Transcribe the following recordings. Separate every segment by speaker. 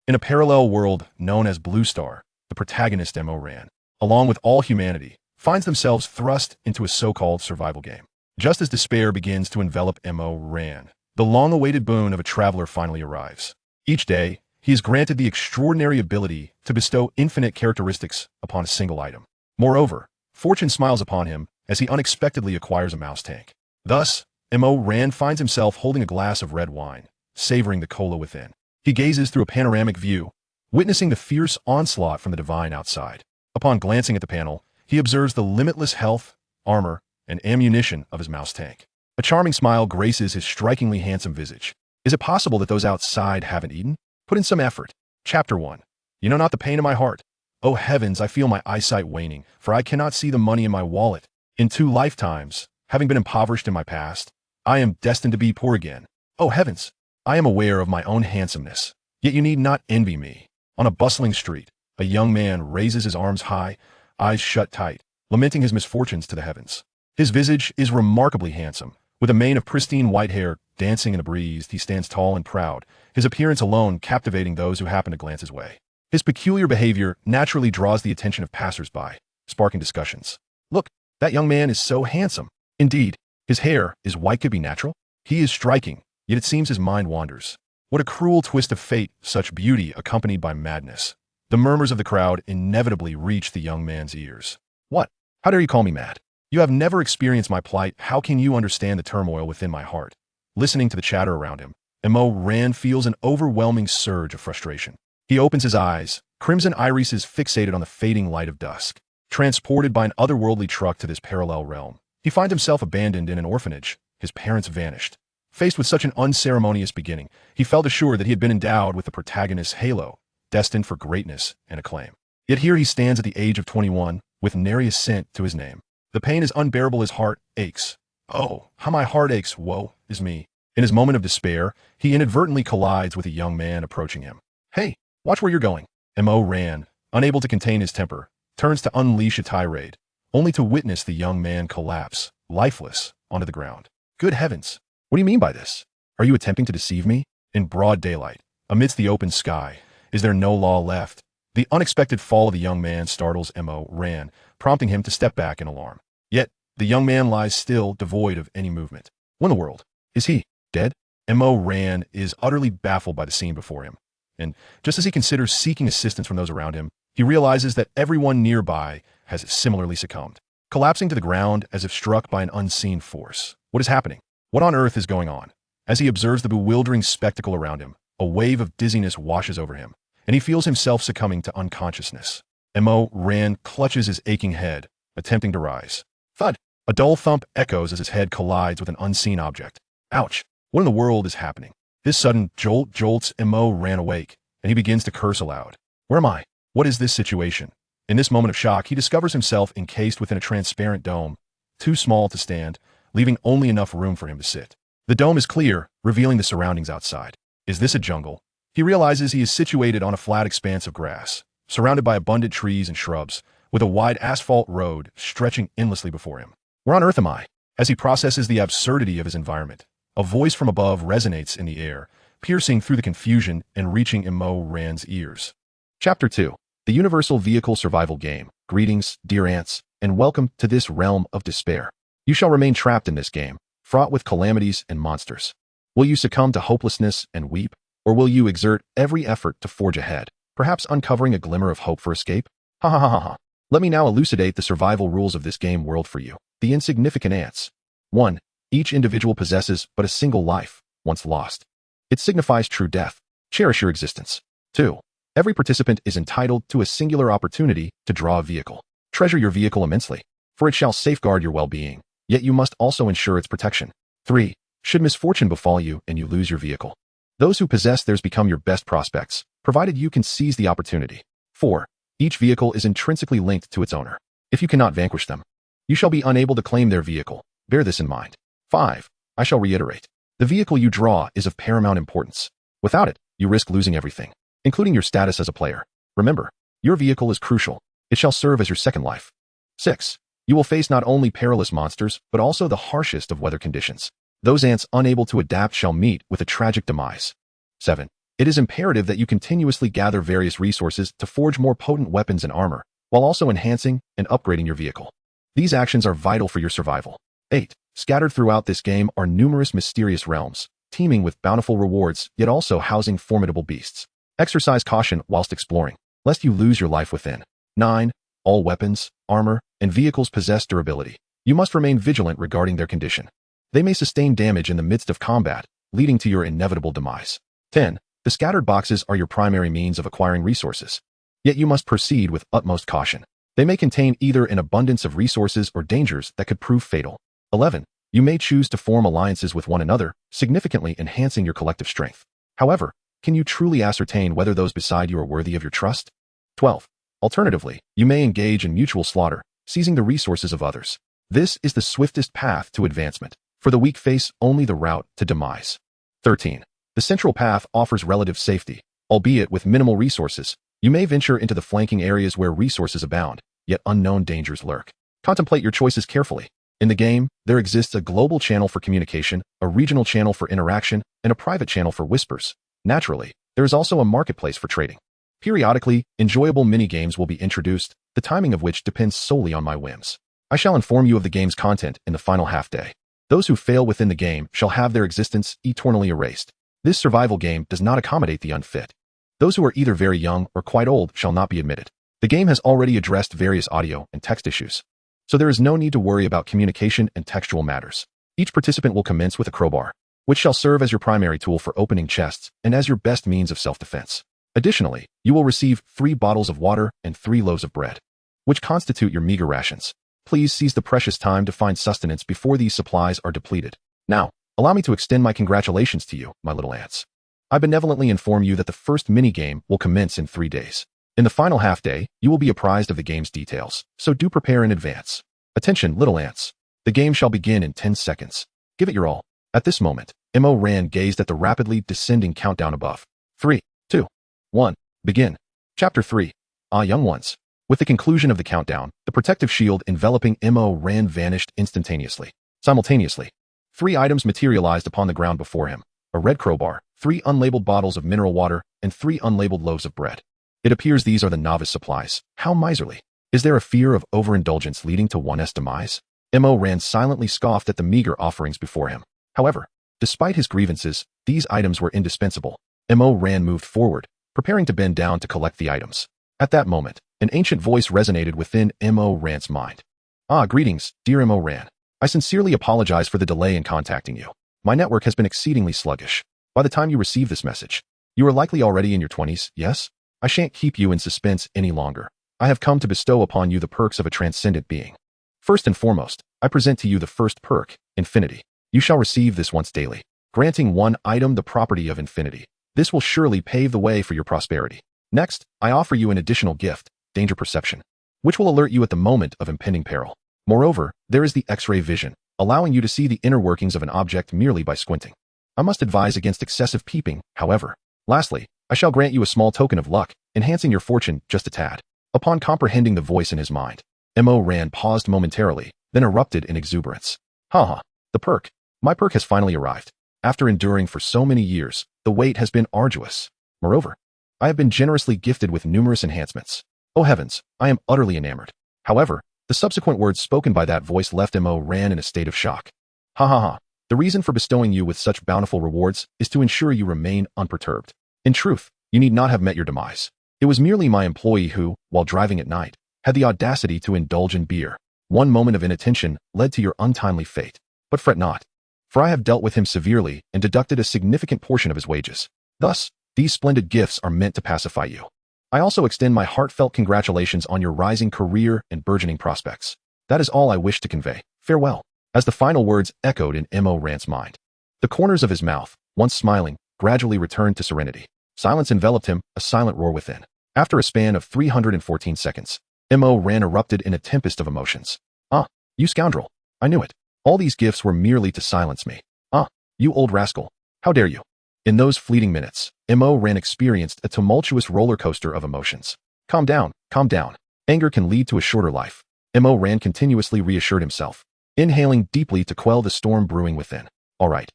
Speaker 1: In a parallel world known as Blue Star, the protagonist Mo Ran, along with all humanity, finds themselves thrust into a so-called survival game. Just as despair begins to envelop Mo Ran, the long-awaited boon of a traveler finally arrives. Each day, he is granted the extraordinary ability to bestow infinite characteristics upon a single item. Moreover, fortune smiles upon him as he unexpectedly acquires a mouse tank. Thus, Mo Ran finds himself holding a glass of red wine, savoring the cola within. He gazes through a panoramic view, witnessing the fierce onslaught from the divine outside. Upon glancing at the panel, he observes the limitless health, armor, and ammunition of his mouse tank. A charming smile graces his strikingly handsome visage. Is it possible that those outside haven't eaten? Put in some effort. Chapter 1. You know not the pain in my heart. Oh heavens, I feel my eyesight waning, for I cannot see the money in my wallet. In 2 lifetimes, having been impoverished in my past, I am destined to be poor again. Oh heavens, I am aware of my own handsomeness, yet you need not envy me. On a bustling street, a young man raises his arms high, eyes shut tight, lamenting his misfortunes to the heavens. His visage is remarkably handsome. With a mane of pristine white hair dancing in a breeze, he stands tall and proud, his appearance alone captivating those who happen to glance his way. His peculiar behavior naturally draws the attention of passers-by, sparking discussions. Look, that young man is so handsome. Indeed, his hair is white. Could be natural. He is striking, yet it seems his mind wanders. What a cruel twist of fate, such beauty accompanied by madness. The murmurs of the crowd inevitably reach the young man's ears. What? How dare you call me mad? You have never experienced my plight. How can you understand the turmoil within my heart? Listening to the chatter around him, Mo Ran feels an overwhelming surge of frustration. He opens his eyes, crimson irises fixated on the fading light of dusk. Transported by an otherworldly truck to this parallel realm, he finds himself abandoned in an orphanage. His parents vanished. Faced with such an unceremonious beginning, he felt assured that he had been endowed with the protagonist's halo, destined for greatness and acclaim. Yet here he stands at the age of 21, with nary a cent to his name. The pain is unbearable, his heart aches. Oh, how my heart aches, woe is me. In his moment of despair, he inadvertently collides with a young man approaching him. Hey, watch where you're going. Mo Ran, unable to contain his temper, turns to unleash a tirade, only to witness the young man collapse, lifeless, onto the ground. Good heavens, what do you mean by this? Are you attempting to deceive me? In broad daylight, amidst the open sky, is there no law left? The unexpected fall of the young man startles Mo Ran, prompting him to step back in alarm. Yet, the young man lies still, devoid of any movement. What in the world? Is he dead? Mo Ran is utterly baffled by the scene before him. And just as he considers seeking assistance from those around him, he realizes that everyone nearby has similarly succumbed, collapsing to the ground as if struck by an unseen force. What is happening? What on earth is going on? As he observes the bewildering spectacle around him, a wave of dizziness washes over him, and he feels himself succumbing to unconsciousness. Mo Ran clutches his aching head, attempting to rise. Thud! A dull thump echoes as his head collides with an unseen object. Ouch! What in the world is happening? This sudden jolt jolts Mo Ran awake, and he begins to curse aloud. Where am I? What is this situation? In this moment of shock, he discovers himself encased within a transparent dome, too small to stand, leaving only enough room for him to sit. The dome is clear, revealing the surroundings outside. Is this a jungle? He realizes he is situated on a flat expanse of grass, surrounded by abundant trees and shrubs, with a wide asphalt road stretching endlessly before him. Where on earth am I? As he processes the absurdity of his environment, a voice from above resonates in the air, piercing through the confusion and reaching Mo Ran's ears. Chapter 2. The Universal Vehicle Survival Game. Greetings, dear ants, and welcome to this realm of despair. You shall remain trapped in this game, fraught with calamities and monsters. Will you succumb to hopelessness and weep, or will you exert every effort to forge ahead, perhaps uncovering a glimmer of hope for escape? Ha ha ha ha ha. Let me now elucidate the survival rules of this game world for you. The insignificant ants. 1. Each individual possesses but a single life, once lost. It signifies true death. Cherish your existence. 2. Every participant is entitled to a singular opportunity to draw a vehicle. Treasure your vehicle immensely, for it shall safeguard your well-being, yet you must also ensure its protection. 3. Should misfortune befall you and you lose your vehicle, those who possess theirs become your best prospects, provided you can seize the opportunity. 4. Each vehicle is intrinsically linked to its owner. If you cannot vanquish them, you shall be unable to claim their vehicle. Bear this in mind. 5. I shall reiterate. The vehicle you draw is of paramount importance. Without it, you risk losing everything, including your status as a player. Remember, your vehicle is crucial. It shall serve as your second life. 6. You will face not only perilous monsters, but also the harshest of weather conditions. Those ants unable to adapt shall meet with a tragic demise. 7. It is imperative that you continuously gather various resources to forge more potent weapons and armor, while also enhancing and upgrading your vehicle. These actions are vital for your survival. 8. Scattered throughout this game are numerous mysterious realms, teeming with bountiful rewards, yet also housing formidable beasts. Exercise caution whilst exploring, lest you lose your life within. 9. All weapons, armor, and vehicles possess durability. You must remain vigilant regarding their condition. They may sustain damage in the midst of combat, leading to your inevitable demise. 10. The scattered boxes are your primary means of acquiring resources. Yet you must proceed with utmost caution. They may contain either an abundance of resources or dangers that could prove fatal. 11. You may choose to form alliances with one another, significantly enhancing your collective strength. However, can you truly ascertain whether those beside you are worthy of your trust? 12. Alternatively, you may engage in mutual slaughter, seizing the resources of others. This is the swiftest path to advancement. For the weak face only the route to demise. 13. The central path offers relative safety, albeit with minimal resources. You may venture into the flanking areas where resources abound, yet unknown dangers lurk. Contemplate your choices carefully. In the game, there exists a global channel for communication, a regional channel for interaction, and a private channel for whispers. Naturally, there is also a marketplace for trading. Periodically, enjoyable mini-games will be introduced, the timing of which depends solely on my whims. I shall inform you of the game's content in the final half-day. Those who fail within the game shall have their existence eternally erased. This survival game does not accommodate the unfit. Those who are either very young or quite old shall not be admitted. The game has already addressed various audio and text issues, so there is no need to worry about communication and textual matters. Each participant will commence with a crowbar, which shall serve as your primary tool for opening chests and as your best means of self-defense. Additionally, you will receive 3 bottles of water and 3 loaves of bread, which constitute your meager rations. Please seize the precious time to find sustenance before these supplies are depleted. Now, allow me to extend my congratulations to you, my little ants. I benevolently inform you that the first mini-game will commence in 3 days. In the final half-day, you will be apprised of the game's details, so do prepare in advance. Attention, little ants. The game shall begin in 10 seconds. Give it your all. At this moment, Mo Ran gazed at the rapidly descending countdown above. 3, 2, 1, begin. Chapter 3. Ah, young ones. With the conclusion of the countdown, the protective shield enveloping Mo Ran vanished instantaneously. Simultaneously, 3 items materialized upon the ground before him. A red crowbar, 3 unlabeled bottles of mineral water, and 3 unlabeled loaves of bread. It appears these are the novice supplies. How miserly. Is there a fear of overindulgence leading to one's demise? Mo Ran silently scoffed at the meager offerings before him. However, despite his grievances, these items were indispensable. Mo Ran moved forward, preparing to bend down to collect the items. At that moment, an ancient voice resonated within Mo Ran's mind. Ah, greetings, dear Mo Ran. I sincerely apologize for the delay in contacting you. My network has been exceedingly sluggish. By the time you receive this message, you are likely already in your 20s, yes? I shan't keep you in suspense any longer. I have come to bestow upon you the perks of a transcendent being. First and foremost, I present to you the first perk, Infinity. You shall receive this once daily, granting one item the property of infinity. This will surely pave the way for your prosperity. Next, I offer you an additional gift, Danger Perception, which will alert you at the moment of impending peril. Moreover, there is the X-ray vision, allowing you to see the inner workings of an object merely by squinting. I must advise against excessive peeping, however. Lastly, I shall grant you a small token of luck, enhancing your fortune just a tad. Upon comprehending the voice in his mind, Mo Ran paused momentarily, then erupted in exuberance. Ha! The perk. My perk has finally arrived. After enduring for so many years, the wait has been arduous. Moreover, I have been generously gifted with numerous enhancements. Oh heavens, I am utterly enamored. However, the subsequent words spoken by that voice left Mo Ran in a state of shock. Ha! The reason for bestowing you with such bountiful rewards is to ensure you remain unperturbed. In truth, you need not have met your demise. It was merely my employee who, while driving at night, had the audacity to indulge in beer. One moment of inattention led to your untimely fate. But fret not, for I have dealt with him severely and deducted a significant portion of his wages. Thus, these splendid gifts are meant to pacify you. I also extend my heartfelt congratulations on your rising career and burgeoning prospects. That is all I wish to convey. Farewell. As the final words echoed in Mo Ran's mind, the corners of his mouth, once smiling, gradually returned to serenity. Silence enveloped him, a silent roar within. After a span of 314 seconds, Mo Ran erupted in a tempest of emotions. Ah, you scoundrel. I knew it. All these gifts were merely to silence me. Ah, you old rascal. How dare you? In those fleeting minutes, Mo Ran experienced a tumultuous roller coaster of emotions. Calm down, calm down. Anger can lead to a shorter life. Mo Ran continuously reassured himself, inhaling deeply to quell the storm brewing within. All right.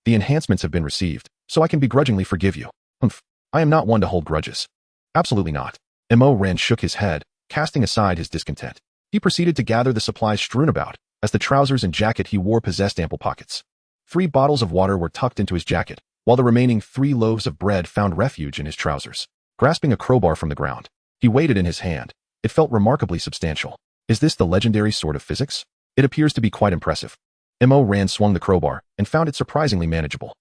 Speaker 1: The enhancements have been received, so I can begrudgingly forgive you. Humph. I am not one to hold grudges. Absolutely not. Mo Ran shook his head, casting aside his discontent. He proceeded to gather the supplies strewn about, as the trousers and jacket he wore possessed ample pockets. 3 bottles of water were tucked into his jacket, while the remaining 3 loaves of bread found refuge in his trousers. Grasping a crowbar from the ground, he weighed it in his hand. It felt remarkably substantial. Is this the legendary sword of physics? It appears to be quite impressive. Mo Ran swung the crowbar and found it surprisingly manageable.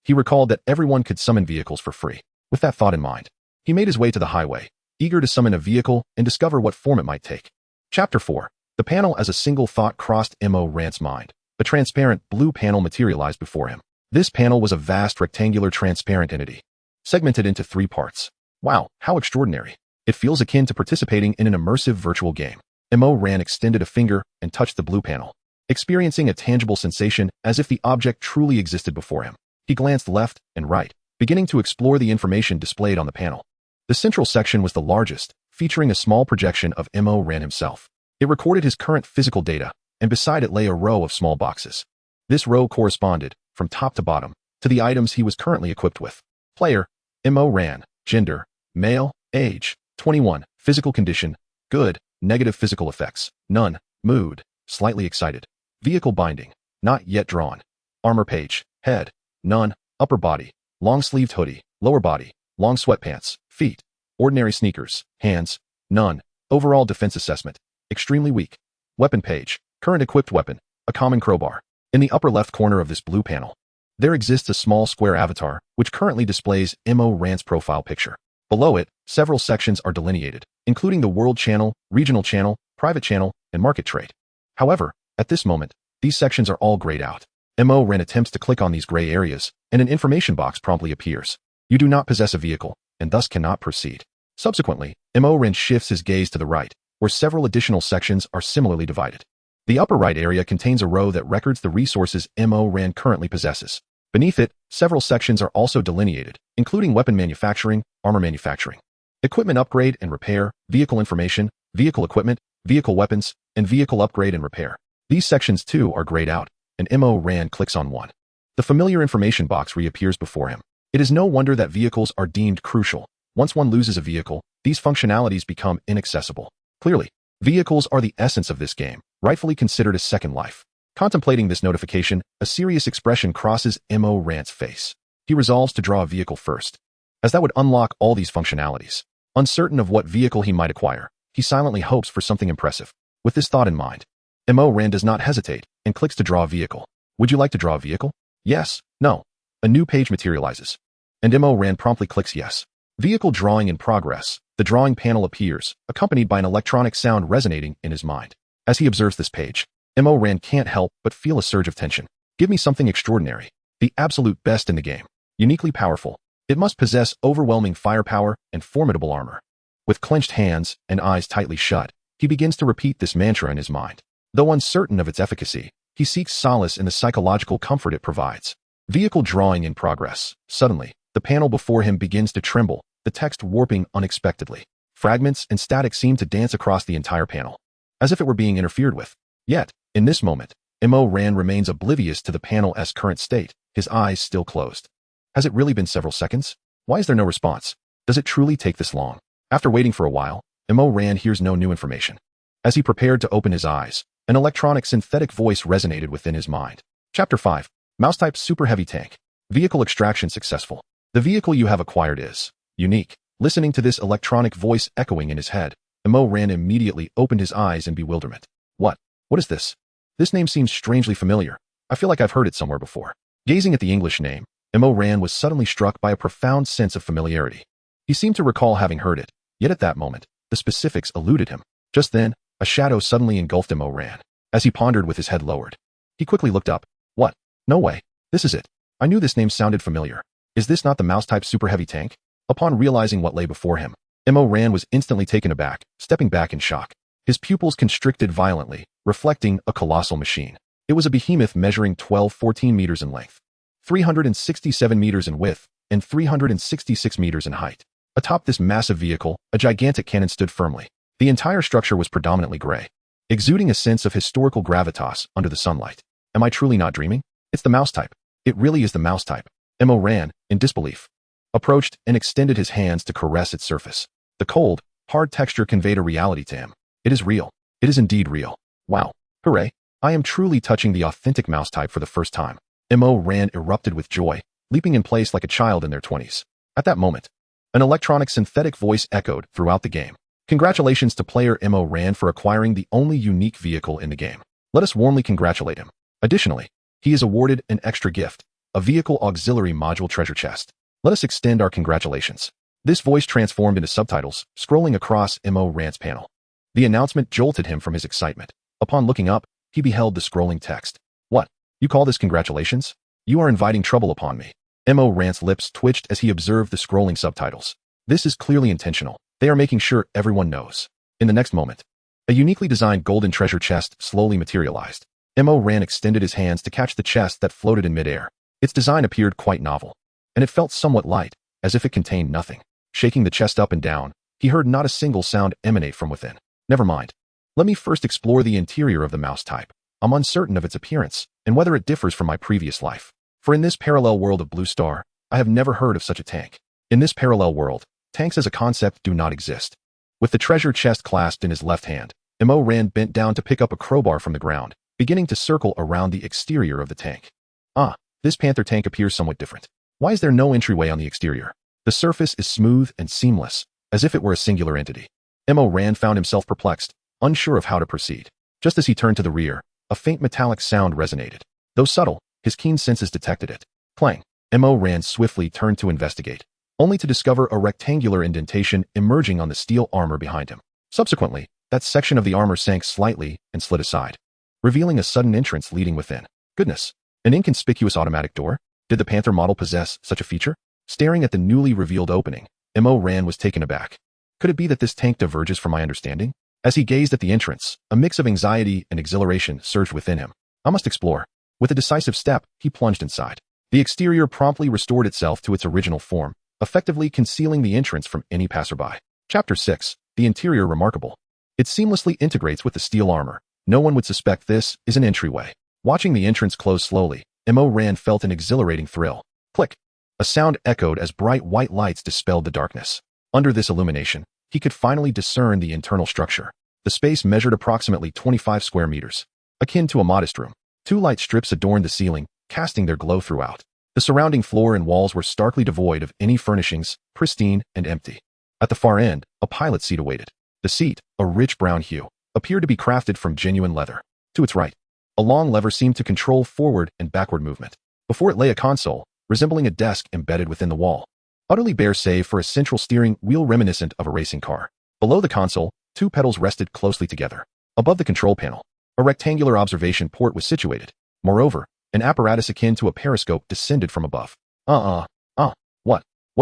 Speaker 1: He recalled that everyone could summon vehicles for free. With that thought in mind, he made his way to the highway, eager to summon a vehicle and discover what form it might take. Chapter 4. The panel as a single thought crossed Mo Ran's mind. A transparent blue panel materialized before him. This panel was a vast rectangular transparent entity, segmented into 3 parts. Wow, how extraordinary. It feels akin to participating in an immersive virtual game. Mo Ran extended a finger and touched the blue panel, experiencing a tangible sensation as if the object truly existed before him. He glanced left and right, beginning to explore the information displayed on the panel. The central section was the largest, featuring a small projection of Mo Ran himself. It recorded his current physical data, and beside it lay a row of small boxes. This row corresponded, from top to bottom, to the items he was currently equipped with. Player, Mo Ran. Gender, male. Age, 21. Physical condition, good. Negative physical effects, none. Mood, slightly excited. Vehicle binding, not yet drawn. Armor page, head, none. Upper body, long-sleeved hoodie. Lower body, long sweatpants. Feet, ordinary sneakers. Hands, none. Overall defense assessment, extremely weak. Weapon page, current equipped weapon, a common crowbar. In the upper left corner of this blue panel, there exists a small square avatar, which currently displays Mo Ran's profile picture. Below it, several sections are delineated, including the world channel, regional channel, private channel, and market trade. However, at this moment, these sections are all grayed out. Mo Ran attempts to click on these gray areas, and an information box promptly appears. You do not possess a vehicle, and thus cannot proceed. Subsequently, Mo Ran shifts his gaze to the right, where several additional sections are similarly divided. The upper right area contains a row that records the resources Mo Ran currently possesses. Beneath it, several sections are also delineated, including weapon manufacturing, armor manufacturing, equipment upgrade and repair, vehicle information, vehicle equipment, vehicle weapons, and vehicle upgrade and repair. These sections too are grayed out, and Mo Ran clicks on one. The familiar information box reappears before him. It is no wonder that vehicles are deemed crucial. Once one loses a vehicle, these functionalities become inaccessible. Clearly, vehicles are the essence of this game, rightfully considered a second life. Contemplating this notification, a serious expression crosses Mo Ran's face. He resolves to draw a vehicle first, as that would unlock all these functionalities. Uncertain of what vehicle he might acquire, he silently hopes for something impressive. With this thought in mind, Mo Ran does not hesitate and clicks to draw a vehicle. Would you like to draw a vehicle? Yes, no. A new page materializes, and Mo Ran promptly clicks yes. Vehicle drawing in progress. The drawing panel appears, accompanied by an electronic sound resonating in his mind. As he observes this page, Mo Ran can't help but feel a surge of tension. Give me something extraordinary. The absolute best in the game. Uniquely powerful. It must possess overwhelming firepower and formidable armor. With clenched hands and eyes tightly shut, he begins to repeat this mantra in his mind. Though uncertain of its efficacy, he seeks solace in the psychological comfort it provides. Vehicle drawing in progress. Suddenly, the panel before him begins to tremble, the text warping unexpectedly. Fragments and static seem to dance across the entire panel, as if it were being interfered with. Yet, in this moment, Mo Ran remains oblivious to the panel's current state, his eyes still closed. Has it really been several seconds? Why is there no response? Does it truly take this long? After waiting for a while, Mo Ran hears no new information. As he prepared to open his eyes, an electronic synthetic voice resonated within his mind. Chapter 5. Mouse-type Super Heavy Tank. Vehicle extraction successful. The vehicle you have acquired is unique. Listening to this electronic voice echoing in his head, Mo Ran immediately opened his eyes in bewilderment. What is this? This name seems strangely familiar. I feel like I've heard it somewhere before. Gazing at the English name, Mo Ran was suddenly struck by a profound sense of familiarity. He seemed to recall having heard it, yet at that moment, the specifics eluded him. Just then, a shadow suddenly engulfed Mo Ran. As he pondered with his head lowered, he quickly looked up. What? No way. This is it. I knew this name sounded familiar. Is this not the mouse-type Super Heavy Tank? Upon realizing what lay before him, Mo Ran was instantly taken aback, stepping back in shock. His pupils constricted violently, reflecting a colossal machine. It was a behemoth measuring 14 meters in length, 367 meters in width, and 366 meters in height. Atop this massive vehicle, a gigantic cannon stood firmly. The entire structure was predominantly gray, exuding a sense of historical gravitas under the sunlight. Am I truly not dreaming? It's the mouse type. It really is the mouse type. Mo Ran, in disbelief. approached and extended his hands to caress its surface. The cold, hard texture conveyed a reality to him. It is real. It is indeed real. Wow. Hooray. I am truly touching the authentic mouse type for the first time. Mo Ran erupted with joy, leaping in place like a child in their 20s. At that moment, an electronic synthetic voice echoed throughout the game. Congratulations to player Mo Ran for acquiring the only unique vehicle in the game. Let us warmly congratulate him. Additionally, he is awarded an extra gift, a vehicle auxiliary module treasure chest. Let us extend our congratulations. This voice transformed into subtitles, scrolling across Mo Ran's panel. The announcement jolted him from his excitement. Upon looking up, he beheld the scrolling text. What? You call this congratulations? You are inviting trouble upon me. Mo Ran's lips twitched as he observed the scrolling subtitles. This is clearly intentional. They are making sure everyone knows. In the next moment, a uniquely designed golden treasure chest slowly materialized. Mo Ran extended his hands to catch the chest that floated in midair. Its design appeared quite novel, and it felt somewhat light, as if it contained nothing. Shaking the chest up and down, he heard not a single sound emanate from within. Never mind. Let me first explore the interior of the mouse type. I'm uncertain of its appearance, and whether it differs from my previous life. For in this parallel world of Blue Star, I have never heard of such a tank. In this parallel world, tanks as a concept do not exist. With the treasure chest clasped in his left hand, Mo Ran bent down to pick up a crowbar from the ground, beginning to circle around the exterior of the tank. Ah, this panther tank appears somewhat different. Why is there no entryway on the exterior? The surface is smooth and seamless, as if it were a singular entity. Mo Ran found himself perplexed, unsure of how to proceed. Just as he turned to the rear, a faint metallic sound resonated. Though subtle, his keen senses detected it. Clang. Mo Ran swiftly turned to investigate, only to discover a rectangular indentation emerging on the steel armor behind him. Subsequently, that section of the armor sank slightly and slid aside, revealing a sudden entrance leading within. Goodness, an inconspicuous automatic door? Did the Panther model possess such a feature? Staring at the newly revealed opening, Mo Ran was taken aback. Could it be that this tank diverges from my understanding? As he gazed at the entrance, a mix of anxiety and exhilaration surged within him. I must explore. With a decisive step, he plunged inside. The exterior promptly restored itself to its original form, effectively concealing the entrance from any passerby. Chapter 6. The interior remarkable. It seamlessly integrates with the steel armor. No one would suspect this is an entryway. Watching the entrance close slowly, Mo Ran felt an exhilarating thrill. Click. A sound echoed as bright white lights dispelled the darkness. Under this illumination, he could finally discern the internal structure. The space measured approximately 25 square meters, akin to a modest room. 2 light strips adorned the ceiling, casting their glow throughout. The surrounding floor and walls were starkly devoid of any furnishings, pristine and empty. At the far end, a pilot seat awaited. The seat, a rich brown hue, appeared to be crafted from genuine leather. To its right, a long lever seemed to control forward and backward movement. Before it lay a console, resembling a desk embedded within the wall, utterly bare save for a central steering wheel reminiscent of a racing car. Below the console, 2 pedals rested closely together. Above the control panel, a rectangular observation port was situated. Moreover, an apparatus akin to a periscope descended from above. What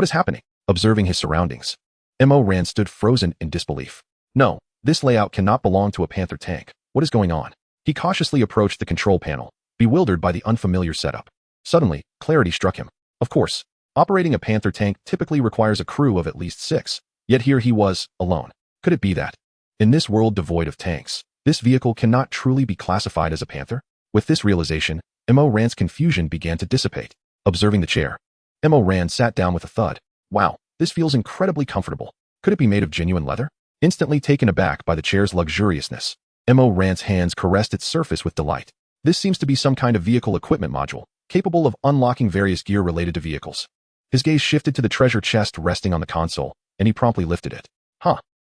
Speaker 1: is happening? Observing his surroundings, Mo Ran stood frozen in disbelief. No, this layout cannot belong to a Panther tank. What is going on? He cautiously approached the control panel, bewildered by the unfamiliar setup. Suddenly, clarity struck him. Of course, operating a Panther tank typically requires a crew of at least 6, yet here he was, alone. Could it be that, in this world devoid of tanks, this vehicle cannot truly be classified as a Panther? With this realization, Mo Ran's confusion began to dissipate. Observing the chair, Mo Ran sat down with a thud. Wow, this feels incredibly comfortable. Could it be made of genuine leather? Instantly taken aback by the chair's luxuriousness, Mo Ran's hands caressed its surface with delight. This seems to be some kind of vehicle equipment module, capable of unlocking various gear related to vehicles. His gaze shifted to the treasure chest resting on the console, and he promptly lifted it.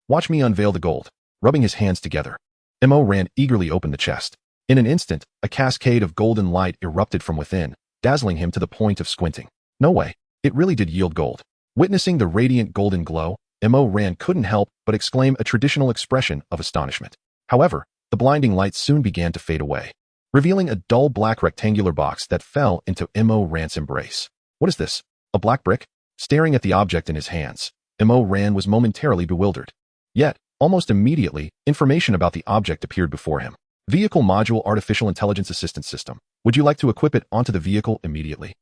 Speaker 1: Watch me unveil the gold. Rubbing his hands together, Mo Ran eagerly opened the chest. In an instant, a cascade of golden light erupted from within, dazzling him to the point of squinting. No way, it really did yield gold. Witnessing the radiant golden glow, Mo Ran couldn't help but exclaim a traditional expression of astonishment. However, the blinding light soon began to fade away, revealing a dull black rectangular box that fell into Mo Ran's embrace. What is this? A black brick? Staring at the object in his hands, Mo Ran was momentarily bewildered. Yet, almost immediately, information about the object appeared before him. Vehicle Module Artificial Intelligence Assistance System. Would you like to equip it onto the vehicle immediately?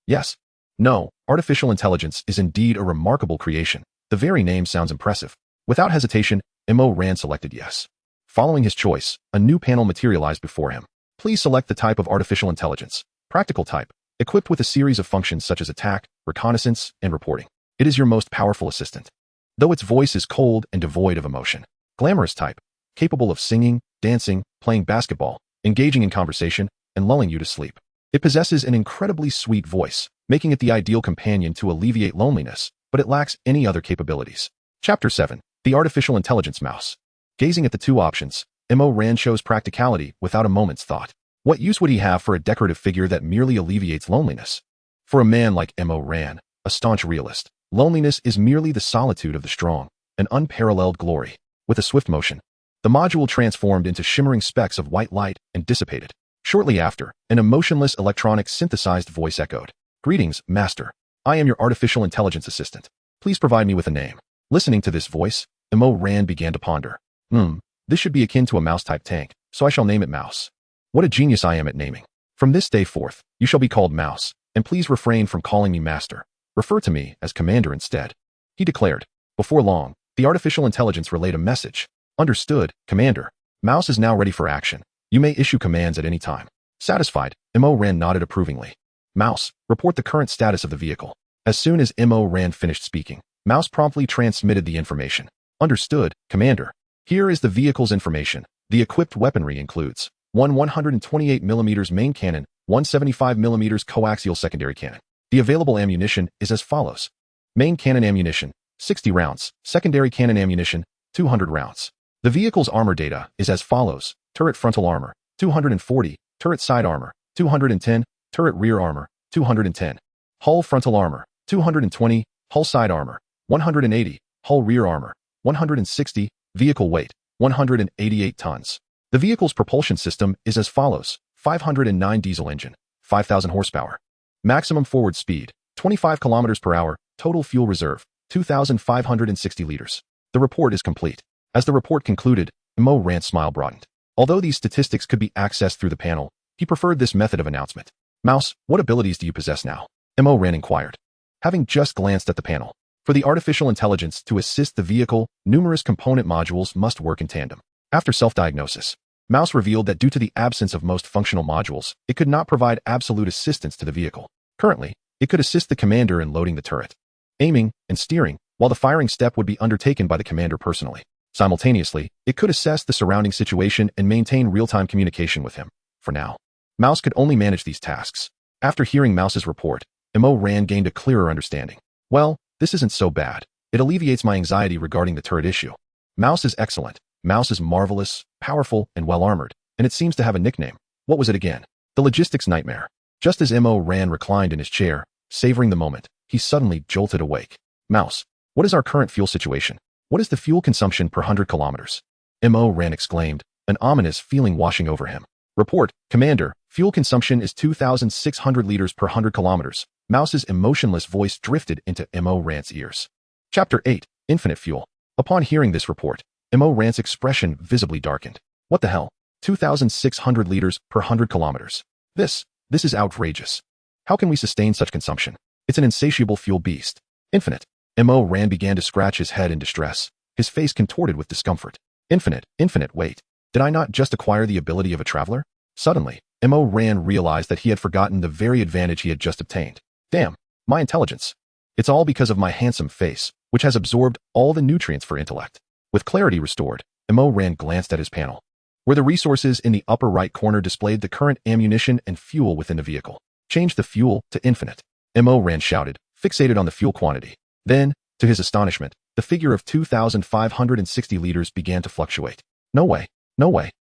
Speaker 1: Yes. No, artificial intelligence is indeed a remarkable creation. The very name sounds impressive. Without hesitation, Mo Ran selected yes. Following his choice, a new panel materialized before him. Please select the type of artificial intelligence. Practical type, equipped with a series of functions such as attack, reconnaissance, and reporting. It is your most powerful assistant. Though its voice is cold and devoid of emotion, glamorous type, capable of singing, dancing, playing basketball, engaging in conversation, and lulling you to sleep. It possesses an incredibly sweet voice, making it the ideal companion to alleviate loneliness, but it lacks any other capabilities. Chapter 7. The Artificial Intelligence Mouse. Gazing at the two options, Ran shows practicality without a moment's thought. What use would he have for a decorative figure that merely alleviates loneliness? For a man like Ran, a staunch realist, loneliness is merely the solitude of the strong, an unparalleled glory. With a swift motion, the module transformed into shimmering specks of white light and dissipated. Shortly after, an emotionless electronic synthesized voice echoed. Greetings, Master. I am your artificial intelligence assistant. Please provide me with a name. Listening to this voice, Ran began to ponder. This should be akin to a mouse-type tank, so I shall name it Mouse. What a genius I am at naming. From this day forth, you shall be called Mouse, and please refrain from calling me Master. Refer to me as Commander instead. He declared. Before long, the artificial intelligence relayed a message. Understood, Commander. Mouse is now ready for action. You may issue commands at any time. Satisfied, Ran nodded approvingly. Mouse, report the current status of the vehicle. As soon as Ran finished speaking, Mouse promptly transmitted the information. Understood, Commander. Here is the vehicle's information. The equipped weaponry includes 128mm main cannon, 175mm coaxial secondary cannon. The available ammunition is as follows. Main cannon ammunition, 60 rounds. Secondary cannon ammunition, 200 rounds. The vehicle's armor data is as follows. Turret frontal armor, 240. Turret side armor, 210. Turret rear armor, 210. Hull frontal armor, 220. Hull side armor, 180. Hull rear armor, 160. Vehicle weight, 188 tons. The vehicle's propulsion system is as follows. 509 diesel engine, 5,000 horsepower. Maximum forward speed, 25 kilometers per hour. Total fuel reserve, 2,560 liters. The report is complete. As the report concluded, Ran's smile broadened. Although these statistics could be accessed through the panel, he preferred this method of announcement. Mouse, what abilities do you possess now? Ran inquired. Having just glanced at the panel. For the artificial intelligence to assist the vehicle, numerous component modules must work in tandem. After self-diagnosis, Mouse revealed that due to the absence of most functional modules, it could not provide absolute assistance to the vehicle. Currently, it could assist the commander in loading the turret, aiming, and steering, while the firing step would be undertaken by the commander personally. Simultaneously, it could assess the surrounding situation and maintain real-time communication with him. For now, Mouse could only manage these tasks. After hearing Mouse's report, Ran gained a clearer understanding. Well, this isn't so bad. It alleviates my anxiety regarding the turret issue. Mouse is excellent. Mouse is marvelous, powerful, and well-armored, and it seems to have a nickname. What was it again? The logistics nightmare. Just as Ran reclined in his chair, savoring the moment, he suddenly jolted awake. Mouse, what is our current fuel situation? What is the fuel consumption per 100 kilometers? Ran exclaimed, an ominous feeling washing over him. Report, Commander, fuel consumption is 2,600 liters per 100 kilometers. Mouse's emotionless voice drifted into Ran's ears. Chapter 8. Infinite Fuel. Upon hearing this report, Ran's expression visibly darkened. What the hell? 2,600 liters per 100 kilometers. This is outrageous. How can we sustain such consumption? It's an insatiable fuel beast. Infinite. Ran began to scratch his head in distress, his face contorted with discomfort. Infinite, wait. Did I not just acquire the ability of a traveler? Suddenly, Ran realized that he had forgotten the very advantage he had just obtained. Damn, my intelligence. It's all because of my handsome face, which has absorbed all the nutrients for intellect. With clarity restored, Ran glanced at his panel, where the resources in the upper right corner displayed the current ammunition and fuel within the vehicle. Change the fuel to infinite. Ran shouted, fixated on the fuel quantity. Then, to his astonishment, the figure of 2,560 liters began to fluctuate. No way.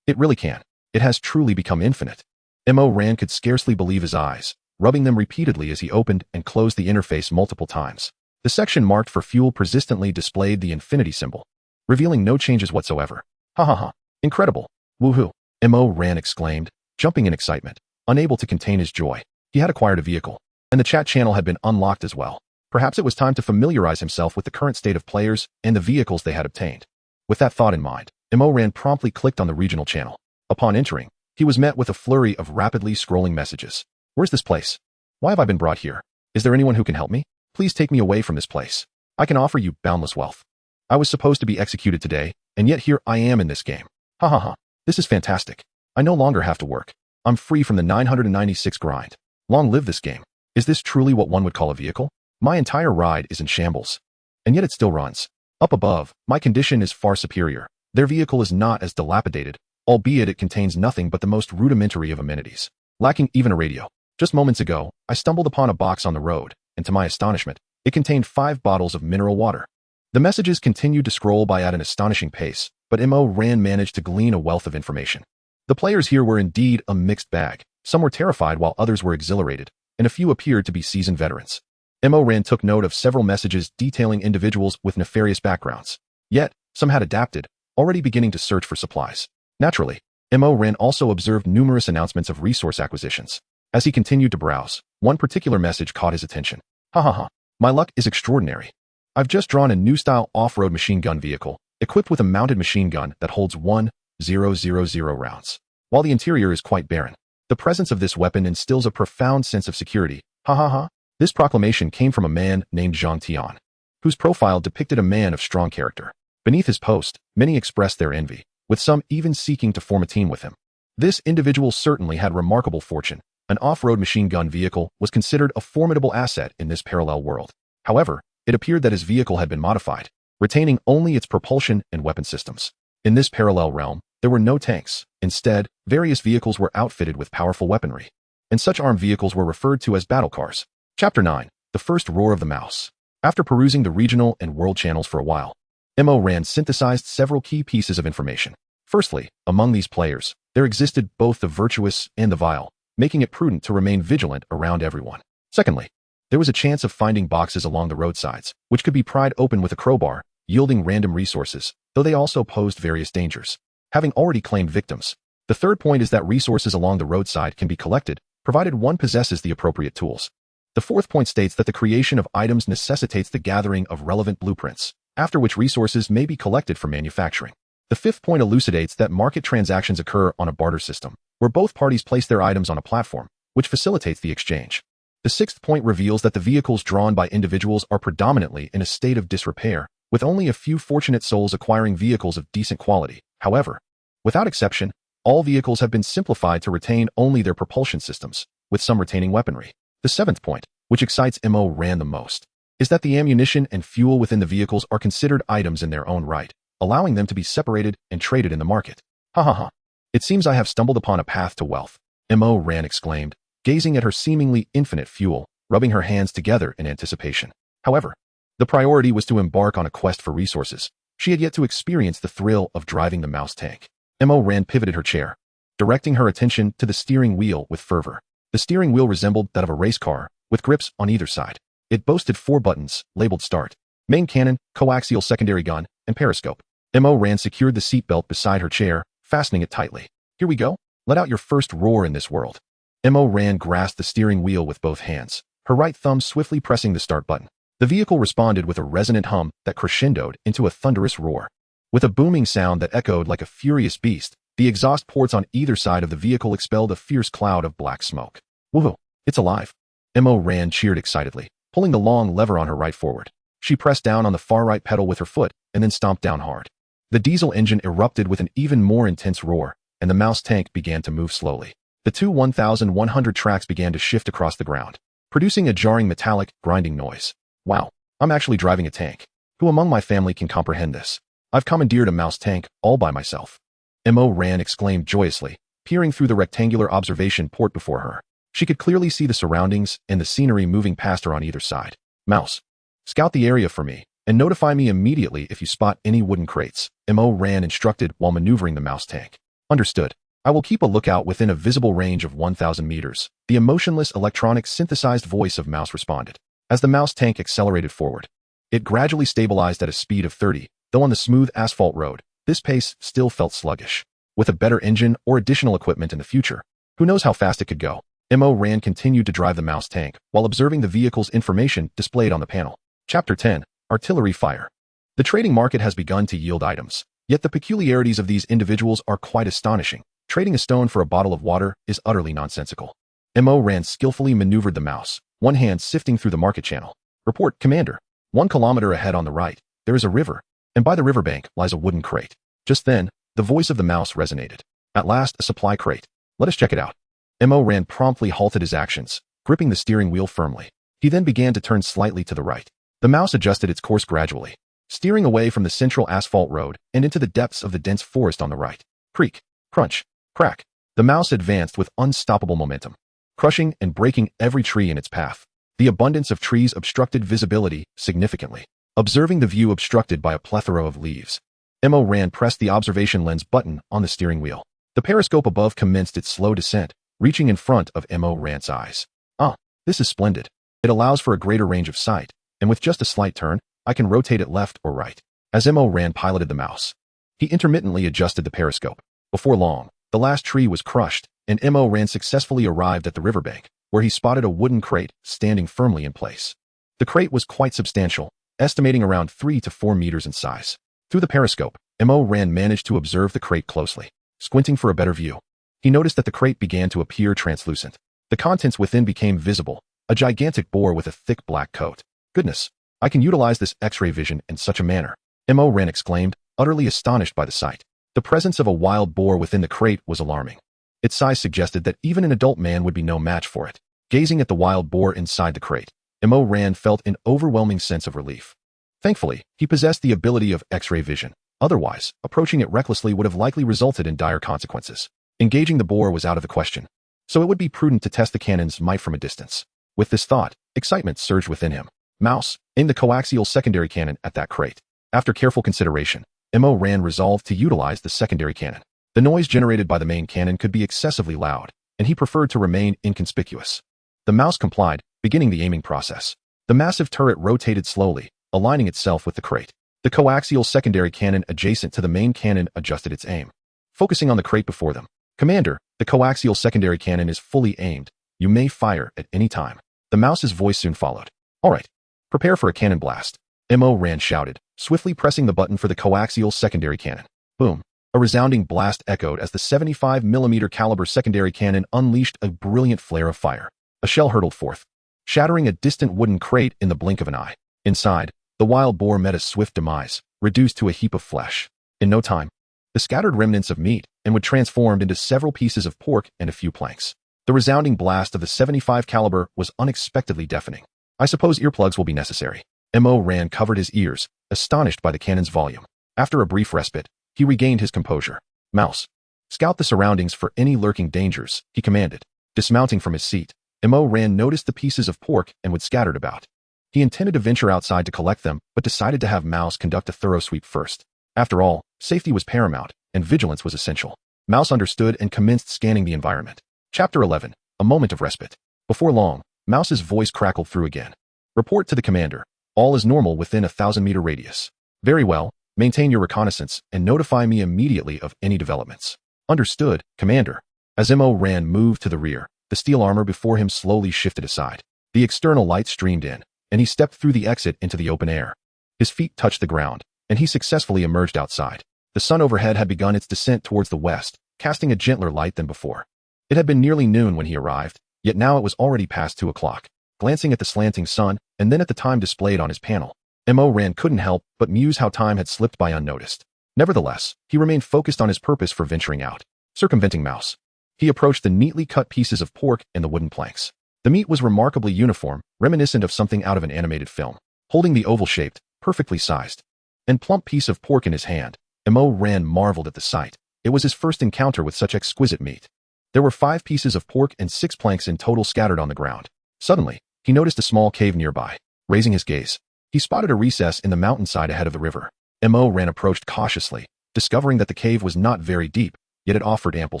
Speaker 1: It really can. It has truly become infinite. Ran could scarcely believe his eyes, rubbing them repeatedly as he opened and closed the interface multiple times. The section marked for fuel persistently displayed the infinity symbol, revealing no changes whatsoever. Ha ha ha. Incredible. Woohoo. Ran exclaimed, jumping in excitement, unable to contain his joy. He had acquired a vehicle, and the chat channel had been unlocked as well. Perhaps it was time to familiarize himself with the current state of players and the vehicles they had obtained. With that thought in mind, Ran promptly clicked on the regional channel. Upon entering, he was met with a flurry of rapidly scrolling messages. Where's this place? Why have I been brought here? Is there anyone who can help me? Please take me away from this place. I can offer you boundless wealth. I was supposed to be executed today, and yet here I am in this game. Ha ha ha. This is fantastic. I no longer have to work. I'm free from the 996 grind. Long live this game. Is this truly what one would call a vehicle? My entire ride is in shambles. And yet it still runs. Up above, my condition is far superior. Their vehicle is not as dilapidated, albeit it contains nothing but the most rudimentary of amenities, lacking even a radio. Just moments ago, I stumbled upon a box on the road, and to my astonishment, it contained 5 bottles of mineral water. The messages continued to scroll by at an astonishing pace, but Ran managed to glean a wealth of information. The players here were indeed a mixed bag. Some were terrified while others were exhilarated, and a few appeared to be seasoned veterans. Ran took note of several messages detailing individuals with nefarious backgrounds. Yet, some had adapted, already beginning to search for supplies. Naturally, Ran also observed numerous announcements of resource acquisitions. As he continued to browse, one particular message caught his attention. Ha ha ha. My luck is extraordinary. I've just drawn a new style off-road machine gun vehicle, equipped with a mounted machine gun that holds 1,000 rounds. While the interior is quite barren, the presence of this weapon instills a profound sense of security. Ha ha ha. This proclamation came from a man named Zhang Tian, whose profile depicted a man of strong character. Beneath his post, many expressed their envy, with some even seeking to form a team with him. This individual certainly had remarkable fortune. An off-road machine gun vehicle was considered a formidable asset in this parallel world. However, it appeared that his vehicle had been modified, retaining only its propulsion and weapon systems. In this parallel realm, there were no tanks. Instead, various vehicles were outfitted with powerful weaponry, and such armed vehicles were referred to as battle cars. Chapter 9. The First Roar of the Mouse. After perusing the regional and world channels for a while, Ran synthesized several key pieces of information. Firstly, among these players, there existed both the virtuous and the vile, making it prudent to remain vigilant around everyone. Secondly, there was a chance of finding boxes along the roadsides, which could be pried open with a crowbar, yielding random resources, though they also posed various dangers, having already claimed victims. The third point is that resources along the roadside can be collected, provided one possesses the appropriate tools. The fourth point states that the creation of items necessitates the gathering of relevant blueprints, after which resources may be collected for manufacturing. The fifth point elucidates that market transactions occur on a barter system, where both parties place their items on a platform, which facilitates the exchange. The sixth point reveals that the vehicles drawn by individuals are predominantly in a state of disrepair, with only a few fortunate souls acquiring vehicles of decent quality. However, without exception, all vehicles have been simplified to retain only their propulsion systems, with some retaining weaponry. The seventh point, which excites Ran the most, is that the ammunition and fuel within the vehicles are considered items in their own right, allowing them to be separated and traded in the market. Ha ha ha. It seems I have stumbled upon a path to wealth, Ran exclaimed, gazing at her seemingly infinite fuel, rubbing her hands together in anticipation. However, the priority was to embark on a quest for resources. She had yet to experience the thrill of driving the mouse tank. Ran pivoted her chair, directing her attention to the steering wheel with fervor. The steering wheel resembled that of a race car, with grips on either side. It boasted 4 buttons, labeled Start, Main Cannon, Coaxial Secondary Gun, and Periscope. Ran secured the seatbelt beside her chair, fastening it tightly. Here we go. Let out your first roar in this world. Ran grasped the steering wheel with both hands, her right thumb swiftly pressing the start button. The vehicle responded with a resonant hum that crescendoed into a thunderous roar. With a booming sound that echoed like a furious beast, the exhaust ports on either side of the vehicle expelled a fierce cloud of black smoke. Woohoo! It's alive! Ran cheered excitedly, pulling the long lever on her right forward. She pressed down on the far right pedal with her foot, and then stomped down hard. The diesel engine erupted with an even more intense roar, and the mouse tank began to move slowly. The two 1,100 tracks began to shift across the ground, producing a jarring metallic, grinding noise. Wow, I'm actually driving a tank. Who among my family can comprehend this? I've commandeered a mouse tank all by myself. Ran exclaimed joyously, peering through the rectangular observation port before her. She could clearly see the surroundings and the scenery moving past her on either side. Mouse, scout the area for me, and notify me immediately if you spot any wooden crates, Ran instructed while maneuvering the mouse tank. Understood. I will keep a lookout within a visible range of 1,000 meters, the emotionless electronic synthesized voice of Mouse responded. As the mouse tank accelerated forward, it gradually stabilized at a speed of 30, though on the smooth asphalt road, this pace still felt sluggish. With a better engine or additional equipment in the future, who knows how fast it could go. Ran continued to drive the mouse tank while observing the vehicle's information displayed on the panel. Chapter 10. Artillery Fire. The trading market has begun to yield items, yet the peculiarities of these individuals are quite astonishing. Trading a stone for a bottle of water is utterly nonsensical. Ran skillfully maneuvered the mouse, one hand sifting through the market channel. Report, Commander. 1 kilometer ahead on the right, there is a river, and by the riverbank lies a wooden crate. Just then, the voice of the mouse resonated. At last, a supply crate. Let us check it out. Ran promptly halted his actions, gripping the steering wheel firmly. He then began to turn slightly to the right. The mouse adjusted its course gradually, steering away from the central asphalt road and into the depths of the dense forest on the right. Creak, crunch, crack. The mouse advanced with unstoppable momentum, crushing and breaking every tree in its path. The abundance of trees obstructed visibility significantly, observing the view obstructed by a plethora of leaves. Ran pressed the observation lens button on the steering wheel. The periscope above commenced its slow descent, reaching in front of Ran's eyes. Ah, this is splendid. It allows for a greater range of sight, and with just a slight turn, I can rotate it left or right. As Ran piloted the mouse, he intermittently adjusted the periscope. Before long, the last tree was crushed, and Ran successfully arrived at the riverbank, where he spotted a wooden crate standing firmly in place. The crate was quite substantial, estimating around 3 to 4 meters in size. Through the periscope, Ran managed to observe the crate closely. Squinting for a better view, he noticed that the crate began to appear translucent. The contents within became visible, a gigantic boar with a thick black coat. Goodness, I can utilize this X-ray vision in such a manner, Ran exclaimed, utterly astonished by the sight. The presence of a wild boar within the crate was alarming. Its size suggested that even an adult man would be no match for it. Gazing at the wild boar inside the crate, Ran felt an overwhelming sense of relief. Thankfully, he possessed the ability of X-ray vision. Otherwise, approaching it recklessly would have likely resulted in dire consequences. Engaging the boar was out of the question, so it would be prudent to test the cannon's might from a distance. With this thought, excitement surged within him. Mouse, aim the coaxial secondary cannon at that crate. After careful consideration, Ran resolved to utilize the secondary cannon. The noise generated by the main cannon could be excessively loud, and he preferred to remain inconspicuous. The mouse complied, beginning the aiming process. The massive turret rotated slowly, aligning itself with the crate. The coaxial secondary cannon adjacent to the main cannon adjusted its aim, focusing on the crate before them. Commander, the coaxial secondary cannon is fully aimed. You may fire at any time. The mouse's voice soon followed. All right, prepare for a cannon blast. Ran shouted, swiftly pressing the button for the coaxial secondary cannon. Boom. A resounding blast echoed as the 75mm caliber secondary cannon unleashed a brilliant flare of fire. A shell hurtled forth, shattering a distant wooden crate in the blink of an eye. Inside, the wild boar met a swift demise, reduced to a heap of flesh. In no time, the scattered remnants of meat and would transformed into several pieces of pork and a few planks. The resounding blast of the 75 caliber was unexpectedly deafening. I suppose earplugs will be necessary. Ran covered his ears, astonished by the cannon's volume. After a brief respite, he regained his composure. Mouse, scout the surroundings for any lurking dangers, he commanded. Dismounting from his seat, Ran noticed the pieces of pork and wood scattered about. He intended to venture outside to collect them, but decided to have Mouse conduct a thorough sweep first. After all, safety was paramount, and vigilance was essential. Mouse understood and commenced scanning the environment. Chapter 11. A moment of respite. Before long, Mouse's voice crackled through again. Report to the commander. All is normal within a 1,000-meter radius. Very well, maintain your reconnaissance and notify me immediately of any developments. Understood, Commander. As Ran moved to the rear, the steel armor before him slowly shifted aside. The external light streamed in, and he stepped through the exit into the open air. His feet touched the ground, and he successfully emerged outside. The sun overhead had begun its descent towards the west, casting a gentler light than before. It had been nearly noon when he arrived, yet now it was already past 2 o'clock. Glancing at the slanting sun, and then at the time displayed on his panel, Ran couldn't help but muse how time had slipped by unnoticed. Nevertheless, he remained focused on his purpose for venturing out. Circumventing Mouse, he approached the neatly cut pieces of pork and the wooden planks. The meat was remarkably uniform, reminiscent of something out of an animated film. Holding the oval-shaped, perfectly sized, and plump piece of pork in his hand, Ran marveled at the sight. It was his first encounter with such exquisite meat. There were 5 pieces of pork and 6 planks in total scattered on the ground. Suddenly, he noticed a small cave nearby. Raising his gaze, he spotted a recess in the mountainside ahead of the river. Ran approached cautiously, discovering that the cave was not very deep, yet it offered ample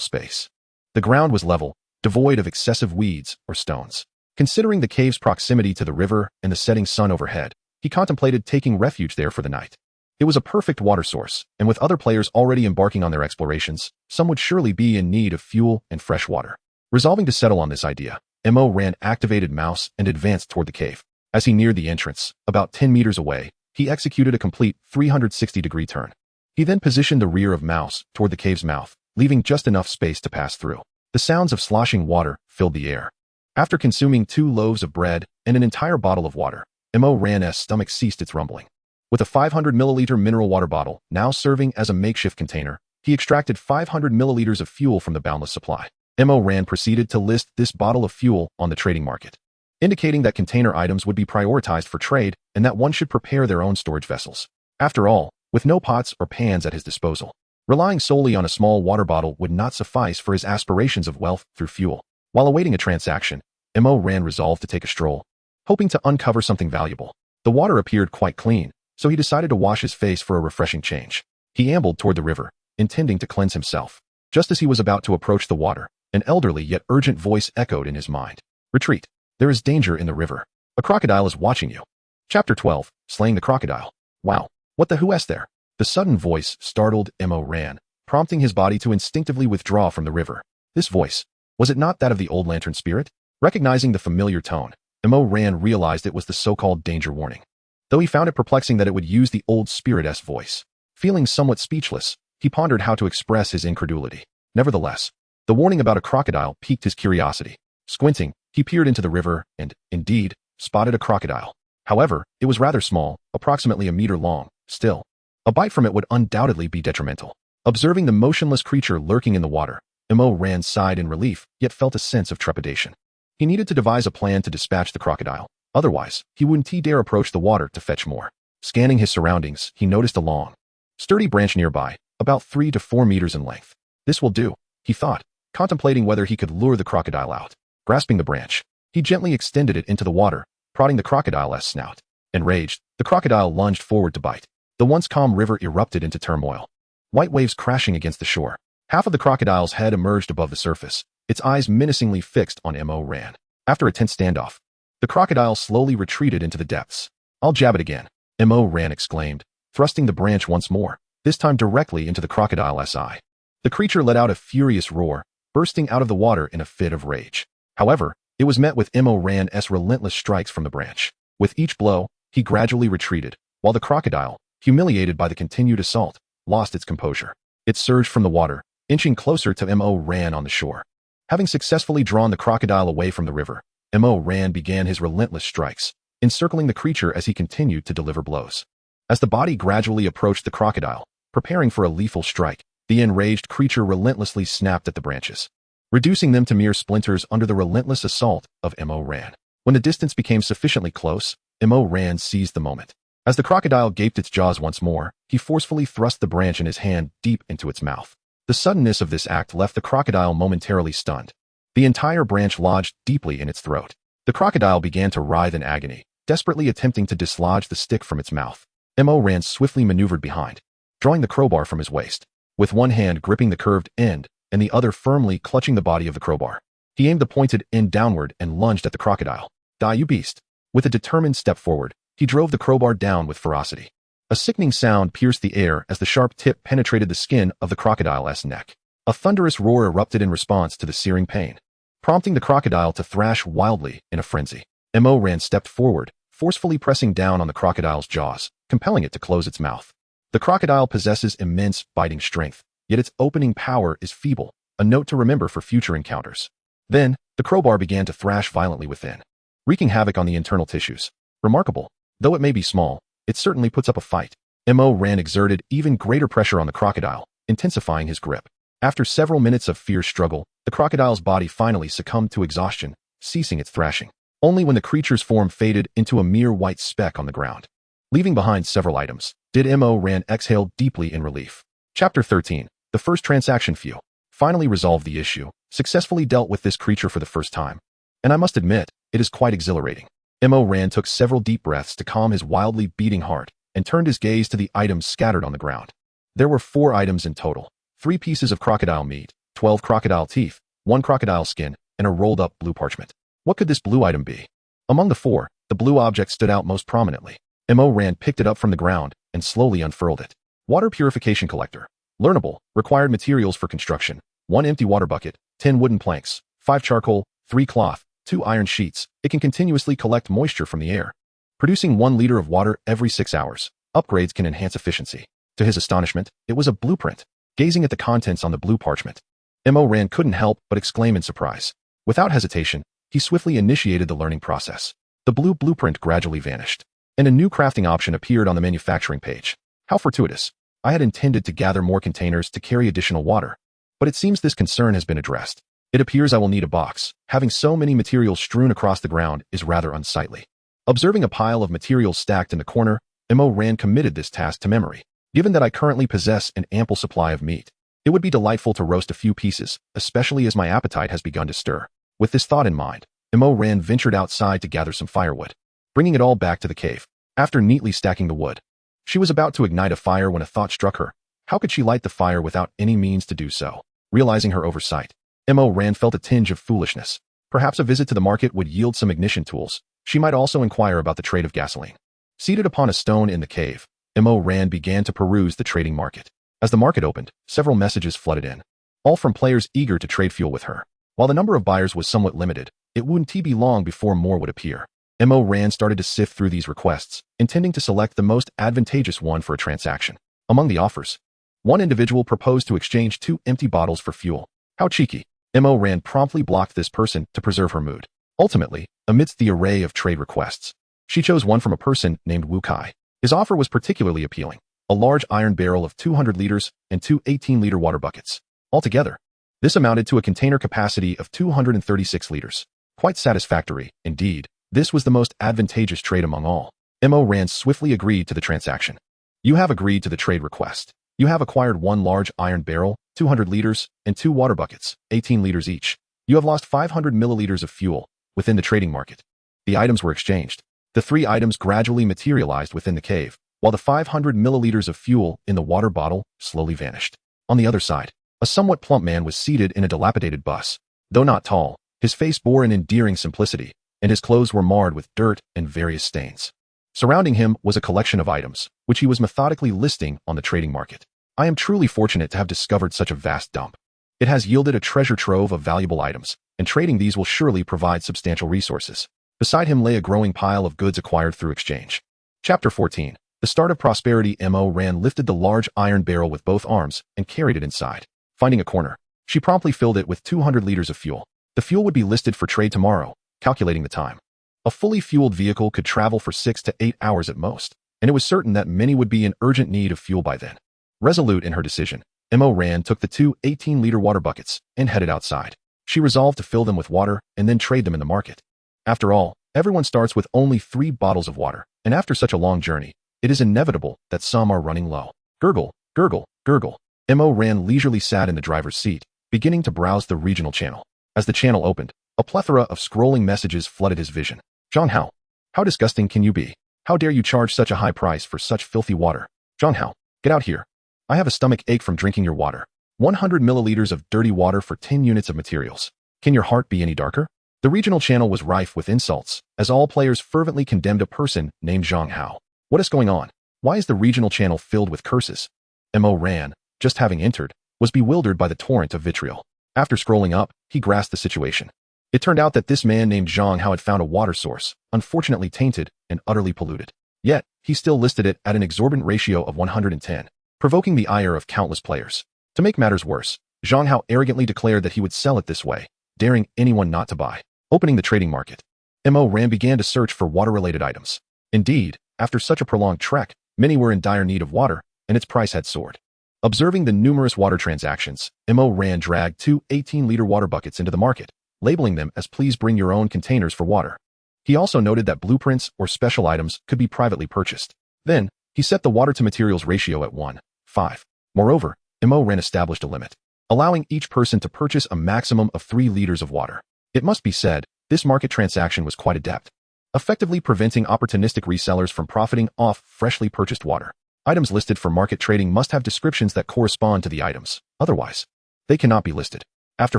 Speaker 1: space. The ground was level, devoid of excessive weeds or stones. Considering the cave's proximity to the river and the setting sun overhead, he contemplated taking refuge there for the night. It was a perfect water source, and with other players already embarking on their explorations, some would surely be in need of fuel and fresh water. Resolving to settle on this idea, Ran activated Mouse and advanced toward the cave. As he neared the entrance, about 10 meters away, he executed a complete 360-degree turn. He then positioned the rear of Mouse toward the cave's mouth, leaving just enough space to pass through. The sounds of sloshing water filled the air. After consuming 2 loaves of bread and an entire bottle of water, Ran's stomach ceased its rumbling. With a 500-milliliter mineral water bottle now serving as a makeshift container, he extracted 500 milliliters of fuel from the boundless supply. Ran proceeded to list this bottle of fuel on the trading market. indicating that container items would be prioritized for trade and that one should prepare their own storage vessels. After all, with no pots or pans at his disposal, relying solely on a small water bottle would not suffice for his aspirations of wealth through fuel. While awaiting a transaction, Mo Ran resolved to take a stroll, hoping to uncover something valuable. The water appeared quite clean, so he decided to wash his face for a refreshing change. He ambled toward the river, intending to cleanse himself. Just as he was about to approach the water, an elderly yet urgent voice echoed in his mind. Retreat. There is danger in the river. A crocodile is watching you. Chapter 12. Slaying the Crocodile. Wow. What the who is there? The sudden voice startled Mo Ran, prompting his body to instinctively withdraw from the river. This voice, was it not that of the old lantern spirit? Recognizing the familiar tone, Mo Ran realized it was the so-called danger warning. Though he found it perplexing that it would use the old spirit's voice. Feeling somewhat speechless, he pondered how to express his incredulity. Nevertheless, the warning about a crocodile piqued his curiosity. Squinting, he peered into the river and, indeed, spotted a crocodile. However, it was rather small, approximately a meter long. Still, a bite from it would undoubtedly be detrimental. Observing the motionless creature lurking in the water, Mo Ran sighed in relief, yet felt a sense of trepidation. He needed to devise a plan to dispatch the crocodile. Otherwise, he wouldn't dare approach the water to fetch more. Scanning his surroundings, he noticed a long, sturdy branch nearby, about 3 to 4 meters in length. This will do, he thought, contemplating whether he could lure the crocodile out. Grasping the branch, he gently extended it into the water, prodding the crocodile's snout. Enraged, the crocodile lunged forward to bite. The once calm river erupted into turmoil. White waves crashing against the shore. Half of the crocodile's head emerged above the surface, its eyes menacingly fixed on Mo Ran. After a tense standoff, the crocodile slowly retreated into the depths. I'll jab it again, Mo Ran exclaimed, thrusting the branch once more, this time directly into the crocodile's eye. The creature let out a furious roar, bursting out of the water in a fit of rage. However, it was met with Mo Ran's relentless strikes from the branch. With each blow, he gradually retreated, while the crocodile, humiliated by the continued assault, lost its composure. It surged from the water, inching closer to Mo Ran on the shore. Having successfully drawn the crocodile away from the river, Mo Ran began his relentless strikes, encircling the creature as he continued to deliver blows. As the body gradually approached the crocodile, preparing for a lethal strike, the enraged creature relentlessly snapped at the branches, reducing them to mere splinters under the relentless assault of Mo Ran. When the distance became sufficiently close, Mo Ran seized the moment. As the crocodile gaped its jaws once more, he forcefully thrust the branch in his hand deep into its mouth. The suddenness of this act left the crocodile momentarily stunned. The entire branch lodged deeply in its throat. The crocodile began to writhe in agony, desperately attempting to dislodge the stick from its mouth. Mo Ran swiftly maneuvered behind, drawing the crowbar from his waist. With one hand gripping the curved end and the other firmly clutching the body of the crowbar, he aimed the pointed end downward and lunged at the crocodile. Die, you beast! With a determined step forward, he drove the crowbar down with ferocity. A sickening sound pierced the air as the sharp tip penetrated the skin of the crocodile's neck. A thunderous roar erupted in response to the searing pain, prompting the crocodile to thrash wildly in a frenzy. Mo Ran stepped forward, forcefully pressing down on the crocodile's jaws, compelling it to close its mouth. The crocodile possesses immense biting strength, yet its opening power is feeble, a note to remember for future encounters. Then, the crowbar began to thrash violently within, wreaking havoc on the internal tissues. Remarkable, though it may be small, it certainly puts up a fight. Mo Ran exerted even greater pressure on the crocodile, intensifying his grip. After several minutes of fierce struggle, the crocodile's body finally succumbed to exhaustion, ceasing its thrashing. Only when the creature's form faded into a mere white speck on the ground, leaving behind several items, did Mo Ran exhale deeply in relief. Chapter 13. The first transaction few. Finally resolved the issue, successfully dealt with this creature for the first time. And I must admit, it is quite exhilarating. Mo Ran took several deep breaths to calm his wildly beating heart and turned his gaze to the items scattered on the ground. There were 4 items in total: 3 pieces of crocodile meat, 12 crocodile teeth, 1 crocodile skin, and a rolled-up blue parchment. What could this blue item be? Among the 4, the blue object stood out most prominently. Mo Ran picked it up from the ground and slowly unfurled it. Water purification collector. Learnable. Required materials for construction: 1 empty water bucket, 10 wooden planks, 5 charcoal, 3 cloth, 2 iron sheets. It can continuously collect moisture from the air, producing 1 liter of water every 6 hours. Upgrades can enhance efficiency. To his astonishment, it was a blueprint. Gazing at the contents on the blue parchment, Mo Ran couldn't help but exclaim in surprise. Without hesitation, he swiftly initiated the learning process. The blue blueprint gradually vanished, and a new crafting option appeared on the manufacturing page. How fortuitous. I had intended to gather more containers to carry additional water, but it seems this concern has been addressed. It appears I will need a box. Having so many materials strewn across the ground is rather unsightly. Observing a pile of materials stacked in the corner, Ran committed this task to memory. Given that I currently possess an ample supply of meat, it would be delightful to roast a few pieces, especially as my appetite has begun to stir. With this thought in mind, Ran ventured outside to gather some firewood, bringing it all back to the cave. After neatly stacking the wood, she was about to ignite a fire when a thought struck her. How could she light the fire without any means to do so? Realizing her oversight, Ran felt a tinge of foolishness. Perhaps a visit to the market would yield some ignition tools. She might also inquire about the trade of gasoline. Seated upon a stone in the cave, Ran began to peruse the trading market. As the market opened, several messages flooded in, all from players eager to trade fuel with her. While the number of buyers was somewhat limited, it wouldn't be long before more would appear. Ran started to sift through these requests, intending to select the most advantageous one for a transaction. Among the offers, one individual proposed to exchange 2 empty bottles for fuel. How cheeky. Ran promptly blocked this person to preserve her mood. Ultimately, amidst the array of trade requests, she chose one from a person named Wu Kai. His offer was particularly appealing: a large iron barrel of 200 liters and 2 18-liter water buckets. Altogether, this amounted to a container capacity of 236 liters. Quite satisfactory, indeed. This was the most advantageous trade among all. Ran swiftly agreed to the transaction. You have agreed to the trade request. You have acquired 1 large iron barrel, 200 liters, and 2 water buckets, 18 liters each. You have lost 500 milliliters of fuel within the trading market. The items were exchanged. The 3 items gradually materialized within the cave, while the 500 milliliters of fuel in the water bottle slowly vanished. On the other side, a somewhat plump man was seated in a dilapidated bus. Though not tall, his face bore an endearing simplicity, and his clothes were marred with dirt and various stains. Surrounding him was a collection of items, which he was methodically listing on the trading market. I am truly fortunate to have discovered such a vast dump. It has yielded a treasure trove of valuable items, and trading these will surely provide substantial resources. Beside him lay a growing pile of goods acquired through exchange. Chapter 14. The Start of Prosperity. Ran lifted the large iron barrel with both arms and carried it inside. Finding a corner, she promptly filled it with 200 liters of fuel. The fuel would be listed for trade tomorrow. Calculating the time, a fully fueled vehicle could travel for 6 to 8 hours at most, and it was certain that many would be in urgent need of fuel by then. Resolute in her decision, Ran took the 2 18-liter water buckets and headed outside. She resolved to fill them with water and then trade them in the market. After all, everyone starts with only 3 bottles of water, and after such a long journey, it is inevitable that some are running low. Gurgle, gurgle, gurgle. Ran leisurely sat in the driver's seat, beginning to browse the regional channel. As the channel opened, a plethora of scrolling messages flooded his vision. Zhang Hao, how disgusting can you be? How dare you charge such a high price for such filthy water? Zhang Hao, get out here. I have a stomach ache from drinking your water. 100 milliliters of dirty water for 10 units of materials. Can your heart be any darker? The regional channel was rife with insults, as all players fervently condemned a person named Zhang Hao. What is going on? Why is the regional channel filled with curses? Ran, just having entered, was bewildered by the torrent of vitriol. After scrolling up, he grasped the situation. It turned out that this man named Zhang Hao had found a water source, unfortunately tainted and utterly polluted. Yet, he still listed it at an exorbitant ratio of 110, provoking the ire of countless players. To make matters worse, Zhang Hao arrogantly declared that he would sell it this way, daring anyone not to buy. Opening the trading market, Ran began to search for water-related items. Indeed, after such a prolonged trek, many were in dire need of water, and its price had soared. Observing the numerous water transactions, Ran dragged 2 18-liter water buckets into the market, labeling them as "Please bring your own containers for water." He also noted that blueprints or special items could be privately purchased. Then, he set the water-to-materials ratio at 1:5. Moreover, Ran established a limit, allowing each person to purchase a maximum of 3 liters of water. It must be said, this market transaction was quite adept, effectively preventing opportunistic resellers from profiting off freshly purchased water. Items listed for market trading must have descriptions that correspond to the items. Otherwise, they cannot be listed. After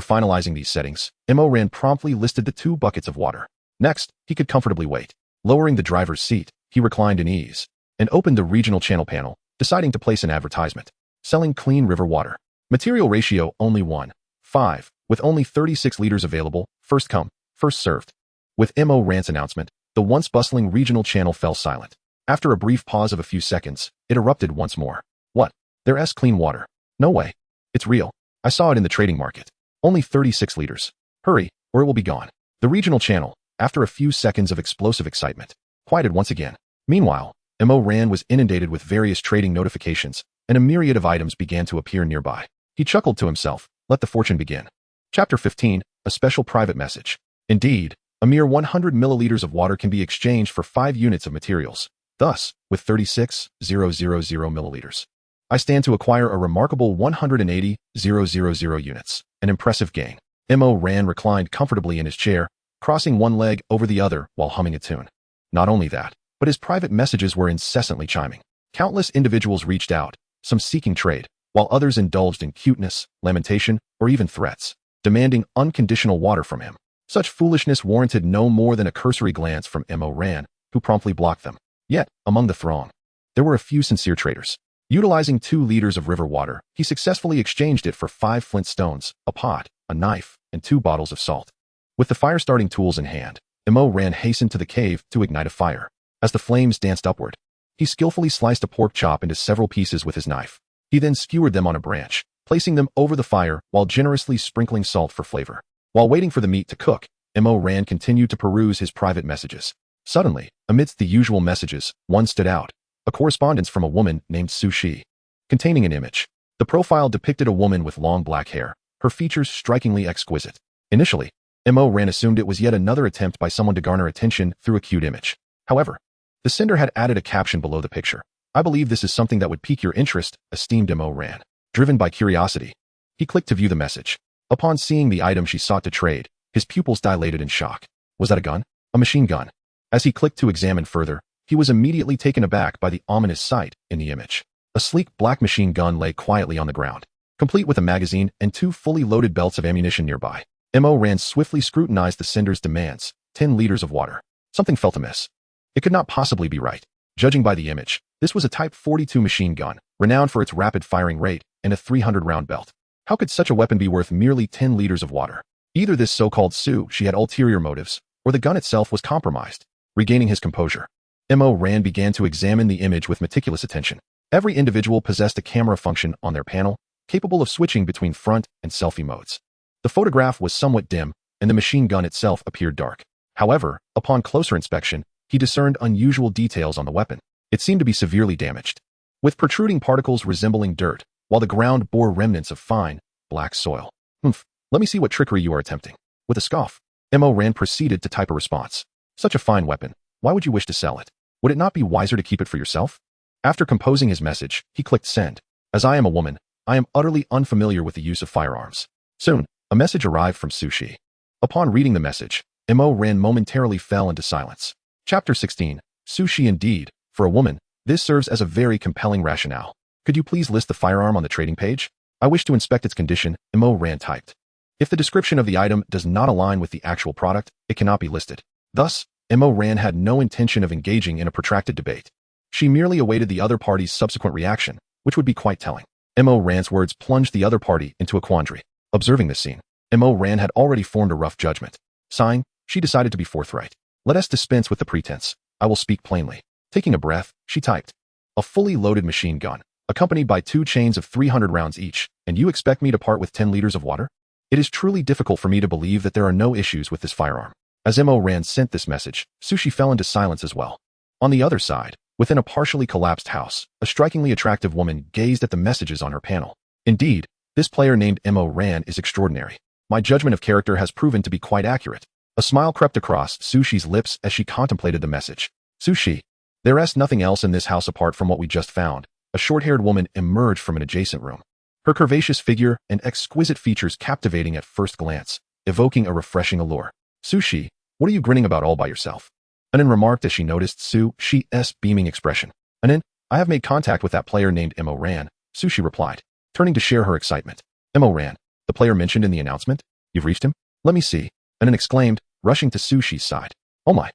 Speaker 1: finalizing these settings, Ran promptly listed the 2 buckets of water. Next, he could comfortably wait. Lowering the driver's seat, he reclined in ease and opened the regional channel panel, deciding to place an advertisement. Selling clean river water. Material ratio only 1:5, with only 36 liters available, first come, first served. With Ran's announcement, the once bustling regional channel fell silent. After a brief pause of a few seconds, it erupted once more. What? There's clean water. No way. It's real. I saw it in the trading market. Only 36 liters. Hurry, or it will be gone. The regional channel, after a few seconds of explosive excitement, quieted once again. Meanwhile, Ran was inundated with various trading notifications, and a myriad of items began to appear nearby. He chuckled to himself. Let the fortune begin. Chapter 15, A Special Private Message. Indeed, a mere 100 milliliters of water can be exchanged for 5 units of materials. Thus, with 36,000 milliliters, I stand to acquire a remarkable 180,000 units, an impressive gain. Mo Ran reclined comfortably in his chair, crossing one leg over the other while humming a tune. Not only that, but his private messages were incessantly chiming. Countless individuals reached out, some seeking trade, while others indulged in cuteness, lamentation, or even threats, demanding unconditional water from him. Such foolishness warranted no more than a cursory glance from Mo Ran, who promptly blocked them. Yet, among the throng, there were a few sincere traders. Utilizing 2 liters of river water, he successfully exchanged it for 5 flint stones, a pot, a knife, and 2 bottles of salt. With the fire-starting tools in hand, Mo Ran hastened to the cave to ignite a fire. As the flames danced upward, he skillfully sliced a pork chop into several pieces with his knife. He then skewered them on a branch, placing them over the fire while generously sprinkling salt for flavor. While waiting for the meat to cook, Mo Ran continued to peruse his private messages. Suddenly, amidst the usual messages, one stood out, a correspondence from a woman named Sushi, containing an image. The profile depicted a woman with long black hair, her features strikingly exquisite. Initially, Mo Ran assumed it was yet another attempt by someone to garner attention through a cute image. However, the sender had added a caption below the picture. I believe this is something that would pique your interest, esteemed Mo Ran. Driven by curiosity, he clicked to view the message. Upon seeing the item she sought to trade, his pupils dilated in shock. Was that a gun? A machine gun? As he clicked to examine further, he was immediately taken aback by the ominous sight in the image. A sleek black machine gun lay quietly on the ground, complete with a magazine and 2 fully loaded belts of ammunition nearby. Mo Ran swiftly scrutinized the sender's demands, 10 liters of water. Something felt amiss. It could not possibly be right. Judging by the image, this was a Type 42 machine gun, renowned for its rapid firing rate and a 300-round belt. How could such a weapon be worth merely 10 liters of water? Either this so-called She had ulterior motives, or the gun itself was compromised. Regaining his composure, Mo Ran began to examine the image with meticulous attention. Every individual possessed a camera function on their panel, capable of switching between front and selfie modes. The photograph was somewhat dim, and the machine gun itself appeared dark. However, upon closer inspection, he discerned unusual details on the weapon. It seemed to be severely damaged, with protruding particles resembling dirt, while the ground bore remnants of fine, black soil. Let me see what trickery you are attempting. With a scoff, Mo Ran proceeded to type a response. Such a fine weapon, why would you wish to sell it? Would it not be wiser to keep it for yourself? After composing his message, he clicked send. As I am a woman, I am utterly unfamiliar with the use of firearms. Soon, a message arrived from Sushi. Upon reading the message, Mo Ran momentarily fell into silence. Chapter 16, Sushi indeed. For a woman, this serves as a very compelling rationale. Could you please list the firearm on the trading page? I wish to inspect its condition, Mo Ran typed. If the description of the item does not align with the actual product, it cannot be listed. Thus, Mo Ran had no intention of engaging in a protracted debate. She merely awaited the other party's subsequent reaction, which would be quite telling. Mo Ran's words plunged the other party into a quandary. Observing this scene, Mo Ran had already formed a rough judgment. Sighing, she decided to be forthright. Let us dispense with the pretense. I will speak plainly. Taking a breath, she typed. A fully loaded machine gun, accompanied by 2 chains of 300 rounds each, and you expect me to part with 10 liters of water? It is truly difficult for me to believe that there are no issues with this firearm. As Mo Ran sent this message, Sushi fell into silence as well. On the other side, within a partially collapsed house, a strikingly attractive woman gazed at the messages on her panel. Indeed, this player named Mo Ran is extraordinary. My judgment of character has proven to be quite accurate. A smile crept across Sushi's lips as she contemplated the message. Sushi, there is nothing else in this house apart from what we just found. A short-haired woman emerged from an adjacent room. Her curvaceous figure and exquisite features captivating at first glance, evoking a refreshing allure. Sushi, what are you grinning about all by yourself? Anin remarked as she noticed Sushi's beaming expression. Anin, I have made contact with that player named Mo Ran, Sushi replied, turning to share her excitement. Mo Ran, the player mentioned in the announcement? You've reached him? Let me see, Anin exclaimed, rushing to Sushi's side. Oh my.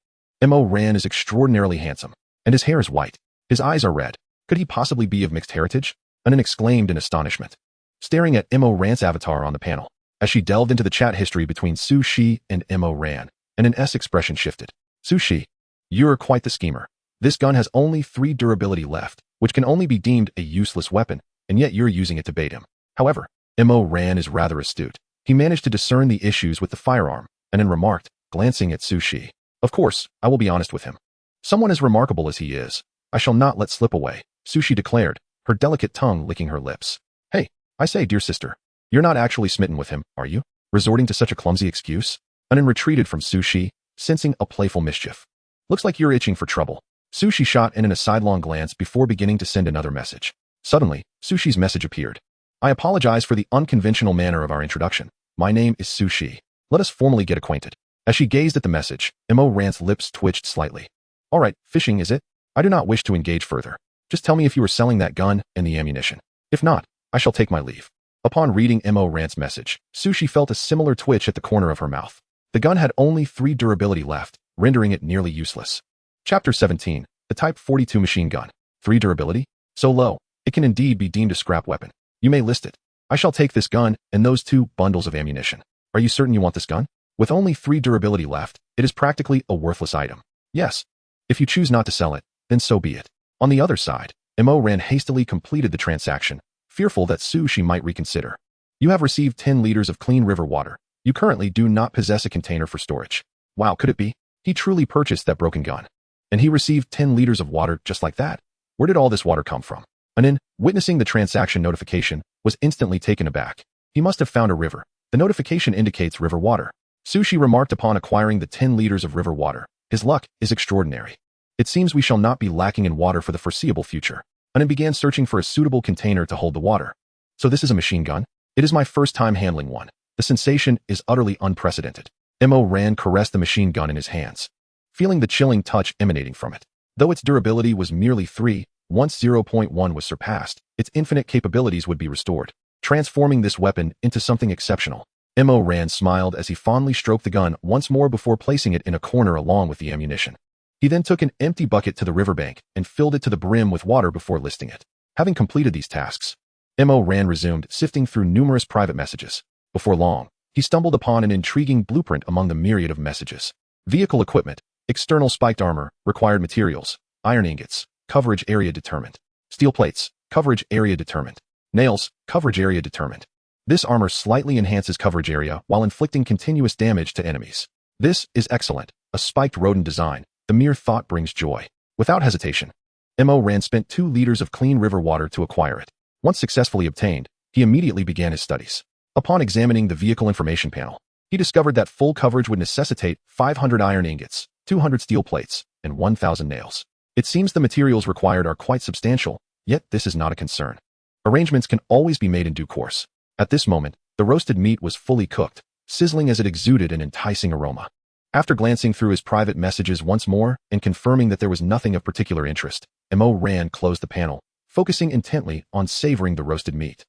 Speaker 1: Mo Ran is extraordinarily handsome, and his hair is white. His eyes are red. Could he possibly be of mixed heritage? Anin exclaimed in astonishment, staring at Mo Ran's avatar on the panel. As she delved into the chat history between Sushi and Mo Ran, Anin's expression shifted. Sushi, you're quite the schemer. This gun has only 3 durability left, which can only be deemed a useless weapon, and yet you're using it to bait him. However, Mo Ran is rather astute. He managed to discern the issues with the firearm, and then remarked, glancing at Sushi. Of course, I will be honest with him. Someone as remarkable as he is, I shall not let slip away, Sushi declared, her delicate tongue licking her lips. Hey, I say, dear sister, you're not actually smitten with him, are you? resorting to such a clumsy excuse? Anin retreated from Sushi, sensing a playful mischief. Looks like you're itching for trouble. Sushi shot in a sidelong glance before beginning to send another message. Suddenly, Sushi's message appeared. I apologize for the unconventional manner of our introduction. My name is Sushi. Let us formally get acquainted. As she gazed at the message, Ran's lips twitched slightly. All right, fishing is it? I do not wish to engage further. Just tell me if you are selling that gun and the ammunition. If not, I shall take my leave. Upon reading Ran's message, Sushi felt a similar twitch at the corner of her mouth. The gun had only 3 durability left, rendering it nearly useless. Chapter 17, the Type 42 machine gun. 3 durability? So low, it can indeed be deemed a scrap weapon. You may list it. I shall take this gun and those 2 bundles of ammunition. Are you certain you want this gun? With only 3 durability left, it is practically a worthless item. Yes. If you choose not to sell it, then so be it. On the other side, Ran hastily completed the transaction, fearful that Sushi might reconsider. You have received 10 liters of clean river water. You currently do not possess a container for storage. Wow, could it be? He truly purchased that broken gun. And he received 10 liters of water just like that? Where did all this water come from? Anin, witnessing the transaction notification, was instantly taken aback. He must have found a river. The notification indicates river water. Sushi remarked upon acquiring the 10 liters of river water. His luck is extraordinary. It seems we shall not be lacking in water for the foreseeable future. Anin began searching for a suitable container to hold the water. So this is a machine gun? It is my first time handling one. The sensation is utterly unprecedented. Ran caressed the machine gun in his hands, feeling the chilling touch emanating from it. Though its durability was merely 3, once 0.1 was surpassed, its infinite capabilities would be restored, transforming this weapon into something exceptional. Ran smiled as he fondly stroked the gun once more before placing it in a corner along with the ammunition. He then took an empty bucket to the riverbank and filled it to the brim with water before listing it. Having completed these tasks, Ran resumed sifting through numerous private messages. Before long, he stumbled upon an intriguing blueprint among the myriad of messages. Vehicle equipment, external spiked armor, required materials, iron ingots, coverage area determined. Steel plates, coverage area determined. Nails, coverage area determined. This armor slightly enhances coverage area while inflicting continuous damage to enemies. This is excellent, a spiked rodent design. The mere thought brings joy. Without hesitation, Ran spent 2 liters of clean river water to acquire it. Once successfully obtained, he immediately began his studies. Upon examining the vehicle information panel, he discovered that full coverage would necessitate 500 iron ingots, 200 steel plates, and 1,000 nails. It seems the materials required are quite substantial, yet this is not a concern. Arrangements can always be made in due course. At this moment, the roasted meat was fully cooked, sizzling as it exuded an enticing aroma. After glancing through his private messages once more and confirming that there was nothing of particular interest, Ran closed the panel, focusing intently on savoring the roasted meat.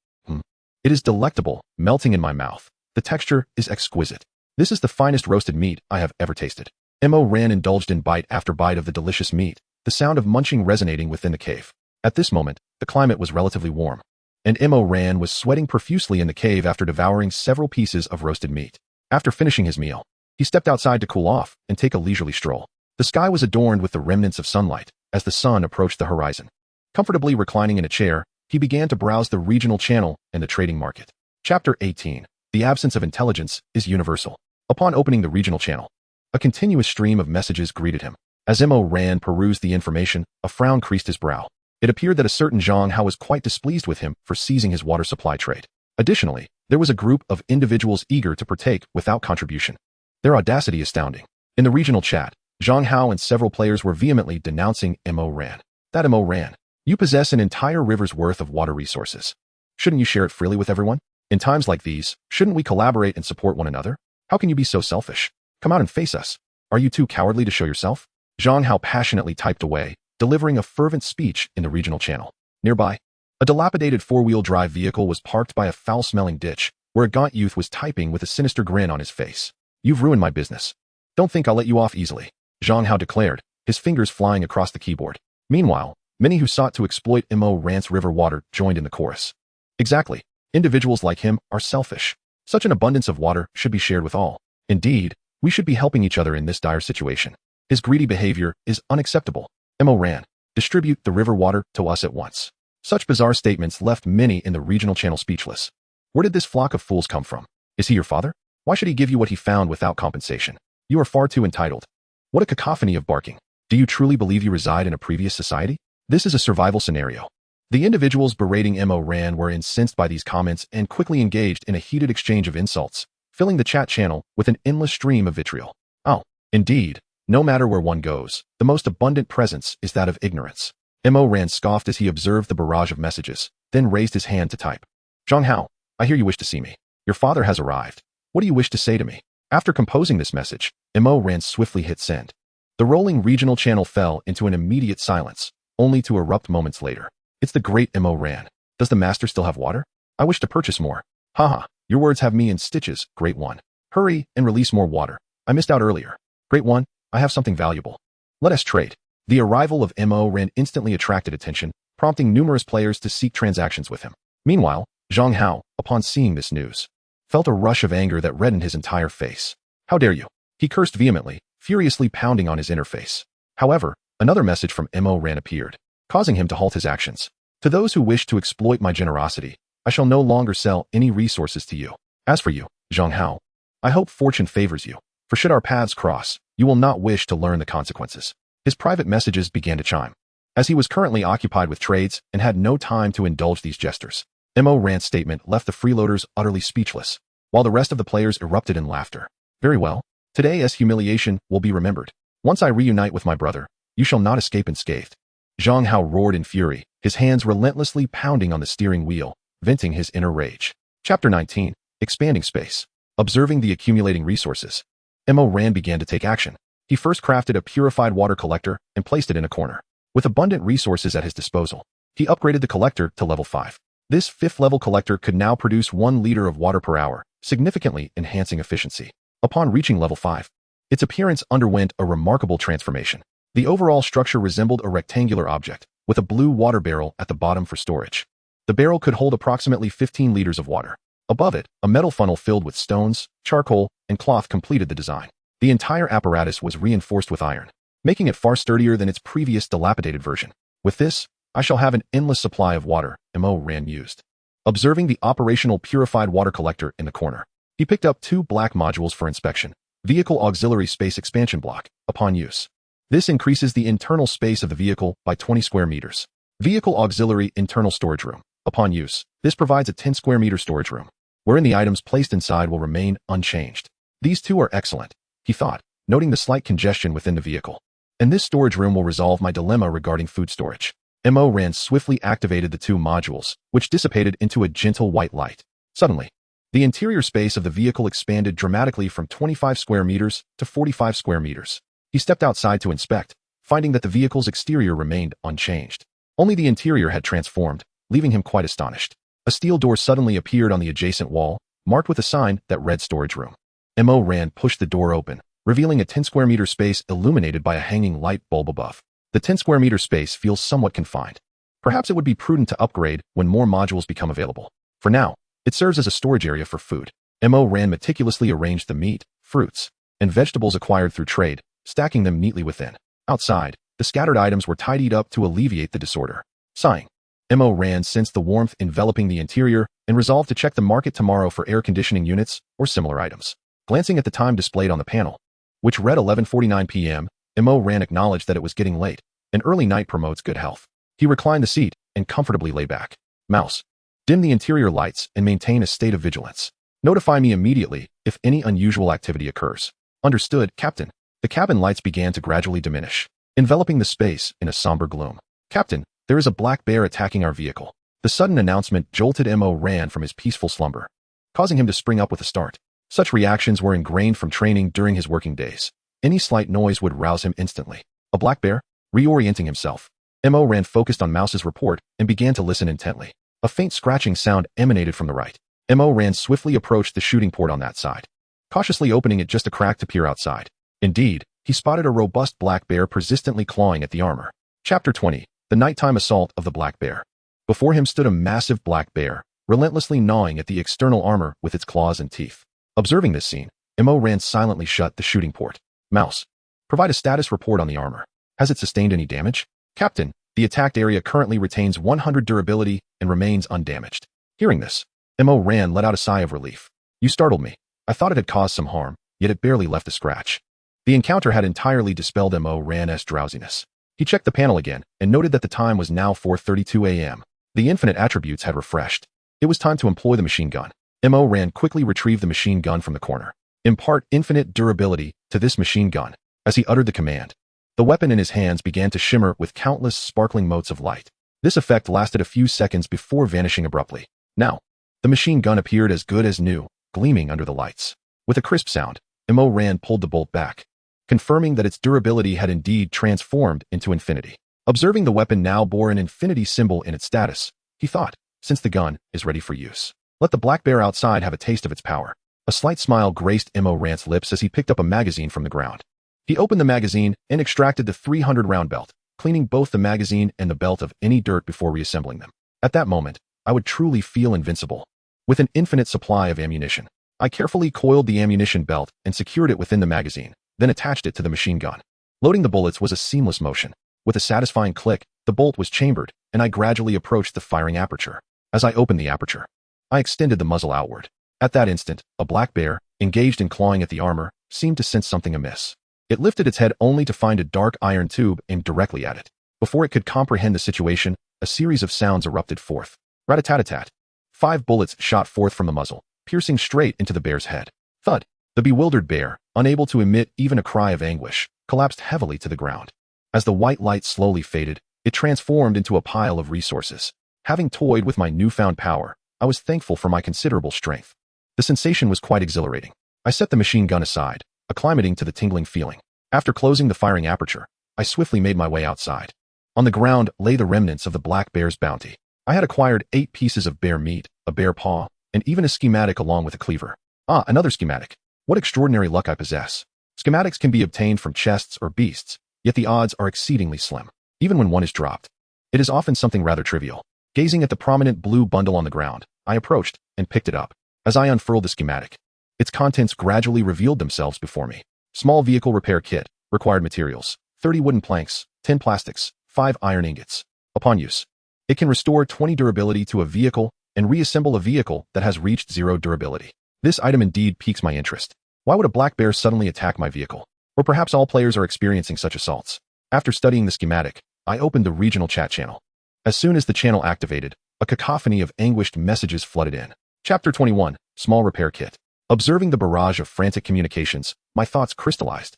Speaker 1: It is delectable, melting in my mouth. The texture is exquisite. This is the finest roasted meat I have ever tasted. Ran indulged in bite after bite of the delicious meat, the sound of munching resonating within the cave. At this moment, the climate was relatively warm, and Ran was sweating profusely in the cave after devouring several pieces of roasted meat. After finishing his meal, he stepped outside to cool off and take a leisurely stroll. The sky was adorned with the remnants of sunlight as the sun approached the horizon. Comfortably reclining in a chair, he began to browse the regional channel and the trading market. Chapter 18. The absence of intelligence is universal. Upon opening the regional channel, a continuous stream of messages greeted him. As Ran perused the information, a frown creased his brow. It appeared that a certain Zhang Hao was quite displeased with him for seizing his water supply trade. Additionally, there was a group of individuals eager to partake without contribution. Their audacity astounding. In the regional chat, Zhang Hao and several players were vehemently denouncing Ran. That Ran. You possess an entire river's worth of water resources. Shouldn't you share it freely with everyone? In times like these, shouldn't we collaborate and support one another? How can you be so selfish? Come out and face us. Are you too cowardly to show yourself? Zhang Hao passionately typed away, delivering a fervent speech in the regional channel. Nearby, a dilapidated 4-wheel drive vehicle was parked by a foul-smelling ditch, where a gaunt youth was typing with a sinister grin on his face. You've ruined my business. Don't think I'll let you off easily, Zhang Hao declared, his fingers flying across the keyboard. Meanwhile, many who sought to exploit Ran's river water joined in the chorus. Exactly. Individuals like him are selfish. Such an abundance of water should be shared with all. Indeed, we should be helping each other in this dire situation. His greedy behavior is unacceptable. Ran, distribute the river water to us at once. Such bizarre statements left many in the regional channel speechless. Where did this flock of fools come from? Is he your father? Why should he give you what he found without compensation? You are far too entitled. What a cacophony of barking. Do you truly believe you reside in a previous society? This is a survival scenario. The individuals berating Ran were incensed by these comments and quickly engaged in a heated exchange of insults, filling the chat channel with an endless stream of vitriol. Oh, indeed. No matter where one goes, the most abundant presence is that of ignorance. Mo Ran scoffed as he observed the barrage of messages, then raised his hand to type. Zhang Hao, I hear you wish to see me. Your father has arrived. What do you wish to say to me? After composing this message, Mo Ran swiftly hit send. The rolling regional channel fell into an immediate silence, only to erupt moments later. It's the great Mo Ran. Does the master still have water? I wish to purchase more. Haha, your words have me in stitches, great one. Hurry and release more water. I missed out earlier. Great one, I have something valuable. Let us trade. The arrival of Mo Ran instantly attracted attention, prompting numerous players to seek transactions with him. Meanwhile, Zhang Hao, upon seeing this news, felt a rush of anger that reddened his entire face. How dare you? He cursed vehemently, furiously pounding on his inner face. However, another message from Mo Ran appeared, causing him to halt his actions. To those who wish to exploit my generosity, I shall no longer sell any resources to you. As for you, Zhang Hao, I hope fortune favors you, for should our paths cross, you will not wish to learn the consequences. His private messages began to chime. As he was currently occupied with trades and had no time to indulge these gestures, Mo Ran's statement left the freeloaders utterly speechless, while the rest of the players erupted in laughter. Very well. Today's humiliation will be remembered. Once I reunite with my brother, you shall not escape unscathed. Zhang Hao roared in fury, his hands relentlessly pounding on the steering wheel, venting his inner rage. Chapter 19. Expanding Space. Observing the accumulating resources, Mo Ran began to take action. He first crafted a purified water collector and placed it in a corner. With abundant resources at his disposal, he upgraded the collector to level 5. This 5th level collector could now produce 1 liter of water per hour, significantly enhancing efficiency. Upon reaching level 5, its appearance underwent a remarkable transformation. The overall structure resembled a rectangular object, with a blue water barrel at the bottom for storage. The barrel could hold approximately 15 liters of water. Above it, a metal funnel filled with stones, charcoal, and cloth completed the design. The entire apparatus was reinforced with iron, making it far sturdier than its previous dilapidated version. With this, I shall have an endless supply of water, Mo Ran mused. Observing the operational purified water collector in the corner, he picked up 2 black modules for inspection. Vehicle Auxiliary Space Expansion Block, upon use. This increases the internal space of the vehicle by 20 square meters. Vehicle Auxiliary Internal Storage Room, upon use. This provides a 10 square meter storage room, wherein the items placed inside will remain unchanged. These 2 are excellent, he thought, noting the slight congestion within the vehicle. And this storage room will resolve my dilemma regarding food storage. Mo Ran swiftly activated the 2 modules, which dissipated into a gentle white light. Suddenly, the interior space of the vehicle expanded dramatically from 25 square meters to 45 square meters. He stepped outside to inspect, finding that the vehicle's exterior remained unchanged. Only the interior had transformed, leaving him quite astonished. A steel door suddenly appeared on the adjacent wall, marked with a sign that read Storage Room. Mo Ran pushed the door open, revealing a 10 square meter space illuminated by a hanging light bulb above. The 10 square meter space feels somewhat confined. Perhaps it would be prudent to upgrade when more modules become available. For now, it serves as a storage area for food. Mo Ran meticulously arranged the meat, fruits, and vegetables acquired through trade, stacking them neatly within. Outside, the scattered items were tidied up to alleviate the disorder. Sighing, Mo Ran sensed the warmth enveloping the interior and resolved to check the market tomorrow for air conditioning units or similar items. Glancing at the time displayed on the panel, which read 11:49 p.m., Mo Ran acknowledged that it was getting late. An early night promotes good health. He reclined the seat and comfortably lay back. Mouse. Dim the interior lights and maintain a state of vigilance. Notify me immediately if any unusual activity occurs. Understood, Captain. The cabin lights began to gradually diminish, enveloping the space in a somber gloom. Captain, there is a black bear attacking our vehicle. The sudden announcement jolted Mo Ran from his peaceful slumber, causing him to spring up with a start. Such reactions were ingrained from training during his working days. Any slight noise would rouse him instantly. A black bear? Reorienting himself, Mo Ran focused on Mouse's report and began to listen intently. A faint scratching sound emanated from the right. Mo Ran swiftly approached the shooting port on that side, cautiously opening it just a crack to peer outside. Indeed, he spotted a robust black bear persistently clawing at the armor. Chapter 20. The Nighttime Assault of the Black Bear. Before him stood a massive black bear, relentlessly gnawing at the external armor with its claws and teeth. Observing this scene, Mo Ran silently shut the shooting port. Mouse. Provide a status report on the armor. Has it sustained any damage? Captain, the attacked area currently retains 100 durability and remains undamaged. Hearing this, Mo Ran let out a sigh of relief. You startled me. I thought it had caused some harm, yet it barely left a scratch. The encounter had entirely dispelled Mo Ran's drowsiness. He checked the panel again and noted that the time was now 4:32 a.m. The infinite attributes had refreshed. It was time to employ the machine gun. Mo Ran quickly retrieved the machine gun from the corner. Impart infinite durability to this machine gun. As he uttered the command, the weapon in his hands began to shimmer with countless sparkling motes of light. This effect lasted a few seconds before vanishing abruptly. Now, the machine gun appeared as good as new, gleaming under the lights. With a crisp sound, Mo Ran pulled the bolt back, confirming that its durability had indeed transformed into infinity. Observing the weapon now bore an infinity symbol in its status, he thought, since the gun is ready for use, let the black bear outside have a taste of its power. A slight smile graced Mo Ran's lips as he picked up a magazine from the ground. He opened the magazine and extracted the 300-round belt, cleaning both the magazine and the belt of any dirt before reassembling them. At that moment, I would truly feel invincible. With an infinite supply of ammunition, I carefully coiled the ammunition belt and secured it within the magazine, then attached it to the machine gun. Loading the bullets was a seamless motion. With a satisfying click, the bolt was chambered, and I gradually approached the firing aperture. As I opened the aperture, I extended the muzzle outward. At that instant, a black bear, engaged in clawing at the armor, seemed to sense something amiss. It lifted its head only to find a dark iron tube aimed directly at it. Before it could comprehend the situation, a series of sounds erupted forth. Rat-a-tat-a-tat. 5 bullets shot forth from the muzzle, piercing straight into the bear's head. Thud. The bewildered bear, unable to emit even a cry of anguish, collapsed heavily to the ground. As the white light slowly faded, it transformed into a pile of resources. Having toyed with my newfound power, I was thankful for my considerable strength. The sensation was quite exhilarating. I set the machine gun aside, acclimating to the tingling feeling. After closing the firing aperture, I swiftly made my way outside. On the ground lay the remnants of the black bear's bounty. I had acquired 8 pieces of bear meat, a bear paw, and even a schematic along with a cleaver. Ah, another schematic. What extraordinary luck I possess. Schematics can be obtained from chests or beasts, yet the odds are exceedingly slim. Even when one is dropped, it is often something rather trivial. Gazing at the prominent blue bundle on the ground, I approached and picked it up. As I unfurled the schematic, its contents gradually revealed themselves before me. Small vehicle repair kit, required materials, 30 wooden planks, 10 plastics, 5 iron ingots. Upon use, it can restore 20 durability to a vehicle and reassemble a vehicle that has reached 0 durability. This item indeed piques my interest. Why would a black bear suddenly attack my vehicle? Or perhaps all players are experiencing such assaults. After studying the schematic, I opened the regional chat channel. As soon as the channel activated, a cacophony of anguished messages flooded in. Chapter 21, Small Repair Kit. Observing the barrage of frantic communications, my thoughts crystallized.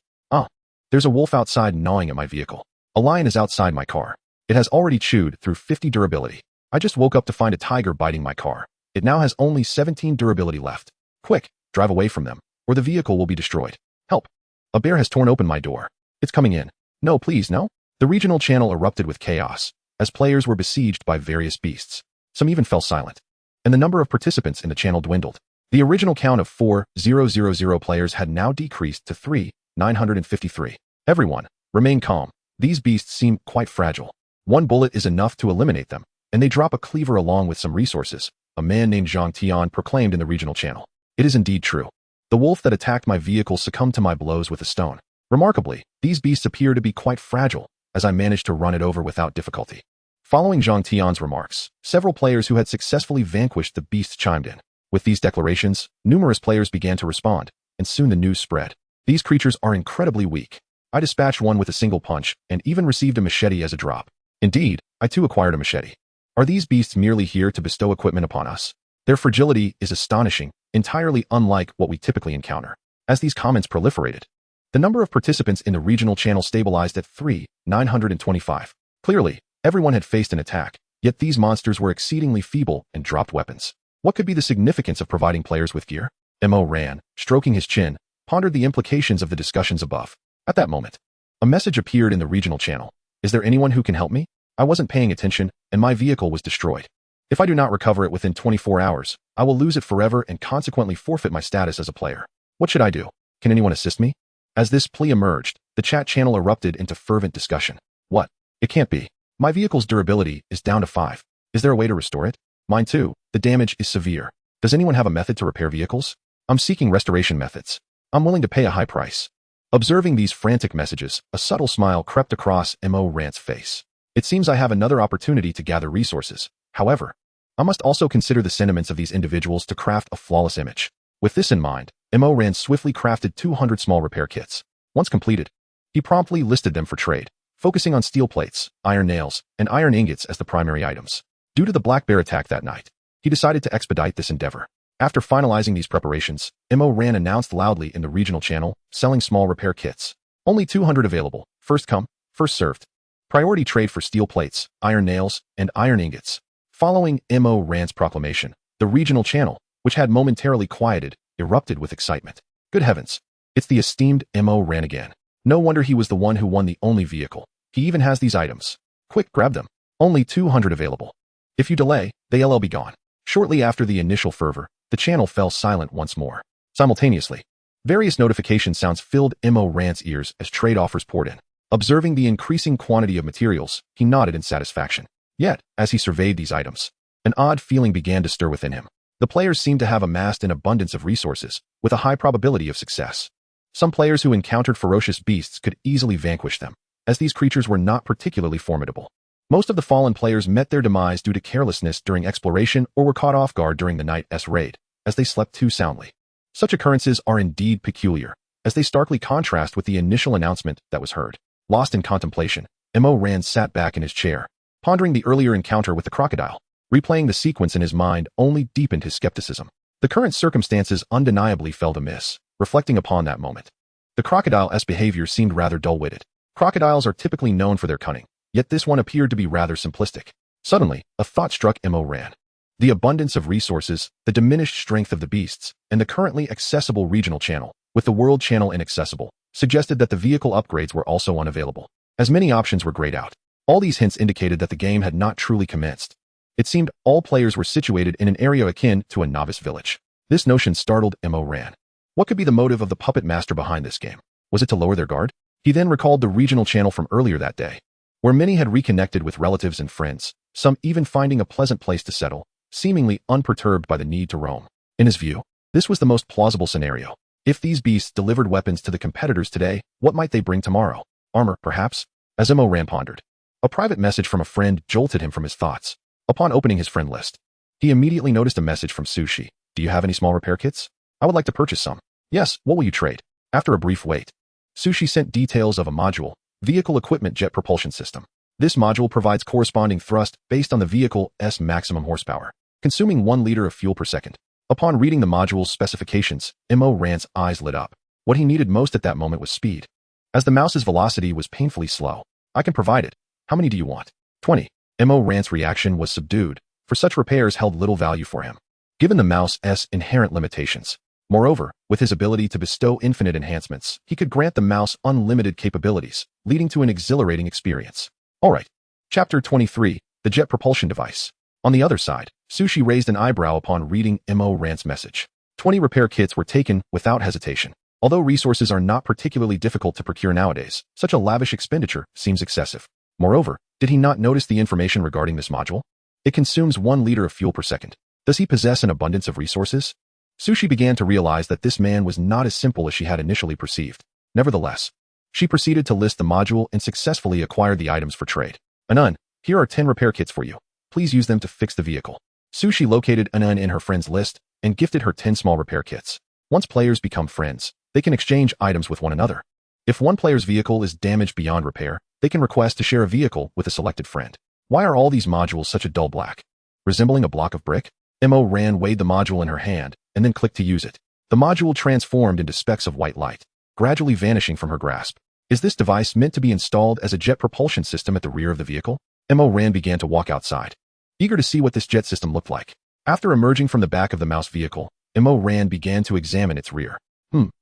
Speaker 1: There's a wolf outside gnawing at my vehicle. A lion is outside my car. It has already chewed through 50 durability. I just woke up to find a tiger biting my car. It now has only 17 durability left. Quick, drive away from them, or the vehicle will be destroyed. Help! A bear has torn open my door. It's coming in. No, please, no. The regional channel erupted with chaos, as players were besieged by various beasts. Some even fell silent, and the number of participants in the channel dwindled. The original count of 4,000 players had now decreased to 3,953. Everyone, remain calm. These beasts seem quite fragile. 1 bullet is enough to eliminate them, and they drop a cleaver along with some resources, a man named Zhang Tian proclaimed in the regional channel. It is indeed true. The wolf that attacked my vehicle succumbed to my blows with a stone. Remarkably, these beasts appear to be quite fragile, as I managed to run it over without difficulty. Following Zhang Tian's remarks, several players who had successfully vanquished the beast chimed in. With these declarations, numerous players began to respond, and soon the news spread. These creatures are incredibly weak. I dispatched one with a single punch, and even received a machete as a drop. Indeed, I too acquired a machete. Are these beasts merely here to bestow equipment upon us? Their fragility is astonishing, entirely unlike what we typically encounter. As these comments proliferated, the number of participants in the regional channel stabilized at 3,925. Clearly, everyone had faced an attack, yet these monsters were exceedingly feeble and dropped weapons. What could be the significance of providing players with gear? Mo Ran, stroking his chin, pondered the implications of the discussions above. At that moment, a message appeared in the regional channel. Is there anyone who can help me? I wasn't paying attention, and my vehicle was destroyed. If I do not recover it within 24 hours, I will lose it forever and consequently forfeit my status as a player. What should I do? Can anyone assist me? As this plea emerged, the chat channel erupted into fervent discussion. What? It can't be. My vehicle's durability is down to 5. Is there a way to restore it? Mine too. The damage is severe. Does anyone have a method to repair vehicles? I'm seeking restoration methods. I'm willing to pay a high price. Observing these frantic messages, a subtle smile crept across Mo Ran's face. It seems I have another opportunity to gather resources. However, I must also consider the sentiments of these individuals to craft a flawless image. With this in mind, Mo Ran swiftly crafted 200 small repair kits. Once completed, he promptly listed them for trade, focusing on steel plates, iron nails, and iron ingots as the primary items. Due to the black bear attack that night, he decided to expedite this endeavor. After finalizing these preparations, Ran announced loudly in the regional channel, selling small repair kits. Only 200 available, first come, first served. Priority trade for steel plates, iron nails, and iron ingots. Following Ran's proclamation, the regional channel, which had momentarily quieted, erupted with excitement. Good heavens! It's the esteemed Ran again. No wonder he was the one who won the only vehicle. He even has these items. Quick, grab them. Only 200 available. If you delay, they'll be gone. Shortly after the initial fervor, the channel fell silent once more. Simultaneously, various notification sounds filled Ran's ears as trade offers poured in. Observing the increasing quantity of materials, he nodded in satisfaction. Yet, as he surveyed these items, an odd feeling began to stir within him. The players seemed to have amassed an abundance of resources, with a high probability of success. Some players who encountered ferocious beasts could easily vanquish them, as these creatures were not particularly formidable. Most of the fallen players met their demise due to carelessness during exploration or were caught off guard during the night's raid, as they slept too soundly. Such occurrences are indeed peculiar, as they starkly contrast with the initial announcement that was heard. Lost in contemplation, Ran sat back in his chair, pondering the earlier encounter with the crocodile. Replaying the sequence in his mind only deepened his skepticism. The current circumstances undeniably felt amiss, reflecting upon that moment. The crocodile's behavior seemed rather dull-witted. Crocodiles are typically known for their cunning, yet this one appeared to be rather simplistic. Suddenly, a thought struck Ran. The abundance of resources, the diminished strength of the beasts, and the currently accessible regional channel, with the world channel inaccessible, suggested that the vehicle upgrades were also unavailable. As many options were grayed out. All these hints indicated that the game had not truly commenced. It seemed all players were situated in an area akin to a novice village. This notion startled Ran. What could be the motive of the puppet master behind this game? Was it to lower their guard? He then recalled the regional channel from earlier that day, where many had reconnected with relatives and friends, some even finding a pleasant place to settle, seemingly unperturbed by the need to roam. In his view, this was the most plausible scenario. If these beasts delivered weapons to the competitors today, what might they bring tomorrow? Armor, perhaps? As Ran pondered. A private message from a friend jolted him from his thoughts. Upon opening his friend list, he immediately noticed a message from Sushi. Do you have any small repair kits? I would like to purchase some. Yes, what will you trade? After a brief wait, Sushi sent details of a module, vehicle equipment jet propulsion system. This module provides corresponding thrust based on the vehicle's maximum horsepower, consuming 1 liter of fuel per second. Upon reading the module's specifications, Ran's eyes lit up. What he needed most at that moment was speed. As the mouse's velocity was painfully slow. I can provide it. How many do you want? 20. Ran's reaction was subdued, for such repairs held little value for him, given the mouse's inherent limitations. Moreover, with his ability to bestow infinite enhancements, he could grant the mouse unlimited capabilities, leading to an exhilarating experience. Alright. Chapter 23, The Jet Propulsion Device. On the other side, Sushi raised an eyebrow upon reading Ran's message. 20 repair kits were taken without hesitation. Although resources are not particularly difficult to procure nowadays, such a lavish expenditure seems excessive. Moreover, did he not notice the information regarding this module? It consumes 1 liter of fuel per second. Does he possess an abundance of resources? Sushi began to realize that this man was not as simple as she had initially perceived. Nevertheless, she proceeded to list the module and successfully acquired the items for trade. Anun, here are 10 repair kits for you. Please use them to fix the vehicle. Sushi located Anun in her friends list and gifted her 10 small repair kits. Once players become friends, they can exchange items with one another. If one player's vehicle is damaged beyond repair, they can request to share a vehicle with a selected friend. Why are all these modules such a dull black? Resembling a block of brick? Ran weighed the module in her hand and then clicked to use it. The module transformed into specks of white light, gradually vanishing from her grasp. Is this device meant to be installed as a jet propulsion system at the rear of the vehicle? Ran began to walk outside, eager to see what this jet system looked like. After emerging from the back of the mouse vehicle, Ran began to examine its rear.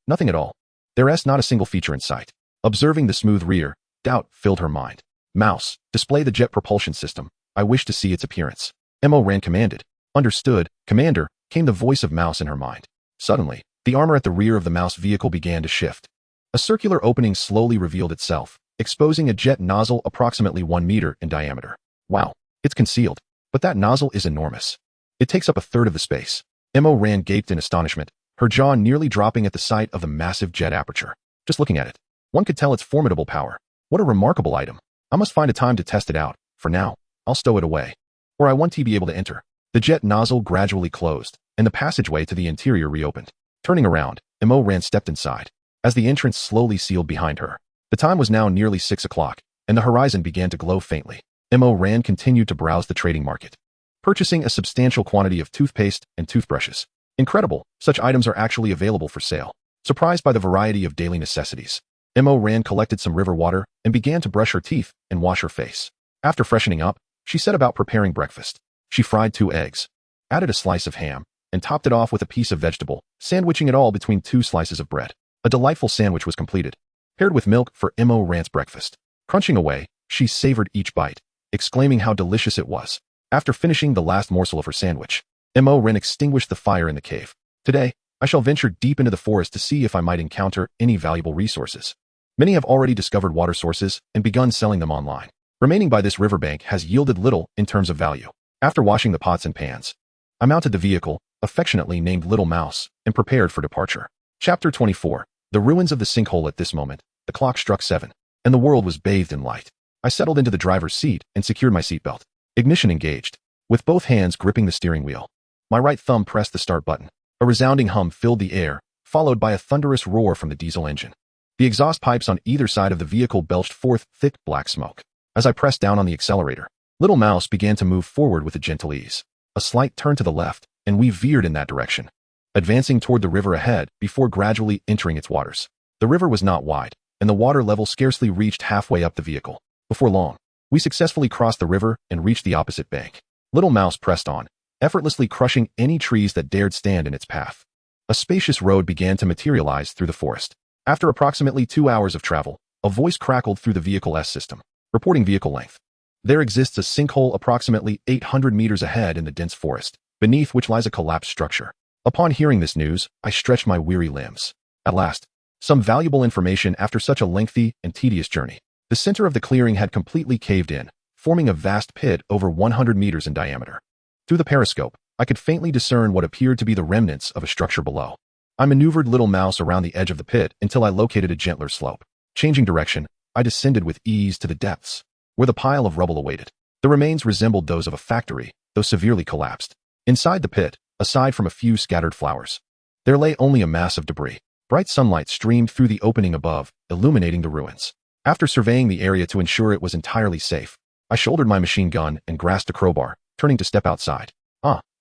Speaker 1: Nothing at all. There's not a single feature in sight. Observing the smooth rear, doubt filled her mind. Mouse, display the jet propulsion system. I wish to see its appearance. Ran commanded. Understood, Commander, came the voice of Mouse in her mind. Suddenly, the armor at the rear of the mouse vehicle began to shift. A circular opening slowly revealed itself, exposing a jet nozzle approximately 1 meter in diameter. Wow, it's concealed, but that nozzle is enormous. It takes up a third of the space. Ran gaped in astonishment, her jaw nearly dropping at the sight of the massive jet aperture. Just looking at it, one could tell its formidable power. What a remarkable item. I must find a time to test it out. For now, I'll stow it away. Or I want to be able to enter. The jet nozzle gradually closed, and the passageway to the interior reopened. Turning around, Ran stepped inside. As the entrance slowly sealed behind her, the time was now nearly 6 o'clock, and the horizon began to glow faintly. Ran continued to browse the trading market, purchasing a substantial quantity of toothpaste and toothbrushes. Incredible, such items are actually available for sale. Surprised by the variety of daily necessities, Mo collected some river water and began to brush her teeth and wash her face. After freshening up, she set about preparing breakfast. She fried 2 eggs, added a slice of ham, and topped it off with a piece of vegetable, sandwiching it all between 2 slices of bread. A delightful sandwich was completed, paired with milk for Mo's breakfast. Crunching away, she savored each bite, exclaiming how delicious it was. After finishing the last morsel of her sandwich, Mo extinguished the fire in the cave. Today, I shall venture deep into the forest to see if I might encounter any valuable resources. Many have already discovered water sources and begun selling them online. Remaining by this riverbank has yielded little in terms of value. After washing the pots and pans, I mounted the vehicle, affectionately named Little Mouse, and prepared for departure. Chapter 24. The ruins of the sinkhole. At this moment, the clock struck 7, and the world was bathed in light. I settled into the driver's seat and secured my seatbelt. Ignition engaged, with both hands gripping the steering wheel. My right thumb pressed the start button. A resounding hum filled the air, followed by a thunderous roar from the diesel engine. The exhaust pipes on either side of the vehicle belched forth thick black smoke. As I pressed down on the accelerator, Little Mouse began to move forward with a gentle ease. A slight turn to the left, and we veered in that direction, advancing toward the river ahead before gradually entering its waters. The river was not wide, and the water level scarcely reached halfway up the vehicle. Before long, we successfully crossed the river and reached the opposite bank. Little Mouse pressed on, effortlessly crushing any trees that dared stand in its path. A spacious road began to materialize through the forest. After approximately 2 hours of travel, a voice crackled through the vehicle's system, reporting vehicle length. There exists a sinkhole approximately 800 meters ahead in the dense forest, beneath which lies a collapsed structure. Upon hearing this news, I stretched my weary limbs. At last, some valuable information after such a lengthy and tedious journey. The center of the clearing had completely caved in, forming a vast pit over 100 meters in diameter. Through the periscope, I could faintly discern what appeared to be the remnants of a structure below. I maneuvered Little Mouse around the edge of the pit until I located a gentler slope. Changing direction, I descended with ease to the depths, where the pile of rubble awaited. The remains resembled those of a factory, though severely collapsed. Inside the pit, aside from a few scattered flowers, there lay only a mass of debris. Bright sunlight streamed through the opening above, illuminating the ruins. After surveying the area to ensure it was entirely safe, I shouldered my machine gun and grasped a crowbar, turning to step outside.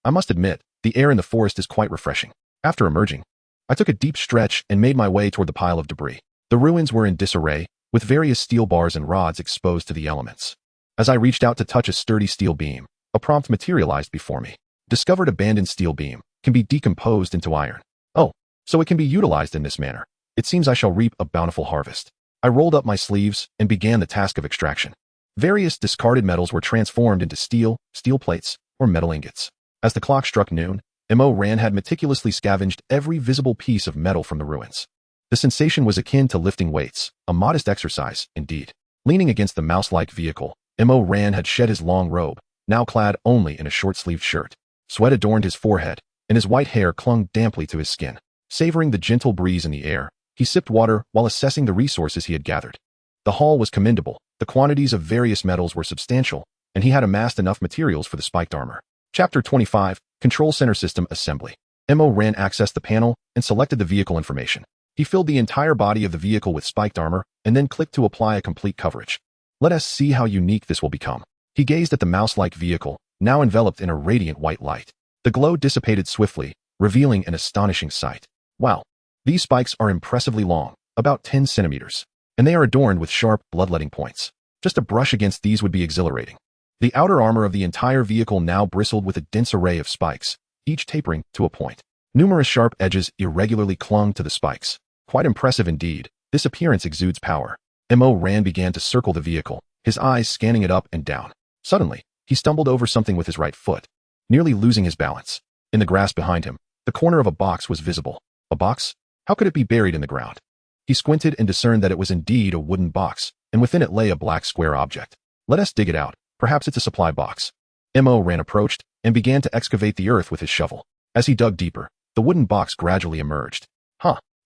Speaker 1: I must admit, the air in the forest is quite refreshing. After emerging, I took a deep stretch and made my way toward the pile of debris. The ruins were in disarray, with various steel bars and rods exposed to the elements. As I reached out to touch a sturdy steel beam, a prompt materialized before me. Discovered abandoned steel beam can be decomposed into iron. Oh, so it can be utilized in this manner. It seems I shall reap a bountiful harvest. I rolled up my sleeves and began the task of extraction. Various discarded metals were transformed into steel plates, or metal ingots. As the clock struck noon, Mo had meticulously scavenged every visible piece of metal from the ruins. The sensation was akin to lifting weights, a modest exercise, indeed. Leaning against the mouse-like vehicle, Mo had shed his long robe, now clad only in a short-sleeved shirt. Sweat adorned his forehead, and his white hair clung damply to his skin. Savoring the gentle breeze in the air, he sipped water while assessing the resources he had gathered. The haul was commendable, the quantities of various metals were substantial, and he had amassed enough materials for the spiked armor. Chapter 25. Control Center System Assembly. Mo accessed the panel and selected the vehicle information. He filled the entire body of the vehicle with spiked armor and then clicked to apply a complete coverage. Let us see how unique this will become. He gazed at the mouse-like vehicle, now enveloped in a radiant white light. The glow dissipated swiftly, revealing an astonishing sight. Wow! These spikes are impressively long, about 10 centimeters, and they are adorned with sharp, bloodletting points. Just a brush against these would be exhilarating. The outer armor of the entire vehicle now bristled with a dense array of spikes, each tapering to a point. Numerous sharp edges irregularly clung to the spikes. Quite impressive indeed. This appearance exudes power. Mo began to circle the vehicle, his eyes scanning it up and down. Suddenly, he stumbled over something with his right foot, nearly losing his balance. In the grass behind him, the corner of a box was visible. A box? How could it be buried in the ground? He squinted and discerned that it was indeed a wooden box, and within it lay a black square object. Let us dig it out. Perhaps it's a supply box. Mo approached and began to excavate the earth with his shovel. As he dug deeper, the wooden box gradually emerged.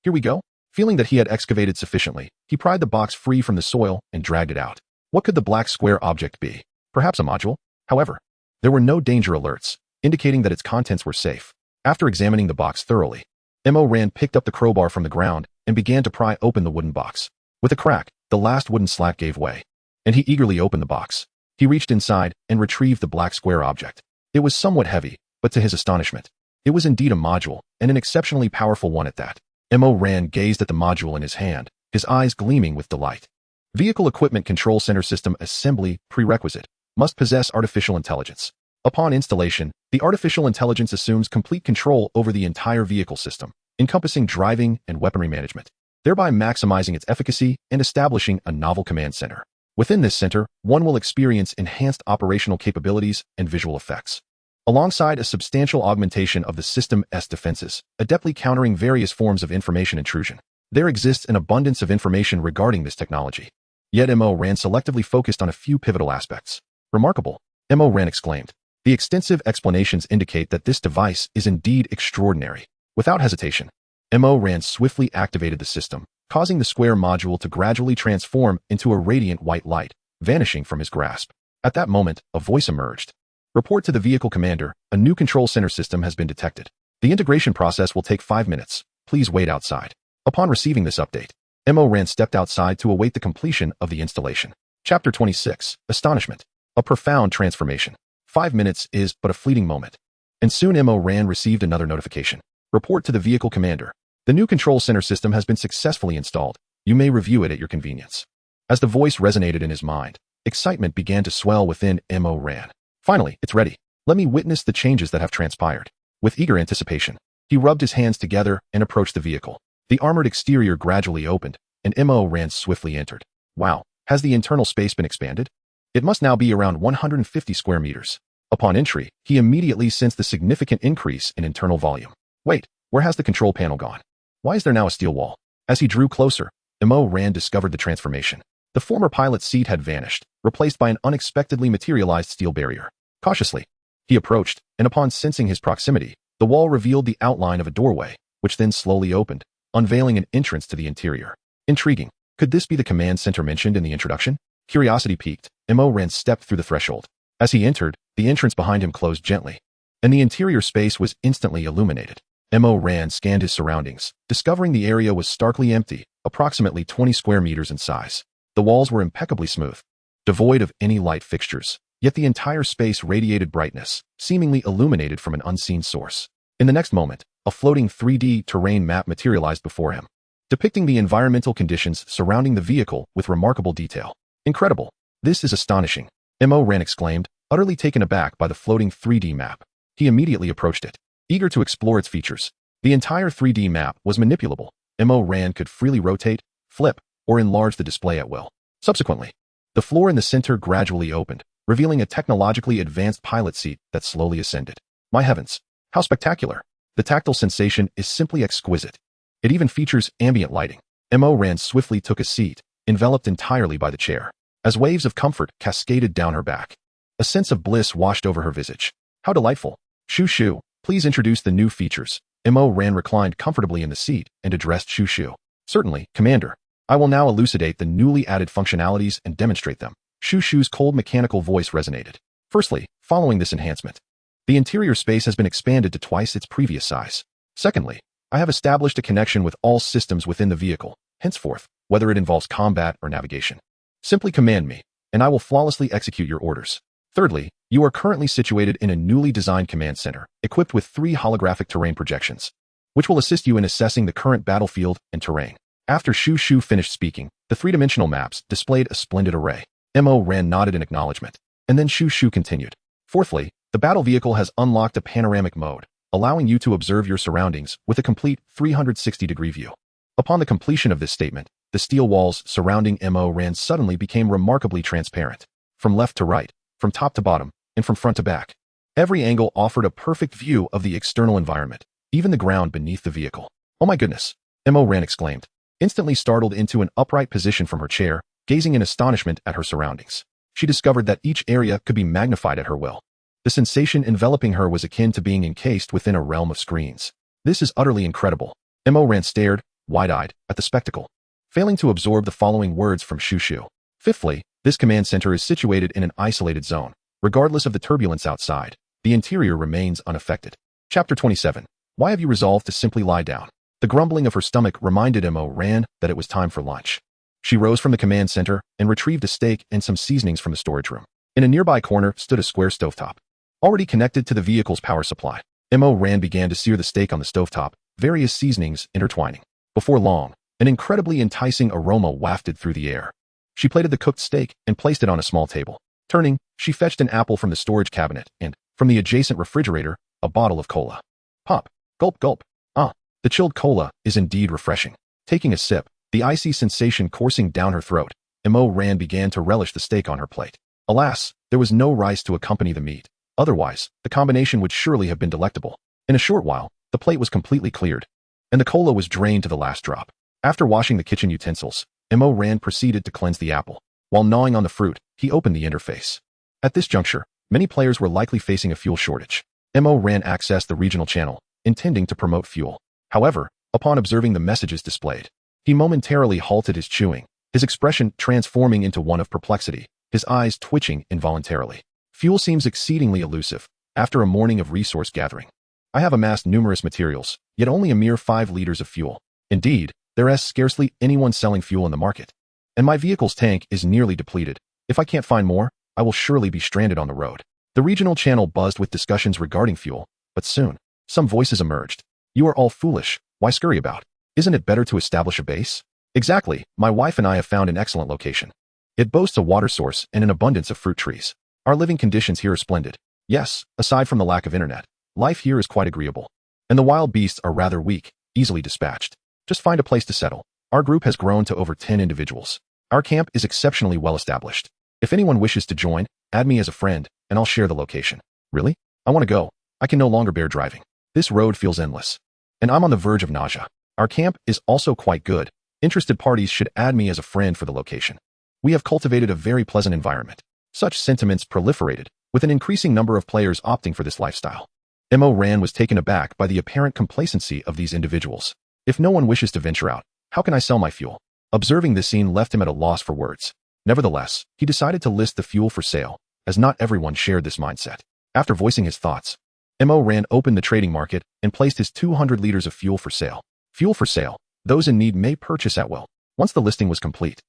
Speaker 1: Here we go. Feeling that he had excavated sufficiently, he pried the box free from the soil and dragged it out. What could the black square object be? Perhaps a module? However, there were no danger alerts, indicating that its contents were safe. After examining the box thoroughly, Mo picked up the crowbar from the ground and began to pry open the wooden box. With a crack, the last wooden slat gave way, and he eagerly opened the box. He reached inside and retrieved the black square object. It was somewhat heavy, but to his astonishment, It was indeed a module, and an exceptionally powerful one at that. Mo Ran gazed at the module in his hand, his eyes gleaming with delight. Vehicle Equipment Control Center System Assembly Prerequisite must possess artificial intelligence. Upon installation, the artificial intelligence assumes complete control over the entire vehicle system, encompassing driving and weaponry management, thereby maximizing its efficacy and establishing a novel command center. Within this center, one will experience enhanced operational capabilities and visual effects, alongside a substantial augmentation of the system's defenses, adeptly countering various forms of information intrusion. There exists an abundance of information regarding this technology. Yet Mo Ran selectively focused on a few pivotal aspects. Remarkable, Mo Ran exclaimed. The extensive explanations indicate that this device is indeed extraordinary. Without hesitation, Mo Ran swiftly activated the system, causing the square module to gradually transform into a radiant white light, vanishing from his grasp. At that moment, a voice emerged. Report to the vehicle commander, a new control center system has been detected. The integration process will take 5 minutes. Please wait outside. Upon receiving this update, Mo Ran stepped outside to await the completion of the installation. Chapter 26, Astonishment. A profound transformation. 5 minutes is but a fleeting moment. And soon Mo Ran received another notification. Report to the vehicle commander. The new control center system has been successfully installed. You may review it at your convenience. As the voice resonated in his mind, excitement began to swell within Mo Ran. Finally, it's ready. Let me witness the changes that have transpired. With eager anticipation, he rubbed his hands together and approached the vehicle. The armored exterior gradually opened, and Mo Ran swiftly entered. Wow, has the internal space been expanded? It must now be around 150 square meters. Upon entry, he immediately sensed the significant increase in internal volume. Wait, where has the control panel gone? Why is there now a steel wall? As he drew closer, Mo Ran discovered the transformation. The former pilot's seat had vanished, replaced by an unexpectedly materialized steel barrier. Cautiously, he approached, and upon sensing his proximity, the wall revealed the outline of a doorway, which then slowly opened, unveiling an entrance to the interior. Intriguing. Could this be the command center mentioned in the introduction? Curiosity piqued, Mo Ran stepped through the threshold. As he entered, the entrance behind him closed gently, and the interior space was instantly illuminated. Mo Ran scanned his surroundings, discovering the area was starkly empty, approximately 20 square meters in size. The walls were impeccably smooth, devoid of any light fixtures, yet the entire space radiated brightness, seemingly illuminated from an unseen source. In the next moment, a floating 3D terrain map materialized before him, depicting the environmental conditions surrounding the vehicle with remarkable detail. Incredible. This is astonishing, Mo Ran exclaimed, utterly taken aback by the floating 3D map. He immediately approached it, eager to explore its features. The entire 3D map was manipulable. Mo Ran could freely rotate, flip, or enlarge the display at will. Subsequently, the floor in the center gradually opened, revealing a technologically advanced pilot seat that slowly ascended. My heavens, how spectacular! The tactile sensation is simply exquisite. It even features ambient lighting. Mo Ran swiftly took a seat, enveloped entirely by the chair. As waves of comfort cascaded down her back, a sense of bliss washed over her visage. How delightful! Shu Shu, please introduce the new features. Mo Ran reclined comfortably in the seat and addressed Shu Shu. Certainly, Commander. I will now elucidate the newly added functionalities and demonstrate them. Shu Shu's cold mechanical voice resonated. Firstly, following this enhancement, the interior space has been expanded to twice its previous size. Secondly, I have established a connection with all systems within the vehicle. Henceforth, whether it involves combat or navigation, simply command me, and I will flawlessly execute your orders. Thirdly, you are currently situated in a newly designed command center, equipped with 3 holographic terrain projections, which will assist you in assessing the current battlefield and terrain. After Shu Shu finished speaking, the 3-dimensional maps displayed a splendid array. Mo Ran nodded in acknowledgement, and then Shu Shu continued. Fourthly, the battle vehicle has unlocked a panoramic mode, allowing you to observe your surroundings with a complete 360-degree view. Upon the completion of this statement, the steel walls surrounding Mo Ran suddenly became remarkably transparent. From left to right, from top to bottom, and from front to back, every angle offered a perfect view of the external environment, even the ground beneath the vehicle. Oh my goodness, Mo Ran exclaimed, instantly startled into an upright position from her chair, gazing in astonishment at her surroundings. She discovered that each area could be magnified at her will. The sensation enveloping her was akin to being encased within a realm of screens. This is utterly incredible. Mo Ran stared, wide-eyed, at the spectacle, failing to absorb the following words from Shu Shu. Fifthly, this command center is situated in an isolated zone. Regardless of the turbulence outside, the interior remains unaffected. Chapter 27. Why have you resolved to simply lie down? The grumbling of her stomach reminded Mo Ran that it was time for lunch. She rose from the command center and retrieved a steak and some seasonings from the storage room. In a nearby corner stood a square stovetop, already connected to the vehicle's power supply. Mo Ran began to sear the steak on the stovetop, various seasonings intertwining. Before long, an incredibly enticing aroma wafted through the air. She plated the cooked steak and placed it on a small table. Turning, she fetched an apple from the storage cabinet and, from the adjacent refrigerator, a bottle of cola. Pop. Gulp gulp. Ah, the chilled cola is indeed refreshing. Taking a sip, the icy sensation coursing down her throat, Mo Ran began to relish the steak on her plate. Alas, there was no rice to accompany the meat. Otherwise, the combination would surely have been delectable. In a short while, the plate was completely cleared, and the cola was drained to the last drop. After washing the kitchen utensils, Mo Ran proceeded to cleanse the apple. While gnawing on the fruit, he opened the interface. At this juncture, many players were likely facing a fuel shortage. Mo Ran accessed the regional channel, intending to promote fuel. However, upon observing the messages displayed, he momentarily halted his chewing, his expression transforming into one of perplexity, his eyes twitching involuntarily. Fuel seems exceedingly elusive. After a morning of resource gathering, I have amassed numerous materials, yet only a mere 5 liters of fuel. Indeed, there is scarcely anyone selling fuel in the market. And my vehicle's tank is nearly depleted. If I can't find more, I will surely be stranded on the road. The regional channel buzzed with discussions regarding fuel, but soon, some voices emerged. You are all foolish. Why scurry about? Isn't it better to establish a base? Exactly. My wife and I have found an excellent location. It boasts a water source and an abundance of fruit trees. Our living conditions here are splendid. Yes, aside from the lack of internet, life here is quite agreeable. And the wild beasts are rather weak, easily dispatched. Just find a place to settle. Our group has grown to over 10 individuals. Our camp is exceptionally well established. If anyone wishes to join, add me as a friend, and I'll share the location. Really? I want to go. I can no longer bear driving. This road feels endless. And I'm on the verge of nausea. Our camp is also quite good. Interested parties should add me as a friend for the location. We have cultivated a very pleasant environment. Such sentiments proliferated, with an increasing number of players opting for this lifestyle. Mo Ran was taken aback by the apparent complacency of these individuals. If no one wishes to venture out, how can I sell my fuel? Observing this scene left him at a loss for words. Nevertheless, he decided to list the fuel for sale, as not everyone shared this mindset. After voicing his thoughts, Mo Ran opened the trading market and placed his 200 liters of fuel for sale. Fuel for sale. Those in need may purchase at will. Once the listing was complete,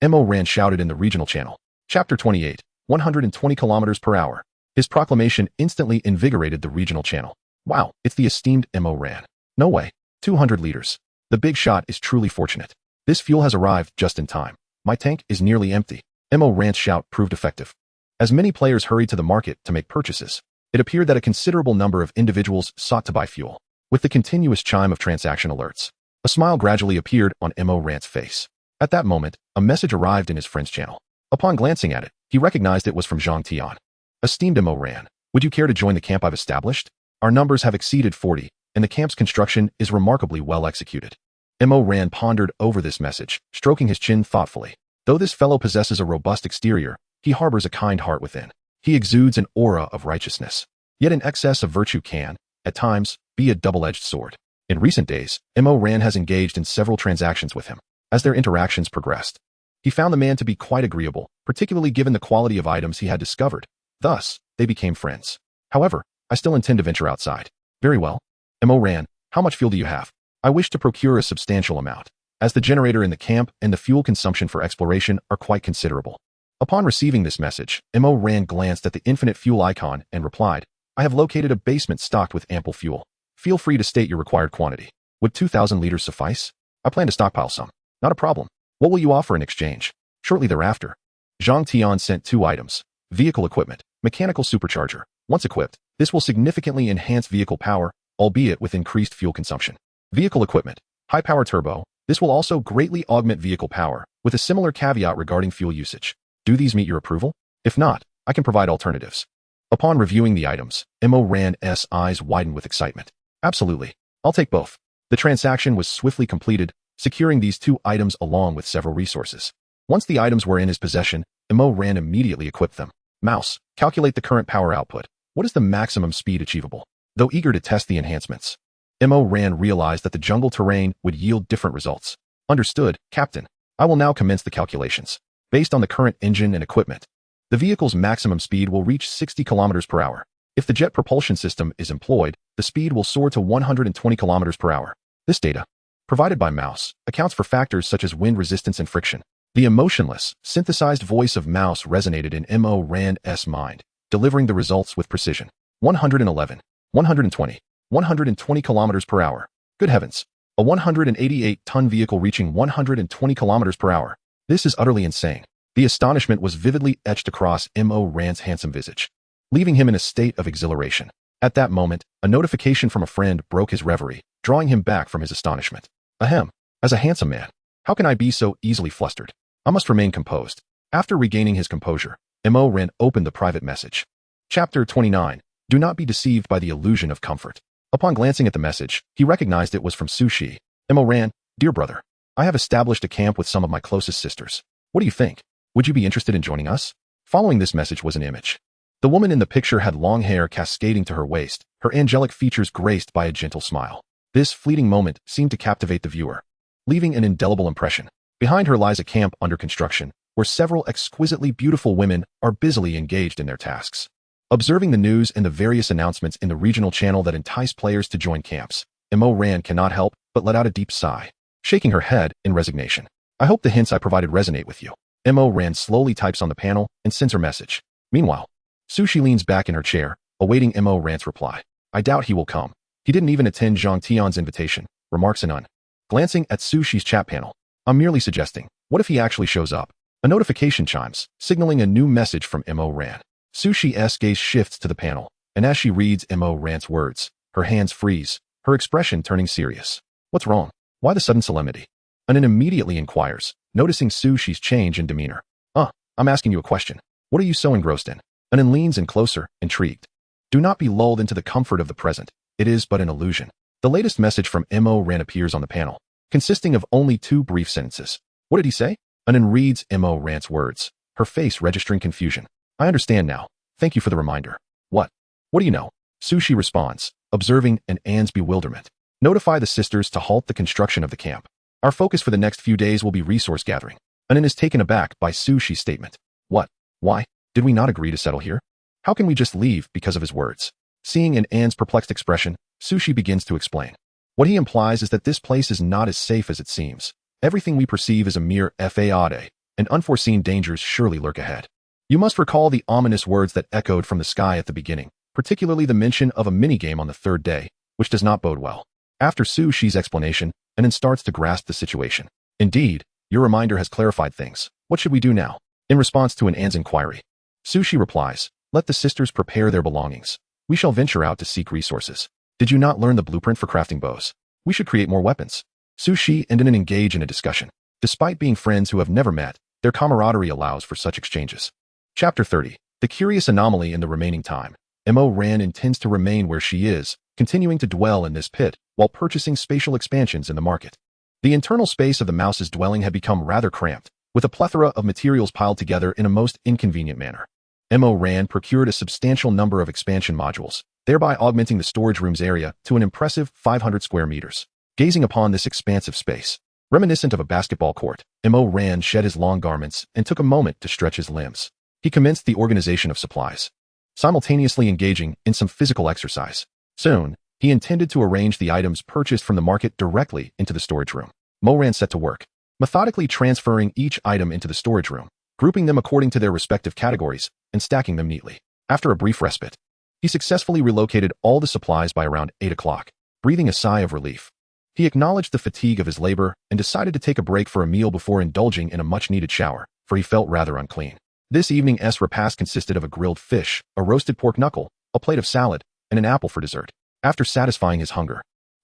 Speaker 1: Mo Ran shouted in the regional channel. Chapter 28, 120 kilometers per hour. His proclamation instantly invigorated the regional channel. Wow, it's the esteemed Mo Ran. No way. 200 liters. The big shot is truly fortunate. This fuel has arrived just in time. My tank is nearly empty. Mo Ran's shout proved effective. As many players hurried to the market to make purchases, it appeared that a considerable number of individuals sought to buy fuel. With the continuous chime of transaction alerts, a smile gradually appeared on Mo Ran's face. At that moment, a message arrived in his friend's channel. Upon glancing at it, he recognized it was from Zhang Tian. Esteemed Mo Ran, would you care to join the camp I've established? Our numbers have exceeded 40, and the camp's construction is remarkably well executed. Mo Ran pondered over this message, stroking his chin thoughtfully. Though this fellow possesses a robust exterior, he harbors a kind heart within. He exudes an aura of righteousness. Yet an excess of virtue can, at times, be a double-edged sword. In recent days, Mo Ran has engaged in several transactions with him. As their interactions progressed, he found the man to be quite agreeable, particularly given the quality of items he had discovered. Thus, they became friends. However, I still intend to venture outside. Very well. Mo Ran, how much fuel do you have? I wish to procure a substantial amount, as the generator in the camp and the fuel consumption for exploration are quite considerable. Upon receiving this message, Mo Ran glanced at the infinite fuel icon and replied, I have located a basement stocked with ample fuel. Feel free to state your required quantity. Would 2,000 liters suffice? I plan to stockpile some. Not a problem. What will you offer in exchange? Shortly thereafter, Zhang Tian sent 2 items. Vehicle equipment, mechanical supercharger. Once equipped, this will significantly enhance vehicle power, albeit with increased fuel consumption. Vehicle equipment, high power turbo. This will also greatly augment vehicle power, with a similar caveat regarding fuel usage. Do these meet your approval? If not, I can provide alternatives. Upon reviewing the items, Mo Ran's eyes widened with excitement. Absolutely. I'll take both. The transaction was swiftly completed, securing these 2 items along with several resources. Once the items were in his possession, Mo Ran immediately equipped them. Mouse, calculate the current power output. What is the maximum speed achievable? Though eager to test the enhancements, Mo Ran realized that the jungle terrain would yield different results. Understood, Captain. I will now commence the calculations. Based on the current engine and equipment, the vehicle's maximum speed will reach 60 kilometers per hour. If the jet propulsion system is employed, the speed will soar to 120 kilometers per hour. This data, provided by Mouse, accounts for factors such as wind resistance and friction. The emotionless, synthesized voice of Mouse resonated in Mo Ran's mind, delivering the results with precision. 111, 120, 120 kilometers per hour. Good heavens. A 188-ton vehicle reaching 120 kilometers per hour. This is utterly insane. The astonishment was vividly etched across Mo Ran's handsome visage, leaving him in a state of exhilaration. At that moment, a notification from a friend broke his reverie, drawing him back from his astonishment. Ahem. As a handsome man, how can I be so easily flustered? I must remain composed. After regaining his composure, Mo Ran opened the private message. Chapter 29. Do not be deceived by the illusion of comfort. Upon glancing at the message, he recognized it was from Sushi. Mo Ran, dear brother, I have established a camp with some of my closest sisters. What do you think? Would you be interested in joining us? Following this message was an image. The woman in the picture had long hair cascading to her waist, her angelic features graced by a gentle smile. This fleeting moment seemed to captivate the viewer, leaving an indelible impression. Behind her lies a camp under construction, where several exquisitely beautiful women are busily engaged in their tasks. Observing the news and the various announcements in the regional channel that entice players to join camps, Mo Ran cannot help but let out a deep sigh, shaking her head in resignation. I hope the hints I provided resonate with you. Mo Ran slowly types on the panel and sends her message. Meanwhile, Sushi leans back in her chair, awaiting Mo Ran's reply. I doubt he will come. He didn't even attend Zhang Tian's invitation, remarks Anun. Glancing at Sushi's chat panel, I'm merely suggesting, what if he actually shows up? A notification chimes, signaling a new message from Mo Ran. Sushi's gaze shifts to the panel, and as she reads Mo Ran's words, her hands freeze, her expression turning serious. What's wrong? Why the sudden solemnity? Anun immediately inquires, noticing Sushi's change in demeanor. I'm asking you a question. What are you so engrossed in? Anun leans in closer, intrigued. Do not be lulled into the comfort of the present. It is but an illusion. The latest message from Mo Ran appears on the panel, consisting of only 2 brief sentences. What did he say? Anun reads Mo Ran's words, her face registering confusion. I understand now. Thank you for the reminder. What? What do you know? Sushi responds, observing An's bewilderment. Notify the sisters to halt the construction of the camp. Our focus for the next few days will be resource gathering. Anun is taken aback by Sushi's statement. What? Why? Did we not agree to settle here? How can we just leave because of his words? Seeing An's perplexed expression, Sushi begins to explain. What he implies is that this place is not as safe as it seems. Everything we perceive is a mere fade, and unforeseen dangers surely lurk ahead. You must recall the ominous words that echoed from the sky at the beginning, particularly the mention of a minigame on the 3rd day, which does not bode well. After Sushi's explanation, Anun starts to grasp the situation. Indeed, your reminder has clarified things. What should we do now? In response to An's inquiry, Sushi replies, let the sisters prepare their belongings. We shall venture out to seek resources. Did you not learn the blueprint for crafting bows? We should create more weapons. Sushi and Anun engage in a discussion. Despite being friends who have never met, their camaraderie allows for such exchanges. Chapter 30. The curious anomaly in the remaining time. Mo Ran intends to remain where she is, continuing to dwell in this pit, while purchasing spatial expansions in the market. The internal space of the mouse's dwelling had become rather cramped, with a plethora of materials piled together in a most inconvenient manner. Mo Ran procured a substantial number of expansion modules, thereby augmenting the storage room's area to an impressive 500 square meters. Gazing upon this expansive space, reminiscent of a basketball court, Mo Ran shed his long garments and took a moment to stretch his limbs. He commenced the organization of supplies, simultaneously engaging in some physical exercise. Soon, he intended to arrange the items purchased from the market directly into the storage room. Mo Ran set to work, methodically transferring each item into the storage room, grouping them according to their respective categories, and stacking them neatly. After a brief respite, he successfully relocated all the supplies by around 8 o'clock. Breathing a sigh of relief, he acknowledged the fatigue of his labor and decided to take a break for a meal before indulging in a much-needed shower, for he felt rather unclean. This evening's repast consisted of a grilled fish, a roasted pork knuckle, a plate of salad, and an apple for dessert. After satisfying his hunger,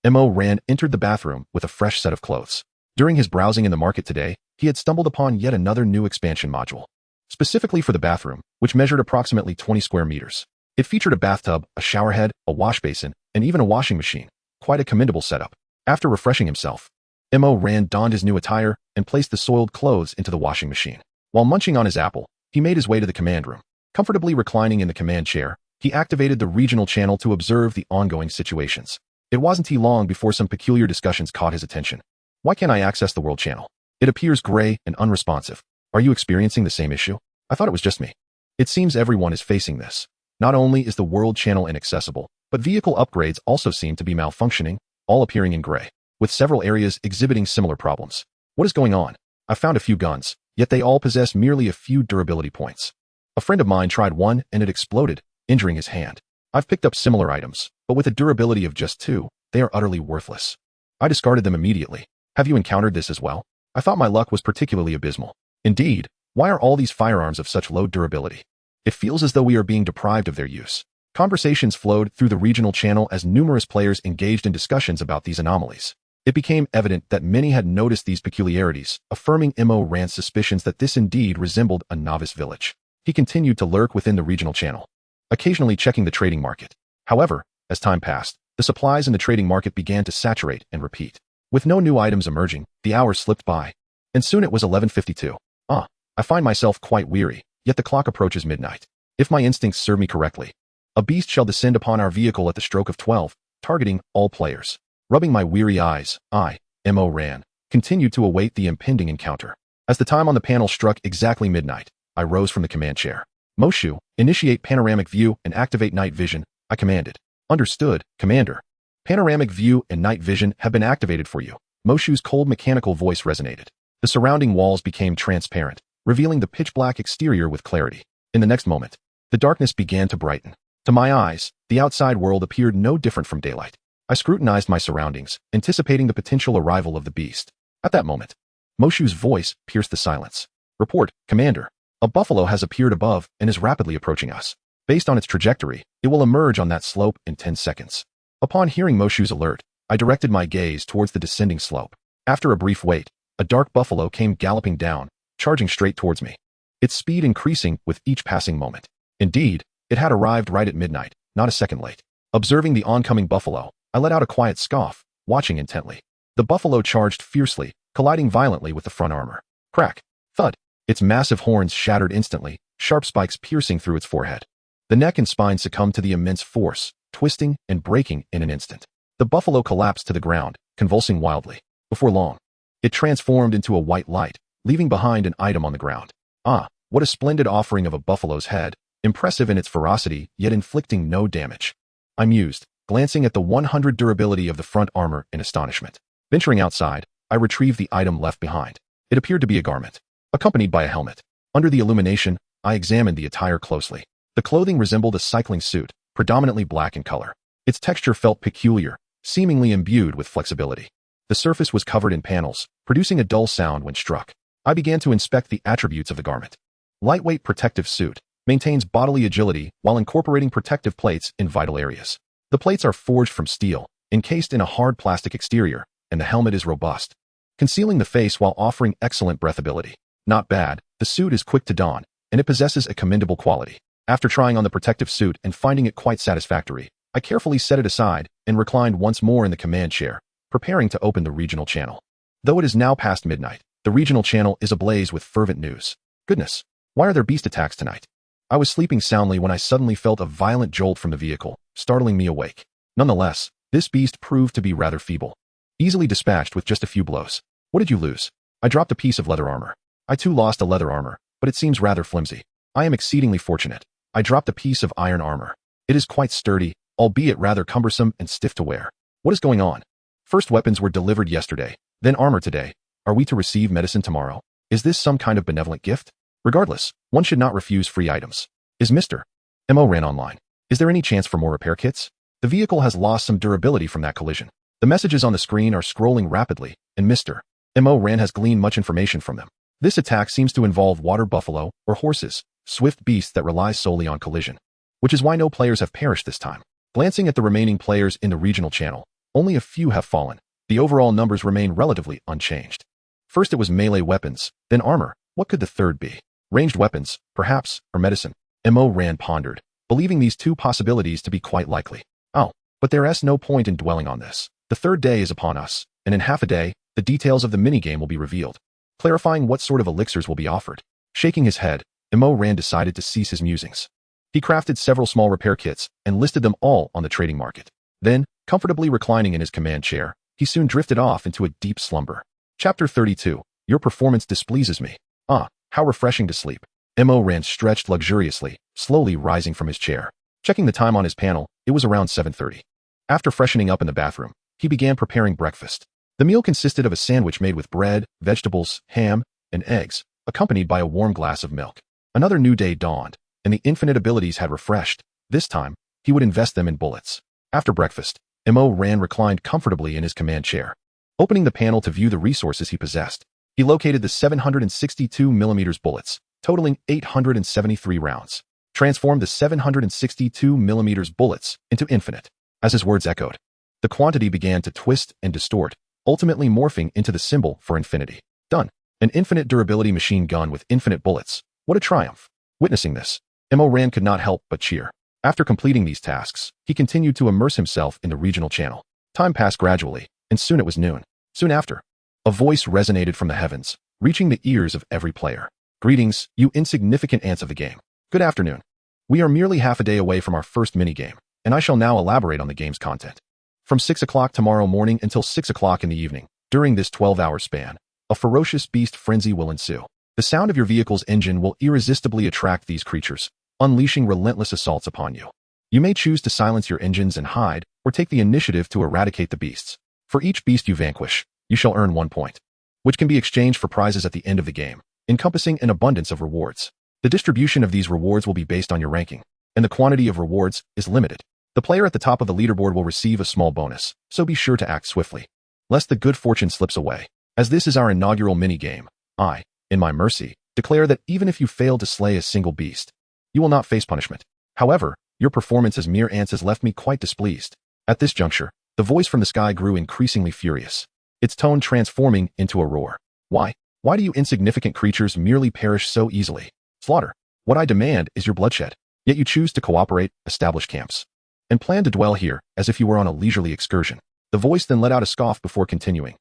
Speaker 1: Mo Ran entered the bathroom with a fresh set of clothes. During his browsing in the market today, he had stumbled upon yet another new expansion module, specifically for the bathroom, which measured approximately 20 square meters. It featured a bathtub, a showerhead, a wash basin, and even a washing machine. Quite a commendable setup. After refreshing himself, Mo Ran donned his new attire and placed the soiled clothes into the washing machine. While munching on his apple, he made his way to the command room. Comfortably reclining in the command chair, he activated the regional channel to observe the ongoing situations. It wasn't long before some peculiar discussions caught his attention. Why can't I access the world channel? It appears gray and unresponsive. Are you experiencing the same issue? I thought it was just me. It seems everyone is facing this. Not only is the world channel inaccessible, but vehicle upgrades also seem to be malfunctioning, all appearing in gray, with several areas exhibiting similar problems. What is going on? I found a few guns, yet they all possess merely a few durability points. A friend of mine tried one and it exploded, injuring his hand. I've picked up similar items, but with a durability of just 2, they are utterly worthless. I discarded them immediately. Have you encountered this as well? I thought my luck was particularly abysmal. Indeed, why are all these firearms of such low durability? It feels as though we are being deprived of their use. Conversations flowed through the regional channel as numerous players engaged in discussions about these anomalies. It became evident that many had noticed these peculiarities, affirming Rand's suspicions that this indeed resembled a novice village. He continued to lurk within the regional channel, occasionally checking the trading market. However, as time passed, the supplies in the trading market began to saturate and repeat. With no new items emerging, the hours slipped by, and soon it was 11:52. I find myself quite weary, yet the clock approaches midnight. If my instincts serve me correctly, a beast shall descend upon our vehicle at the stroke of 12, targeting all players. Rubbing my weary eyes, I, Rand, continued to await the impending encounter. As the time on the panel struck exactly midnight, I rose from the command chair. Moshu, initiate panoramic view and activate night vision, I commanded. Understood, Commander. Panoramic view and night vision have been activated for you. Moshu's cold mechanical voice resonated. The surrounding walls became transparent, revealing the pitch-black exterior with clarity. In the next moment, the darkness began to brighten. To my eyes, the outside world appeared no different from daylight. I scrutinized my surroundings, anticipating the potential arrival of the beast. At that moment, Moshu's voice pierced the silence. Report, Commander. A buffalo has appeared above and is rapidly approaching us. Based on its trajectory, it will emerge on that slope in 10 seconds. Upon hearing Moshu's alert, I directed my gaze towards the descending slope. After a brief wait, a dark buffalo came galloping down, charging straight towards me, its speed increasing with each passing moment. Indeed, it had arrived right at midnight, not a second late. Observing the oncoming buffalo, I let out a quiet scoff, watching intently. The buffalo charged fiercely, colliding violently with the front armor. Crack! Thud! Its massive horns shattered instantly, sharp spikes piercing through its forehead. The neck and spine succumbed to the immense force, twisting and breaking in an instant. The buffalo collapsed to the ground, convulsing wildly. Before long, it transformed into a white light, leaving behind an item on the ground. What a splendid offering of a buffalo's head, impressive in its ferocity, yet inflicting no damage. I mused, glancing at the 100 durability of the front armor in astonishment. Venturing outside, I retrieved the item left behind. It appeared to be a garment, accompanied by a helmet. Under the illumination, I examined the attire closely. The clothing resembled a cycling suit, predominantly black in color. Its texture felt peculiar, seemingly imbued with flexibility. The surface was covered in panels, producing a dull sound when struck. I began to inspect the attributes of the garment. Lightweight protective suit, maintains bodily agility while incorporating protective plates in vital areas. The plates are forged from steel, encased in a hard plastic exterior, and the helmet is robust, concealing the face while offering excellent breathability. Not bad, the suit is quick to don, and it possesses a commendable quality. After trying on the protective suit and finding it quite satisfactory, I carefully set it aside and reclined once more in the command chair, preparing to open the regional channel. Though it is now past midnight, the regional channel is ablaze with fervent news. Goodness, why are there beast attacks tonight? I was sleeping soundly when I suddenly felt a violent jolt from the vehicle, startling me awake. Nonetheless, this beast proved to be rather feeble, easily dispatched with just a few blows. What did you lose? I dropped a piece of leather armor. I too lost a leather armor, but it seems rather flimsy. I am exceedingly fortunate. I dropped a piece of iron armor. It is quite sturdy, albeit rather cumbersome and stiff to wear. What is going on? First weapons were delivered yesterday, then armor today. Are we to receive medicine tomorrow? Is this some kind of benevolent gift? Regardless, one should not refuse free items. Is Mr. Ran online? Is there any chance for more repair kits? The vehicle has lost some durability from that collision. The messages on the screen are scrolling rapidly, and Mr. Ran has gleaned much information from them. This attack seems to involve water buffalo or horses, swift beasts that rely solely on collision, which is why no players have perished this time. Glancing at the remaining players in the regional channel, only a few have fallen. The overall numbers remain relatively unchanged. First it was melee weapons, then armor. What could the third be? Ranged weapons, perhaps, or medicine? Rand pondered, believing these two possibilities to be quite likely. But there's no point in dwelling on this. The third day is upon us, and in half a day, the details of the minigame will be revealed, clarifying what sort of elixirs will be offered. Shaking his head, Rand decided to cease his musings. He crafted several small repair kits and listed them all on the trading market. Then, comfortably reclining in his command chair, he soon drifted off into a deep slumber. Chapter 32. Your performance displeases me. How refreshing to sleep. Rand stretched luxuriously, slowly rising from his chair. Checking the time on his panel, it was around 7:30. After freshening up in the bathroom, he began preparing breakfast. The meal consisted of a sandwich made with bread, vegetables, ham, and eggs, accompanied by a warm glass of milk. Another new day dawned, and the infinite abilities had refreshed. This time, he would invest them in bullets. After breakfast, Mo Ran reclined comfortably in his command chair. Opening the panel to view the resources he possessed, he located the 762mm bullets, totaling 873 rounds. Transformed the 762mm bullets into infinite. As his words echoed, the quantity began to twist and distort, ultimately morphing into the symbol for infinity. Done. An infinite durability machine gun with infinite bullets. What a triumph. Witnessing this, Mo Ran could not help but cheer. After completing these tasks, he continued to immerse himself in the regional channel. Time passed gradually, and soon it was noon. Soon after, a voice resonated from the heavens, reaching the ears of every player. Greetings, you insignificant ants of the game. Good afternoon. We are merely half a day away from our first minigame, and I shall now elaborate on the game's content. From 6 o'clock tomorrow morning until 6 o'clock in the evening, during this 12-hour span, a ferocious beast frenzy will ensue. The sound of your vehicle's engine will irresistibly attract these creatures, unleashing relentless assaults upon you. You may choose to silence your engines and hide, or take the initiative to eradicate the beasts. For each beast you vanquish, you shall earn 1 point, which can be exchanged for prizes at the end of the game, encompassing an abundance of rewards. The distribution of these rewards will be based on your ranking, and the quantity of rewards is limited. The player at the top of the leaderboard will receive a small bonus, so be sure to act swiftly, lest the good fortune slips away. As this is our inaugural minigame, I, in my mercy, declare that even if you fail to slay a single beast, you will not face punishment. However, your performance as mere ants has left me quite displeased. At this juncture, the voice from the sky grew increasingly furious, its tone transforming into a roar. Why do you insignificant creatures merely perish so easily? Slaughter. What I demand is your bloodshed. Yet you choose to cooperate, establish camps, and plan to dwell here as if you were on a leisurely excursion. The voice then let out a scoff before continuing.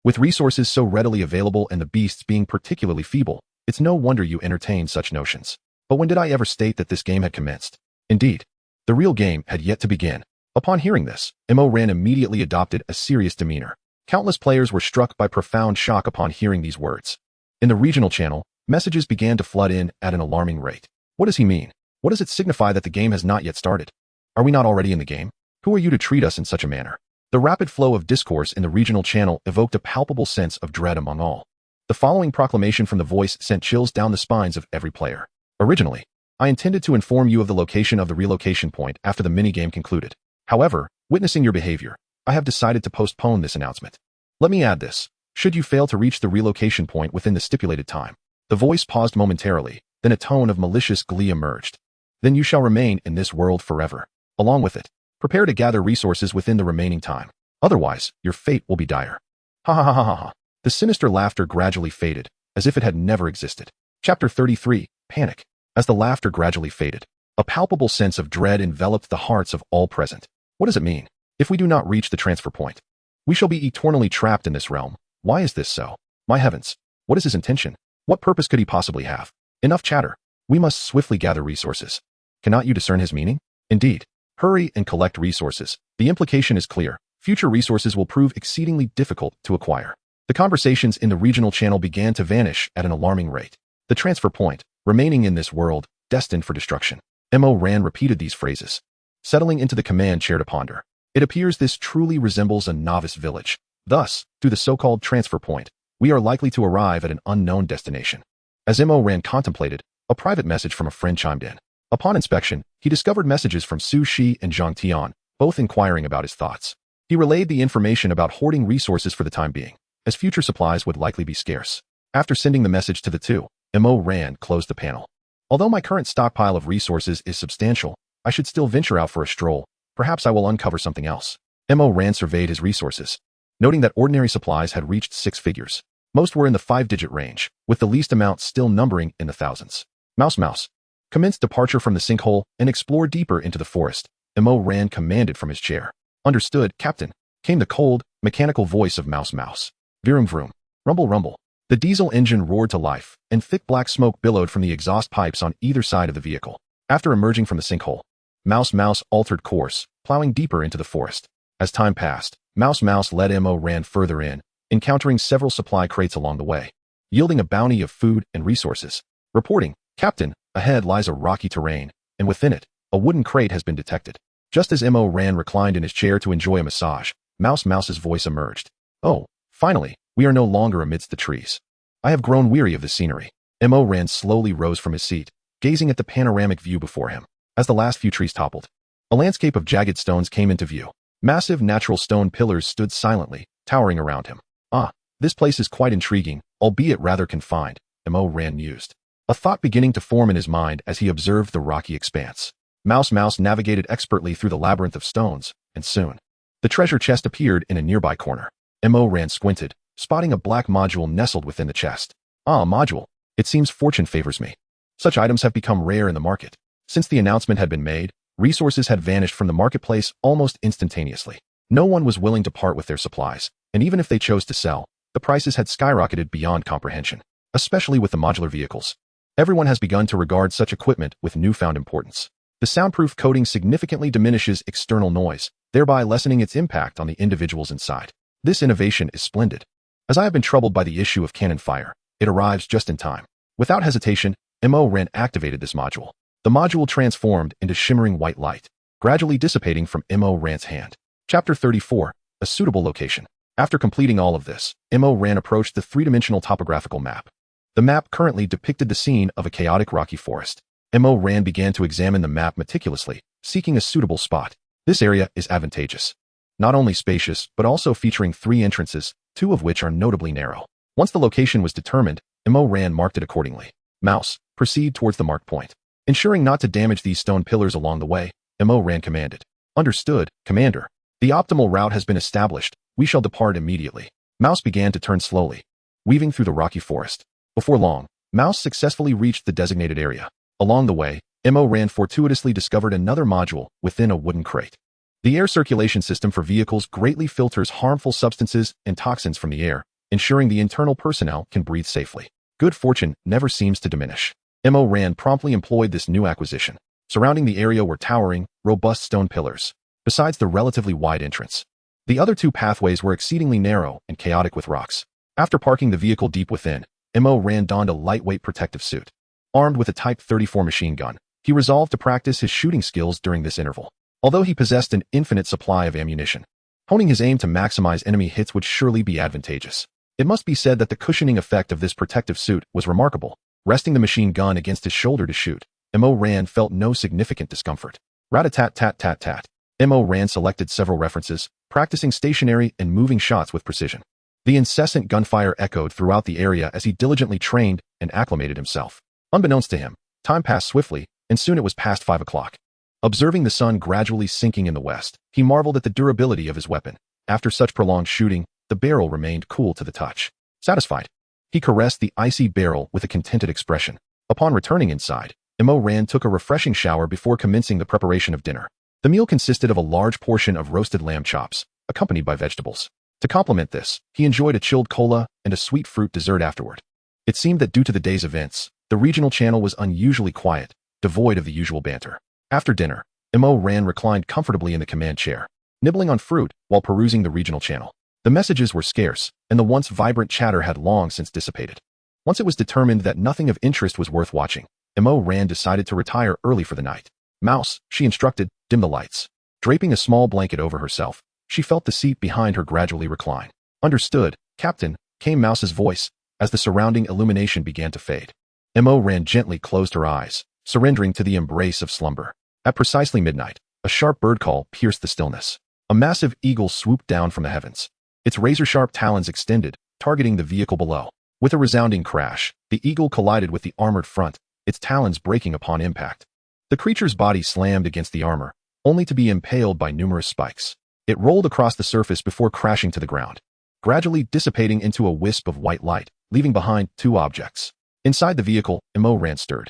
Speaker 1: With resources so readily available and the beasts being particularly feeble, it's no wonder you entertain such notions. But when did I ever state that this game had commenced? Indeed, the real game had yet to begin. Upon hearing this, Mo Ran immediately adopted a serious demeanor. Countless players were struck by profound shock upon hearing these words. In the regional channel, messages began to flood in at an alarming rate. What does he mean? What does it signify that the game has not yet started? Are we not already in the game? Who are you to treat us in such a manner? The rapid flow of discourse in the regional channel evoked a palpable sense of dread among all. The following proclamation from the voice sent chills down the spines of every player. Originally, I intended to inform you of the location of the relocation point after the minigame concluded. However, witnessing your behavior, I have decided to postpone this announcement. Let me add this. Should you fail to reach the relocation point within the stipulated time, the voice paused momentarily, then a tone of malicious glee emerged. Then you shall remain in this world forever. Along with it, prepare to gather resources within the remaining time. Otherwise, your fate will be dire. Ha ha ha ha ha ha. The sinister laughter gradually faded, as if it had never existed. Chapter 33, Panic. As the laughter gradually faded, a palpable sense of dread enveloped the hearts of all present. What does it mean? If we do not reach the transfer point, we shall be eternally trapped in this realm. Why is this so? My heavens, what is his intention? What purpose could he possibly have? Enough chatter. We must swiftly gather resources. Cannot you discern his meaning? Indeed. Hurry and collect resources. The implication is clear. Future resources will prove exceedingly difficult to acquire. The conversations in the regional channel began to vanish at an alarming rate. The transfer point, remaining in this world, destined for destruction. Mo Ran repeated these phrases, settling into the command chair to ponder. It appears this truly resembles a novice village. Thus, through the so-called transfer point, we are likely to arrive at an unknown destination. As Mo Ran contemplated, a private message from a friend chimed in. Upon inspection, he discovered messages from Su Shi and Zhang Tian, both inquiring about his thoughts. He relayed the information about hoarding resources for the time being, as future supplies would likely be scarce. After sending the message to the two, Mo Ran closed the panel. Although my current stockpile of resources is substantial, I should still venture out for a stroll. Perhaps I will uncover something else. Mo Ran surveyed his resources, noting that ordinary supplies had reached 6 figures. Most were in the 5-digit range, with the least amount still numbering in the thousands. Mouse. Commence departure from the sinkhole and explore deeper into the forest. Mo Ran commanded from his chair. Understood, Captain, came the cold, mechanical voice of Mouse. Vroom vroom. Rumble. The diesel engine roared to life, and thick black smoke billowed from the exhaust pipes on either side of the vehicle. After emerging from the sinkhole, Mouse altered course, plowing deeper into the forest. As time passed, Mouse led Mo Ran further in, encountering several supply crates along the way, yielding a bounty of food and resources. Reporting, Captain, ahead lies a rocky terrain, and within it, a wooden crate has been detected. Just as Mo Ran reclined in his chair to enjoy a massage, Mouse's voice emerged. Oh, finally, we are no longer amidst the trees. I have grown weary of this scenery. Mo Ran slowly rose from his seat, gazing at the panoramic view before him. As the last few trees toppled, A landscape of jagged stones came into view. Massive natural stone pillars stood silently, towering around him. Ah, this place is quite intriguing, albeit rather confined, Mo Ran mused. A thought beginning to form in his mind as he observed the rocky expanse. Mouse navigated expertly through the labyrinth of stones, and soon, the treasure chest appeared in a nearby corner. Mo Ran squinted, spotting a black module nestled within the chest. Ah, module. It seems fortune favors me. Such items have become rare in the market. Since the announcement had been made, resources had vanished from the marketplace almost instantaneously. No one was willing to part with their supplies, and even if they chose to sell, the prices had skyrocketed beyond comprehension, especially with the modular vehicles. Everyone has begun to regard such equipment with newfound importance. The soundproof coating significantly diminishes external noise, thereby lessening its impact on the individuals inside. This innovation is splendid. As I have been troubled by the issue of cannon fire, it arrives just in time. Without hesitation, Mo Ran activated this module. The module transformed into shimmering white light, gradually dissipating from Mo Ran's hand. Chapter 34, A Suitable Location. After completing all of this, Mo Ran approached the three-dimensional topographical map. The map currently depicted the scene of a chaotic rocky forest. Mo Ran began to examine the map meticulously, seeking a suitable spot. This area is advantageous. Not only spacious, but also featuring 3 entrances, 2 of which are notably narrow. Once the location was determined, Mo Ran marked it accordingly. Mouse, proceed towards the marked point. Ensuring not to damage these stone pillars along the way, Mo Ran commanded. Understood, Commander. The optimal route has been established. We shall depart immediately. Mouse began to turn slowly, weaving through the rocky forest. Before long, Mouse successfully reached the designated area. Along the way, Mo Ran fortuitously discovered another module within a wooden crate. The air circulation system for vehicles greatly filters harmful substances and toxins from the air, ensuring the internal personnel can breathe safely. Good fortune never seems to diminish. Mo Ran promptly employed this new acquisition. Surrounding the area were towering, robust stone pillars, besides the relatively wide entrance. The other 2 pathways were exceedingly narrow and chaotic with rocks. After parking the vehicle deep within, Mo Ran donned a lightweight protective suit. Armed with a Type 34 machine gun, he resolved to practice his shooting skills during this interval. Although he possessed an infinite supply of ammunition, honing his aim to maximize enemy hits would surely be advantageous. It must be said that the cushioning effect of this protective suit was remarkable. Resting the machine gun against his shoulder to shoot, Mo Ran felt no significant discomfort. Rat-a-tat-tat-tat-tat. Mo Ran selected several references, practicing stationary and moving shots with precision. The incessant gunfire echoed throughout the area as he diligently trained and acclimated himself. Unbeknownst to him, time passed swiftly, and soon it was past 5 o'clock. Observing the sun gradually sinking in the west, he marveled at the durability of his weapon. After such prolonged shooting, the barrel remained cool to the touch. Satisfied, he caressed the icy barrel with a contented expression. Upon returning inside, Mo Ran took a refreshing shower before commencing the preparation of dinner. The meal consisted of a large portion of roasted lamb chops, accompanied by vegetables. To complement this, he enjoyed a chilled cola and a sweet fruit dessert afterward. It seemed that due to the day's events, the regional channel was unusually quiet, devoid of the usual banter. After dinner, Mo Ran reclined comfortably in the command chair, nibbling on fruit while perusing the regional channel. The messages were scarce, and the once vibrant chatter had long since dissipated. Once it was determined that nothing of interest was worth watching, Mo Ran decided to retire early for the night. Mouse, she instructed, dim the lights. Draping a small blanket over herself, she felt the seat behind her gradually recline. Understood, Captain, came Mouse's voice, as the surrounding illumination began to fade. Mo Ran gently closed her eyes, surrendering to the embrace of slumber. At precisely midnight, a sharp bird call pierced the stillness. A massive eagle swooped down from the heavens. Its razor-sharp talons extended, targeting the vehicle below. With a resounding crash, the eagle collided with the armored front, its talons breaking upon impact. The creature's body slammed against the armor, only to be impaled by numerous spikes. It rolled across the surface before crashing to the ground, gradually dissipating into a wisp of white light, leaving behind 2 objects. Inside the vehicle, Mo Ran stirred.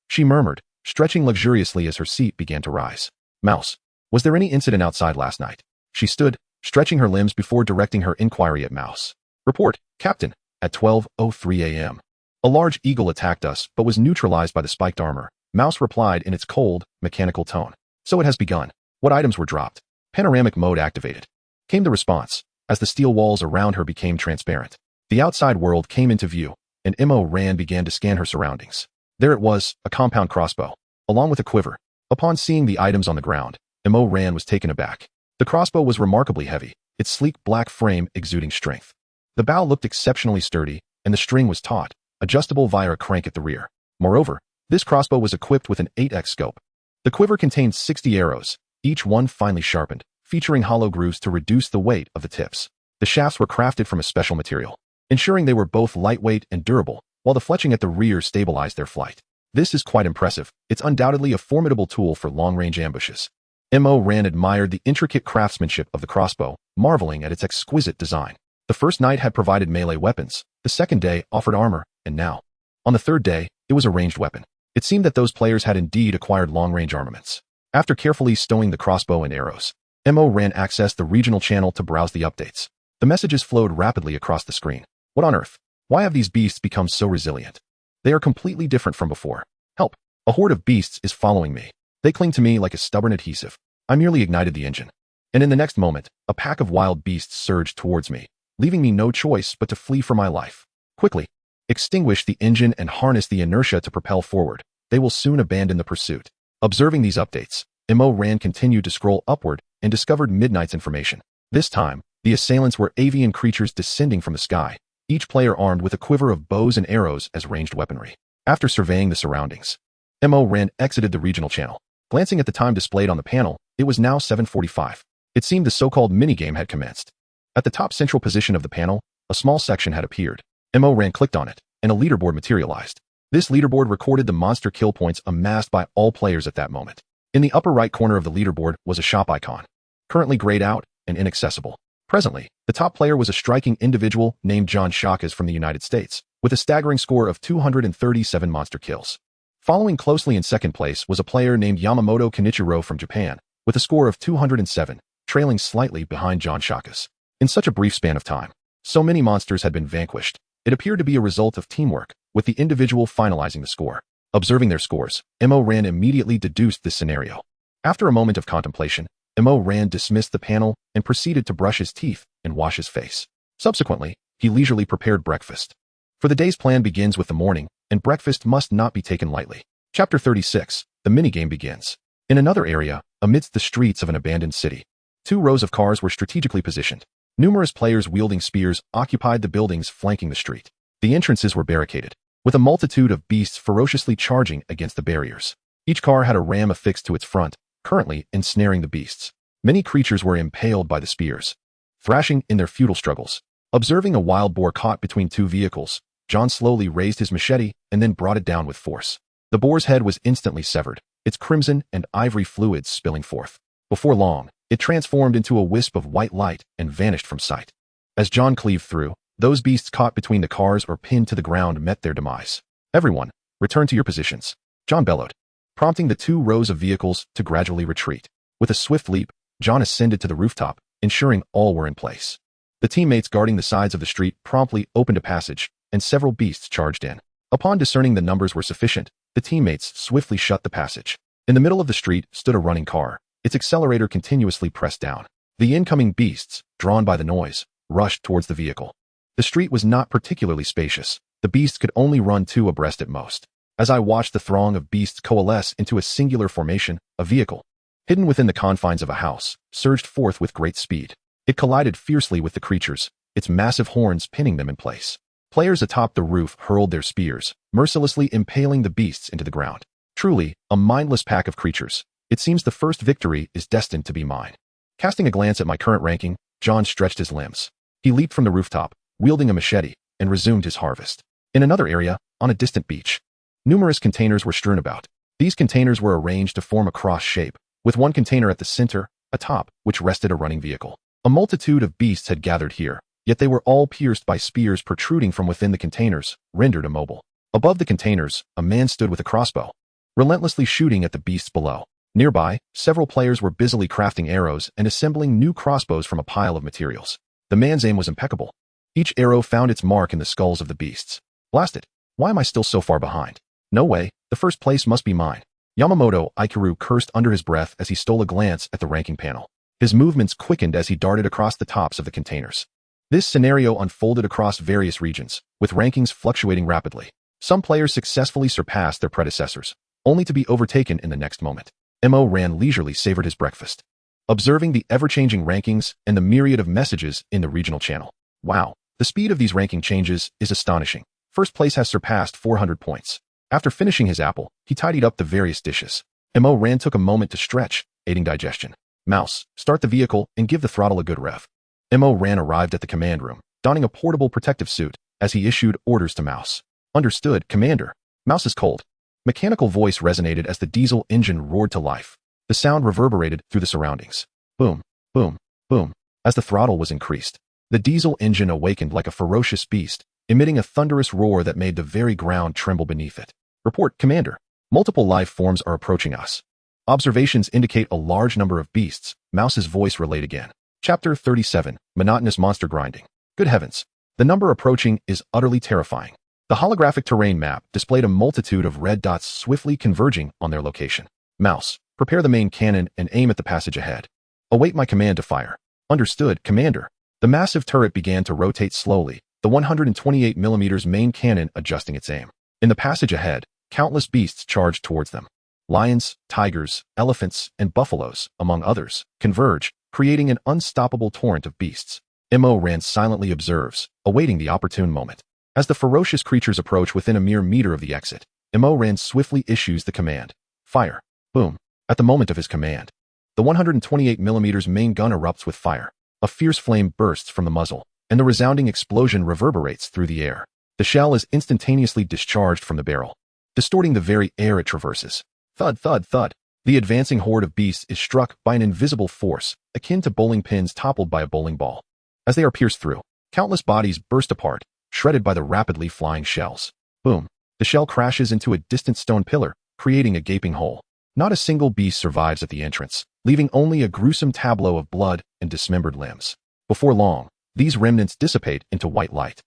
Speaker 1: She murmured, stretching luxuriously as her seat began to rise. Mouse, was there any incident outside last night? She stood, stretching her limbs before directing her inquiry at Mouse. Report, Captain, at 12:03 a.m. A large eagle attacked us but was neutralized by the spiked armor. Mouse replied in its cold, mechanical tone. So it has begun. What items were dropped? Panoramic mode activated. Came the response, as the steel walls around her became transparent. The outside world came into view, and Mo Ran began to scan her surroundings. There it was, a compound crossbow, along with a quiver. Upon seeing the items on the ground, Mo Ran was taken aback. The crossbow was remarkably heavy, its sleek black frame exuding strength. The bow looked exceptionally sturdy, and the string was taut, adjustable via a crank at the rear. Moreover, this crossbow was equipped with an 8x scope. The quiver contained 60 arrows, each one finely sharpened, featuring hollow grooves to reduce the weight of the tips. The shafts were crafted from a special material, ensuring they were both lightweight and durable, while the fletching at the rear stabilized their flight. This is quite impressive. It's undoubtedly a formidable tool for long-range ambushes. Ran admired the intricate craftsmanship of the crossbow, marveling at its exquisite design. The first night had provided melee weapons, the second day offered armor, and now, on the third day, it was a ranged weapon. It seemed that those players had indeed acquired long-range armaments. After carefully stowing the crossbow and arrows, Ran accessed the regional channel to browse the updates. The messages flowed rapidly across the screen. What on earth? Why have these beasts become so resilient? They are completely different from before. Help! A horde of beasts is following me. They cling to me like a stubborn adhesive. I merely ignited the engine. And in the next moment, a pack of wild beasts surged towards me, leaving me no choice but to flee for my life. Quickly, extinguish the engine and harness the inertia to propel forward. They will soon abandon the pursuit. Observing these updates, Ran continued to scroll upward and discovered Midnight's information. This time, the assailants were avian creatures descending from the sky, each player armed with a quiver of bows and arrows as ranged weaponry. After surveying the surroundings, Ran exited the regional channel. Glancing at the time displayed on the panel, it was now 7:45. It seemed the so-called minigame had commenced. At the top central position of the panel, a small section had appeared. Ran clicked on it, and a leaderboard materialized. This leaderboard recorded the monster kill points amassed by all players at that moment. In the upper right corner of the leaderboard was a shop icon, currently grayed out and inaccessible. Presently, the top player was a striking individual named John Shakas from the United States, with a staggering score of 237 monster kills. Following closely in second place was a player named Yamamoto Kenichiro from Japan, with a score of 207, trailing slightly behind John Shakas. In such a brief span of time, so many monsters had been vanquished. It appeared to be a result of teamwork, with the individual finalizing the score. Observing their scores, Ran immediately deduced this scenario. After a moment of contemplation, Ran dismissed the panel and proceeded to brush his teeth and wash his face. Subsequently, he leisurely prepared breakfast. For the day's plan begins with the morning, and breakfast must not be taken lightly. Chapter 36, the minigame begins. In another area, amidst the streets of an abandoned city, 2 rows of cars were strategically positioned. Numerous players wielding spears occupied the buildings flanking the street. The entrances were barricaded, with a multitude of beasts ferociously charging against the barriers. Each car had a ram affixed to its front, currently ensnaring the beasts. Many creatures were impaled by the spears, thrashing in their futile struggles. Observing a wild boar caught between 2 vehicles, John slowly raised his machete and then brought it down with force. The boar's head was instantly severed, its crimson and ivory fluids spilling forth. Before long, it transformed into a wisp of white light and vanished from sight. As John cleaved through, those beasts caught between the cars or pinned to the ground met their demise. Everyone, return to your positions, John bellowed, prompting the 2 rows of vehicles to gradually retreat. With a swift leap, John ascended to the rooftop, ensuring all were in place. The teammates guarding the sides of the street promptly opened a passage, and several beasts charged in. Upon discerning the numbers were sufficient, the teammates swiftly shut the passage. In the middle of the street stood a running car, its accelerator continuously pressed down. The incoming beasts, drawn by the noise, rushed towards the vehicle. The street was not particularly spacious. The beasts could only run 2 abreast at most. As I watched the throng of beasts coalesce into a singular formation, a vehicle, hidden within the confines of a house, surged forth with great speed. It collided fiercely with the creatures, its massive horns pinning them in place. Players atop the roof hurled their spears, mercilessly impaling the beasts into the ground. Truly, a mindless pack of creatures. It seems the first victory is destined to be mine. Casting a glance at my current ranking, John stretched his limbs. He leaped from the rooftop, wielding a machete, and resumed his harvest. In another area, on a distant beach, numerous containers were strewn about. These containers were arranged to form a cross shape, with one container at the center, atop which rested a running vehicle. A multitude of beasts had gathered here, yet they were all pierced by spears protruding from within the containers, rendered immobile. Above the containers, a man stood with a crossbow, relentlessly shooting at the beasts below. Nearby, several players were busily crafting arrows and assembling new crossbows from a pile of materials. The man's aim was impeccable. Each arrow found its mark in the skulls of the beasts. Blast it! Why am I still so far behind? No way, the first place must be mine. Yamamoto Ikuru cursed under his breath as he stole a glance at the ranking panel. His movements quickened as he darted across the tops of the containers. This scenario unfolded across various regions, with rankings fluctuating rapidly. Some players successfully surpassed their predecessors, only to be overtaken in the next moment. Ran leisurely savored his breakfast, observing the ever-changing rankings and the myriad of messages in the regional channel. Wow, the speed of these ranking changes is astonishing. First place has surpassed 400 points. After finishing his apple, he tidied up the various dishes. Ran took a moment to stretch aiding digestion. Mouse, start the vehicle and give the throttle a good rev. Mo Ran arrived at the command room, donning a portable protective suit as he issued orders to Mouse. Understood, Commander. Mouse is cold. Mechanical voice resonated as the diesel engine roared to life. The sound reverberated through the surroundings. Boom, boom, boom. As the throttle was increased, the diesel engine awakened like a ferocious beast, emitting a thunderous roar that made the very ground tremble beneath it. Report, Commander. Multiple life forms are approaching us. Observations indicate a large number of beasts. Mouse's voice relayed again. Chapter 37, Monotonous Monster Grinding. Good heavens. The number approaching is utterly terrifying. The holographic terrain map displayed a multitude of red dots swiftly converging on their location. Mouse, prepare the main cannon and aim at the passage ahead. Await my command to fire. Understood, Commander. The massive turret began to rotate slowly, the 128mm main cannon adjusting its aim. In the passage ahead, countless beasts charged towards them. Lions, tigers, elephants, and buffaloes, among others, converge, creating an unstoppable torrent of beasts. Mo Ran silently observes, awaiting the opportune moment. As the ferocious creatures approach within a mere meter of the exit, Mo Ran swiftly issues the command. Fire. Boom. At the moment of his command, the 128mm main gun erupts with fire. A fierce flame bursts from the muzzle, and the resounding explosion reverberates through the air. The shell is instantaneously discharged from the barrel, distorting the very air it traverses. Thud, thud, thud. The advancing horde of beasts is struck by an invisible force, akin to bowling pins toppled by a bowling ball. As they are pierced through, countless bodies burst apart, shredded by the rapidly flying shells. Boom. The shell crashes into a distant stone pillar, creating a gaping hole. Not a single beast survives at the entrance, leaving only a gruesome tableau of blood and dismembered limbs. Before long, these remnants dissipate into white light.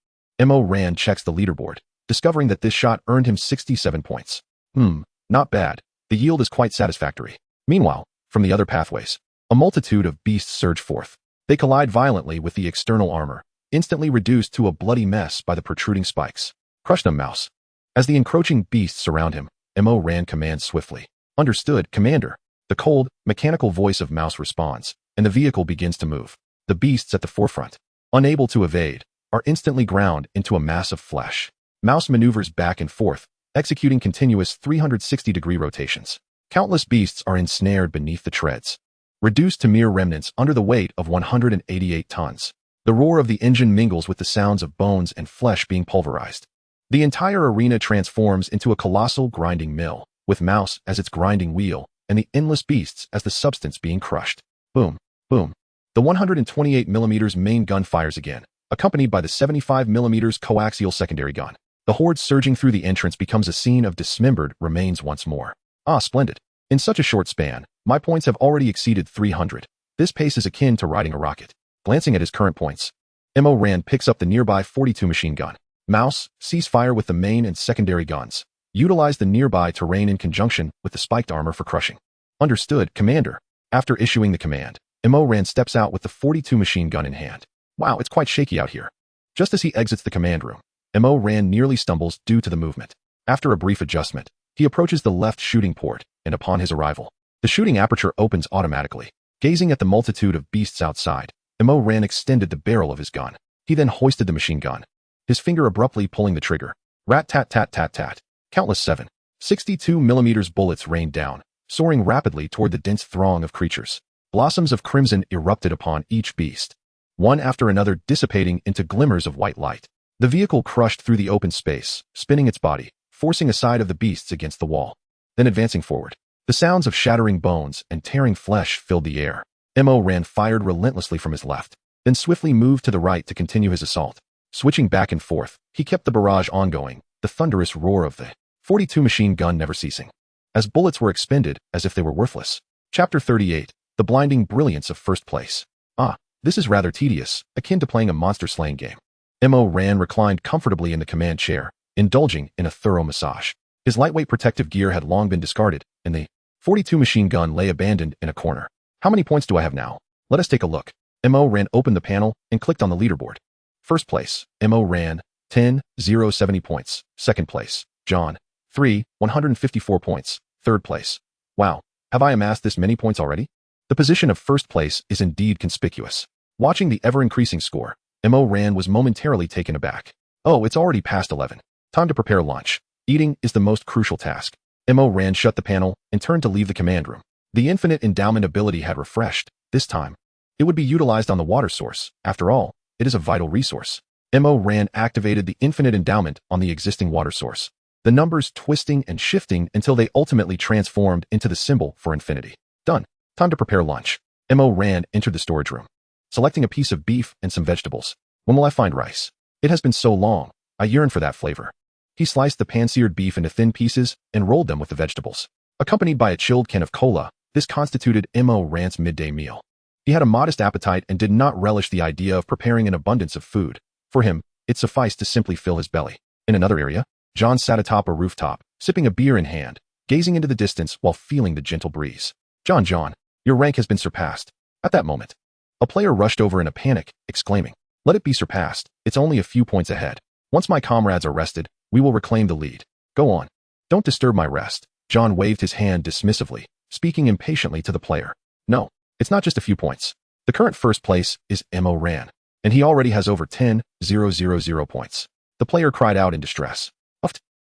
Speaker 1: Mo Ran checks the leaderboard, discovering that this shot earned him 67 points. Not bad. The yield is quite satisfactory. Meanwhile, from the other pathways, a multitude of beasts surge forth. They collide violently with the external armor, instantly reduced to a bloody mess by the protruding spikes. Crush them, Mouse. As the encroaching beasts surround him, Mo Ran commands swiftly. Understood, Commander. The cold, mechanical voice of Mouse responds, and the vehicle begins to move. The beasts at the forefront, unable to evade, are instantly ground into a mass of flesh. Mouse maneuvers back and forth, executing continuous 360-degree rotations. Countless beasts are ensnared beneath the treads, reduced to mere remnants under the weight of 188 tons. The roar of the engine mingles with the sounds of bones and flesh being pulverized. The entire arena transforms into a colossal grinding mill, with Mouse as its grinding wheel, and the endless beasts as the substance being crushed. Boom, boom. The 128mm main gun fires again, accompanied by the 75mm coaxial secondary gun. The horde surging through the entrance becomes a scene of dismembered remains once more. Ah, splendid. In such a short span, my points have already exceeded 300. This pace is akin to riding a rocket. Glancing at his current points, Mo Ran picks up the nearby 42 machine gun. Mouse, cease fire with the main and secondary guns. Utilize the nearby terrain in conjunction with the spiked armor for crushing. Understood, Commander. After issuing the command, Mo Ran steps out with the 42 machine gun in hand. Wow, it's quite shaky out here. Just as he exits the command room, Mo Ran nearly stumbles due to the movement. After a brief adjustment, he approaches the left shooting port, and upon his arrival, the shooting aperture opens automatically. Gazing at the multitude of beasts outside, Mo Ran extended the barrel of his gun. He then hoisted the machine gun, his finger abruptly pulling the trigger. Rat-tat-tat-tat-tat. Countless 7.62mm bullets rained down, soaring rapidly toward the dense throng of creatures. Blossoms of crimson erupted upon each beast, one after another dissipating into glimmers of white light. The vehicle crushed through the open space, spinning its body, forcing a side of the beasts against the wall. Then advancing forward, the sounds of shattering bones and tearing flesh filled the air. Mo Ran fired relentlessly from his left, then swiftly moved to the right to continue his assault. Switching back and forth, he kept the barrage ongoing, the thunderous roar of the 42 machine gun never ceasing, as bullets were expended as if they were worthless. Chapter 38, The Blinding Brilliance of First Place. Ah, this is rather tedious, akin to playing a monster-slaying game. Mo Ran reclined comfortably in the command chair, indulging in a thorough massage. His lightweight protective gear had long been discarded, and the 42 machine gun lay abandoned in a corner. How many points do I have now? Let us take a look. Mo Ran opened the panel and clicked on the leaderboard. First place, Mo Ran, 10,070 points. Second place, John, 154 points. Third place. Wow, have I amassed this many points already? The position of first place is indeed conspicuous. Watching the ever-increasing score, Mo Ran was momentarily taken aback. Oh, it's already past 11. Time to prepare lunch. Eating is the most crucial task. Mo Ran shut the panel and turned to leave the command room. The infinite endowment ability had refreshed. This time, it would be utilized on the water source. After all, it is a vital resource. Ran activated the infinite endowment on the existing water source, the numbers twisting and shifting until they ultimately transformed into the symbol for infinity. Done. Time to prepare lunch. Ran entered the storage room, selecting a piece of beef and some vegetables. When will I find rice? It has been so long. I yearn for that flavor. He sliced the pan-seared beef into thin pieces and rolled them with the vegetables. Accompanied by a chilled can of cola, this constituted Ran's midday meal. He had a modest appetite and did not relish the idea of preparing an abundance of food. For him, it sufficed to simply fill his belly. In another area, John sat atop a rooftop, sipping a beer in hand, gazing into the distance while feeling the gentle breeze. John, your rank has been surpassed. At that moment, a player rushed over in a panic, exclaiming, "Let it be surpassed. It's only a few points ahead. Once my comrades are rested, we will reclaim the lead. Go on. Don't disturb my rest." John waved his hand dismissively, speaking impatiently to the player. "No, it's not just a few points. The current first place is Ran, and he already has over 10,000 points." The player cried out in distress.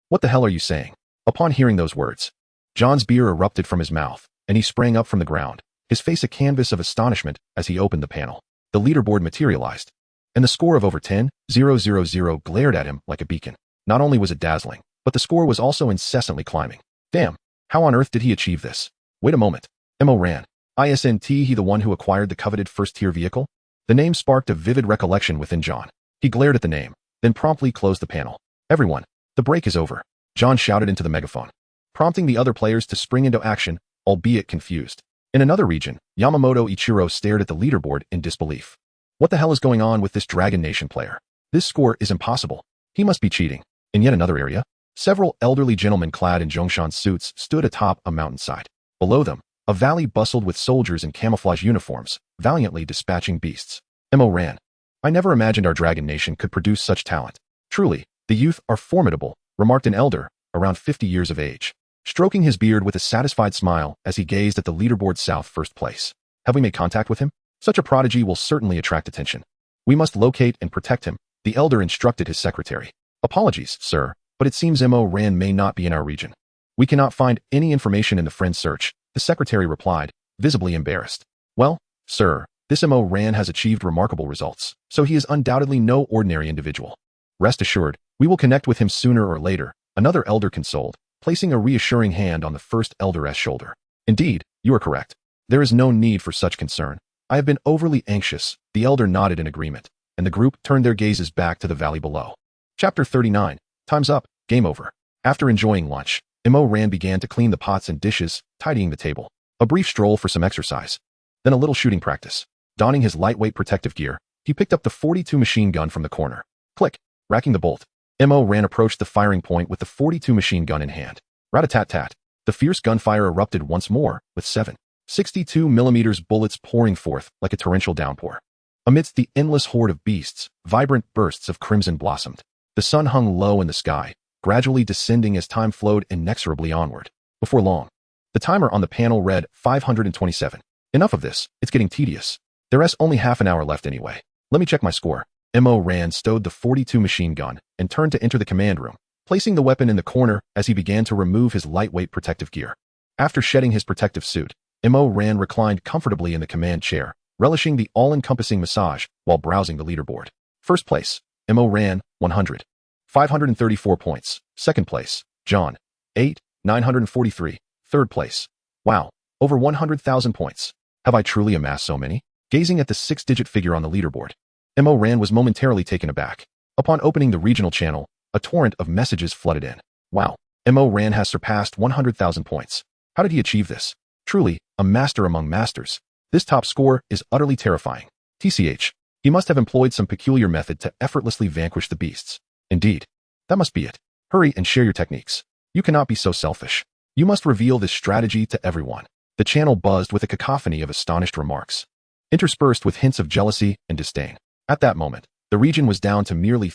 Speaker 1: "What the hell are you saying?" Upon hearing those words, John's beer erupted from his mouth, and he sprang up from the ground, his face a canvas of astonishment as he opened the panel. The leaderboard materialized, and the score of over 10,000 glared at him like a beacon. Not only was it dazzling, but the score was also incessantly climbing. Damn, how on earth did he achieve this? Wait a moment. Ran. Isn't he the one who acquired the coveted first-tier vehicle? The name sparked a vivid recollection within John. He glared at the name, then promptly closed the panel. "Everyone, the break is over," John shouted into the megaphone, prompting the other players to spring into action, albeit confused. In another region, Yamamoto Ichiro stared at the leaderboard in disbelief. What the hell is going on with this Dragon Nation player? This score is impossible. He must be cheating. In yet another area, several elderly gentlemen clad in Zhongshan suits stood atop a mountainside. Below them, a valley bustled with soldiers in camouflage uniforms, valiantly dispatching beasts. Ran. I never imagined our Dragon Nation could produce such talent. Truly, the youth are formidable, remarked an elder, around 50 years of age, stroking his beard with a satisfied smile as he gazed at the leaderboard's south first place. Have we made contact with him? Such a prodigy will certainly attract attention. We must locate and protect him, the elder instructed his secretary. Apologies, sir, but it seems Ran may not be in our region. We cannot find any information in the friend search, the secretary replied, visibly embarrassed. Well, sir, this Ran has achieved remarkable results, so he is undoubtedly no ordinary individual. Rest assured, we will connect with him sooner or later, another elder consoled, placing a reassuring hand on the first elder's shoulder. Indeed, you are correct. There is no need for such concern. I have been overly anxious, the elder nodded in agreement, and the group turned their gazes back to the valley below. Chapter 39. Time's up, game over. After enjoying lunch, Ran began to clean the pots and dishes, tidying the table. A brief stroll for some exercise. Then a little shooting practice. Donning his lightweight protective gear, he picked up the .42 machine gun from the corner. Click, racking the bolt. Ran approached the firing point with the .42 machine gun in hand. Rat-a-tat-tat. The fierce gunfire erupted once more, with 7.62mm bullets pouring forth like a torrential downpour. Amidst the endless horde of beasts, vibrant bursts of crimson blossomed. The sun hung low in the sky, gradually descending as time flowed inexorably onward. Before long, the timer on the panel read 527. Enough of this, it's getting tedious. There's only half an hour left anyway. Let me check my score. Ran stowed the .42 machine gun and turned to enter the command room, placing the weapon in the corner as he began to remove his lightweight protective gear. After shedding his protective suit, Ran reclined comfortably in the command chair, relishing the all-encompassing massage while browsing the leaderboard. First place, Ran, 100. 534 points. Second place, John, 943. Third place. Wow, over 100,000 points. Have I truly amassed so many? Gazing at the 6-digit figure on the leaderboard, Ran was momentarily taken aback. Upon opening the regional channel, a torrent of messages flooded in. Wow, Ran has surpassed 100,000 points. How did he achieve this? Truly, a master among masters. This top score is utterly terrifying. TCH, he must have employed some peculiar method to effortlessly vanquish the beasts. Indeed, that must be it. Hurry and share your techniques. You cannot be so selfish. You must reveal this strategy to everyone. The channel buzzed with a cacophony of astonished remarks, interspersed with hints of jealousy and disdain. At that moment, the region was down to merely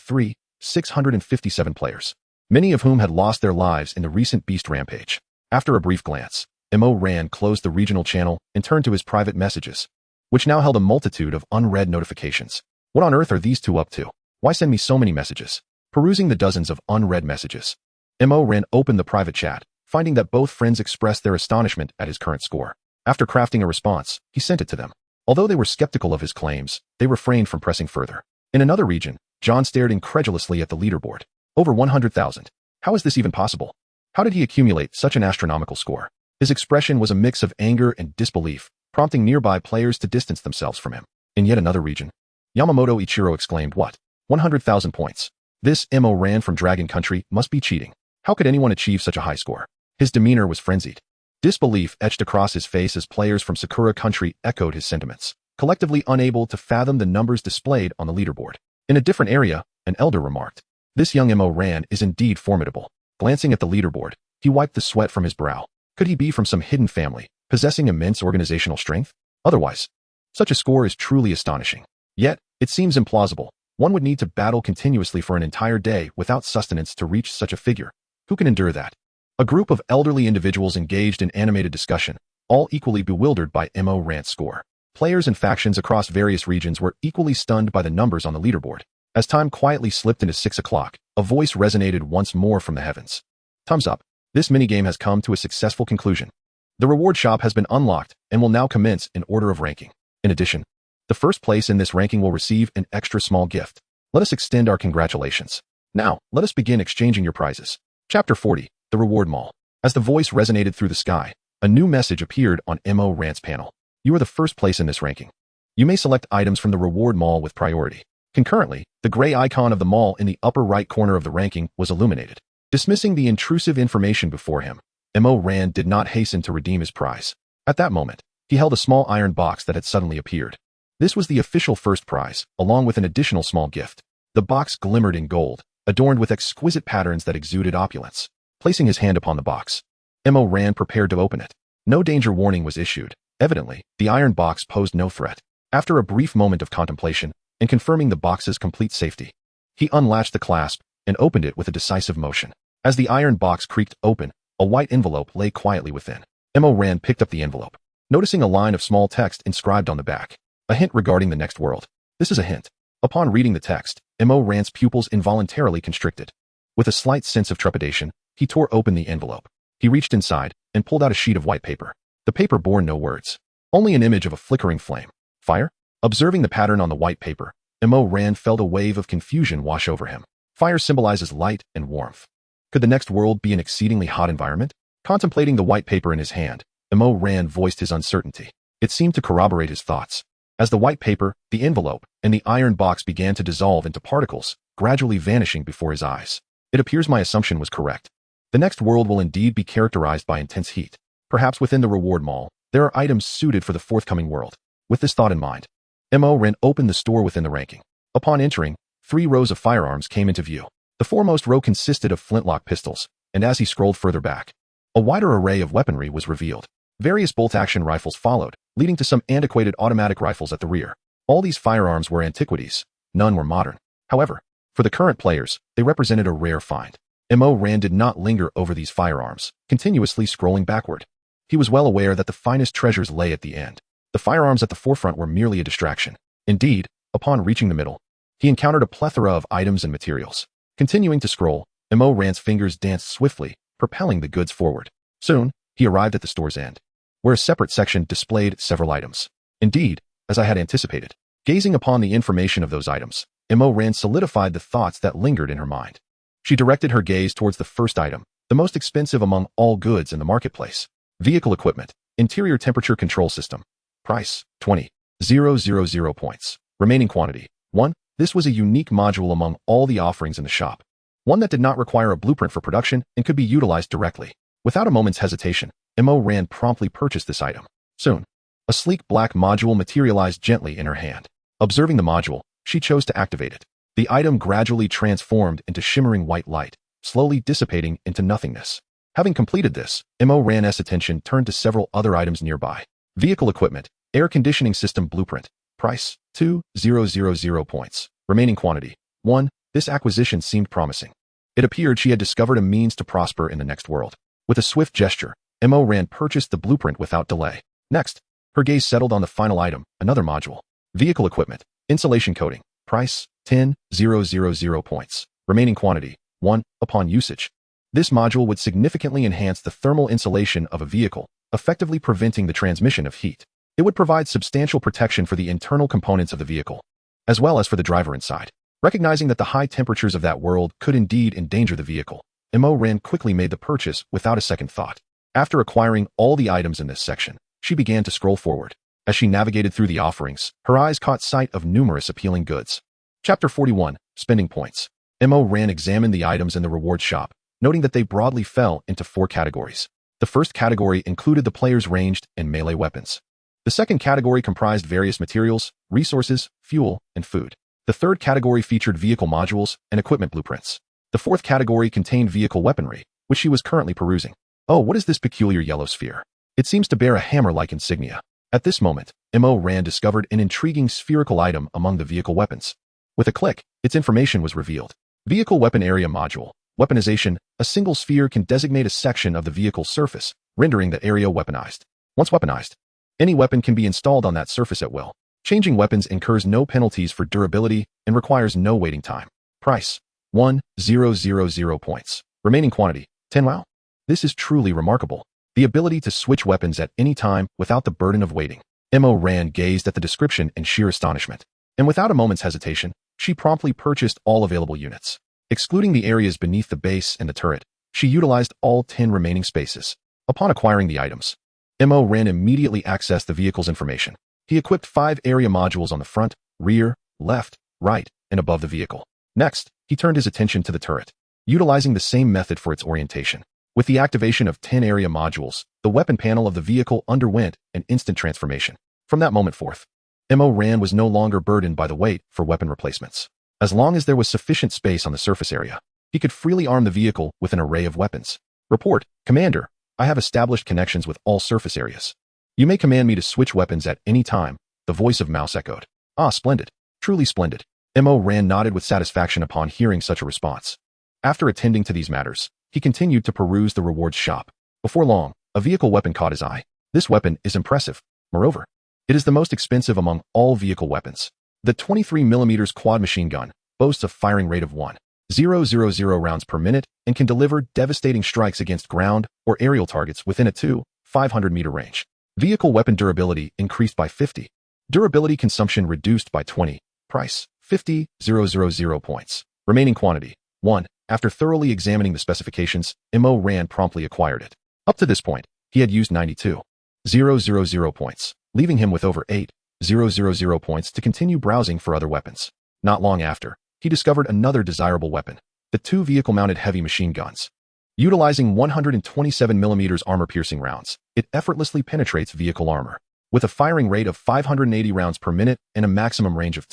Speaker 1: 657 players, many of whom had lost their lives in the recent beast rampage. After a brief glance, Ran closed the regional channel and turned to his private messages, which now held a multitude of unread notifications. What on earth are these two up to? Why send me so many messages? Perusing the dozens of unread messages, Ran opened the private chat, finding that both friends expressed their astonishment at his current score. After crafting a response, he sent it to them. Although they were skeptical of his claims, they refrained from pressing further. In another region, John stared incredulously at the leaderboard. Over 100,000. How is this even possible? How did he accumulate such an astronomical score? His expression was a mix of anger and disbelief, prompting nearby players to distance themselves from him. In yet another region, Yamamoto Ichiro exclaimed, "What? 100,000 points. This MO ran from Dragon Country must be cheating. How could anyone achieve such a high score?" His demeanor was frenzied. Disbelief etched across his face as players from Sakura Country echoed his sentiments, collectively unable to fathom the numbers displayed on the leaderboard. In a different area, an elder remarked, "This young MO Ran is indeed formidable." Glancing at the leaderboard, he wiped the sweat from his brow. Could he be from some hidden family, possessing immense organizational strength? Otherwise, such a score is truly astonishing. Yet, it seems implausible. One would need to battle continuously for an entire day without sustenance to reach such a figure. Who can endure that? A group of elderly individuals engaged in animated discussion, all equally bewildered by MO Rant's score. Players and factions across various regions were equally stunned by the numbers on the leaderboard. As time quietly slipped into 6 o'clock, a voice resonated once more from the heavens. "Thumbs up. This minigame has come to a successful conclusion. The reward shop has been unlocked and will now commence in order of ranking. In addition, the first place in this ranking will receive an extra small gift. Let us extend our congratulations. Now, let us begin exchanging your prizes." Chapter 40, The Reward Mall. As the voice resonated through the sky, a new message appeared on MO Rant's panel. "You are the first place in this ranking. You may select items from the reward mall with priority." Concurrently, the gray icon of the mall in the upper right corner of the ranking was illuminated. Dismissing the intrusive information before him, MO Rand did not hasten to redeem his prize. At that moment, he held a small iron box that had suddenly appeared. This was the official first prize, along with an additional small gift. The box glimmered in gold, adorned with exquisite patterns that exuded opulence. Placing his hand upon the box, MO Rand prepared to open it. No danger warning was issued. Evidently, the iron box posed no threat. After a brief moment of contemplation, and confirming the box's complete safety, he unlatched the clasp and opened it with a decisive motion. As the iron box creaked open, a white envelope lay quietly within. MO Rand picked up the envelope, noticing a line of small text inscribed on the back. A hint regarding the next world. This is a hint. Upon reading the text, MO Rand's pupils involuntarily constricted. With a slight sense of trepidation, he tore open the envelope. He reached inside and pulled out a sheet of white paper. The paper bore no words, only an image of a flickering flame. Fire? Observing the pattern on the white paper, MO Rand felt a wave of confusion wash over him. Fire symbolizes light and warmth. Could the next world be an exceedingly hot environment? Contemplating the white paper in his hand, MO Rand voiced his uncertainty. It seemed to corroborate his thoughts. As the white paper, the envelope, and the iron box began to dissolve into particles, gradually vanishing before his eyes. It appears my assumption was correct. The next world will indeed be characterized by intense heat. Perhaps within the reward mall, there are items suited for the forthcoming world. With this thought in mind, MO Rand opened the store within the ranking. Upon entering, 3 rows of firearms came into view. The foremost row consisted of flintlock pistols, and as he scrolled further back, a wider array of weaponry was revealed. Various bolt-action rifles followed, leading to some antiquated automatic rifles at the rear. All these firearms were antiquities, none were modern. However, for the current players, they represented a rare find. MO Rand did not linger over these firearms, continuously scrolling backward. He was well aware that the finest treasures lay at the end. The firearms at the forefront were merely a distraction. Indeed, upon reaching the middle, he encountered a plethora of items and materials. Continuing to scroll, MO Rand's fingers danced swiftly, propelling the goods forward. Soon, he arrived at the store's end, where a separate section displayed several items. Indeed, as I had anticipated, gazing upon the information of those items, MO Rand solidified the thoughts that lingered in her mind. She directed her gaze towards the first item, the most expensive among all goods in the marketplace. Vehicle equipment, interior temperature control system. Price, 20,000 points. Remaining quantity, 1. This was a unique module among all the offerings in the shop. One that did not require a blueprint for production and could be utilized directly. Without a moment's hesitation, MO Rand promptly purchased this item. Soon, a sleek black module materialized gently in her hand. Observing the module, she chose to activate it. The item gradually transformed into shimmering white light, slowly dissipating into nothingness. Having completed this, MO Rand's attention turned to several other items nearby. Vehicle equipment, air conditioning system blueprint. Price, 2,000 points. Remaining quantity, 1. This acquisition seemed promising. It appeared she had discovered a means to prosper in the next world. With a swift gesture, MO Rand purchased the blueprint without delay. Next, her gaze settled on the final item, another module. Vehicle equipment, insulation coating. Price, 10,000 points. Remaining quantity, 1. Upon usage, this module would significantly enhance the thermal insulation of a vehicle, effectively preventing the transmission of heat. It would provide substantial protection for the internal components of the vehicle, as well as for the driver inside. Recognizing that the high temperatures of that world could indeed endanger the vehicle, Ran quickly made the purchase without a second thought. After acquiring all the items in this section, she began to scroll forward. As she navigated through the offerings, her eyes caught sight of numerous appealing goods. Chapter 41, Spending Points. Ran examined the items in the reward shop, noting that they broadly fell into 4 categories. The first category included the player's ranged and melee weapons. The second category comprised various materials, resources, fuel, and food. The third category featured vehicle modules and equipment blueprints. The fourth category contained vehicle weaponry, which she was currently perusing. Oh, what is this peculiar yellow sphere? It seems to bear a hammer-like insignia. At this moment, Ran discovered an intriguing spherical item among the vehicle weapons. With a click, its information was revealed. Vehicle Weapon Area Module. Weaponization. A single sphere can designate a section of the vehicle's surface, rendering the area weaponized. Once weaponized, any weapon can be installed on that surface at will. Changing weapons incurs no penalties for durability and requires no waiting time. Price: 1,000 points. Remaining quantity: 10. Wow. This is truly remarkable. The ability to switch weapons at any time without the burden of waiting. Ran gazed at the description in sheer astonishment, and without a moment's hesitation, she promptly purchased all available units. Excluding the areas beneath the base and the turret, she utilized all 10 remaining spaces. Upon acquiring the items, Ran immediately accessed the vehicle's information. He equipped 5 area modules on the front, rear, left, right, and above the vehicle. Next, he turned his attention to the turret, utilizing the same method for its orientation. With the activation of 10 area modules, the weapon panel of the vehicle underwent an instant transformation. From that moment forth, Ran was no longer burdened by the wait for weapon replacements. As long as there was sufficient space on the surface area, he could freely arm the vehicle with an array of weapons. Report: Commander, I have established connections with all surface areas. You may command me to switch weapons at any time, the voice of Mouse echoed. Ah, splendid. Truly splendid. Ran nodded with satisfaction upon hearing such a response. After attending to these matters, he continued to peruse the rewards shop. Before long, a vehicle weapon caught his eye. This weapon is impressive. Moreover, it is the most expensive among all vehicle weapons. The 23mm quad machine gun boasts a firing rate of 1,000 rounds per minute and can deliver devastating strikes against ground or aerial targets within a 500-meter range. Vehicle weapon durability increased by 50. Durability consumption reduced by 20. Price: 50,000 points. Remaining quantity: 1. After thoroughly examining the specifications, Ran promptly acquired it. Up to this point, he had used 92,000 points, leaving him with over 8,000 points to continue browsing for other weapons. Not long after, he discovered another desirable weapon: the 2 vehicle-mounted heavy machine guns. Utilizing 127mm armor-piercing rounds, it effortlessly penetrates vehicle armor. With a firing rate of 580 rounds per minute and a maximum range of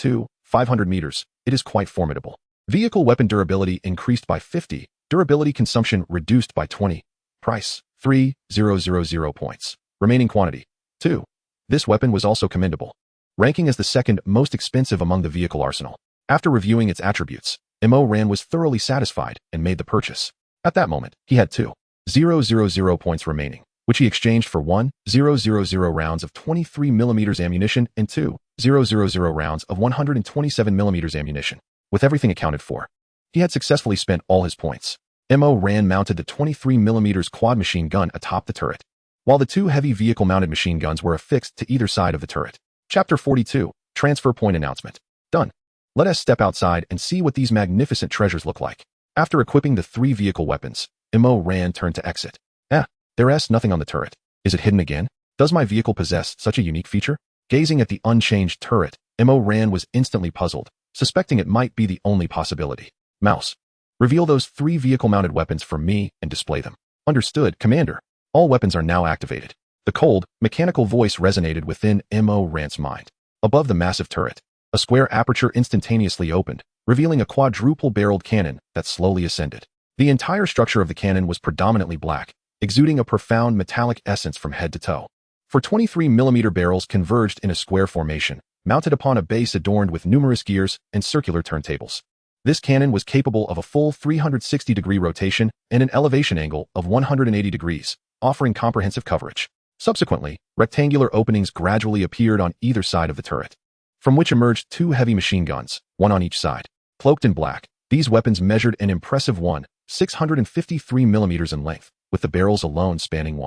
Speaker 1: 500 meters, it is quite formidable. Vehicle weapon durability increased by 50, durability consumption reduced by 20. Price: 3,000 points. Remaining quantity: 2. This weapon was also commendable, ranking as the second most expensive among the vehicle arsenal. After reviewing its attributes, Ran was thoroughly satisfied and made the purchase. At that moment, he had 2,000 points remaining, which he exchanged for 1,000 rounds of 23mm ammunition and 2,000 rounds of 127mm ammunition. With everything accounted for, he had successfully spent all his points. Ran mounted the 23mm quad machine gun atop the turret, while the 2 heavy vehicle-mounted machine guns were affixed to either side of the turret. Chapter 42, Transfer Point Announcement. Done. Let us step outside and see what these magnificent treasures look like. After equipping the 3 vehicle weapons, Ran turned to exit. There's nothing on the turret. Is it hidden again? Does my vehicle possess such a unique feature? Gazing at the unchanged turret, Ran was instantly puzzled, suspecting it might be the only possibility. Mouse, reveal those 3 vehicle-mounted weapons for me and display them. Understood, Commander. All weapons are now activated. The cold, mechanical voice resonated within Ran's mind. Above the massive turret, a square aperture instantaneously opened, revealing a quadruple-barreled cannon that slowly ascended. The entire structure of the cannon was predominantly black, exuding a profound metallic essence from head to toe. 23mm barrels converged in a square formation, mounted upon a base adorned with numerous gears and circular turntables. This cannon was capable of a full 360-degree rotation and an elevation angle of 180 degrees, offering comprehensive coverage. Subsequently, rectangular openings gradually appeared on either side of the turret, from which emerged 2 heavy machine guns, one on each side. Cloaked in black, these weapons measured an impressive 653mm in length, with the barrels alone spanning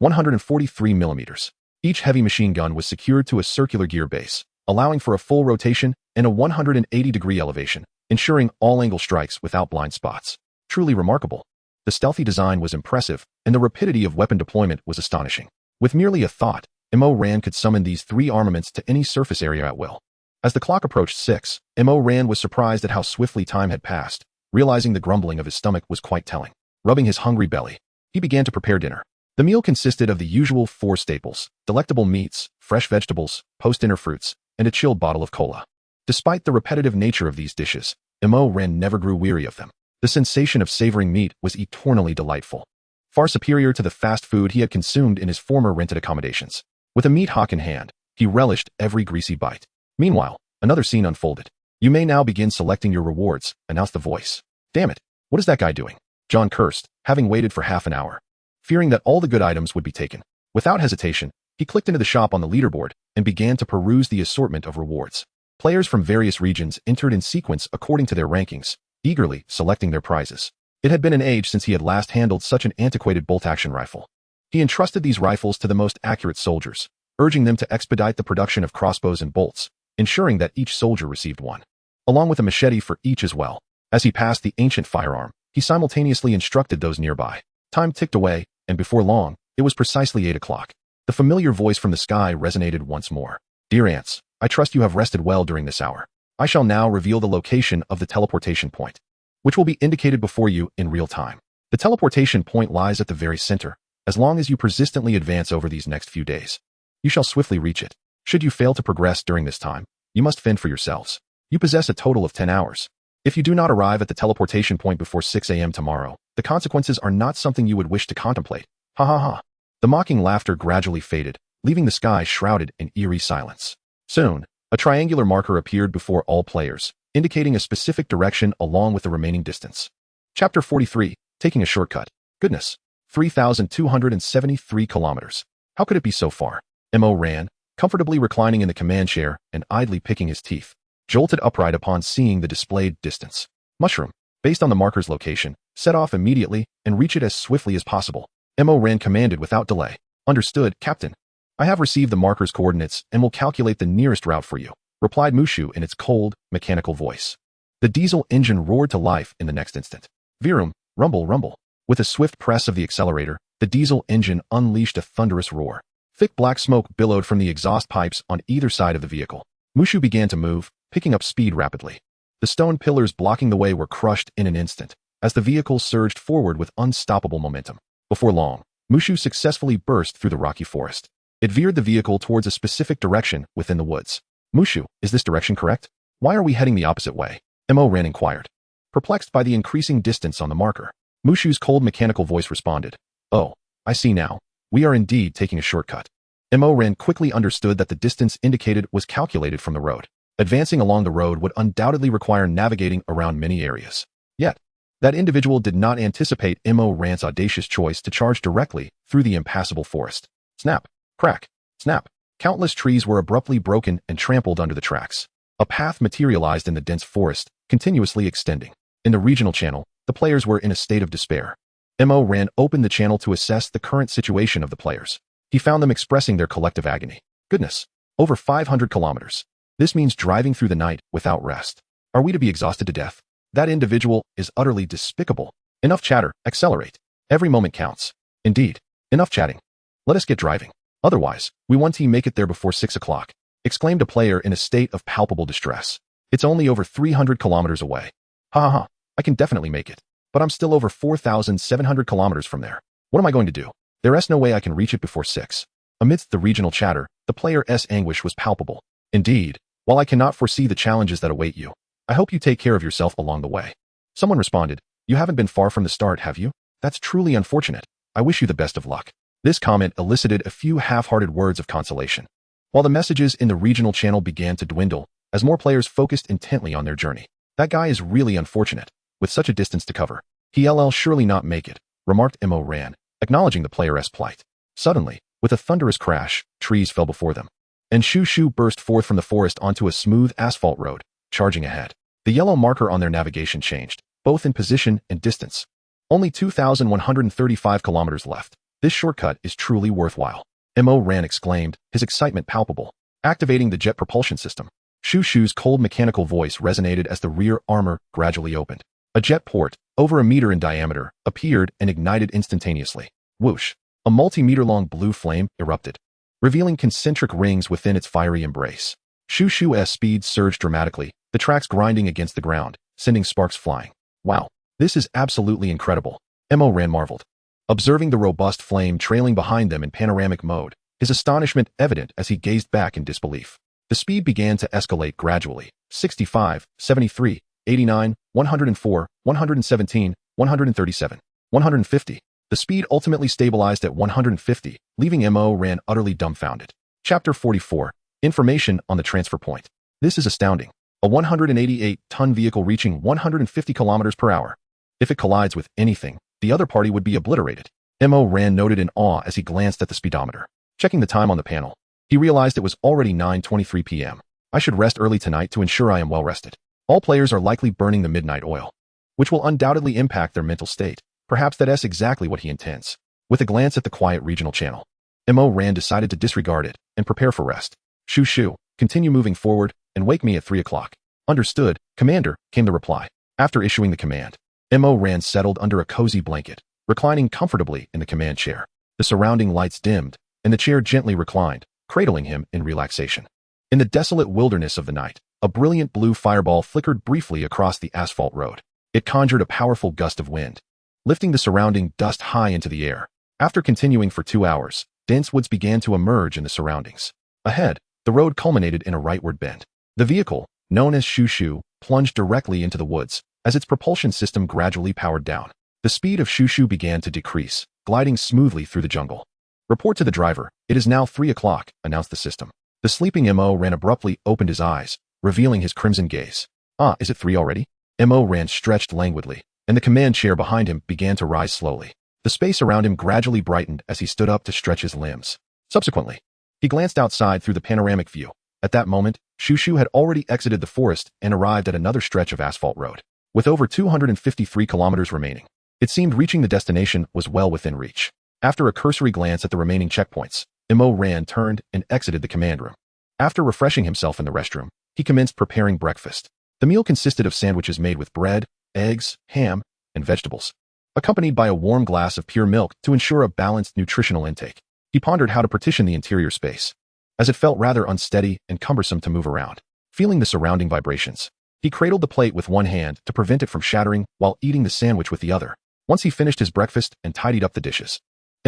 Speaker 1: 143 millimeters. Each heavy machine gun was secured to a circular gear base, allowing for a full rotation and a 180-degree elevation, ensuring all-angle strikes without blind spots. Truly remarkable. The stealthy design was impressive, and the rapidity of weapon deployment was astonishing. With merely a thought, Mo-Ran could summon these three armaments to any surface area at will. As the clock approached 6, Mo-Ran was surprised at how swiftly time had passed, realizing the grumbling of his stomach was quite telling. Rubbing his hungry belly, he began to prepare dinner. The meal consisted of the usual 4 staples: delectable meats, fresh vegetables, post-dinner fruits, and a chilled bottle of cola. Despite the repetitive nature of these dishes, Mo-Ran never grew weary of them. The sensation of savoring meat was eternally delightful, far superior to the fast food he had consumed in his former rented accommodations. With a meat hock in hand, he relished every greasy bite. Meanwhile, another scene unfolded. "You may now begin selecting your rewards," announced the voice. "Damn it, what is that guy doing?" John cursed, having waited for half an hour, fearing that all the good items would be taken. Without hesitation, he clicked into the shop on the leaderboard and began to peruse the assortment of rewards. Players from various regions entered in sequence according to their rankings, eagerly selecting their prizes. It had been an age since he had last handled such an antiquated bolt-action rifle. He entrusted these rifles to the most accurate soldiers, urging them to expedite the production of crossbows and bolts, ensuring that each soldier received one, along with a machete for each as well. As he passed the ancient firearm, he simultaneously instructed those nearby. Time ticked away, and before long, it was precisely 8 o'clock. The familiar voice from the sky resonated once more. "Dear Ants, I trust you have rested well during this hour. I shall now reveal the location of the teleportation point, which will be indicated before you in real time. The teleportation point lies at the very center. As long as you persistently advance over these next few days, you shall swiftly reach it. Should you fail to progress during this time, you must fend for yourselves. You possess a total of 10 hours. If you do not arrive at the teleportation point before 6 a.m. tomorrow, the consequences are not something you would wish to contemplate. Ha ha ha." The mocking laughter gradually faded, leaving the sky shrouded in eerie silence. Soon, a triangular marker appeared before all players, indicating a specific direction along with the remaining distance. Chapter 43, Taking a Shortcut. Goodness, 3,273 kilometers. How could it be so far? Mo-Ran, comfortably reclining in the command chair and idly picking his teeth, jolted upright upon seeing the displayed distance. Mushroom, based on the marker's location, set off immediately and reach it as swiftly as possible. Mo-Ran commanded without delay. "Understood, Captain. I have received the marker's coordinates and will calculate the nearest route for you," replied Mushu in its cold, mechanical voice. The diesel engine roared to life in the next instant. Virum, rumble, rumble. With a swift press of the accelerator, the diesel engine unleashed a thunderous roar. Thick black smoke billowed from the exhaust pipes on either side of the vehicle. Mushu began to move, picking up speed rapidly. The stone pillars blocking the way were crushed in an instant, as the vehicle surged forward with unstoppable momentum. Before long, Mushu successfully burst through the rocky forest. It veered the vehicle towards a specific direction within the woods. "Mushu, is this direction correct? Why are we heading the opposite way?" Mo-Ran inquired, perplexed by the increasing distance on the marker. Mushu's cold mechanical voice responded, "Oh, I see now. We are indeed taking a shortcut." Mo-Ran quickly understood that the distance indicated was calculated from the road. Advancing along the road would undoubtedly require navigating around many areas. Yet, that individual did not anticipate Mo-Ran's audacious choice to charge directly through the impassable forest. Snap, crack, snap. Countless trees were abruptly broken and trampled under the tracks. A path materialized in the dense forest, continuously extending. In the regional channel, the players were in a state of despair. Mo-Ran opened the channel to assess the current situation of the players. He found them expressing their collective agony. Goodness, over 500 kilometers. This means driving through the night without rest. Are we to be exhausted to death? That individual is utterly despicable. Enough chatter, accelerate. Every moment counts. Indeed, enough chatting. Let us get driving. Otherwise, we won't make it there before 6 o'clock, exclaimed a player in a state of palpable distress. It's only over 300 kilometers away. Ha ha ha, I can definitely make it. But I'm still over 4,700 kilometers from there. What am I going to do? There's no way I can reach it before 6. Amidst the regional chatter, the player's anguish was palpable. Indeed, while I cannot foresee the challenges that await you, I hope you take care of yourself along the way. Someone responded, "You haven't been far from the start, have you? That's truly unfortunate. I wish you the best of luck." This comment elicited a few half-hearted words of consolation, while the messages in the regional channel began to dwindle as more players focused intently on their journey. "That guy is really unfortunate, with such a distance to cover. He'll surely not make it," remarked Mo-Ran, acknowledging the player's plight. Suddenly, with a thunderous crash, trees fell before them, and Shushu burst forth from the forest onto a smooth asphalt road, charging ahead. The yellow marker on their navigation changed, both in position and distance. Only 2,135 kilometers left. This shortcut is truly worthwhile. Mo Ran exclaimed, his excitement palpable. Activating the jet propulsion system. Shu Shu's cold mechanical voice resonated as the rear armor gradually opened. A jet port, over a meter in diameter, appeared and ignited instantaneously. Whoosh! A multi-meter-long blue flame erupted, revealing concentric rings within its fiery embrace. Shu Shu's speed surged dramatically, the tracks grinding against the ground, sending sparks flying. Wow, this is absolutely incredible, Mo Ran marveled. Observing the robust flame trailing behind them in panoramic mode, his astonishment evident as he gazed back in disbelief. The speed began to escalate gradually. 65, 73, 89, 104, 117, 137, 150. The speed ultimately stabilized at 150, leaving Mo Ran utterly dumbfounded. Chapter 44. Information on the transfer point. This is astounding. A 188-ton vehicle reaching 150 kilometers per hour. If it collides with anything, the other party would be obliterated. Mo Ran noted in awe as he glanced at the speedometer. Checking the time on the panel, he realized it was already 9:23 p.m. I should rest early tonight to ensure I am well rested. All players are likely burning the midnight oil, which will undoubtedly impact their mental state. Perhaps that's exactly what he intends. With a glance at the quiet regional channel, Mo Ran decided to disregard it and prepare for rest. Shu Shu, continue moving forward and wake me at 3 o'clock. Understood, Commander, came the reply. After issuing the command, Mo Ran settled under a cozy blanket, reclining comfortably in the command chair. The surrounding lights dimmed, and the chair gently reclined, cradling him in relaxation. In the desolate wilderness of the night, a brilliant blue fireball flickered briefly across the asphalt road. It conjured a powerful gust of wind, lifting the surrounding dust high into the air. After continuing for 2 hours, dense woods began to emerge in the surroundings. Ahead, the road culminated in a rightward bend. The vehicle, known as Shu Shu, plunged directly into the woods, as its propulsion system gradually powered down. The speed of Shu Shu began to decrease, gliding smoothly through the jungle. Report to the driver, it is now 3 o'clock, announced the system. The sleeping Mo Ran abruptly opened his eyes, revealing his crimson gaze. Ah, is it 3 already? Mo Ran stretched languidly, and the command chair behind him began to rise slowly. The space around him gradually brightened as he stood up to stretch his limbs. Subsequently, he glanced outside through the panoramic view. At that moment, Shu Shu had already exited the forest and arrived at another stretch of asphalt road. With over 253 kilometers remaining, it seemed reaching the destination was well within reach. After a cursory glance at the remaining checkpoints, Mo Ran turned and exited the command room. After refreshing himself in the restroom, he commenced preparing breakfast. The meal consisted of sandwiches made with bread, eggs, ham, and vegetables, accompanied by a warm glass of pure milk to ensure a balanced nutritional intake. He pondered how to partition the interior space, as it felt rather unsteady and cumbersome to move around. Feeling the surrounding vibrations, he cradled the plate with one hand to prevent it from shattering while eating the sandwich with the other. Once he finished his breakfast and tidied up the dishes,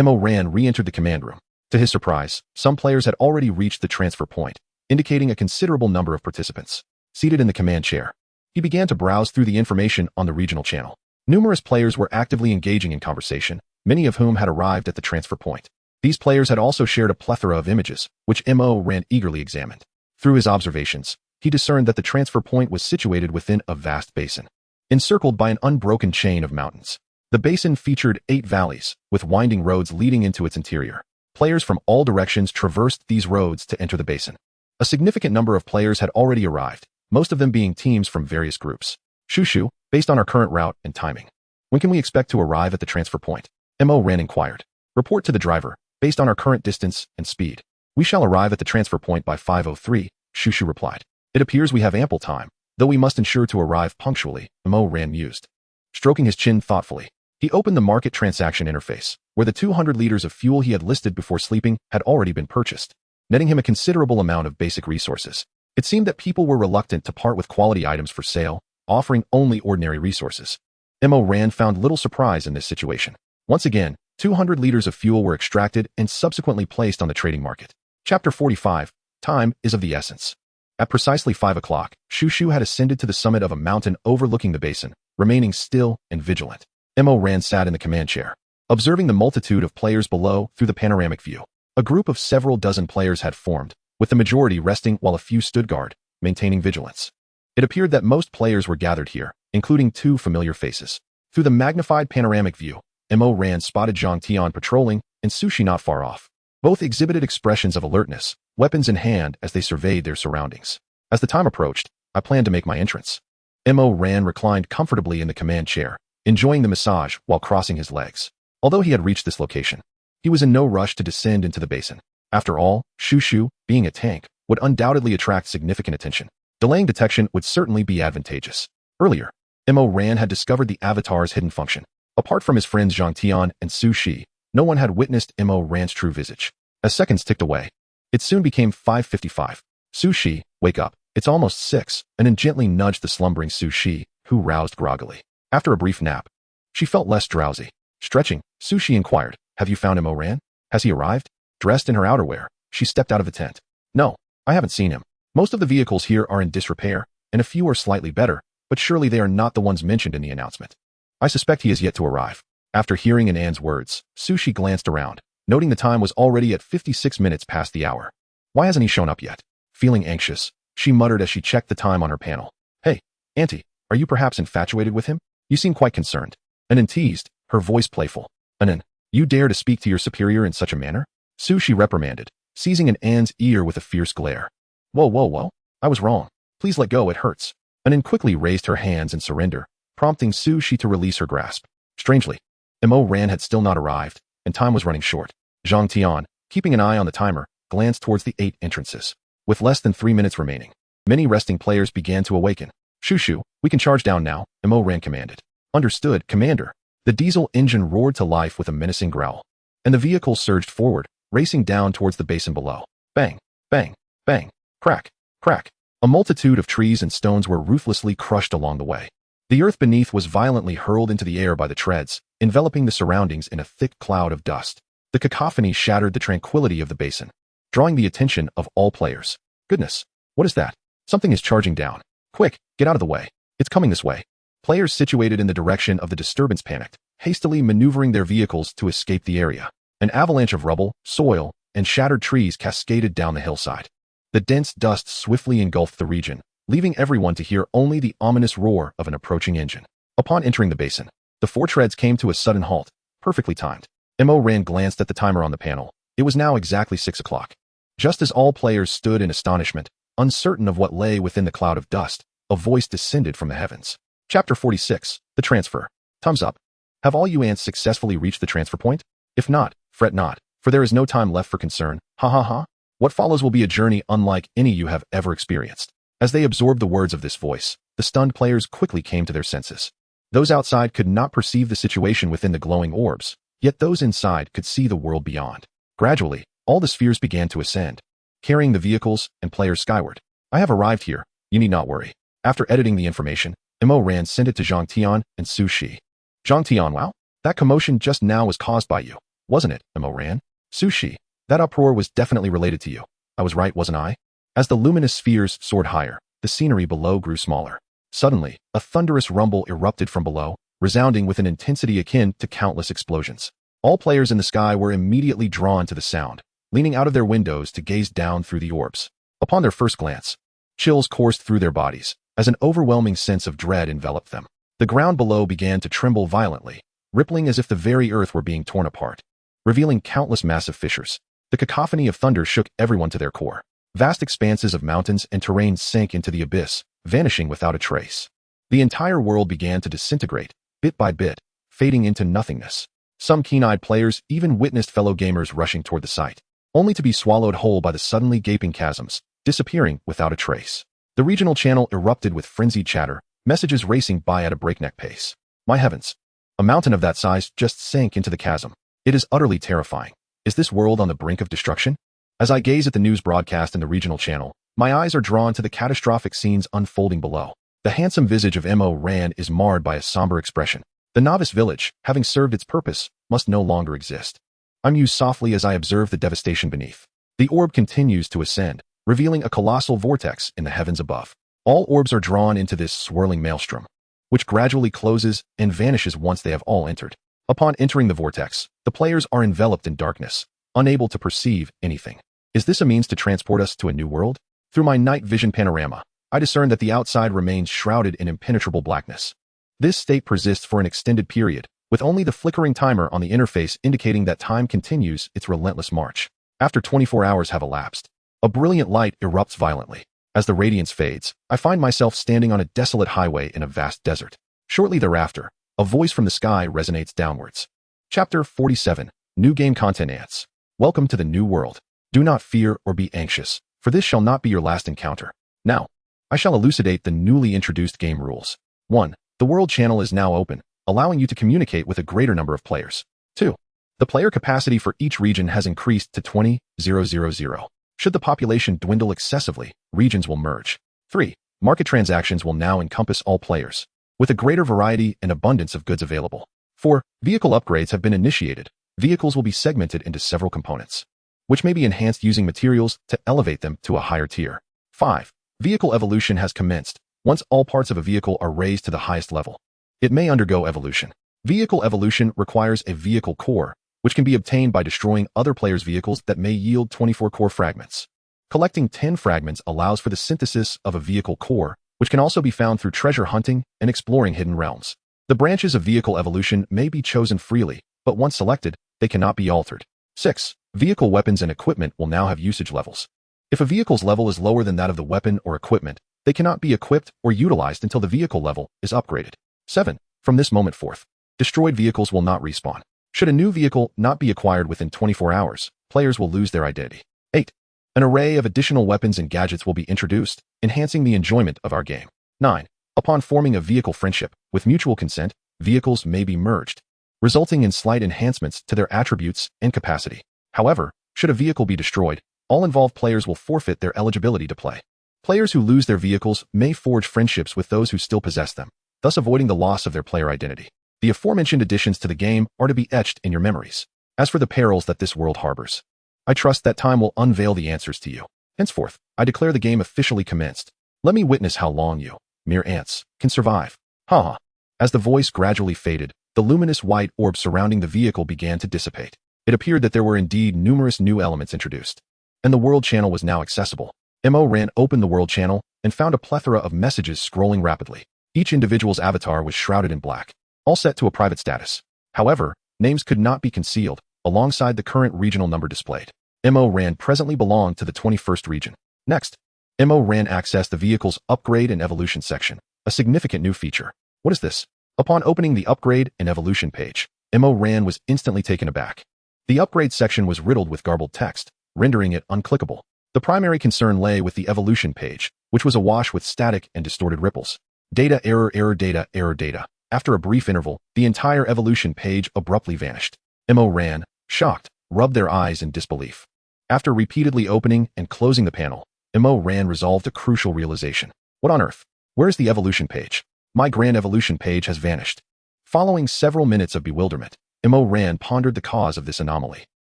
Speaker 1: Mo Ran re-entered the command room. To his surprise, some players had already reached the transfer point, indicating a considerable number of participants. Seated in the command chair, he began to browse through the information on the regional channel. Numerous players were actively engaging in conversation, many of whom had arrived at the transfer point. These players had also shared a plethora of images, which Mo Ran eagerly examined. Through his observations, he discerned that the transfer point was situated within a vast basin, encircled by an unbroken chain of mountains. The basin featured 8 valleys, with winding roads leading into its interior. Players from all directions traversed these roads to enter the basin. A significant number of players had already arrived, most of them being teams from various groups. Shu Shu, based on our current route and timing, when can we expect to arrive at the transfer point? Mo Ran inquired. Report to the driver, based on our current distance and speed. We shall arrive at the transfer point by 5:03, Shu Shu replied. It appears we have ample time, though we must ensure to arrive punctually, Mo Ran mused. Stroking his chin thoughtfully, he opened the market transaction interface, where the 200 liters of fuel he had listed before sleeping had already been purchased, netting him a considerable amount of basic resources. It seemed that people were reluctant to part with quality items for sale, offering only ordinary resources. Mo Ran found little surprise in this situation. Once again, 200 liters of fuel were extracted and subsequently placed on the trading market. Chapter 45. Time is of the essence. At precisely 5 o'clock, Shu Shu had ascended to the summit of a mountain overlooking the basin, remaining still and vigilant. Mo Ran sat in the command chair, observing the multitude of players below through the panoramic view. A group of several dozen players had formed, with the majority resting while a few stood guard, maintaining vigilance. It appeared that most players were gathered here, including 2 familiar faces. Through the magnified panoramic view, Mo Ran spotted Zhang Tian patrolling and Sushi not far off. Both exhibited expressions of alertness, weapons in hand as they surveyed their surroundings. As the time approached, I planned to make my entrance. Mo Ran reclined comfortably in the command chair, enjoying the massage while crossing his legs. Although he had reached this location, He was in no rush to descend into the basin. After all, Shushu, being a tank, would undoubtedly attract significant attention. Delaying detection would certainly be advantageous. Earlier, Mo Ran had discovered the avatar's hidden function. Apart from his friends Zhang Tian and Su Shi, no one had witnessed Mo Ran's true visage. As seconds ticked away, it soon became 5:55. Su Shi, wake up. It's almost 6, and then gently nudged the slumbering Su Shi, who roused groggily. After a brief nap, she felt less drowsy. Stretching, Su Shi inquired, have you found Mo Ran? Has he arrived? Dressed in her outerwear, she stepped out of the tent. No, I haven't seen him. Most of the vehicles here are in disrepair, and a few are slightly better, but surely they are not the ones mentioned in the announcement. I suspect he has yet to arrive. After hearing An's words, Su Shi glanced around, noting the time was already at 56 minutes past the hour. Why hasn't he shown up yet? Feeling anxious, she muttered as she checked the time on her panel. Hey, Auntie, are you perhaps infatuated with him? You seem quite concerned. Anan teased, her voice playful. Anan, you dare to speak to your superior in such a manner? Su Shi reprimanded, seizing An's ear with a fierce glare. Whoa, I was wrong. Please let go, it hurts. Anan quickly raised her hands in surrender, prompting Su Shi to release her grasp. Strangely, Mo Ran had still not arrived, and time was running short. Zhang Tian, keeping an eye on the timer, glanced towards the 8 entrances. With less than 3 minutes remaining, many resting players began to awaken. Shushu, we can charge down now, Mo Ran commanded. Understood, Commander. The diesel engine roared to life with a menacing growl, and the vehicle surged forward, racing down towards the basin below. Bang, bang, bang, crack, crack. A multitude of trees and stones were ruthlessly crushed along the way. The earth beneath was violently hurled into the air by the treads, enveloping the surroundings in a thick cloud of dust. The cacophony shattered the tranquility of the basin, drawing the attention of all players. Goodness, what is that? Something is charging down. Quick, get out of the way. It's coming this way. Players situated in the direction of the disturbance panicked, hastily maneuvering their vehicles to escape the area. An avalanche of rubble, soil, and shattered trees cascaded down the hillside. The dense dust swiftly engulfed the region, leaving everyone to hear only the ominous roar of an approaching engine. Upon entering the basin, the 4 treads came to a sudden halt, perfectly timed. Mo Ran glanced at the timer on the panel. It was now exactly 6 o'clock. Just as all players stood in astonishment, uncertain of what lay within the cloud of dust, a voice descended from the heavens. Chapter 46, The Transfer. Thumbs up. Have all you ants successfully reached the transfer point? If not, fret not, for there is no time left for concern. Ha ha ha. What follows will be a journey unlike any you have ever experienced. As they absorbed the words of this voice, the stunned players quickly came to their senses. Those outside could not perceive the situation within the glowing orbs, yet those inside could see the world beyond. Gradually, all the spheres began to ascend, carrying the vehicles and players skyward. I have arrived here, you need not worry. After editing the information, Mo Ran sent it to Zhang Tian and Su Shi. Zhang Tian, wow, that commotion just now was caused by you, wasn't it, Mo Ran? Su Shi, that uproar was definitely related to you. I was right, wasn't I? As the luminous spheres soared higher, the scenery below grew smaller. Suddenly, a thunderous rumble erupted from below, resounding with an intensity akin to countless explosions. All players in the sky were immediately drawn to the sound, leaning out of their windows to gaze down through the orbs. Upon their first glance, chills coursed through their bodies, as an overwhelming sense of dread enveloped them. The ground below began to tremble violently, rippling as if the very earth were being torn apart, revealing countless massive fissures. The cacophony of thunder shook everyone to their core. Vast expanses of mountains and terrain sank into the abyss, vanishing without a trace. The entire world began to disintegrate, bit by bit, fading into nothingness. Some keen-eyed players even witnessed fellow gamers rushing toward the site, only to be swallowed whole by the suddenly gaping chasms, disappearing without a trace. The regional channel erupted with frenzied chatter, messages racing by at a breakneck pace. My heavens! A mountain of that size just sank into the chasm. It is utterly terrifying. Is this world on the brink of destruction? As I gaze at the news broadcast in the regional channel, my eyes are drawn to the catastrophic scenes unfolding below. The handsome visage of Mo Ran is marred by a somber expression. The novice village, having served its purpose, must no longer exist. I muse softly as I observe the devastation beneath. The orb continues to ascend, revealing a colossal vortex in the heavens above. All orbs are drawn into this swirling maelstrom, which gradually closes and vanishes once they have all entered. Upon entering the vortex, the players are enveloped in darkness, unable to perceive anything. Is this a means to transport us to a new world? Through my night vision panorama, I discern that the outside remains shrouded in impenetrable blackness. This state persists for an extended period, with only the flickering timer on the interface indicating that time continues its relentless march. After 24 hours have elapsed, a brilliant light erupts violently. As the radiance fades, I find myself standing on a desolate highway in a vast desert. Shortly thereafter, a voice from the sky resonates downwards. Chapter 47, New game content ants. Welcome to the new world. Do not fear or be anxious, for this shall not be your last encounter. Now, I shall elucidate the newly introduced game rules. 1. The world channel is now open, allowing you to communicate with a greater number of players. 2. The player capacity for each region has increased to 20,000. Should the population dwindle excessively, regions will merge. 3. Market transactions will now encompass all players, with a greater variety and abundance of goods available. 4. Vehicle upgrades have been initiated. Vehicles will be segmented into several components, which may be enhanced using materials to elevate them to a higher tier. 5. Vehicle evolution has commenced. Once all parts of a vehicle are raised to the highest level, it may undergo evolution. Vehicle evolution requires a vehicle core, which can be obtained by destroying other players' vehicles that may yield 24 core fragments. Collecting 10 fragments allows for the synthesis of a vehicle core, which can also be found through treasure hunting and exploring hidden realms. The branches of vehicle evolution may be chosen freely, but once selected, they cannot be altered. 6. Vehicle weapons and equipment will now have usage levels. If a vehicle's level is lower than that of the weapon or equipment, they cannot be equipped or utilized until the vehicle level is upgraded. 7. From this moment forth, destroyed vehicles will not respawn. Should a new vehicle not be acquired within 24 hours, players will lose their identity. 8. An array of additional weapons and gadgets will be introduced, enhancing the enjoyment of our game. 9. Upon forming a vehicle friendship, with mutual consent, vehicles may be merged, resulting in slight enhancements to their attributes and capacity. However, should a vehicle be destroyed, all involved players will forfeit their eligibility to play. Players who lose their vehicles may forge friendships with those who still possess them, thus avoiding the loss of their player identity. The aforementioned additions to the game are to be etched in your memories. As for the perils that this world harbors, I trust that time will unveil the answers to you. Henceforth, I declare the game officially commenced. Let me witness how long you, mere ants, can survive. Ha! As the voice gradually faded, the luminous white orb surrounding the vehicle began to dissipate. It appeared that there were indeed numerous new elements introduced, and the world channel was now accessible. Ran opened the world channel and found a plethora of messages scrolling rapidly. Each individual's avatar was shrouded in black, all set to a private status. However, names could not be concealed, alongside the current regional number displayed. Ran presently belonged to the 21st region. Next, Ran accessed the vehicle's upgrade and evolution section, a significant new feature. What is this? Upon opening the upgrade and evolution page, Ran was instantly taken aback. The upgrade section was riddled with garbled text, rendering it unclickable. The primary concern lay with the evolution page, which was awash with static and distorted ripples. Data error, error, data, error, data. After a brief interval, the entire evolution page abruptly vanished. Ran, shocked, rubbed their eyes in disbelief. After repeatedly opening and closing the panel, Ran resolved a crucial realization. What on earth? Where's the evolution page? My grand evolution page has vanished. Following several minutes of bewilderment, Ran pondered the cause of this anomaly.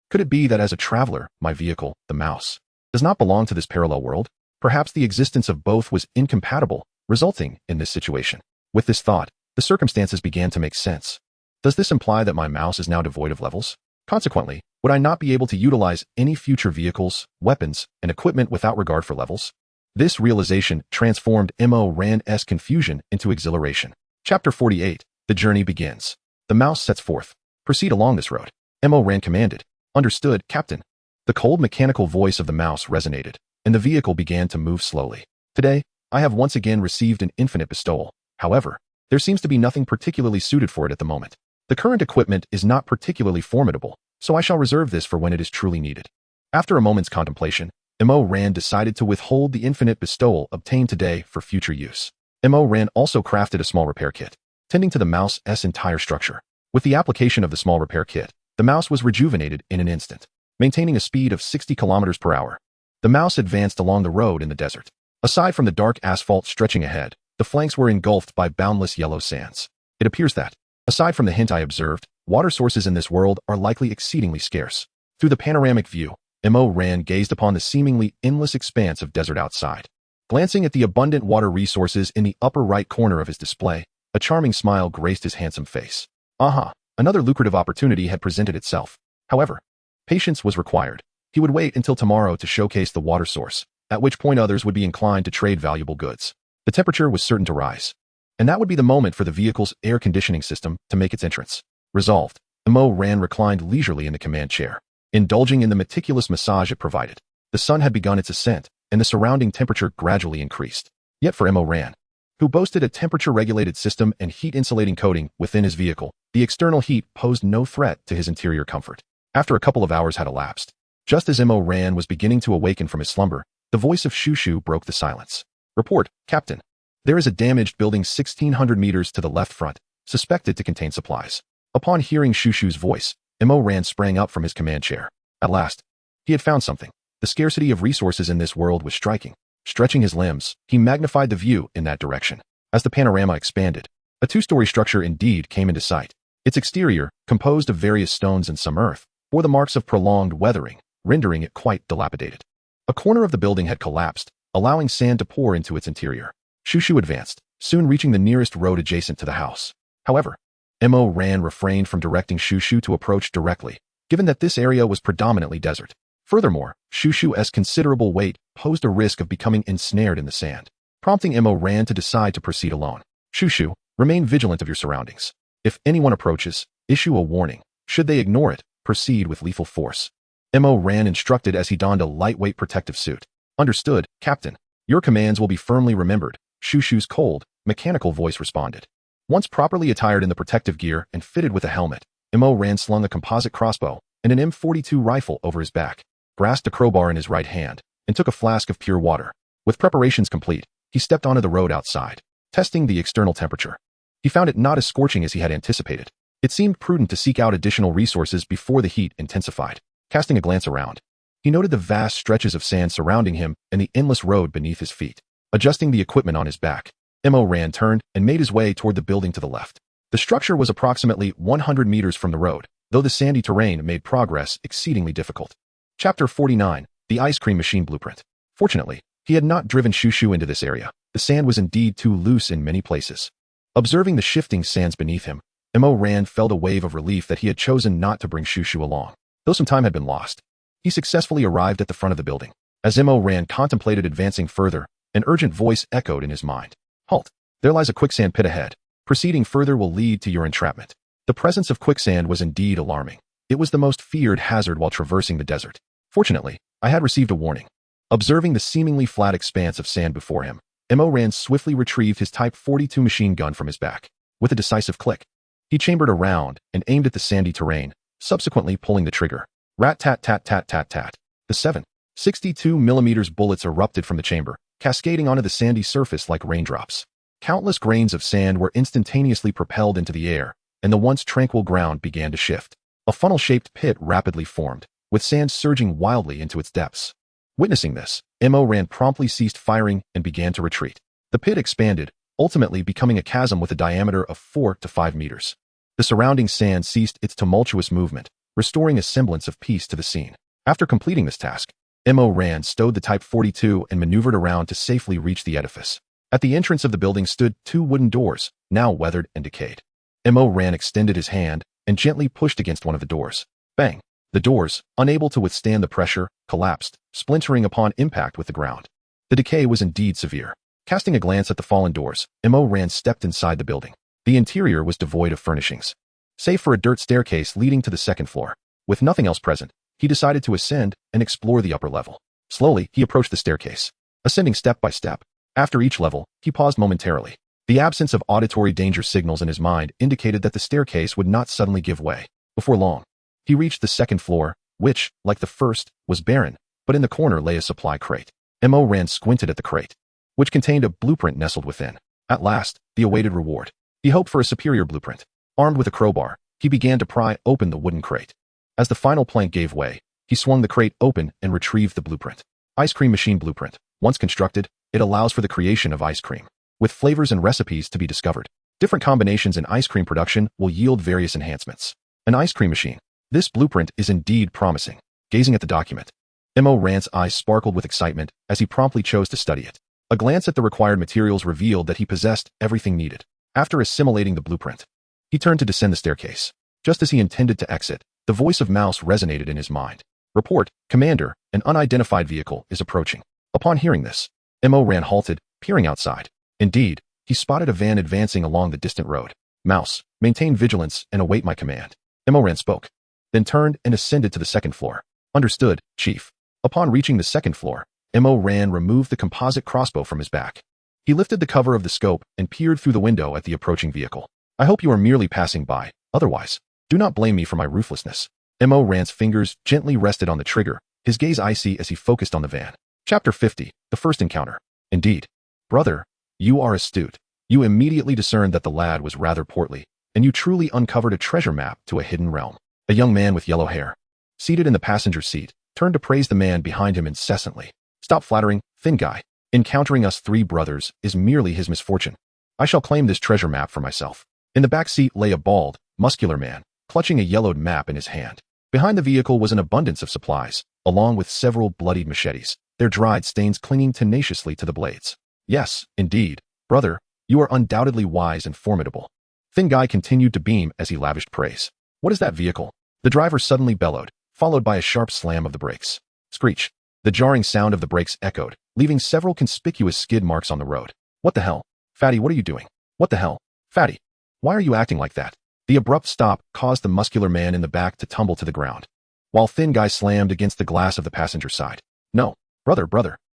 Speaker 1: Could it be that as a traveler, my vehicle, the mouse, does not belong to this parallel world? Perhaps the existence of both was incompatible, resulting in this situation. With this thought, the circumstances began to make sense. Does this imply that my mouse is now devoid of levels? Consequently, would I not be able to utilize any future vehicles, weapons, and equipment without regard for levels? This realization transformed Ran's confusion into exhilaration. Chapter 48. The journey begins. The mouse sets forth. Proceed along this road. Ran commanded. Understood, Captain. The cold mechanical voice of the mouse resonated, and the vehicle began to move slowly. Today, I have once again received an infinite bestowal. However, there seems to be nothing particularly suited for it at the moment. The current equipment is not particularly formidable, so I shall reserve this for when it is truly needed. After a moment's contemplation, Ran decided to withhold the infinite bestowal obtained today for future use. Ran also crafted a small repair kit, tending to the mouse's entire structure. With the application of the small repair kit, the mouse was rejuvenated in an instant. Maintaining a speed of 60 kilometers per hour, the mouse advanced along the road in the desert. Aside from the dark asphalt stretching ahead, the flanks were engulfed by boundless yellow sands. It appears that, aside from the hint I observed, water sources in this world are likely exceedingly scarce. Through the panoramic view, Ran gazed upon the seemingly endless expanse of desert outside. Glancing at the abundant water resources in the upper right corner of his display, a charming smile graced his handsome face. Aha! Another lucrative opportunity had presented itself. However, patience was required. He would wait until tomorrow to showcase the water source, at which point others would be inclined to trade valuable goods. The temperature was certain to rise, and that would be the moment for the vehicle's air conditioning system to make its entrance. Resolved, Ran reclined leisurely in the command chair, indulging in the meticulous massage it provided. The sun had begun its ascent, and the surrounding temperature gradually increased. Yet for Ran, who boasted a temperature-regulated system and heat-insulating coating within his vehicle, the external heat posed no threat to his interior comfort. After a couple of hours had elapsed, just as Mo Ran was beginning to awaken from his slumber, the voice of Shushu broke the silence. Report, Captain. There is a damaged building 1,600 meters to the left front, suspected to contain supplies. Upon hearing Shushu's voice, Mo Ran sprang up from his command chair. At last, he had found something. The scarcity of resources in this world was striking. Stretching his limbs, he magnified the view in that direction. As the panorama expanded, a two-story structure indeed came into sight. Its exterior, composed of various stones and some earth, bore the marks of prolonged weathering, rendering it quite dilapidated. A corner of the building had collapsed, allowing sand to pour into its interior. Shushu advanced, soon reaching the nearest road adjacent to the house. However, Mo Ran refrained from directing Shushu to approach directly, given that this area was predominantly desert. Furthermore, Shushu's considerable weight posed a risk of becoming ensnared in the sand, prompting Mo Ran to decide to proceed alone. Shushu, remain vigilant of your surroundings. If anyone approaches, issue a warning. Should they ignore it, proceed with lethal force. Mo Ran instructed as he donned a lightweight protective suit. Understood, Captain. Your commands will be firmly remembered, Shushu's cold, mechanical voice responded. Once properly attired in the protective gear and fitted with a helmet, Mo Ran slung a composite crossbow and an M42 rifle over his back, grasped a crowbar in his right hand, and took a flask of pure water. With preparations complete, he stepped onto the road outside, testing the external temperature. He found it not as scorching as he had anticipated. It seemed prudent to seek out additional resources before the heat intensified. Casting a glance around, he noted the vast stretches of sand surrounding him and the endless road beneath his feet. Adjusting the equipment on his back, Mo Ran turned and made his way toward the building to the left. The structure was approximately 100 meters from the road, though the sandy terrain made progress exceedingly difficult. Chapter 49, The Ice Cream Machine Blueprint. Fortunately, he had not driven Shushu into this area. The sand was indeed too loose in many places. Observing the shifting sands beneath him, Mo Ran felt a wave of relief that he had chosen not to bring Shushu along. Though some time had been lost, he successfully arrived at the front of the building. As Mo Ran contemplated advancing further, an urgent voice echoed in his mind. Halt! There lies a quicksand pit ahead. Proceeding further will lead to your entrapment. The presence of quicksand was indeed alarming. It was the most feared hazard while traversing the desert. Fortunately, I had received a warning. Observing the seemingly flat expanse of sand before him, Mo Ran swiftly retrieved his Type 42 machine gun from his back. With a decisive click, he chambered a round and aimed at the sandy terrain, subsequently pulling the trigger. Rat-tat-tat-tat-tat-tat. The 7.62mm bullets erupted from the chamber, cascading onto the sandy surface like raindrops. Countless grains of sand were instantaneously propelled into the air, and the once tranquil ground began to shift. A funnel-shaped pit rapidly formed, with sand surging wildly into its depths. Witnessing this, Mo Ran promptly ceased firing and began to retreat. The pit expanded, ultimately becoming a chasm with a diameter of 4 to 5 meters. The surrounding sand ceased its tumultuous movement, restoring a semblance of peace to the scene. After completing this task, Mo Ran stowed the Type 42 and maneuvered around to safely reach the edifice. At the entrance of the building stood 2 wooden doors, now weathered and decayed. Mo Ran extended his hand and gently pushed against one of the doors. Bang! The doors, unable to withstand the pressure, collapsed, splintering upon impact with the ground. The decay was indeed severe. Casting a glance at the fallen doors, Mo Ran stepped inside the building. The interior was devoid of furnishings, save for a dirt staircase leading to the second floor. With nothing else present, he decided to ascend and explore the upper level. Slowly, he approached the staircase, ascending step by step. After each level, he paused momentarily. The absence of auditory danger signals in his mind indicated that the staircase would not suddenly give way. Before long, he reached the second floor, which, like the first, was barren, but in the corner lay a supply crate. Mo Ran squinted at the crate, which contained a blueprint nestled within. At last, the awaited reward. He hoped for a superior blueprint. Armed with a crowbar, he began to pry open the wooden crate. As the final plank gave way, he swung the crate open and retrieved the blueprint. Ice Cream Machine Blueprint. Once constructed, it allows for the creation of ice cream, with flavors and recipes to be discovered. Different combinations in ice cream production will yield various enhancements. An ice cream machine. This blueprint is indeed promising. Gazing at the document, Mo Ran's eyes sparkled with excitement as he promptly chose to study it. A glance at the required materials revealed that he possessed everything needed. After assimilating the blueprint, he turned to descend the staircase. Just as he intended to exit, the voice of Mouse resonated in his mind. Report, Commander, an unidentified vehicle is approaching. Upon hearing this, Mo Ran halted, peering outside. Indeed, he spotted a van advancing along the distant road. Mouse, maintain vigilance and await my command. Mo Ran spoke, then turned and ascended to the second floor. Understood, Chief. Upon reaching the second floor, Mo Ran removed the composite crossbow from his back. He lifted the cover of the scope and peered through the window at the approaching vehicle. I hope you are merely passing by. Otherwise, do not blame me for my ruthlessness. Mo Ran's fingers gently rested on the trigger, his gaze icy as he focused on the van. Chapter 50, The First Encounter. Indeed. Brother, you are astute. You immediately discerned that the lad was rather portly, and you truly uncovered a treasure map to a hidden realm. A young man with yellow hair, seated in the passenger seat, turned to praise the man behind him incessantly. Stop flattering, thin guy. Encountering us three brothers is merely his misfortune. I shall claim this treasure map for myself. In the back seat lay a bald, muscular man, clutching a yellowed map in his hand. Behind the vehicle was an abundance of supplies, along with several bloodied machetes, their dried stains clinging tenaciously to the blades. Yes, indeed, brother, you are undoubtedly wise and formidable. Thin guy continued to beam as he lavished praise. What is that vehicle? The driver suddenly bellowed, followed by a sharp slam of the brakes. Screech. The jarring sound of the brakes echoed, leaving several conspicuous skid marks on the road. What the hell? Fatty, what are you doing? What the hell? Fatty, why are you acting like that? The abrupt stop caused the muscular man in the back to tumble to the ground, while thin guy slammed against the glass of the passenger side. No, brother,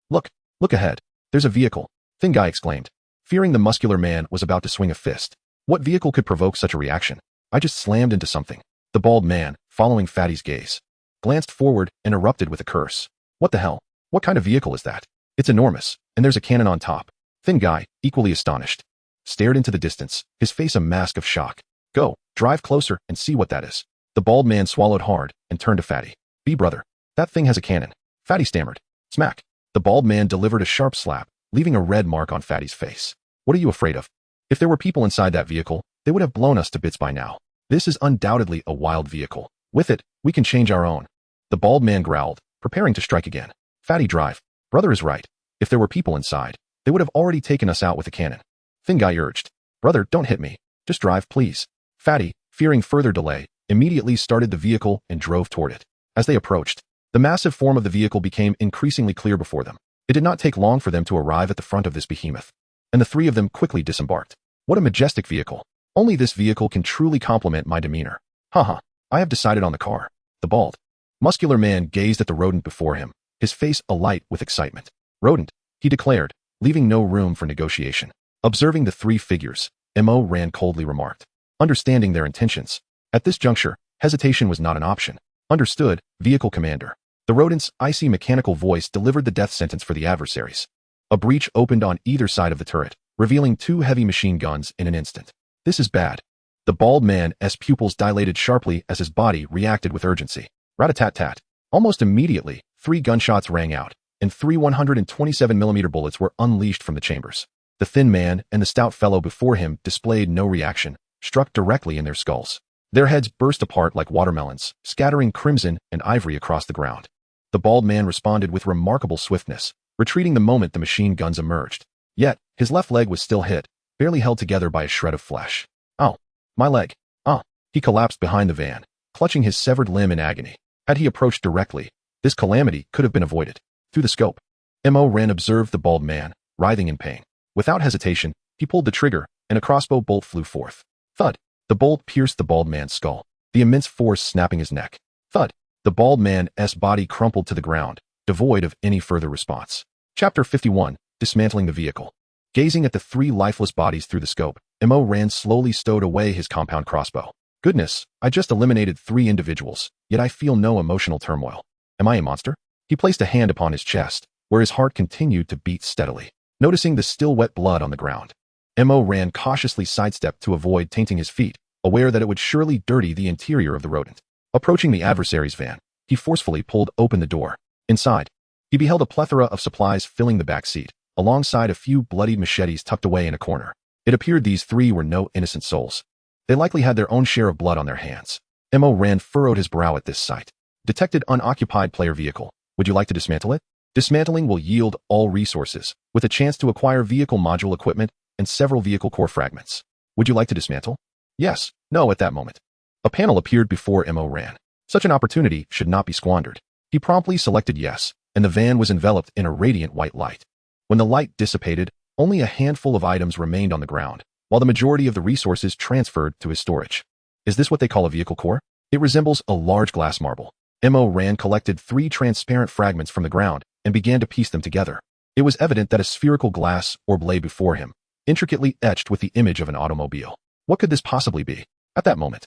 Speaker 1: look ahead. There's a vehicle, thin guy exclaimed, fearing the muscular man was about to swing a fist. What vehicle could provoke such a reaction? I just slammed into something. The bald man, following Fatty's gaze, glanced forward and erupted with a curse. What the hell? What kind of vehicle is that? It's enormous, and there's a cannon on top. Thin guy, equally astonished, stared into the distance, his face a mask of shock. Go, drive closer and see what that is. The bald man swallowed hard and turned to Fatty. Brother, that thing has a cannon. Fatty stammered. Smack. The bald man delivered a sharp slap, leaving a red mark on Fatty's face. What are you afraid of? If there were people inside that vehicle, they would have blown us to bits by now. This is undoubtedly a wild vehicle. With it, we can change our own. The bald man growled, preparing to strike again. Fatty, drive. Brother is right. If there were people inside, they would have already taken us out with a cannon. Thin guy urged. Brother, don't hit me. Just drive, please. Fatty, fearing further delay, immediately started the vehicle and drove toward it. As they approached, the massive form of the vehicle became increasingly clear before them. It did not take long for them to arrive at the front of this behemoth, and the three of them quickly disembarked. What a majestic vehicle. Only this vehicle can truly complement my demeanor. Haha, I have decided on the car. The bald, muscular man gazed at the rodent before him, his face alight with excitement. Rodent, he declared, leaving no room for negotiation. Observing the three figures, Mo Ran coldly remarked, understanding their intentions. At this juncture, hesitation was not an option. Understood, vehicle commander. The rodent's icy mechanical voice delivered the death sentence for the adversaries. A breach opened on either side of the turret, revealing two heavy machine guns in an instant. This is bad. The bald man's pupils dilated sharply as his body reacted with urgency. Rat-a-tat-tat. Almost immediately, 3 gunshots rang out, and 3 127mm bullets were unleashed from the chambers. The thin man and the stout fellow before him displayed no reaction, struck directly in their skulls. Their heads burst apart like watermelons, scattering crimson and ivory across the ground. The bald man responded with remarkable swiftness, retreating the moment the machine guns emerged. Yet, his left leg was still hit, barely held together by a shred of flesh. Ow! My leg! Ah! He collapsed behind the van, clutching his severed limb in agony. Had he approached directly, this calamity could have been avoided. Through the scope, Mo Ran observed the bald man, writhing in pain. Without hesitation, he pulled the trigger, and a crossbow bolt flew forth. Thud! The bolt pierced the bald man's skull, the immense force snapping his neck. Thud! The bald man's body crumpled to the ground, devoid of any further response. Chapter 51, Dismantling the Vehicle. Gazing at the 3 lifeless bodies through the scope, Mo Ran slowly stowed away his compound crossbow. Goodness, I just eliminated 3 individuals, yet I feel no emotional turmoil. Am I a monster? He placed a hand upon his chest, where his heart continued to beat steadily. Noticing the still wet blood on the ground, Mo Ran cautiously sidestepped to avoid tainting his feet, aware that it would surely dirty the interior of the rodent. Approaching the adversary's van, he forcefully pulled open the door. Inside, he beheld a plethora of supplies filling the back seat, alongside a few bloodied machetes tucked away in a corner. It appeared these 3 were no innocent souls. They likely had their own share of blood on their hands. Mo Ran furrowed his brow at this sight. Detected unoccupied player vehicle. Would you like to dismantle it? Dismantling will yield all resources, with a chance to acquire vehicle module equipment and several vehicle core fragments. Would you like to dismantle? Yes, no at that moment. A panel appeared before Mo Ran. Such an opportunity should not be squandered. He promptly selected yes, and the van was enveloped in a radiant white light. When the light dissipated, only a handful of items remained on the ground, while the majority of the resources transferred to his storage. Is this what they call a vehicle core? It resembles a large glass marble. Mo Ran collected 3 transparent fragments from the ground and began to piece them together. It was evident that a spherical glass orb lay before him, intricately etched with the image of an automobile. What could this possibly be? At that moment,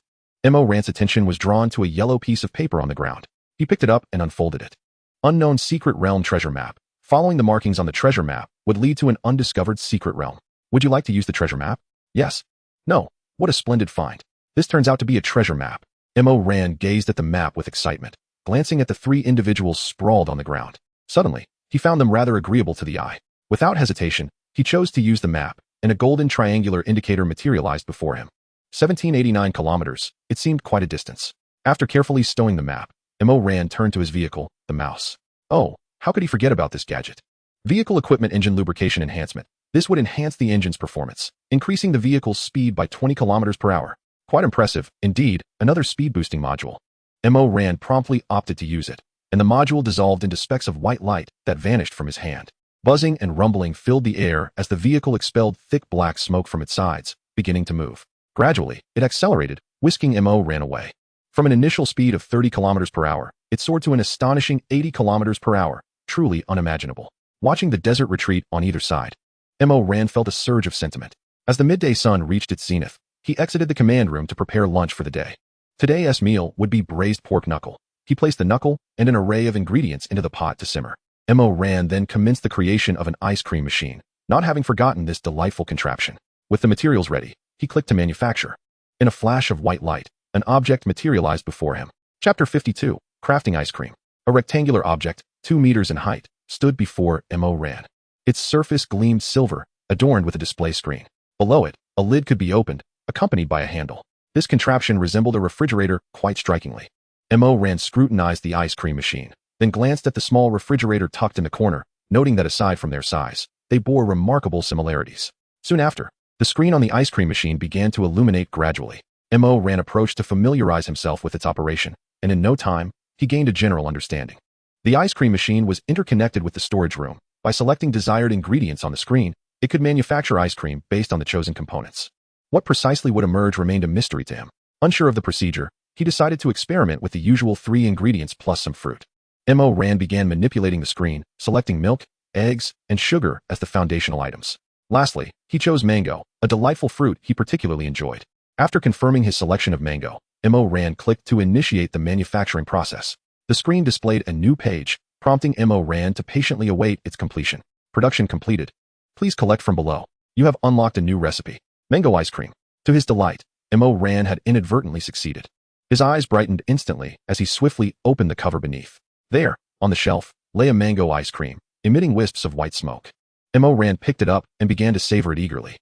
Speaker 1: Mo Ran's attention was drawn to a yellow piece of paper on the ground. He picked it up and unfolded it. Unknown secret realm treasure map. Following the markings on the treasure map would lead to an undiscovered secret realm. Would you like to use the treasure map? Yes. No. What a splendid find. This turns out to be a treasure map. Mo Ran gazed at the map with excitement, glancing at the three individuals sprawled on the ground. Suddenly, he found them rather agreeable to the eye. Without hesitation, he chose to use the map, and a golden triangular indicator materialized before him. 1789 kilometers. It seemed quite a distance. After carefully stowing the map, Mo Ran turned to his vehicle, the mouse. Oh, how could he forget about this gadget? Vehicle equipment engine lubrication enhancement. This would enhance the engine's performance, increasing the vehicle's speed by 20 kilometers per hour. Quite impressive, indeed, another speed boosting module. Mo Ran promptly opted to use it, and the module dissolved into specks of white light that vanished from his hand. Buzzing and rumbling filled the air as the vehicle expelled thick black smoke from its sides, beginning to move. Gradually, it accelerated, whisking Mo Ran away. From an initial speed of 30 kilometers per hour, it soared to an astonishing 80 kilometers per hour, truly unimaginable. Watching the desert retreat on either side, Mo Ran felt a surge of sentiment. As the midday sun reached its zenith, he exited the command room to prepare lunch for the day. Today's meal would be braised pork knuckle. He placed the knuckle and an array of ingredients into the pot to simmer. Mo Ran then commenced the creation of an ice cream machine, not having forgotten this delightful contraption. With the materials ready, he clicked to manufacture. In a flash of white light, an object materialized before him. Chapter 52, Crafting Ice Cream. A rectangular object, 2 meters in height, stood before Mo Ran. Its surface gleamed silver, adorned with a display screen. Below it, a lid could be opened, accompanied by a handle. This contraption resembled a refrigerator quite strikingly. Mo Ran scrutinized the ice cream machine, then glanced at the small refrigerator tucked in the corner, noting that aside from their size, they bore remarkable similarities. Soon after, the screen on the ice cream machine began to illuminate gradually. Mo Ran approached to familiarize himself with its operation, and in no time, he gained a general understanding. The ice cream machine was interconnected with the storage room. By selecting desired ingredients on the screen, it could manufacture ice cream based on the chosen components. What precisely would emerge remained a mystery to him. Unsure of the procedure, he decided to experiment with the usual 3 ingredients plus some fruit. Mo Ran began manipulating the screen, selecting milk, eggs, and sugar as the foundational items. Lastly, he chose mango, a delightful fruit he particularly enjoyed. After confirming his selection of mango, Mo Ran clicked to initiate the manufacturing process. The screen displayed a new page, prompting Mo Ran to patiently await its completion. Production completed. Please collect from below. You have unlocked a new recipe. Mango ice cream. To his delight, Mo Ran had inadvertently succeeded. His eyes brightened instantly as he swiftly opened the cover beneath. There, on the shelf, lay a mango ice cream, emitting wisps of white smoke. Mo Ran picked it up and began to savor it eagerly.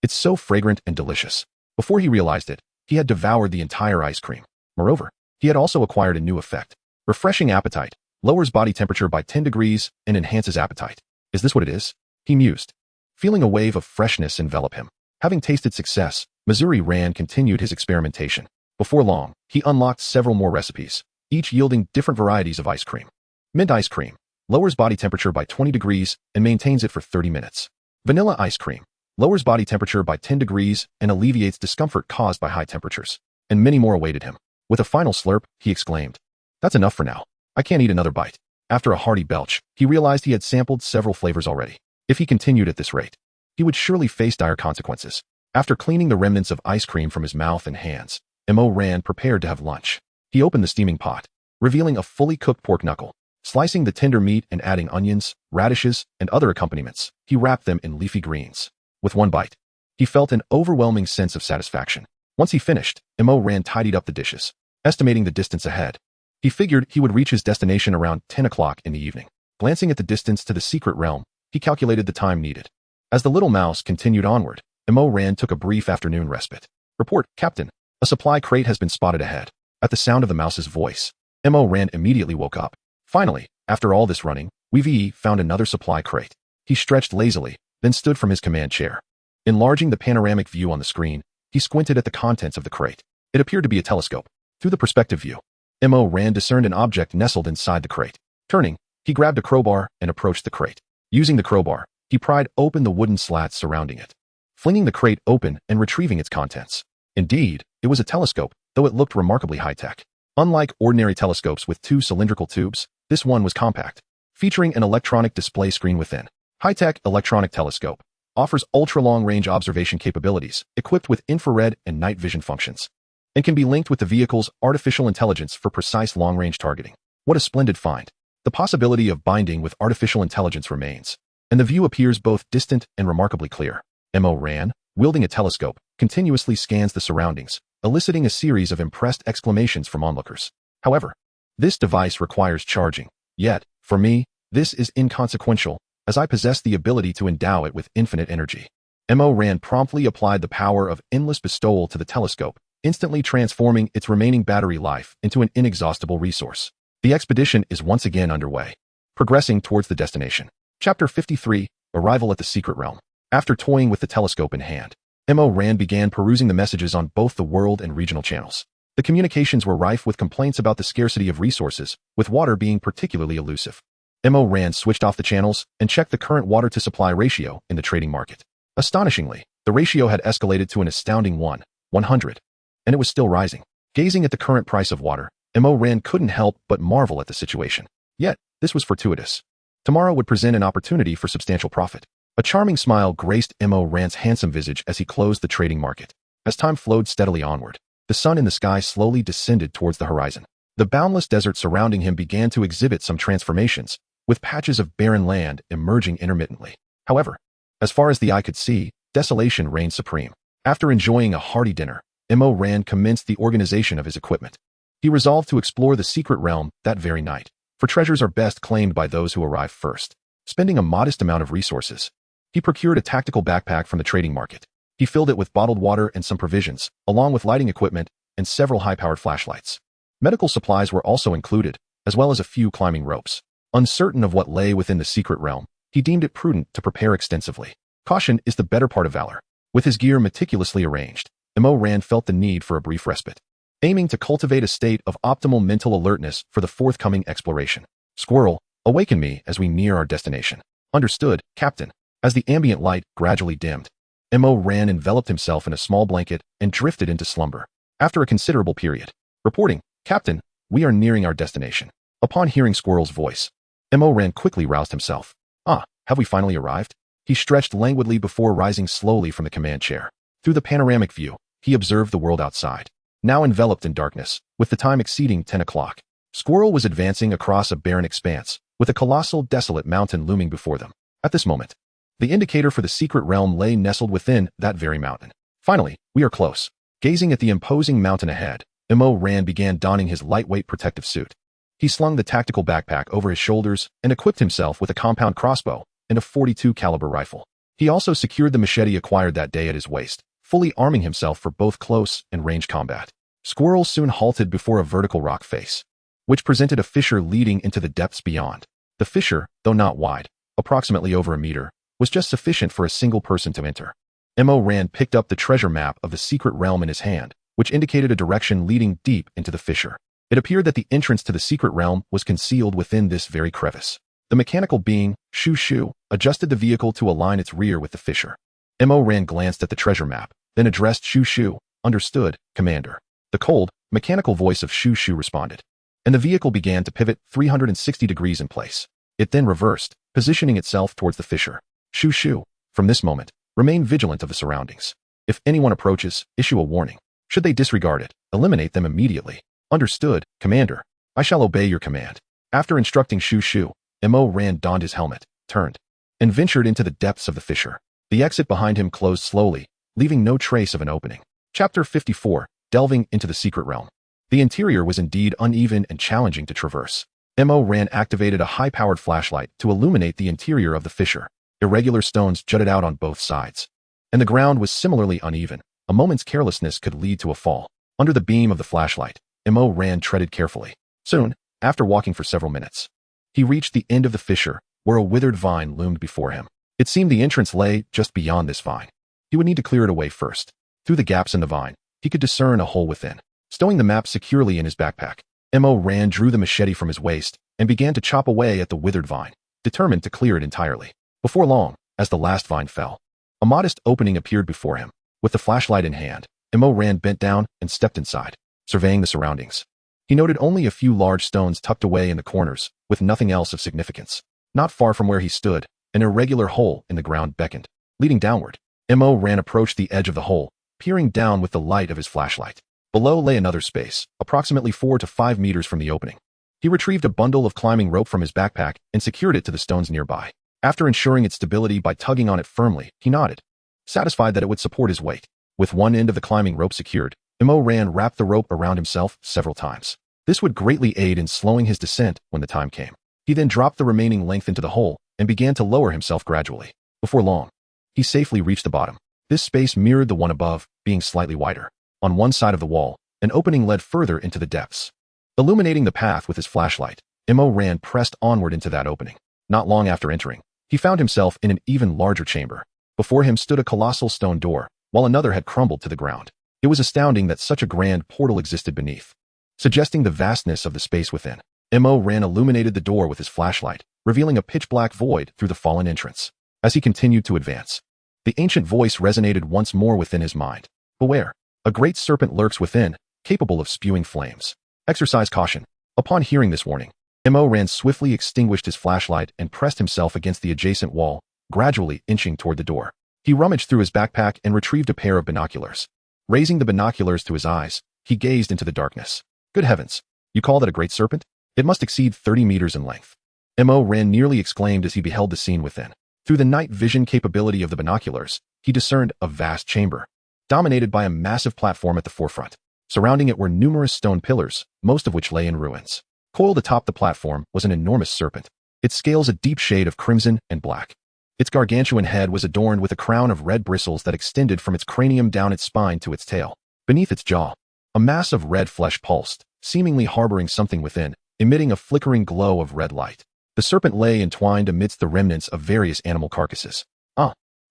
Speaker 1: It's so fragrant and delicious. Before he realized it, he had devoured the entire ice cream. Moreover, he had also acquired a new effect. Refreshing appetite, lowers body temperature by 10 degrees and enhances appetite. Is this what it is? He mused. Feeling a wave of freshness envelop him. Having tasted success, Missouri Ran continued his experimentation. Before long, he unlocked several more recipes, each yielding different varieties of ice cream. Mint ice cream, lowers body temperature by 20 degrees and maintains it for 30 minutes. Vanilla ice cream, lowers body temperature by 10 degrees and alleviates discomfort caused by high temperatures. And many more awaited him. With a final slurp, he exclaimed, "That's enough for now. I can't eat another bite." After a hearty belch, he realized he had sampled several flavors already. If he continued at this rate, he would surely face dire consequences. After cleaning the remnants of ice cream from his mouth and hands, Mo Ran prepared to have lunch. He opened the steaming pot, revealing a fully cooked pork knuckle. Slicing the tender meat and adding onions, radishes, and other accompaniments, he wrapped them in leafy greens. With one bite, he felt an overwhelming sense of satisfaction. Once he finished, Mo Ran tidied up the dishes, estimating the distance ahead. He figured he would reach his destination around 10 o'clock in the evening. Glancing at the distance to the secret realm, he calculated the time needed. As the little mouse continued onward, Mo Ran took a brief afternoon respite. "Report, Captain. A supply crate has been spotted ahead." At the sound of the mouse's voice, Mo Ran immediately woke up. Finally, after all this running, we found another supply crate. He stretched lazily, then stood from his command chair. Enlarging the panoramic view on the screen, he squinted at the contents of the crate. It appeared to be a telescope. Through the perspective view, Mo Ran discerned an object nestled inside the crate. Turning, he grabbed a crowbar and approached the crate. Using the crowbar, he pried open the wooden slats surrounding it, flinging the crate open and retrieving its contents. Indeed, it was a telescope, though it looked remarkably high-tech. Unlike ordinary telescopes with 2 cylindrical tubes, this one was compact, featuring an electronic display screen within. High-tech electronic telescope offers ultra-long-range observation capabilities, equipped with infrared and night vision functions. and can be linked with the vehicle's artificial intelligence for precise long-range targeting. What a splendid find. The possibility of binding with artificial intelligence remains, and the view appears both distant and remarkably clear. Mo Ran, wielding a telescope, continuously scans the surroundings, eliciting a series of impressed exclamations from onlookers. However, this device requires charging. Yet, for me, this is inconsequential, as I possess the ability to endow it with infinite energy. Mo Ran promptly applied the power of endless bestowal to the telescope, instantly transforming its remaining battery life into an inexhaustible resource. The expedition is once again underway, progressing towards the destination. Chapter 53, Arrival at the Secret Realm. After toying with the telescope in hand, Mo Ran began perusing the messages on both the world and regional channels. The communications were rife with complaints about the scarcity of resources, with water being particularly elusive. Mo Ran switched off the channels and checked the current water-to-supply ratio in the trading market. Astonishingly, the ratio had escalated to an astounding 100, and it was still rising. Gazing at the current price of water, Mo Ran couldn't help but marvel at the situation. Yet, this was fortuitous. Tomorrow would present an opportunity for substantial profit. A charming smile graced Mo Ran's handsome visage as he closed the trading market. As time flowed steadily onward, the sun in the sky slowly descended towards the horizon. The boundless desert surrounding him began to exhibit some transformations, with patches of barren land emerging intermittently. However, as far as the eye could see, desolation reigned supreme. After enjoying a hearty dinner, Mo Ran commenced the organization of his equipment. He resolved to explore the secret realm that very night, for treasures are best claimed by those who arrive first. Spending a modest amount of resources, he procured a tactical backpack from the trading market. He filled it with bottled water and some provisions, along with lighting equipment and several high-powered flashlights. Medical supplies were also included, as well as a few climbing ropes. Uncertain of what lay within the secret realm, he deemed it prudent to prepare extensively. Caution is the better part of valor. With his gear meticulously arranged, Mo Ran felt the need for a brief respite, aiming to cultivate a state of optimal mental alertness for the forthcoming exploration. Squirrel, awaken me as we near our destination. Understood, Captain. As the ambient light gradually dimmed, Mo Ran enveloped himself in a small blanket and drifted into slumber. After a considerable period, reporting, Captain, we are nearing our destination. Upon hearing Squirrel's voice, Mo Ran quickly roused himself. Ah, have we finally arrived? He stretched languidly before rising slowly from the command chair. Through the panoramic view, he observed the world outside, now enveloped in darkness, with the time exceeding 10 o'clock. Squirrel was advancing across a barren expanse, with a colossal, desolate mountain looming before them. At this moment, the indicator for the secret realm lay nestled within that very mountain. Finally, we are close. Gazing at the imposing mountain ahead, Mo Ran began donning his lightweight protective suit. He slung the tactical backpack over his shoulders and equipped himself with a compound crossbow and a .42 caliber rifle. He also secured the machete acquired that day at his waist, fully arming himself for both close and range combat. Squirrel soon halted before a vertical rock face, which presented a fissure leading into the depths beyond. The fissure, though not wide, approximately over a meter, was just sufficient for a single person to enter. Mo Ran picked up the treasure map of the secret realm in his hand, which indicated a direction leading deep into the fissure. It appeared that the entrance to the secret realm was concealed within this very crevice. The mechanical being, Shu, adjusted the vehicle to align its rear with the fissure. Mo Ran glanced at the treasure map, then addressed Shu. Understood, Commander. The cold, mechanical voice of Shu responded, and the vehicle began to pivot 360 degrees in place. It then reversed, positioning itself towards the fissure. Shu, from this moment, remain vigilant of the surroundings. If anyone approaches, issue a warning. Should they disregard it, eliminate them immediately. Understood, Commander. I shall obey your command. After instructing Shu, Mo Ran donned his helmet, turned, and ventured into the depths of the fissure. The exit behind him closed slowly, leaving no trace of an opening. Chapter 54, Delving into the Secret Realm. The interior was indeed uneven and challenging to traverse. Mo Ran activated a high-powered flashlight to illuminate the interior of the fissure. Irregular stones jutted out on both sides, and the ground was similarly uneven. A moment's carelessness could lead to a fall. Under the beam of the flashlight, Mo Ran treaded carefully. Soon, after walking for several minutes, he reached the end of the fissure, where a withered vine loomed before him. It seemed the entrance lay just beyond this vine. He would need to clear it away first. Through the gaps in the vine, he could discern a hole within. Stowing the map securely in his backpack, Mo Ran drew the machete from his waist and began to chop away at the withered vine, determined to clear it entirely. Before long, as the last vine fell, a modest opening appeared before him. With the flashlight in hand, Mo Ran bent down and stepped inside, surveying the surroundings. He noted only a few large stones tucked away in the corners, with nothing else of significance. Not far from where he stood, an irregular hole in the ground beckoned, leading downward. Mo Ran approached the edge of the hole, peering down with the light of his flashlight. Below lay another space, approximately 4 to 5 meters from the opening. He retrieved a bundle of climbing rope from his backpack and secured it to the stones nearby. After ensuring its stability by tugging on it firmly, he nodded, satisfied that it would support his weight. With one end of the climbing rope secured, Ran wrapped the rope around himself several times. This would greatly aid in slowing his descent when the time came. He then dropped the remaining length into the hole and began to lower himself gradually. Before long, he safely reached the bottom. This space mirrored the one above, being slightly wider. On one side of the wall, an opening led further into the depths. Illuminating the path with his flashlight, Ran pressed onward into that opening. Not long after entering, he found himself in an even larger chamber. Before him stood a colossal stone door, while another had crumbled to the ground. It was astounding that such a grand portal existed beneath, suggesting the vastness of the space within. Ran illuminated the door with his flashlight, revealing a pitch-black void through the fallen entrance. As he continued to advance, the ancient voice resonated once more within his mind. Beware, a great serpent lurks within, capable of spewing flames. Exercise caution. Upon hearing this warning, Ran swiftly extinguished his flashlight and pressed himself against the adjacent wall, gradually inching toward the door. He rummaged through his backpack and retrieved a pair of binoculars. Raising the binoculars to his eyes, he gazed into the darkness. Good heavens, you call that a great serpent? It must exceed 30 meters in length. Ran nearly exclaimed as he beheld the scene within. Through the night vision capability of the binoculars, he discerned a vast chamber, dominated by a massive platform at the forefront. Surrounding it were numerous stone pillars, most of which lay in ruins. Coiled atop the platform was an enormous serpent, its scales a deep shade of crimson and black. Its gargantuan head was adorned with a crown of red bristles that extended from its cranium down its spine to its tail. Beneath its jaw, a mass of red flesh pulsed, seemingly harboring something within, emitting a flickering glow of red light. The serpent lay entwined amidst the remnants of various animal carcasses.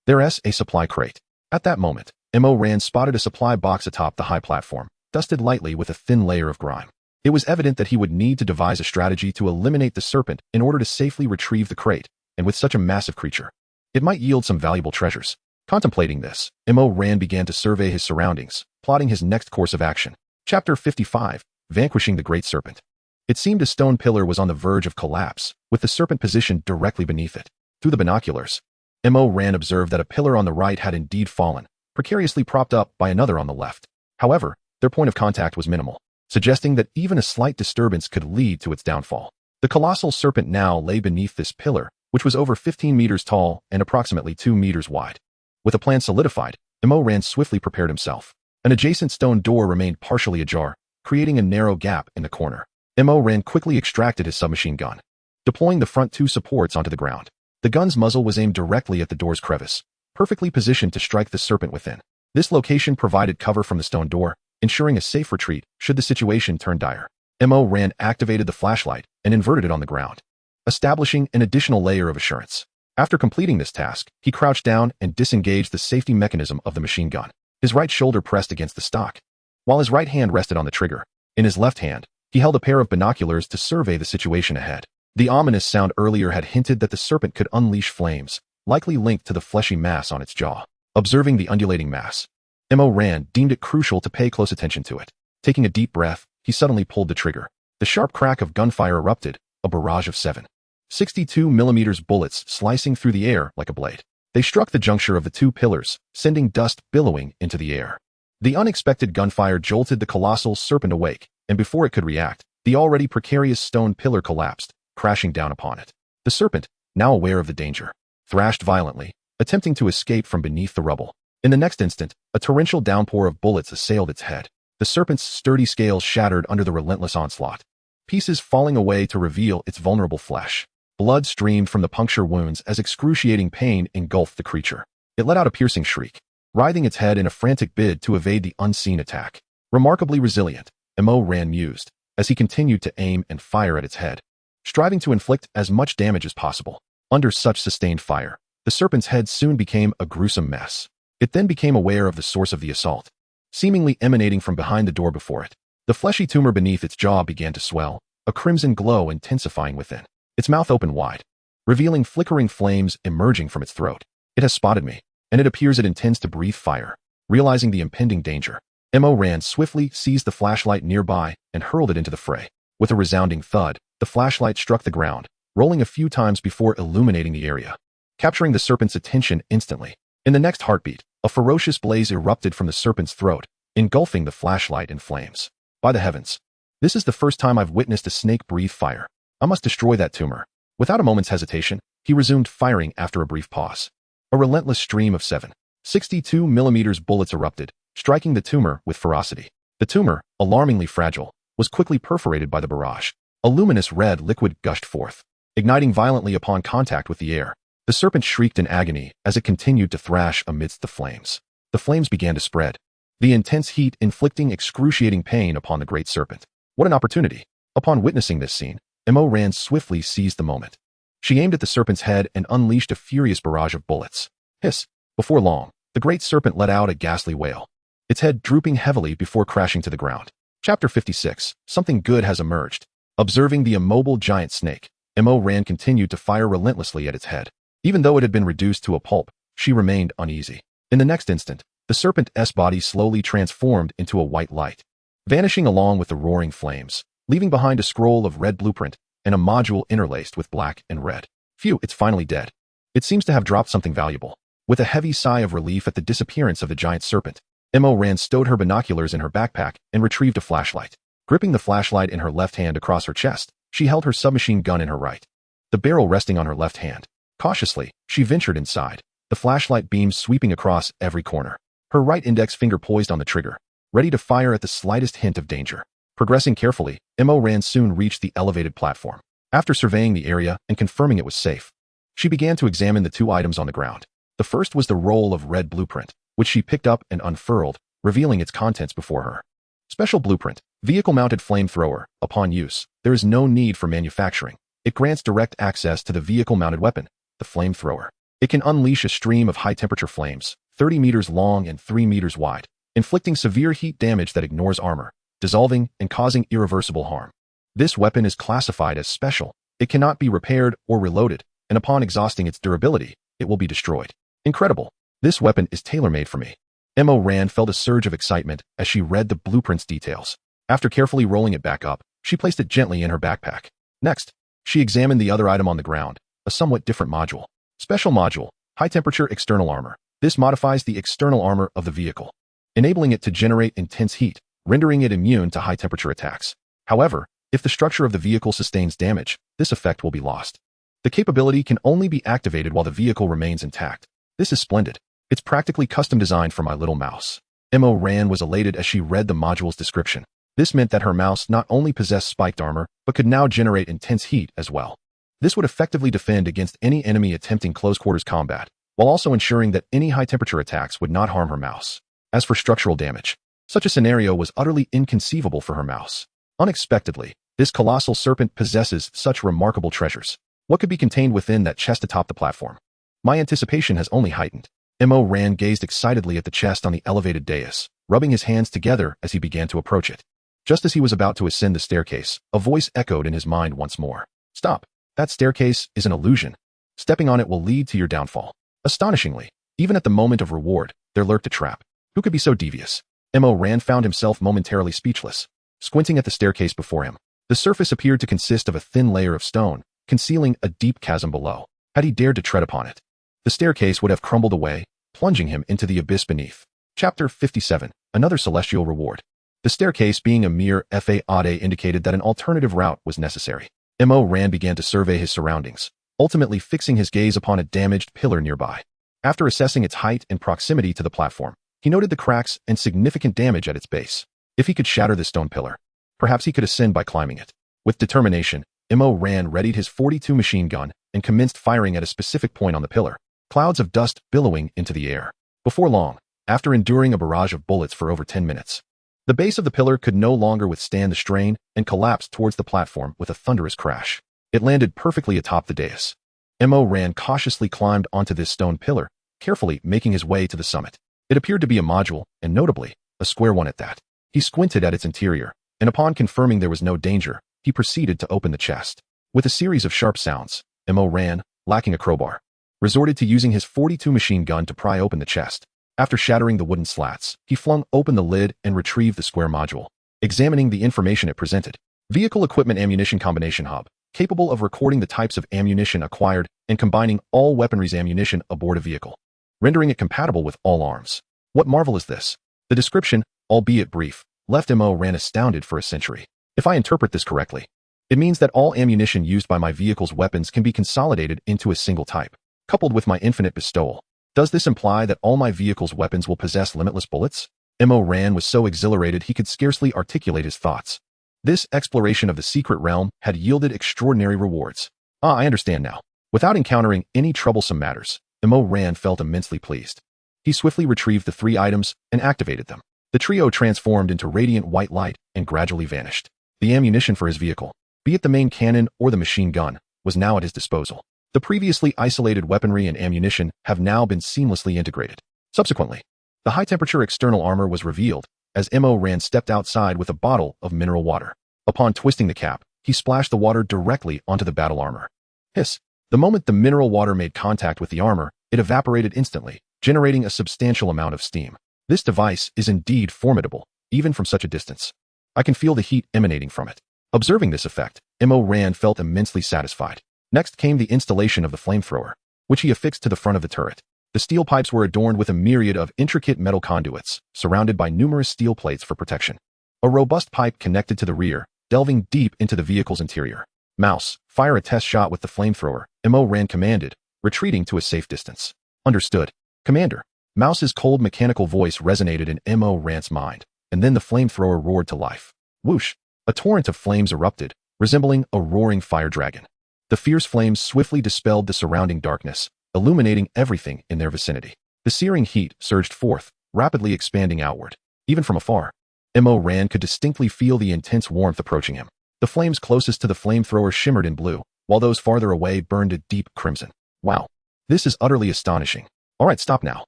Speaker 1: There's a supply crate. At that moment, Ran spotted a supply box atop the high platform, dusted lightly with a thin layer of grime. It was evident that he would need to devise a strategy to eliminate the serpent in order to safely retrieve the crate, and with such a massive creature, it might yield some valuable treasures. Contemplating this, Ran began to survey his surroundings, plotting his next course of action. Chapter 55, Vanquishing the Great Serpent. It seemed a stone pillar was on the verge of collapse, with the serpent positioned directly beneath it. Through the binoculars, Ran observed that a pillar on the right had indeed fallen, precariously propped up by another on the left. However, their point of contact was minimal, suggesting that even a slight disturbance could lead to its downfall. The colossal serpent now lay beneath this pillar, which was over 15 meters tall and approximately 2 meters wide. With a plan solidified, Ran swiftly prepared himself. An adjacent stone door remained partially ajar, creating a narrow gap in the corner. Ran quickly extracted his submachine gun, deploying the front two supports onto the ground. The gun's muzzle was aimed directly at the door's crevice, perfectly positioned to strike the serpent within. This location provided cover from the stone door, ensuring a safe retreat should the situation turn dire. Ran activated the flashlight and inverted it on the ground, establishing an additional layer of assurance. After completing this task, he crouched down and disengaged the safety mechanism of the machine gun. His right shoulder pressed against the stock, while his right hand rested on the trigger. In his left hand, he held a pair of binoculars to survey the situation ahead. The ominous sound earlier had hinted that the serpent could unleash flames, likely linked to the fleshy mass on its jaw. Observing the undulating mass, Ran deemed it crucial to pay close attention to it. Taking a deep breath, he suddenly pulled the trigger. The sharp crack of gunfire erupted, a barrage of 7.62mm bullets slicing through the air like a blade. They struck the juncture of the two pillars, sending dust billowing into the air. The unexpected gunfire jolted the colossal serpent awake, and before it could react, the already precarious stone pillar collapsed, crashing down upon it. The serpent, now aware of the danger, thrashed violently, attempting to escape from beneath the rubble. In the next instant, a torrential downpour of bullets assailed its head. The serpent's sturdy scales shattered under the relentless onslaught, pieces falling away to reveal its vulnerable flesh. Blood streamed from the puncture wounds as excruciating pain engulfed the creature. It let out a piercing shriek, writhing its head in a frantic bid to evade the unseen attack. Remarkably resilient, Ran mused, as he continued to aim and fire at its head, striving to inflict as much damage as possible. Under such sustained fire, the serpent's head soon became a gruesome mess. It then became aware of the source of the assault, seemingly emanating from behind the door before it. The fleshy tumor beneath its jaw began to swell, a crimson glow intensifying within. Its mouth opened wide, revealing flickering flames emerging from its throat. It has spotted me, and it appears it intends to breathe fire. Realizing the impending danger, Ran swiftly seized the flashlight nearby and hurled it into the fray. With a resounding thud, the flashlight struck the ground, rolling a few times before illuminating the area, capturing the serpent's attention instantly. In the next heartbeat, a ferocious blaze erupted from the serpent's throat, engulfing the flashlight in flames. By the heavens! This is the first time I've witnessed a snake breathe fire. I must destroy that tumor. Without a moment's hesitation, he resumed firing after a brief pause. A relentless stream of 7.62mm bullets erupted, striking the tumor with ferocity. The tumor, alarmingly fragile, was quickly perforated by the barrage. A luminous red liquid gushed forth, igniting violently upon contact with the air. The serpent shrieked in agony as it continued to thrash amidst the flames. The flames began to spread, the intense heat inflicting excruciating pain upon the great serpent. What an opportunity! Upon witnessing this scene, Ran swiftly seized the moment. She aimed at the serpent's head and unleashed a furious barrage of bullets. Hiss! Before long, the great serpent let out a ghastly wail, its head drooping heavily before crashing to the ground. Chapter 56. Something good has emerged. Observing the immobile giant snake, Ran continued to fire relentlessly at its head. Even though it had been reduced to a pulp, she remained uneasy. In the next instant, the serpent's body slowly transformed into a white light, vanishing along with the roaring flames, leaving behind a scroll of red blueprint and a module interlaced with black and red. Phew, it's finally dead. It seems to have dropped something valuable. With a heavy sigh of relief at the disappearance of the giant serpent, Ran stowed her binoculars in her backpack and retrieved a flashlight. Gripping the flashlight in her left hand across her chest, she held her submachine gun in her right, the barrel resting on her left hand. Cautiously, she ventured inside, the flashlight beams sweeping across every corner, her right index finger poised on the trigger, ready to fire at the slightest hint of danger. Progressing carefully, Ran soon reached the elevated platform. After surveying the area and confirming it was safe, she began to examine the two items on the ground. The first was the roll of red blueprint, which she picked up and unfurled, revealing its contents before her. Special blueprint, vehicle-mounted flamethrower. Upon use, there is no need for manufacturing. It grants direct access to the vehicle-mounted weapon, the flamethrower. It can unleash a stream of high-temperature flames, 30 meters long and 3 meters wide, inflicting severe heat damage that ignores armor, dissolving and causing irreversible harm. This weapon is classified as special. It cannot be repaired or reloaded, and upon exhausting its durability, it will be destroyed. Incredible! This weapon is tailor-made for me. Ran felt a surge of excitement as she read the blueprint's details. After carefully rolling it back up, she placed it gently in her backpack. Next, she examined the other item on the ground, a somewhat different module. Special module, high-temperature external armor. This modifies the external armor of the vehicle, enabling it to generate intense heat, rendering it immune to high-temperature attacks. However, if the structure of the vehicle sustains damage, this effect will be lost. The capability can only be activated while the vehicle remains intact. This is splendid. It's practically custom designed for my little mouse. Ran was elated as she read the module's description. This meant that her mouse not only possessed spiked armor, but could now generate intense heat as well. This would effectively defend against any enemy attempting close-quarters combat, while also ensuring that any high-temperature attacks would not harm her mouse. As for structural damage, such a scenario was utterly inconceivable for her mouse. Unexpectedly, this colossal serpent possesses such remarkable treasures. What could be contained within that chest atop the platform? My anticipation has only heightened. Ran gazed excitedly at the chest on the elevated dais, rubbing his hands together as he began to approach it. Just as he was about to ascend the staircase, a voice echoed in his mind once more. Stop! That staircase is an illusion. Stepping on it will lead to your downfall. Astonishingly, even at the moment of reward, there lurked a trap. Who could be so devious? Ran found himself momentarily speechless. Squinting at the staircase before him, the surface appeared to consist of a thin layer of stone, concealing a deep chasm below. Had he dared to tread upon it, the staircase would have crumbled away, plunging him into the abyss beneath. Chapter 57. Another celestial reward. The staircase being a mere faade indicated that an alternative route was necessary. Ran began to survey his surroundings, ultimately fixing his gaze upon a damaged pillar nearby. After assessing its height and proximity to the platform, he noted the cracks and significant damage at its base. If he could shatter this stone pillar, perhaps he could ascend by climbing it. With determination, Ran readied his .42 machine gun and commenced firing at a specific point on the pillar, clouds of dust billowing into the air. Before long, after enduring a barrage of bullets for over 10 minutes, the base of the pillar could no longer withstand the strain and collapsed towards the platform with a thunderous crash. It landed perfectly atop the dais. Ran cautiously climbed onto this stone pillar, carefully making his way to the summit. It appeared to be a module, and notably, a square one at that. He squinted at its interior, and upon confirming there was no danger, he proceeded to open the chest. With a series of sharp sounds, Ran, lacking a crowbar, resorted to using his .42 machine gun to pry open the chest. After shattering the wooden slats, he flung open the lid and retrieved the square module. Examining the information it presented, vehicle equipment ammunition combination hub, capable of recording the types of ammunition acquired and combining all weaponry's ammunition aboard a vehicle, rendering it compatible with all arms. What marvel is this? The description, albeit brief, left Mo ran astounded for a century. If I interpret this correctly, it means that all ammunition used by my vehicle's weapons can be consolidated into a single type, coupled with my infinite bestowal. Does this imply that all my vehicle's weapons will possess limitless bullets? Mo Ran was so exhilarated he could scarcely articulate his thoughts. This exploration of the secret realm had yielded extraordinary rewards. I understand now. Without encountering any troublesome matters, Mo Ran felt immensely pleased. He swiftly retrieved the 3 items and activated them. The trio transformed into radiant white light and gradually vanished. The ammunition for his vehicle, be it the main cannon or the machine gun, was now at his disposal. The previously isolated weaponry and ammunition have now been seamlessly integrated. Subsequently, the high-temperature external armor was revealed as Mo Ran stepped outside with a bottle of mineral water. Upon twisting the cap, he splashed the water directly onto the battle armor. Hiss! The moment the mineral water made contact with the armor, it evaporated instantly, generating a substantial amount of steam. This device is indeed formidable, even from such a distance. I can feel the heat emanating from it. Observing this effect, Mo Ran felt immensely satisfied. Next came the installation of the flamethrower, which he affixed to the front of the turret. The steel pipes were adorned with a myriad of intricate metal conduits, surrounded by numerous steel plates for protection. A robust pipe connected to the rear, delving deep into the vehicle's interior. Mouse, fire a test shot with the flamethrower, Mo Ran commanded, retreating to a safe distance. Understood, Commander. Mouse's cold mechanical voice resonated in Mo Ran's mind, and then the flamethrower roared to life. Whoosh! A torrent of flames erupted, resembling a roaring fire dragon. The fierce flames swiftly dispelled the surrounding darkness, illuminating everything in their vicinity. The searing heat surged forth, rapidly expanding outward. Even from afar, Mo Ran could distinctly feel the intense warmth approaching him. The flames closest to the flamethrower shimmered in blue, while those farther away burned a deep crimson. Wow! This is utterly astonishing. Alright, stop now.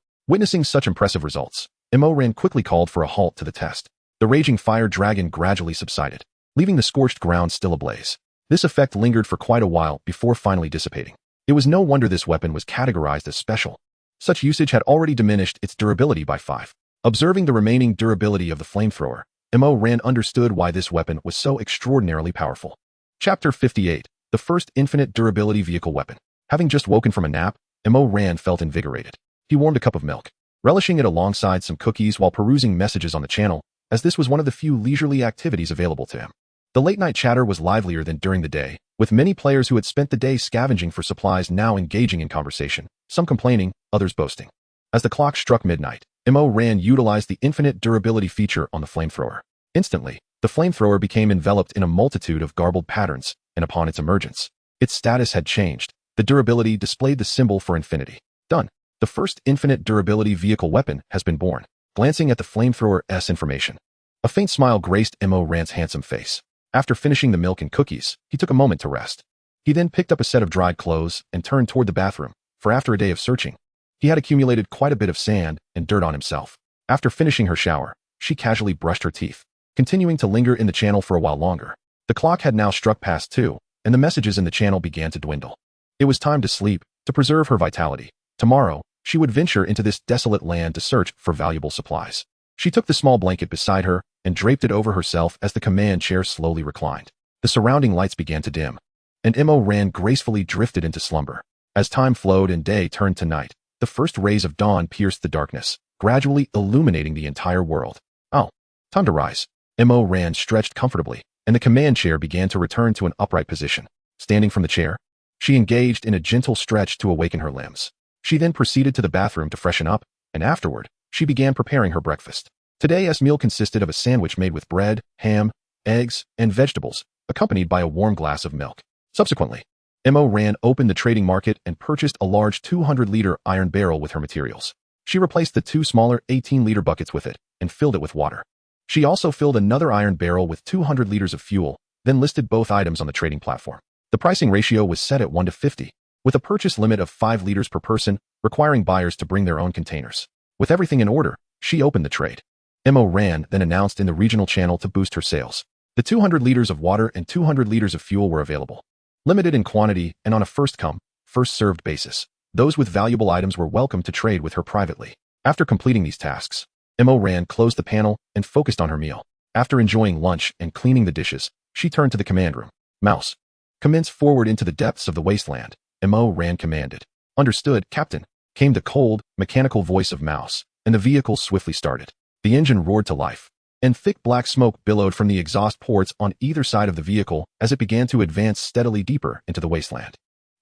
Speaker 1: Witnessing such impressive results, Mo Ran quickly called for a halt to the test. The raging fire dragon gradually subsided, leaving the scorched ground still ablaze. This effect lingered for quite a while before finally dissipating. It was no wonder this weapon was categorized as special. Such usage had already diminished its durability by 5. Observing the remaining durability of the flamethrower, Mo Ran understood why this weapon was so extraordinarily powerful. Chapter 58, the first infinite durability vehicle weapon. Having just woken from a nap, Mo Ran felt invigorated. He warmed a cup of milk, relishing it alongside some cookies while perusing messages on the channel, as this was one of the few leisurely activities available to him. The late-night chatter was livelier than during the day, with many players who had spent the day scavenging for supplies now engaging in conversation, some complaining, others boasting. As the clock struck midnight, Mo Ran utilized the infinite durability feature on the flamethrower. Instantly, the flamethrower became enveloped in a multitude of garbled patterns, and upon its emergence, its status had changed. The durability displayed the symbol for infinity. Done. The first infinite durability vehicle weapon has been born. Glancing at the flamethrower's information, a faint smile graced Mo Ran's handsome face. After finishing the milk and cookies, he took a moment to rest. He then picked up a set of dried clothes and turned toward the bathroom, for after a day of searching, he had accumulated quite a bit of sand and dirt on himself. After finishing her shower, she casually brushed her teeth, continuing to linger in the channel for a while longer. The clock had now struck past 2, and the messages in the channel began to dwindle. It was time to sleep, to preserve her vitality. Tomorrow, she would venture into this desolate land to search for valuable supplies. She took the small blanket beside her and draped it over herself as the command chair slowly reclined. The surrounding lights began to dim, and Mo Ran gracefully drifted into slumber. As time flowed and day turned to night, the first rays of dawn pierced the darkness, gradually illuminating the entire world. Oh, time to rise. Mo Ran stretched comfortably, and the command chair began to return to an upright position. Standing from the chair, she engaged in a gentle stretch to awaken her limbs. She then proceeded to the bathroom to freshen up, and afterward, she began preparing her breakfast. Today's meal consisted of a sandwich made with bread, ham, eggs, and vegetables, accompanied by a warm glass of milk. Subsequently, Mo Ran opened the trading market and purchased a large 200-liter iron barrel with her materials. She replaced the 2 smaller 18-liter buckets with it and filled it with water. She also filled another iron barrel with 200 liters of fuel, then listed both items on the trading platform. The pricing ratio was set at 1 to 50, with a purchase limit of 5 liters per person, requiring buyers to bring their own containers. With everything in order, she opened the trade. Mo Ran then announced in the regional channel to boost her sales. The 200 liters of water and 200 liters of fuel were available, limited in quantity and on a first-come, first-served basis. Those with valuable items were welcome to trade with her privately. After completing these tasks, Mo Ran closed the panel and focused on her meal. After enjoying lunch and cleaning the dishes, she turned to the command room. Mouse, commence forward into the depths of the wasteland, Mo Ran commanded. Understood, Captain, came the cold, mechanical voice of Mouse, and the vehicle swiftly started. The engine roared to life, and thick black smoke billowed from the exhaust ports on either side of the vehicle as it began to advance steadily deeper into the wasteland.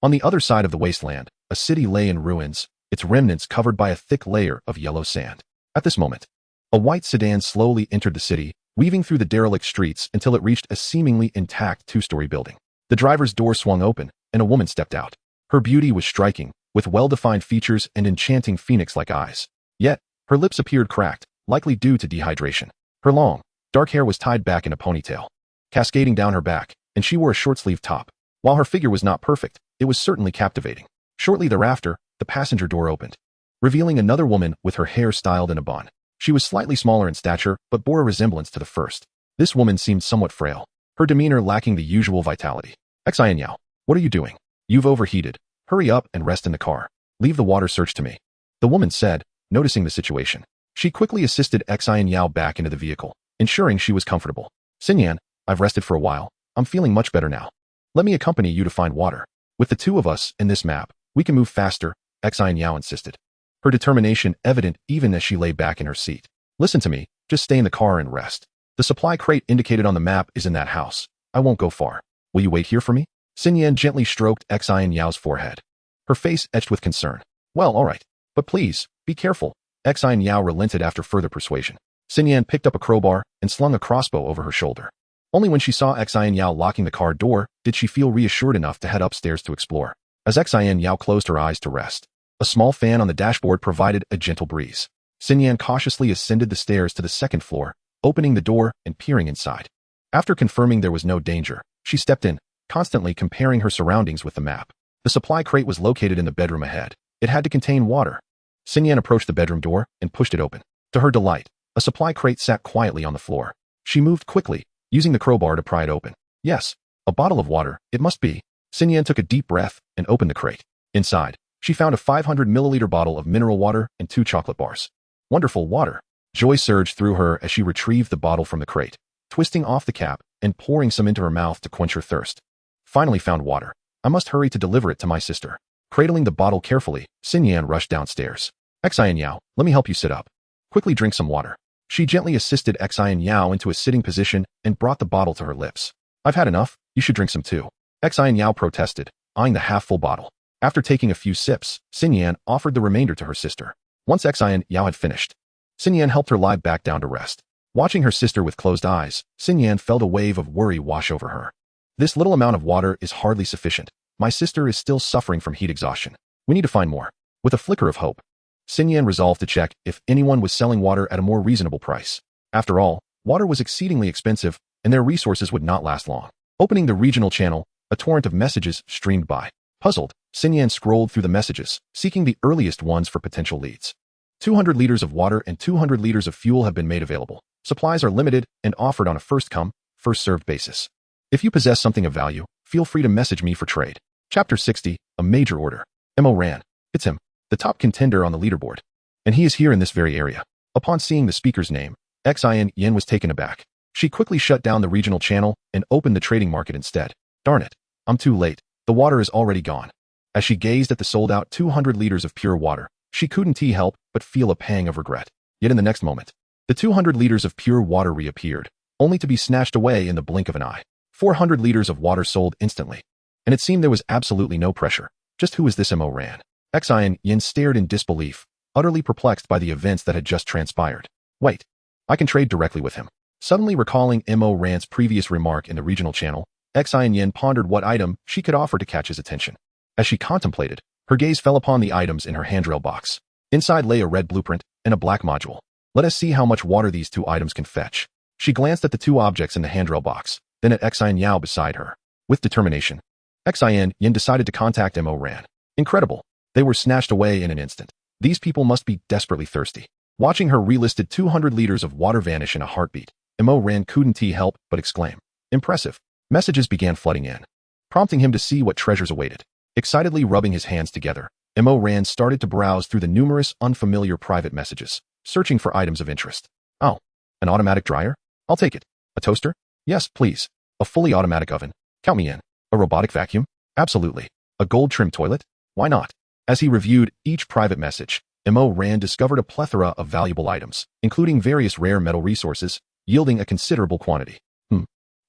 Speaker 1: On the other side of the wasteland, a city lay in ruins, its remnants covered by a thick layer of yellow sand. At this moment, a white sedan slowly entered the city, weaving through the derelict streets until it reached a seemingly intact two-story building. The driver's door swung open, and a woman stepped out. Her beauty was striking, with well-defined features and enchanting phoenix-like eyes. Yet, her lips appeared cracked, likely due to dehydration. Her long, dark hair was tied back in a ponytail, cascading down her back, and she wore a short-sleeved top. While her figure was not perfect, it was certainly captivating. Shortly thereafter, the passenger door opened, revealing another woman with her hair styled in a bun. She was slightly smaller in stature, but bore a resemblance to the first. This woman seemed somewhat frail, her demeanor lacking the usual vitality. Xianyao, what are you doing? You've overheated. Hurry up and rest in the car. Leave the water search to me, the woman said, noticing the situation. She quickly assisted Xianyao back into the vehicle, ensuring she was comfortable. Xinyan, I've rested for a while. I'm feeling much better now. Let me accompany you to find water. With the two of us in this map, we can move faster, Xianyao insisted, her determination evident even as she lay back in her seat. Listen to me, just stay in the car and rest. The supply crate indicated on the map is in that house. I won't go far. Will you wait here for me? Xinyan gently stroked Xianyao's forehead, her face etched with concern. Well, all right. But please, be careful. Xianyao relented after further persuasion. Xinyan picked up a crowbar and slung a crossbow over her shoulder. Only when she saw Xianyao locking the car door did she feel reassured enough to head upstairs to explore. As Xianyao closed her eyes to rest, a small fan on the dashboard provided a gentle breeze. Xinyan cautiously ascended the stairs to the second floor, opening the door and peering inside. After confirming there was no danger, she stepped in, constantly comparing her surroundings with the map. The supply crate was located in the bedroom ahead. It had to contain water. Xinyan approached the bedroom door and pushed it open. To her delight, a supply crate sat quietly on the floor. She moved quickly, using the crowbar to pry it open. Yes, a bottle of water, it must be. Xinyan took a deep breath and opened the crate. Inside, she found a 500-milliliter bottle of mineral water and 2 chocolate bars. Wonderful water. Joy surged through her as she retrieved the bottle from the crate, twisting off the cap and pouring some into her mouth to quench her thirst. Finally found water. I must hurry to deliver it to my sister. Cradling the bottle carefully, Xinyan rushed downstairs. Xianyao, let me help you sit up. Quickly drink some water. She gently assisted Xianyao into a sitting position and brought the bottle to her lips. I've had enough, you should drink some too. Xianyao protested, eyeing the half-full bottle. After taking a few sips, Xinyan offered the remainder to her sister. Once Xianyao had finished, Xinyan helped her lie back down to rest. Watching her sister with closed eyes, Xinyan felt a wave of worry wash over her. This little amount of water is hardly sufficient. My sister is still suffering from heat exhaustion. We need to find more. With a flicker of hope, Xinyan resolved to check if anyone was selling water at a more reasonable price. After all, water was exceedingly expensive, and their resources would not last long. Opening the regional channel, a torrent of messages streamed by. Puzzled, Xinyan scrolled through the messages, seeking the earliest ones for potential leads. 200 liters of water and 200 liters of fuel have been made available. Supplies are limited and offered on a first-come, first-served basis. If you possess something of value, feel free to message me for trade. Chapter 60, A Major Order. Mo Ran. It's him, the top contender on the leaderboard. And he is here in this very area. Upon seeing the speaker's name, Xian was taken aback. She quickly shut down the regional channel and opened the trading market instead. Darn it. I'm too late. The water is already gone. As she gazed at the sold-out 200 liters of pure water, she couldn't help but feel a pang of regret. Yet in the next moment, the 200 liters of pure water reappeared, only to be snatched away in the blink of an eye. 400 liters of water sold instantly. And it seemed there was absolutely no pressure. Just who is this Mo Ran? Xian stared in disbelief, utterly perplexed by the events that had just transpired. Wait, I can trade directly with him. Suddenly recalling Mo Ran's previous remark in the regional channel, Xian pondered what item she could offer to catch his attention. As she contemplated, her gaze fell upon the items in her handrail box. Inside lay a red blueprint and a black module. Let us see how much water these two items can fetch. She glanced at the two objects in the handrail box, then at Xianyao beside her. With determination, Xian decided to contact Mo Ran. Incredible. They were snatched away in an instant. These people must be desperately thirsty. Watching her relisted 200 liters of water vanish in a heartbeat, Mo Ran couldn't help but exclaim. Impressive. Messages began flooding in, prompting him to see what treasures awaited. Excitedly rubbing his hands together, Mo Ran started to browse through the numerous unfamiliar private messages, searching for items of interest. Oh, an automatic dryer? I'll take it. A toaster? Yes, please. A fully automatic oven? Count me in. A robotic vacuum? Absolutely. A gold-trimmed toilet? Why not? As he reviewed each private message, Mo Ran discovered a plethora of valuable items, including various rare metal resources, yielding a considerable quantity.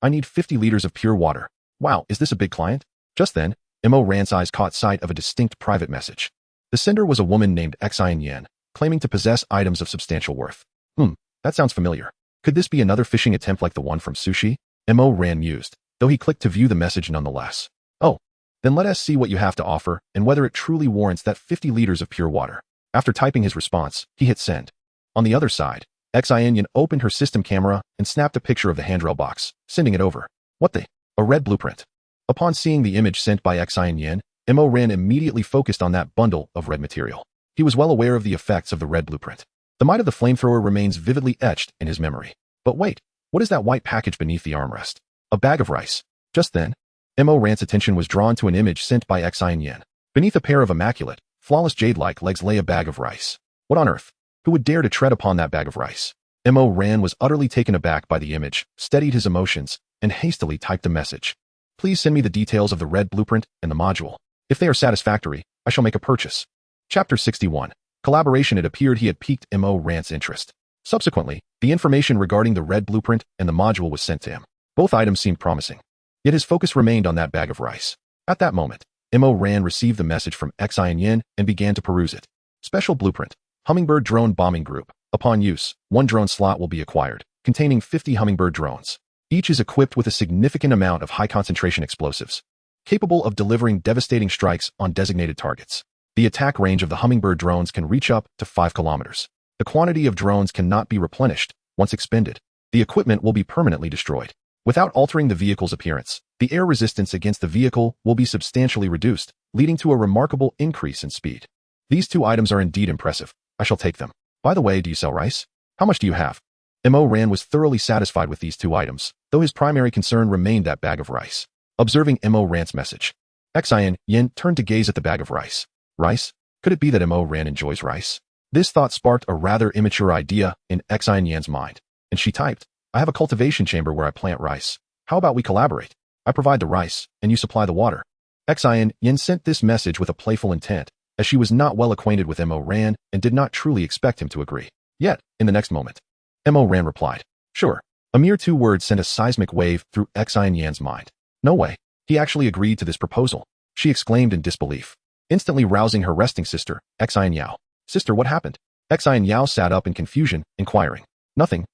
Speaker 1: I need 50 liters of pure water. Wow, is this a big client? Just then, Ran's eyes caught sight of a distinct private message. The sender was a woman named Xian, claiming to possess items of substantial worth. That sounds familiar. Could this be another phishing attempt like the one from Sushi? Ran mused, though he clicked to view the message nonetheless. Oh, then let us see what you have to offer and whether it truly warrants that 50 liters of pure water. After typing his response, he hit send. On the other side, Xian opened her system camera and snapped a picture of the handrail box, sending it over. What the? A red blueprint. Upon seeing the image sent by Xian, Ran immediately focused on that bundle of red material. He was well aware of the effects of the red blueprint. The might of the flamethrower remains vividly etched in his memory. But wait, what is that white package beneath the armrest? A bag of rice. Just then, Ran's attention was drawn to an image sent by Xian. Beneath a pair of immaculate, flawless jade-like legs lay a bag of rice. What on earth? Who would dare to tread upon that bag of rice? Ran was utterly taken aback by the image, steadied his emotions, and hastily typed a message. Please send me the details of the red blueprint and the module. If they are satisfactory, I shall make a purchase. Chapter 61. Collaboration. It appeared he had piqued Ran's interest. Subsequently, the information regarding the red blueprint and the module was sent to him. Both items seemed promising. Yet his focus remained on that bag of rice. At that moment, Ran received the message from Xian and began to peruse it. Special blueprint. Hummingbird drone bombing group. Upon use, 1 drone slot will be acquired, containing 50 hummingbird drones. Each is equipped with a significant amount of high-concentration explosives, capable of delivering devastating strikes on designated targets. The attack range of the hummingbird drones can reach up to 5 kilometers. The quantity of drones cannot be replenished. Once expended, the equipment will be permanently destroyed. Without altering the vehicle's appearance, the air resistance against the vehicle will be substantially reduced, leading to a remarkable increase in speed. These 2 items are indeed impressive. I shall take them. By the way, do you sell rice? How much do you have? Ran was thoroughly satisfied with these 2 items, though his primary concern remained that bag of rice. Observing Ran's message, Xian turned to gaze at the bag of rice. Rice? Could it be that Ran enjoys rice? This thought sparked a rather immature idea in Xian's mind, and she typed, I have a cultivation chamber where I plant rice. How about we collaborate? I provide the rice, and you supply the water. Xian sent this message with a playful intent, as she was not well acquainted with Ran and did not truly expect him to agree. Yet, in the next moment, Ran replied, sure. A mere 2 words sent a seismic wave through Xian's mind. No way. He actually agreed to this proposal. She exclaimed in disbelief, instantly rousing her resting sister, Xian. Sister, what happened? Xian sat up in confusion, inquiring. Nothing,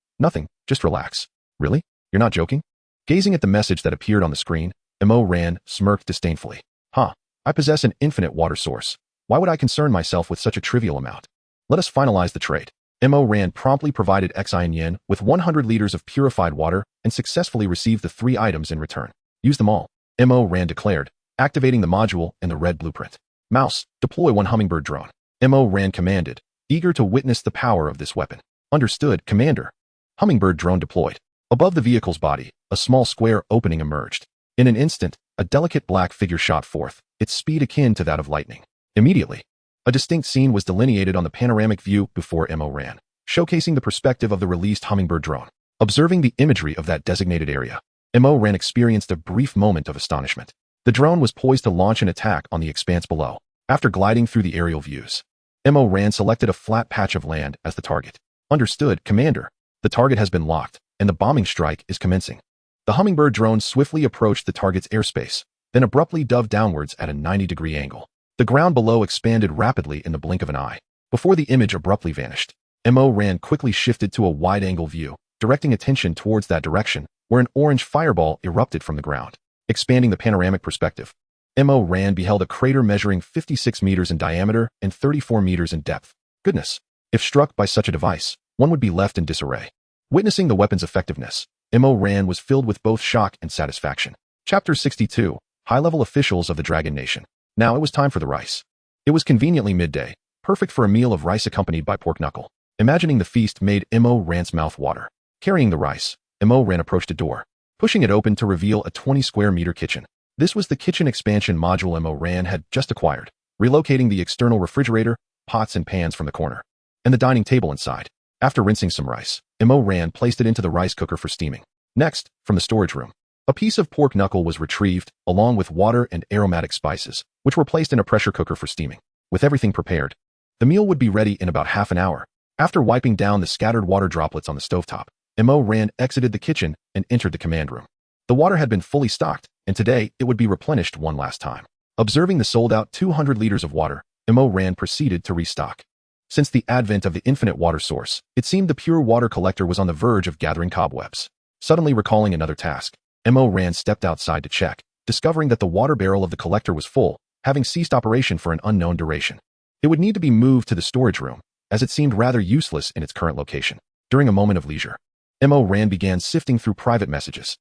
Speaker 1: just relax. Really? You're not joking? Gazing at the message that appeared on the screen, Ran smirked disdainfully. I possess an infinite water source. Why would I concern myself with such a trivial amount? Let us finalize the trade. Ran promptly provided Xian with 100 liters of purified water and successfully received the 3 items in return. Use them all, Ran declared, activating the module and the red blueprint. Mouse, deploy 1 hummingbird drone. Ran commanded, eager to witness the power of this weapon. Understood, Commander. Hummingbird drone deployed. Above the vehicle's body, a small square opening emerged. In an instant, a delicate black figure shot forth, its speed akin to that of lightning. Immediately, a distinct scene was delineated on the panoramic view before Ran, showcasing the perspective of the released hummingbird drone. Observing the imagery of that designated area, Ran experienced a brief moment of astonishment. The drone was poised to launch an attack on the expanse below. After gliding through the aerial views, Ran selected a flat patch of land as the target. Understood, Commander. The target has been locked, and the bombing strike is commencing. The hummingbird drone swiftly approached the target's airspace, then abruptly dove downwards at a 90-degree angle. The ground below expanded rapidly in the blink of an eye. Before the image abruptly vanished, Ran quickly shifted to a wide-angle view, directing attention towards that direction, where an orange fireball erupted from the ground. Expanding the panoramic perspective, Ran beheld a crater measuring 56 meters in diameter and 34 meters in depth. Goodness! If struck by such a device, one would be left in disarray. Witnessing the weapon's effectiveness, Ran was filled with both shock and satisfaction. Chapter 62. High-level officials of the Dragon Nation. Now it was time for the rice. It was conveniently midday, perfect for a meal of rice accompanied by pork knuckle. Imagining the feast made Ran's mouth water. Carrying the rice, Ran approached a door, pushing it open to reveal a 20-square-meter kitchen. This was the kitchen expansion module Ran had just acquired, relocating the external refrigerator, pots and pans from the corner, and the dining table inside. After rinsing some rice, Ran placed it into the rice cooker for steaming. Next, from the storage room, a piece of pork knuckle was retrieved, along with water and aromatic spices, which were placed in a pressure cooker for steaming. With everything prepared, the meal would be ready in about half an hour. After wiping down the scattered water droplets on the stovetop, Mo Ran exited the kitchen and entered the command room. The water had been fully stocked, and today it would be replenished one last time. Observing the sold-out 200 liters of water, Mo Ran proceeded to restock. Since the advent of the infinite water source, it seemed the pure water collector was on the verge of gathering cobwebs. Suddenly recalling another task, Mo Ran stepped outside to check, discovering that the water barrel of the collector was full, having ceased operation for an unknown duration. It would need to be moved to the storage room, as it seemed rather useless in its current location. During a moment of leisure, Mo Ran began sifting through private messages.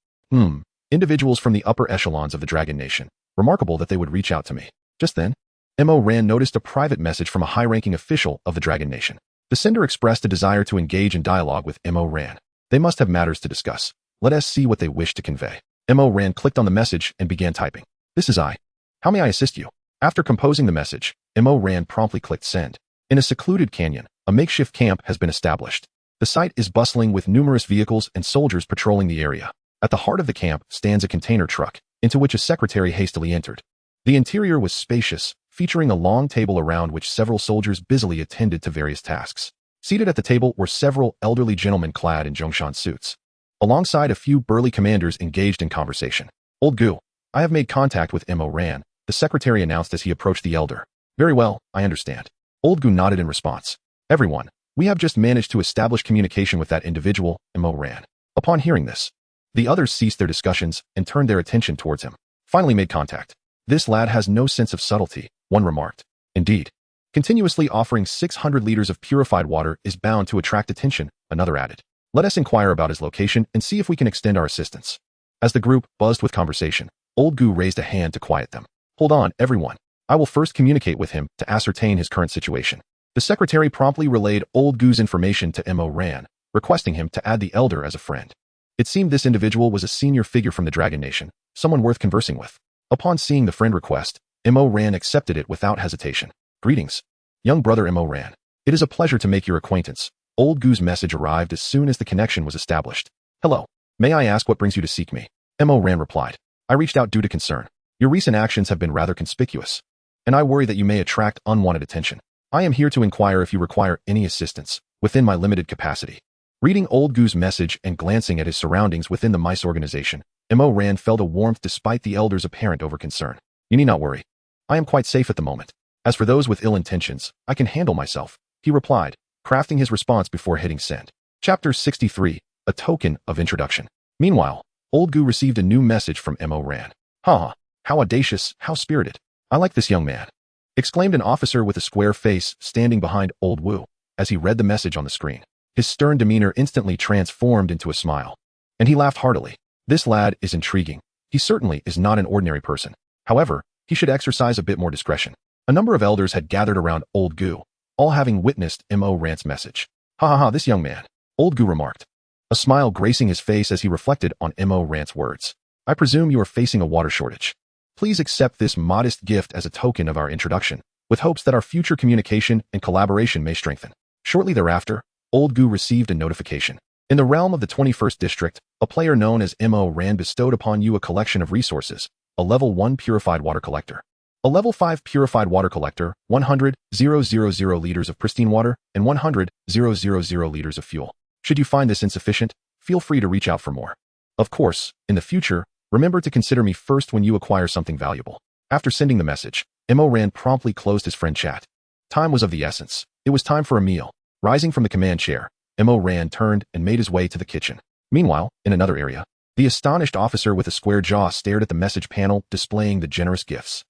Speaker 1: Individuals from the upper echelons of the Dragon Nation. Remarkable that they would reach out to me. Just then, Mo Ran noticed a private message from a high-ranking official of the Dragon Nation. The sender expressed a desire to engage in dialogue with Mo Ran. They must have matters to discuss. Let us see what they wish to convey. Mo Ran clicked on the message and began typing. This is I. How may I assist you? After composing the message, Mo Ran promptly clicked send. In a secluded canyon, a makeshift camp has been established. The site is bustling with numerous vehicles and soldiers patrolling the area. At the heart of the camp stands a container truck, into which a secretary hastily entered. The interior was spacious, featuring a long table around which several soldiers busily attended to various tasks. Seated at the table were several elderly gentlemen clad in Zhongshan suits. Alongside a few burly commanders engaged in conversation. Old Gu, I have made contact with Mo Ran, the secretary announced as he approached the elder. Very well, I understand. Old Gu nodded in response. Everyone, we have just managed to establish communication with that individual, Mo Ran. Upon hearing this, the others ceased their discussions and turned their attention towards him. Finally made contact. This lad has no sense of subtlety, one remarked. Indeed. Continuously offering 600 liters of purified water is bound to attract attention, another added. Let us inquire about his location and see if we can extend our assistance. As the group buzzed with conversation, Old Gu raised a hand to quiet them. Hold on, everyone. I will first communicate with him to ascertain his current situation. The secretary promptly relayed Old Gu's information to Mo Ran, requesting him to add the elder as a friend. It seemed this individual was a senior figure from the Dragon Nation, someone worth conversing with. Upon seeing the friend request, Mo Ran accepted it without hesitation. Greetings, young brother Mo Ran. It is a pleasure to make your acquaintance. Old Gu's message arrived as soon as the connection was established. Hello. May I ask what brings you to seek me? Mo Ran replied. I reached out due to concern. Your recent actions have been rather conspicuous, and I worry that you may attract unwanted attention. I am here to inquire if you require any assistance, within my limited capacity. Reading Old Gu's message and glancing at his surroundings within the mice organization, Mo Ran felt a warmth despite the elder's apparent overconcern. You need not worry. I am quite safe at the moment. As for those with ill intentions, I can handle myself, he replied, crafting his response before hitting send. Chapter 63, A Token of Introduction. Meanwhile, Old Gu received a new message from Mo Ran. Haha, how audacious, how spirited. I like this young man, exclaimed an officer with a square face standing behind Old Wu, as he read the message on the screen. His stern demeanor instantly transformed into a smile, and he laughed heartily. This lad is intriguing. He certainly is not an ordinary person. However, he should exercise a bit more discretion. A number of elders had gathered around Old Gu, all having witnessed Mo Ran's message. Ha ha ha, this young man, Old Gu remarked, a smile gracing his face as he reflected on Mo Ran's words. I presume you are facing a water shortage. Please accept this modest gift as a token of our introduction, with hopes that our future communication and collaboration may strengthen. Shortly thereafter, Old Gu received a notification. In the realm of the 21st district, a player known as Mo Ran bestowed upon you a collection of resources, a level 1 purified water collector, a level 5 purified water collector, 100,000 liters of pristine water, and 100,000 liters of fuel. Should you find this insufficient, feel free to reach out for more. Of course, in the future, remember to consider me first when you acquire something valuable. After sending the message, Mo Ran promptly closed his friend chat. Time was of the essence. It was time for a meal. Rising from the command chair, Mo Ran turned and made his way to the kitchen. Meanwhile, in another area, the astonished officer with a square jaw stared at the message panel displaying the generous gifts.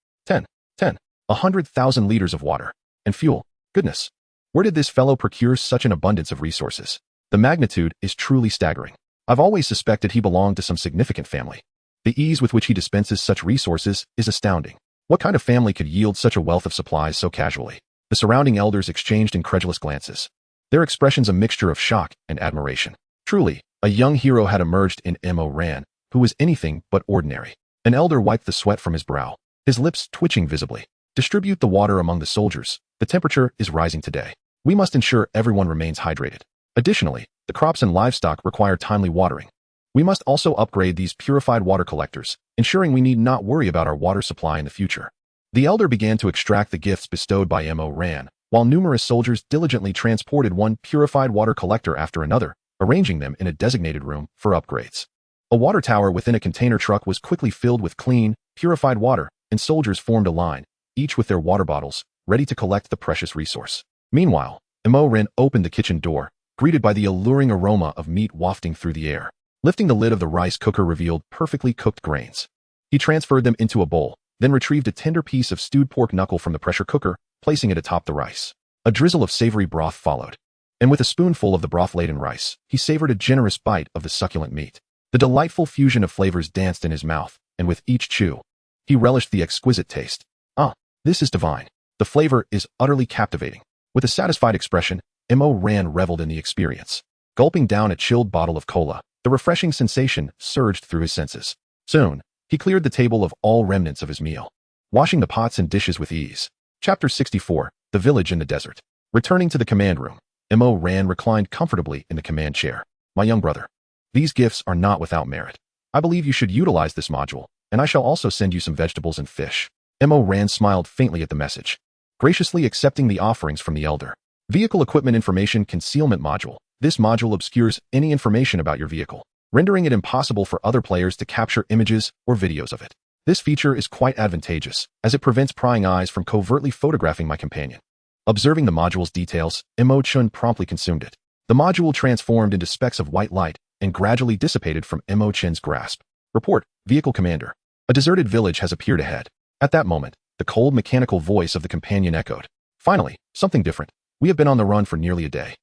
Speaker 1: 100,000 liters of water. And fuel. Goodness. Where did this fellow procure such an abundance of resources? The magnitude is truly staggering. I've always suspected he belonged to some significant family. The ease with which he dispenses such resources is astounding. What kind of family could yield such a wealth of supplies so casually? The surrounding elders exchanged incredulous glances, their expressions a mixture of shock and admiration. Truly, a young hero had emerged in Mo Ran, who was anything but ordinary. An elder wiped the sweat from his brow, his lips twitching visibly. Distribute the water among the soldiers. The temperature is rising today. We must ensure everyone remains hydrated. Additionally, the crops and livestock require timely watering. We must also upgrade these purified water collectors, ensuring we need not worry about our water supply in the future. The elder began to extract the gifts bestowed by Mo Ran, while numerous soldiers diligently transported one purified water collector after another, arranging them in a designated room for upgrades. A water tower within a container truck was quickly filled with clean, purified water, and soldiers formed a line, each with their water bottles, ready to collect the precious resource. Meanwhile, Ren opened the kitchen door, greeted by the alluring aroma of meat wafting through the air. Lifting the lid of the rice cooker revealed perfectly cooked grains. He transferred them into a bowl, then retrieved a tender piece of stewed pork knuckle from the pressure cooker, placing it atop the rice. A drizzle of savory broth followed. And with a spoonful of the broth-laden rice, he savored a generous bite of the succulent meat. The delightful fusion of flavors danced in his mouth, and with each chew, he relished the exquisite taste. Ah, this is divine. The flavor is utterly captivating. With a satisfied expression, Ren reveled in the experience. Gulping down a chilled bottle of cola, the refreshing sensation surged through his senses. Soon, he cleared the table of all remnants of his meal, washing the pots and dishes with ease. Chapter 64, The Village in the Desert. Returning to the command room, Ren reclined comfortably in the command chair. My young brother, these gifts are not without merit. I believe you should utilize this module, and I shall also send you some vegetables and fish. Ren smiled faintly at the message, graciously accepting the offerings from the elder. Vehicle Equipment Information Concealment Module. This module obscures any information about your vehicle, rendering it impossible for other players to capture images or videos of it. This feature is quite advantageous, as it prevents prying eyes from covertly photographing my companion. Observing the module's details, Chun promptly consumed it. The module transformed into specks of white light and gradually dissipated from Chun's grasp. Report, Vehicle Commander. A deserted village has appeared ahead. At that moment, the cold mechanical voice of the companion echoed. Finally, something different. We have been on the run for nearly a day.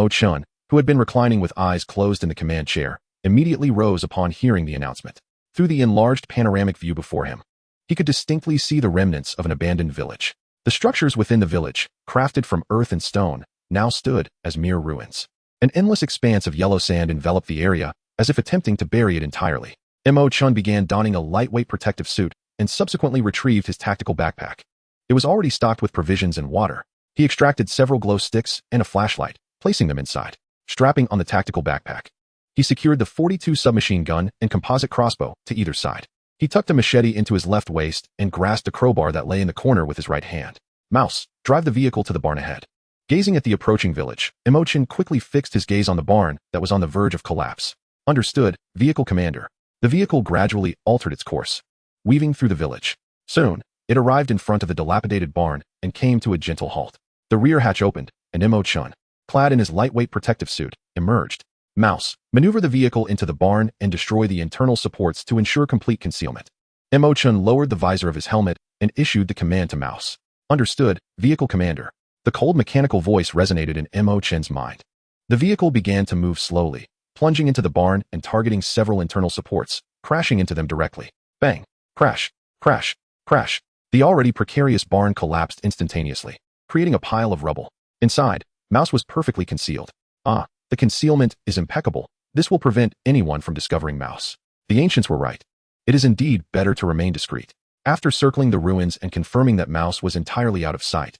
Speaker 1: Chun, who had been reclining with eyes closed in the command chair, immediately rose upon hearing the announcement. Through the enlarged panoramic view before him, he could distinctly see the remnants of an abandoned village. The structures within the village, crafted from earth and stone, now stood as mere ruins. An endless expanse of yellow sand enveloped the area, as if attempting to bury it entirely. Chun began donning a lightweight protective suit and subsequently retrieved his tactical backpack. It was already stocked with provisions and water. He extracted several glow sticks and a flashlight, placing them inside. Strapping on the tactical backpack, he secured the .42 submachine gun and composite crossbow to either side. He tucked a machete into his left waist and grasped a crowbar that lay in the corner with his right hand. Mouse, drive the vehicle to the barn ahead. Gazing at the approaching village, Chun quickly fixed his gaze on the barn that was on the verge of collapse. Understood, Vehicle Commander. The vehicle gradually altered its course, weaving through the village. Soon, it arrived in front of the dilapidated barn and came to a gentle halt. The rear hatch opened, and Chun, clad in his lightweight protective suit, emerged. Mouse, maneuver the vehicle into the barn and destroy the internal supports to ensure complete concealment. Chun lowered the visor of his helmet and issued the command to Mouse. Understood, Vehicle Commander. The cold mechanical voice resonated in Chun's mind. The vehicle began to move slowly, plunging into the barn and targeting several internal supports, crashing into them directly. Bang! Crash! Crash! Crash! The already precarious barn collapsed instantaneously, creating a pile of rubble. Inside, Mouse was perfectly concealed. Ah, the concealment is impeccable. This will prevent anyone from discovering Mouse. The ancients were right. It is indeed better to remain discreet. After circling the ruins and confirming that Mouse was entirely out of sight,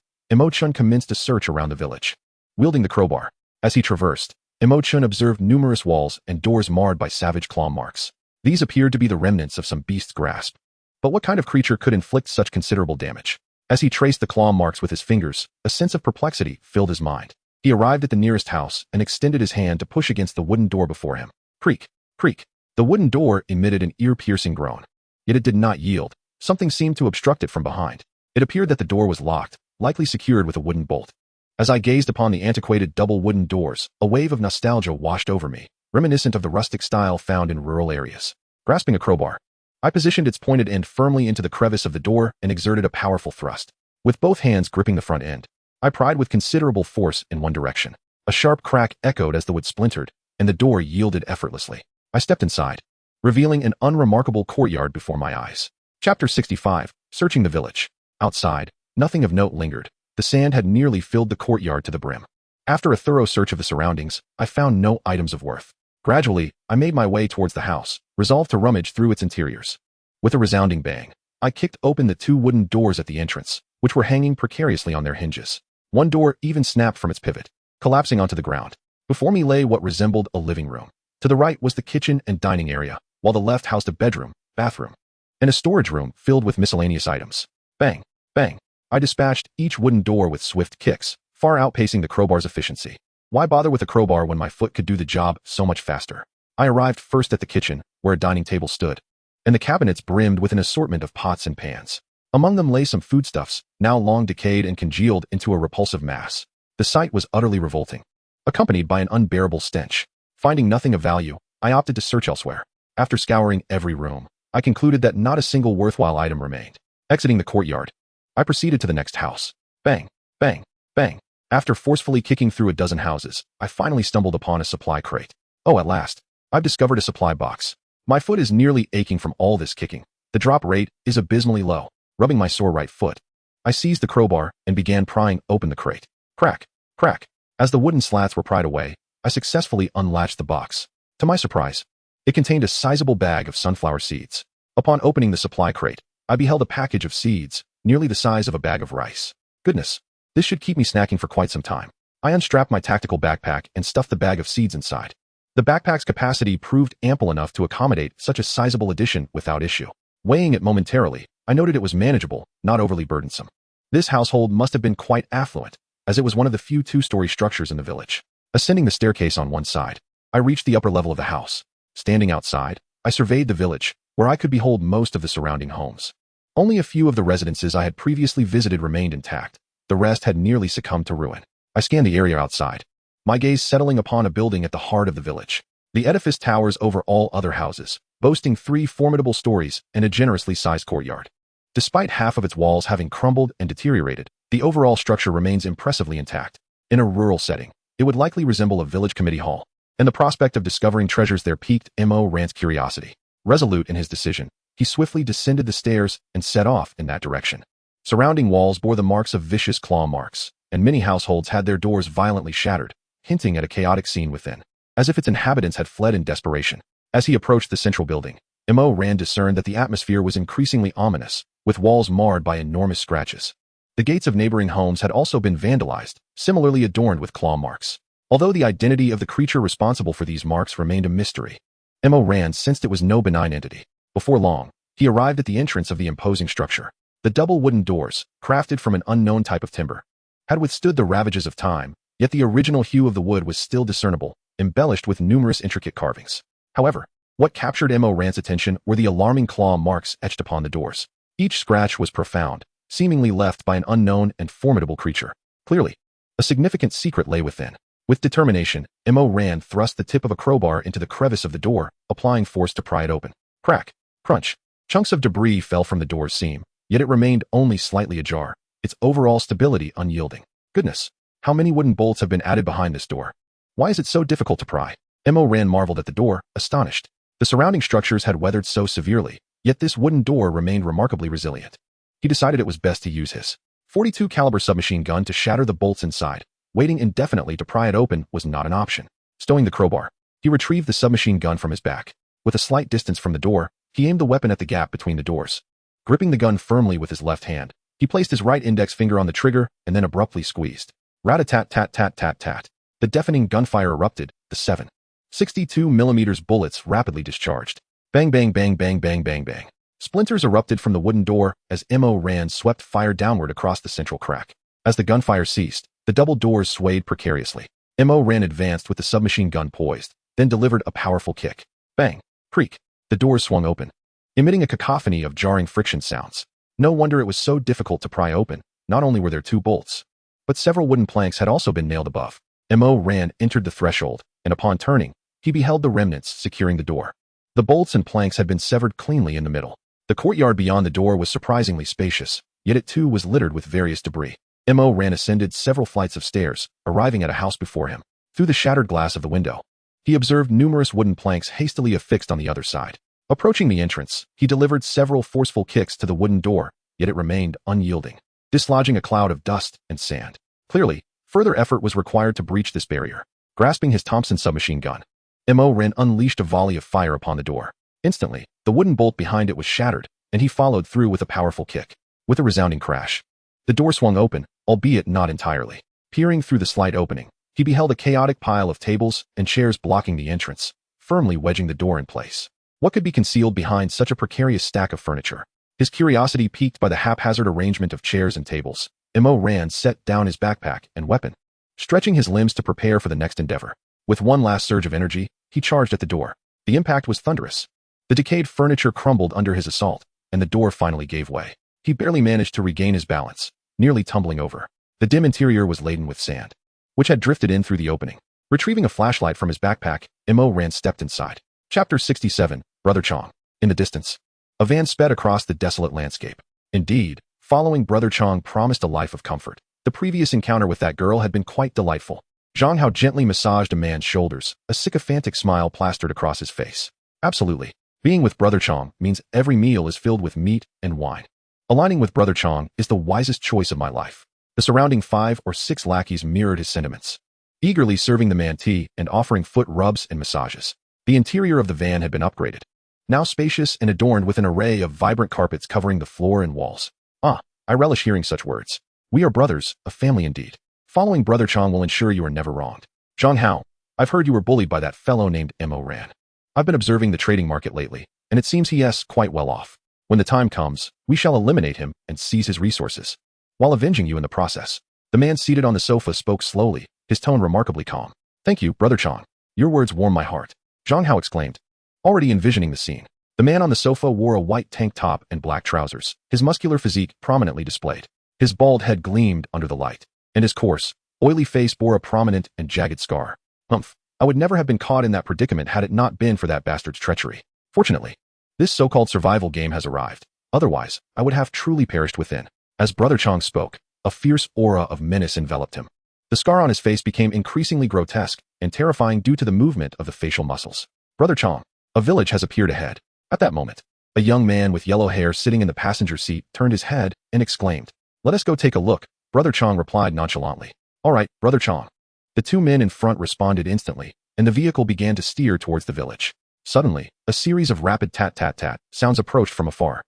Speaker 1: Chun commenced a search around the village. Wielding the crowbar, as he traversed, Chun observed numerous walls and doors marred by savage claw marks. These appeared to be the remnants of some beast's grasp. But what kind of creature could inflict such considerable damage? As he traced the claw marks with his fingers, a sense of perplexity filled his mind. He arrived at the nearest house and extended his hand to push against the wooden door before him. Creak, creak. The wooden door emitted an ear-piercing groan. Yet it did not yield. Something seemed to obstruct it from behind. It appeared that the door was locked, likely secured with a wooden bolt. As I gazed upon the antiquated double wooden doors, a wave of nostalgia washed over me, reminiscent of the rustic style found in rural areas. Grasping a crowbar, I positioned its pointed end firmly into the crevice of the door and exerted a powerful thrust. With both hands gripping the front end, I pried with considerable force in one direction. A sharp crack echoed as the wood splintered, and the door yielded effortlessly. I stepped inside, revealing an unremarkable courtyard before my eyes. Chapter 65, Searching the Village. Outside, nothing of note lingered. The sand had nearly filled the courtyard to the brim. After a thorough search of the surroundings, I found no items of worth. Gradually, I made my way towards the house, resolved to rummage through its interiors. With a resounding bang, I kicked open the two wooden doors at the entrance, which were hanging precariously on their hinges. One door even snapped from its pivot, collapsing onto the ground. Before me lay what resembled a living room. To the right was the kitchen and dining area, while the left housed a bedroom, bathroom, and a storage room filled with miscellaneous items. Bang, bang. I dispatched each wooden door with swift kicks, far outpacing the crowbar's efficiency. Why bother with a crowbar when my foot could do the job so much faster? I arrived first at the kitchen, where a dining table stood, and the cabinets brimmed with an assortment of pots and pans. Among them lay some foodstuffs, now long decayed and congealed into a repulsive mass. The sight was utterly revolting, accompanied by an unbearable stench. Finding nothing of value, I opted to search elsewhere. After scouring every room, I concluded that not a single worthwhile item remained. Exiting the courtyard, I proceeded to the next house. Bang, bang, bang. After forcefully kicking through a dozen houses, I finally stumbled upon a supply crate. Oh, at last, I've discovered a supply box. My foot is nearly aching from all this kicking. The drop rate is abysmally low. Rubbing my sore right foot, I seized the crowbar and began prying open the crate. Crack, crack. As the wooden slats were pried away, I successfully unlatched the box. To my surprise, it contained a sizable bag of sunflower seeds. Upon opening the supply crate, I beheld a package of seeds, nearly the size of a bag of rice. Goodness, this should keep me snacking for quite some time. I unstrapped my tactical backpack and stuffed the bag of seeds inside. The backpack's capacity proved ample enough to accommodate such a sizable addition without issue. Weighing it momentarily, I noted it was manageable, not overly burdensome. This household must have been quite affluent, as it was one of the few two-story structures in the village. Ascending the staircase on one side, I reached the upper level of the house. Standing outside, I surveyed the village, where I could behold most of the surrounding homes. Only a few of the residences I had previously visited remained intact. The rest had nearly succumbed to ruin. I scanned the area outside, my gaze settling upon a building at the heart of the village. The edifice towers over all other houses, boasting 3 formidable stories and a generously sized courtyard. Despite half of its walls having crumbled and deteriorated, the overall structure remains impressively intact. In a rural setting, it would likely resemble a village committee hall, and the prospect of discovering treasures there piqued Rand's curiosity. Resolute in his decision, he swiftly descended the stairs and set off in that direction. Surrounding walls bore the marks of vicious claw marks, and many households had their doors violently shattered, hinting at a chaotic scene within, as if its inhabitants had fled in desperation. As he approached the central building, Rand discerned that the atmosphere was increasingly ominous, with walls marred by enormous scratches. The gates of neighboring homes had also been vandalized, similarly adorned with claw marks. Although the identity of the creature responsible for these marks remained a mystery, Rand sensed it was no benign entity. Before long, he arrived at the entrance of the imposing structure. The double wooden doors, crafted from an unknown type of timber, had withstood the ravages of time, yet the original hue of the wood was still discernible, embellished with numerous intricate carvings. However, what captured Rand's attention were the alarming claw marks etched upon the doors. Each scratch was profound, seemingly left by an unknown and formidable creature. Clearly, a significant secret lay within. With determination, Rand thrust the tip of a crowbar into the crevice of the door, applying force to pry it open. Crack, crunch. Chunks of debris fell from the door's seam, yet it remained only slightly ajar, its overall stability unyielding. Goodness, how many wooden bolts have been added behind this door? Why is it so difficult to pry? Rand marveled at the door, astonished. The surrounding structures had weathered so severely, yet this wooden door remained remarkably resilient. He decided it was best to use his .42 caliber submachine gun to shatter the bolts inside. Waiting indefinitely to pry it open was not an option. Stowing the crowbar, he retrieved the submachine gun from his back. With a slight distance from the door, he aimed the weapon at the gap between the doors. Gripping the gun firmly with his left hand, he placed his right index finger on the trigger and then abruptly squeezed. Rat-a-tat-tat-tat-tat-tat. The deafening gunfire erupted, the 7.62mm bullets rapidly discharged. Bang bang bang bang bang bang bang. Splinters erupted from the wooden door as Rand swept fire downward across the central crack. As the gunfire ceased, the double doors swayed precariously. Rand advanced with the submachine gun poised, then delivered a powerful kick. Bang, creak. The doors swung open, emitting a cacophony of jarring friction sounds. No wonder it was so difficult to pry open. Not only were there 2 bolts, but several wooden planks had also been nailed above. Rand entered the threshold, and upon turning, he beheld the remnants securing the door. The bolts and planks had been severed cleanly in the middle. The courtyard beyond the door was surprisingly spacious, yet it too was littered with various debris. Rand ascended several flights of stairs, arriving at a house before him. Through the shattered glass of the window, he observed numerous wooden planks hastily affixed on the other side. Approaching the entrance, he delivered several forceful kicks to the wooden door, yet it remained unyielding, dislodging a cloud of dust and sand. Clearly, further effort was required to breach this barrier. Grasping his Thompson submachine gun, Rand unleashed a volley of fire upon the door. Instantly, the wooden bolt behind it was shattered, and he followed through with a powerful kick. With a resounding crash, the door swung open, albeit not entirely. Peering through the slight opening, he beheld a chaotic pile of tables and chairs blocking the entrance, firmly wedging the door in place. What could be concealed behind such a precarious stack of furniture? His curiosity piqued by the haphazard arrangement of chairs and tables, Rand set down his backpack and weapon. stretching his limbs to prepare for the next endeavor. With one last surge of energy, he charged at the door. The impact was thunderous. The decayed furniture crumbled under his assault, and the door finally gave way. He barely managed to regain his balance, nearly tumbling over. The dim interior was laden with sand, which had drifted in through the opening. Retrieving a flashlight from his backpack, Ran stepped inside. Chapter 67, Brother Chong. In the distance, a van sped across the desolate landscape. Indeed, following Brother Chong promised a life of comfort. The previous encounter with that girl had been quite delightful. Zhang Hao gently massaged a man's shoulders, a sycophantic smile plastered across his face. Absolutely. Being with Brother Chong means every meal is filled with meat and wine. Aligning with Brother Chong is the wisest choice of my life. The surrounding 5 or 6 lackeys mirrored his sentiments, eagerly serving the man tea and offering foot rubs and massages. The interior of the van had been upgraded, now spacious and adorned with an array of vibrant carpets covering the floor and walls. Ah, I relish hearing such words. We are brothers, a family indeed. Following Brother Chong will ensure you are never wronged. Zhang Hao, I've heard you were bullied by that fellow named Ran. I've been observing the trading market lately, and it seems he is quite well off. When the time comes, we shall eliminate him and seize his resources, while avenging you in the process. The man seated on the sofa spoke slowly, his tone remarkably calm. Thank you, Brother Chong. Your words warm my heart. Zhang Hao exclaimed, already envisioning the scene. The man on the sofa wore a white tank top and black trousers, his muscular physique prominently displayed. His bald head gleamed under the light, and his coarse, oily face bore a prominent and jagged scar. Humph, I would never have been caught in that predicament had it not been for that bastard's treachery. Fortunately, this so-called survival game has arrived. Otherwise, I would have truly perished within. As Brother Chong spoke, a fierce aura of menace enveloped him. The scar on his face became increasingly grotesque and terrifying due to the movement of the facial muscles. Brother Chong, a village has appeared ahead. At that moment, a young man with yellow hair sitting in the passenger seat turned his head and exclaimed, "Let us go take a look." Brother Chong replied nonchalantly, "All right, Brother Chong." The 2 men in front responded instantly, and the vehicle began to steer towards the village. Suddenly, a series of rapid tat-tat-tat sounds approached from afar.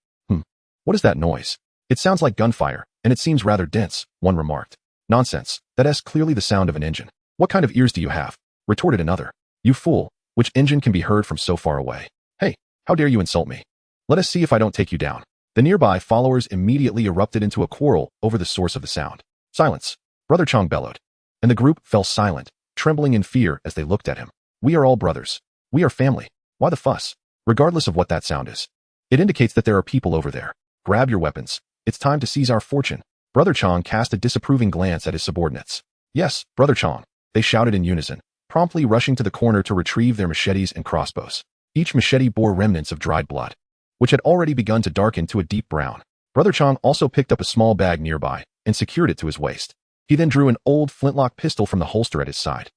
Speaker 1: What is that noise? It sounds like gunfire, and it seems rather dense, one remarked. Nonsense, that is clearly the sound of an engine. What kind of ears do you have? Retorted another. You fool, which engine can be heard from so far away? Hey, how dare you insult me? Let us see if I don't take you down. The nearby followers immediately erupted into a quarrel over the source of the sound. Silence, Brother Chong bellowed. And the group fell silent, trembling in fear as they looked at him. We are all brothers. We are family. Why the fuss? Regardless of what that sound is. It indicates that there are people over there. Grab your weapons. It's time to seize our fortune. Brother Chong cast a disapproving glance at his subordinates. Yes, Brother Chong, they shouted in unison, promptly rushing to the corner to retrieve their machetes and crossbows. Each machete bore remnants of dried blood, which had already begun to darken to a deep brown. Brother Chong also picked up a small bag nearby and secured it to his waist. He then drew an old flintlock pistol from the holster at his side.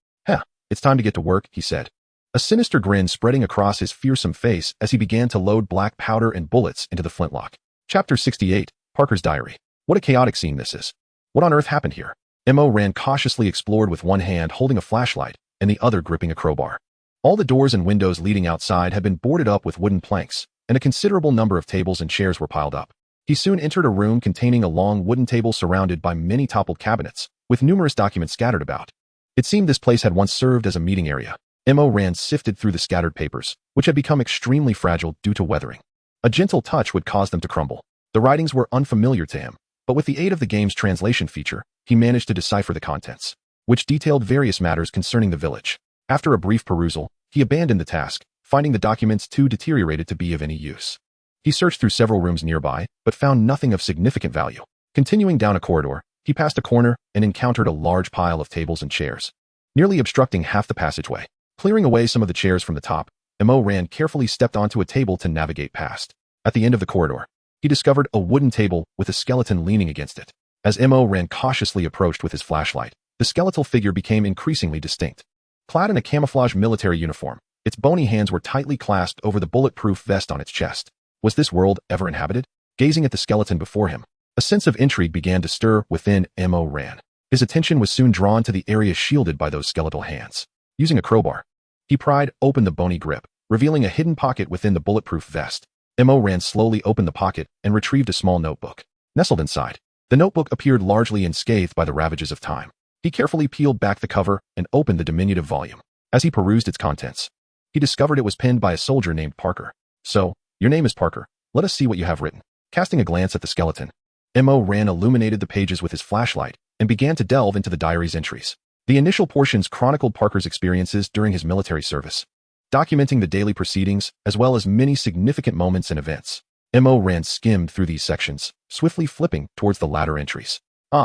Speaker 1: It's time to get to work, he said, a sinister grin spreading across his fearsome face as he began to load black powder and bullets into the flintlock. Chapter 68, Parker's Diary. What a chaotic scene this is. What on earth happened here? Ran cautiously explored with one hand holding a flashlight and the other gripping a crowbar. All the doors and windows leading outside had been boarded up with wooden planks, and a considerable number of tables and chairs were piled up. He soon entered a room containing a long wooden table surrounded by many toppled cabinets, with numerous documents scattered about. It seemed this place had once served as a meeting area. Ran sifted through the scattered papers, which had become extremely fragile due to weathering. A gentle touch would cause them to crumble. The writings were unfamiliar to him, but with the aid of the game's translation feature, he managed to decipher the contents, which detailed various matters concerning the village. After a brief perusal, he abandoned the task, finding the documents too deteriorated to be of any use. He searched through several rooms nearby, but found nothing of significant value. Continuing down a corridor, he passed a corner and encountered a large pile of tables and chairs, nearly obstructing half the passageway. Clearing away some of the chairs from the top, Ran carefully stepped onto a table to navigate past. At the end of the corridor, he discovered a wooden table with a skeleton leaning against it. As Ran cautiously approached with his flashlight, the skeletal figure became increasingly distinct. Clad in a camouflage military uniform, its bony hands were tightly clasped over the bulletproof vest on its chest. Was this world ever inhabited? Gazing at the skeleton before him, a sense of intrigue began to stir within Ran. His attention was soon drawn to the area shielded by those skeletal hands. Using a crowbar, he pried open the bony grip, revealing a hidden pocket within the bulletproof vest. Ran slowly opened the pocket and retrieved a small notebook. Nestled inside, the notebook appeared largely unscathed by the ravages of time. He carefully peeled back the cover and opened the diminutive volume. As he perused its contents, he discovered it was penned by a soldier named Parker. So, your name is Parker. Let us see what you have written. Casting a glance at the skeleton, Ran illuminated the pages with his flashlight and began to delve into the diary's entries. The initial portions chronicled Parker's experiences during his military service, documenting the daily proceedings as well as many significant moments and events. M.O. Rand skimmed through these sections, swiftly flipping towards the latter entries.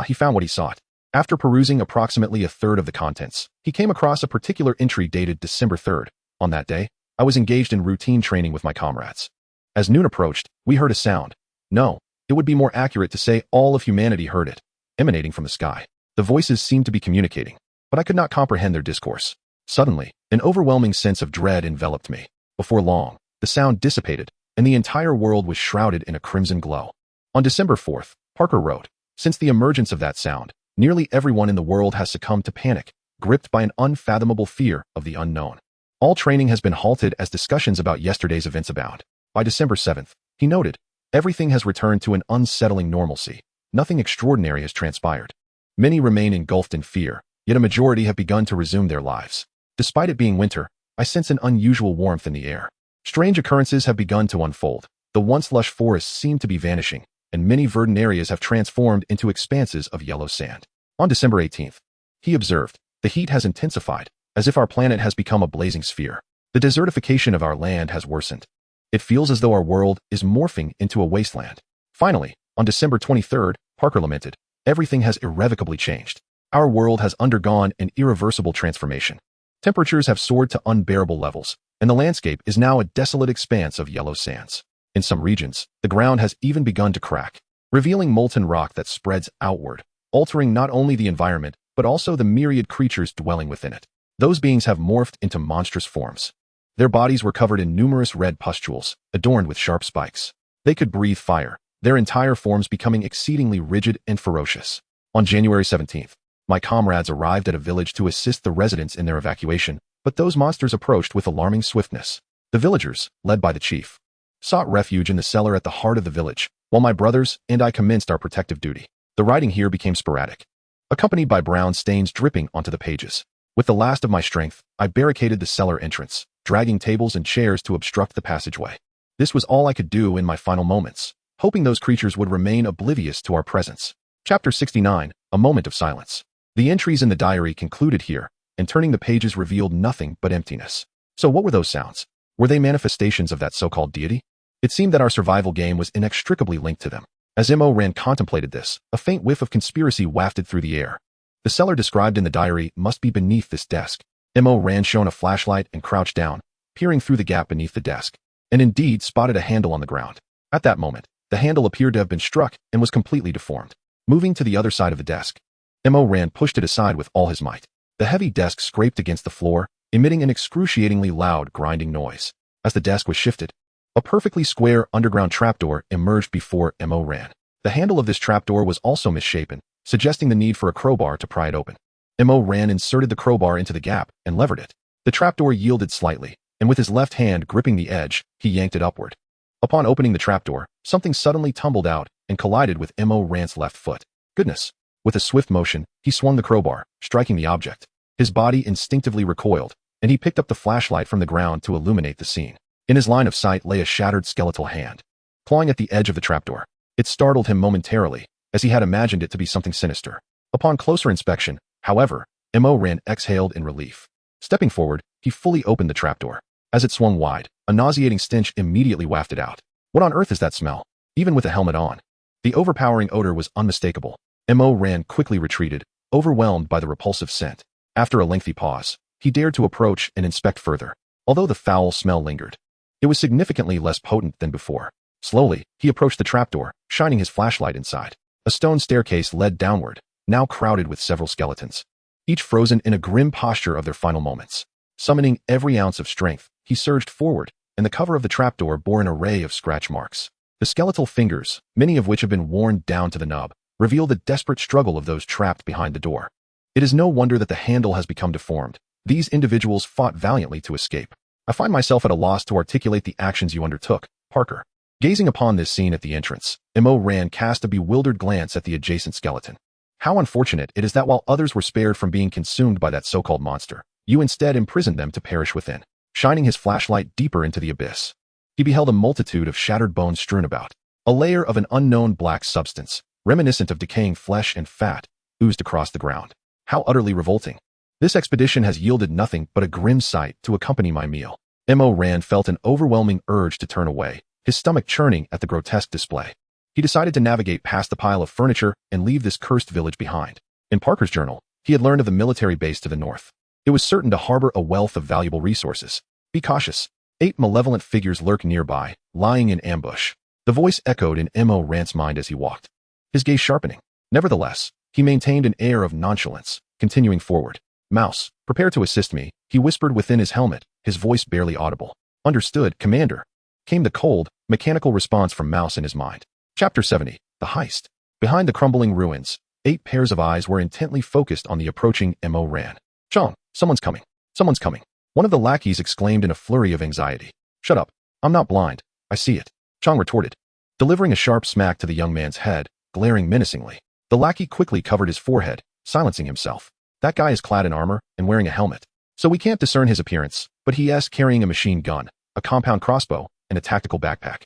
Speaker 1: He found what he sought. After perusing approximately a third of the contents, he came across a particular entry dated December 3rd. On that day, I was engaged in routine training with my comrades. As noon approached, we heard a sound. No, it would be more accurate to say all of humanity heard it, emanating from the sky. The voices seemed to be communicating, but I could not comprehend their discourse. Suddenly, an overwhelming sense of dread enveloped me. Before long, the sound dissipated, and the entire world was shrouded in a crimson glow. On December 4th, Parker wrote, "Since the emergence of that sound, nearly everyone in the world has succumbed to panic, gripped by an unfathomable fear of the unknown. All training has been halted as discussions about yesterday's events abound." By December 7th, he noted, "Everything has returned to an unsettling normalcy. Nothing extraordinary has transpired. Many remain engulfed in fear, yet a majority have begun to resume their lives. Despite it being winter, I sense an unusual warmth in the air. Strange occurrences have begun to unfold. The once lush forests seem to be vanishing, and many verdant areas have transformed into expanses of yellow sand." On December 18th, he observed, "The heat has intensified, as if our planet has become a blazing sphere. The desertification of our land has worsened. It feels as though our world is morphing into a wasteland." Finally, on December 23rd, Parker lamented, "Everything has irrevocably changed. Our world has undergone an irreversible transformation. Temperatures have soared to unbearable levels, and the landscape is now a desolate expanse of yellow sands. In some regions, the ground has even begun to crack, revealing molten rock that spreads outward, altering not only the environment, but also the myriad creatures dwelling within it. Those beings have morphed into monstrous forms. Their bodies were covered in numerous red pustules, adorned with sharp spikes. They could breathe fire, their entire forms becoming exceedingly rigid and ferocious." On January 17th, my comrades arrived at a village to assist the residents in their evacuation, but those monsters approached with alarming swiftness. The villagers, led by the chief, sought refuge in the cellar at the heart of the village, while my brothers and I commenced our protective duty. The writing here became sporadic, accompanied by brown stains dripping onto the pages. With the last of my strength, I barricaded the cellar entrance, dragging tables and chairs to obstruct the passageway. This was all I could do in my final moments, hoping those creatures would remain oblivious to our presence. Chapter 69, A Moment of Silence. The entries in the diary concluded here, and turning the pages revealed nothing but emptiness. So what were those sounds? Were they manifestations of that so-called deity? It seemed that our survival game was inextricably linked to them. As M.O. Rand contemplated this, a faint whiff of conspiracy wafted through the air. The cellar described in the diary must be beneath this desk. M.O. Rand shone a flashlight and crouched down, peering through the gap beneath the desk, and indeed spotted a handle on the ground. At that moment, the handle appeared to have been struck and was completely deformed. Moving to the other side of the desk, M.O. Rand pushed it aside with all his might. The heavy desk scraped against the floor, emitting an excruciatingly loud grinding noise. As the desk was shifted, a perfectly square underground trapdoor emerged before M.O. Rand. The handle of this trapdoor was also misshapen, suggesting the need for a crowbar to pry it open. M.O. Rand inserted the crowbar into the gap and levered it. The trapdoor yielded slightly, and with his left hand gripping the edge, he yanked it upward. Upon opening the trapdoor, something suddenly tumbled out and collided with M.O. Rand's left foot. Goodness! With a swift motion, he swung the crowbar, striking the object. His body instinctively recoiled, and he picked up the flashlight from the ground to illuminate the scene. In his line of sight lay a shattered skeletal hand, clawing at the edge of the trapdoor. It startled him momentarily, as he had imagined it to be something sinister. Upon closer inspection, however, M.O. Rand exhaled in relief. Stepping forward, he fully opened the trapdoor. As it swung wide, a nauseating stench immediately wafted out. What on earth is that smell? Even with a helmet on. The overpowering odor was unmistakable. M.O. Rand quickly retreated, overwhelmed by the repulsive scent. After a lengthy pause, he dared to approach and inspect further. Although the foul smell lingered, it was significantly less potent than before. Slowly, he approached the trapdoor, shining his flashlight inside. A stone staircase led downward, now crowded with several skeletons, each frozen in a grim posture of their final moments. Summoning every ounce of strength, he surged forward, and the cover of the trapdoor bore an array of scratch marks. The skeletal fingers, many of which had been worn down to the nub, reveal the desperate struggle of those trapped behind the door. It is no wonder that the handle has become deformed. These individuals fought valiantly to escape. I find myself at a loss to articulate the actions you undertook, Parker. Gazing upon this scene at the entrance, M.O. Rand cast a bewildered glance at the adjacent skeleton. How unfortunate it is that while others were spared from being consumed by that so-called monster, you instead imprisoned them to perish within. Shining his flashlight deeper into the abyss, he beheld a multitude of shattered bones strewn about. A layer of an unknown black substance, reminiscent of decaying flesh and fat, oozed across the ground. How utterly revolting. This expedition has yielded nothing but a grim sight to accompany my meal. Mo Ran felt an overwhelming urge to turn away, his stomach churning at the grotesque display. He decided to navigate past the pile of furniture and leave this cursed village behind. In Parker's journal, he had learned of the military base to the north. It was certain to harbor a wealth of valuable resources. Be cautious. 8 malevolent figures lurk nearby, lying in ambush. The voice echoed in Mo Ran's mind as he walked, his gaze sharpening. Nevertheless, he maintained an air of nonchalance, continuing forward. Mouse, prepare to assist me, he whispered within his helmet, his voice barely audible. Understood, Commander, came the cold, mechanical response from Mouse in his mind. Chapter 70, The Heist. Behind the crumbling ruins, 8 pairs of eyes were intently focused on the approaching Mo Ran. Chong, someone's coming. Someone's coming. One of the lackeys exclaimed in a flurry of anxiety. Shut up. I'm not blind. I see it. Chong retorted, delivering a sharp smack to the young man's head, glaring menacingly. The lackey quickly covered his forehead, silencing himself. That guy is clad in armor and wearing a helmet, so we can't discern his appearance, but he is carrying a machine gun, a compound crossbow, and a tactical backpack.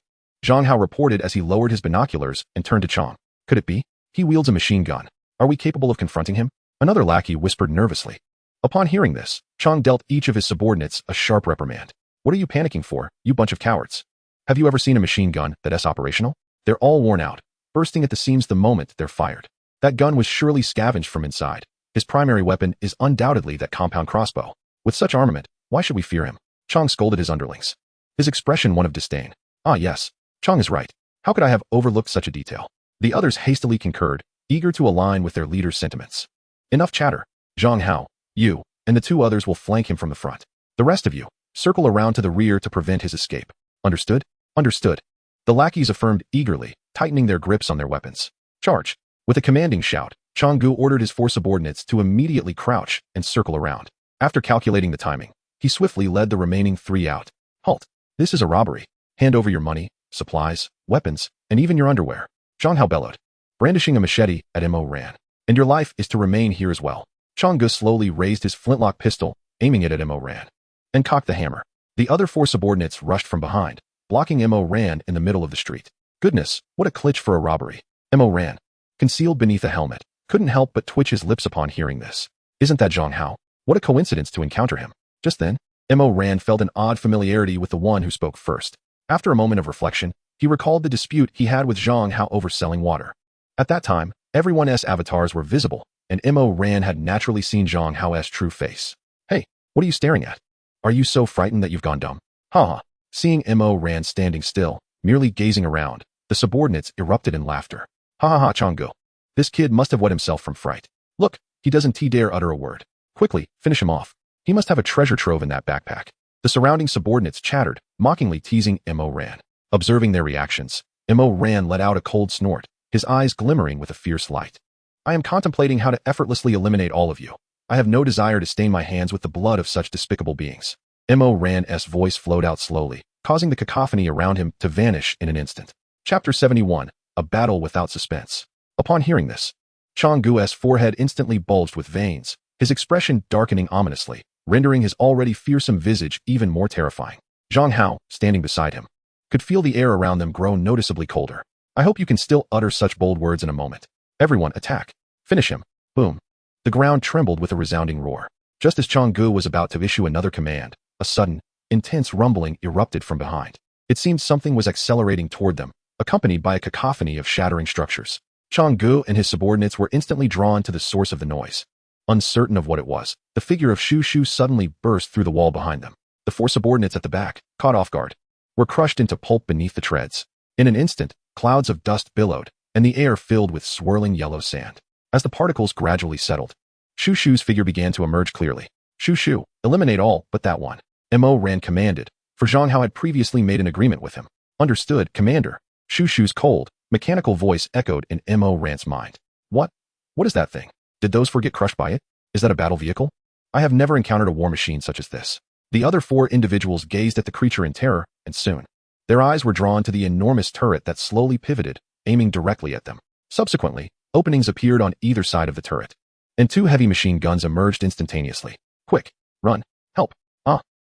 Speaker 1: Zhang Hao reported as he lowered his binoculars and turned to Chong. Could it be? He wields a machine gun. Are we capable of confronting him? Another lackey whispered nervously. Upon hearing this, Chong dealt each of his subordinates a sharp reprimand. What are you panicking for, you bunch of cowards? Have you ever seen a machine gun that's operational? They're all worn out, bursting at the seams the moment they're fired. That gun was surely scavenged from inside. His primary weapon is undoubtedly that compound crossbow. With such armament, why should we fear him? Chong scolded his underlings, his expression one of disdain. Ah yes, Chong is right. How could I have overlooked such a detail? The others hastily concurred, eager to align with their leader's sentiments. Enough chatter. Zhang Hao, you, and the 2 others will flank him from the front. The rest of you, circle around to the rear to prevent his escape. Understood? Understood. The lackeys affirmed eagerly, tightening their grips on their weapons. Charge. With a commanding shout, Changgu ordered his 4 subordinates to immediately crouch and circle around. After calculating the timing, he swiftly led the remaining 3 out. Halt. This is a robbery. Hand over your money, supplies, weapons, and even your underwear. Zhang Hao bellowed, brandishing a machete at Mo Ran. And your life is to remain here as well. Changgu slowly raised his flintlock pistol, aiming it at Mo Ran, and cocked the hammer. The other 4 subordinates rushed from behind, blocking Mo Ran in the middle of the street. Goodness, what a clitch for a robbery. Mo Ran, concealed beneath a helmet, couldn't help but twitch his lips upon hearing this. Isn't that Zhang Hao? What a coincidence to encounter him. Just then, Mo Ran felt an odd familiarity with the one who spoke first. After a moment of reflection, he recalled the dispute he had with Zhang Hao over selling water. At that time, everyone's avatars were visible, and Mo Ran had naturally seen Zhang Hao's true face. Hey, what are you staring at? Are you so frightened that you've gone dumb? Ha ha. Seeing Mo Ran standing still, merely gazing around, the subordinates erupted in laughter. Ha ha ha, Changgu. This kid must have wet himself from fright. Look, he doesn't dare utter a word. Quickly, finish him off. He must have a treasure trove in that backpack. The surrounding subordinates chattered, mockingly teasing Mo Ran. Observing their reactions, Mo Ran let out a cold snort, his eyes glimmering with a fierce light. I am contemplating how to effortlessly eliminate all of you. I have no desire to stain my hands with the blood of such despicable beings. Mo Ran's voice flowed out slowly, causing the cacophony around him to vanish in an instant. Chapter 71, A Battle Without Suspense. Upon hearing this, Changgu's forehead instantly bulged with veins, his expression darkening ominously, rendering his already fearsome visage even more terrifying. Zhang Hao, standing beside him, could feel the air around them grow noticeably colder. I hope you can still utter such bold words in a moment. Everyone, attack. Finish him. Boom. The ground trembled with a resounding roar. Just as Changgu was about to issue another command, a sudden, intense rumbling erupted from behind. It seemed something was accelerating toward them, accompanied by a cacophony of shattering structures. Changgu and his subordinates were instantly drawn to the source of the noise. Uncertain of what it was, the figure of Shu Shu suddenly burst through the wall behind them. The 4 subordinates at the back, caught off guard, were crushed into pulp beneath the treads. In an instant, clouds of dust billowed, and the air filled with swirling yellow sand. As the particles gradually settled, Shu Shu's figure began to emerge clearly. Shu Shu, eliminate all but that one. Mo Ran commanded, for Zhang Hao had previously made an agreement with him. Understood, Commander. Shu Shu's cold, mechanical voice echoed in Mo Ran's mind. What? What is that thing? Did those 4 get crushed by it? Is that a battle vehicle? I have never encountered a war machine such as this. The other 4 individuals gazed at the creature in terror, and soon, their eyes were drawn to the enormous turret that slowly pivoted, aiming directly at them. Subsequently, openings appeared on either side of the turret, and 2 heavy machine guns emerged instantaneously. Quick, run, help,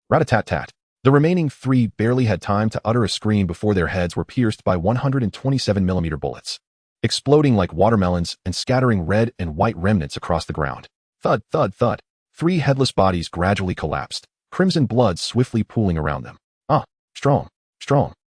Speaker 1: rat-a-tat-tat. The remaining 3 barely had time to utter a scream before their heads were pierced by 127mm bullets, exploding like watermelons and scattering red and white remnants across the ground. Thud, thud, thud. 3 headless bodies gradually collapsed, crimson blood swiftly pooling around them. Ah, Strom,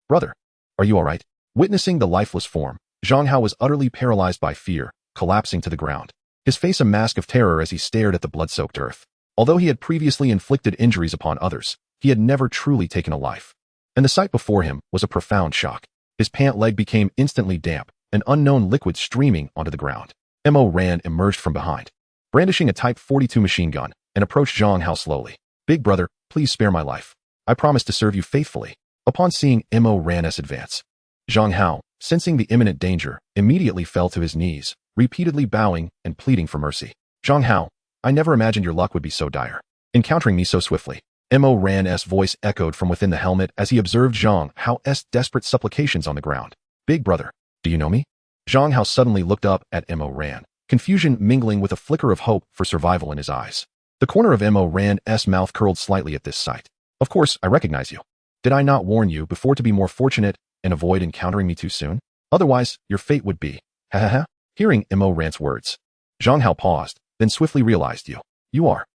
Speaker 1: brother. Are you all right? Witnessing the lifeless form, Zhang Hao was utterly paralyzed by fear, collapsing to the ground. His face a mask of terror as he stared at the blood-soaked earth. Although he had previously inflicted injuries upon others, he had never truly taken a life. And the sight before him was a profound shock. His pant leg became instantly damp, an unknown liquid streaming onto the ground. Mo Ran emerged from behind, brandishing a Type 42 machine gun, and approached Zhang Hao slowly. Big brother, please spare my life. I promise to serve you faithfully. Upon seeing Mo Ran's advance, Zhang Hao, sensing the imminent danger, immediately fell to his knees, repeatedly bowing and pleading for mercy. Zhang Hao, I never imagined your luck would be so dire, encountering me so swiftly. Mo Ran's voice echoed from within the helmet as he observed Zhang Hao's desperate supplications on the ground. Big brother, do you know me? Zhang Hao suddenly looked up at Mo Ran, confusion mingling with a flicker of hope for survival in his eyes. The corner of Mo Ran's mouth curled slightly at this sight. Of course, I recognize you. Did I not warn you before to be more fortunate and avoid encountering me too soon? Otherwise, your fate would be. Ha ha ha. Hearing Mo Ran's words, Zhang Hao paused, then swiftly realized You are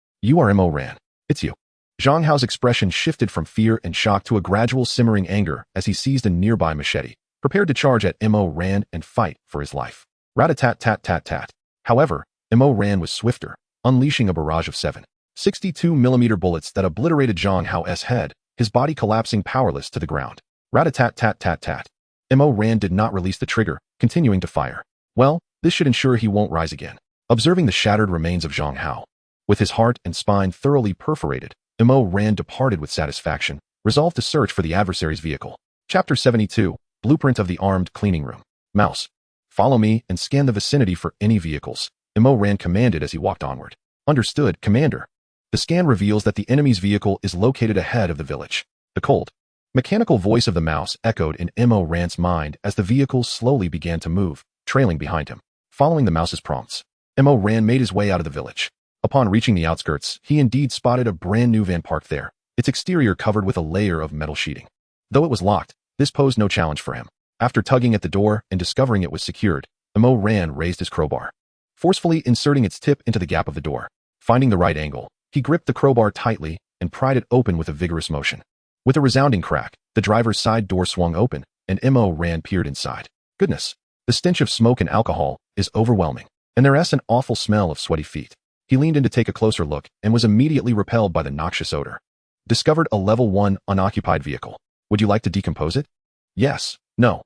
Speaker 1: Mo Ran. It's you. Zhang Hao's expression shifted from fear and shock to a gradual simmering anger as he seized a nearby machete, prepared to charge at Mo Ran and fight for his life. Rat-a-tat-tat-tat-tat. However, Mo Ran was swifter, unleashing a barrage of 7.62mm bullets that obliterated Zhang Hao's head, his body collapsing powerless to the ground. Rat-a-tat-tat-tat-tat. Mo Ran did not release the trigger, continuing to fire. Well, this should ensure he won't rise again. Observing the shattered remains of Zhang Hao, with his heart and spine thoroughly perforated, Mo Ran departed with satisfaction, resolved to search for the adversary's vehicle. Chapter 72, Blueprint of the Armed Cleaning Room. Mouse, follow me and scan the vicinity for any vehicles, Mo Ran commanded as he walked onward. Understood, Commander. The scan reveals that the enemy's vehicle is located ahead of the village. The cold, mechanical voice of the mouse echoed in Mo Ran's mind as the vehicle slowly began to move, trailing behind him. Following the mouse's prompts, Mo Ran made his way out of the village. Upon reaching the outskirts, he indeed spotted a brand new van parked there, its exterior covered with a layer of metal sheeting. Though it was locked, this posed no challenge for him. After tugging at the door and discovering it was secured, Mo Ran raised his crowbar, forcefully inserting its tip into the gap of the door. Finding the right angle, he gripped the crowbar tightly and pried it open with a vigorous motion. With a resounding crack, the driver's side door swung open, and Mo Ran peered inside. Goodness, the stench of smoke and alcohol is overwhelming, and there's an awful smell of sweaty feet. He leaned in to take a closer look and was immediately repelled by the noxious odor. Discovered a level 1 unoccupied vehicle. Would you like to decompose it? Yes. No.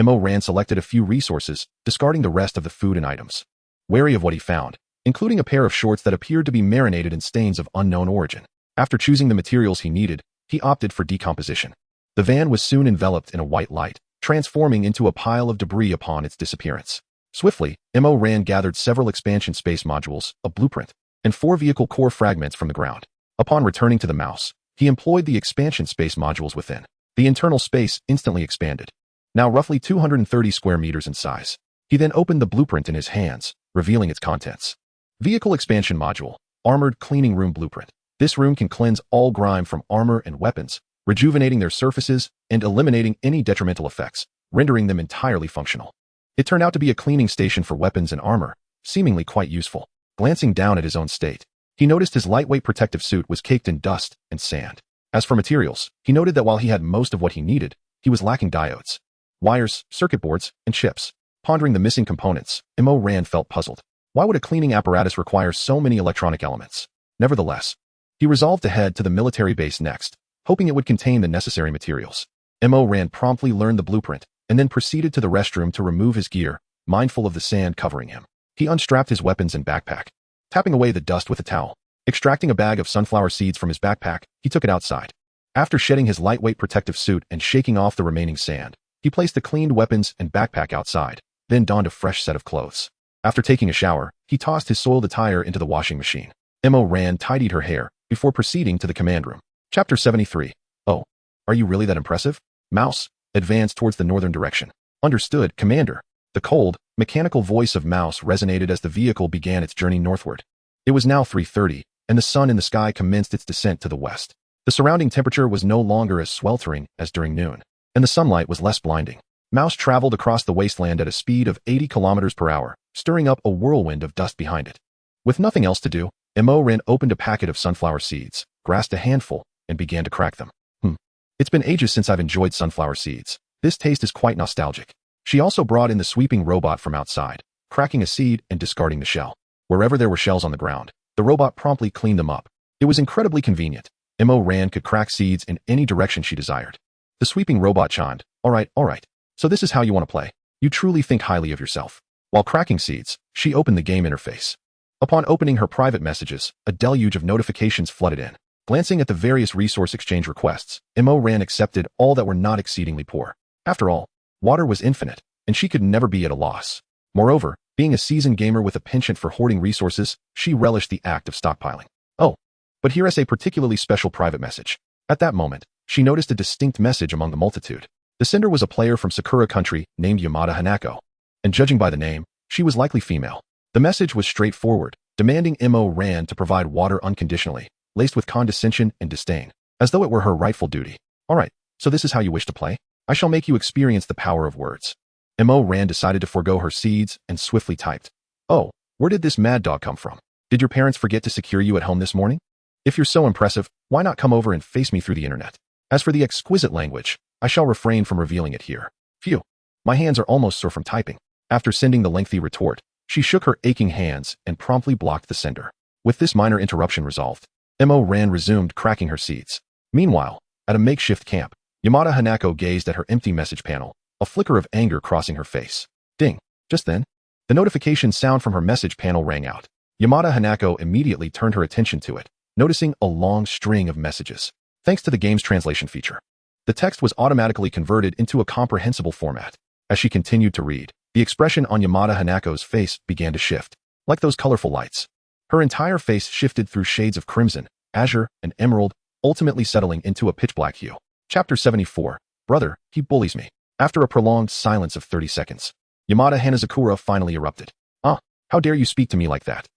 Speaker 1: Mo Ran selected a few resources, discarding the rest of the food and items. Wary of what he found, including a pair of shorts that appeared to be marinated in stains of unknown origin. After choosing the materials he needed, he opted for decomposition. The van was soon enveloped in a white light, transforming into a pile of debris upon its disappearance. Swiftly, Mo Ran gathered several expansion space modules, a blueprint, and 4 vehicle core fragments from the ground. Upon returning to the mouse, he employed the expansion space modules within. The internal space instantly expanded, now roughly 230 square meters in size. He then opened the blueprint in his hands, revealing its contents. Vehicle expansion module, armored cleaning room blueprint. This room can cleanse all grime from armor and weapons, rejuvenating their surfaces and eliminating any detrimental effects, rendering them entirely functional. It turned out to be a cleaning station for weapons and armor, seemingly quite useful. Glancing down at his own state, he noticed his lightweight protective suit was caked in dust and sand. As for materials, he noted that while he had most of what he needed, he was lacking diodes, wires, circuit boards, and chips. Pondering the missing components, Mo Ran felt puzzled. Why would a cleaning apparatus require so many electronic elements? Nevertheless, he resolved to head to the military base next, hoping it would contain the necessary materials. Mo Ran promptly learned the blueprint, and then proceeded to the restroom to remove his gear, mindful of the sand covering him. He unstrapped his weapons and backpack, tapping away the dust with a towel. Extracting a bag of sunflower seeds from his backpack, he took it outside. After shedding his lightweight protective suit and shaking off the remaining sand, he placed the cleaned weapons and backpack outside, then donned a fresh set of clothes. After taking a shower, he tossed his soiled attire into the washing machine. Mo Ran tidied her hair before proceeding to the command room. Chapter 73. Oh, are you really that impressive? Mouse advanced towards the northern direction. Understood, Commander. The cold, mechanical voice of Mouse resonated as the vehicle began its journey northward. It was now 3:30, and the sun in the sky commenced its descent to the west. The surrounding temperature was no longer as sweltering as during noon, and the sunlight was less blinding. Mouse traveled across the wasteland at a speed of 80 kilometers per hour, stirring up a whirlwind of dust behind it. With nothing else to do, Ren opened a packet of sunflower seeds, grasped a handful, and began to crack them. It's been ages since I've enjoyed sunflower seeds. This taste is quite nostalgic. She also brought in the sweeping robot from outside, cracking a seed and discarding the shell. Wherever there were shells on the ground, the robot promptly cleaned them up. It was incredibly convenient. Ren could crack seeds in any direction she desired. The sweeping robot chimed, all right. So this is how you want to play. You truly think highly of yourself. While cracking seeds, she opened the game interface. Upon opening her private messages, a deluge of notifications flooded in. Glancing at the various resource exchange requests, Ren accepted all that were not exceedingly poor. After all, water was infinite, and she could never be at a loss. Moreover, being a seasoned gamer with a penchant for hoarding resources, she relished the act of stockpiling. Oh, but here is a particularly special private message. At that moment, she noticed a distinct message among the multitude. The sender was a player from Sakura country named Yamada Hanako, and judging by the name, she was likely female. The message was straightforward, demanding Ren to provide water unconditionally, laced with condescension and disdain, as though it were her rightful duty. All right, so this is how you wish to play? I shall make you experience the power of words. Ren decided to forego her seeds and swiftly typed. Oh, where did this mad dog come from? Did your parents forget to secure you at home this morning? If you're so impressive, why not come over and face me through the internet? As for the exquisite language, I shall refrain from revealing it here. Phew, my hands are almost sore from typing. After sending the lengthy retort, she shook her aching hands and promptly blocked the sender. With this minor interruption resolved, Ren resumed cracking her seeds. Meanwhile, at a makeshift camp, Yamada Hanako gazed at her empty message panel, a flicker of anger crossing her face. Ding! Just then, the notification sound from her message panel rang out. Yamada Hanako immediately turned her attention to it, noticing a long string of messages. Thanks to the game's translation feature, the text was automatically converted into a comprehensible format. As she continued to read, the expression on Yamada Hanako's face began to shift, like those colorful lights. Her entire face shifted through shades of crimson, azure, and emerald, ultimately settling into a pitch-black hue. Chapter 74. Brother, he bullies me. After a prolonged silence of 30 seconds, Yamada Hanazakura finally erupted. How dare you speak to me like that?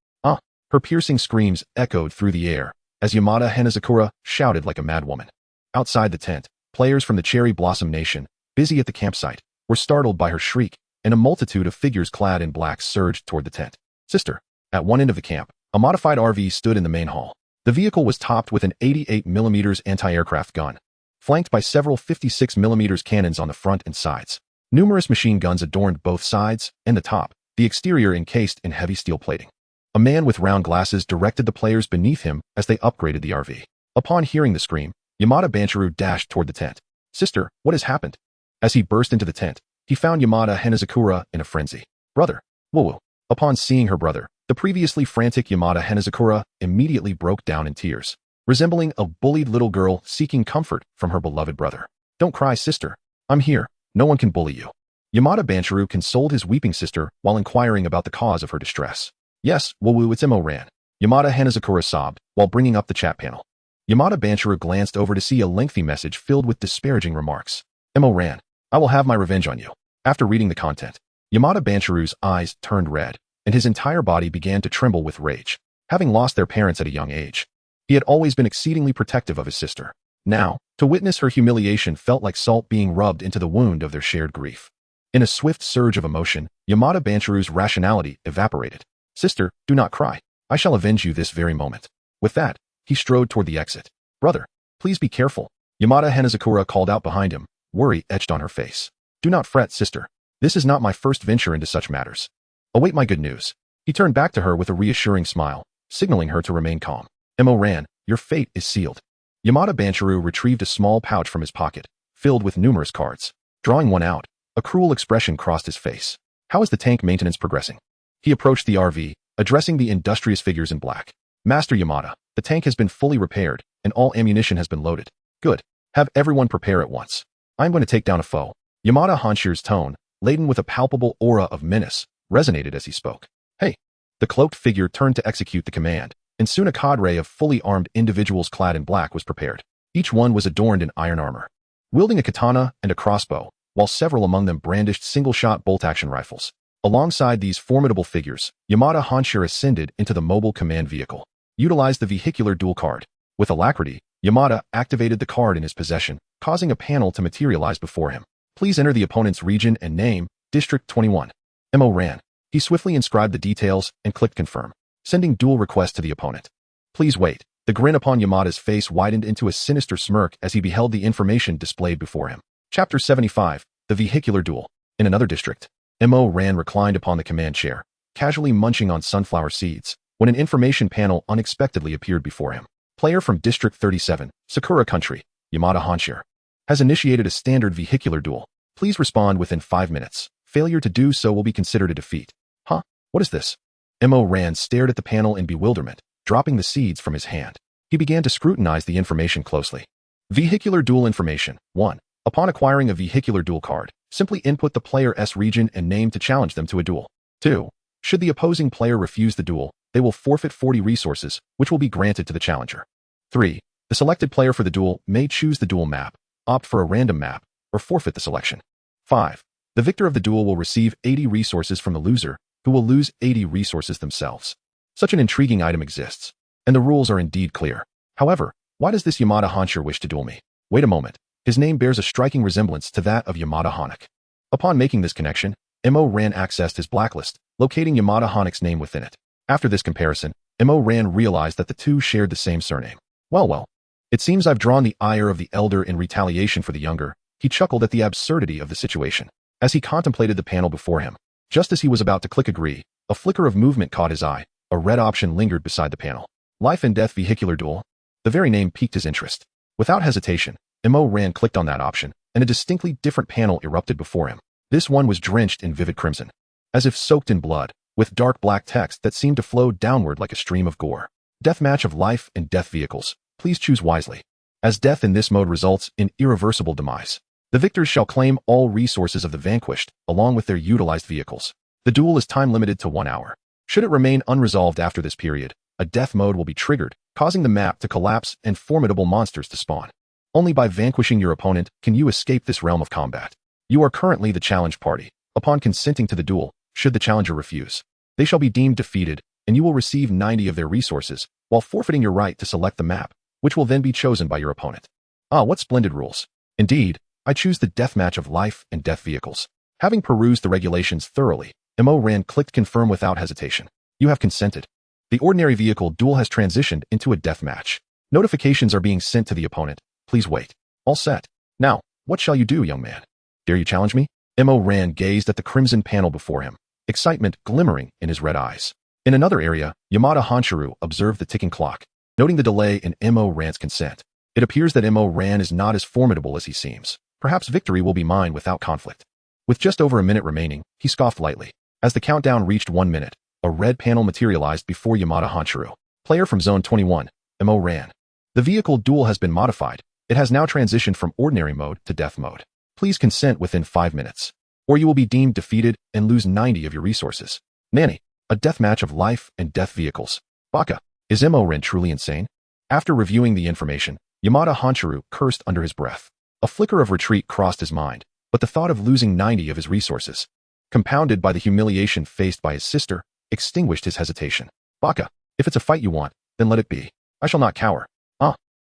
Speaker 1: Her piercing screams echoed through the air as Yamada Hanazakura shouted like a madwoman. Outside the tent, players from the Cherry Blossom Nation, busy at the campsite, were startled by her shriek, and a multitude of figures clad in black surged toward the tent. Sister. At one end of the camp, a modified RV stood in the main hall. The vehicle was topped with an 88mm anti-aircraft gun, flanked by several 56mm cannons on the front and sides. Numerous machine guns adorned both sides and the top, the exterior encased in heavy steel plating. A man with round glasses directed the players beneath him as they upgraded the RV. Upon hearing the scream, Yamada Banchuru dashed toward the tent. Sister, what has happened? As he burst into the tent, he found Yamada Hanazakura in a frenzy. Brother, woo-woo. Upon seeing her brother, the previously frantic Yamada Hanazakura immediately broke down in tears, resembling a bullied little girl seeking comfort from her beloved brother. Don't cry, sister. I'm here. No one can bully you. Yamada Banchuru consoled his weeping sister while inquiring about the cause of her distress. Yes, woo-woo, it's Ren. Yamada Hanazakura sobbed while bringing up the chat panel. Yamada Banchuru glanced over to see a lengthy message filled with disparaging remarks. Ren, I will have my revenge on you. After reading the content, Yamada Banchuru's eyes turned red, and his entire body began to tremble with rage. Having lost their parents at a young age, he had always been exceedingly protective of his sister. Now, to witness her humiliation felt like salt being rubbed into the wound of their shared grief. In a swift surge of emotion, Yamada Banchuru's rationality evaporated. Sister, do not cry. I shall avenge you this very moment. With that, he strode toward the exit. Brother, please be careful. Yamada Hanazakura called out behind him, worry etched on her face. Do not fret, sister. This is not my first venture into such matters. Await my good news. He turned back to her with a reassuring smile, signaling her to remain calm. Ren, your fate is sealed. Yamada Banchuru retrieved a small pouch from his pocket, filled with numerous cards. Drawing one out, a cruel expression crossed his face. How is the tank maintenance progressing? He approached the RV, addressing the industrious figures in black. Master Yamada, the tank has been fully repaired, and all ammunition has been loaded. Good. Have everyone prepare at once. I'm going to take down a foe. Yamada Hanshiro's tone, laden with a palpable aura of menace, resonated as he spoke. Hey! The cloaked figure turned to execute the command, and soon a cadre of fully armed individuals clad in black was prepared. Each one was adorned in iron armor, wielding a katana and a crossbow, while several among them brandished single-shot bolt-action rifles. Alongside these formidable figures, Yamada Hanshiro ascended into the mobile command vehicle, utilized the vehicular dual card. With alacrity, Yamada activated the card in his possession, causing a panel to materialize before him. Please enter the opponent's region and name, District 21. Ren. He swiftly inscribed the details and clicked confirm. sending duel request to the opponent. Please wait. The grin upon Yamada's face widened into a sinister smirk as he beheld the information displayed before him. Chapter 75, The Vehicular Duel. In another district, M.O. Ran reclined upon the command chair, casually munching on sunflower seeds, when an information panel unexpectedly appeared before him. Player from District 37, Sakura Country, Yamada Hanshiro, has initiated a standard vehicular duel. Please respond within 5 minutes. Failure to do so will be considered a defeat. Huh? What is this? M.O. Ran stared at the panel in bewilderment, dropping the seeds from his hand. He began to scrutinize the information closely. Vehicular duel information. 1. Upon acquiring a vehicular duel card, simply input the player's region and name to challenge them to a duel. 2. Should the opposing player refuse the duel, they will forfeit 40 resources, which will be granted to the challenger. 3. The selected player for the duel may choose the duel map, opt for a random map, or forfeit the selection. 5. The victor of the duel will receive 80 resources from the loser, who will lose 80 resources themselves. Such an intriguing item exists, and the rules are indeed clear. However, why does this Yamada Hanshiro wish to duel me? Wait a moment. His name bears a striking resemblance to that of Yamada Hanak. Upon making this connection, M.O. Ran accessed his blacklist, locating Yamada Hanak's name within it. After this comparison, M.O. Ran realized that the two shared the same surname. Well. It seems I've drawn the ire of the elder in retaliation for the younger. He chuckled at the absurdity of the situation. As he contemplated the panel before him, just as he was about to click agree, a flicker of movement caught his eye. A red option lingered beside the panel. Life and Death Vehicular Duel. The very name piqued his interest. Without hesitation, M.O. Ran clicked on that option, and a distinctly different panel erupted before him. This one was drenched in vivid crimson, as if soaked in blood, with dark black text that seemed to flow downward like a stream of gore. Deathmatch of life and death vehicles. Please choose wisely. As death in this mode results in irreversible demise, the victors shall claim all resources of the vanquished, along with their utilized vehicles. The duel is time-limited to 1 hour. Should it remain unresolved after this period, a death mode will be triggered, causing the map to collapse and formidable monsters to spawn. Only by vanquishing your opponent can you escape this realm of combat. You are currently the challenged party. Upon consenting to the duel, should the challenger refuse, they shall be deemed defeated, and you will receive 90 of their resources, while forfeiting your right to select the map, which will then be chosen by your opponent. Ah, what splendid rules. Indeed, I choose the deathmatch of life and death vehicles. Having perused the regulations thoroughly, M.O. Ran clicked confirm without hesitation. You have consented. The ordinary vehicle duel has transitioned into a deathmatch. Notifications are being sent to the opponent. Please wait. All set. Now, what shall you do, young man? Dare you challenge me? M.O. Ran gazed at the crimson panel before him, excitement glimmering in his red eyes. In another area, Yamada Hanshiro observed the ticking clock, noting the delay in M.O. Ran's consent. It appears that M.O. Ran is not as formidable as he seems. Perhaps victory will be mine without conflict. With just over a minute remaining, he scoffed lightly. As the countdown reached 1 minute, a red panel materialized before Yamada Hanshiro. Player from Zone 21, M.O. Ran. The vehicle duel has been modified. It has now transitioned from ordinary mode to death mode. Please consent within 5 minutes, or you will be deemed defeated and lose 90 of your resources. Nanny, a deathmatch of life and death vehicles. Baka, is M.O. Ran truly insane? After reviewing the information, Yamada Hanshiro cursed under his breath. A flicker of retreat crossed his mind, but the thought of losing 90 of his resources, compounded by the humiliation faced by his sister, extinguished his hesitation. Baka, if it's a fight you want, then let it be. I shall not cower.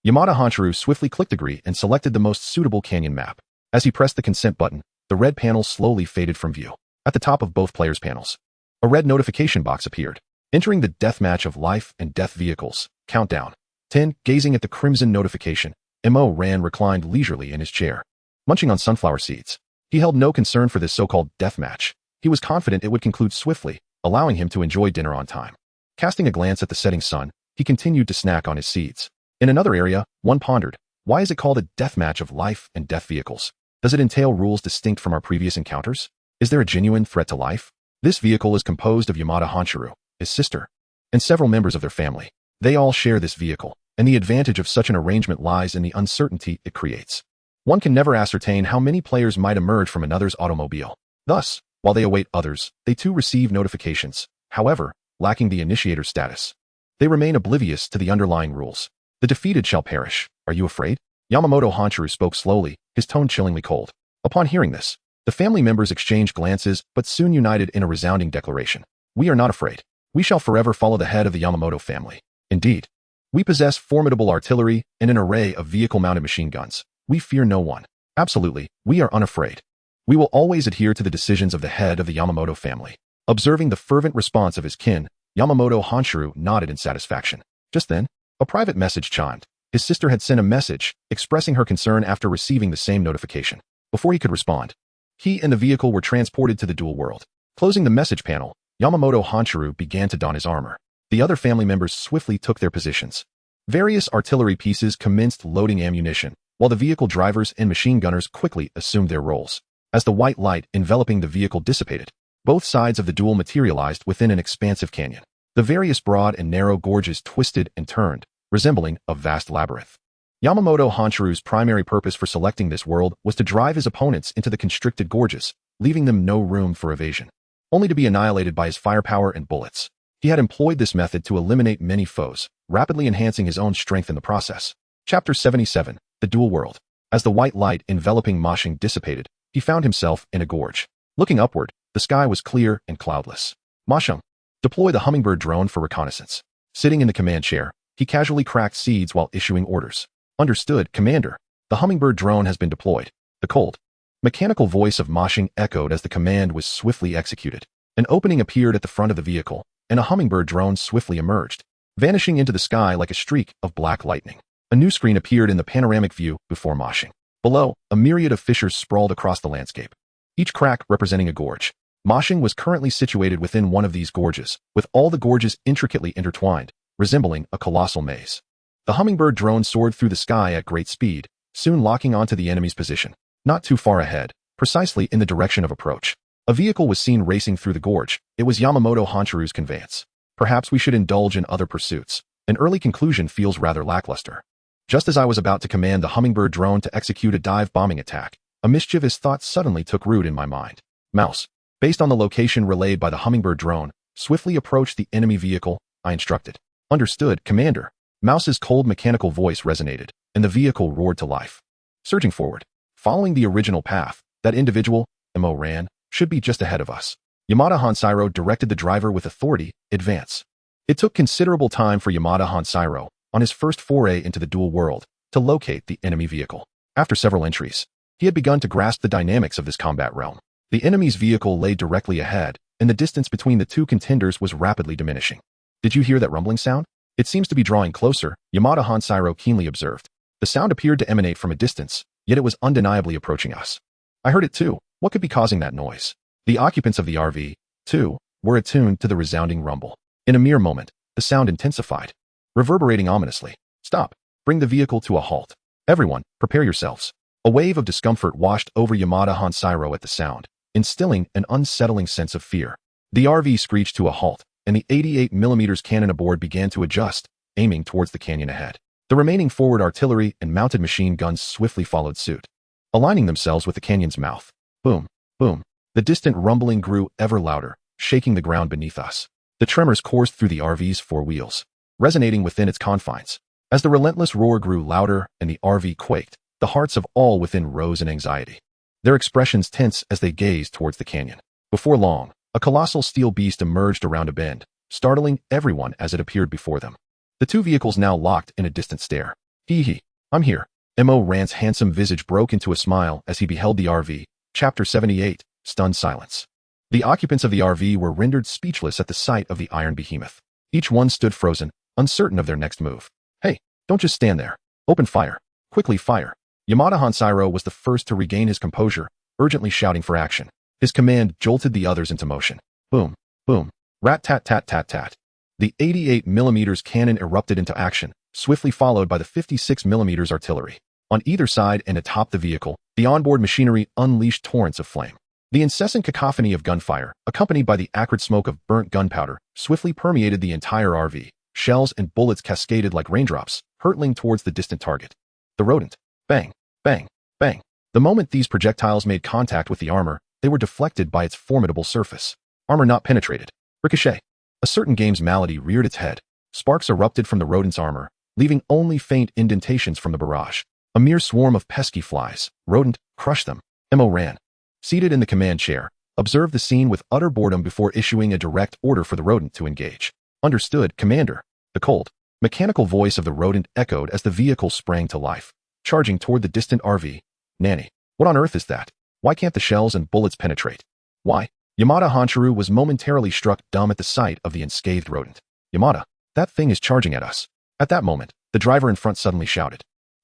Speaker 1: Yamada Hanshiro swiftly clicked agree and selected the most suitable canyon map. As he pressed the consent button, the red panel slowly faded from view. At the top of both players' panels, a red notification box appeared. Entering the deathmatch of life and death vehicles. Countdown. 10. Gazing at the crimson notification, M.O. Ran reclined leisurely in his chair, munching on sunflower seeds. He held no concern for this so-called deathmatch. He was confident it would conclude swiftly, allowing him to enjoy dinner on time. Casting a glance at the setting sun, he continued to snack on his seeds. In another area, one pondered, why is it called a deathmatch of life and death vehicles? Does it entail rules distinct from our previous encounters? Is there a genuine threat to life? This vehicle is composed of Yamada Hanshiro, his sister, and several members of their family. They all share this vehicle, and the advantage of such an arrangement lies in the uncertainty it creates. One can never ascertain how many players might emerge from another's automobile. Thus, while they await others, they too receive notifications, however, lacking the initiator status. They remain oblivious to the underlying rules. The defeated shall perish. Are you afraid? Yamamoto Hanshiro spoke slowly, his tone chillingly cold. Upon hearing this, the family members exchanged glances but soon united in a resounding declaration. We are not afraid. We shall forever follow the head of the Yamamoto family. Indeed, we possess formidable artillery and an array of vehicle-mounted machine guns. We fear no one. Absolutely, we are unafraid. We will always adhere to the decisions of the head of the Yamamoto family. Observing the fervent response of his kin, Yamamoto Hanshiro nodded in satisfaction. Just then, a private message chimed. His sister had sent a message, expressing her concern after receiving the same notification. Before he could respond, he and the vehicle were transported to the dual world. Closing the message panel, Yamamoto Hanshiro began to don his armor. The other family members swiftly took their positions. Various artillery pieces commenced loading ammunition, while the vehicle drivers and machine gunners quickly assumed their roles. As the white light enveloping the vehicle dissipated, both sides of the duel materialized within an expansive canyon. The various broad and narrow gorges twisted and turned, resembling a vast labyrinth. Yamamoto Hanshiro's primary purpose for selecting this world was to drive his opponents into the constricted gorges, leaving them no room for evasion, only to be annihilated by his firepower and bullets. He had employed this method to eliminate many foes, rapidly enhancing his own strength in the process. Chapter 77, The Dual World. As the white light enveloping Moshing dissipated, he found himself in a gorge. Looking upward, the sky was clear and cloudless. Moshing, deploy the hummingbird drone for reconnaissance. Sitting in the command chair, he casually cracked seeds while issuing orders. Understood, Commander. The hummingbird drone has been deployed. The cold, mechanical voice of Moshing echoed as the command was swiftly executed. An opening appeared at the front of the vehicle, and a hummingbird drone swiftly emerged, vanishing into the sky like a streak of black lightning. A new screen appeared in the panoramic view before Moshing. Below, a myriad of fissures sprawled across the landscape, each crack representing a gorge. Moshing was currently situated within one of these gorges, with all the gorges intricately intertwined, resembling a colossal maze. The hummingbird drone soared through the sky at great speed, soon locking onto the enemy's position. Not too far ahead, precisely in the direction of approach, a vehicle was seen racing through the gorge. It was Yamamoto Hanshiro's conveyance. Perhaps we should indulge in other pursuits. An early conclusion feels rather lackluster. Just as I was about to command the hummingbird drone to execute a dive bombing attack, a mischievous thought suddenly took root in my mind. Mouse, based on the location relayed by the hummingbird drone, swiftly approach the enemy vehicle, I instructed. Understood, Commander. Mouse's cold mechanical voice resonated, and the vehicle roared to life. Surging forward, following the original path, that individual, Mo ran, should be just ahead of us. Yamada Hanshiro directed the driver with authority, advance. It took considerable time for Yamada Hanshiro, on his first foray into the dual world, to locate the enemy vehicle. After several entries, he had begun to grasp the dynamics of this combat realm. The enemy's vehicle lay directly ahead, and the distance between the two contenders was rapidly diminishing. Did you hear that rumbling sound? It seems to be drawing closer, Yamada Hanshiro keenly observed. The sound appeared to emanate from a distance, yet it was undeniably approaching us. I heard it too. What could be causing that noise? The occupants of the RV, too, were attuned to the resounding rumble. In a mere moment, the sound intensified, reverberating ominously. Stop. Bring the vehicle to a halt. Everyone, prepare yourselves. A wave of discomfort washed over Yamada Hanshiro at the sound, instilling an unsettling sense of fear. The RV screeched to a halt, and the 88mm cannon aboard began to adjust, aiming towards the canyon ahead. The remaining forward artillery and mounted machine guns swiftly followed suit, aligning themselves with the canyon's mouth. Boom, boom. The distant rumbling grew ever louder, shaking the ground beneath us. The tremors coursed through the RV's four wheels, resonating within its confines. As the relentless roar grew louder and the RV quaked, the hearts of all within rose in anxiety. Their expressions tense as they gazed towards the canyon. Before long, a colossal steel beast emerged around a bend, startling everyone as it appeared before them. The two vehicles now locked in a distant stare. Hee, I'm here. Mo Rant's handsome visage broke into a smile as he beheld the RV. Chapter 78, Stunned Silence. The occupants of the RV were rendered speechless at the sight of the iron behemoth. Each one stood frozen, uncertain of their next move. Hey, don't just stand there. Open fire. Quickly fire. Yamada Hanshiro was the first to regain his composure, urgently shouting for action. His command jolted the others into motion. Boom, boom, rat-tat-tat-tat-tat. The 88mm cannon erupted into action, swiftly followed by the 56mm artillery. On either side and atop the vehicle, the onboard machinery unleashed torrents of flame. The incessant cacophony of gunfire, accompanied by the acrid smoke of burnt gunpowder, swiftly permeated the entire RV. Shells and bullets cascaded like raindrops, hurtling towards the distant target. The rodent. Bang, bang, bang. The moment these projectiles made contact with the armor, they were deflected by its formidable surface. Armor not penetrated. Ricochet. A certain game's malady reared its head. Sparks erupted from the rodent's armor, leaving only faint indentations from the barrage. A mere swarm of pesky flies. Rodent, crush them. Mo ran. Seated in the command chair, observed the scene with utter boredom before issuing a direct order for the rodent to engage. Understood, Commander. The cold, mechanical voice of the rodent echoed as the vehicle sprang to life, charging toward the distant RV. Nanny, what on earth is that? Why can't the shells and bullets penetrate? Why? Yamada Hanchiru was momentarily struck dumb at the sight of the unscathed rodent. Yamada, that thing is charging at us. At that moment, the driver in front suddenly shouted.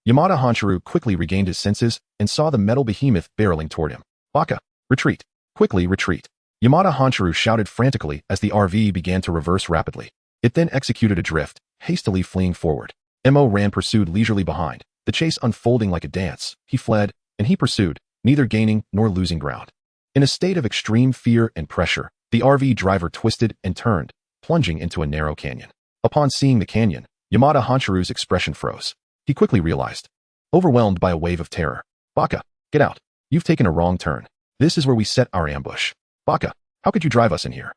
Speaker 1: Yamada Hanchiru quickly regained his senses and saw the metal behemoth barreling toward him. Baka, retreat. Quickly retreat. Yamada Hanchiru shouted frantically as the RV began to reverse rapidly. It then executed a drift, hastily fleeing forward. Mo ran pursued leisurely behind, the chase unfolding like a dance. He fled, and he pursued, neither gaining nor losing ground. In a state of extreme fear and pressure, the RV driver twisted and turned, plunging into a narrow canyon. Upon seeing the canyon, Yamada Hanchiru's expression froze. He quickly realized. Overwhelmed by a wave of terror. Baka, get out. You've taken a wrong turn. This is where we set our ambush. Baka, how could you drive us in here?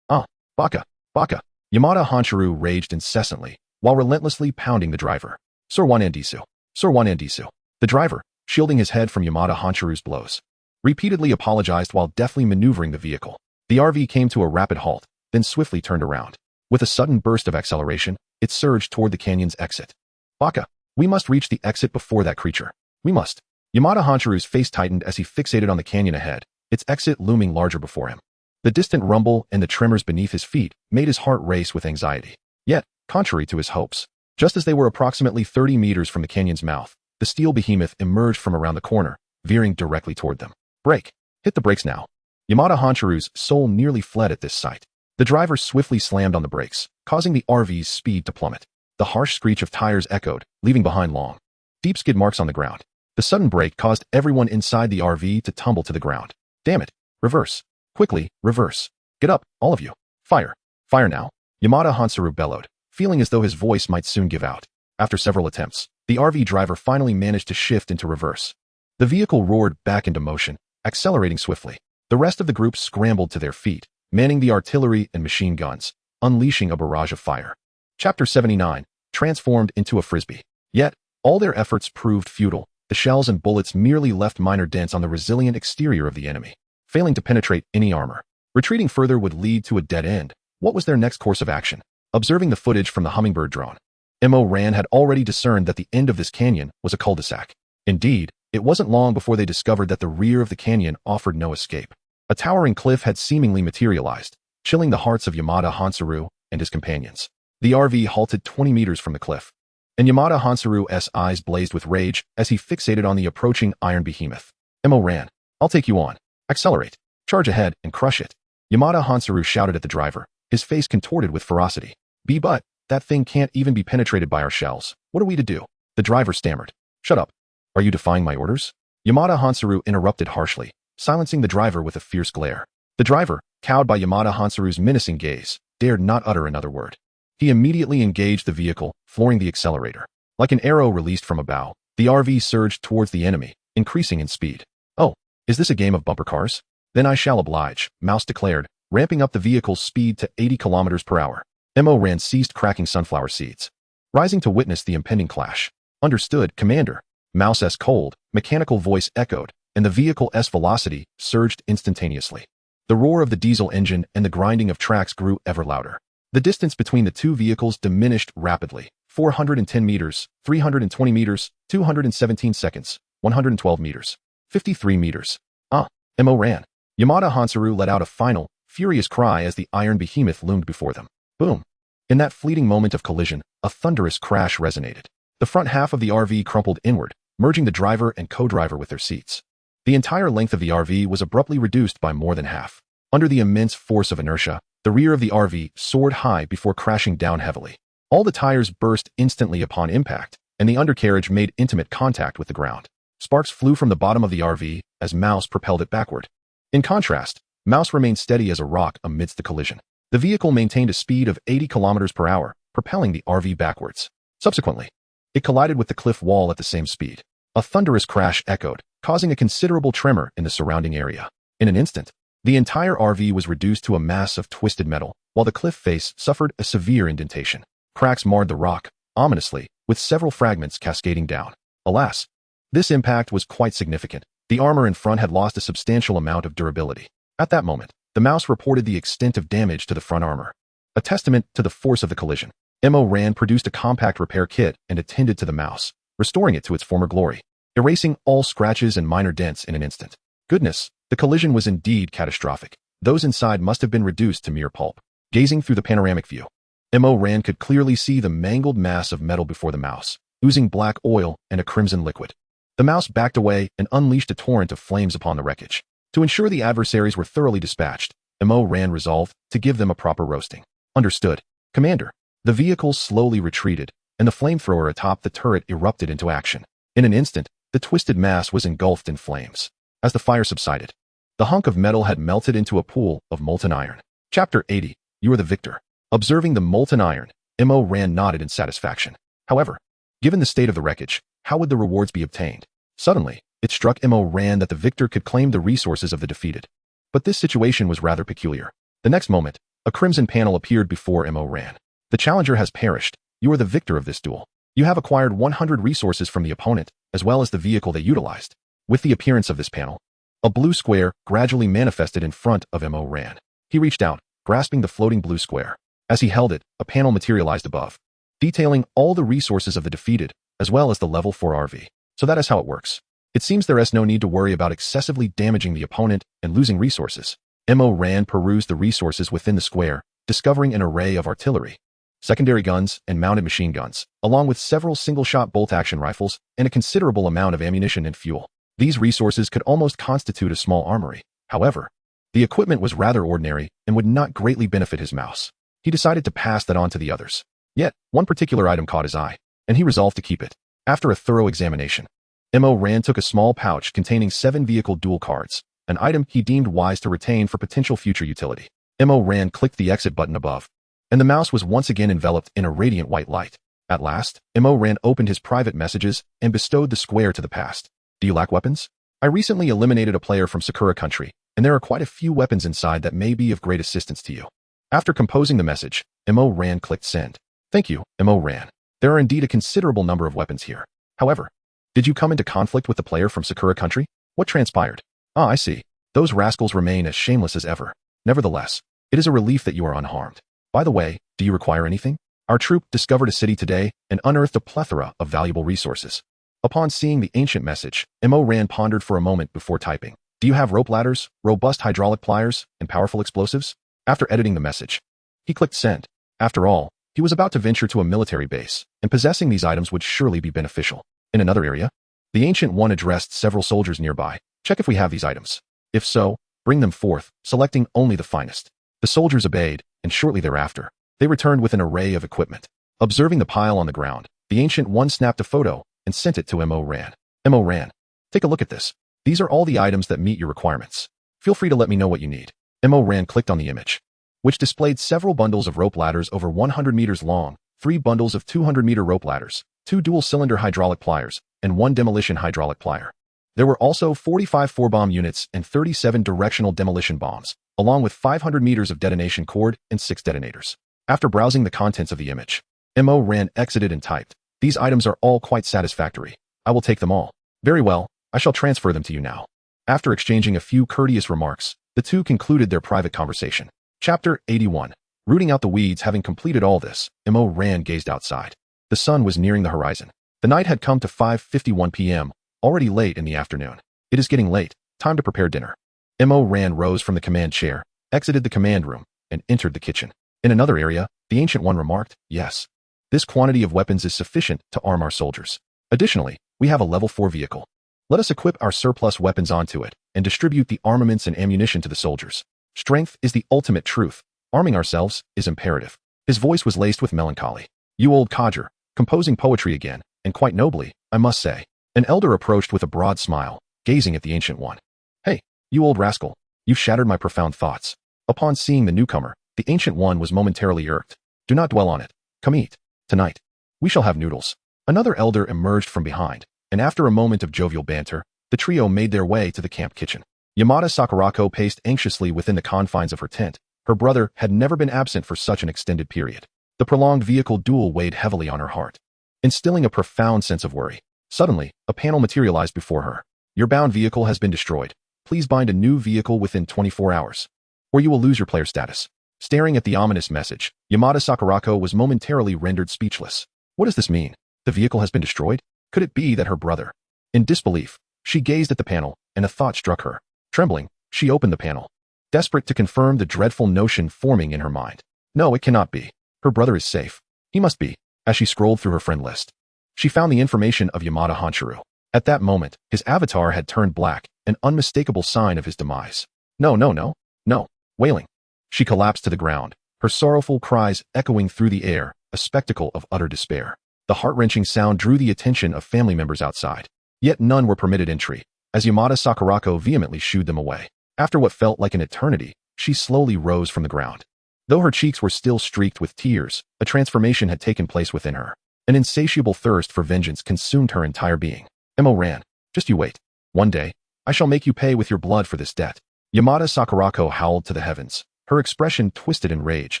Speaker 1: Baka, Baka. Yamada Hanchiru raged incessantly, while relentlessly pounding the driver. Sir Wanandisu. Sir Wanandisu. The driver, shielding his head from Yamada Hanchiru's blows, repeatedly apologized while deftly maneuvering the vehicle. The RV came to a rapid halt, then swiftly turned around. With a sudden burst of acceleration, it surged toward the canyon's exit. Baka, we must reach the exit before that creature. We must. Yamada Hanchiru's face tightened as he fixated on the canyon ahead, its exit looming larger before him. The distant rumble and the tremors beneath his feet made his heart race with anxiety. Yet, contrary to his hopes, just as they were approximately 30 meters from the canyon's mouth, the steel behemoth emerged from around the corner, veering directly toward them. Brake. Hit the brakes now. Yamada Hanchiru's soul nearly fled at this sight. The driver swiftly slammed on the brakes, causing the RV's speed to plummet. The harsh screech of tires echoed, leaving behind long, deep skid marks on the ground. The sudden brake caused everyone inside the RV to tumble to the ground. Damn it. Reverse. Quickly, reverse. Get up, all of you. Fire. Fire now. Yamada Hanchiru bellowed, feeling as though his voice might soon give out. After several attempts, the RV driver finally managed to shift into reverse. The vehicle roared back into motion, accelerating swiftly. The rest of the group scrambled to their feet, manning the artillery and machine guns, unleashing a barrage of fire. Chapter 79, transformed into a frisbee. Yet, all their efforts proved futile. The shells and bullets merely left minor dents on the resilient exterior of the enemy, failing to penetrate any armor. Retreating further would lead to a dead end. What was their next course of action? Observing the footage from the hummingbird drone, Mo Ran had already discerned that the end of this canyon was a cul-de-sac. Indeed, it wasn't long before they discovered that the rear of the canyon offered no escape. A towering cliff had seemingly materialized, chilling the hearts of Yamada Hanchiru and his companions. The RV halted 20 meters from the cliff, and Yamada Hanchiru's eyes blazed with rage as he fixated on the approaching iron behemoth. Mo Ran, I'll take you on. Accelerate. Charge ahead and crush it. Yamada Hanchiru shouted at the driver, his face contorted with ferocity. But, that thing can't even be penetrated by our shells. What are we to do? The driver stammered. Shut up. Are you defying my orders? Yamada Hanchiru interrupted harshly, silencing the driver with a fierce glare. The driver, cowed by Yamada Hanchiru's menacing gaze, dared not utter another word. He immediately engaged the vehicle, flooring the accelerator. Like an arrow released from a bow, the RV surged towards the enemy, increasing in speed. Oh, is this a game of bumper cars? Then I shall oblige, Mouse declared, ramping up the vehicle's speed to 80 kilometers per hour. Mo Ran ceased cracking sunflower seeds, rising to witness the impending clash. Understood, Commander. Mouse's cold, mechanical voice echoed, and the vehicle's velocity surged instantaneously. The roar of the diesel engine and the grinding of tracks grew ever louder. The distance between the two vehicles diminished rapidly. 410 meters, 320 meters, 217 seconds, 112 meters, 53 meters. Mo Ran. Yamada Hanchiru let out a final, furious cry as the iron behemoth loomed before them. Boom. In that fleeting moment of collision, a thunderous crash resonated. The front half of the RV crumpled inward, merging the driver and co-driver with their seats. The entire length of the RV was abruptly reduced by more than half. Under the immense force of inertia, the rear of the RV soared high before crashing down heavily. All the tires burst instantly upon impact, and the undercarriage made intimate contact with the ground. Sparks flew from the bottom of the RV as Mouse propelled it backward. In contrast, Mouse remained steady as a rock amidst the collision. The vehicle maintained a speed of 80 kilometers per hour, propelling the RV backwards. Subsequently, it collided with the cliff wall at the same speed. A thunderous crash echoed, causing a considerable tremor in the surrounding area. In an instant, the entire RV was reduced to a mass of twisted metal, while the cliff face suffered a severe indentation. Cracks marred the rock, ominously, with several fragments cascading down. Alas, this impact was quite significant. The armor in front had lost a substantial amount of durability. At that moment, the Mouse reported the extent of damage to the front armor. A testament to the force of the collision, Mo Ran produced a compact repair kit and attended to the Mouse, restoring it to its former glory, erasing all scratches and minor dents in an instant. Goodness, the collision was indeed catastrophic. Those inside must have been reduced to mere pulp. Gazing through the panoramic view, Ran could clearly see the mangled mass of metal before the mouse, oozing black oil and a crimson liquid. The mouse backed away and unleashed a torrent of flames upon the wreckage. To ensure the adversaries were thoroughly dispatched, Ran resolved to give them a proper roasting. Understood, Commander. The vehicle slowly retreated, and the flamethrower atop the turret erupted into action. In an instant, the twisted mass was engulfed in flames. As the fire subsided, the hunk of metal had melted into a pool of molten iron. Chapter 80. You are the victor. Observing the molten iron, Ran nodded in satisfaction. However, given the state of the wreckage, how would the rewards be obtained? Suddenly, it struck Ran that the victor could claim the resources of the defeated. But this situation was rather peculiar. The next moment, a crimson panel appeared before Ran. The challenger has perished. You are the victor of this duel. You have acquired 100 resources from the opponent, as well as the vehicle they utilized. With the appearance of this panel, a blue square gradually manifested in front of Ran. He reached out, grasping the floating blue square. As he held it, a panel materialized above, detailing all the resources of the defeated, as well as the level 4 RV. So that is how it works. It seems there is no need to worry about excessively damaging the opponent and losing resources. Ran perused the resources within the square, discovering an array of artillery, secondary guns, and mounted machine guns, along with several single-shot bolt-action rifles and a considerable amount of ammunition and fuel. These resources could almost constitute a small armory. However, the equipment was rather ordinary and would not greatly benefit his mouse. He decided to pass that on to the others. Yet, one particular item caught his eye, and he resolved to keep it. After a thorough examination, Ran took a small pouch containing 7 vehicle duel cards, an item he deemed wise to retain for potential future utility. Ran clicked the exit button above, and the mouse was once again enveloped in a radiant white light. At last, Ran opened his private messages and bestowed the square to the past. Do you lack weapons? I recently eliminated a player from Sakura country, and there are quite a few weapons inside that may be of great assistance to you. After composing the message, Ran clicked send. Thank you, Ran. There are indeed a considerable number of weapons here. However, did you come into conflict with the player from Sakura country? What transpired? Ah, I see. Those rascals remain as shameless as ever. Nevertheless, it is a relief that you are unharmed. By the way, do you require anything? Our troop discovered a city today and unearthed a plethora of valuable resources. Upon seeing the ancient message, Ran pondered for a moment before typing. Do you have rope ladders, robust hydraulic pliers, and powerful explosives? After editing the message, he clicked send. After all, he was about to venture to a military base, and possessing these items would surely be beneficial. In another area, the Ancient One addressed several soldiers nearby. Check if we have these items. If so, bring them forth, selecting only the finest. The soldiers obeyed, and shortly thereafter, they returned with an array of equipment. Observing the pile on the ground, the Ancient One snapped a photo and sent it to Ran. Ran, take a look at this. These are all the items that meet your requirements. Feel free to let me know what you need. Ran clicked on the image, which displayed several bundles of rope ladders over 100 meters long, 3 bundles of 200-meter rope ladders, 2 dual-cylinder hydraulic pliers, and 1 demolition hydraulic plier. There were also 45 4-bomb units and 37 directional demolition bombs, along with 500 meters of detonation cord and 6 detonators. After browsing the contents of the image, Ran exited and typed, "These items are all quite satisfactory. I will take them all. Very well, I shall transfer them to you now." After exchanging a few courteous remarks, the two concluded their private conversation. Chapter 81. Rooting out the weeds. Having completed all this, Ran gazed outside. The sun was nearing the horizon. The night had come to 5:51 p.m., already late in the afternoon. It is getting late. Time to prepare dinner. Ran rose from the command chair, exited the command room, and entered the kitchen. In another area, the Ancient One remarked, "Yes. This quantity of weapons is sufficient to arm our soldiers. Additionally, we have a level 4 vehicle. Let us equip our surplus weapons onto it and distribute the armaments and ammunition to the soldiers. Strength is the ultimate truth. Arming ourselves is imperative." His voice was laced with melancholy. "You old codger, composing poetry again, and quite nobly, I must say." An elder approached with a broad smile, gazing at the Ancient One. "Hey, you old rascal, you've shattered my profound thoughts." Upon seeing the newcomer, the Ancient One was momentarily irked. "Do not dwell on it. Come eat. Tonight, we shall have noodles." Another elder emerged from behind, and after a moment of jovial banter, the trio made their way to the camp kitchen. Yamada Sakurako paced anxiously within the confines of her tent. Her brother had never been absent for such an extended period. The prolonged vehicle duel weighed heavily on her heart, instilling a profound sense of worry. Suddenly, a panel materialized before her. "Your bound vehicle has been destroyed. Please bind a new vehicle within 24 hours, or you will lose your player status." Staring at the ominous message, Yamada Sakurako was momentarily rendered speechless. What does this mean? The vehicle has been destroyed? Could it be that her brother? In disbelief, she gazed at the panel, and a thought struck her. Trembling, she opened the panel. desperate to confirm the dreadful notion forming in her mind. No, it cannot be. Her brother is safe. He must be. As she scrolled through her friend list, she found the information of Yamada Hanshiro. At that moment, his avatar had turned black, an unmistakable sign of his demise. No, no, no, no. Wailing. She collapsed to the ground, her sorrowful cries echoing through the air, a spectacle of utter despair. The heart-wrenching sound drew the attention of family members outside. Yet none were permitted entry, as Yamada Sakurako vehemently shooed them away. After what felt like an eternity, she slowly rose from the ground. Though her cheeks were still streaked with tears, a transformation had taken place within her. An insatiable thirst for vengeance consumed her entire being. Emo ran. Just you wait. One day, I shall make you pay with your blood for this debt. Yamada Sakurako howled to the heavens, her expression twisted in rage,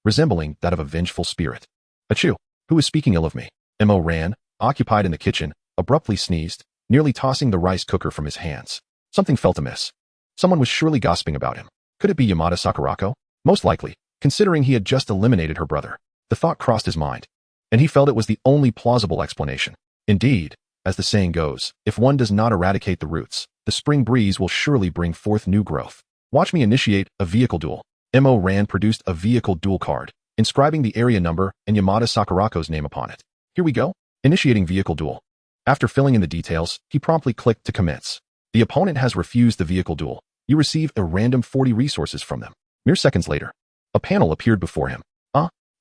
Speaker 1: resembling that of a vengeful spirit. Achoo! Who is speaking ill of me? Emo ran, occupied in the kitchen, abruptly sneezed, nearly tossing the rice cooker from his hands. Something felt amiss. Someone was surely gossiping about him. Could it be Yamada Sakurako? Most likely, considering he had just eliminated her brother. The thought crossed his mind, and he felt it was the only plausible explanation. Indeed, as the saying goes, if one does not eradicate the roots, the spring breeze will surely bring forth new growth. Watch me initiate a vehicle duel. Emo Ran produced a vehicle duel card, inscribing the area number and Yamada Sakurako's name upon it. Here we go. Initiating vehicle duel. After filling in the details, he promptly clicked to commence. The opponent has refused the vehicle duel. You receive a random 40 resources from them. Mere seconds later, a panel appeared before him.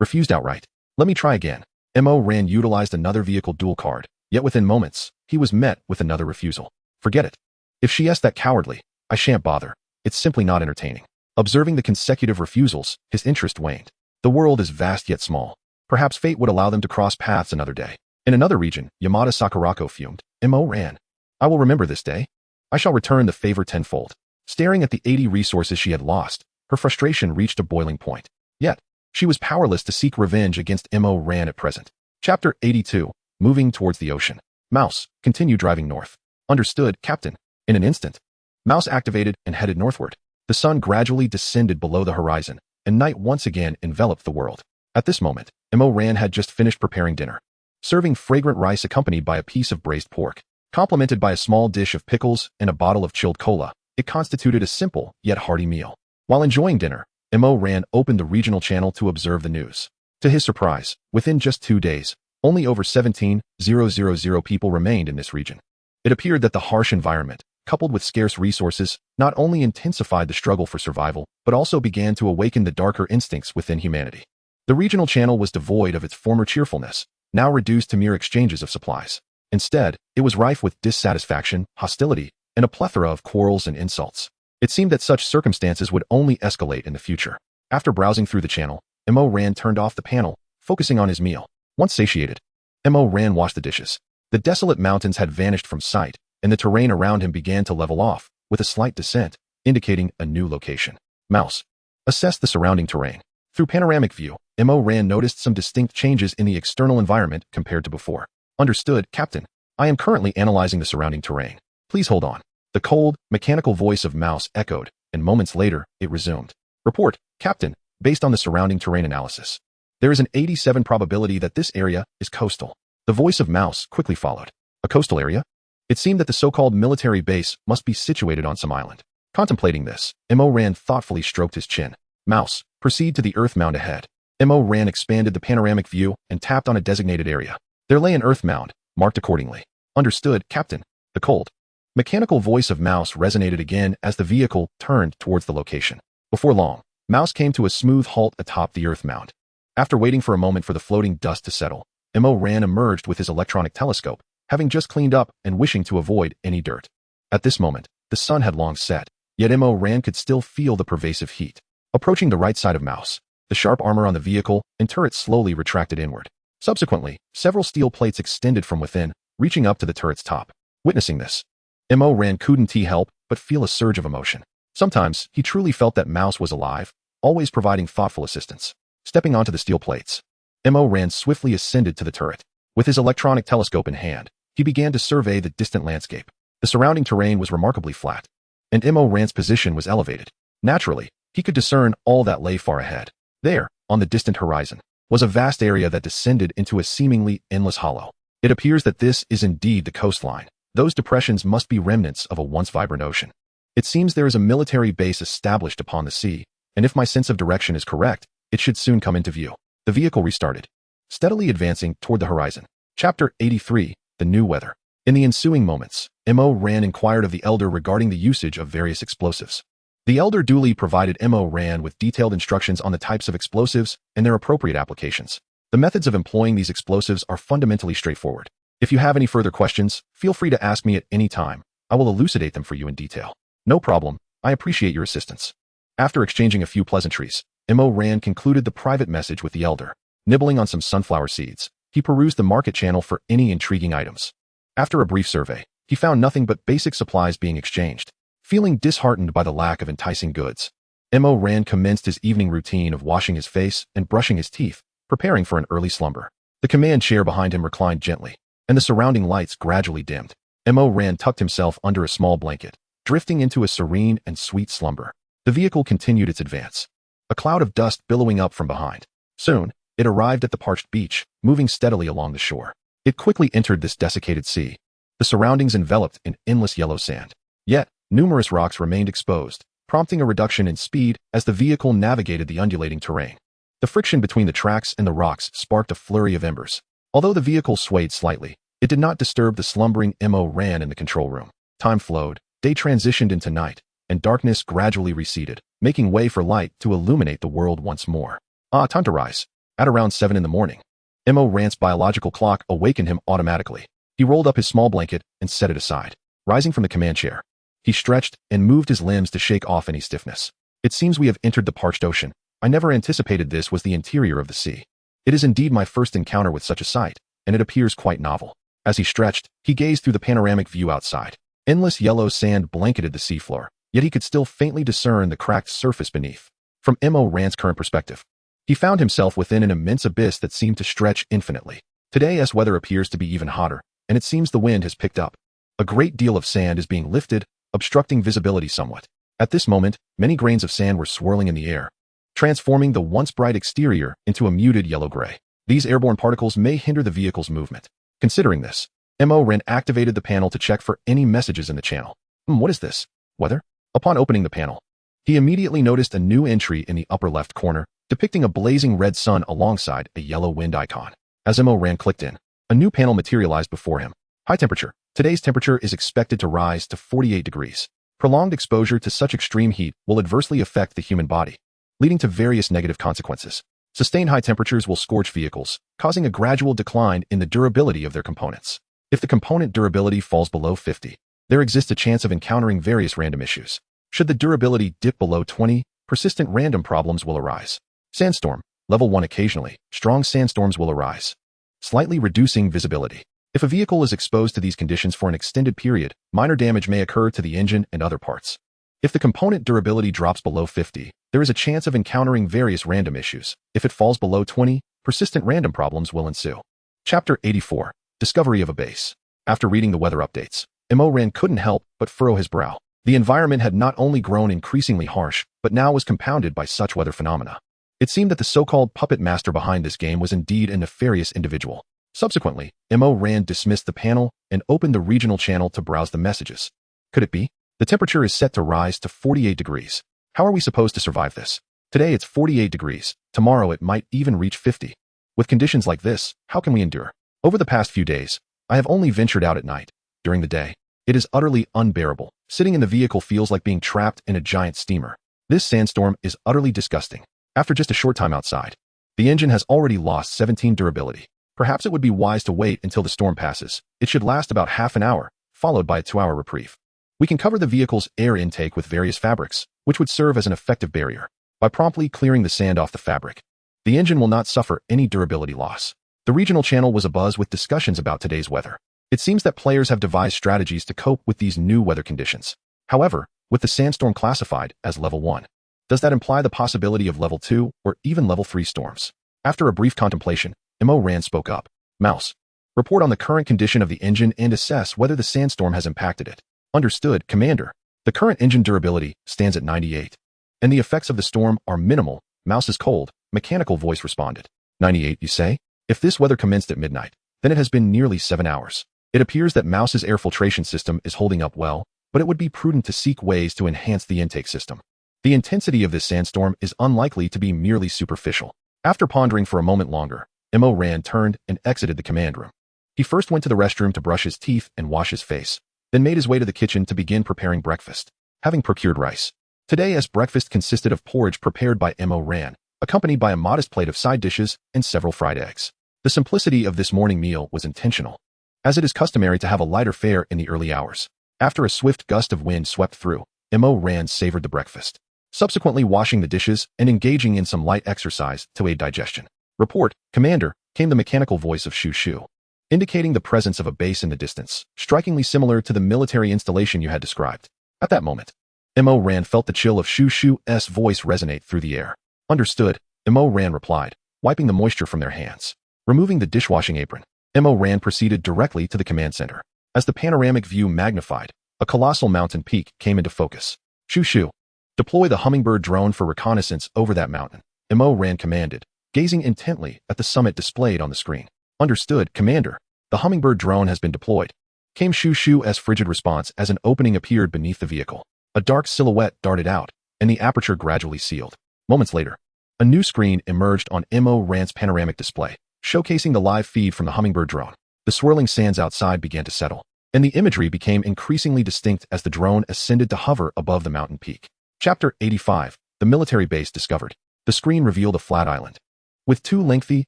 Speaker 1: Refused outright. Let me try again. Mo Ran utilized another vehicle duel card, yet within moments, he was met with another refusal. Forget it. If she asked that cowardly, I shan't bother. It's simply not entertaining. Observing the consecutive refusals, his interest waned. The world is vast yet small. Perhaps fate would allow them to cross paths another day. In another region, Yamada Sakurako fumed. Mo Ran. I will remember this day. I shall return the favor tenfold. Staring at the 80 resources she had lost, her frustration reached a boiling point. Yet, she was powerless to seek revenge against Mo Ran at present. Chapter 82. Moving towards the ocean. Mouse, continue driving north. Understood, Captain. In an instant, Mouse activated and headed northward. The sun gradually descended below the horizon, and night once again enveloped the world. At this moment, Mo Ran had just finished preparing dinner. Serving fragrant rice accompanied by a piece of braised pork, complemented by a small dish of pickles and a bottle of chilled cola, it constituted a simple yet hearty meal. While enjoying dinner, Mo Ran opened the regional channel to observe the news. To his surprise, within just 2 days, only over 17,000 people remained in this region. It appeared that the harsh environment, coupled with scarce resources, not only intensified the struggle for survival, but also began to awaken the darker instincts within humanity. The regional channel was devoid of its former cheerfulness, now reduced to mere exchanges of supplies. Instead, it was rife with dissatisfaction, hostility, and a plethora of quarrels and insults. It seemed that such circumstances would only escalate in the future. After browsing through the channel, Mo Ran turned off the panel, focusing on his meal. Once satiated, Mo Ran washed the dishes. The desolate mountains had vanished from sight, and the terrain around him began to level off, with a slight descent, indicating a new location. Mouse. Assess the surrounding terrain. Through panoramic view, Mo Ran noticed some distinct changes in the external environment compared to before. Understood, Captain. I am currently analyzing the surrounding terrain. Please hold on. The cold, mechanical voice of Mouse echoed, and moments later, it resumed. Report, Captain, based on the surrounding terrain analysis. There is an 87% probability that this area is coastal. The voice of Mouse quickly followed. A coastal area? It seemed that the so-called military base must be situated on some island. Contemplating this, Mo Ran thoughtfully stroked his chin. Mouse, proceed to the earth mound ahead. Mo Ran expanded the panoramic view and tapped on a designated area. There lay an earth mound, marked accordingly. Understood, Captain. The cold, mechanical voice of Mouse resonated again as the vehicle turned towards the location. Before long, Mouse came to a smooth halt atop the earth mound. After waiting for a moment for the floating dust to settle, Mo Ran emerged with his electronic telescope, having just cleaned up and wishing to avoid any dirt. At this moment, the sun had long set, yet Mo Ran could still feel the pervasive heat. Approaching the right side of Mouse, the sharp armor on the vehicle and turret slowly retracted inward. Subsequently, several steel plates extended from within, reaching up to the turret's top. Witnessing this, Mo Ran couldn't help but feel a surge of emotion. Sometimes, he truly felt that Mouse was alive, always providing thoughtful assistance. Stepping onto the steel plates, Mo Ran swiftly ascended to the turret. With his electronic telescope in hand, he began to survey the distant landscape. The surrounding terrain was remarkably flat, and Mo Ran's position was elevated. Naturally, he could discern all that lay far ahead. There, on the distant horizon, was a vast area that descended into a seemingly endless hollow. It appears that this is indeed the coastline. Those depressions must be remnants of a once vibrant ocean. It seems there is a military base established upon the sea, and if my sense of direction is correct, it should soon come into view. The vehicle restarted, steadily advancing toward the horizon. Chapter 83, The New Weather. In the ensuing moments, Mo Ran inquired of the elder regarding the usage of various explosives. The elder duly provided Mo Ran with detailed instructions on the types of explosives and their appropriate applications. The methods of employing these explosives are fundamentally straightforward. If you have any further questions, feel free to ask me at any time. I will elucidate them for you in detail. No problem, I appreciate your assistance. After exchanging a few pleasantries, Mo Ran concluded the private message with the elder. Nibbling on some sunflower seeds, he perused the market channel for any intriguing items. After a brief survey, he found nothing but basic supplies being exchanged. Feeling disheartened by the lack of enticing goods, Mo Ran commenced his evening routine of washing his face and brushing his teeth, preparing for an early slumber. The command chair behind him reclined gently, and the surrounding lights gradually dimmed. Mo Ran tucked himself under a small blanket, drifting into a serene and sweet slumber. The vehicle continued its advance, a cloud of dust billowing up from behind. Soon, it arrived at the parched beach, moving steadily along the shore. It quickly entered this desiccated sea, the surroundings enveloped in endless yellow sand. Yet, numerous rocks remained exposed, prompting a reduction in speed as the vehicle navigated the undulating terrain. The friction between the tracks and the rocks sparked a flurry of embers. Although the vehicle swayed slightly, it did not disturb the slumbering Mo Ran in the control room. Time flowed, day transitioned into night, and darkness gradually receded, making way for light to illuminate the world once more. Time to rise. At around 7 in the morning, Mo Ran's biological clock awakened him automatically. He rolled up his small blanket and set it aside. Rising from the command chair, he stretched and moved his limbs to shake off any stiffness. It seems we have entered the parched ocean. I never anticipated this was the interior of the sea. It is indeed my first encounter with such a sight, and it appears quite novel. As he stretched, he gazed through the panoramic view outside. Endless yellow sand blanketed the seafloor, yet he could still faintly discern the cracked surface beneath. From Mo Ran's current perspective, he found himself within an immense abyss that seemed to stretch infinitely. Today's weather appears to be even hotter, and it seems the wind has picked up. A great deal of sand is being lifted, obstructing visibility somewhat. At this moment, many grains of sand were swirling in the air, transforming the once bright exterior into a muted yellow-gray. These airborne particles may hinder the vehicle's movement. Considering this, Mo Ran activated the panel to check for any messages in the channel. What is this? Weather? Upon opening the panel, he immediately noticed a new entry in the upper left corner, depicting a blazing red sun alongside a yellow wind icon. As Mo Ran clicked in, a new panel materialized before him. High temperature. Today's temperature is expected to rise to 48 degrees. Prolonged exposure to such extreme heat will adversely affect the human body, leading to various negative consequences. Sustained high temperatures will scorch vehicles, causing a gradual decline in the durability of their components. If the component durability falls below 50, there exists a chance of encountering various random issues. Should the durability dip below 20, persistent random problems will arise. Sandstorm. Level 1. Occasionally, strong sandstorms will arise, slightly reducing visibility. If a vehicle is exposed to these conditions for an extended period, minor damage may occur to the engine and other parts. If the component durability drops below 50, there is a chance of encountering various random issues. If it falls below 20, persistent random problems will ensue. Chapter 84. Discovery of a base. After reading the weather updates, Mo Ran couldn't help but furrow his brow. The environment had not only grown increasingly harsh, but now was compounded by such weather phenomena. It seemed that the so-called puppet master behind this game was indeed a nefarious individual. Subsequently, Mo Ran dismissed the panel and opened the regional channel to browse the messages. Could it be? The temperature is set to rise to 48 degrees. How are we supposed to survive this? Today it's 48 degrees. Tomorrow it might even reach 50. With conditions like this, how can we endure? Over the past few days, I have only ventured out at night. During the day, it is utterly unbearable. Sitting in the vehicle feels like being trapped in a giant steamer. This sandstorm is utterly disgusting. After just a short time outside, the engine has already lost 17 durability. Perhaps it would be wise to wait until the storm passes. It should last about half an hour, followed by a 2-hour reprieve. We can cover the vehicle's air intake with various fabrics, which would serve as an effective barrier. By promptly clearing the sand off the fabric, the engine will not suffer any durability loss. The regional channel was abuzz with discussions about today's weather. It seems that players have devised strategies to cope with these new weather conditions. However, with the sandstorm classified as level 1, does that imply the possibility of level 2 or even level 3 storms? After a brief contemplation, Mo Ran spoke up. Mouse. Report on the current condition of the engine and assess whether the sandstorm has impacted it. Understood, Commander. The current engine durability stands at 98, and the effects of the storm are minimal. Mouse's cold, mechanical voice responded. 98, you say? If this weather commenced at midnight, then it has been nearly 7 hours. It appears that Mouse's air filtration system is holding up well, but it would be prudent to seek ways to enhance the intake system. The intensity of this sandstorm is unlikely to be merely superficial. After pondering for a moment longer, Ran turned and exited the command room. He first went to the restroom to brush his teeth and wash his face, then made his way to the kitchen to begin preparing breakfast, having procured rice. Today's breakfast consisted of porridge prepared by Ran, accompanied by a modest plate of side dishes and several fried eggs. The simplicity of this morning meal was intentional, as it is customary to have a lighter fare in the early hours. After a swift gust of wind swept through, Ran savored the breakfast, subsequently washing the dishes and engaging in some light exercise to aid digestion. "Report, Commander," came the mechanical voice of Shu Shu, indicating the presence of a base in the distance, strikingly similar to the military installation you had described. At that moment, Ran felt the chill of Shu Shu's voice resonate through the air. "Understood," Ran replied, wiping the moisture from their hands. Removing the dishwashing apron, Ran proceeded directly to the command center. As the panoramic view magnified, a colossal mountain peak came into focus. "Shu Shu, deploy the hummingbird drone for reconnaissance over that mountain," Ran commanded, gazing intently at the summit displayed on the screen. "Understood, Commander. The hummingbird drone has been deployed," came Shu Shu's frigid response as an opening appeared beneath the vehicle. A dark silhouette darted out, and the aperture gradually sealed. Moments later, a new screen emerged on Ran's panoramic display, showcasing the live feed from the hummingbird drone. The swirling sands outside began to settle, and the imagery became increasingly distinct as the drone ascended to hover above the mountain peak. Chapter 85, The Military Base Discovered. The screen revealed a flat island, with two lengthy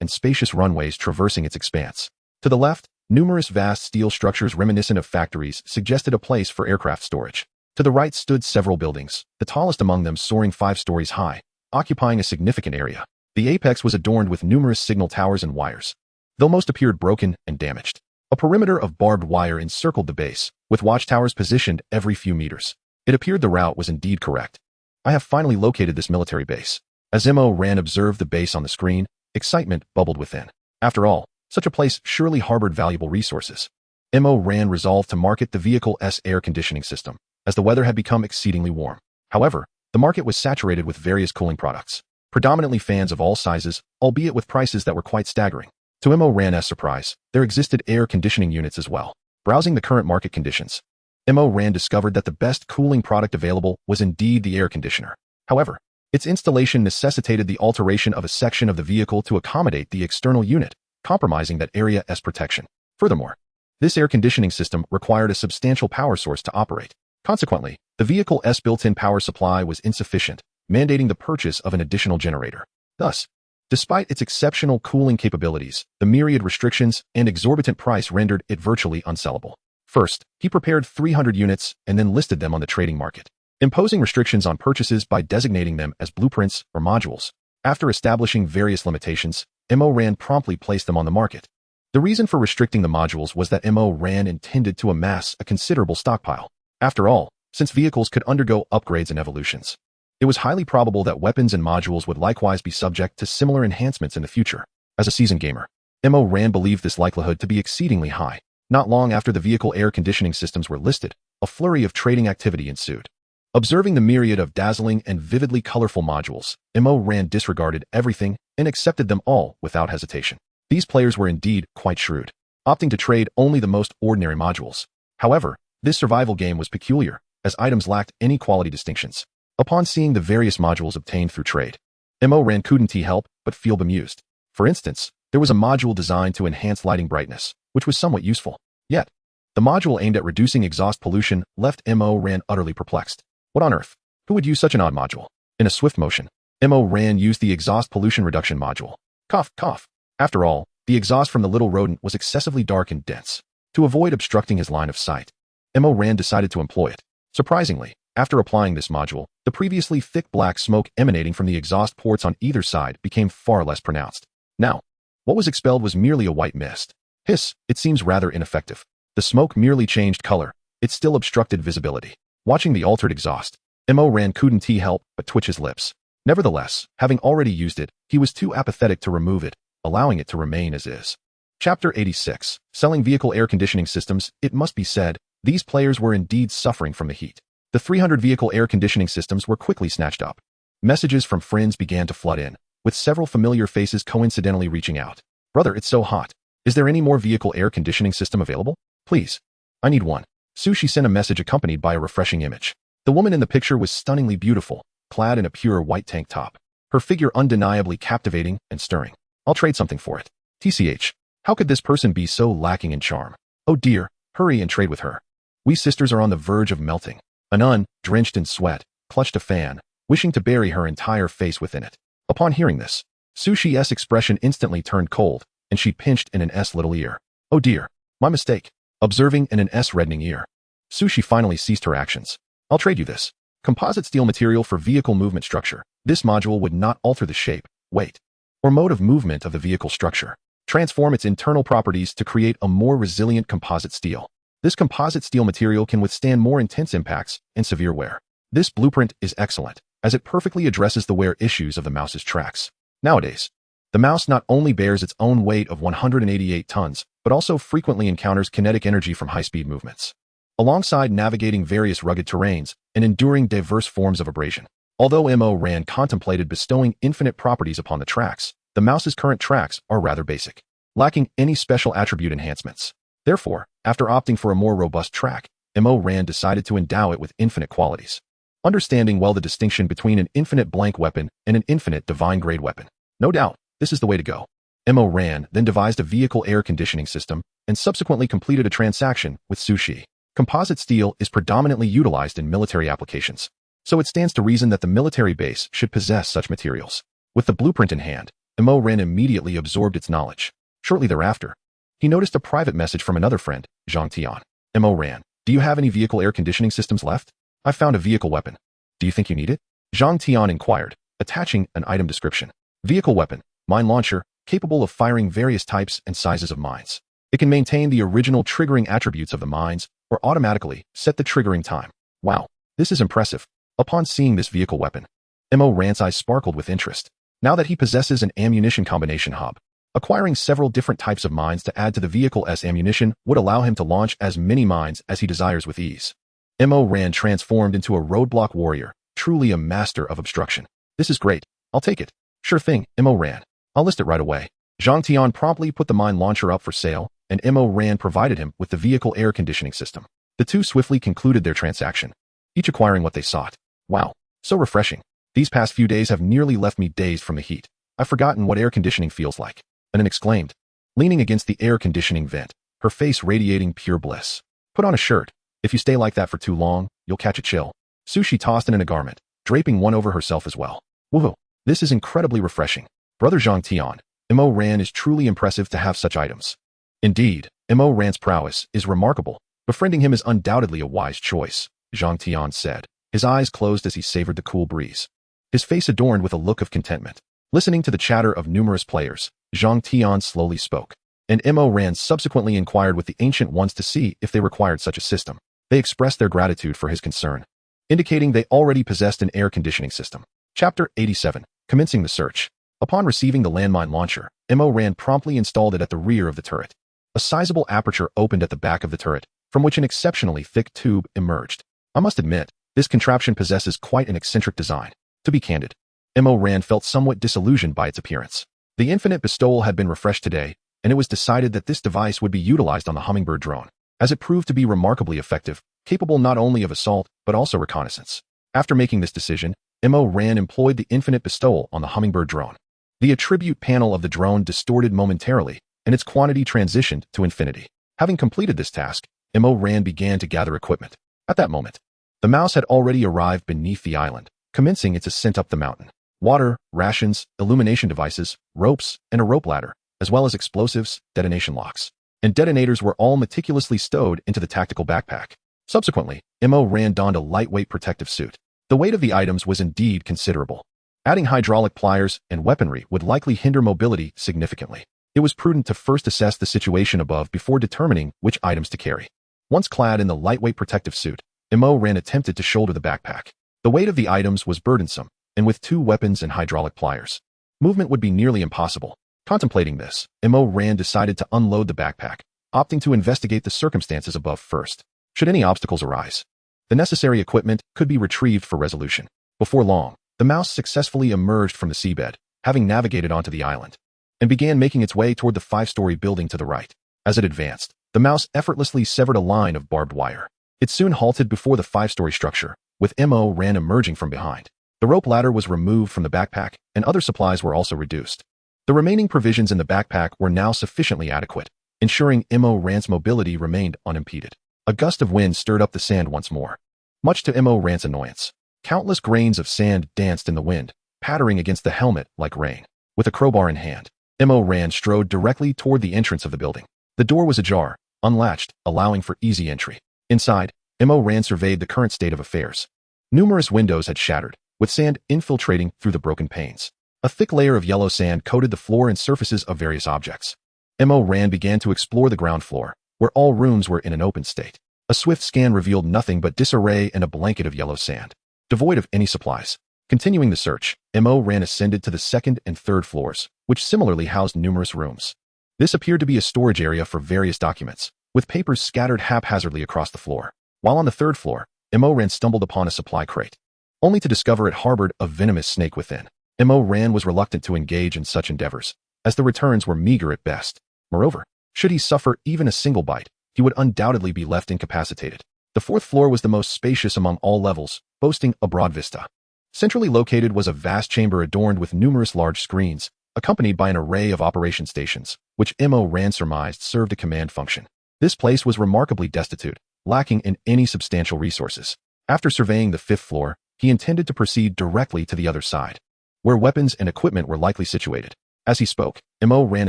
Speaker 1: and spacious runways traversing its expanse. To the left, numerous vast steel structures reminiscent of factories suggested a place for aircraft storage. To the right stood several buildings, the tallest among them soaring 5 stories high, occupying a significant area. The apex was adorned with numerous signal towers and wires, though most appeared broken and damaged. A perimeter of barbed wire encircled the base, with watchtowers positioned every few meters. It appeared the route was indeed correct. "I have finally located this military base." As Ran observed the base on the screen, excitement bubbled within. After all, such a place surely harbored valuable resources. Ran resolved to market the vehicle's air conditioning system, as the weather had become exceedingly warm. However, the market was saturated with various cooling products, predominantly fans of all sizes, albeit with prices that were quite staggering. To Ran's surprise, there existed air conditioning units as well. Browsing the current market conditions, Ran discovered that the best cooling product available was indeed the air conditioner. However, its installation necessitated the alteration of a section of the vehicle to accommodate the external unit, compromising that area's protection. Furthermore, this air conditioning system required a substantial power source to operate. Consequently, the vehicle's built-in power supply was insufficient, mandating the purchase of an additional generator. Thus, despite its exceptional cooling capabilities, the myriad restrictions and exorbitant price rendered it virtually unsellable. First, he prepared 300 units and then listed them on the trading market, imposing restrictions on purchases by designating them as blueprints or modules. After establishing various limitations, Ran promptly placed them on the market. The reason for restricting the modules was that Ran intended to amass a considerable stockpile. After all, since vehicles could undergo upgrades and evolutions, it was highly probable that weapons and modules would likewise be subject to similar enhancements in the future. As a seasoned gamer, Ran believed this likelihood to be exceedingly high. Not long after the vehicle air conditioning systems were listed, a flurry of trading activity ensued. Observing the myriad of dazzling and vividly colorful modules, Ran disregarded everything and accepted them all without hesitation. These players were indeed quite shrewd, opting to trade only the most ordinary modules. However, this survival game was peculiar, as items lacked any quality distinctions. Upon seeing the various modules obtained through trade, Ran couldn't help but feel bemused. For instance, there was a module designed to enhance lighting brightness, which was somewhat useful. Yet, the module aimed at reducing exhaust pollution left Ran utterly perplexed. What on earth? Who would use such an odd module? In a swift motion, Ran used the exhaust pollution reduction module. Cough, cough. After all, the exhaust from the little rodent was excessively dark and dense. To avoid obstructing his line of sight, Ran decided to employ it. Surprisingly, after applying this module, the previously thick black smoke emanating from the exhaust ports on either side became far less pronounced. Now, what was expelled was merely a white mist. Hiss, it seems rather ineffective. The smoke merely changed color. It still obstructed visibility. Watching the altered exhaust, Ran couldn't help but twitch his lips. Nevertheless, having already used it, he was too apathetic to remove it, allowing it to remain as is. Chapter 86, Selling Vehicle Air Conditioning Systems. It must be said, these players were indeed suffering from the heat. The 300 vehicle air conditioning systems were quickly snatched up. Messages from friends began to flood in, with several familiar faces coincidentally reaching out. "Brother, it's so hot. Is there any more vehicle air conditioning system available? Please. I need one." Sushi sent a message accompanied by a refreshing image. The woman in the picture was stunningly beautiful, clad in a pure white tank top. Her figure undeniably captivating and stirring. I'll trade something for it. TCH. How could this person be so lacking in charm? Oh dear, hurry and trade with her. We sisters are on the verge of melting. Anun, drenched in sweat, clutched a fan, wishing to bury her entire face within it. Upon hearing this, Sushi's expression instantly turned cold, and she pinched in an S little ear. Oh dear, my mistake. Observing in an S reddening ear, Sushi finally ceased her actions. I'll trade you this. Composite steel material for vehicle movement structure. This module would not alter the shape, weight, or mode of movement of the vehicle structure. Transform its internal properties to create a more resilient composite steel. This composite steel material can withstand more intense impacts and severe wear. This blueprint is excellent, as it perfectly addresses the wear issues of the mouse's tracks. Nowadays, the mouse not only bears its own weight of 188 tons, but also frequently encounters kinetic energy from high-speed movements, alongside navigating various rugged terrains and enduring diverse forms of abrasion. Although MO-RAN contemplated bestowing infinite properties upon the tracks, the mouse's current tracks are rather basic, lacking any special attribute enhancements. Therefore, after opting for a more robust track, MO-RAN decided to endow it with infinite qualities. Understanding well the distinction between an infinite blank weapon and an infinite divine-grade weapon. No doubt, this is the way to go. MO-RAN then devised a vehicle air conditioning system and subsequently completed a transaction with Sushi. Composite steel is predominantly utilized in military applications, so it stands to reason that the military base should possess such materials. With the blueprint in hand, MO-RAN immediately absorbed its knowledge. Shortly thereafter, he noticed a private message from another friend, Zhang Tian. MO-RAN, do you have any vehicle air conditioning systems left? I found a vehicle weapon. Do you think you need it? Zhang Tian inquired, attaching an item description. Vehicle weapon, mine launcher, capable of firing various types and sizes of mines. It can maintain the original triggering attributes of the mines or automatically set the triggering time. Wow, this is impressive. Upon seeing this vehicle weapon, MO-RAN's eyes sparkled with interest. Now that he possesses an ammunition combination hub, acquiring several different types of mines to add to the vehicle's ammunition would allow him to launch as many mines as he desires with ease. MO-RAN transformed into a roadblock warrior, truly a master of obstruction. This is great. I'll take it. Sure thing, MO-RAN. I'll list it right away. Zhang Tian promptly put the mine launcher up for sale, and MO-RAN provided him with the vehicle air conditioning system. The two swiftly concluded their transaction, each acquiring what they sought. Wow, so refreshing. These past few days have nearly left me dazed from the heat. I've forgotten what air conditioning feels like. Anun exclaimed, leaning against the air conditioning vent, her face radiating pure bliss. Put on a shirt. If you stay like that for too long, you'll catch a chill. Sushi tossed in a garment, draping one over herself as well. Woohoo, this is incredibly refreshing. Brother Zhang Tian, MO-RAN is truly impressive to have such items. Indeed, MO-RAN's prowess is remarkable. Befriending him is undoubtedly a wise choice, Zhang Tian said, his eyes closed as he savored the cool breeze, his face adorned with a look of contentment. Listening to the chatter of numerous players, Zhang Tian slowly spoke, and MO-RAN subsequently inquired with the Ancient Ones to see if they required such a system. They expressed their gratitude for his concern, indicating they already possessed an air conditioning system. Chapter 87. Commencing the search. Upon receiving the landmine launcher, MO-RAN promptly installed it at the rear of the turret. A sizable aperture opened at the back of the turret, from which an exceptionally thick tube emerged. I must admit, this contraption possesses quite an eccentric design. To be candid, MO-RAN felt somewhat disillusioned by its appearance. The Infinite Bestowal had been refreshed today, and it was decided that this device would be utilized on the Hummingbird drone, as it proved to be remarkably effective, capable not only of assault, but also reconnaissance. After making this decision, MO-RAN employed the Infinite Bestowal on the Hummingbird drone. The attribute panel of the drone distorted momentarily, and its quantity transitioned to infinity. Having completed this task, MO-RAN began to gather equipment. At that moment, the mouse had already arrived beneath the island, commencing its ascent up the mountain. Water, rations, illumination devices, ropes, and a rope ladder, as well as explosives, detonation locks, and detonators were all meticulously stowed into the tactical backpack. Subsequently, MO-RAN donned a lightweight protective suit. The weight of the items was indeed considerable. Adding hydraulic pliers and weaponry would likely hinder mobility significantly. It was prudent to first assess the situation above before determining which items to carry. Once clad in the lightweight protective suit, MO-RAN attempted to shoulder the backpack. The weight of the items was burdensome, and with 2 weapons and hydraulic pliers, movement would be nearly impossible. Contemplating this, MO-RAN decided to unload the backpack, opting to investigate the circumstances above first. Should any obstacles arise, the necessary equipment could be retrieved for resolution. Before long, the mouse successfully emerged from the seabed, having navigated onto the island, and began making its way toward the 5-story building to the right. As it advanced, the mouse effortlessly severed a line of barbed wire. It soon halted before the 5-story structure, with Mo Ran emerging from behind. The rope ladder was removed from the backpack, and other supplies were also reduced. The remaining provisions in the backpack were now sufficiently adequate, ensuring Mo Ran's mobility remained unimpeded. A gust of wind stirred up the sand once more. Much to Mo Ran's annoyance, countless grains of sand danced in the wind, pattering against the helmet like rain. With a crowbar in hand, Mo Ran strode directly toward the entrance of the building. The door was ajar, unlatched, allowing for easy entry. Inside, Mo Ran surveyed the current state of affairs. Numerous windows had shattered, with sand infiltrating through the broken panes. A thick layer of yellow sand coated the floor and surfaces of various objects. Mo Ran began to explore the ground floor, where all rooms were in an open state. A swift scan revealed nothing but disarray and a blanket of yellow sand, devoid of any supplies. Continuing the search, Mo Ran ascended to the 2nd and 3rd floors, which similarly housed numerous rooms. This appeared to be a storage area for various documents, with papers scattered haphazardly across the floor. While on the 3rd floor, Mo Ran stumbled upon a supply crate, only to discover it harbored a venomous snake within. Mo Ran was reluctant to engage in such endeavors, as the returns were meager at best. Moreover, should he suffer even a single bite, he would undoubtedly be left incapacitated. The 4th floor was the most spacious among all levels, boasting a broad vista. Centrally located was a vast chamber adorned with numerous large screens, accompanied by an array of operation stations, which Mo Ran surmised served a command function. This place was remarkably destitute, lacking in any substantial resources. After surveying the 5th floor, he intended to proceed directly to the other side, where weapons and equipment were likely situated. As he spoke, Mo Ran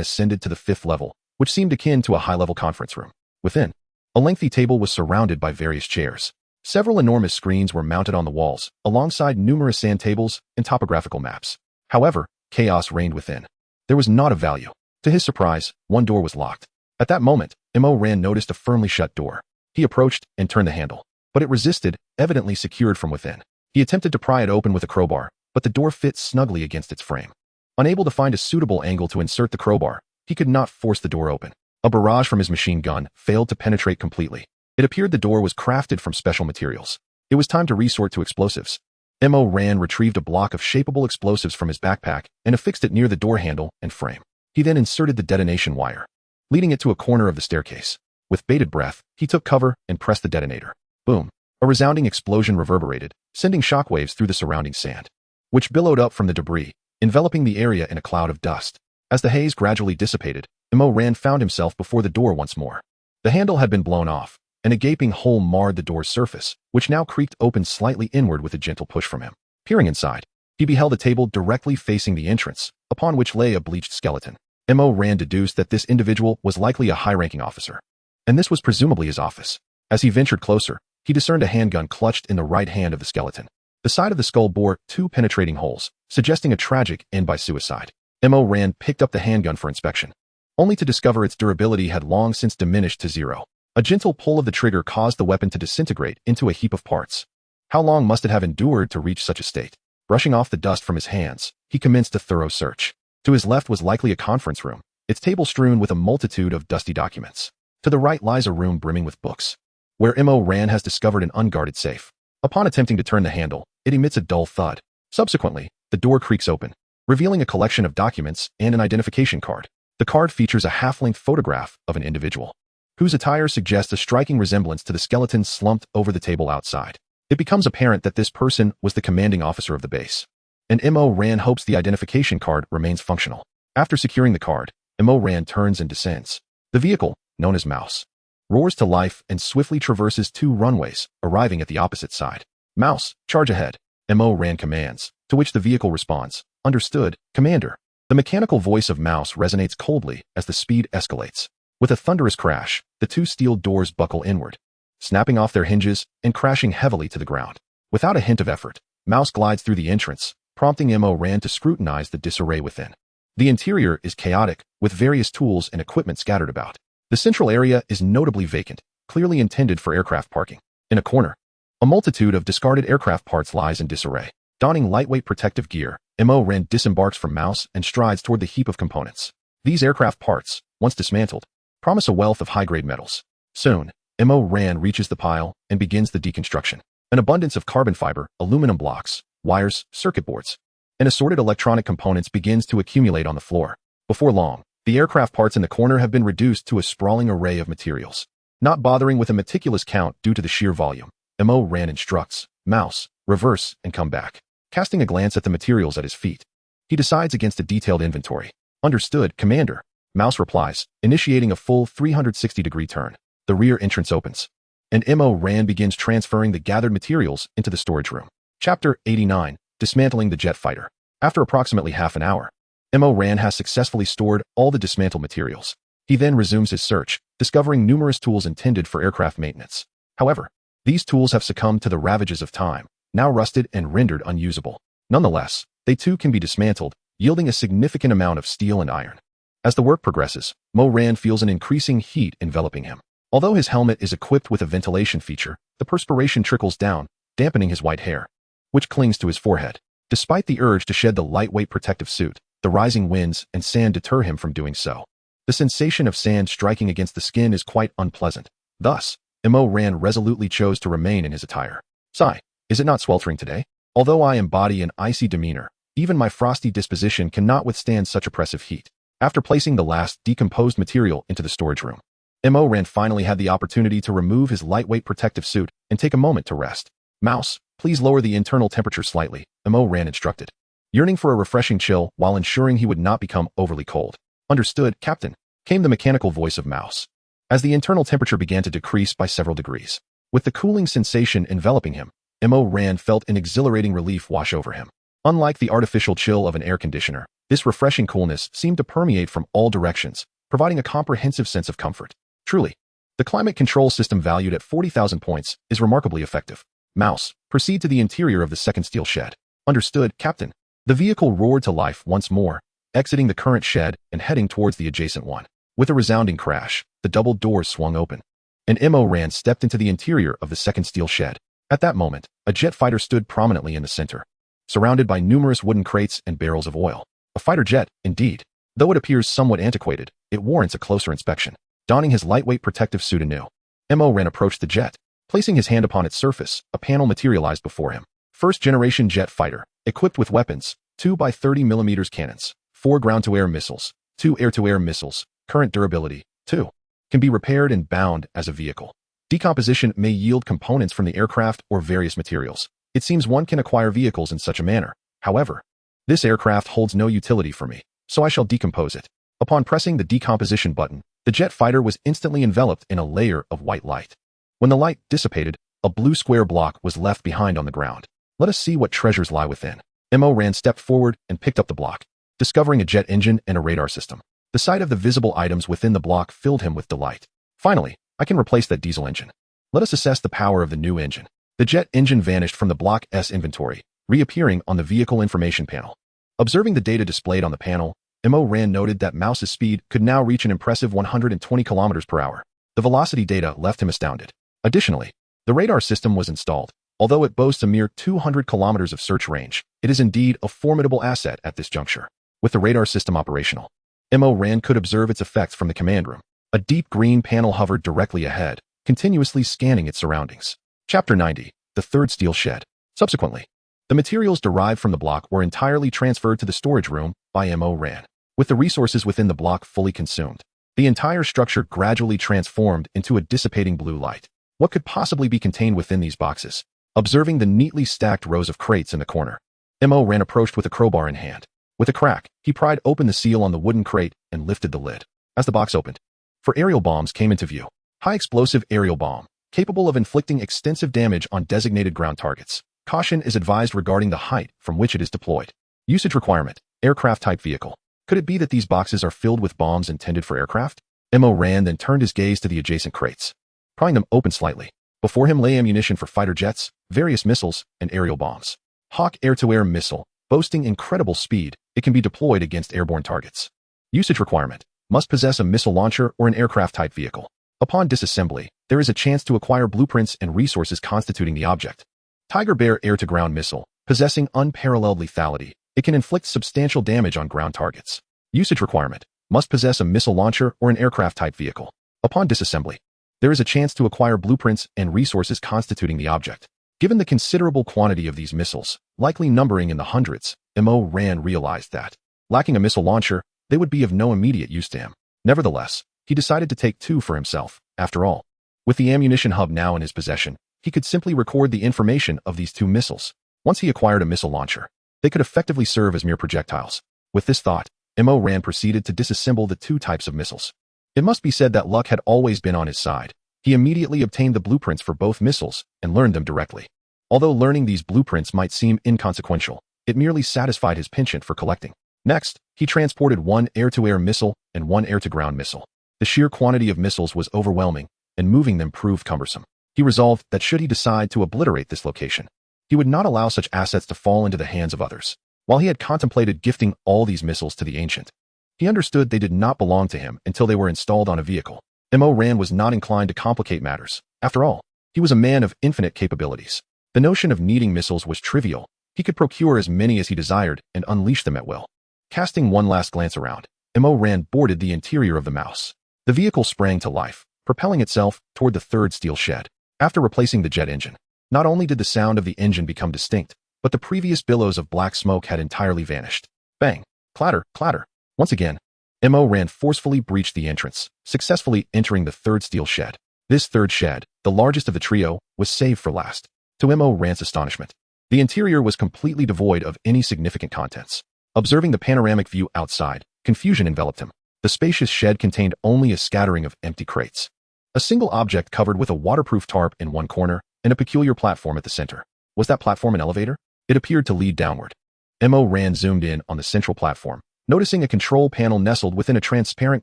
Speaker 1: ascended to the 5th level, which seemed akin to a high-level conference room. Within, a lengthy table was surrounded by various chairs. Several enormous screens were mounted on the walls, alongside numerous sand tables and topographical maps. However, chaos reigned within. There was not of value. To his surprise, one door was locked. At that moment, Mo Ran noticed a firmly shut door. He approached and turned the handle, but it resisted, evidently secured from within. He attempted to pry it open with a crowbar, but the door fit snugly against its frame. Unable to find a suitable angle to insert the crowbar, he could not force the door open. A barrage from his machine gun failed to penetrate completely. It appeared the door was crafted from special materials. It was time to resort to explosives. Mo Ran retrieved a block of shapeable explosives from his backpack and affixed it near the door handle and frame. He then inserted the detonation wire, leading it to a corner of the staircase. With bated breath, he took cover and pressed the detonator. Boom! A resounding explosion reverberated, sending shockwaves through the surrounding sand, which billowed up from the debris, enveloping the area in a cloud of dust. As the haze gradually dissipated, Mo Ran found himself before the door once more. The handle had been blown off, and a gaping hole marred the door's surface, which now creaked open slightly inward with a gentle push from him. Peering inside, he beheld a table directly facing the entrance, upon which lay a bleached skeleton. Mo Ran deduced that this individual was likely a high-ranking officer, and this was presumably his office. As he ventured closer, he discerned a handgun clutched in the right hand of the skeleton. The side of the skull bore 2 penetrating holes, suggesting a tragic end by suicide. Mo Ran picked up the handgun for inspection, only to discover its durability had long since diminished to 0. A gentle pull of the trigger caused the weapon to disintegrate into a heap of parts. How long must it have endured to reach such a state? Brushing off the dust from his hands, he commenced a thorough search. To his left was likely a conference room, its table strewn with a multitude of dusty documents. To the right lies a room brimming with books, where Mo Ran has discovered an unguarded safe. Upon attempting to turn the handle, it emits a dull thud. Subsequently, the door creaks open, revealing a collection of documents and an identification card. The card features a half-length photograph of an individual, whose attire suggests a striking resemblance to the skeleton slumped over the table outside. It becomes apparent that this person was the commanding officer of the base, and Mo Ran hopes the identification card remains functional. After securing the card, Mo Ran turns and descends. The vehicle, known as Mouse, roars to life and swiftly traverses 2 runways, arriving at the opposite side. Mouse, charge ahead, Mo Ran commands, to which the vehicle responds, understood, Commander. The mechanical voice of Mouse resonates coldly as the speed escalates. With a thunderous crash, the 2 steel doors buckle inward, snapping off their hinges and crashing heavily to the ground. Without a hint of effort, Mouse glides through the entrance, prompting Mo Ran to scrutinize the disarray within. The interior is chaotic, with various tools and equipment scattered about. The central area is notably vacant, clearly intended for aircraft parking. In a corner, a multitude of discarded aircraft parts lies in disarray. Donning lightweight protective gear, Mo Ran disembarks from Mouse and strides toward the heap of components. These aircraft parts, once dismantled, promise a wealth of high-grade metals. Soon, Mo Ran reaches the pile and begins the deconstruction. An abundance of carbon fiber, aluminum blocks, wires, circuit boards, and assorted electronic components begins to accumulate on the floor. Before long, the aircraft parts in the corner have been reduced to a sprawling array of materials. Not bothering with a meticulous count due to the sheer volume, Mo Ran instructs, mouse, reverse, and come back. Casting a glance at the materials at his feet, he decides against a detailed inventory. Understood, Commander. Mouse replies, initiating a full 360-degree turn. The rear entrance opens, and Mo Ran begins transferring the gathered materials into the storage room. Chapter 89, Dismantling the Jet Fighter. After approximately half an hour, Mo Ran has successfully stored all the dismantled materials. He then resumes his search, discovering numerous tools intended for aircraft maintenance. However, these tools have succumbed to the ravages of time, now rusted and rendered unusable. Nonetheless, they too can be dismantled, yielding a significant amount of steel and iron. As the work progresses, Mo Ran feels an increasing heat enveloping him. Although his helmet is equipped with a ventilation feature, the perspiration trickles down, dampening his white hair, which clings to his forehead. Despite the urge to shed the lightweight protective suit, the rising winds and sand deter him from doing so. The sensation of sand striking against the skin is quite unpleasant. Thus, Mo Ran resolutely chose to remain in his attire. Sigh, is it not sweltering today? Although I embody an icy demeanor, even my frosty disposition cannot withstand such oppressive heat. After placing the last decomposed material into the storage room, Mo Ran finally had the opportunity to remove his lightweight protective suit and take a moment to rest. Mouse, please lower the internal temperature slightly, Mo Ran instructed, yearning for a refreshing chill while ensuring he would not become overly cold. Understood, Captain, came the mechanical voice of Mouse, as the internal temperature began to decrease by several degrees. With the cooling sensation enveloping him, Mo Ran felt an exhilarating relief wash over him. Unlike the artificial chill of an air conditioner, this refreshing coolness seemed to permeate from all directions, providing a comprehensive sense of comfort. Truly, the climate control system valued at 40,000 points is remarkably effective. Mouse, proceed to the interior of the second steel shed. Understood, Captain. The vehicle roared to life once more, exiting the current shed and heading towards the adjacent one. With a resounding crash, the double doors swung open, and Mo Ran stepped into the interior of the second steel shed. At that moment, a jet fighter stood prominently in the center, surrounded by numerous wooden crates and barrels of oil. A fighter jet, indeed. Though it appears somewhat antiquated, it warrants a closer inspection. Donning his lightweight protective suit anew, Mo Ran approached the jet. Placing his hand upon its surface, a panel materialized before him. First-generation jet fighter, equipped with weapons, 2 by 30mm cannons, 4 ground-to-air missiles, 2 air-to-air missiles, current durability, 2. Can be repaired and bound as a vehicle. Decomposition may yield components from the aircraft or various materials. It seems one can acquire vehicles in such a manner. However, this aircraft holds no utility for me, so I shall decompose it. Upon pressing the decomposition button, the jet fighter was instantly enveloped in a layer of white light. When the light dissipated, a blue square block was left behind on the ground. Let us see what treasures lie within. Mo Ran stepped forward and picked up the block, discovering a jet engine and a radar system. The sight of the visible items within the block filled him with delight. Finally, I can replace that diesel engine. Let us assess the power of the new engine. The jet engine vanished from the Block-S inventory, reappearing on the vehicle information panel. Observing the data displayed on the panel, Mo Ran noted that Mouse's speed could now reach an impressive 120 km per hour. The velocity data left him astounded. Additionally, the radar system was installed. Although it boasts a mere 200 kilometers of search range, it is indeed a formidable asset at this juncture. With the radar system operational, Mo Ran could observe its effects from the command room. A deep green panel hovered directly ahead, continuously scanning its surroundings. Chapter 90, The Third Steel Shed. Subsequently, the materials derived from the block were entirely transferred to the storage room by Mo Ran. With the resources within the block fully consumed, the entire structure gradually transformed into a dissipating blue light. What could possibly be contained within these boxes? Observing the neatly stacked rows of crates in the corner, Mo Ran approached with a crowbar in hand. With a crack, he pried open the seal on the wooden crate and lifted the lid. As the box opened, 4 aerial bombs came into view. High-explosive aerial bomb, capable of inflicting extensive damage on designated ground targets. Caution is advised regarding the height from which it is deployed. Usage requirement, aircraft-type vehicle. Could it be that these boxes are filled with bombs intended for aircraft? Mo Ran then turned his gaze to the adjacent crates, prying them open slightly. Before him lay ammunition for fighter jets, various missiles, and aerial bombs. Hawk air-to-air missile, boasting incredible speed, it can be deployed against airborne targets. Usage requirement, must possess a missile launcher or an aircraft-type vehicle. Upon disassembly, there is a chance to acquire blueprints and resources constituting the object. Tiger Bear air-to-ground missile, possessing unparalleled lethality, it can inflict substantial damage on ground targets. Usage requirement, must possess a missile launcher or an aircraft-type vehicle. Upon disassembly, there is a chance to acquire blueprints and resources constituting the object. Given the considerable quantity of these missiles, likely numbering in the hundreds, Mo Ran realized that, lacking a missile launcher, they would be of no immediate use to him. Nevertheless, he decided to take 2 for himself. After all, With the ammunition hub now in his possession, he could simply record the information of these two missiles. Once he acquired a missile launcher, they could effectively serve as mere projectiles. With this thought, Ran proceeded to disassemble the two types of missiles. It must be said that luck had always been on his side. He immediately obtained the blueprints for both missiles and learned them directly. Although learning these blueprints might seem inconsequential, it merely satisfied his penchant for collecting. Next, he transported one air-to-air missile and one air-to-ground missile. The sheer quantity of missiles was overwhelming, and moving them proved cumbersome. He resolved that should he decide to obliterate this location, he would not allow such assets to fall into the hands of others. While he had contemplated gifting all these missiles to the ancient, he understood they did not belong to him until they were installed on a vehicle. Ran was not inclined to complicate matters. After all, he was a man of infinite capabilities. The notion of needing missiles was trivial. He could procure as many as he desired and unleash them at will. Casting one last glance around, Ran boarded the interior of the mouse. The vehicle sprang to life, propelling itself toward the third steel shed. After replacing the jet engine, not only did the sound of the engine become distinct, but the previous billows of black smoke had entirely vanished. Bang! Clatter! Clatter! Once again, Ran forcefully breached the entrance, successfully entering the third steel shed. This third shed, the largest of the trio, was saved for last. To Ran's astonishment, the interior was completely devoid of any significant contents. Observing the panoramic view outside, confusion enveloped him. The spacious shed contained only a scattering of empty crates. A single object covered with a waterproof tarp in one corner and a peculiar platform at the center. Was that platform an elevator? It appeared to lead downward. Ran zoomed in on the central platform, noticing a control panel nestled within a transparent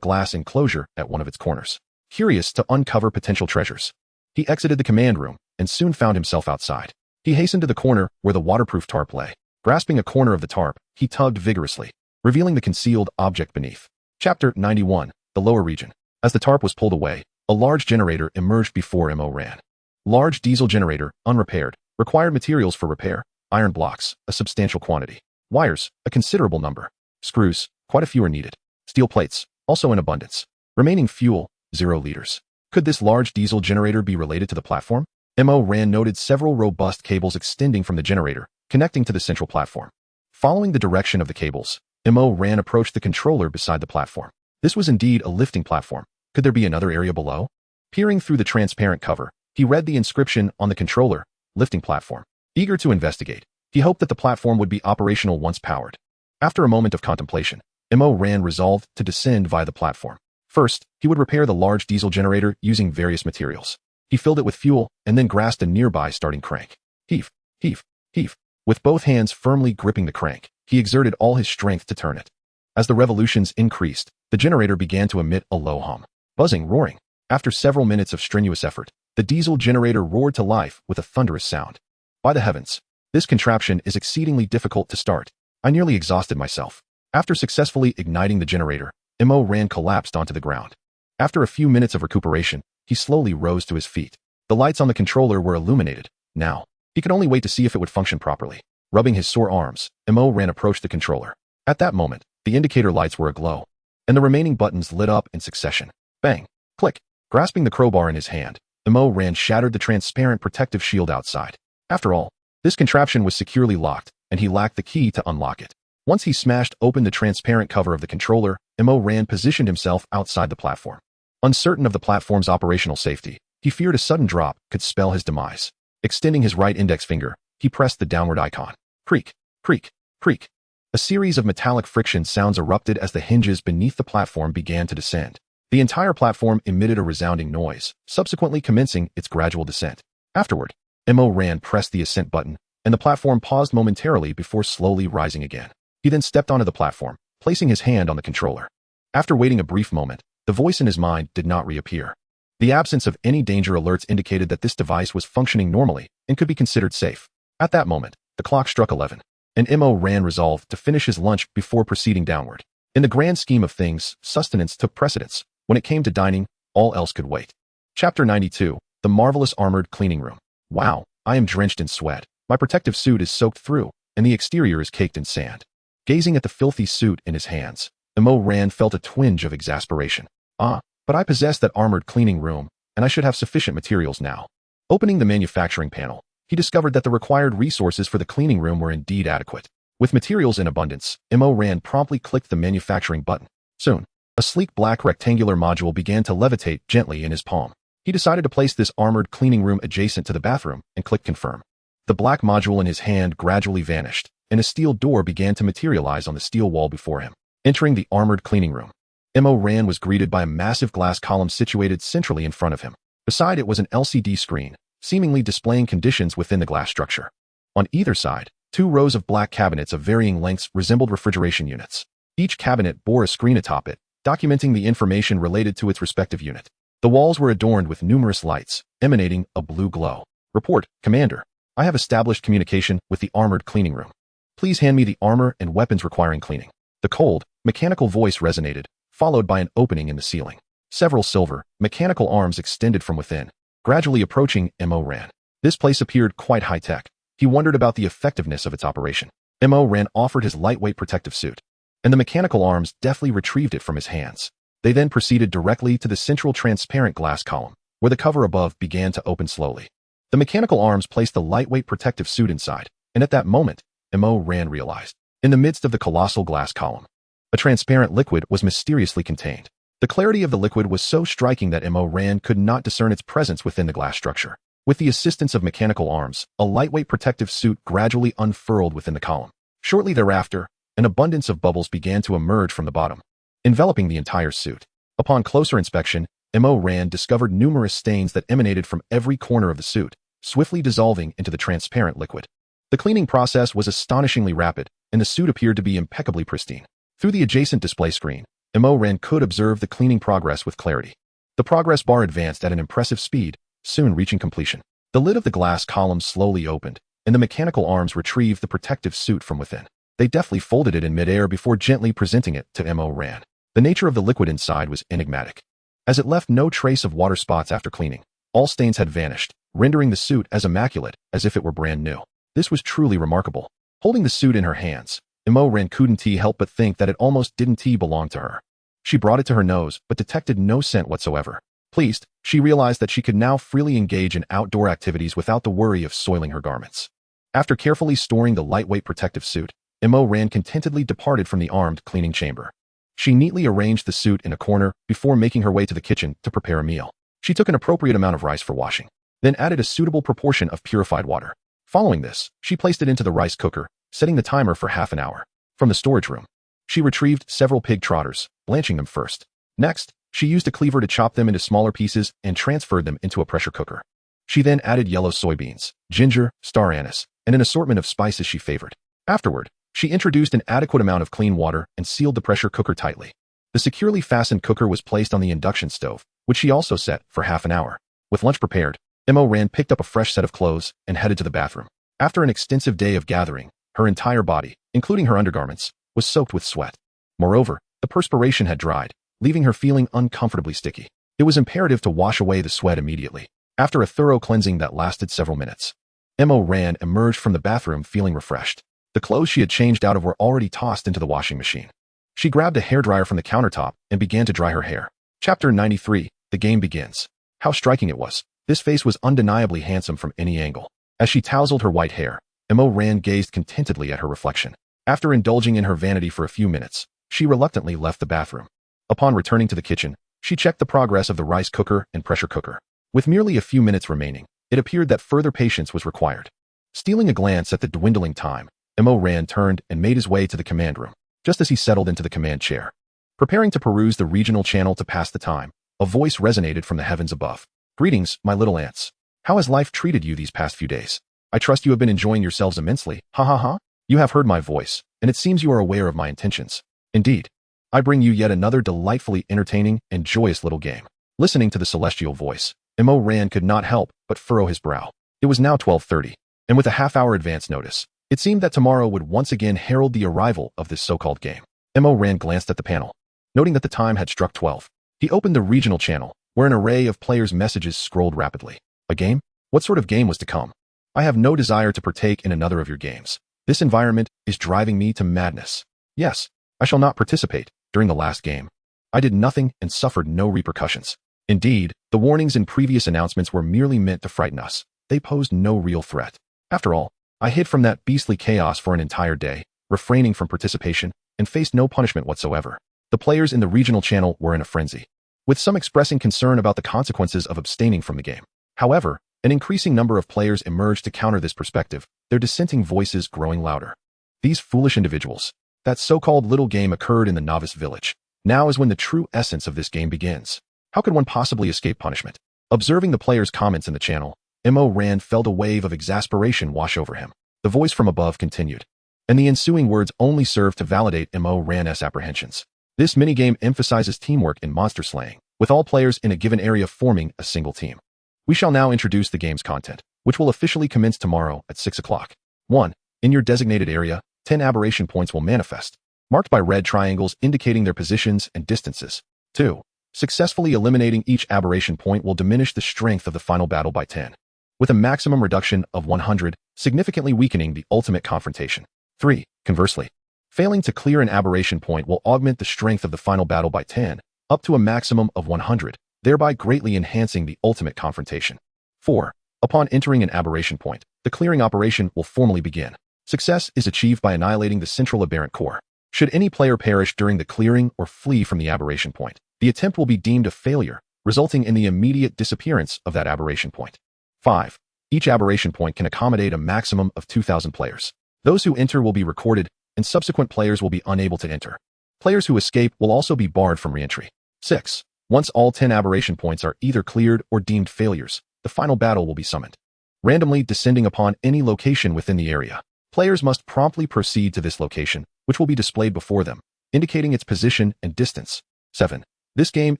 Speaker 1: glass enclosure at one of its corners. Curious to uncover potential treasures, he exited the command room and soon found himself outside. He hastened to the corner where the waterproof tarp lay. Grasping a corner of the tarp, he tugged vigorously, revealing the concealed object beneath. Chapter 91, The Lower Region. As the tarp was pulled away, a large generator emerged before Ran. Large diesel generator, unrepaired, required materials for repair, iron blocks, a substantial quantity. Wires, a considerable number. Screws, quite a few are needed. Steel plates, also in abundance. Remaining fuel, 0 liters. Could this large diesel generator be related to the platform? Ran noted several robust cables extending from the generator, connecting to the central platform. Following the direction of the cables, Ran approached the controller beside the platform. This was indeed a lifting platform. Could there be another area below? Peering through the transparent cover, he read the inscription on the controller, lifting platform. Eager to investigate, he hoped that the platform would be operational once powered. After a moment of contemplation, Ran resolved to descend via the platform. First, he would repair the large diesel generator using various materials. He filled it with fuel and then grasped a nearby starting crank. Heave, heave, heave. With both hands firmly gripping the crank, he exerted all his strength to turn it. As the revolutions increased, the generator began to emit a low hum. Buzzing, roaring. After several minutes of strenuous effort, the diesel generator roared to life with a thunderous sound. By the heavens, this contraption is exceedingly difficult to start. I nearly exhausted myself. After successfully igniting the generator, Ran collapsed onto the ground. After a few minutes of recuperation, he slowly rose to his feet. The lights on the controller were illuminated. Now, he could only wait to see if it would function properly. Rubbing his sore arms, Ran approached the controller. At that moment, the indicator lights were aglow, and the remaining buttons lit up in succession. Bang! Click! Grasping the crowbar in his hand, Ran shattered the transparent protective shield outside. After all, this contraption was securely locked, and he lacked the key to unlock it. Once he smashed open the transparent cover of the controller, Ran positioned himself outside the platform. Uncertain of the platform's operational safety, he feared a sudden drop could spell his demise. Extending his right index finger, he pressed the downward icon. Creak, creak, creak. A series of metallic friction sounds erupted as the hinges beneath the platform began to descend. The entire platform emitted a resounding noise, subsequently commencing its gradual descent. Afterward, Ran pressed the ascent button, and the platform paused momentarily before slowly rising again. He then stepped onto the platform, placing his hand on the controller. After waiting a brief moment, the voice in his mind did not reappear. The absence of any danger alerts indicated that this device was functioning normally and could be considered safe. At that moment, the clock struck 11, and Ran resolved to finish his lunch before proceeding downward. In the grand scheme of things, sustenance took precedence. When it came to dining, all else could wait. Chapter 92, The Marvelous Armored Cleaning Room. Wow, I am drenched in sweat. My protective suit is soaked through, and the exterior is caked in sand. Gazing at the filthy suit in his hands, Ran felt a twinge of exasperation. But I possess that armored cleaning room, and I should have sufficient materials now. Opening the manufacturing panel, he discovered that the required resources for the cleaning room were indeed adequate. With materials in abundance, Ran promptly clicked the manufacturing button. Soon, a sleek black rectangular module began to levitate gently in his palm. He decided to place this armored cleaning room adjacent to the bathroom and click confirm. The black module in his hand gradually vanished, and a steel door began to materialize on the steel wall before him. Entering the armored cleaning room, Mo Ran was greeted by a massive glass column situated centrally in front of him. Beside it was an LCD screen, seemingly displaying conditions within the glass structure. On either side, 2 rows of black cabinets of varying lengths resembled refrigeration units. Each cabinet bore a screen atop it, documenting the information related to its respective unit. The walls were adorned with numerous lights, emanating a blue glow. Report, Commander. I have established communication with the armored cleaning room. Please hand me the armor and weapons requiring cleaning. The cold, mechanical voice resonated, followed by an opening in the ceiling. Several silver, mechanical arms extended from within, gradually approaching Mo Ran. This place appeared quite high-tech. He wondered about the effectiveness of its operation. Mo Ran offered his lightweight protective suit, and the mechanical arms deftly retrieved it from his hands. They then proceeded directly to the central transparent glass column, where the cover above began to open slowly. The mechanical arms placed the lightweight protective suit inside, and at that moment, Mo Ran realized, in the midst of the colossal glass column, a transparent liquid was mysteriously contained. The clarity of the liquid was so striking that Mo Ran could not discern its presence within the glass structure. With the assistance of mechanical arms, a lightweight protective suit gradually unfurled within the column. Shortly thereafter, an abundance of bubbles began to emerge from the bottom, enveloping the entire suit. Upon closer inspection, Mo Ran discovered numerous stains that emanated from every corner of the suit, swiftly dissolving into the transparent liquid. The cleaning process was astonishingly rapid, and the suit appeared to be impeccably pristine. Through the adjacent display screen, Mo Ran could observe the cleaning progress with clarity. The progress bar advanced at an impressive speed, soon reaching completion. The lid of the glass column slowly opened, and the mechanical arms retrieved the protective suit from within. They deftly folded it in midair before gently presenting it to Mo Ran. The nature of the liquid inside was enigmatic, as it left no trace of water spots after cleaning. All stains had vanished, rendering the suit as immaculate as if it were brand new. This was truly remarkable. Holding the suit in her hands, Mo Ran couldn't help but think that it almost didn't belong to her. She brought it to her nose, but detected no scent whatsoever. Pleased, she realized that she could now freely engage in outdoor activities without the worry of soiling her garments. After carefully storing the lightweight protective suit, Mo Ran contentedly departed from the armed cleaning chamber. She neatly arranged the suit in a corner before making her way to the kitchen to prepare a meal. She took an appropriate amount of rice for washing, then added a suitable proportion of purified water. Following this, she placed it into the rice cooker, setting the timer for half an hour. From the storage room, she retrieved several pig trotters, blanching them first. Next, she used a cleaver to chop them into smaller pieces and transferred them into a pressure cooker. She then added yellow soybeans, ginger, star anise, and an assortment of spices she favored. Afterward, she introduced an adequate amount of clean water and sealed the pressure cooker tightly. The securely fastened cooker was placed on the induction stove, which she also set for half an hour. With lunch prepared, Mo Ran picked up a fresh set of clothes and headed to the bathroom. After an extensive day of gathering, her entire body, including her undergarments, was soaked with sweat. Moreover, the perspiration had dried, leaving her feeling uncomfortably sticky. It was imperative to wash away the sweat immediately. After a thorough cleansing that lasted several minutes, Mo Ran emerged from the bathroom feeling refreshed. The clothes she had changed out of were already tossed into the washing machine. She grabbed a hairdryer from the countertop and began to dry her hair. Chapter 93, The Game Begins. How striking it was. This face was undeniably handsome from any angle. As she tousled her white hair, Mo Ran gazed contentedly at her reflection. After indulging in her vanity for a few minutes, she reluctantly left the bathroom. Upon returning to the kitchen, she checked the progress of the rice cooker and pressure cooker. With merely a few minutes remaining, it appeared that further patience was required. Stealing a glance at the dwindling time, Mo Ran turned and made his way to the command room. Just as he settled into the command chair, preparing to peruse the regional channel to pass the time, a voice resonated from the heavens above. Greetings, my little ants. How has life treated you these past few days? I trust you have been enjoying yourselves immensely. Ha ha ha. You have heard my voice, and it seems you are aware of my intentions. Indeed, I bring you yet another delightfully entertaining and joyous little game. Listening to the celestial voice, Mo Ran could not help but furrow his brow. It was now 12:30, and with a half-hour advance notice, it seemed that tomorrow would once again herald the arrival of this so-called game. Mo Ran glanced at the panel. Noting that the time had struck 12, he opened the regional channel, where an array of players' messages scrolled rapidly. A game? What sort of game was to come? I have no desire to partake in another of your games. This environment is driving me to madness. Yes, I shall not participate. During the last game, I did nothing and suffered no repercussions. Indeed, the warnings in previous announcements were merely meant to frighten us. They posed no real threat. After all, I hid from that beastly chaos for an entire day, refraining from participation, and faced no punishment whatsoever. The players in the regional channel were in a frenzy. with some expressing concern about the consequences of abstaining from the game. However, an increasing number of players emerged to counter this perspective, their dissenting voices growing louder. These foolish individuals. That so-called little game occurred in the novice village. Now is when the true essence of this game begins. How could one possibly escape punishment? Observing the players' comments in the channel, Mo Rand felt a wave of exasperation wash over him. The voice from above continued, and the ensuing words only served to validate Mo Rand's apprehensions. This minigame emphasizes teamwork in monster slaying, with all players in a given area forming a single team. We shall now introduce the game's content, which will officially commence tomorrow at 6 o'clock. 1. In your designated area, 10 aberration points will manifest, marked by red triangles indicating their positions and distances. 2. Successfully eliminating each aberration point will diminish the strength of the final battle by 10, with a maximum reduction of 100, significantly weakening the ultimate confrontation. 3. Conversely, failing to clear an aberration point will augment the strength of the final battle by 10, up to a maximum of 100, thereby greatly enhancing the ultimate confrontation. 4. Upon entering an aberration point, the clearing operation will formally begin. Success is achieved by annihilating the central aberrant core. Should any player perish during the clearing or flee from the aberration point, the attempt will be deemed a failure, resulting in the immediate disappearance of that aberration point. 5. Each aberration point can accommodate a maximum of 2,000 players. Those who enter will be recorded, and subsequent players will be unable to enter. Players who escape will also be barred from re-entry. 6. Once all 10 aberration points are either cleared or deemed failures, the final battle will be summoned, randomly descending upon any location within the area. Players must promptly proceed to this location, which will be displayed before them, indicating its position and distance. 7. This game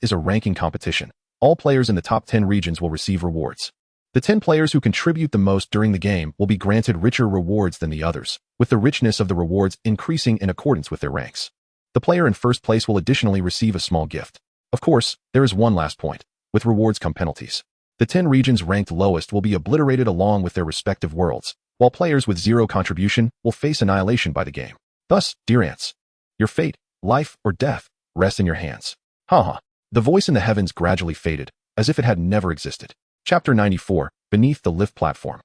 Speaker 1: is a ranking competition. All players in the top 10 regions will receive rewards. The 10 players who contribute the most during the game will be granted richer rewards than the others, with the richness of the rewards increasing in accordance with their ranks. The player in first place will additionally receive a small gift. Of course, there is one last point. With rewards come penalties. The 10 regions ranked lowest will be obliterated along with their respective worlds, while players with zero contribution will face annihilation by the game. Thus, dear ants, your fate, life or death, rests in your hands. Haha. The voice in the heavens gradually faded, as if it had never existed. Chapter 94, Beneath the Lift Platform.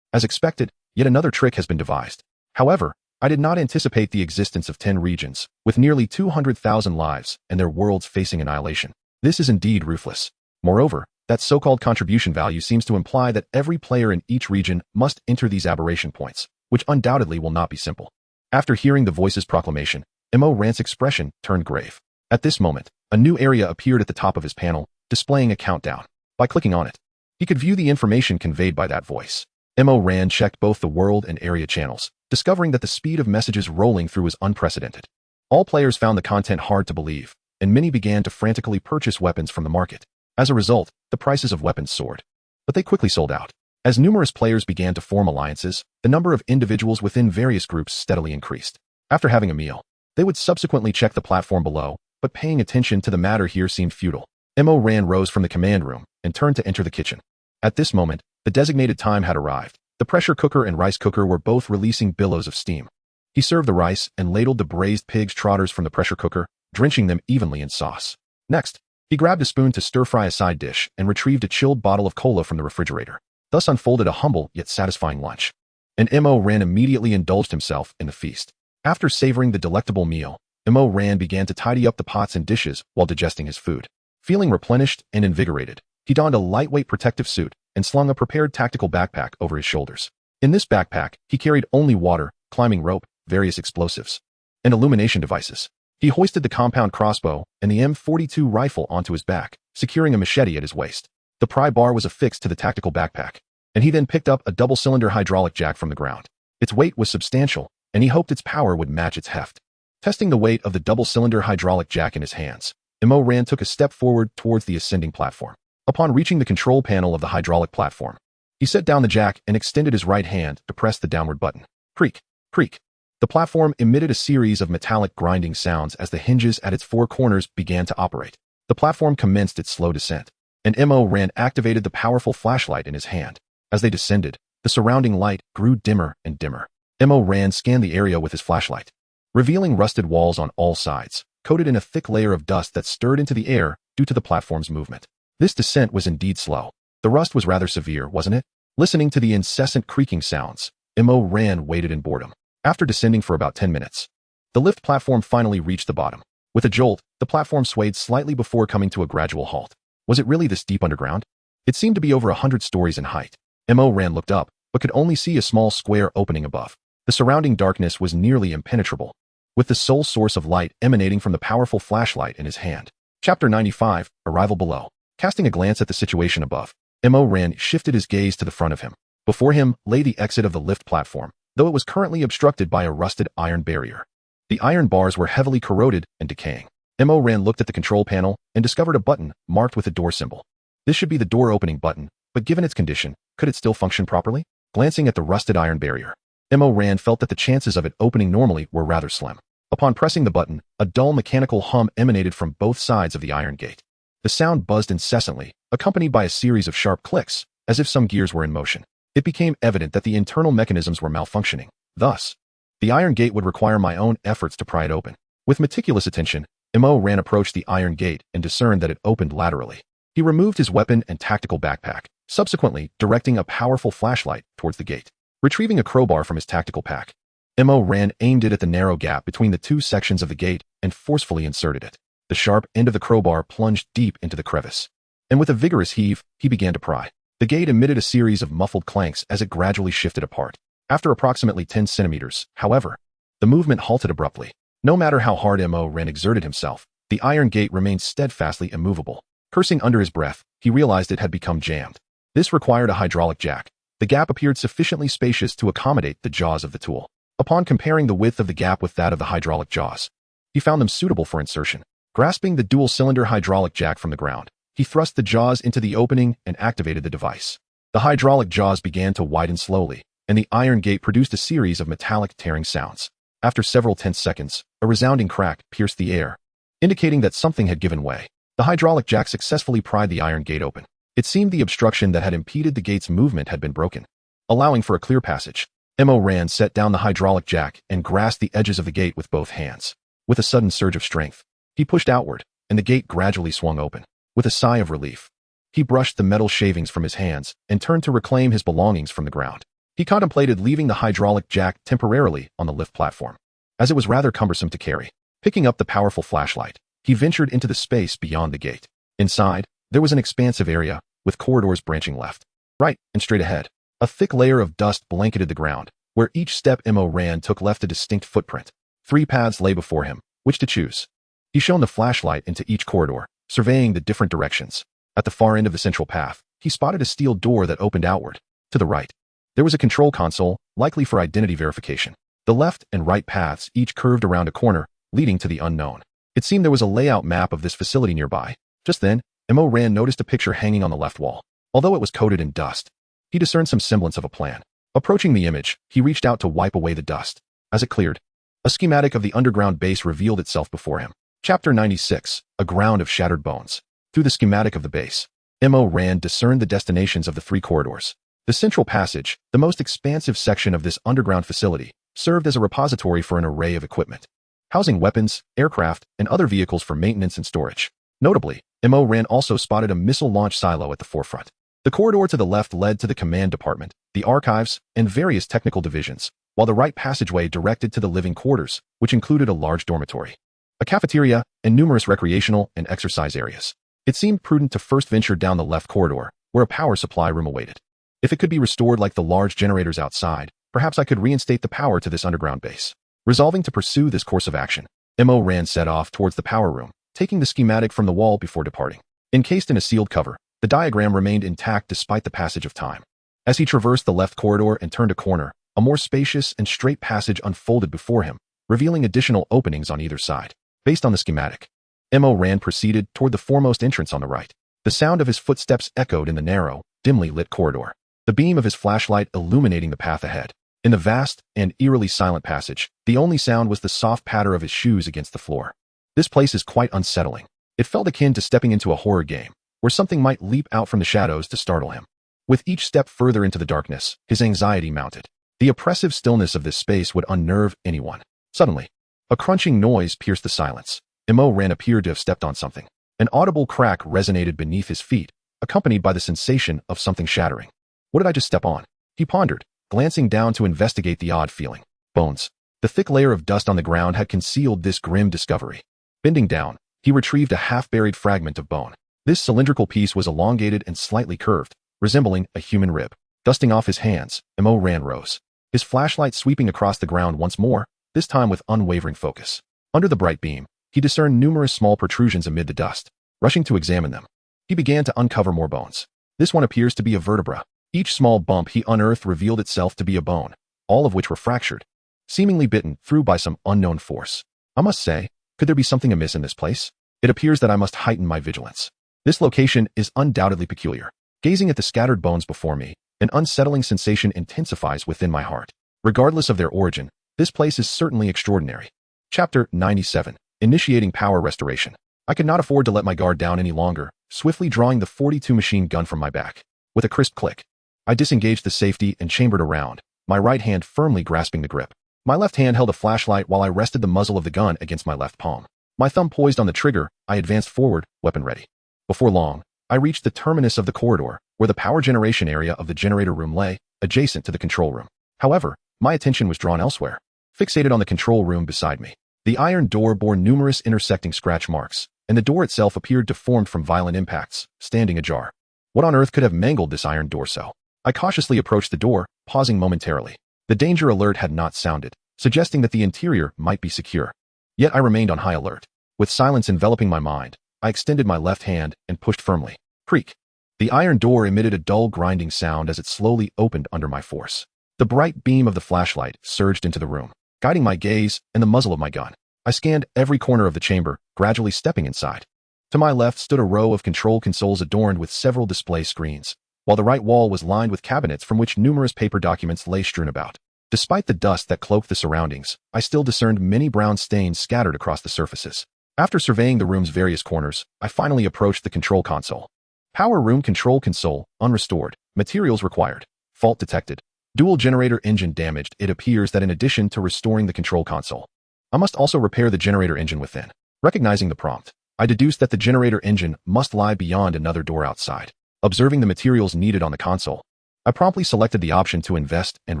Speaker 1: As expected, yet another trick has been devised. However, I did not anticipate the existence of 10 regions, with nearly 200,000 lives and their worlds facing annihilation. This is indeed ruthless. Moreover, that so-called contribution value seems to imply that every player in each region must enter these aberration points, which undoubtedly will not be simple. After hearing the voice's proclamation, Mo Rand's expression turned grave. At this moment, a new area appeared at the top of his panel, displaying a countdown. By clicking on it, he could view the information conveyed by that voice. Mo Rand checked both the world and area channels, discovering that the speed of messages rolling through was unprecedented. All players found the content hard to believe, and many began to frantically purchase weapons from the market. As a result, the prices of weapons soared. But they quickly sold out. As numerous players began to form alliances, the number of individuals within various groups steadily increased. After having a meal, they would subsequently check the platform below, but paying attention to the matter here seemed futile. Mo Rand rose from the command room and turned to enter the kitchen. At this moment, the designated time had arrived. The pressure cooker and rice cooker were both releasing billows of steam. He served the rice and ladled the braised pig's trotters from the pressure cooker, drenching them evenly in sauce. Next, he grabbed a spoon to stir-fry a side dish and retrieved a chilled bottle of cola from the refrigerator, thus unfolded a humble yet satisfying lunch. And Mo Rand immediately indulged himself in the feast. After savoring the delectable meal, Mo Rand began to tidy up the pots and dishes while digesting his food. Feeling replenished and invigorated, he donned a lightweight protective suit and slung a prepared tactical backpack over his shoulders. In this backpack, he carried only water, climbing rope, various explosives, and illumination devices. He hoisted the compound crossbow and the M42 rifle onto his back, securing a machete at his waist. The pry bar was affixed to the tactical backpack, and he then picked up a double-cylinder hydraulic jack from the ground. Its weight was substantial, and he hoped its power would match its heft. Testing the weight of the double-cylinder hydraulic jack in his hands, Mo Rand took a step forward towards the ascending platform. Upon reaching the control panel of the hydraulic platform, he set down the jack and extended his right hand to press the downward button. Creak, creak. The platform emitted a series of metallic grinding sounds as the hinges at its four corners began to operate. The platform commenced its slow descent, and Mo Rand activated the powerful flashlight in his hand. As they descended, the surrounding light grew dimmer and dimmer. Mo Rand scanned the area with his flashlight, revealing rusted walls on all sides, coated in a thick layer of dust that stirred into the air due to the platform's movement. This descent was indeed slow. The rust was rather severe, wasn't it? Listening to the incessant creaking sounds, Mo Rand waited in boredom. After descending for about 10 minutes, the lift platform finally reached the bottom. With a jolt, the platform swayed slightly before coming to a gradual halt. Was it really this deep underground? It seemed to be over 100 stories in height. Ran looked up, but could only see a small square opening above. The surrounding darkness was nearly impenetrable, with the sole source of light emanating from the powerful flashlight in his hand. Chapter 95, Arrival Below. Casting a glance at the situation above, Ran shifted his gaze to the front of him. Before him lay the exit of the lift platform, though it was currently obstructed by a rusted iron barrier. The iron bars were heavily corroded and decaying. Ran looked at the control panel and discovered a button marked with a door symbol. This should be the door opening button, but given its condition, could it still function properly? Glancing at the rusted iron barrier, Ran felt that the chances of it opening normally were rather slim. Upon pressing the button, a dull mechanical hum emanated from both sides of the iron gate. The sound buzzed incessantly, accompanied by a series of sharp clicks, as if some gears were in motion. It became evident that the internal mechanisms were malfunctioning. Thus, the iron gate would require my own efforts to pry it open. With meticulous attention, Ran approached the iron gate and discerned that it opened laterally. He removed his weapon and tactical backpack, subsequently directing a powerful flashlight towards the gate. Retrieving a crowbar from his tactical pack, Ran aimed it at the narrow gap between the two sections of the gate and forcefully inserted it. The sharp end of the crowbar plunged deep into the crevice, and with a vigorous heave, he began to pry. The gate emitted a series of muffled clanks as it gradually shifted apart. After approximately 10 centimeters, however, the movement halted abruptly. No matter how hard Ran exerted himself, the iron gate remained steadfastly immovable. Cursing under his breath, he realized it had become jammed. This required a hydraulic jack. The gap appeared sufficiently spacious to accommodate the jaws of the tool. Upon comparing the width of the gap with that of the hydraulic jaws, he found them suitable for insertion. Grasping the dual-cylinder hydraulic jack from the ground, he thrust the jaws into the opening and activated the device. The hydraulic jaws began to widen slowly, and the iron gate produced a series of metallic tearing sounds. After several tense seconds, a resounding crack pierced the air, indicating that something had given way. The hydraulic jack successfully pried the iron gate open. It seemed the obstruction that had impeded the gate's movement had been broken, allowing for a clear passage. Ran set down the hydraulic jack and grasped the edges of the gate with both hands. With a sudden surge of strength, he pushed outward, and the gate gradually swung open. With a sigh of relief, he brushed the metal shavings from his hands and turned to reclaim his belongings from the ground. He contemplated leaving the hydraulic jack temporarily on the lift platform, as it was rather cumbersome to carry. Picking up the powerful flashlight, he ventured into the space beyond the gate. Inside, there was an expansive area, with corridors branching left, right, and straight ahead. A thick layer of dust blanketed the ground. Where each step Ran took left a distinct footprint. 3 paths lay before him, which to choose. He shone the flashlight into each corridor, surveying the different directions. At the far end of the central path, he spotted a steel door that opened outward. To the right, there was a control console, likely for identity verification. The left and right paths each curved around a corner, leading to the unknown. It seemed there was a layout map of this facility nearby. Just then, Ran noticed a picture hanging on the left wall. Although it was coated in dust, he discerned some semblance of a plan. Approaching the image, he reached out to wipe away the dust. As it cleared, a schematic of the underground base revealed itself before him. Chapter 96, A Ground of Shattered Bones. Through the schematic of the base, Ran discerned the destinations of the 3 corridors. The central passage, the most expansive section of this underground facility, served as a repository for an array of equipment, housing weapons, aircraft, and other vehicles for maintenance and storage. Notably, Ran also spotted a missile launch silo at the forefront. The corridor to the left led to the command department, the archives, and various technical divisions, while the right passageway directed to the living quarters, which included a large dormitory, a cafeteria, and numerous recreational and exercise areas. It seemed prudent to first venture down the left corridor, where a power supply room awaited. If it could be restored like the large generators outside, perhaps I could reinstate the power to this underground base. Resolving to pursue this course of action, Ran set off towards the power room, taking the schematic from the wall before departing. Encased in a sealed cover, the diagram remained intact despite the passage of time. As he traversed the left corridor and turned a corner, a more spacious and straight passage unfolded before him, revealing additional openings on either side. Based on the schematic, Ran proceeded toward the foremost entrance on the right. The sound of his footsteps echoed in the narrow, dimly lit corridor, the beam of his flashlight illuminating the path ahead. In the vast and eerily silent passage, the only sound was the soft patter of his shoes against the floor. This place is quite unsettling. It felt akin to stepping into a horror game, where something might leap out from the shadows to startle him. With each step further into the darkness, his anxiety mounted. The oppressive stillness of this space would unnerve anyone. Suddenly, a crunching noise pierced the silence. Ran appeared to have stepped on something. An audible crack resonated beneath his feet, accompanied by the sensation of something shattering. What did I just step on? He pondered, glancing down to investigate the odd feeling. Bones. The thick layer of dust on the ground had concealed this grim discovery. Bending down, he retrieved a half-buried fragment of bone. This cylindrical piece was elongated and slightly curved, resembling a human rib. Dusting off his hands, Ran rose. His flashlight sweeping across the ground once more, this time with unwavering focus. Under the bright beam, he discerned numerous small protrusions amid the dust. Rushing to examine them, he began to uncover more bones. This one appears to be a vertebra. Each small bump he unearthed revealed itself to be a bone, all of which were fractured, seemingly bitten through by some unknown force. I must say, could there be something amiss in this place? It appears that I must heighten my vigilance. This location is undoubtedly peculiar. Gazing at the scattered bones before me, an unsettling sensation intensifies within my heart. Regardless of their origin, this place is certainly extraordinary. Chapter 97. Initiating Power Restoration. I could not afford to let my guard down any longer, swiftly drawing the .42 machine gun from my back. With a crisp click, I disengaged the safety and chambered around, my right hand firmly grasping the grip. My left hand held a flashlight while I rested the muzzle of the gun against my left palm. My thumb poised on the trigger, I advanced forward, weapon ready. Before long, I reached the terminus of the corridor, where the power generation area of the generator room lay, adjacent to the control room. However, my attention was drawn elsewhere. Fixated on the control room beside me, the iron door bore numerous intersecting scratch marks, and the door itself appeared deformed from violent impacts, standing ajar. What on earth could have mangled this iron door so? I cautiously approached the door, pausing momentarily. The danger alert had not sounded, suggesting that the interior might be secure. Yet I remained on high alert. With silence enveloping my mind, I extended my left hand and pushed firmly. Creak. The iron door emitted a dull grinding sound as it slowly opened under my force. The bright beam of the flashlight surged into the room, guiding my gaze and the muzzle of my gun. I scanned every corner of the chamber, gradually stepping inside. To my left stood a row of control consoles adorned with several display screens, while the right wall was lined with cabinets from which numerous paper documents lay strewn about. Despite the dust that cloaked the surroundings, I still discerned many brown stains scattered across the surfaces. After surveying the room's various corners, I finally approached the control console. Power room control console, unrestored. Materials required. Fault detected. Dual generator engine damaged. It appears that in addition to restoring the control console, I must also repair the generator engine within. Recognizing the prompt, I deduced that the generator engine must lie beyond another door outside. Observing the materials needed on the console, I promptly selected the option to invest and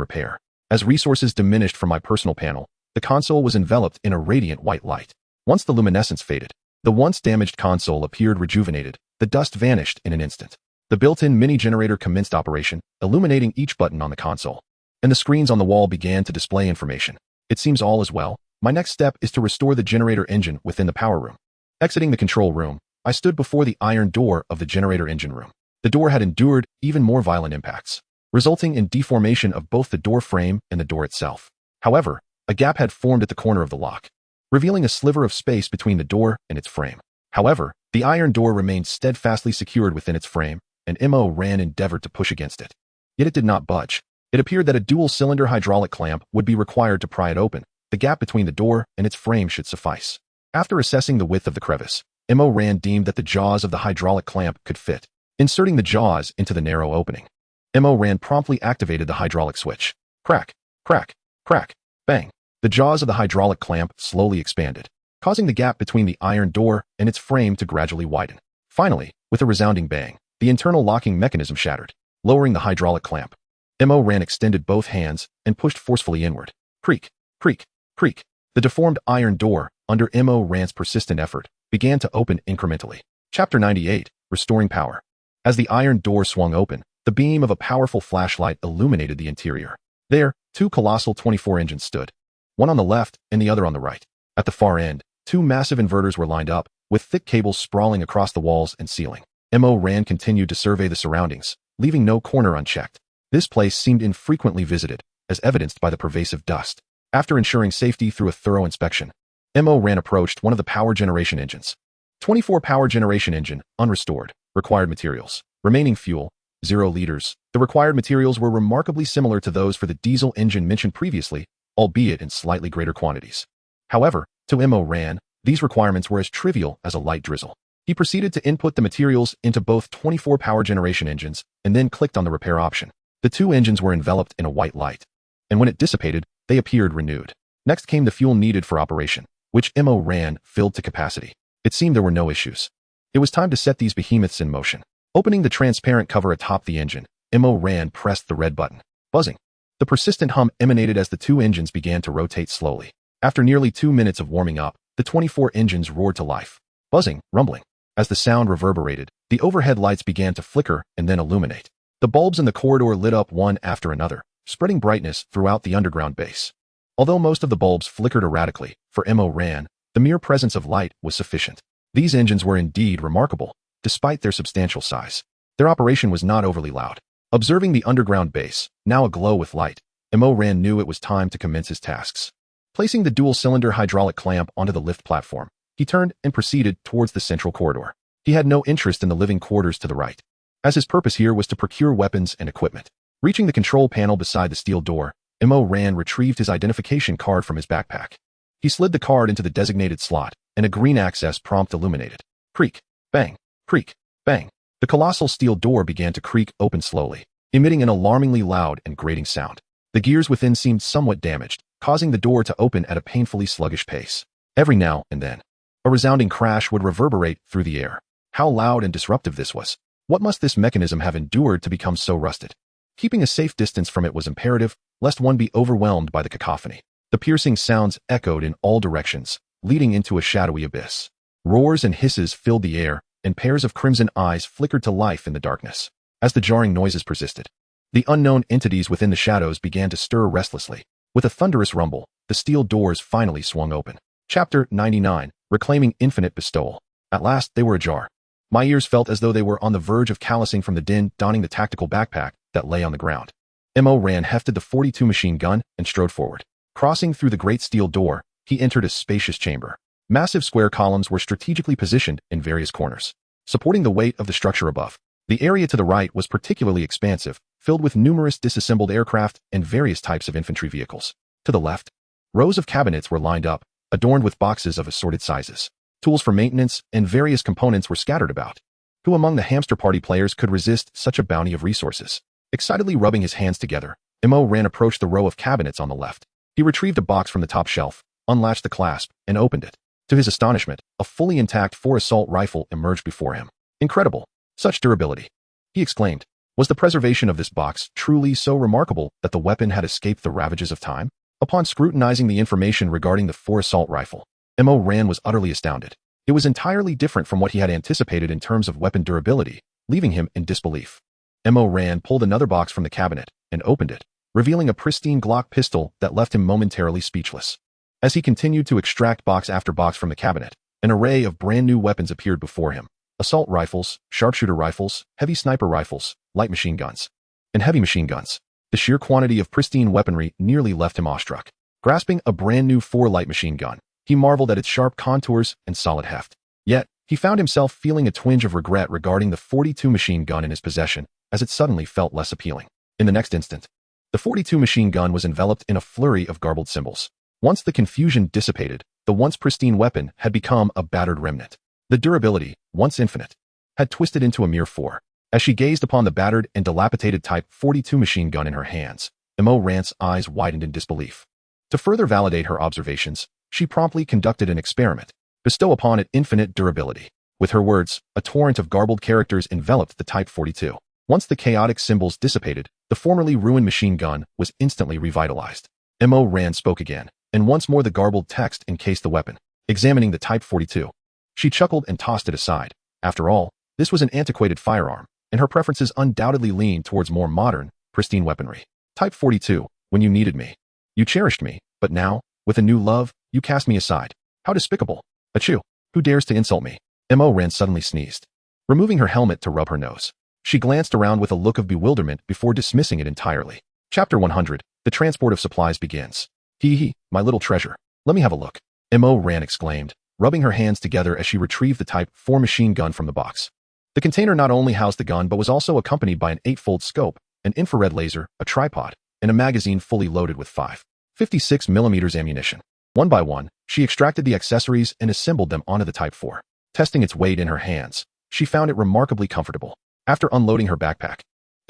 Speaker 1: repair. As resources diminished from my personal panel, the console was enveloped in a radiant white light. Once the luminescence faded, the once damaged console appeared rejuvenated. The dust vanished in an instant. The built-in mini-generator commenced operation, illuminating each button on the console, and the screens on the wall began to display information. It seems all is well. My next step is to restore the generator engine within the power room. Exiting the control room, I stood before the iron door of the generator engine room. The door had endured even more violent impacts, resulting in deformation of both the door frame and the door itself. However, a gap had formed at the corner of the lock, revealing a sliver of space between the door and its frame. However, the iron door remained steadfastly secured within its frame, and Ran endeavored to push against it. Yet it did not budge. It appeared that a dual-cylinder hydraulic clamp would be required to pry it open. The gap between the door and its frame should suffice. After assessing the width of the crevice, Ran deemed that the jaws of the hydraulic clamp could fit, inserting the jaws into the narrow opening. Ran promptly activated the hydraulic switch. Crack, crack, crack, bang. The jaws of the hydraulic clamp slowly expanded, causing the gap between the iron door and its frame to gradually widen. Finally, with a resounding bang, the internal locking mechanism shattered, lowering the hydraulic clamp. Ran extended both hands and pushed forcefully inward. Creak, creak, creak. The deformed iron door, under Ran's persistent effort, began to open incrementally. Chapter 98. Restoring Power. As the iron door swung open, the beam of a powerful flashlight illuminated the interior. There, two colossal 24 engines stood, one on the left and the other on the right. At the far end, two massive inverters were lined up, with thick cables sprawling across the walls and ceiling. Ran continued to survey the surroundings, leaving no corner unchecked. This place seemed infrequently visited, as evidenced by the pervasive dust. After ensuring safety through a thorough inspection, Ran approached one of the power generation engines. 24 power generation engine, unrestored. Required materials. Remaining fuel, 0 liters. The required materials were remarkably similar to those for the diesel engine mentioned previously, albeit in slightly greater quantities. However, to Ran, these requirements were as trivial as a light drizzle. He proceeded to input the materials into both 24 power generation engines and then clicked on the repair option. The two engines were enveloped in a white light, and when it dissipated, they appeared renewed. Next came the fuel needed for operation, which Ran filled to capacity. It seemed there were no issues. It was time to set these behemoths in motion. Opening the transparent cover atop the engine, Ran pressed the red button. Buzzing. The persistent hum emanated as the two engines began to rotate slowly. After nearly 2 minutes of warming up, The 24 engines roared to life, buzzing, rumbling. As the sound reverberated, the overhead lights began to flicker and then illuminate. The bulbs in the corridor lit up one after another, spreading brightness throughout the underground base. Although most of the bulbs flickered erratically, for Mo Ran, the mere presence of light was sufficient. These engines were indeed remarkable, despite their substantial size. Their operation was not overly loud. Observing the underground base, now aglow with light, Mo Ran knew it was time to commence his tasks. Placing the dual-cylinder hydraulic clamp onto the lift platform, he turned and proceeded towards the central corridor. He had no interest in the living quarters to the right, as his purpose here was to procure weapons and equipment. Reaching the control panel beside the steel door, Mo Ran retrieved his identification card from his backpack. He slid the card into the designated slot, and a green access prompt illuminated. Creak, bang, creak, bang. The colossal steel door began to creak open slowly, emitting an alarmingly loud and grating sound. The gears within seemed somewhat damaged, causing the door to open at a painfully sluggish pace. Every now and then, a resounding crash would reverberate through the air. How loud and disruptive this was. What must this mechanism have endured to become so rusted? Keeping a safe distance from it was imperative, lest one be overwhelmed by the cacophony. The piercing sounds echoed in all directions, leading into a shadowy abyss. Roars and hisses filled the air, and pairs of crimson eyes flickered to life in the darkness. As the jarring noises persisted, the unknown entities within the shadows began to stir restlessly. With a thunderous rumble, the steel doors finally swung open. Chapter 99, Reclaiming Infinite Bestowal. At last, they were ajar. My ears felt as though they were on the verge of callousing from the din, donning the tactical backpack that lay on the ground. Mo Ran hefted the .42 machine gun and strode forward. Crossing through the great steel door, he entered a spacious chamber. Massive square columns were strategically positioned in various corners, supporting the weight of the structure above. The area to the right was particularly expansive, filled with numerous disassembled aircraft and various types of infantry vehicles. To the left, rows of cabinets were lined up, adorned with boxes of assorted sizes. Tools for maintenance and various components were scattered about. Who among the hamster party players could resist such a bounty of resources? Excitedly rubbing his hands together, Mo Ran approached the row of cabinets on the left. He retrieved a box from the top shelf, unlatched the clasp, and opened it. To his astonishment, a fully intact 4 assault rifle emerged before him. Incredible! Such durability! He exclaimed. Was the preservation of this box truly so remarkable that the weapon had escaped the ravages of time? Upon scrutinizing the information regarding the 4 assault rifle, Mo Ran was utterly astounded. It was entirely different from what he had anticipated in terms of weapon durability, leaving him in disbelief. Mo Ran pulled another box from the cabinet and opened it, revealing a pristine Glock pistol that left him momentarily speechless. As he continued to extract box after box from the cabinet, an array of brand new weapons appeared before him. Assault rifles, sharpshooter rifles, heavy sniper rifles, light machine guns, and heavy machine guns. The sheer quantity of pristine weaponry nearly left him awestruck. Grasping a brand new 4 light machine gun, he marveled at its sharp contours and solid heft. Yet, he found himself feeling a twinge of regret regarding the .42 machine gun in his possession, as it suddenly felt less appealing. In the next instant, the .42 machine gun was enveloped in a flurry of garbled symbols. Once the confusion dissipated, the once pristine weapon had become a battered remnant. The durability, once infinite, had twisted into a mere 4. As she gazed upon the battered and dilapidated Type 42 machine gun in her hands, Mo Ran's eyes widened in disbelief. To further validate her observations, she promptly conducted an experiment. Bestow upon it infinite durability. With her words, a torrent of garbled characters enveloped the Type 42. Once the chaotic symbols dissipated, the formerly ruined machine gun was instantly revitalized. Mo Ran spoke again, and once more the garbled text encased the weapon. Examining the Type 42, she chuckled and tossed it aside. After all, this was an antiquated firearm, and her preferences undoubtedly leaned towards more modern, pristine weaponry. Type 42, when you needed me, you cherished me, but now, with a new love, you cast me aside. How despicable! Achoo! Who dares to insult me? Mo Ran suddenly sneezed, removing her helmet to rub her nose. She glanced around with a look of bewilderment before dismissing it entirely. Chapter 100, The Transport of Supplies begins. Hee, my little treasure. Let me have a look. Mo Ran exclaimed, rubbing her hands together as she retrieved the Type 4 machine gun from the box. The container not only housed the gun but was also accompanied by an 8-fold scope, an infrared laser, a tripod, and a magazine fully loaded with 5.56mm ammunition. One by one, she extracted the accessories and assembled them onto the Type 4. Testing its weight in her hands, she found it remarkably comfortable. After unloading her backpack,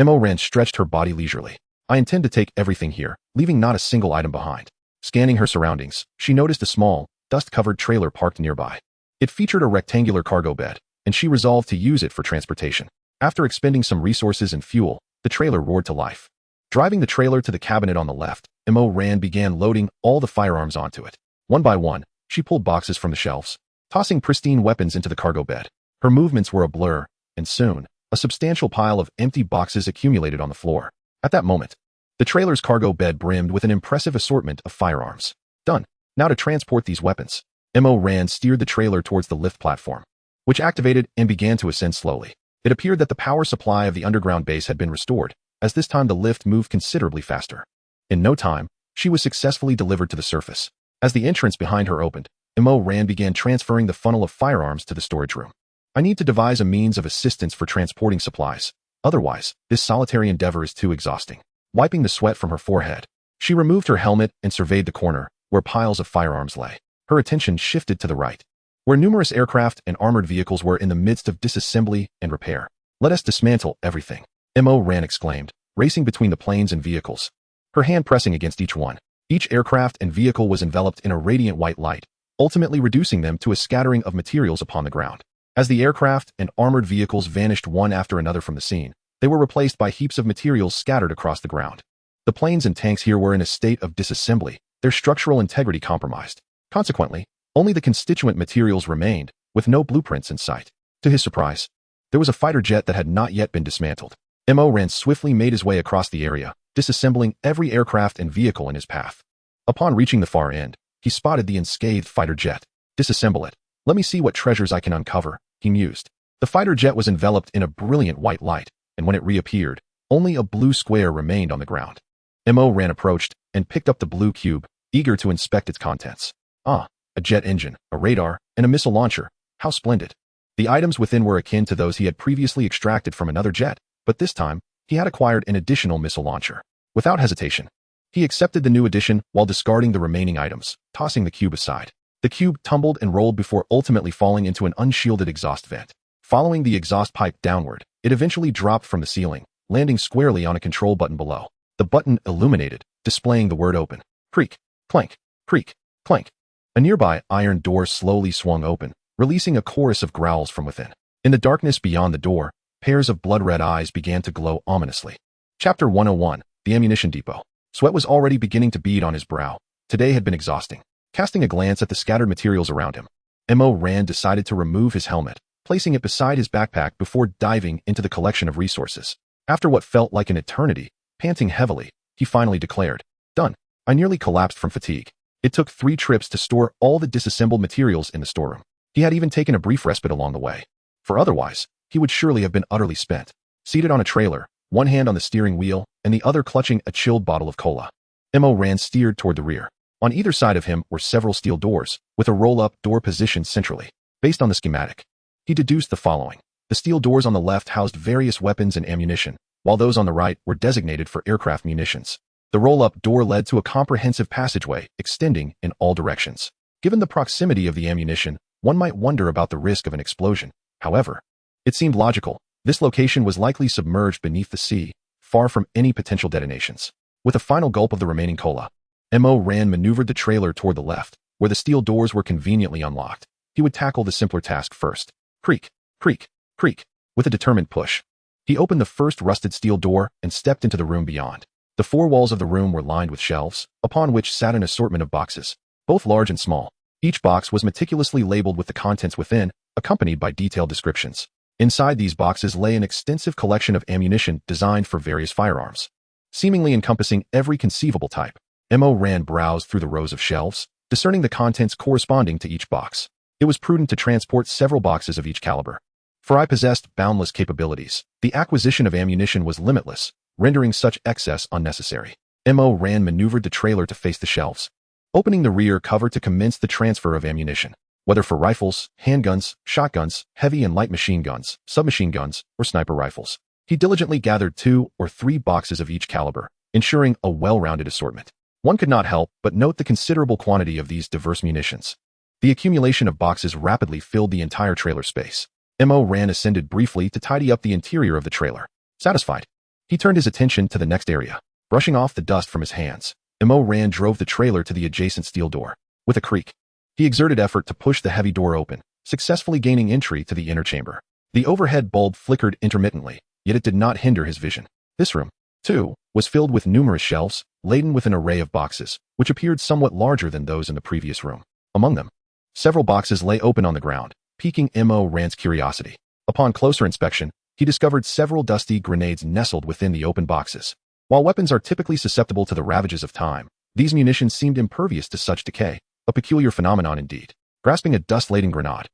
Speaker 1: Mo Ran stretched her body leisurely. I intend to take everything here, leaving not a single item behind. Scanning her surroundings, she noticed a small, dust-covered trailer parked nearby. It featured a rectangular cargo bed, and she resolved to use it for transportation. After expending some resources and fuel, the trailer roared to life. Driving the trailer to the cabinet on the left, Mo Ran began loading all the firearms onto it. One by one, She pulled boxes from the shelves, tossing pristine weapons into the cargo bed. Her movements were a blur, and soon, a substantial pile of empty boxes accumulated on the floor. At that moment, the trailer's cargo bed brimmed with an impressive assortment of firearms. Done. Now to transport these weapons. Rand steered the trailer towards the lift platform, which activated and began to ascend slowly. It appeared that the power supply of the underground base had been restored, as this time the lift moved considerably faster. In no time, she was successfully delivered to the surface. As the entrance behind her opened, Rand began transferring the funnel of firearms to the storage room. I need to devise a means of assistance for transporting supplies. Otherwise, this solitary endeavor is too exhausting. Wiping the sweat from her forehead, she removed her helmet and surveyed the corner, where piles of firearms lay. Her attention shifted to the right, where numerous aircraft and armored vehicles were in the midst of disassembly and repair. Let us dismantle everything, Rand exclaimed, racing between the planes and vehicles, her hand pressing against each one. Each aircraft and vehicle was enveloped in a radiant white light, ultimately reducing them to a scattering of materials upon the ground. As the aircraft and armored vehicles vanished one after another from the scene, they were replaced by heaps of materials scattered across the ground. The planes and tanks here were in a state of disassembly, their structural integrity compromised. Consequently, only the constituent materials remained, with no blueprints in sight. To his surprise, there was a fighter jet that had not yet been dismantled. Rand swiftly made his way across the area, disassembling every aircraft and vehicle in his path. Upon reaching the far end, he spotted the unscathed fighter jet. Disassemble it. Let me see what treasures I can uncover, he mused. The fighter jet was enveloped in a brilliant white light, and when it reappeared, only a blue square remained on the ground. Rand approached and picked up the blue cube, eager to inspect its contents. Ah, a jet engine, a radar, and a missile launcher. How splendid. The items within were akin to those he had previously extracted from another jet, but this time, he had acquired an additional missile launcher. Without hesitation, he accepted the new addition while discarding the remaining items, tossing the cube aside. The cube tumbled and rolled before ultimately falling into an unshielded exhaust vent. Following the exhaust pipe downward, it eventually dropped from the ceiling, landing squarely on a control button below. The button illuminated, displaying the word open. Creak, clank, creak, clank. A nearby iron door slowly swung open, releasing a chorus of growls from within. In the darkness beyond the door, pairs of blood-red eyes began to glow ominously. Chapter 101, The Ammunition Depot. Sweat was already beginning to bead on his brow. Today had been exhausting. Casting a glance at the scattered materials around him, Rand decided to remove his helmet, placing it beside his backpack before diving into the collection of resources. After what felt like an eternity, panting heavily, he finally declared, "Done." I nearly collapsed from fatigue. It took 3 trips to store all the disassembled materials in the storeroom. He had even taken a brief respite along the way, for otherwise, he would surely have been utterly spent. Seated on a trailer, one hand on the steering wheel and the other clutching a chilled bottle of cola, Rand steered toward the rear. On either side of him were several steel doors, with a roll-up door positioned centrally. Based on the schematic, he deduced the following. The steel doors on the left housed various weapons and ammunition, while those on the right were designated for aircraft munitions. The roll-up door led to a comprehensive passageway extending in all directions. Given the proximity of the ammunition, one might wonder about the risk of an explosion. However, it seemed logical. This location was likely submerged beneath the sea, far from any potential detonations. With a final gulp of the remaining cola, Rand maneuvered the trailer toward the left, where the steel doors were conveniently unlocked. He would tackle the simpler task first. Creak, creak, creak. With a determined push, he opened the first rusted steel door and stepped into the room beyond. The 4 walls of the room were lined with shelves, upon which sat an assortment of boxes, both large and small. Each box was meticulously labeled with the contents within, accompanied by detailed descriptions. Inside these boxes lay an extensive collection of ammunition designed for various firearms, seemingly encompassing every conceivable type. Rand browsed through the rows of shelves, discerning the contents corresponding to each box. It was prudent to transport several boxes of each caliber, for I possessed boundless capabilities. The acquisition of ammunition was limitless, rendering such excess unnecessary. Rand maneuvered the trailer to face the shelves, opening the rear cover to commence the transfer of ammunition. Whether for rifles, handguns, shotguns, heavy and light machine guns, submachine guns, or sniper rifles, he diligently gathered 2 or 3 boxes of each caliber, ensuring a well-rounded assortment. One could not help but note the considerable quantity of these diverse munitions. The accumulation of boxes rapidly filled the entire trailer space. Rand ascended briefly to tidy up the interior of the trailer. Satisfied, he turned his attention to the next area. Brushing off the dust from his hands, Rand drove the trailer to the adjacent steel door. With a creak, he exerted effort to push the heavy door open, successfully gaining entry to the inner chamber. The overhead bulb flickered intermittently, yet it did not hinder his vision. This room, too, was filled with numerous shelves, laden with an array of boxes, which appeared somewhat larger than those in the previous room. Among them, Several boxes lay open on the ground, piquing Mo Ran's curiosity. Upon closer inspection, he discovered several dusty grenades nestled within the open boxes. While weapons are typically susceptible to the ravages of time, these munitions seemed impervious to such decay, a peculiar phenomenon indeed. Grasping a dust-laden grenade,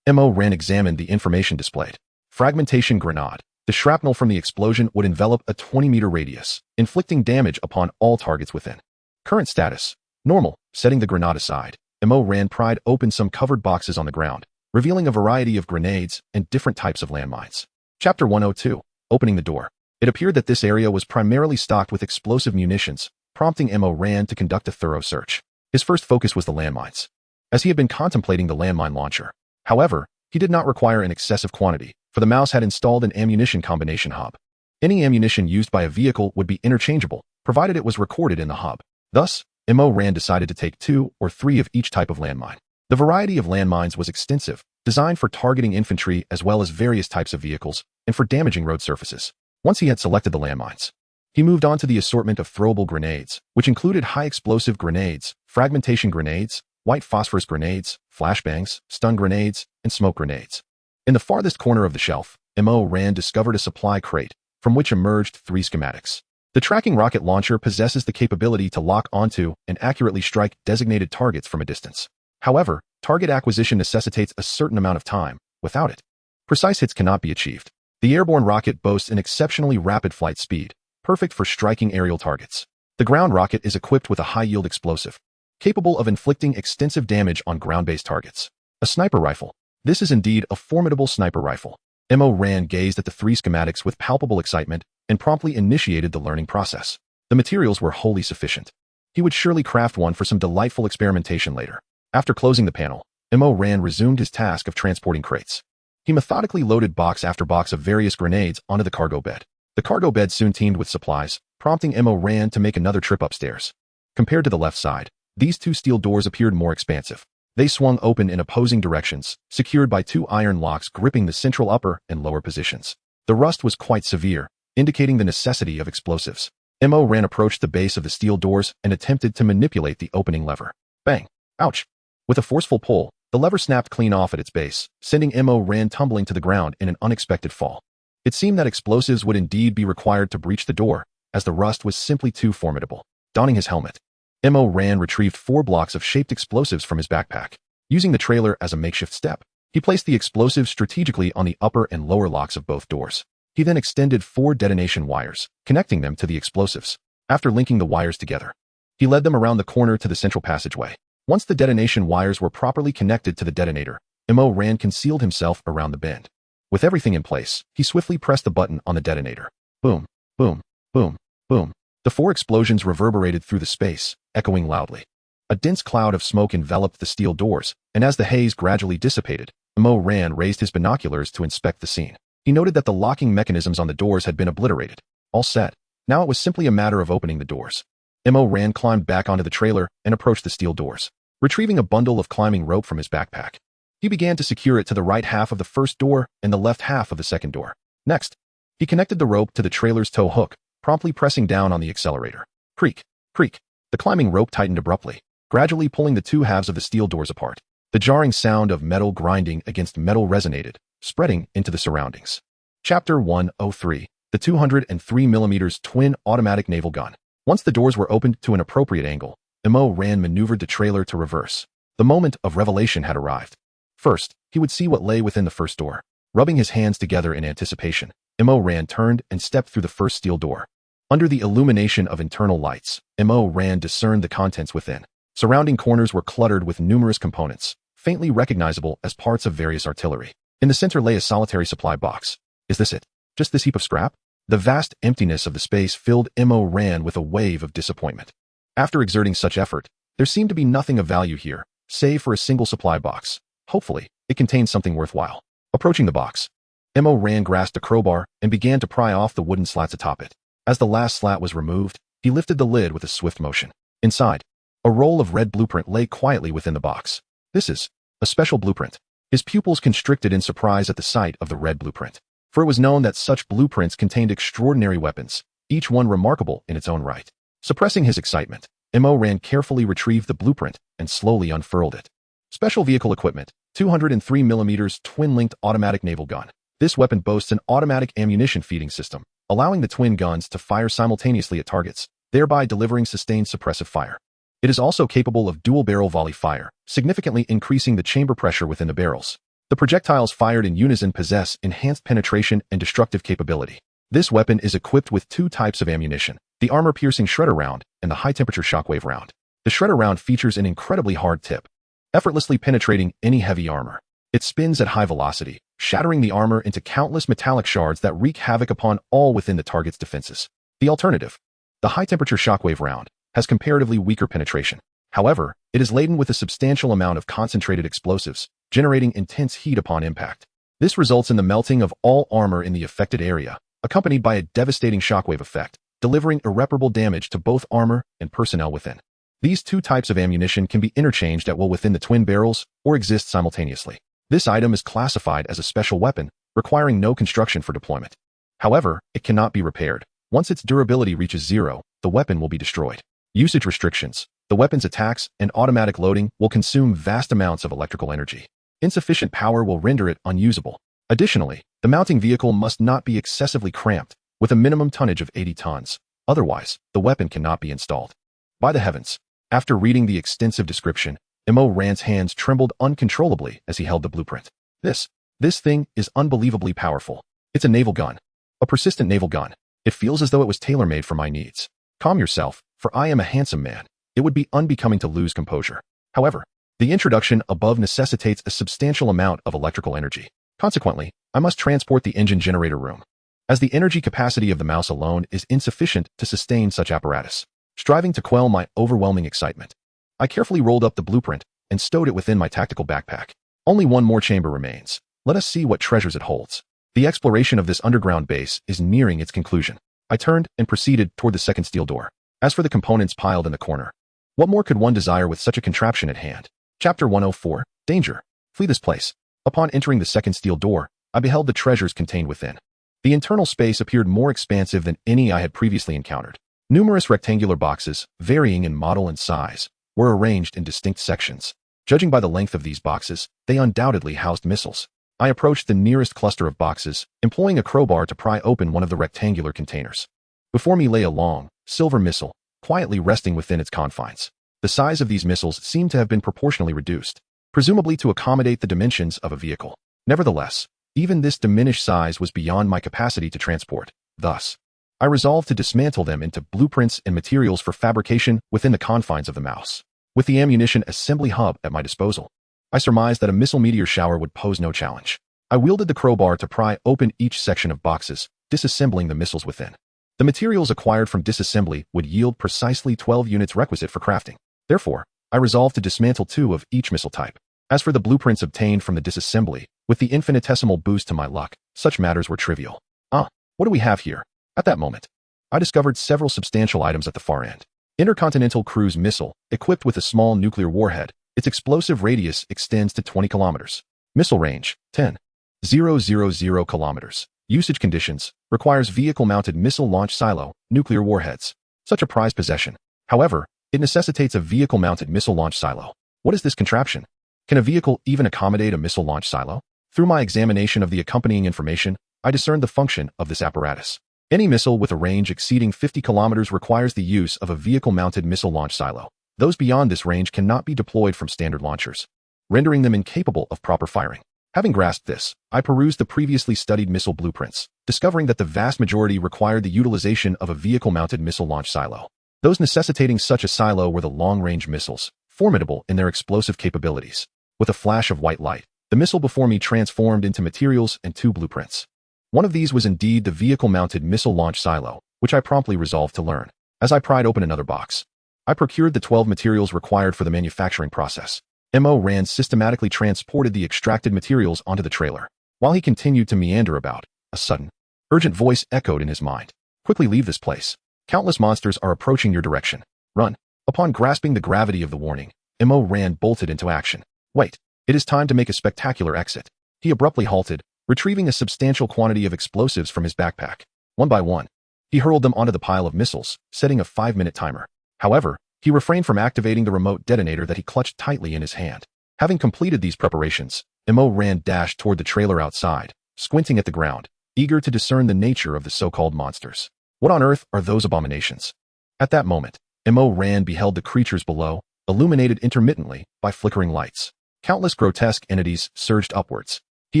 Speaker 1: Mo Ran examined the information displayed. Fragmentation grenade. The shrapnel from the explosion would envelop a 20-meter radius, inflicting damage upon all targets within. Current status: normal. Setting the grenade aside, Mo Ran pried open some covered boxes on the ground, revealing a variety of grenades and different types of landmines. Chapter 102. Opening the door. It appeared that this area was primarily stocked with explosive munitions, prompting Mo Ran to conduct a thorough search. His first focus was the landmines, as he had been contemplating the landmine launcher. However, he did not require an excessive quantity, for the mouse had installed an ammunition combination hub. Any ammunition used by a vehicle would be interchangeable, provided it was recorded in the hub. Thus, Mo Ran decided to take 2 or 3 of each type of landmine. The variety of landmines was extensive, designed for targeting infantry as well as various types of vehicles, and for damaging road surfaces. Once he had selected the landmines, he moved on to the assortment of throwable grenades, which included high-explosive grenades, fragmentation grenades, white phosphorus grenades, flashbangs, stun grenades, and smoke grenades. In the farthest corner of the shelf, Mo Ran discovered a supply crate, from which emerged 3 schematics. The tracking rocket launcher possesses the capability to lock onto and accurately strike designated targets from a distance. However, target acquisition necessitates a certain amount of time. Without it, precise hits cannot be achieved. The airborne rocket boasts an exceptionally rapid flight speed, perfect for striking aerial targets. The ground rocket is equipped with a high-yield explosive, capable of inflicting extensive damage on ground-based targets. A sniper rifle. This is indeed a formidable sniper rifle. Mo Ran gazed at the 3 schematics with palpable excitement and promptly initiated the learning process. The materials were wholly sufficient. He would surely craft one for some delightful experimentation later. After closing the panel, Mo Ran resumed his task of transporting crates. He methodically loaded box after box of various grenades onto the cargo bed. The cargo bed soon teemed with supplies, prompting Mo Ran to make another trip upstairs. Compared to the left side, these 2 steel doors appeared more expansive. They swung open in opposing directions, secured by 2 iron locks gripping the central upper and lower positions. The rust was quite severe, indicating the necessity of explosives. Mo Ran approached the base of the steel doors and attempted to manipulate the opening lever. Bang! Ouch! With a forceful pull, the lever snapped clean off at its base, sending Mo Ran tumbling to the ground in an unexpected fall. It seemed that explosives would indeed be required to breach the door, as the rust was simply too formidable. Donning his helmet, Mo Ran retrieved 4 blocks of shaped explosives from his backpack. Using the trailer as a makeshift step, he placed the explosives strategically on the upper and lower locks of both doors. He then extended 4 detonation wires, connecting them to the explosives. After linking the wires together, he led them around the corner to the central passageway. Once the detonation wires were properly connected to the detonator, Mo Ran concealed himself around the bend. With everything in place, he swiftly pressed the button on the detonator. Boom, boom, boom, boom. The 4 explosions reverberated through the space, echoing loudly. A dense cloud of smoke enveloped the steel doors, and as the haze gradually dissipated, Mo Ran raised his binoculars to inspect the scene. He noted that the locking mechanisms on the doors had been obliterated. All set. Now it was simply a matter of opening the doors. Mo Ran climbed back onto the trailer and approached the steel doors. Retrieving a bundle of climbing rope from his backpack, he began to secure it to the right half of the first door and the left half of the second door. Next, he connected the rope to the trailer's tow hook, promptly pressing down on the accelerator. Creak, creak. The climbing rope tightened abruptly, gradually pulling the 2 halves of the steel doors apart. The jarring sound of metal grinding against metal resonated, spreading into the surroundings. Chapter 103. The 203mm twin automatic naval gun. Once the doors were opened to an appropriate angle, Mo Ran maneuvered the trailer to reverse. The moment of revelation had arrived. First, he would see what lay within the first door. Rubbing his hands together in anticipation, Mo Ran turned and stepped through the first steel door. Under the illumination of internal lights, Mo Ran discerned the contents within. Surrounding corners were cluttered with numerous components, faintly recognizable as parts of various artillery. In the center lay a solitary supply box. Is this it? Just this heap of scrap? The vast emptiness of the space filled Mo Ran with a wave of disappointment. After exerting such effort, there seemed to be nothing of value here, save for a single supply box. Hopefully, it contained something worthwhile. Approaching the box, Mo Ran grasped a crowbar and began to pry off the wooden slats atop it. As the last slat was removed, he lifted the lid with a swift motion. Inside, a roll of red blueprint lay quietly within the box. This is a special blueprint. His pupils constricted in surprise at the sight of the red blueprint, for it was known that such blueprints contained extraordinary weapons, each one remarkable in its own right. Suppressing his excitement, Mo Ran carefully retrieved the blueprint and slowly unfurled it. Special Vehicle Equipment, 203mm twin-linked automatic naval gun. This weapon boasts an automatic ammunition feeding system, allowing the twin guns to fire simultaneously at targets, thereby delivering sustained suppressive fire. It is also capable of dual-barrel volley fire, significantly increasing the chamber pressure within the barrels. The projectiles fired in unison possess enhanced penetration and destructive capability. This weapon is equipped with two types of ammunition, the armor-piercing shredder round and the high-temperature shockwave round. The shredder round features an incredibly hard tip, effortlessly penetrating any heavy armor. It spins at high velocity, shattering the armor into countless metallic shards that wreak havoc upon all within the target's defenses. The alternative, the high-temperature shockwave round, has comparatively weaker penetration. However, it is laden with a substantial amount of concentrated explosives, generating intense heat upon impact. This results in the melting of all armor in the affected area, accompanied by a devastating shockwave effect, delivering irreparable damage to both armor and personnel within. These two types of ammunition can be interchanged at will within the twin barrels or exist simultaneously. This item is classified as a special weapon, requiring no construction for deployment. However, it cannot be repaired. Once its durability reaches 0, the weapon will be destroyed. Usage restrictions. The weapon's attacks and automatic loading will consume vast amounts of electrical energy. Insufficient power will render it unusable. Additionally, the mounting vehicle must not be excessively cramped, with a minimum tonnage of 80 tons. Otherwise, the weapon cannot be installed. By the heavens! After reading the extensive description, Mo Ran's hands trembled uncontrollably as he held the blueprint. This thing is unbelievably powerful. It's a naval gun. A persistent naval gun. It feels as though it was tailor-made for my needs. Calm yourself, for I am a handsome man. It would be unbecoming to lose composure. However, the introduction above necessitates a substantial amount of electrical energy. Consequently, I must transport the engine generator room, as the energy capacity of the mouse alone is insufficient to sustain such apparatus. Striving to quell my overwhelming excitement, I carefully rolled up the blueprint and stowed it within my tactical backpack. Only one more chamber remains. Let us see what treasures it holds. The exploration of this underground base is nearing its conclusion. I turned and proceeded toward the second steel door. As for the components piled in the corner, what more could one desire with such a contraption at hand? Chapter 104, Danger. Flee this place. Upon entering the second steel door, I beheld the treasures contained within. The internal space appeared more expansive than any I had previously encountered. Numerous rectangular boxes, varying in model and size, were arranged in distinct sections. Judging by the length of these boxes, they undoubtedly housed missiles. I approached the nearest cluster of boxes, employing a crowbar to pry open one of the rectangular containers. Before me lay a long, silver missile, quietly resting within its confines. The size of these missiles seemed to have been proportionally reduced, presumably to accommodate the dimensions of a vehicle. Nevertheless, even this diminished size was beyond my capacity to transport. Thus, I resolved to dismantle them into blueprints and materials for fabrication within the confines of the mouse. With the ammunition assembly hub at my disposal, I surmised that a missile meteor shower would pose no challenge. I wielded the crowbar to pry open each section of boxes, disassembling the missiles within. The materials acquired from disassembly would yield precisely 12 units requisite for crafting. Therefore, I resolved to dismantle 2 of each missile type. As for the blueprints obtained from the disassembly, with the infinitesimal boost to my luck, such matters were trivial. What do we have here? At that moment, I discovered several substantial items at the far end. Intercontinental cruise missile, equipped with a small nuclear warhead. Its explosive radius extends to 20 kilometers. Missile range, 10,000 kilometers. Usage conditions, requires vehicle-mounted missile launch silo, nuclear warheads. Such a prized possession. However, it necessitates a vehicle-mounted missile launch silo. What is this contraption? Can a vehicle even accommodate a missile launch silo? Through my examination of the accompanying information, I discerned the function of this apparatus. Any missile with a range exceeding 50 kilometers requires the use of a vehicle-mounted missile launch silo. Those beyond this range cannot be deployed from standard launchers, rendering them incapable of proper firing. Having grasped this, I perused the previously studied missile blueprints, discovering that the vast majority required the utilization of a vehicle-mounted missile launch silo. Those necessitating such a silo were the long-range missiles, formidable in their explosive capabilities. With a flash of white light, the missile before me transformed into materials and 2 blueprints. One of these was indeed the vehicle-mounted missile launch silo, which I promptly resolved to learn. As I pried open another box, I procured the 12 materials required for the manufacturing process. Mo Ran systematically transported the extracted materials onto the trailer. While he continued to meander about, a sudden, urgent voice echoed in his mind. Quickly leave this place. Countless monsters are approaching your direction. Run. Upon grasping the gravity of the warning, Mo Ran bolted into action. Wait. It is time to make a spectacular exit. He abruptly halted, retrieving a substantial quantity of explosives from his backpack. One by one, he hurled them onto the pile of missiles, setting a 5-minute timer. However, he refrained from activating the remote detonator that he clutched tightly in his hand. Having completed these preparations, Mo ran dashed toward the trailer outside, squinting at the ground, eager to discern the nature of the so-called monsters. What on earth are those abominations? At that moment, Mo ran beheld the creatures below, illuminated intermittently by flickering lights. Countless grotesque entities surged upwards. He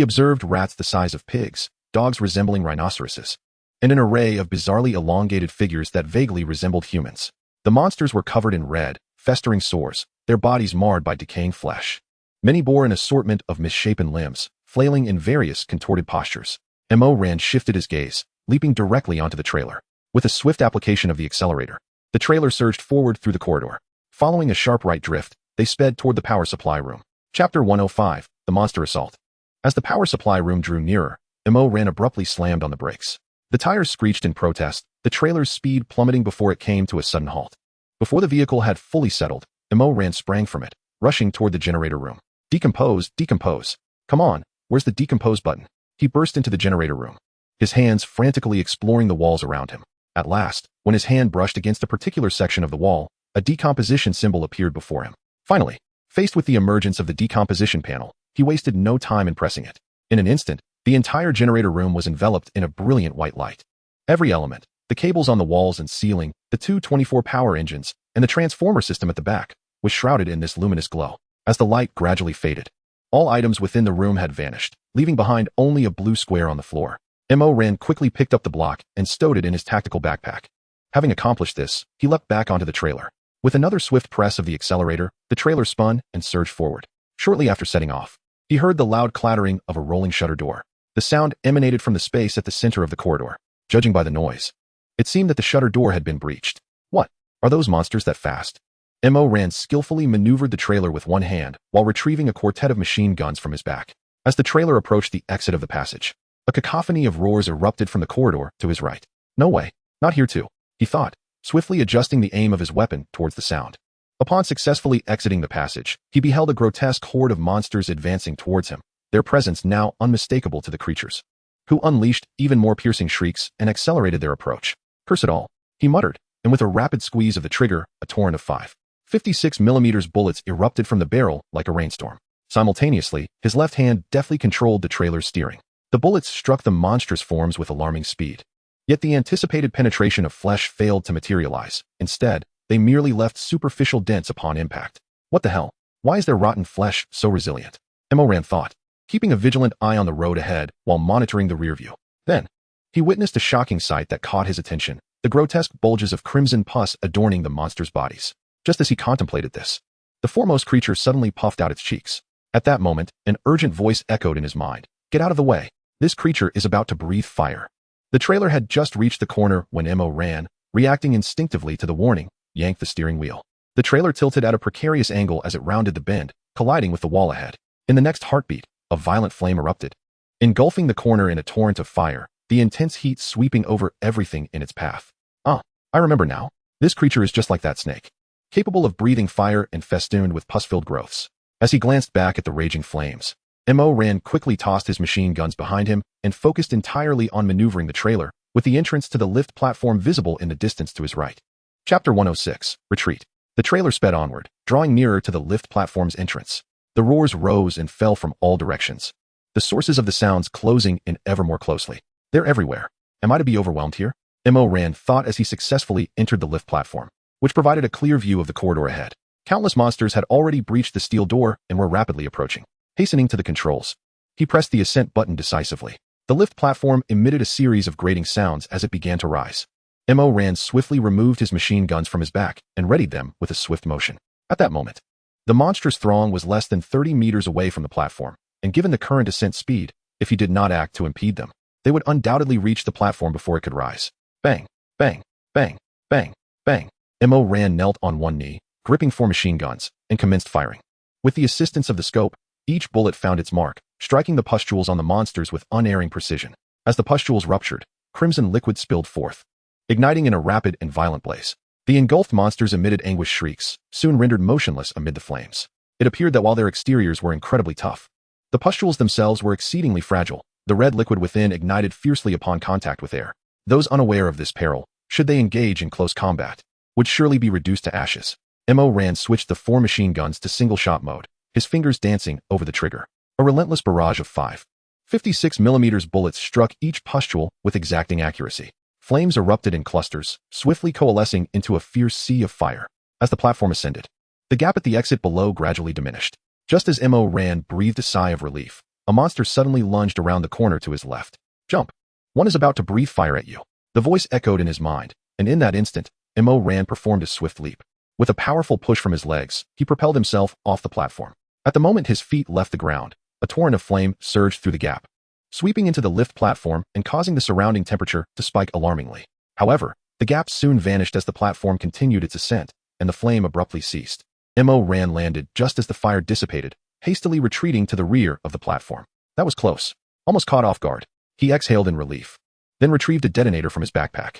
Speaker 1: observed rats the size of pigs, dogs resembling rhinoceroses, and an array of bizarrely elongated figures that vaguely resembled humans. The monsters were covered in red, festering sores, their bodies marred by decaying flesh. Many bore an assortment of misshapen limbs, flailing in various contorted postures. Mo ran shifted his gaze, leaping directly onto the trailer. With a swift application of the accelerator, the trailer surged forward through the corridor. Following a sharp right drift, they sped toward the power supply room. Chapter 105, The Monster Assault. As the power supply room drew nearer, Mo ran abruptly slammed on the brakes. The tires screeched in protest, the trailer's speed plummeting before it came to a sudden halt. Before the vehicle had fully settled, Mo ran sprang from it, rushing toward the generator room. Decompose, decompose. Come on, where's the decompose button? He burst into the generator room, his hands frantically exploring the walls around him. At last, when his hand brushed against a particular section of the wall, a decomposition symbol appeared before him. Finally, faced with the emergence of the decomposition panel, he wasted no time in pressing it. In an instant, the entire generator room was enveloped in a brilliant white light. Every element, the cables on the walls and ceiling, the two 24 power engines, and the transformer system at the back, was shrouded in this luminous glow. As the light gradually faded, all items within the room had vanished, leaving behind only a blue square on the floor. Mo ran quickly picked up the block and stowed it in his tactical backpack. Having accomplished this, he leapt back onto the trailer. With another swift press of the accelerator, the trailer spun and surged forward. Shortly after setting off, he heard the loud clattering of a rolling shutter door. The sound emanated from the space at the center of the corridor. Judging by the noise, it seemed that the shutter door had been breached. What? Are those monsters that fast? Mo ran skillfully maneuvered the trailer with one hand while retrieving a quartet of machine guns from his back. As the trailer approached the exit of the passage, a cacophony of roars erupted from the corridor to his right. No way, not here too, he thought, swiftly adjusting the aim of his weapon towards the sound. Upon successfully exiting the passage, he beheld a grotesque horde of monsters advancing towards him, their presence now unmistakable to the creatures, who unleashed even more piercing shrieks and accelerated their approach. Curse it all, he muttered, and with a rapid squeeze of the trigger, a torrent of 5.56mm bullets erupted from the barrel like a rainstorm. Simultaneously, his left hand deftly controlled the trailer's steering. The bullets struck the monstrous forms with alarming speed. Yet the anticipated penetration of flesh failed to materialize. Instead, they merely left superficial dents upon impact. What the hell? Why is their rotten flesh so resilient? Mo ran thought, keeping a vigilant eye on the road ahead while monitoring the rear view. Then, he witnessed a shocking sight that caught his attention, the grotesque bulges of crimson pus adorning the monsters' bodies. Just as he contemplated this, the foremost creature suddenly puffed out its cheeks. At that moment, an urgent voice echoed in his mind. Get out of the way. This creature is about to breathe fire. The trailer had just reached the corner when Mo ran, reacting instinctively to the warning, yanked the steering wheel. The trailer tilted at a precarious angle as it rounded the bend, colliding with the wall ahead. In the next heartbeat, a violent flame erupted, engulfing the corner in a torrent of fire, the intense heat sweeping over everything in its path. Ah, I remember now. This creature is just like that snake, capable of breathing fire and festooned with pus-filled growths. As he glanced back at the raging flames, Mo ran quickly tossed his machine guns behind him and focused entirely on maneuvering the trailer, with the entrance to the lift platform visible in the distance to his right. Chapter 106, Retreat. The trailer sped onward, drawing nearer to the lift platform's entrance. The roars rose and fell from all directions, the sources of the sounds closing in ever more closely. They're everywhere. Am I to be overwhelmed here? Mo ran thought as he successfully entered the lift platform, which provided a clear view of the corridor ahead. Countless monsters had already breached the steel door and were rapidly approaching. Hastening to the controls, he pressed the ascent button decisively. The lift platform emitted a series of grating sounds as it began to rise. Mo ran swiftly removed his machine guns from his back and readied them with a swift motion. At that moment, the monstrous throng was less than 30 meters away from the platform, and given the current ascent speed, if he did not act to impede them, they would undoubtedly reach the platform before it could rise. Bang, bang, bang, bang, bang. Mo ran knelt on one knee, gripping 4 machine guns, and commenced firing. With the assistance of the scope, each bullet found its mark, striking the pustules on the monsters with unerring precision. As the pustules ruptured, crimson liquid spilled forth, igniting in a rapid and violent blaze. The engulfed monsters emitted anguished shrieks, soon rendered motionless amid the flames. It appeared that while their exteriors were incredibly tough, the pustules themselves were exceedingly fragile. The red liquid within ignited fiercely upon contact with air. Those unaware of this peril, should they engage in close combat, would surely be reduced to ashes. Mo ran switched the 4 machine guns to single-shot mode, his fingers dancing over the trigger. A relentless barrage of 5.56mm bullets struck each pustule with exacting accuracy. Flames erupted in clusters, swiftly coalescing into a fierce sea of fire. As the platform ascended, the gap at the exit below gradually diminished. Just as Mo Ran breathed a sigh of relief, a monster suddenly lunged around the corner to his left. Jump! One is about to breathe fire at you. The voice echoed in his mind, and in that instant, Mo Ran performed a swift leap. With a powerful push from his legs, he propelled himself off the platform. At the moment his feet left the ground, a torrent of flame surged through the gap, sweeping into the lift platform and causing the surrounding temperature to spike alarmingly. However, the gap soon vanished as the platform continued its ascent, and the flame abruptly ceased. Mo Ran landed just as the fire dissipated, hastily retreating to the rear of the platform. That was close. Almost caught off guard. He exhaled in relief, then retrieved a detonator from his backpack.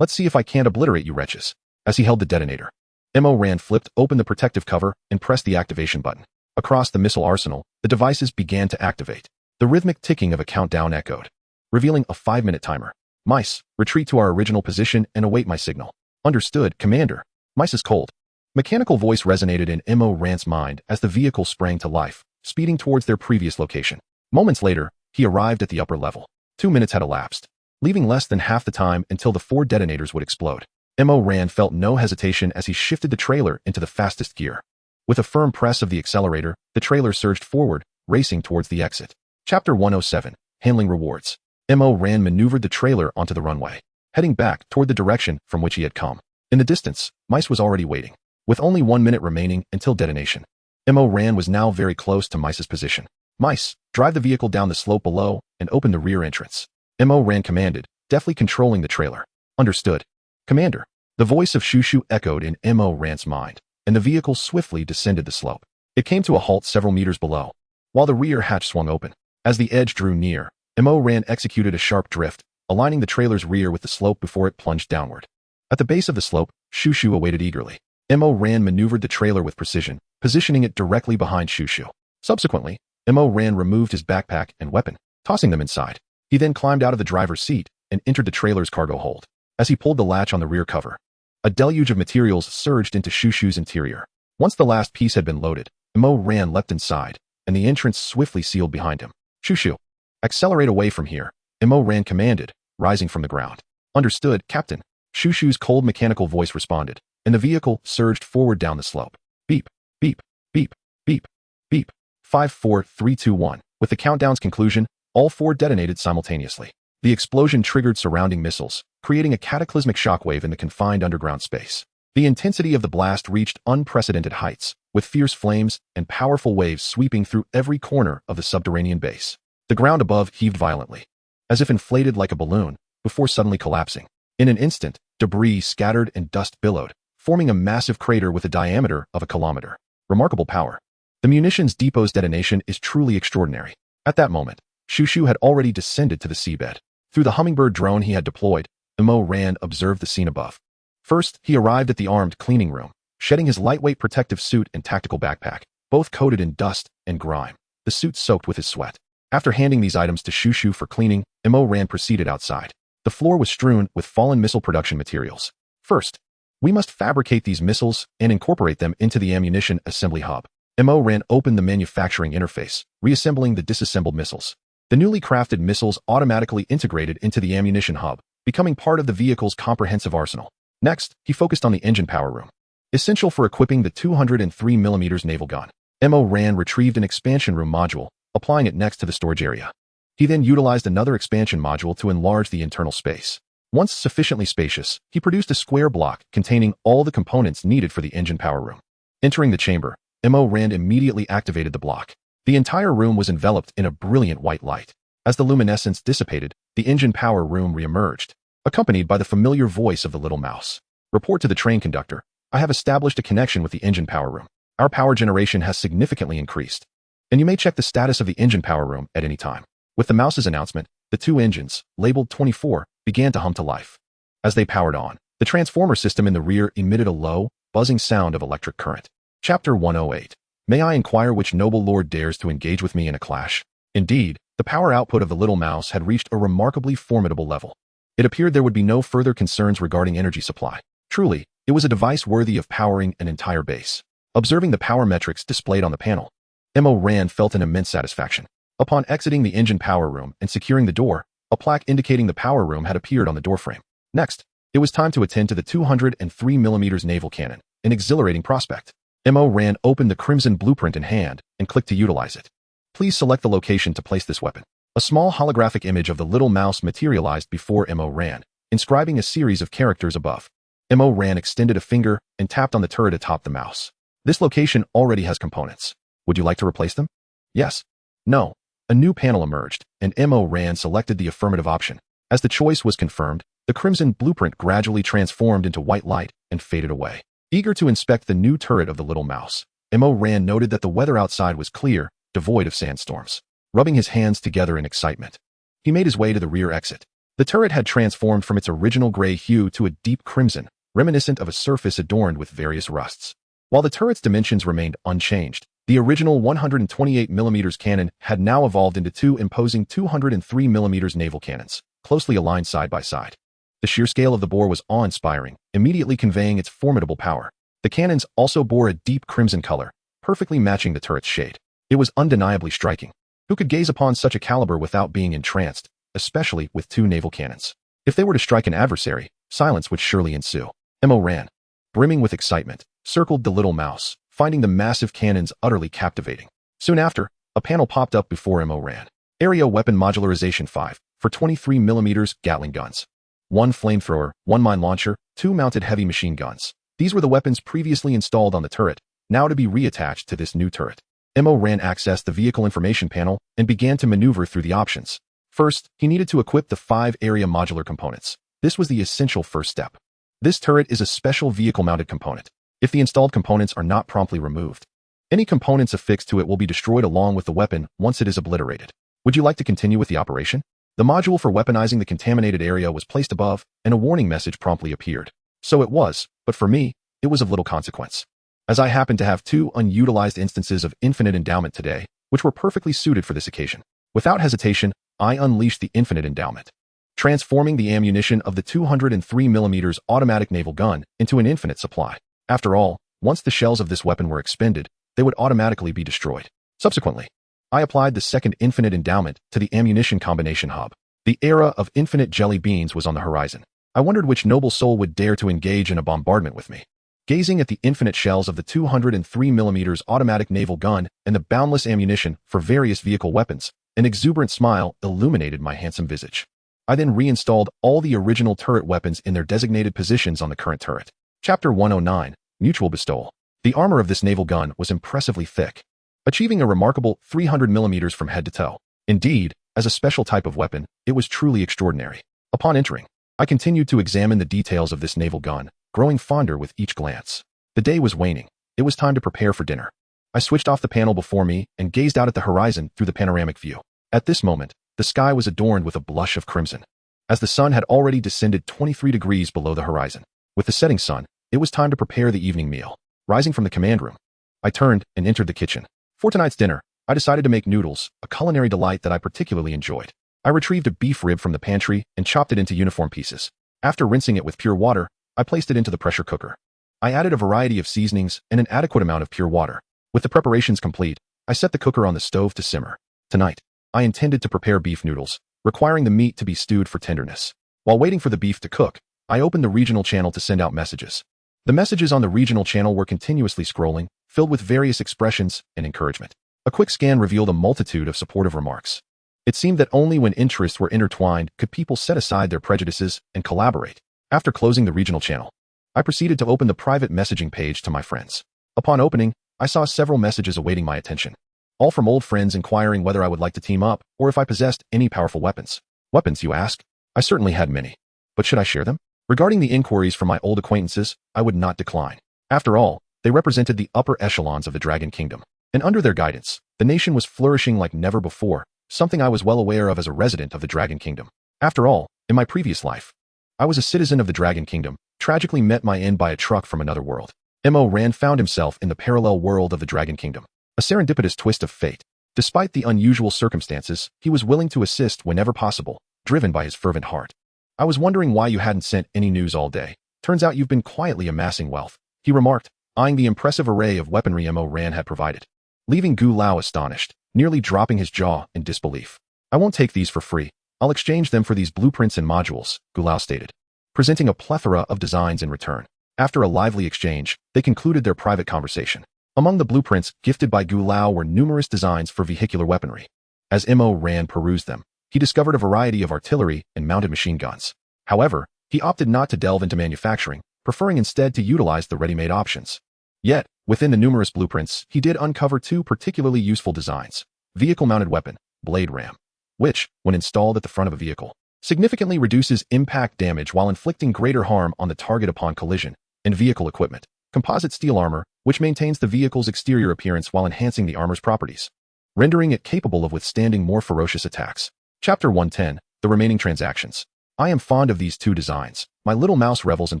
Speaker 1: Let's see if I can't obliterate you wretches. As he held the detonator, Mo Ran flipped open the protective cover and pressed the activation button. Across the missile arsenal, the devices began to activate. The rhythmic ticking of a countdown echoed, revealing a 5-minute timer. Mice, retreat to our original position and await my signal. Understood, Commander. Mice is cold. Mechanical voice resonated in Mo Ran's mind as the vehicle sprang to life, speeding towards their previous location. Moments later, he arrived at the upper level. 2 minutes had elapsed, leaving less than half the time until the 4 detonators would explode. Mo Ran felt no hesitation as he shifted the trailer into the fastest gear. With a firm press of the accelerator, the trailer surged forward, racing towards the exit. Chapter 107, Handling Rewards. Mo Ran maneuvered the trailer onto the runway, heading back toward the direction from which he had come. In the distance, Mice was already waiting. With only 1 minute remaining until detonation, Mo Ran was now very close to Mice's position. Mice, drive the vehicle down the slope below and open the rear entrance. Mo Ran commanded, deftly controlling the trailer. Understood, Commander. The voice of Shushu echoed in Mo Ran's mind, and the vehicle swiftly descended the slope. It came to a halt several meters below, while the rear hatch swung open. As the edge drew near, Mo Ran executed a sharp drift, aligning the trailer's rear with the slope before it plunged downward. At the base of the slope, Shushu awaited eagerly. Mo Ran maneuvered the trailer with precision, positioning it directly behind Shushu. Subsequently, Mo Ran removed his backpack and weapon, tossing them inside. He then climbed out of the driver's seat and entered the trailer's cargo hold. As he pulled the latch on the rear cover, a deluge of materials surged into Shushu's interior. Once the last piece had been loaded, Mo Ran leapt inside, and the entrance swiftly sealed behind him. Shushu, accelerate away from here, Mo Ran commanded, rising from the ground. Understood, Captain. Shushu's cold mechanical voice responded, and the vehicle surged forward down the slope. Beep, beep, beep, beep, beep. 5, 4, 3, 2, 1. With the countdown's conclusion, all 4 detonated simultaneously. The explosion triggered surrounding missiles, creating a cataclysmic shockwave in the confined underground space. The intensity of the blast reached unprecedented heights, with fierce flames and powerful waves sweeping through every corner of the subterranean base. The ground above heaved violently, as if inflated like a balloon, before suddenly collapsing. In an instant, debris scattered and dust billowed, forming a massive crater with a diameter of a kilometer. Remarkable power. The munitions depot's detonation is truly extraordinary. At that moment, Shushu had already descended to the seabed. Through the hummingbird drone he had deployed, Mo Ran observed the scene above. First, he arrived at the armed cleaning room, shedding his lightweight protective suit and tactical backpack, both coated in dust and grime, the suit soaked with his sweat. After handing these items to Shushu for cleaning, Mo Ran proceeded outside. The floor was strewn with fallen missile production materials. First, we must fabricate these missiles and incorporate them into the ammunition assembly hub. Mo Ran opened the manufacturing interface, reassembling the disassembled missiles. The newly crafted missiles automatically integrated into the ammunition hub, becoming part of the vehicle's comprehensive arsenal. Next, he focused on the engine power room, essential for equipping the 203mm naval gun. Mo Ran retrieved an expansion room module, applying it next to the storage area. He then utilized another expansion module to enlarge the internal space. Once sufficiently spacious, he produced a square block containing all the components needed for the engine power room. Entering the chamber, Mo Ran immediately activated the block. The entire room was enveloped in a brilliant white light. As the luminescence dissipated, the engine power room reemerged, accompanied by the familiar voice of the little mouse. Report to the train conductor. I have established a connection with the engine power room. Our power generation has significantly increased, and you may check the status of the engine power room at any time. With the mouse's announcement, the 2 engines, labeled 24, began to hum to life. As they powered on, the transformer system in the rear emitted a low, buzzing sound of electric current. Chapter 108. May I inquire which noble lord dares to engage with me in a clash? Indeed, the power output of the little mouse had reached a remarkably formidable level. It appeared there would be no further concerns regarding energy supply. Truly, it was a device worthy of powering an entire base. Observing the power metrics displayed on the panel, Mo Ran felt an immense satisfaction. Upon exiting the engine power room and securing the door, a plaque indicating the power room had appeared on the doorframe. Next, it was time to attend to the 203mm naval cannon, an exhilarating prospect. Mo Ran opened the crimson blueprint in hand and clicked to utilize it. Please select the location to place this weapon. A small holographic image of the little mouse materialized before Mo Ran, inscribing a series of characters above. Mo Ran extended a finger and tapped on the turret atop the mouse. This location already has components. Would you like to replace them? Yes. No. A new panel emerged, and Mo Ran selected the affirmative option. As the choice was confirmed, the crimson blueprint gradually transformed into white light and faded away. Eager to inspect the new turret of the little mouse, Mo Ran noted that the weather outside was clear, devoid of sandstorms. Rubbing his hands together in excitement, he made his way to the rear exit. The turret had transformed from its original gray hue to a deep crimson, reminiscent of a surface adorned with various rusts. While the turret's dimensions remained unchanged, the original 128mm cannon had now evolved into two imposing 203mm naval cannons, closely aligned side by side. The sheer scale of the bore was awe-inspiring, immediately conveying its formidable power. The cannons also bore a deep crimson color, perfectly matching the turret's shade. It was undeniably striking. Who could gaze upon such a caliber without being entranced, especially with two naval cannons? If they were to strike an adversary, silence would surely ensue. Mo Ran, brimming with excitement, circled the little mouse, finding the massive cannons utterly captivating. Soon after, a panel popped up before Mo Ran. Area Weapon Modularization 5, for 23mm Gatling guns. 1 flamethrower, 1 mine launcher, 2 mounted heavy machine guns. These were the weapons previously installed on the turret, now to be reattached to this new turret. Mo Ran accessed the vehicle information panel and began to maneuver through the options. First, he needed to equip the 5 area modular components. This was the essential first step. This turret is a special vehicle-mounted component. If the installed components are not promptly removed, any components affixed to it will be destroyed along with the weapon once it is obliterated. Would you like to continue with the operation? The module for weaponizing the contaminated area was placed above, and a warning message promptly appeared. So it was, but for me, it was of little consequence, as I happened to have 2 unutilized instances of infinite endowment today, which were perfectly suited for this occasion. Without hesitation, I unleashed the infinite endowment, transforming the ammunition of the 203mm automatic naval gun into an infinite supply. After all, once the shells of this weapon were expended, they would automatically be destroyed. Subsequently, I applied the second infinite endowment to the ammunition combination hub. The era of infinite jelly beans was on the horizon. I wondered which noble soul would dare to engage in a bombardment with me. Gazing at the infinite shells of the 203mm automatic naval gun and the boundless ammunition for various vehicle weapons, an exuberant smile illuminated my handsome visage. I then reinstalled all the original turret weapons in their designated positions on the current turret. Chapter 109, Mutual Bestowal. The armor of this naval gun was impressively thick, achieving a remarkable 300mm from head to toe. Indeed, as a special type of weapon, it was truly extraordinary. Upon entering, I continued to examine the details of this naval gun, growing fonder with each glance. The day was waning. It was time to prepare for dinner. I switched off the panel before me and gazed out at the horizon through the panoramic view. At this moment, the sky was adorned with a blush of crimson, as the sun had already descended 23 degrees below the horizon. With the setting sun, it was time to prepare the evening meal. Rising from the command room, I turned and entered the kitchen. For tonight's dinner, I decided to make noodles, a culinary delight that I particularly enjoyed. I retrieved a beef rib from the pantry and chopped it into uniform pieces. After rinsing it with pure water, I placed it into the pressure cooker. I added a variety of seasonings and an adequate amount of pure water. With the preparations complete, I set the cooker on the stove to simmer. Tonight, I intended to prepare beef noodles, requiring the meat to be stewed for tenderness. While waiting for the beef to cook, I opened the regional channel to send out messages. The messages on the regional channel were continuously scrolling, filled with various expressions and encouragement. A quick scan revealed a multitude of supportive remarks. It seemed that only when interests were intertwined could people set aside their prejudices and collaborate. After closing the regional channel, I proceeded to open the private messaging page to my friends. Upon opening, I saw several messages awaiting my attention, all from old friends inquiring whether I would like to team up or if I possessed any powerful weapons. Weapons, you ask? I certainly had many. But should I share them? Regarding the inquiries from my old acquaintances, I would not decline. After all, they represented the upper echelons of the Dragon Kingdom, and under their guidance, the nation was flourishing like never before, something I was well aware of as a resident of the Dragon Kingdom. After all, in my previous life, I was a citizen of the Dragon Kingdom, tragically met my end by a truck from another world. Mo Ran found himself in the parallel world of the Dragon Kingdom, a serendipitous twist of fate. Despite the unusual circumstances, he was willing to assist whenever possible, driven by his fervent heart. I was wondering why you hadn't sent any news all day. Turns out you've been quietly amassing wealth, he remarked, eyeing the impressive array of weaponry Mo Ran had provided, leaving Gu Lao astonished, nearly dropping his jaw in disbelief. I won't take these for free. I'll exchange them for these blueprints and modules, Gu Lao stated, presenting a plethora of designs in return. After a lively exchange, they concluded their private conversation. Among the blueprints gifted by Gu Lao were numerous designs for vehicular weaponry. As Mo Ran perused them, he discovered a variety of artillery and mounted machine guns. However, he opted not to delve into manufacturing, preferring instead to utilize the ready-made options. Yet, within the numerous blueprints, he did uncover two particularly useful designs: vehicle-mounted weapon, blade ram, which, when installed at the front of a vehicle, significantly reduces impact damage while inflicting greater harm on the target upon collision, and vehicle equipment, composite steel armor, which maintains the vehicle's exterior appearance while enhancing the armor's properties, rendering it capable of withstanding more ferocious attacks. Chapter 110, The Remaining Transactions. I am fond of these two designs. My little mouse revels in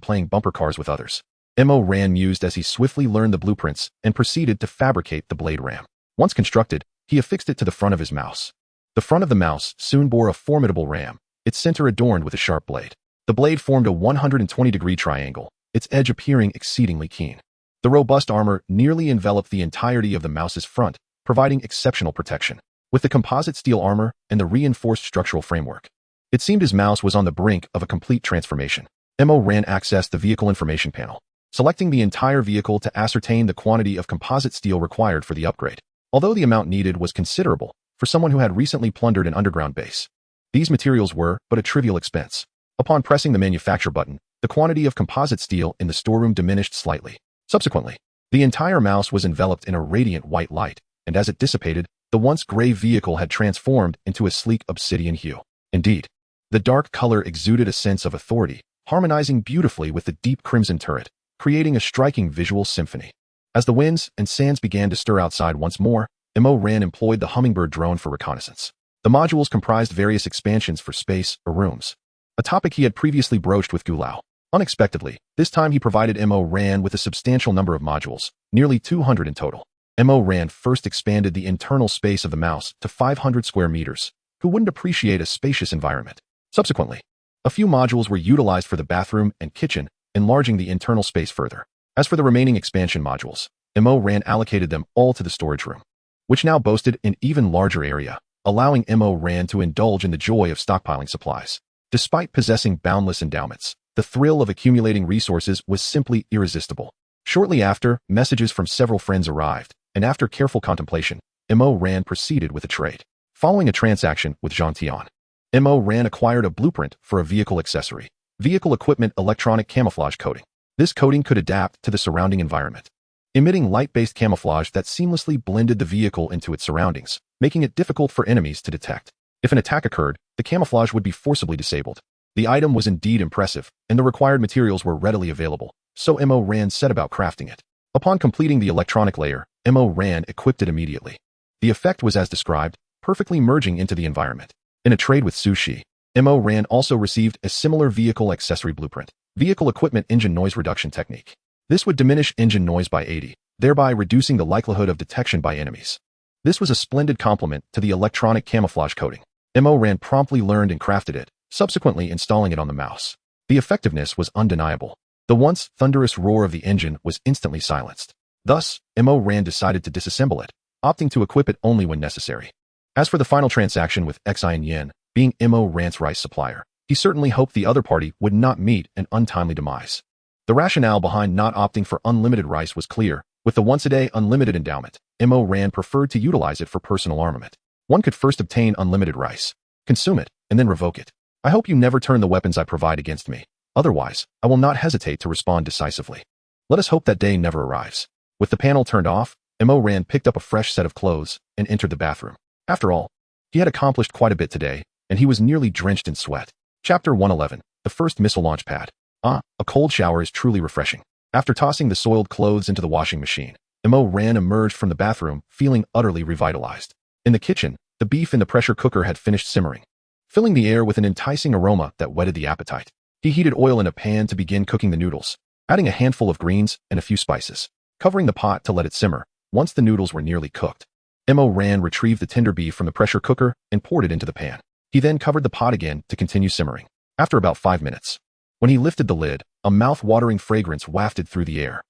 Speaker 1: playing bumper cars with others. Mo Ran mused as he swiftly learned the blueprints and proceeded to fabricate the blade ram. Once constructed, he affixed it to the front of his mouse. The front of the mouse soon bore a formidable ram, its center adorned with a sharp blade. The blade formed a 120-degree triangle, its edge appearing exceedingly keen. The robust armor nearly enveloped the entirety of the mouse's front, providing exceptional protection. With the composite steel armor and the reinforced structural framework, it seemed his mouse was on the brink of a complete transformation. Mo Ran accessed the vehicle information panel, selecting the entire vehicle to ascertain the quantity of composite steel required for the upgrade. Although the amount needed was considerable for someone who had recently plundered an underground base, these materials were but a trivial expense. Upon pressing the manufacture button, the quantity of composite steel in the storeroom diminished slightly. Subsequently, the entire mouse was enveloped in a radiant white light, and as it dissipated, the once gray vehicle had transformed into a sleek obsidian hue. Indeed, the dark color exuded a sense of authority, harmonizing beautifully with the deep crimson turret, creating a striking visual symphony. As the winds and sands began to stir outside once more, Mo Ran employed the hummingbird drone for reconnaissance. The modules comprised various expansions for space or rooms, a topic he had previously broached with Gu Lao. Unexpectedly, this time he provided Mo Ran with a substantial number of modules, nearly 200 in total. Mo Ran first expanded the internal space of the mouse to 500 square meters. Who wouldn't appreciate a spacious environment? Subsequently, a few modules were utilized for the bathroom and kitchen, enlarging the internal space further. As for the remaining expansion modules, Mo Ran allocated them all to the storage room, which now boasted an even larger area, allowing Mo Ran to indulge in the joy of stockpiling supplies. Despite possessing boundless endowments, the thrill of accumulating resources was simply irresistible. Shortly after, messages from several friends arrived, and after careful contemplation, Mo Ran proceeded with a trade. Following a transaction with Jean Tian, Mo Ran acquired a blueprint for a vehicle accessory, vehicle equipment electronic camouflage coating. This coating could adapt to the surrounding environment, emitting light-based camouflage that seamlessly blended the vehicle into its surroundings, making it difficult for enemies to detect. If an attack occurred, the camouflage would be forcibly disabled. The item was indeed impressive, and the required materials were readily available, so Mo Ran set about crafting it. Upon completing the electronic layer, Mo Ran equipped it immediately. The effect was as described, perfectly merging into the environment. In a trade with Sushi, Mo Ran also received a similar vehicle accessory blueprint, vehicle equipment engine noise reduction technique. This would diminish engine noise by 80, thereby reducing the likelihood of detection by enemies. This was a splendid complement to the electronic camouflage coating. Mo Ran promptly learned and crafted it, subsequently installing it on the mouse. The effectiveness was undeniable. The once thunderous roar of the engine was instantly silenced. Thus, Mo Ran decided to disassemble it, opting to equip it only when necessary. As for the final transaction with Xian Yen, being Mo Ran's rice supplier, he certainly hoped the other party would not meet an untimely demise. The rationale behind not opting for unlimited rice was clear. With the once-a-day unlimited endowment, Mo Ran preferred to utilize it for personal armament. One could first obtain unlimited rice, consume it, and then revoke it. I hope you never turn the weapons I provide against me. Otherwise, I will not hesitate to respond decisively. Let us hope that day never arrives. With the panel turned off, Mo Ran picked up a fresh set of clothes and entered the bathroom. After all, he had accomplished quite a bit today, and he was nearly drenched in sweat. Chapter 111, The First Missile Launch Pad. A cold shower is truly refreshing. After tossing the soiled clothes into the washing machine, Mo Ran emerged from the bathroom, feeling utterly revitalized. In the kitchen, the beef in the pressure cooker had finished simmering, filling the air with an enticing aroma that whetted the appetite. He heated oil in a pan to begin cooking the noodles, adding a handful of greens and a few spices, covering the pot to let it simmer. Once the noodles were nearly cooked, Mo Ran retrieved the tender beef from the pressure cooker and poured it into the pan. He then covered the pot again to continue simmering. After about 5 minutes, when he lifted the lid, a mouth-watering fragrance wafted through the air.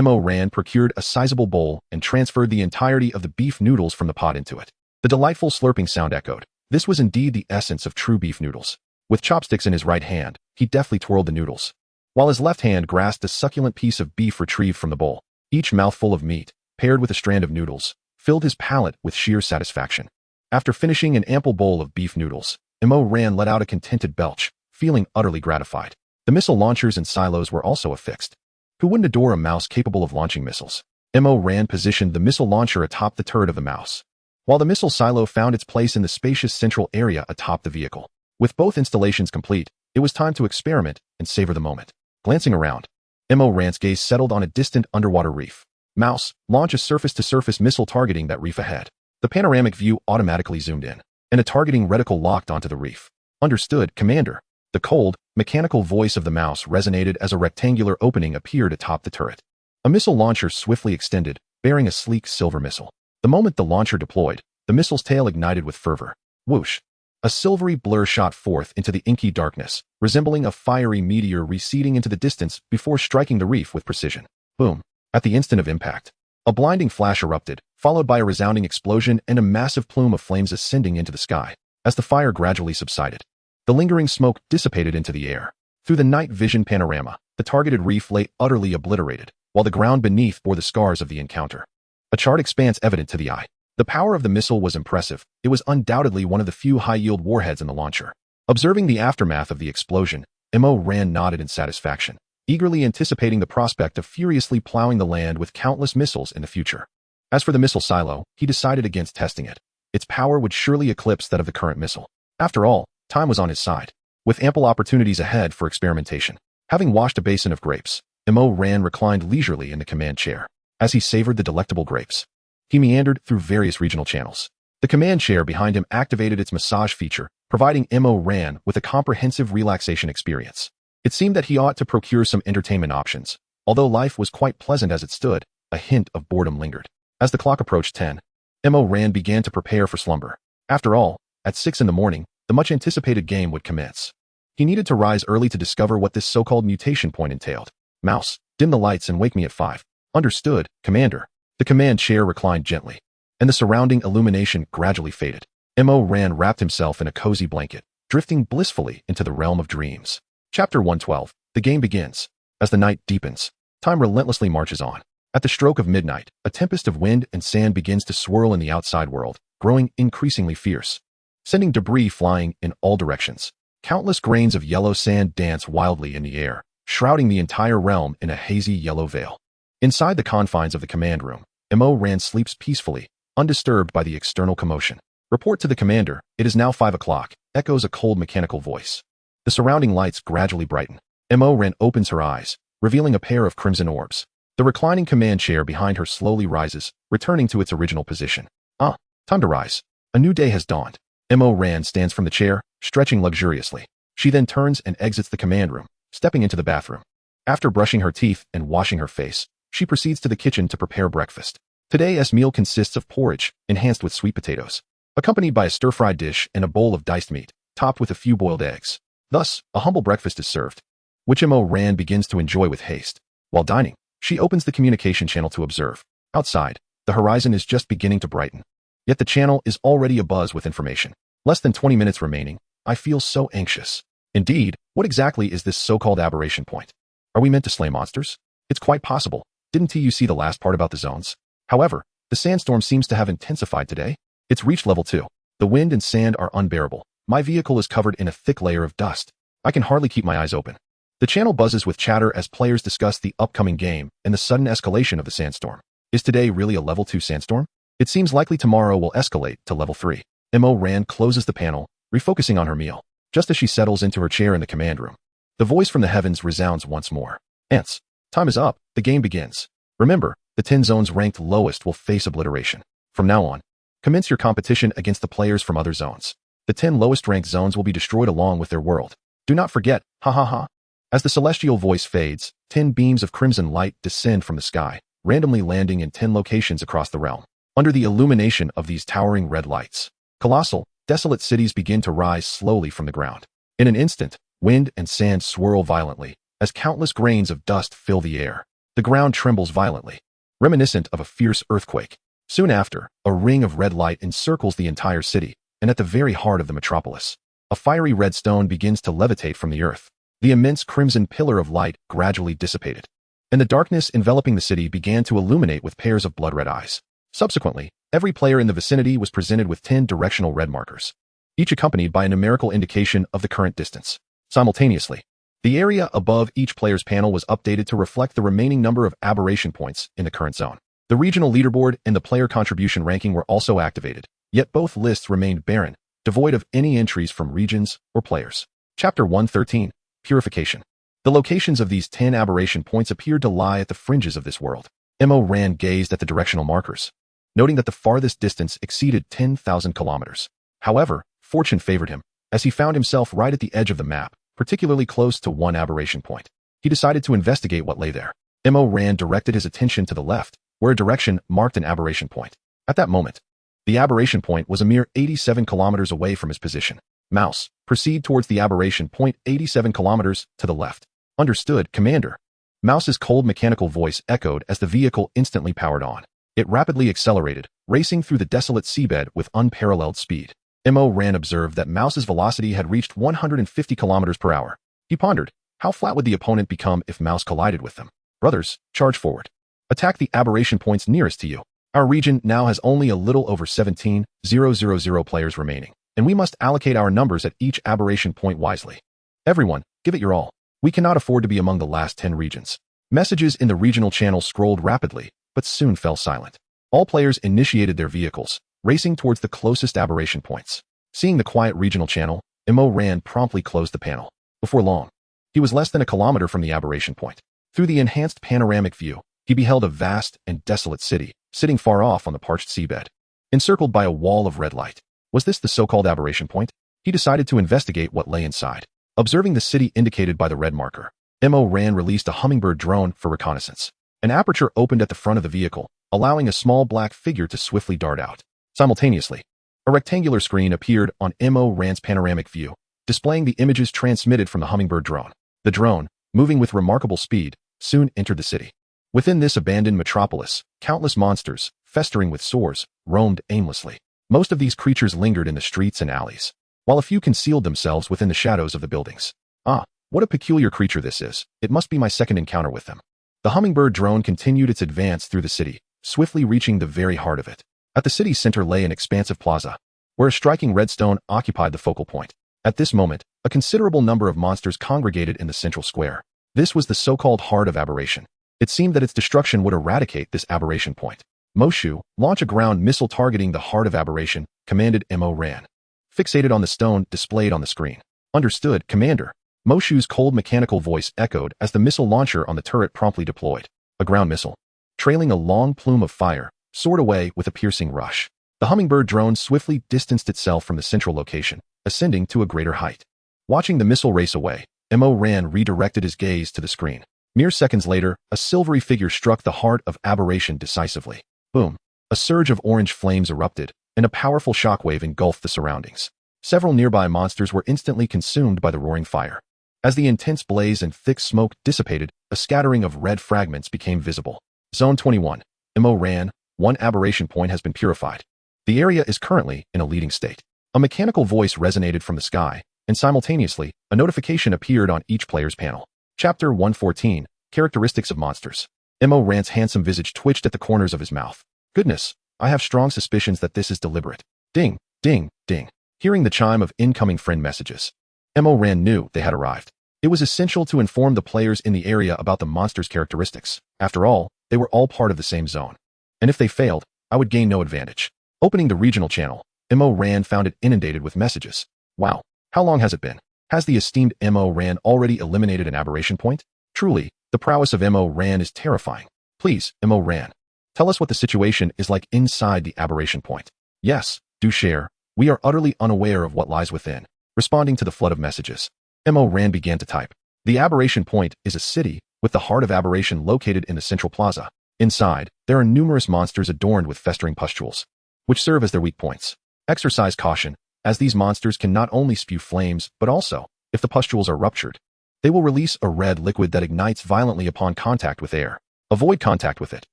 Speaker 1: Mo Ran procured a sizable bowl and transferred the entirety of the beef noodles from the pot into it. The delightful slurping sound echoed. This was indeed the essence of true beef noodles. With chopsticks in his right hand, he deftly twirled the noodles, while his left hand grasped a succulent piece of beef retrieved from the bowl. Each mouthful of meat, paired with a strand of noodles, filled his palate with sheer satisfaction. After finishing an ample bowl of beef noodles, Mo Ran let out a contented belch, feeling utterly gratified. The missile launchers and silos were also affixed. Who wouldn't adore a mouse capable of launching missiles? Mo Ran positioned the missile launcher atop the turret of the mouse, while the missile silo found its place in the spacious central area atop the vehicle. With both installations complete, it was time to experiment and savor the moment. Glancing around, Mo Ran's gaze settled on a distant underwater reef. Mouse, launch a surface-to-surface missile targeting that reef ahead. The panoramic view automatically zoomed in, and a targeting reticle locked onto the reef. Understood, Commander. The cold, mechanical voice of the mouse resonated as a rectangular opening appeared atop the turret. A missile launcher swiftly extended, bearing a sleek silver missile. The moment the launcher deployed, the missile's tail ignited with fervor. Whoosh! A silvery blur shot forth into the inky darkness, resembling a fiery meteor receding into the distance before striking the reef with precision. Boom! At the instant of impact, a blinding flash erupted, followed by a resounding explosion and a massive plume of flames ascending into the sky. As the fire gradually subsided, the lingering smoke dissipated into the air. Through the night vision panorama, the targeted reef lay utterly obliterated, while the ground beneath bore the scars of the encounter. A charred expanse evident to the eye. The power of the missile was impressive. It was undoubtedly one of the few high-yield warheads in the launcher. Observing the aftermath of the explosion, Mo Ran nodded in satisfaction, eagerly anticipating the prospect of furiously plowing the land with countless missiles in the future. As for the missile silo, he decided against testing it. Its power would surely eclipse that of the current missile. After all, time was on his side, with ample opportunities ahead for experimentation. Having washed a basin of grapes, Mo Ran reclined leisurely in the command chair. As he savored the delectable grapes, he meandered through various regional channels. The command chair behind him activated its massage feature, providing Mo Ran with a comprehensive relaxation experience. It seemed that he ought to procure some entertainment options. Although life was quite pleasant as it stood, a hint of boredom lingered. As the clock approached 10, Mo Ran began to prepare for slumber. After all, at 6 in the morning, the much-anticipated game would commence. He needed to rise early to discover what this so-called mutation point entailed. Mouse, dim the lights and wake me at 5. Understood, Commander. The command chair reclined gently, and the surrounding illumination gradually faded. Mo Ran wrapped himself in a cozy blanket, drifting blissfully into the realm of dreams. Chapter 112. The game begins. As the night deepens, time relentlessly marches on. At the stroke of midnight, a tempest of wind and sand begins to swirl in the outside world, growing increasingly fierce, sending debris flying in all directions. Countless grains of yellow sand dance wildly in the air, shrouding the entire realm in a hazy yellow veil. Inside the confines of the command room, Mo Ran sleeps peacefully, undisturbed by the external commotion. Report to the commander, it is now 5 o'clock, echoes a cold mechanical voice. The surrounding lights gradually brighten. Mo Ran opens her eyes, revealing a pair of crimson orbs. The reclining command chair behind her slowly rises, returning to its original position. Time to rise. A new day has dawned. Mo Ran stands from the chair, stretching luxuriously. She then turns and exits the command room, stepping into the bathroom. After brushing her teeth and washing her face, she proceeds to the kitchen to prepare breakfast. Today's meal consists of porridge, enhanced with sweet potatoes, accompanied by a stir-fried dish and a bowl of diced meat, topped with a few boiled eggs. Thus, a humble breakfast is served, which Mo Ran begins to enjoy with haste. While dining, she opens the communication channel to observe. Outside, the horizon is just beginning to brighten. Yet the channel is already abuzz with information. Less than 20 minutes remaining. I feel so anxious. Indeed, what exactly is this so-called aberration point? Are we meant to slay monsters? It's quite possible. Didn't you see the last part about the zones? However, the sandstorm seems to have intensified today. It's reached level 2. The wind and sand are unbearable. My vehicle is covered in a thick layer of dust. I can hardly keep my eyes open. The channel buzzes with chatter as players discuss the upcoming game and the sudden escalation of the sandstorm. Is today really a level 2 sandstorm? It seems likely tomorrow will escalate to level 3. Mo Ran closes the panel, refocusing on her meal. Just as she settles into her chair in the command room, the voice from the heavens resounds once more. Ants, time is up. The game begins. Remember, the 10 zones ranked lowest will face obliteration. From now on, commence your competition against the players from other zones. The 10 lowest ranked zones will be destroyed along with their world. Do not forget, ha ha ha. As the celestial voice fades, 10 beams of crimson light descend from the sky, randomly landing in 10 locations across the realm. Under the illumination of these towering red lights, colossal, desolate cities begin to rise slowly from the ground. In an instant, wind and sand swirl violently, as countless grains of dust fill the air. The ground trembles violently, reminiscent of a fierce earthquake. Soon after, a ring of red light encircles the entire city, and at the very heart of the metropolis, a fiery red stone begins to levitate from the earth. The immense crimson pillar of light gradually dissipated, and the darkness enveloping the city began to illuminate with pairs of blood-red eyes. Subsequently, every player in the vicinity was presented with 10 directional red markers, each accompanied by a numerical indication of the current distance. Simultaneously, the area above each player's panel was updated to reflect the remaining number of aberration points in the current zone. The regional leaderboard and the player contribution ranking were also activated, yet both lists remained barren, devoid of any entries from regions or players. Chapter 113, Purification. The locations of these 10 aberration points appeared to lie at the fringes of this world. Mo Ran gazed at the directional markers, noting that the farthest distance exceeded 10,000 kilometers. However, fortune favored him, as he found himself right at the edge of the map, particularly close to one aberration point. He decided to investigate what lay there. Mo Ran directed his attention to the left, where a direction marked an aberration point. At that moment, the aberration point was a mere 87 kilometers away from his position. Mouse, proceed towards the aberration point 87 kilometers to the left. Understood, Commander. Mouse's cold mechanical voice echoed as the vehicle instantly powered on. It rapidly accelerated, racing through the desolate seabed with unparalleled speed. Mo Ran observed that Mouse's velocity had reached 150 kilometers per hour. He pondered, how flat would the opponent become if Mouse collided with them? Brothers, charge forward. Attack the aberration points nearest to you. Our region now has only a little over 17,000 players remaining, and we must allocate our numbers at each aberration point wisely. Everyone, give it your all. We cannot afford to be among the last 10 regions. Messages in the regional channel scrolled rapidly, but soon fell silent. All players initiated their vehicles, racing towards the closest aberration points. Seeing the quiet regional channel, Mo Ran promptly closed the panel. Before long, he was less than a kilometer from the aberration point. Through the enhanced panoramic view, he beheld a vast and desolate city, sitting far off on the parched seabed, encircled by a wall of red light. Was this the so-called aberration point? He decided to investigate what lay inside. Observing the city indicated by the red marker, Mo Ran released a hummingbird drone for reconnaissance. An aperture opened at the front of the vehicle, allowing a small black figure to swiftly dart out. Simultaneously, a rectangular screen appeared on Mo Ran's panoramic view, displaying the images transmitted from the hummingbird drone. The drone, moving with remarkable speed, soon entered the city. Within this abandoned metropolis, countless monsters, festering with sores, roamed aimlessly. Most of these creatures lingered in the streets and alleys, while a few concealed themselves within the shadows of the buildings. Ah, what a peculiar creature this is. It must be my second encounter with them. The hummingbird drone continued its advance through the city, swiftly reaching the very heart of it. At the city's center lay an expansive plaza, where a striking redstone occupied the focal point. At this moment, a considerable number of monsters congregated in the central square. This was the so-called heart of aberration. It seemed that its destruction would eradicate this aberration point. Moshu, launch a ground missile targeting the heart of aberration, commanded Mo Ran. Fixated on the stone displayed on the screen. Understood, Commander. Moshu's cold mechanical voice echoed as the missile launcher on the turret promptly deployed. A ground missile, trailing a long plume of fire, soared away with a piercing rush. The hummingbird drone swiftly distanced itself from the central location, ascending to a greater height. Watching the missile race away, Mo Ran redirected his gaze to the screen. Mere seconds later, a silvery figure struck the heart of aberration decisively. Boom! A surge of orange flames erupted, and a powerful shockwave engulfed the surroundings. Several nearby monsters were instantly consumed by the roaring fire. As the intense blaze and thick smoke dissipated, a scattering of red fragments became visible. Zone 21. Mo Ran, one aberration point has been purified. The area is currently in a leading state. A mechanical voice resonated from the sky, and simultaneously, a notification appeared on each player's panel. Chapter 114, Characteristics of Monsters. Mo Ran's handsome visage twitched at the corners of his mouth. Goodness, I have strong suspicions that this is deliberate. Ding, ding, ding. Hearing the chime of incoming friend messages, Mo Ran knew they had arrived. It was essential to inform the players in the area about the monster's characteristics. After all, they were all part of the same zone. And if they failed, I would gain no advantage. Opening the regional channel, Mo Ran found it inundated with messages. Wow, how long has it been? Has the esteemed Mo Ran already eliminated an aberration point? Truly, the prowess of Mo Ran is terrifying. Please, Mo Ran, tell us what the situation is like inside the aberration point. Yes, do share. We are utterly unaware of what lies within. Responding to the flood of messages, Mo Ran began to type. The aberration point is a city, with the heart of aberration located in the central plaza. Inside, there are numerous monsters adorned with festering pustules, which serve as their weak points. Exercise caution, as these monsters can not only spew flames, but also, if the pustules are ruptured, they will release a red liquid that ignites violently upon contact with air. Avoid contact with it,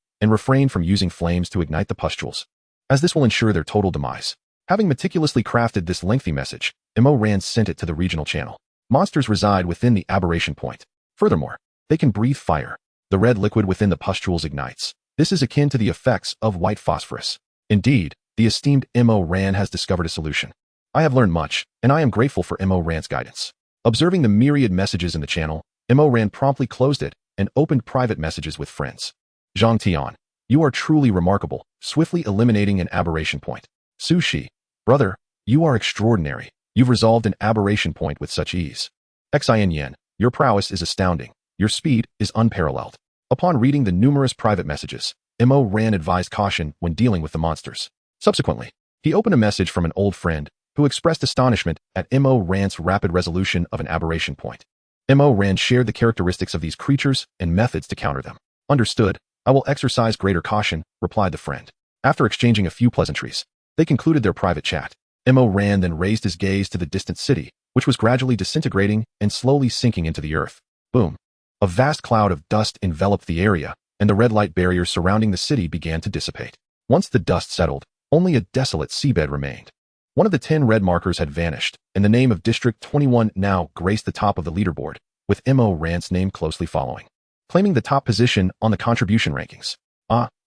Speaker 1: and refrain from using flames to ignite the pustules, as this will ensure their total demise. Having meticulously crafted this lengthy message, Ran sent it to the regional channel. Monsters reside within the aberration point. Furthermore, they can breathe fire. The red liquid within the pustules ignites. This is akin to the effects of white phosphorus. Indeed, the esteemed Ran has discovered a solution. I have learned much, and I am grateful for Ran's guidance. Observing the myriad messages in the channel, Ran promptly closed it and opened private messages with friends. Zhang Tian, you are truly remarkable, swiftly eliminating an aberration point. Sushi, brother, you are extraordinary. You've resolved an aberration point with such ease. Xin Yen, your prowess is astounding. Your speed is unparalleled. Upon reading the numerous private messages, Ran advised caution when dealing with the monsters. Subsequently, he opened a message from an old friend who expressed astonishment at Ran's rapid resolution of an aberration point. Ran shared the characteristics of these creatures and methods to counter them. Understood, I will exercise greater caution, replied the friend. After exchanging a few pleasantries, they concluded their private chat. Ran then raised his gaze to the distant city, which was gradually disintegrating and slowly sinking into the earth. Boom. A vast cloud of dust enveloped the area, and the red light barriers surrounding the city began to dissipate. Once the dust settled, only a desolate seabed remained. One of the 10 red markers had vanished, and the name of District 21 now graced the top of the leaderboard, with Ran's name closely following, claiming the top position on the contribution rankings.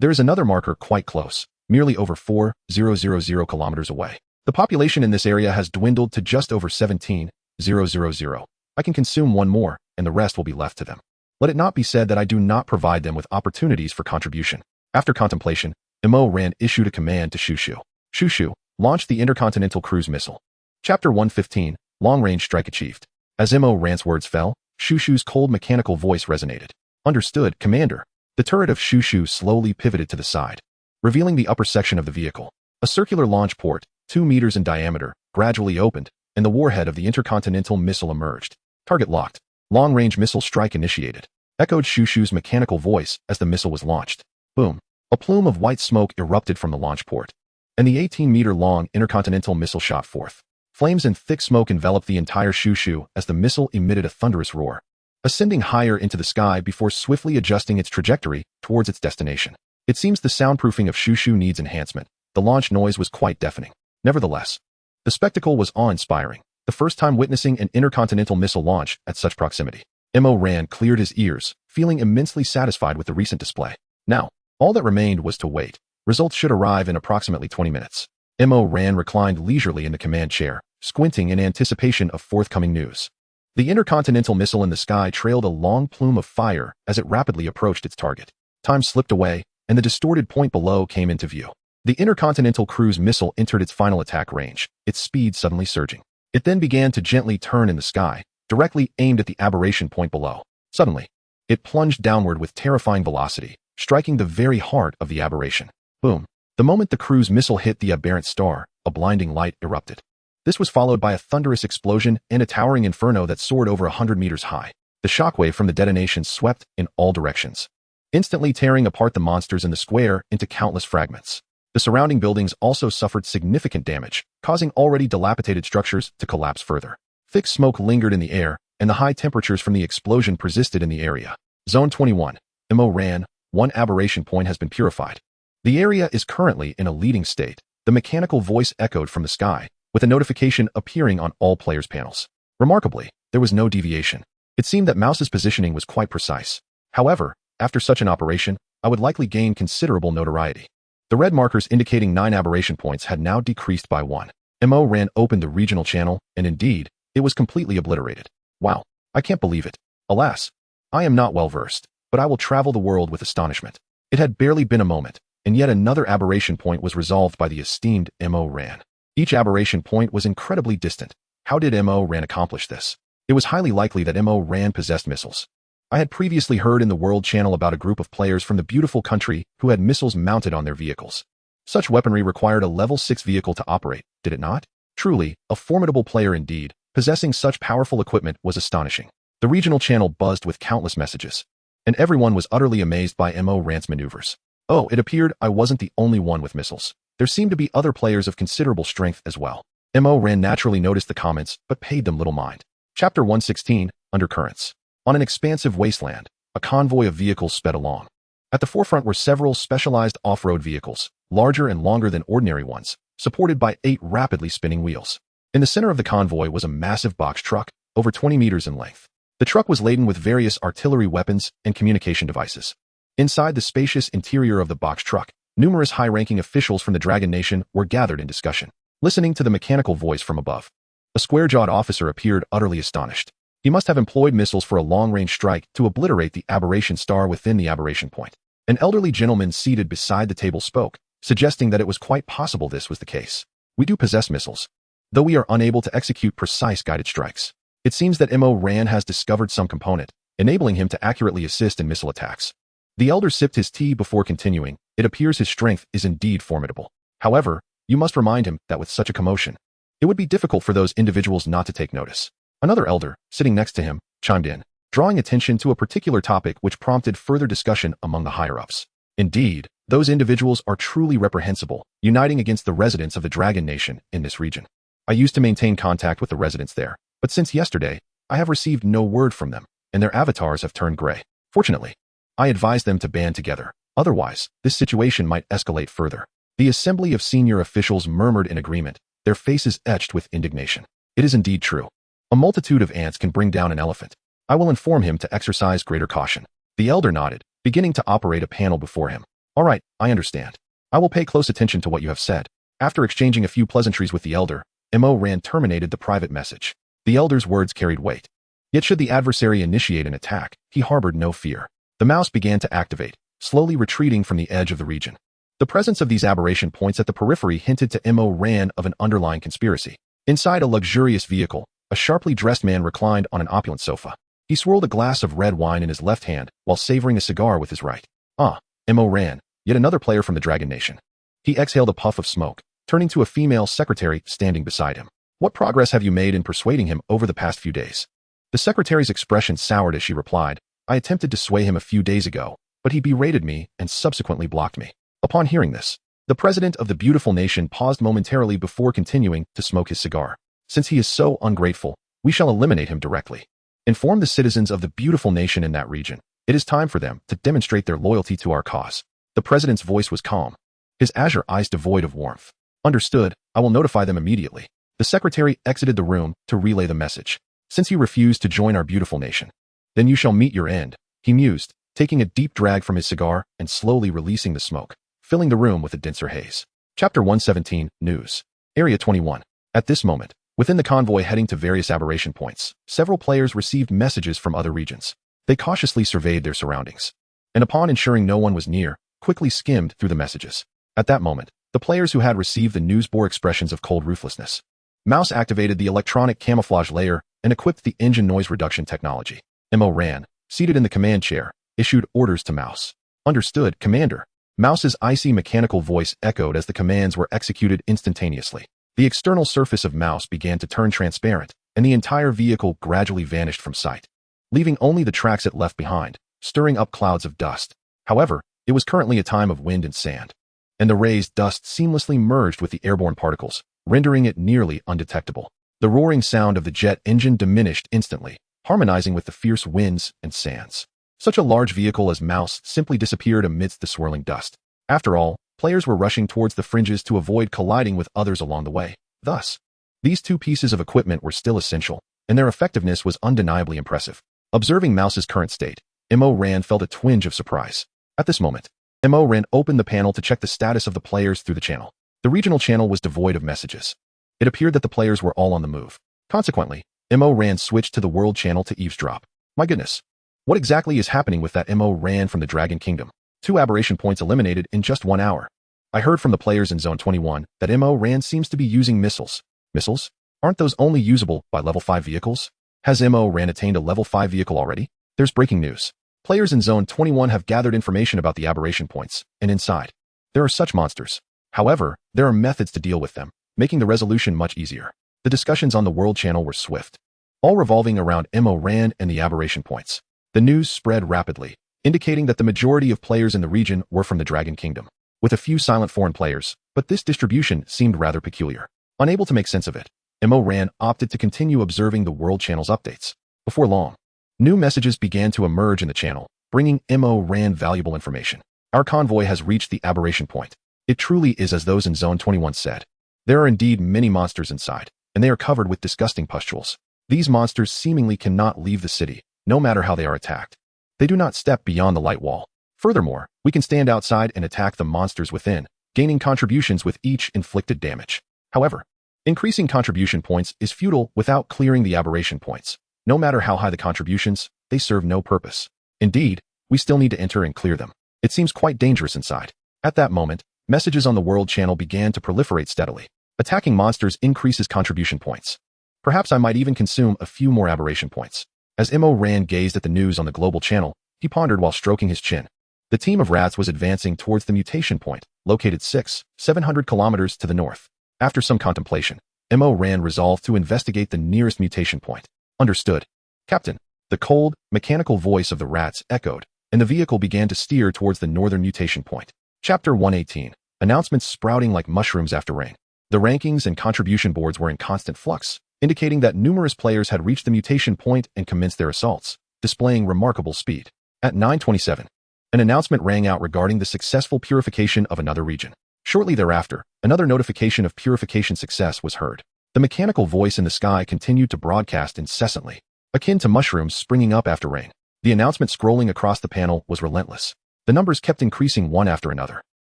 Speaker 1: There is another marker quite close, merely over 4,000 kilometers away. The population in this area has dwindled to just over 17,000. I can consume one more, and the rest will be left to them. Let it not be said that I do not provide them with opportunities for contribution. After contemplation, Ran issued a command to Shushu. Shushu, launch the intercontinental cruise missile. Chapter 115, Long-Range Strike Achieved. As Ran's words fell, Shushu's cold mechanical voice resonated. Understood, Commander. The turret of Shushu slowly pivoted to the side, revealing the upper section of the vehicle. A circular launch port, 2 meters in diameter, gradually opened, and the warhead of the intercontinental missile emerged. Target locked. Long-range missile strike initiated. Echoed Shushu's mechanical voice as the missile was launched. Boom. A plume of white smoke erupted from the launch port, and the 18-meter-long intercontinental missile shot forth. Flames and thick smoke enveloped the entire Shushu as the missile emitted a thunderous roar, ascending higher into the sky before swiftly adjusting its trajectory towards its destination. It seems the soundproofing of Shushu needs enhancement. The launch noise was quite deafening. Nevertheless, the spectacle was awe-inspiring, the first time witnessing an intercontinental missile launch at such proximity. Ran cleared his ears, feeling immensely satisfied with the recent display. Now, all that remained was to wait. Results should arrive in approximately 20 minutes. Ran reclined leisurely in the command chair, squinting in anticipation of forthcoming news. The intercontinental missile in the sky trailed a long plume of fire as it rapidly approached its target. Time slipped away, and the distorted point below came into view. The intercontinental cruise missile entered its final attack range, its speed suddenly surging. It then began to gently turn in the sky, directly aimed at the aberration point below. Suddenly, it plunged downward with terrifying velocity, striking the very heart of the aberration. Boom. The moment the cruise missile hit the aberrant star, a blinding light erupted. This was followed by a thunderous explosion and a towering inferno that soared over 100 meters high. The shockwave from the detonation swept in all directions, instantly tearing apart the monsters in the square into countless fragments. The surrounding buildings also suffered significant damage, causing already dilapidated structures to collapse further. Thick smoke lingered in the air, and the high temperatures from the explosion persisted in the area. Zone 21. Ran, one aberration point has been purified. The area is currently in a leading state. The mechanical voice echoed from the sky, with a notification appearing on all players' panels. Remarkably, there was no deviation. It seemed that Mouse's positioning was quite precise. However, after such an operation, I would likely gain considerable notoriety. The red markers indicating 9 aberration points had now decreased by 1. Ran opened the regional channel, and indeed, it was completely obliterated. Wow, I can't believe it. Alas, I am not well versed, but I will travel the world with astonishment. It had barely been a moment, and yet another aberration point was resolved by the esteemed Ran. Each aberration point was incredibly distant. How did Ran accomplish this? It was highly likely that Ran possessed missiles. I had previously heard in the World Channel about a group of players from the beautiful country who had missiles mounted on their vehicles. Such weaponry required a level 6 vehicle to operate, did it not? Truly, a formidable player indeed. Possessing such powerful equipment was astonishing. The regional channel buzzed with countless messages, and everyone was utterly amazed by Ran's maneuvers. Oh, it appeared I wasn't the only one with missiles. There seemed to be other players of considerable strength as well. Ran naturally noticed the comments, but paid them little mind. Chapter 116, Undercurrents. On an expansive wasteland, a convoy of vehicles sped along. At the forefront were several specialized off-road vehicles, larger and longer than ordinary ones, supported by 8 rapidly spinning wheels. In the center of the convoy was a massive box truck, over 20 meters in length. The truck was laden with various artillery weapons and communication devices. Inside the spacious interior of the box truck, numerous high-ranking officials from the Dragon Nation were gathered in discussion, listening to the mechanical voice from above. A square-jawed officer appeared utterly astonished. He must have employed missiles for a long-range strike to obliterate the aberration star within the aberration point. An elderly gentleman seated beside the table spoke, suggesting that it was quite possible this was the case. We do possess missiles, though we are unable to execute precise guided strikes. It seems that Mo Ran has discovered some component, enabling him to accurately assist in missile attacks. The elder sipped his tea before continuing. It appears his strength is indeed formidable. However, you must remind him that with such a commotion, it would be difficult for those individuals not to take notice. Another elder, sitting next to him, chimed in, drawing attention to a particular topic which prompted further discussion among the higher-ups. Indeed, those individuals are truly reprehensible, uniting against the residents of the Dragon Nation in this region. I used to maintain contact with the residents there, but since yesterday, I have received no word from them, and their avatars have turned gray. Fortunately, I advised them to band together. Otherwise, this situation might escalate further. The assembly of senior officials murmured in agreement, their faces etched with indignation. It is indeed true. A multitude of ants can bring down an elephant. I will inform him to exercise greater caution. The elder nodded, beginning to operate a panel before him. All right, I understand. I will pay close attention to what you have said. After exchanging a few pleasantries with the elder, Mo Ran terminated the private message. The elder's words carried weight. Yet should the adversary initiate an attack, he harbored no fear. The mouse began to activate, slowly retreating from the edge of the region. The presence of these aberration points at the periphery hinted to Mo Ran of an underlying conspiracy. Inside a luxurious vehicle, a sharply dressed man reclined on an opulent sofa. He swirled a glass of red wine in his left hand while savoring a cigar with his right. Mo Ran, yet another player from the Dragon Nation. He exhaled a puff of smoke, turning to a female secretary standing beside him. What progress have you made in persuading him over the past few days? The secretary's expression soured as she replied, I attempted to sway him a few days ago, but he berated me and subsequently blocked me. Upon hearing this, the president of the beautiful nation paused momentarily before continuing to smoke his cigar. Since he is so ungrateful, we shall eliminate him directly. Inform the citizens of the beautiful nation in that region. It is time for them to demonstrate their loyalty to our cause. The president's voice was calm, his azure eyes devoid of warmth. Understood, I will notify them immediately. The secretary exited the room to relay the message. Since you refused to join our beautiful nation, then you shall meet your end, he mused, taking a deep drag from his cigar and slowly releasing the smoke, filling the room with a denser haze. Chapter 117, News. Area 21. At this moment, within the convoy heading to various aberration points, several players received messages from other regions. They cautiously surveyed their surroundings, and upon ensuring no one was near, quickly skimmed through the messages. At that moment, the players who had received the news bore expressions of cold ruthlessness. Mouse activated the electronic camouflage layer and equipped the engine noise reduction technology. Mo Ran, seated in the command chair, issued orders to Mouse. Understood, Commander. Mouse's icy mechanical voice echoed as the commands were executed instantaneously. The external surface of Mouse began to turn transparent, and the entire vehicle gradually vanished from sight, leaving only the tracks it left behind, stirring up clouds of dust. However, it was currently a time of wind and sand, and the raised dust seamlessly merged with the airborne particles, rendering it nearly undetectable. The roaring sound of the jet engine diminished instantly, harmonizing with the fierce winds and sands. Such a large vehicle as Mouse simply disappeared amidst the swirling dust. After all, players were rushing towards the fringes to avoid colliding with others along the way. Thus, these two pieces of equipment were still essential, and their effectiveness was undeniably impressive. Observing Mouse's current state, Mo Ran felt a twinge of surprise. At this moment, Mo Ran opened the panel to check the status of the players through the channel. The regional channel was devoid of messages. It appeared that the players were all on the move. Consequently, Mo Ran switched to the world channel to eavesdrop. My goodness. What exactly is happening with that Mo Ran from the Dragon Kingdom? 2 aberration points eliminated in just 1 hour. I heard from the players in Zone 21 that Mo Ran seems to be using missiles. Missiles? Aren't those only usable by level 5 vehicles? Has Mo Ran attained a level 5 vehicle already? There's breaking news. Players in Zone 21 have gathered information about the aberration points, and inside, there are such monsters. However, there are methods to deal with them, making the resolution much easier. The discussions on the World Channel were swift, all revolving around Mo Ran and the aberration points. The news spread rapidly, indicating that the majority of players in the region were from the Dragon Kingdom, with a few silent foreign players, but this distribution seemed rather peculiar. Unable to make sense of it, Mo Ran opted to continue observing the World Channel's updates. Before long, new messages began to emerge in the channel, bringing Mo Ran valuable information. Our convoy has reached the aberration point. It truly is as those in Zone 21 said. There are indeed many monsters inside, and they are covered with disgusting pustules. These monsters seemingly cannot leave the city, no matter how they are attacked. They do not step beyond the light wall. Furthermore, we can stand outside and attack the monsters within, gaining contributions with each inflicted damage. However, increasing contribution points is futile without clearing the aberration points. No matter how high the contributions, they serve no purpose. Indeed, we still need to enter and clear them. It seems quite dangerous inside. At that moment, messages on the world channel began to proliferate steadily. Attacking monsters increases contribution points. Perhaps I might even consume a few more aberration points. As Mo Ran gazed at the news on the global channel, he pondered while stroking his chin. The team of rats was advancing towards the mutation point, located 700 kilometers to the north. After some contemplation, Mo Ran resolved to investigate the nearest mutation point. Understood, Captain. The cold, mechanical voice of the rats echoed, and the vehicle began to steer towards the northern mutation point. Chapter 118. Announcements sprouting like mushrooms after rain. The rankings and contribution boards were in constant flux, indicating that numerous players had reached the mutation point and commenced their assaults, displaying remarkable speed. At 9:27, an announcement rang out regarding the successful purification of another region. Shortly thereafter, another notification of purification success was heard. The mechanical voice in the sky continued to broadcast incessantly, akin to mushrooms springing up after rain. The announcement scrolling across the panel was relentless. The numbers kept increasing one after another,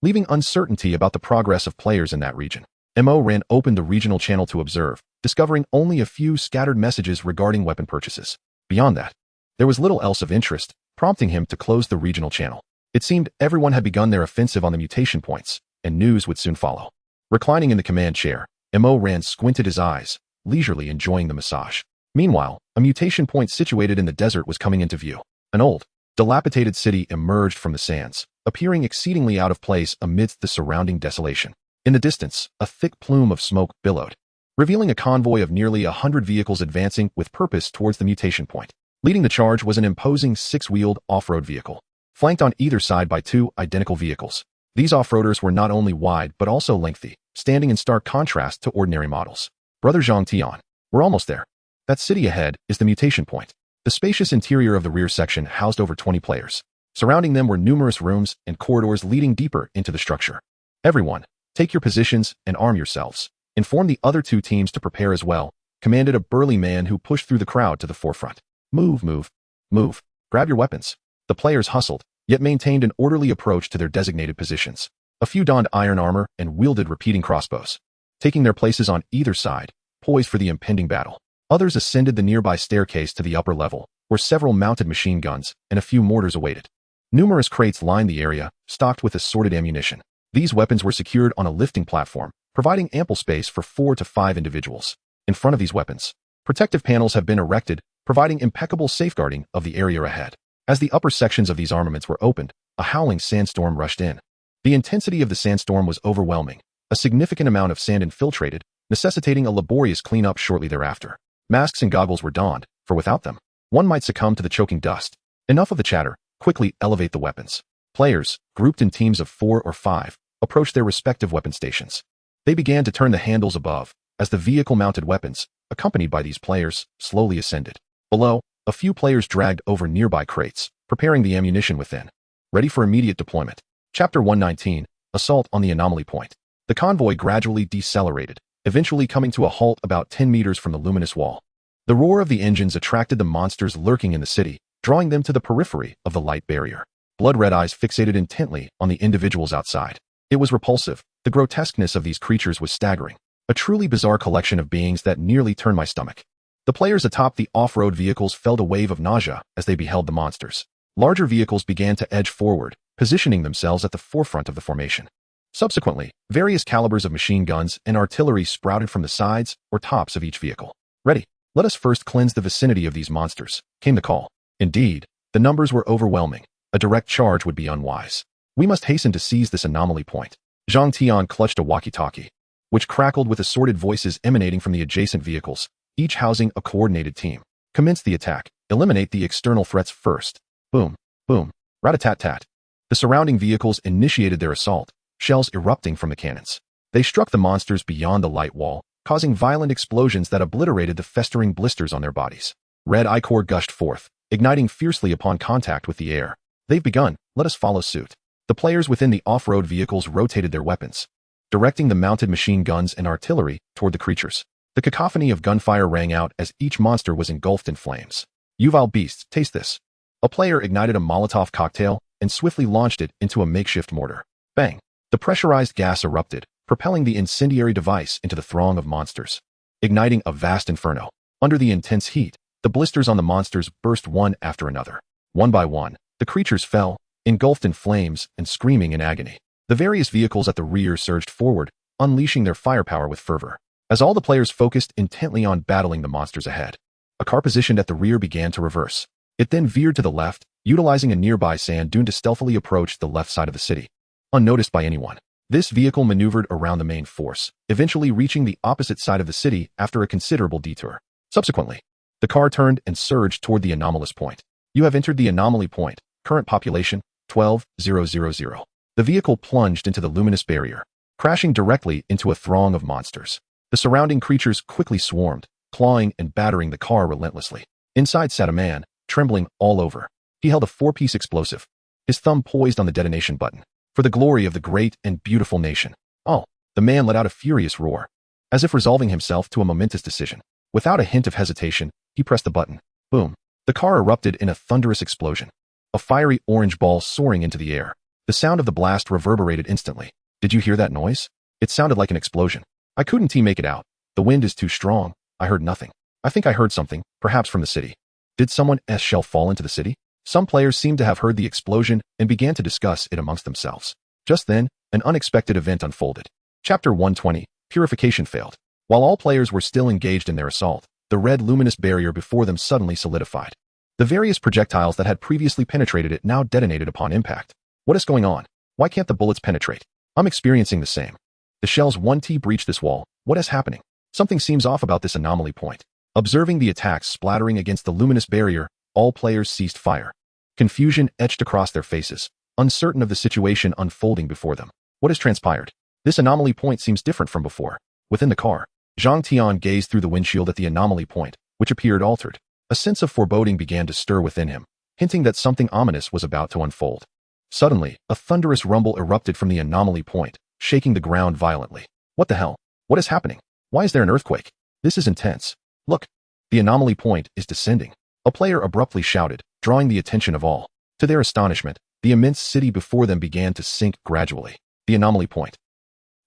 Speaker 1: leaving uncertainty about the progress of players in that region. Mo Ran opened the regional channel to observe, discovering only a few scattered messages regarding weapon purchases. Beyond that, there was little else of interest, prompting him to close the regional channel. It seemed everyone had begun their offensive on the mutation points, and news would soon follow. Reclining in the command chair, Mo Ran squinted his eyes, leisurely enjoying the massage. Meanwhile, a mutation point situated in the desert was coming into view. An old, dilapidated city emerged from the sands, appearing exceedingly out of place amidst the surrounding desolation. In the distance, a thick plume of smoke billowed, revealing a convoy of nearly 100 vehicles advancing with purpose towards the mutation point. Leading the charge was an imposing six-wheeled off-road vehicle, flanked on either side by two identical vehicles. These off-roaders were not only wide but also lengthy, standing in stark contrast to ordinary models. Brother Zhang Tian, we're almost there. That city ahead is the mutation point. The spacious interior of the rear section housed over 20 players. Surrounding them were numerous rooms and corridors leading deeper into the structure. Everyone, take your positions and arm yourselves. Inform the other two teams to prepare as well, commanded a burly man who pushed through the crowd to the forefront. Move, move, move. Grab your weapons. The players hustled, yet maintained an orderly approach to their designated positions. A few donned iron armor and wielded repeating crossbows, taking their places on either side, poised for the impending battle. Others ascended the nearby staircase to the upper level, where several mounted machine guns and a few mortars awaited. Numerous crates lined the area, stocked with assorted ammunition. These weapons were secured on a lifting platform, providing ample space for 4 to 5 individuals. In front of these weapons, protective panels have been erected, providing impeccable safeguarding of the area ahead. As the upper sections of these armaments were opened, a howling sandstorm rushed in. The intensity of the sandstorm was overwhelming. A significant amount of sand infiltrated, necessitating a laborious cleanup shortly thereafter. Masks and goggles were donned, for without them, one might succumb to the choking dust. Enough of the chatter, quickly elevate the weapons. Players, grouped in teams of 4 or 5, approached their respective weapon stations. They began to turn the handles above, as the vehicle-mounted weapons, accompanied by these players, slowly ascended. Below, a few players dragged over nearby crates, preparing the ammunition within, ready for immediate deployment. Chapter 119, Assault on the Anomaly Point. The convoy gradually decelerated, eventually coming to a halt about 10 meters from the luminous wall. The roar of the engines attracted the monsters lurking in the city, drawing them to the periphery of the light barrier. Blood-red eyes fixated intently on the individuals outside. It was repulsive. The grotesqueness of these creatures was staggering. A truly bizarre collection of beings that nearly turned my stomach. The players atop the off-road vehicles felt a wave of nausea as they beheld the monsters. Larger vehicles began to edge forward, positioning themselves at the forefront of the formation. Subsequently, various calibers of machine guns and artillery sprouted from the sides or tops of each vehicle. Ready. Let us first cleanse the vicinity of these monsters, came the call. Indeed, the numbers were overwhelming. A direct charge would be unwise. We must hasten to seize this anomaly point. Zhang Tian clutched a walkie-talkie, which crackled with assorted voices emanating from the adjacent vehicles, each housing a coordinated team. Commence the attack. Eliminate the external threats first. Boom, boom, rat-a-tat-tat. The surrounding vehicles initiated their assault, shells erupting from the cannons. They struck the monsters beyond the light wall, causing violent explosions that obliterated the festering blisters on their bodies. Red ichor gushed forth, igniting fiercely upon contact with the air. They've begun, let us follow suit. The players within the off-road vehicles rotated their weapons, directing the mounted machine guns and artillery toward the creatures. The cacophony of gunfire rang out as each monster was engulfed in flames. "You vile beasts, taste this." A player ignited a Molotov cocktail and swiftly launched it into a makeshift mortar. Bang! The pressurized gas erupted, propelling the incendiary device into the throng of monsters, igniting a vast inferno. Under the intense heat, the blisters on the monsters burst one after another. One by one, the creatures fell, engulfed in flames and screaming in agony. The various vehicles at the rear surged forward, unleashing their firepower with fervor. As all the players focused intently on battling the monsters ahead, a car positioned at the rear began to reverse. It then veered to the left, utilizing a nearby sand dune to stealthily approach the left side of the city. Unnoticed by anyone, this vehicle maneuvered around the main force, eventually reaching the opposite side of the city after a considerable detour. Subsequently, the car turned and surged toward the anomalous point. "You have entered the anomaly point. Current population, 12,000. The vehicle plunged into the luminous barrier, crashing directly into a throng of monsters. The surrounding creatures quickly swarmed, clawing and battering the car relentlessly. Inside sat a man, trembling all over. He held a 4-piece explosive, his thumb poised on the detonation button. "For the glory of the great and beautiful nation." "Oh!" The man let out a furious roar, as if resolving himself to a momentous decision. Without a hint of hesitation, he pressed the button. Boom! The car erupted in a thunderous explosion, a fiery orange ball soaring into the air. The sound of the blast reverberated instantly. "Did you hear that noise?" "It sounded like an explosion. I couldn't make it out. The wind is too strong. I heard nothing. I think I heard something, perhaps from the city." "Did someone's shell fall into the city?" Some players seemed to have heard the explosion and began to discuss it amongst themselves. Just then, an unexpected event unfolded. Chapter 120, Purification failed. While all players were still engaged in their assault, the red luminous barrier before them suddenly solidified. The various projectiles that had previously penetrated it now detonated upon impact. "What is going on? Why can't the bullets penetrate?" "I'm experiencing the same. The shell's 1T breached this wall. What is happening? Something seems off about this anomaly point." Observing the attacks splattering against the luminous barrier, all players ceased fire. Confusion etched across their faces, uncertain of the situation unfolding before them. What has transpired? This anomaly point seems different from before. Within the car, Zhang Tian gazed through the windshield at the anomaly point, which appeared altered. A sense of foreboding began to stir within him, hinting that something ominous was about to unfold. Suddenly, a thunderous rumble erupted from the anomaly point, shaking the ground violently. "What the hell? What is happening? Why is there an earthquake? This is intense. Look! The anomaly point is descending." A player abruptly shouted, drawing the attention of all. To their astonishment, the immense city before them began to sink gradually. The anomaly point.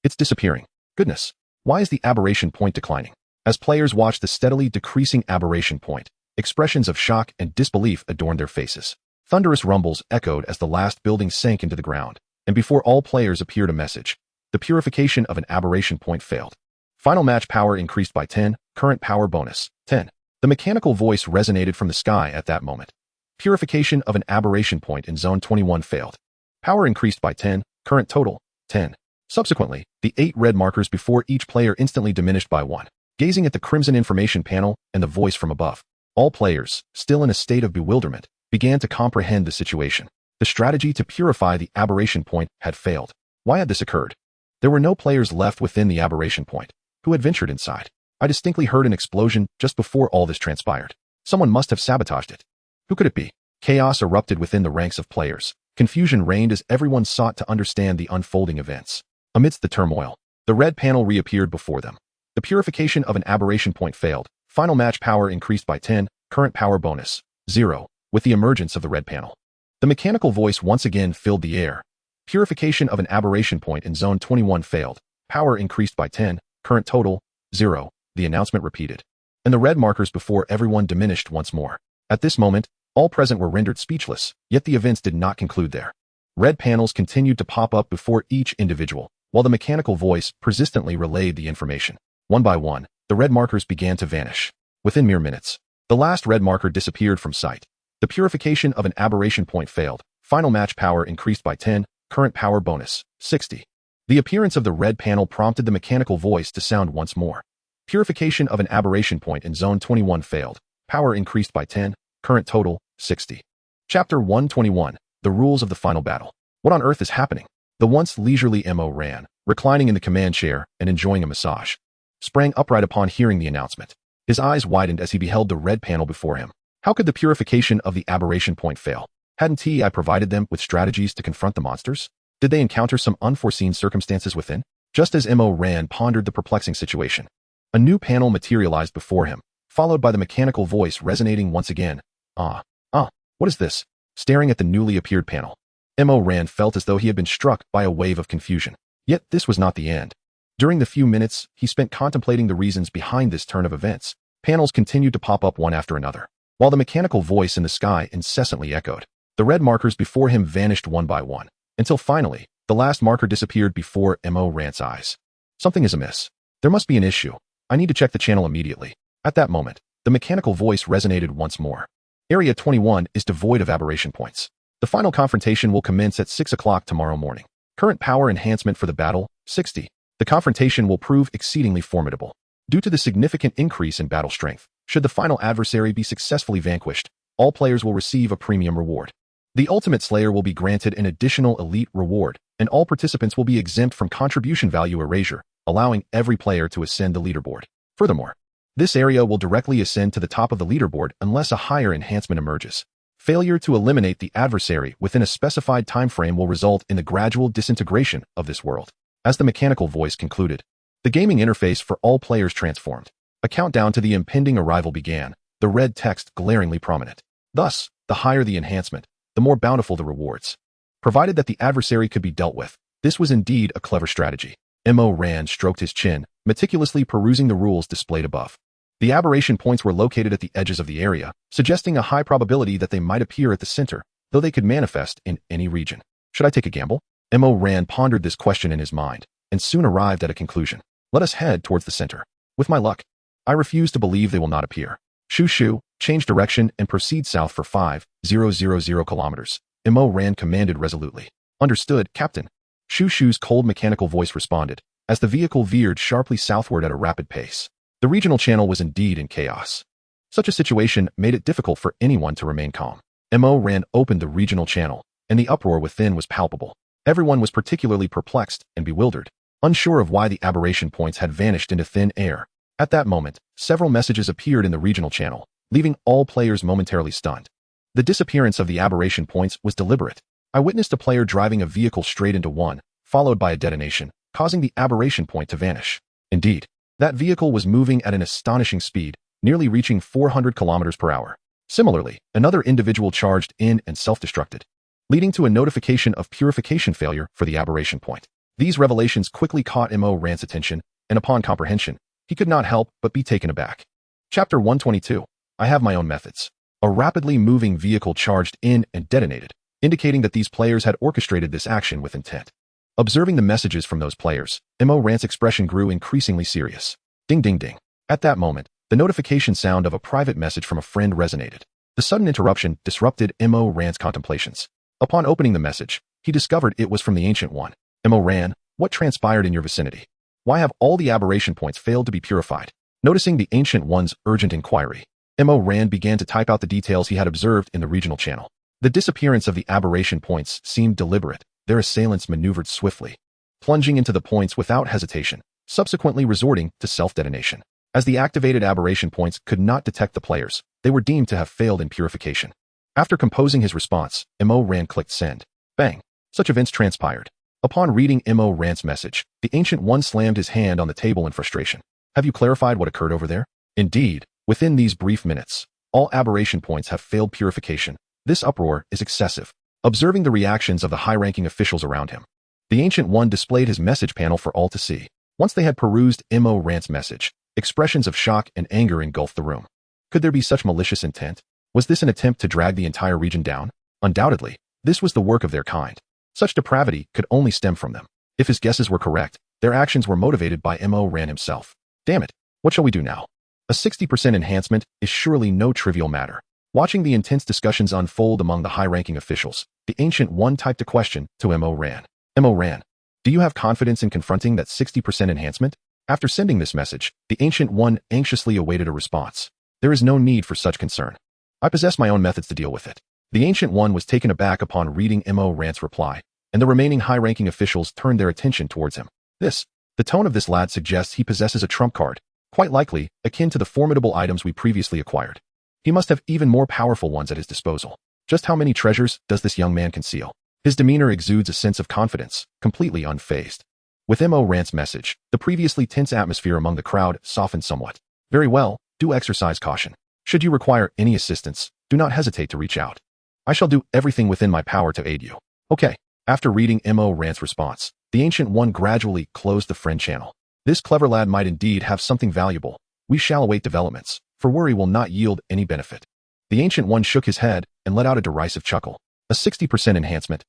Speaker 1: "It's disappearing. Goodness! Why is the aberration point declining?" As players watched the steadily decreasing aberration point, expressions of shock and disbelief adorned their faces. Thunderous rumbles echoed as the last building sank into the ground, and before all players appeared a message. The purification of an aberration point failed. Final match power increased by 10, current power bonus, 10. The mechanical voice resonated from the sky at that moment. Purification of an aberration point in Zone 21 failed. Power increased by 10, current total, 10. Subsequently, the 8 red markers before each player instantly diminished by 1. Gazing at the crimson information panel and the voice from above, all players, still in a state of bewilderment, began to comprehend the situation. The strategy to purify the aberration point had failed. Why had this occurred? There were no players left within the aberration point who had ventured inside. I distinctly heard an explosion just before all this transpired. Someone must have sabotaged it. Who could it be? Chaos erupted within the ranks of players. Confusion reigned as everyone sought to understand the unfolding events. Amidst the turmoil, the red panel reappeared before them. The purification of an aberration point failed. Final match power increased by 10, current power bonus, 0, with the emergence of the red panel. The mechanical voice once again filled the air. Purification of an aberration point in Zone 21 failed. Power increased by 10, current total, 0. The announcement repeated, and the red markers before everyone diminished once more. At this moment, all present were rendered speechless, yet the events did not conclude there. Red panels continued to pop up before each individual, while the mechanical voice persistently relayed the information. One by one, the red markers began to vanish. Within mere minutes, the last red marker disappeared from sight. The purification of an aberration point failed. Final match power increased by 10, current power bonus, 60. The appearance of the red panel prompted the mechanical voice to sound once more. Purification of an aberration point in Zone 21 failed. Power increased by 10, current total, 60. Chapter 121, The Rules of the Final Battle. What on earth is happening? The once leisurely Mo ran, reclining in the command chair and enjoying a massage. Sprang upright upon hearing the announcement. His eyes widened as he beheld the red panel before him. How could the purification of the aberration point fail? Hadn't I provided them with strategies to confront the monsters? Did they encounter some unforeseen circumstances within? Just as Mo Ran pondered the perplexing situation, a new panel materialized before him, followed by the mechanical voice resonating once again. What is this? Staring at the newly appeared panel, Mo Ran felt as though he had been struck by a wave of confusion. Yet this was not the end. During the few minutes he spent contemplating the reasons behind this turn of events, panels continued to pop up one after another, while the mechanical voice in the sky incessantly echoed. The red markers before him vanished one by one, until finally, the last marker disappeared before Mo Ran's eyes. Something is amiss. There must be an issue. I need to check the channel immediately. At that moment, the mechanical voice resonated once more. Area 21 is devoid of aberration points. The final confrontation will commence at 6 o'clock tomorrow morning. Current power enhancement for the battle, 60. The confrontation will prove exceedingly formidable. Due to the significant increase in battle strength, should the final adversary be successfully vanquished, all players will receive a premium reward. The Ultimate Slayer will be granted an additional elite reward, and all participants will be exempt from contribution value erasure, allowing every player to ascend the leaderboard. Furthermore, this area will directly ascend to the top of the leaderboard unless a higher enhancement emerges. Failure to eliminate the adversary within a specified time frame will result in the gradual disintegration of this world. As the mechanical voice concluded, the gaming interface for all players transformed. A countdown to the impending arrival began, the red text glaringly prominent. Thus, the higher the enhancement, the more bountiful the rewards. Provided that the adversary could be dealt with, this was indeed a clever strategy. Mo Ran stroked his chin, meticulously perusing the rules displayed above. The aberration points were located at the edges of the area, suggesting a high probability that they might appear at the center, though they could manifest in any region. Should I take a gamble? Mo Ran pondered this question in his mind, and soon arrived at a conclusion. Let us head towards the center. With my luck, I refuse to believe they will not appear. Shoo, change direction and proceed south for 5,000 kilometers. Mo Ran commanded resolutely. Understood, Captain. Shoo's cold mechanical voice responded, as the vehicle veered sharply southward at a rapid pace. The regional channel was indeed in chaos. Such a situation made it difficult for anyone to remain calm. Mo Ran opened the regional channel, and the uproar within was palpable. Everyone was particularly perplexed and bewildered, unsure of why the aberration points had vanished into thin air. At that moment, several messages appeared in the regional channel, leaving all players momentarily stunned. The disappearance of the aberration points was deliberate. I witnessed a player driving a vehicle straight into one, followed by a detonation, causing the aberration point to vanish. Indeed, that vehicle was moving at an astonishing speed, nearly reaching 400 kilometers per hour. Similarly, another individual charged in and self-destructed, leading to a notification of purification failure for the aberration point. These revelations quickly caught Mo Ran's attention, and upon comprehension, he could not help but be taken aback. Chapter 122. I have my own methods. A rapidly moving vehicle charged in and detonated, indicating that these players had orchestrated this action with intent. Observing the messages from those players, Mo Ran's expression grew increasingly serious. Ding ding ding. At that moment, the notification sound of a private message from a friend resonated. The sudden interruption disrupted Mo Ran's contemplations. Upon opening the message, he discovered it was from the Ancient One. Mo Ran, what transpired in your vicinity? Why have all the aberration points failed to be purified? Noticing the Ancient One's urgent inquiry, Mo Ran began to type out the details he had observed in the regional channel. The disappearance of the aberration points seemed deliberate. Their assailants maneuvered swiftly, plunging into the points without hesitation, subsequently resorting to self-detonation. As the activated aberration points could not detect the players, they were deemed to have failed in purification. After composing his response, Mo Ran clicked send. Bang! Such events transpired. Upon reading Mo Ran's message, the Ancient One slammed his hand on the table in frustration. Have you clarified what occurred over there? Indeed, within these brief minutes, all aberration points have failed purification. This uproar is excessive. Observing the reactions of the high-ranking officials around him, the Ancient One displayed his message panel for all to see. Once they had perused Mo Ran's message, expressions of shock and anger engulfed the room. Could there be such malicious intent? Was this an attempt to drag the entire region down? Undoubtedly, this was the work of their kind. Such depravity could only stem from them. If his guesses were correct, their actions were motivated by Mo Ran himself. Damn it, what shall we do now? A 60% enhancement is surely no trivial matter. Watching the intense discussions unfold among the high-ranking officials, the Ancient One typed a question to Mo Ran. Mo Ran, do you have confidence in confronting that 60% enhancement? After sending this message, the Ancient One anxiously awaited a response. There is no need for such concern. I possess my own methods to deal with it. The Ancient One was taken aback upon reading Mo Ran's reply, and the remaining high-ranking officials turned their attention towards him. The tone of this lad suggests he possesses a trump card, quite likely akin to the formidable items we previously acquired. He must have even more powerful ones at his disposal. Just how many treasures does this young man conceal? His demeanor exudes a sense of confidence, completely unfazed. With Mo Rant's message, the previously tense atmosphere among the crowd softened somewhat. Very well, do exercise caution. Should you require any assistance, do not hesitate to reach out. I shall do everything within my power to aid you. Okay. After reading Mo Rant's response, the Ancient One gradually closed the friend channel. This clever lad might indeed have something valuable. We shall await developments, for worry will not yield any benefit. The Ancient One shook his head and let out a derisive chuckle. A 60% enhancement,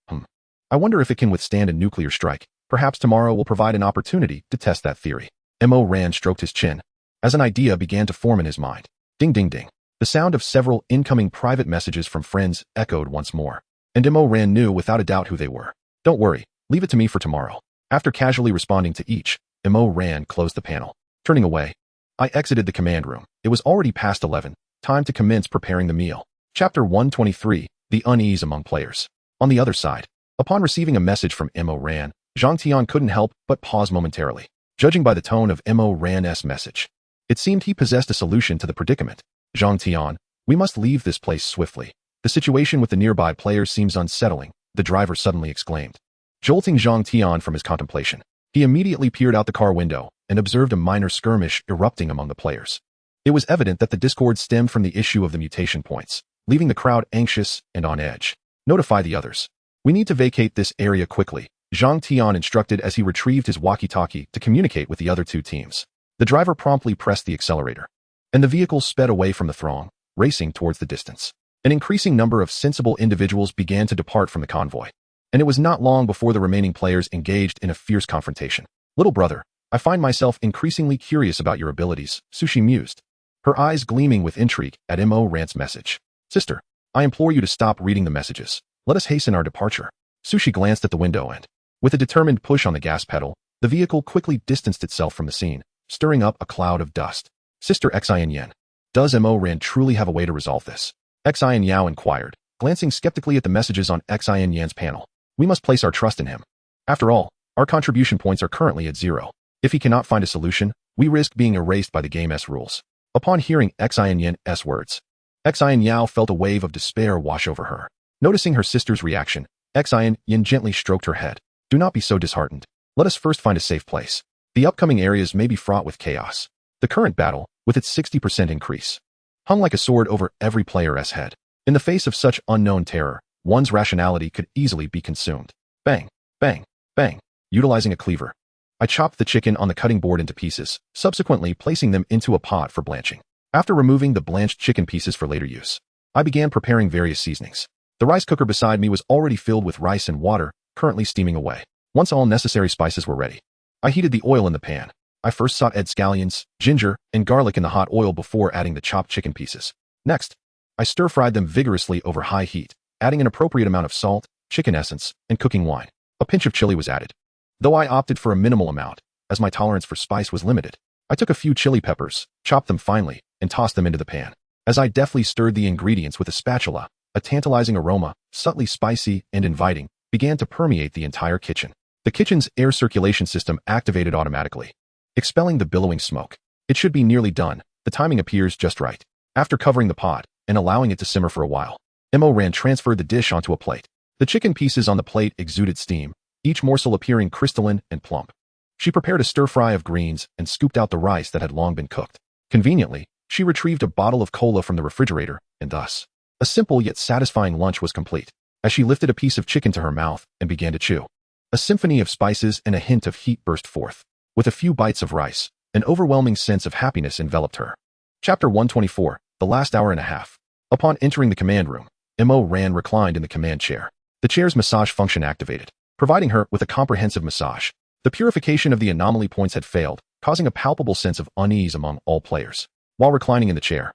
Speaker 1: I wonder if it can withstand a nuclear strike. Perhaps tomorrow will provide an opportunity to test that theory. Mo Rand stroked his chin, as an idea began to form in his mind. Ding ding ding. The sound of several incoming private messages from friends echoed once more, and Mo Rand knew without a doubt who they were. Don't worry, leave it to me for tomorrow. After casually responding to each, Mo Rand closed the panel. Turning away, I exited the command room. It was already past 11, time to commence preparing the meal. Chapter 123, The Unease Among Players. On the other side, upon receiving a message from Mo Rand, Zhang Tian couldn't help but pause momentarily. Judging by the tone of Mo Rand's message, it seemed he possessed a solution to the predicament. Zhang Tian, we must leave this place swiftly. The situation with the nearby players seems unsettling, the driver suddenly exclaimed. Jolting Zhang Tian from his contemplation, he immediately peered out the car window and observed a minor skirmish erupting among the players. It was evident that the discord stemmed from the issue of the mutation points, leaving the crowd anxious and on edge. Notify the others. We need to vacate this area quickly, Zhang Tian instructed as he retrieved his walkie-talkie to communicate with the other two teams. The driver promptly pressed the accelerator, and the vehicle sped away from the throng, racing towards the distance. An increasing number of sensible individuals began to depart from the convoy, and it was not long before the remaining players engaged in a fierce confrontation. Little brother, I find myself increasingly curious about your abilities, Sushi mused, her eyes gleaming with intrigue at Mo Rant's message. Sister, I implore you to stop reading the messages. Let us hasten our departure. Sushi glanced at the window and, with a determined push on the gas pedal, the vehicle quickly distanced itself from the scene, stirring up a cloud of dust. Sister Xin Yen, does Mo Rand truly have a way to resolve this? Xin Yao inquired, glancing skeptically at the messages on Xin Yan's panel. We must place our trust in him. After all, our contribution points are currently at 0. If he cannot find a solution, we risk being erased by the game's rules. Upon hearing Xin Yan's words, Xin Yao felt a wave of despair wash over her. Noticing her sister's reaction, Xin Yan gently stroked her head. Do not be so disheartened. Let us first find a safe place. The upcoming areas may be fraught with chaos. The current battle, with its 60% increase, hung like a sword over every player's head. In the face of such unknown terror, one's rationality could easily be consumed. Bang, bang, bang. Utilizing a cleaver, I chopped the chicken on the cutting board into pieces, subsequently placing them into a pot for blanching. After removing the blanched chicken pieces for later use, I began preparing various seasonings. The rice cooker beside me was already filled with rice and water, currently steaming away. Once all necessary spices were ready, I heated the oil in the pan. I first sauteed scallions, ginger, and garlic in the hot oil before adding the chopped chicken pieces. Next, I stir-fried them vigorously over high heat, adding an appropriate amount of salt, chicken essence, and cooking wine. A pinch of chili was added, though I opted for a minimal amount, as my tolerance for spice was limited. I took a few chili peppers, chopped them finely, and tossed them into the pan. As I deftly stirred the ingredients with a spatula, a tantalizing aroma, subtly spicy and inviting, began to permeate the entire kitchen. The kitchen's air circulation system activated automatically, expelling the billowing smoke. It should be nearly done. The timing appears just right. After covering the pot and allowing it to simmer for a while, Mo Rand transferred the dish onto a plate. The chicken pieces on the plate exuded steam, each morsel appearing crystalline and plump. She prepared a stir-fry of greens and scooped out the rice that had long been cooked. Conveniently, she retrieved a bottle of cola from the refrigerator, and thus, a simple yet satisfying lunch was complete. As she lifted a piece of chicken to her mouth and began to chew, a symphony of spices and a hint of heat burst forth. With a few bites of rice, an overwhelming sense of happiness enveloped her. Chapter 124, The Last Hour and a Half. Upon entering the command room, Mo Rand reclined in the command chair. The chair's massage function activated, providing her with a comprehensive massage. The purification of the anomaly points had failed, causing a palpable sense of unease among all players. While reclining in the chair,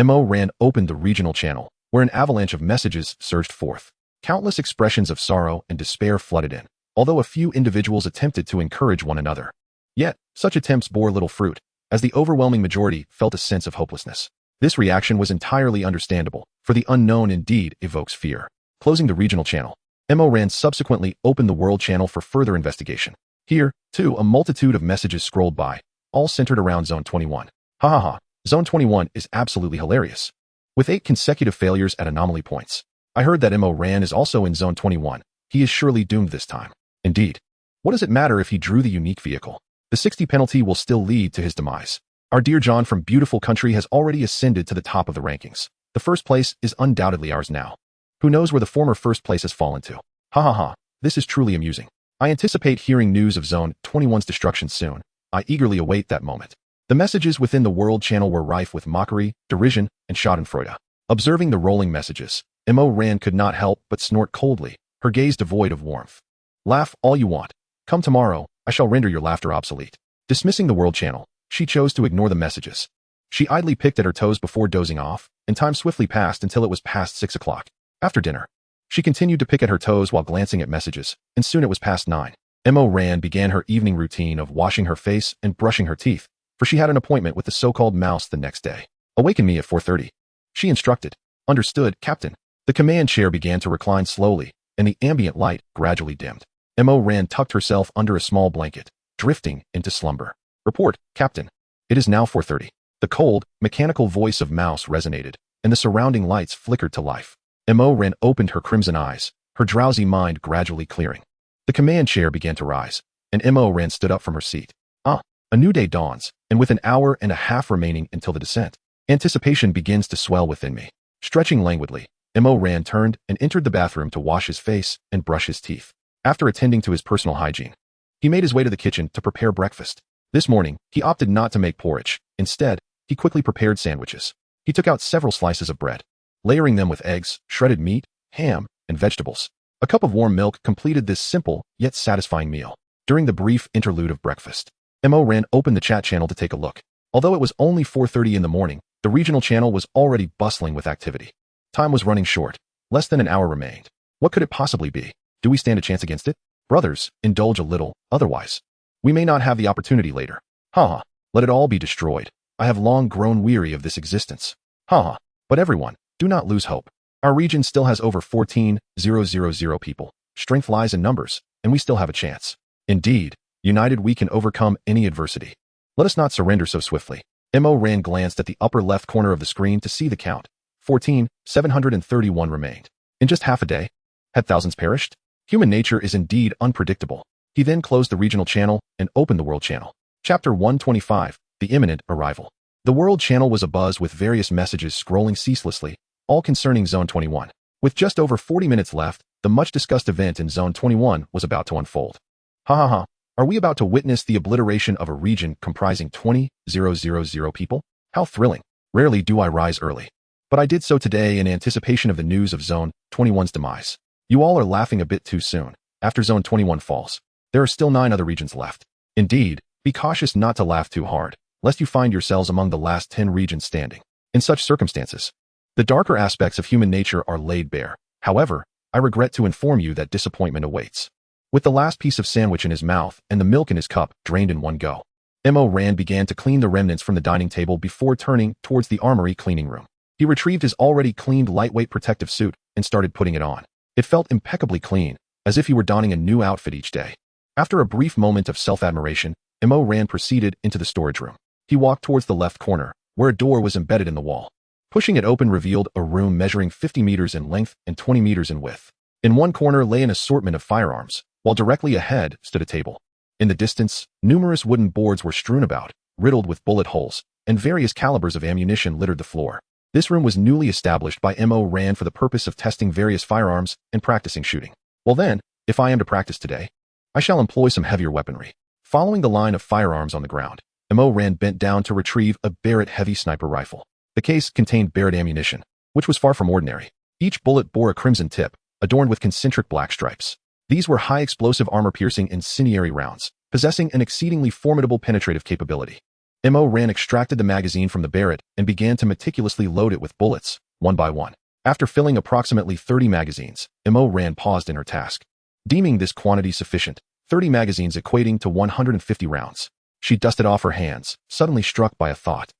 Speaker 1: Mo Rand opened the regional channel, where an avalanche of messages surged forth. Countless expressions of sorrow and despair flooded in, although a few individuals attempted to encourage one another. Yet, such attempts bore little fruit, as the overwhelming majority felt a sense of hopelessness. This reaction was entirely understandable, for the unknown indeed evokes fear. Closing the regional channel, Mo Rand subsequently opened the world channel for further investigation. Here, too, a multitude of messages scrolled by, all centered around Zone 21. Ha ha ha, Zone 21 is absolutely hilarious. with 8 consecutive failures at anomaly points. I heard that Ran is also in Zone 21. He is surely doomed this time. Indeed. What does it matter if he drew the unique vehicle? The 60 penalty will still lead to his demise. Our dear John from Beautiful Country has already ascended to the top of the rankings. The first place is undoubtedly ours now. Who knows where the former first place has fallen to? Ha ha ha, this is truly amusing. I anticipate hearing news of Zone 21's destruction soon. I eagerly await that moment. The messages within the World channel were rife with mockery, derision, and schadenfreude. Observing the rolling messages, Ran could not help but snort coldly, her gaze devoid of warmth. Laugh all you want. Come tomorrow, I shall render your laughter obsolete. Dismissing the World channel, she chose to ignore the messages. She idly picked at her toes before dozing off, and time swiftly passed until it was past 6 o'clock. After dinner, she continued to pick at her toes while glancing at messages, and soon it was past 9. Ran began her evening routine of washing her face and brushing her teeth, for she had an appointment with the so-called mouse the next day. Awaken me at 4:30. She instructed. Understood, Captain. The command chair began to recline slowly, and the ambient light gradually dimmed. Ran tucked herself under a small blanket, drifting into slumber. Report, Captain. It is now 4:30. The cold, mechanical voice of Mouse resonated, and the surrounding lights flickered to life. Ran opened her crimson eyes, her drowsy mind gradually clearing. The command chair began to rise, and Ran stood up from her seat. A new day dawns, and with an hour and a half remaining until the descent, anticipation begins to swell within me. Stretching languidly, Ran turned and entered the bathroom to wash his face and brush his teeth. After attending to his personal hygiene, he made his way to the kitchen to prepare breakfast. This morning, he opted not to make porridge. Instead, he quickly prepared sandwiches. He took out several slices of bread, layering them with eggs, shredded meat, ham, and vegetables. A cup of warm milk completed this simple yet satisfying meal. During the brief interlude of breakfast, Ran opened the chat channel to take a look. Although it was only 4:30 in the morning, the regional channel was already bustling with activity. Time was running short. Less than an hour remained. What could it possibly be? Do we stand a chance against it? Brothers, indulge a little, otherwise we may not have the opportunity later. Ha. Let it all be destroyed. I have long grown weary of this existence. Ha. But everyone, do not lose hope. Our region still has over 14,000 people. Strength lies in numbers, and we still have a chance. Indeed, united we can overcome any adversity. Let us not surrender so swiftly. Ran glanced at the upper left corner of the screen to see the count. 14,731 remained. In just half a day, had thousands perished? Human nature is indeed unpredictable. He then closed the regional channel and opened the World channel. Chapter 125, The Imminent Arrival. The World channel was abuzz with various messages scrolling ceaselessly, all concerning Zone 21. With just over 40 minutes left, the much-discussed event in Zone 21 was about to unfold. Ha. Are we about to witness the obliteration of a region comprising 20,000 people? How thrilling. Rarely do I rise early. But I did so today in anticipation of the news of Zone 21's demise. You all are laughing a bit too soon. After Zone 21 falls, there are still 9 other regions left. Indeed, be cautious not to laugh too hard, lest you find yourselves among the last 10 regions standing. In such circumstances, the darker aspects of human nature are laid bare. However, I regret to inform you that disappointment awaits. With the last piece of sandwich in his mouth and the milk in his cup drained in one go, Ran began to clean the remnants from the dining table before turning towards the armory cleaning room. He retrieved his already cleaned lightweight protective suit and started putting it on. It felt impeccably clean, as if he were donning a new outfit each day. After a brief moment of self-admiration, Ran proceeded into the storage room. He walked towards the left corner, where a door was embedded in the wall. Pushing it open revealed a room measuring 50 meters in length and 20 meters in width. In one corner lay an assortment of firearms, while directly ahead stood a table. In the distance, numerous wooden boards were strewn about, riddled with bullet holes, and various calibers of ammunition littered the floor. This room was newly established by Ran for the purpose of testing various firearms and practicing shooting. Well then, if I am to practice today, I shall employ some heavier weaponry. Following the line of firearms on the ground, Ran bent down to retrieve a Barrett heavy sniper rifle. The case contained Barrett ammunition, which was far from ordinary. Each bullet bore a crimson tip, adorned with concentric black stripes. These were high-explosive armor-piercing incendiary rounds, possessing an exceedingly formidable penetrative capability. Ran extracted the magazine from the Barrett and began to meticulously load it with bullets, one by one. After filling approximately 30 magazines, Ran paused in her task. Deeming this quantity sufficient, 30 magazines equating to 150 rounds, she dusted off her hands, suddenly struck by a thought.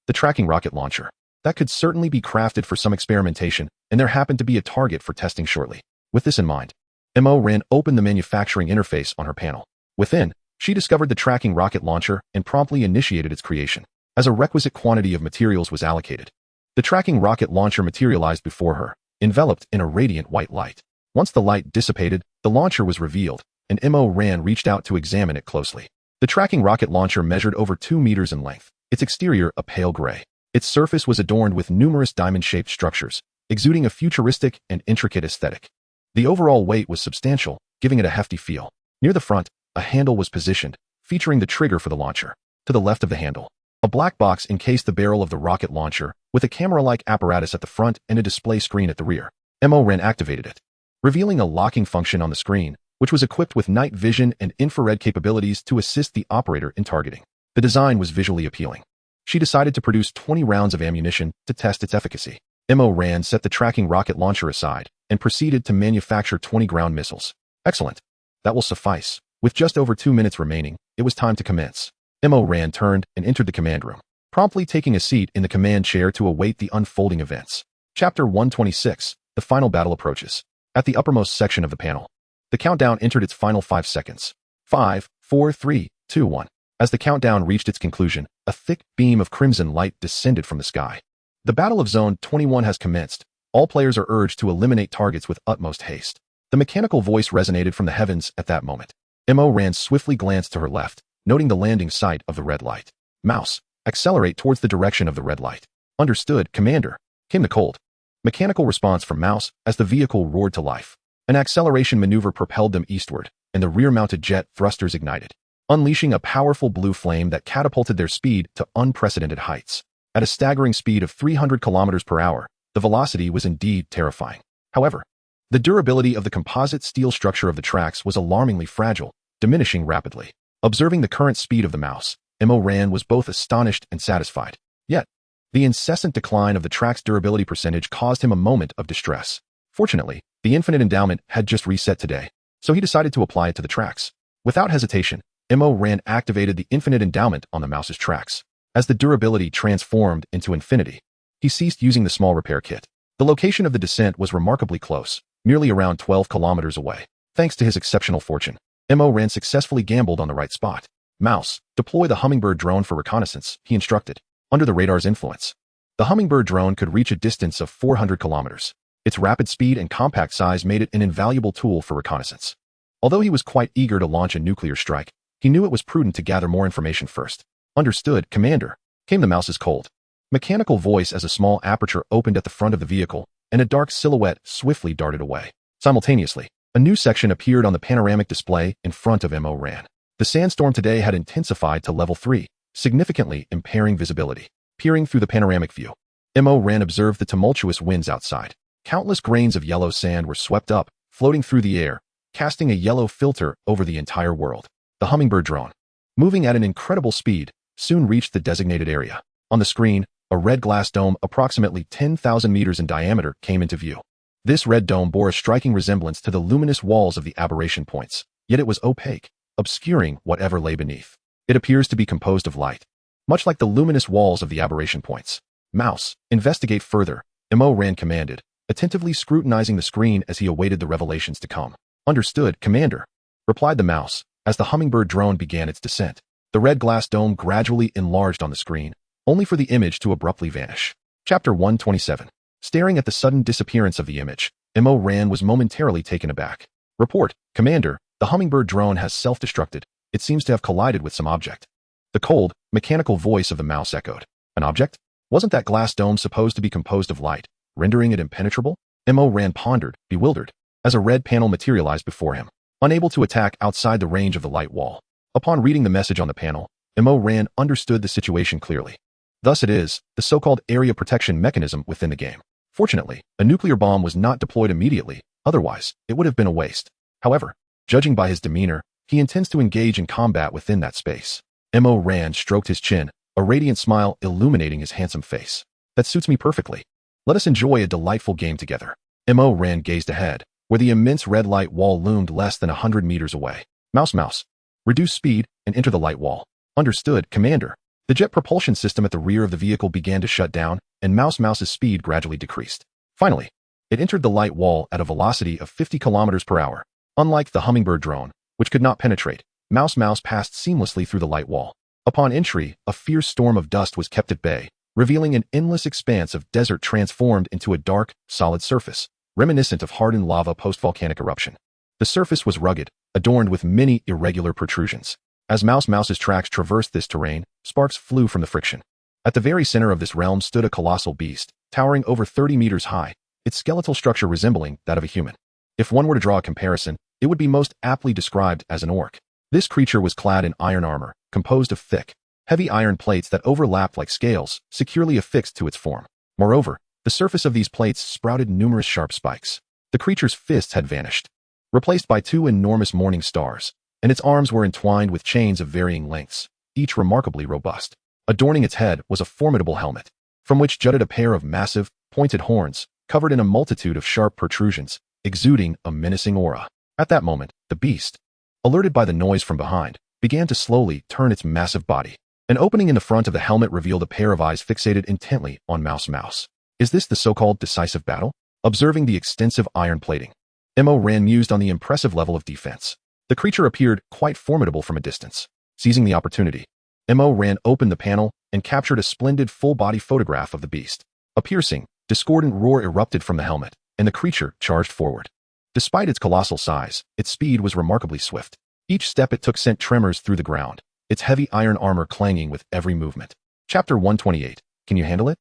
Speaker 1: The tracking rocket launcher. That could certainly be crafted for some experimentation, and there happened to be a target for testing shortly. With this in mind, Ran opened the manufacturing interface on her panel. Within, she discovered the tracking rocket launcher and promptly initiated its creation. As a requisite quantity of materials was allocated, the The tracking rocket launcher materialized before her, enveloped in a radiant white light. Once the light dissipated, the launcher was revealed, and Ran reached out to examine it closely. The tracking rocket launcher measured over 2 meters in length, its exterior a pale gray. Its surface was adorned with numerous diamond-shaped structures, exuding a futuristic and intricate aesthetic. The overall weight was substantial, giving it a hefty feel. Near the front, a handle was positioned, featuring the trigger for the launcher. To the left of the handle, a black box encased the barrel of the rocket launcher, with a camera-like apparatus at the front and a display screen at the rear. Ran activated it, revealing a locking function on the screen, which was equipped with night vision and infrared capabilities to assist the operator in targeting. The design was visually appealing. She decided to produce 20 rounds of ammunition to test its efficacy. Ran set the tracking rocket launcher aside and proceeded to manufacture 20 ground missiles. Excellent. That will suffice. With just over 2 minutes remaining, it was time to commence. Ran turned and entered the command room, promptly taking a seat in the command chair to await the unfolding events. Chapter 126, The Final Battle Approaches. At the uppermost section of the panel, the countdown entered its final 5 seconds. 5, 4, 3, 2, 1. As the countdown reached its conclusion, a thick beam of crimson light descended from the sky. The Battle of Zone 21 has commenced. All players are urged to eliminate targets with utmost haste. The mechanical voice resonated from the heavens at that moment. Ran swiftly glanced to her left, noting the landing site of the red light. Mouse, accelerate towards the direction of the red light. Understood, Commander, came the cold, mechanical response from Mouse as the vehicle roared to life. An acceleration maneuver propelled them eastward, and the rear-mounted jet thrusters ignited, unleashing a powerful blue flame that catapulted their speed to unprecedented heights. At a staggering speed of 300 kilometers per hour, the velocity was indeed terrifying. However, the durability of the composite steel structure of the tracks was alarmingly fragile, diminishing rapidly. Observing the current speed of the Mouse, Ran was both astonished and satisfied. Yet, the incessant decline of the track's durability percentage caused him a moment of distress. Fortunately, the infinite endowment had just reset today, so he decided to apply it to the tracks. Without hesitation, Ran activated the infinite endowment on the Mouse's tracks. As the durability transformed into infinity, he ceased using the small repair kit. The location of the descent was remarkably close, merely around 12 kilometers away. Thanks to his exceptional fortune, Ran successfully gambled on the right spot. Mouse, deploy the Hummingbird drone for reconnaissance, he instructed. Under the radar's influence, the Hummingbird drone could reach a distance of 400 kilometers. Its rapid speed and compact size made it an invaluable tool for reconnaissance. Although he was quite eager to launch a nuclear strike, he knew it was prudent to gather more information first. Understood, Commander, came the Mouse's cold, mechanical voice as a small aperture opened at the front of the vehicle, and a dark silhouette swiftly darted away. Simultaneously, a new section appeared on the panoramic display in front of Ran. The sandstorm today had intensified to level 3, significantly impairing visibility. Peering through the panoramic view, Ran observed the tumultuous winds outside. Countless grains of yellow sand were swept up, floating through the air, casting a yellow filter over the entire world. The Hummingbird drone, moving at an incredible speed, soon reached the designated area. On the screen, a red glass dome approximately 10,000 meters in diameter came into view. This red dome bore a striking resemblance to the luminous walls of the aberration points, yet it was opaque, obscuring whatever lay beneath. It appears to be composed of light, much like the luminous walls of the aberration points. Mouse, investigate further, Ran commanded, attentively scrutinizing the screen as he awaited the revelations to come. Understood, Commander, replied the Mouse, as the Hummingbird drone began its descent. The red glass dome gradually enlarged on the screen, only for the image to abruptly vanish. Chapter 127. Staring at the sudden disappearance of the image, Ran was momentarily taken aback. Report, Commander, the Hummingbird drone has self-destructed. It seems to have collided with some object. The cold, mechanical voice of the Mouse echoed. An object? Wasn't that glass dome supposed to be composed of light, rendering it impenetrable? Ran pondered, bewildered, as a red panel materialized before him, unable to attack outside the range of the light wall. Upon reading the message on the panel, Ran understood the situation clearly. Thus it is, the so-called area protection mechanism within the game. Fortunately, a nuclear bomb was not deployed immediately, otherwise, it would have been a waste. However, judging by his demeanor, he intends to engage in combat within that space. Ran stroked his chin, a radiant smile illuminating his handsome face. That suits me perfectly. Let us enjoy a delightful game together. Ran gazed ahead, where the immense red light wall loomed less than 100 meters away. Mouse, reduce speed and enter the light wall. Understood, Commander. The jet propulsion system at the rear of the vehicle began to shut down, and Mouse's speed gradually decreased. Finally, it entered the light wall at a velocity of 50 kilometers per hour. Unlike the Hummingbird drone, which could not penetrate, Mouse passed seamlessly through the light wall. Upon entry, a fierce storm of dust was kept at bay, revealing an endless expanse of desert transformed into a dark, solid surface, reminiscent of hardened lava post-volcanic eruption. The surface was rugged, adorned with many irregular protrusions. As Mouse's tracks traversed this terrain, sparks flew from the friction. At the very center of this realm stood a colossal beast, towering over 30 meters high, its skeletal structure resembling that of a human. If one were to draw a comparison, it would be most aptly described as an orc. This creature was clad in iron armor, composed of thick, heavy iron plates that overlapped like scales, securely affixed to its form. Moreover, the surface of these plates sprouted numerous sharp spikes. The creature's fists had vanished, replaced by two enormous morning stars, and its arms were entwined with chains of varying lengths, each remarkably robust. Adorning its head was a formidable helmet, from which jutted a pair of massive, pointed horns, covered in a multitude of sharp protrusions, exuding a menacing aura. At that moment, the beast, alerted by the noise from behind, began to slowly turn its massive body. An opening in the front of the helmet revealed a pair of eyes fixated intently on Mouse. Is this the so-called decisive battle? Observing the extensive iron plating, Ran mused on the impressive level of defense. The creature appeared quite formidable from a distance. Seizing the opportunity, Ran opened the panel and captured a splendid full-body photograph of the beast. A piercing, discordant roar erupted from the helmet, and the creature charged forward. Despite its colossal size, its speed was remarkably swift. Each step it took sent tremors through the ground, its heavy iron armor clanging with every movement. Chapter 128. Can you handle it?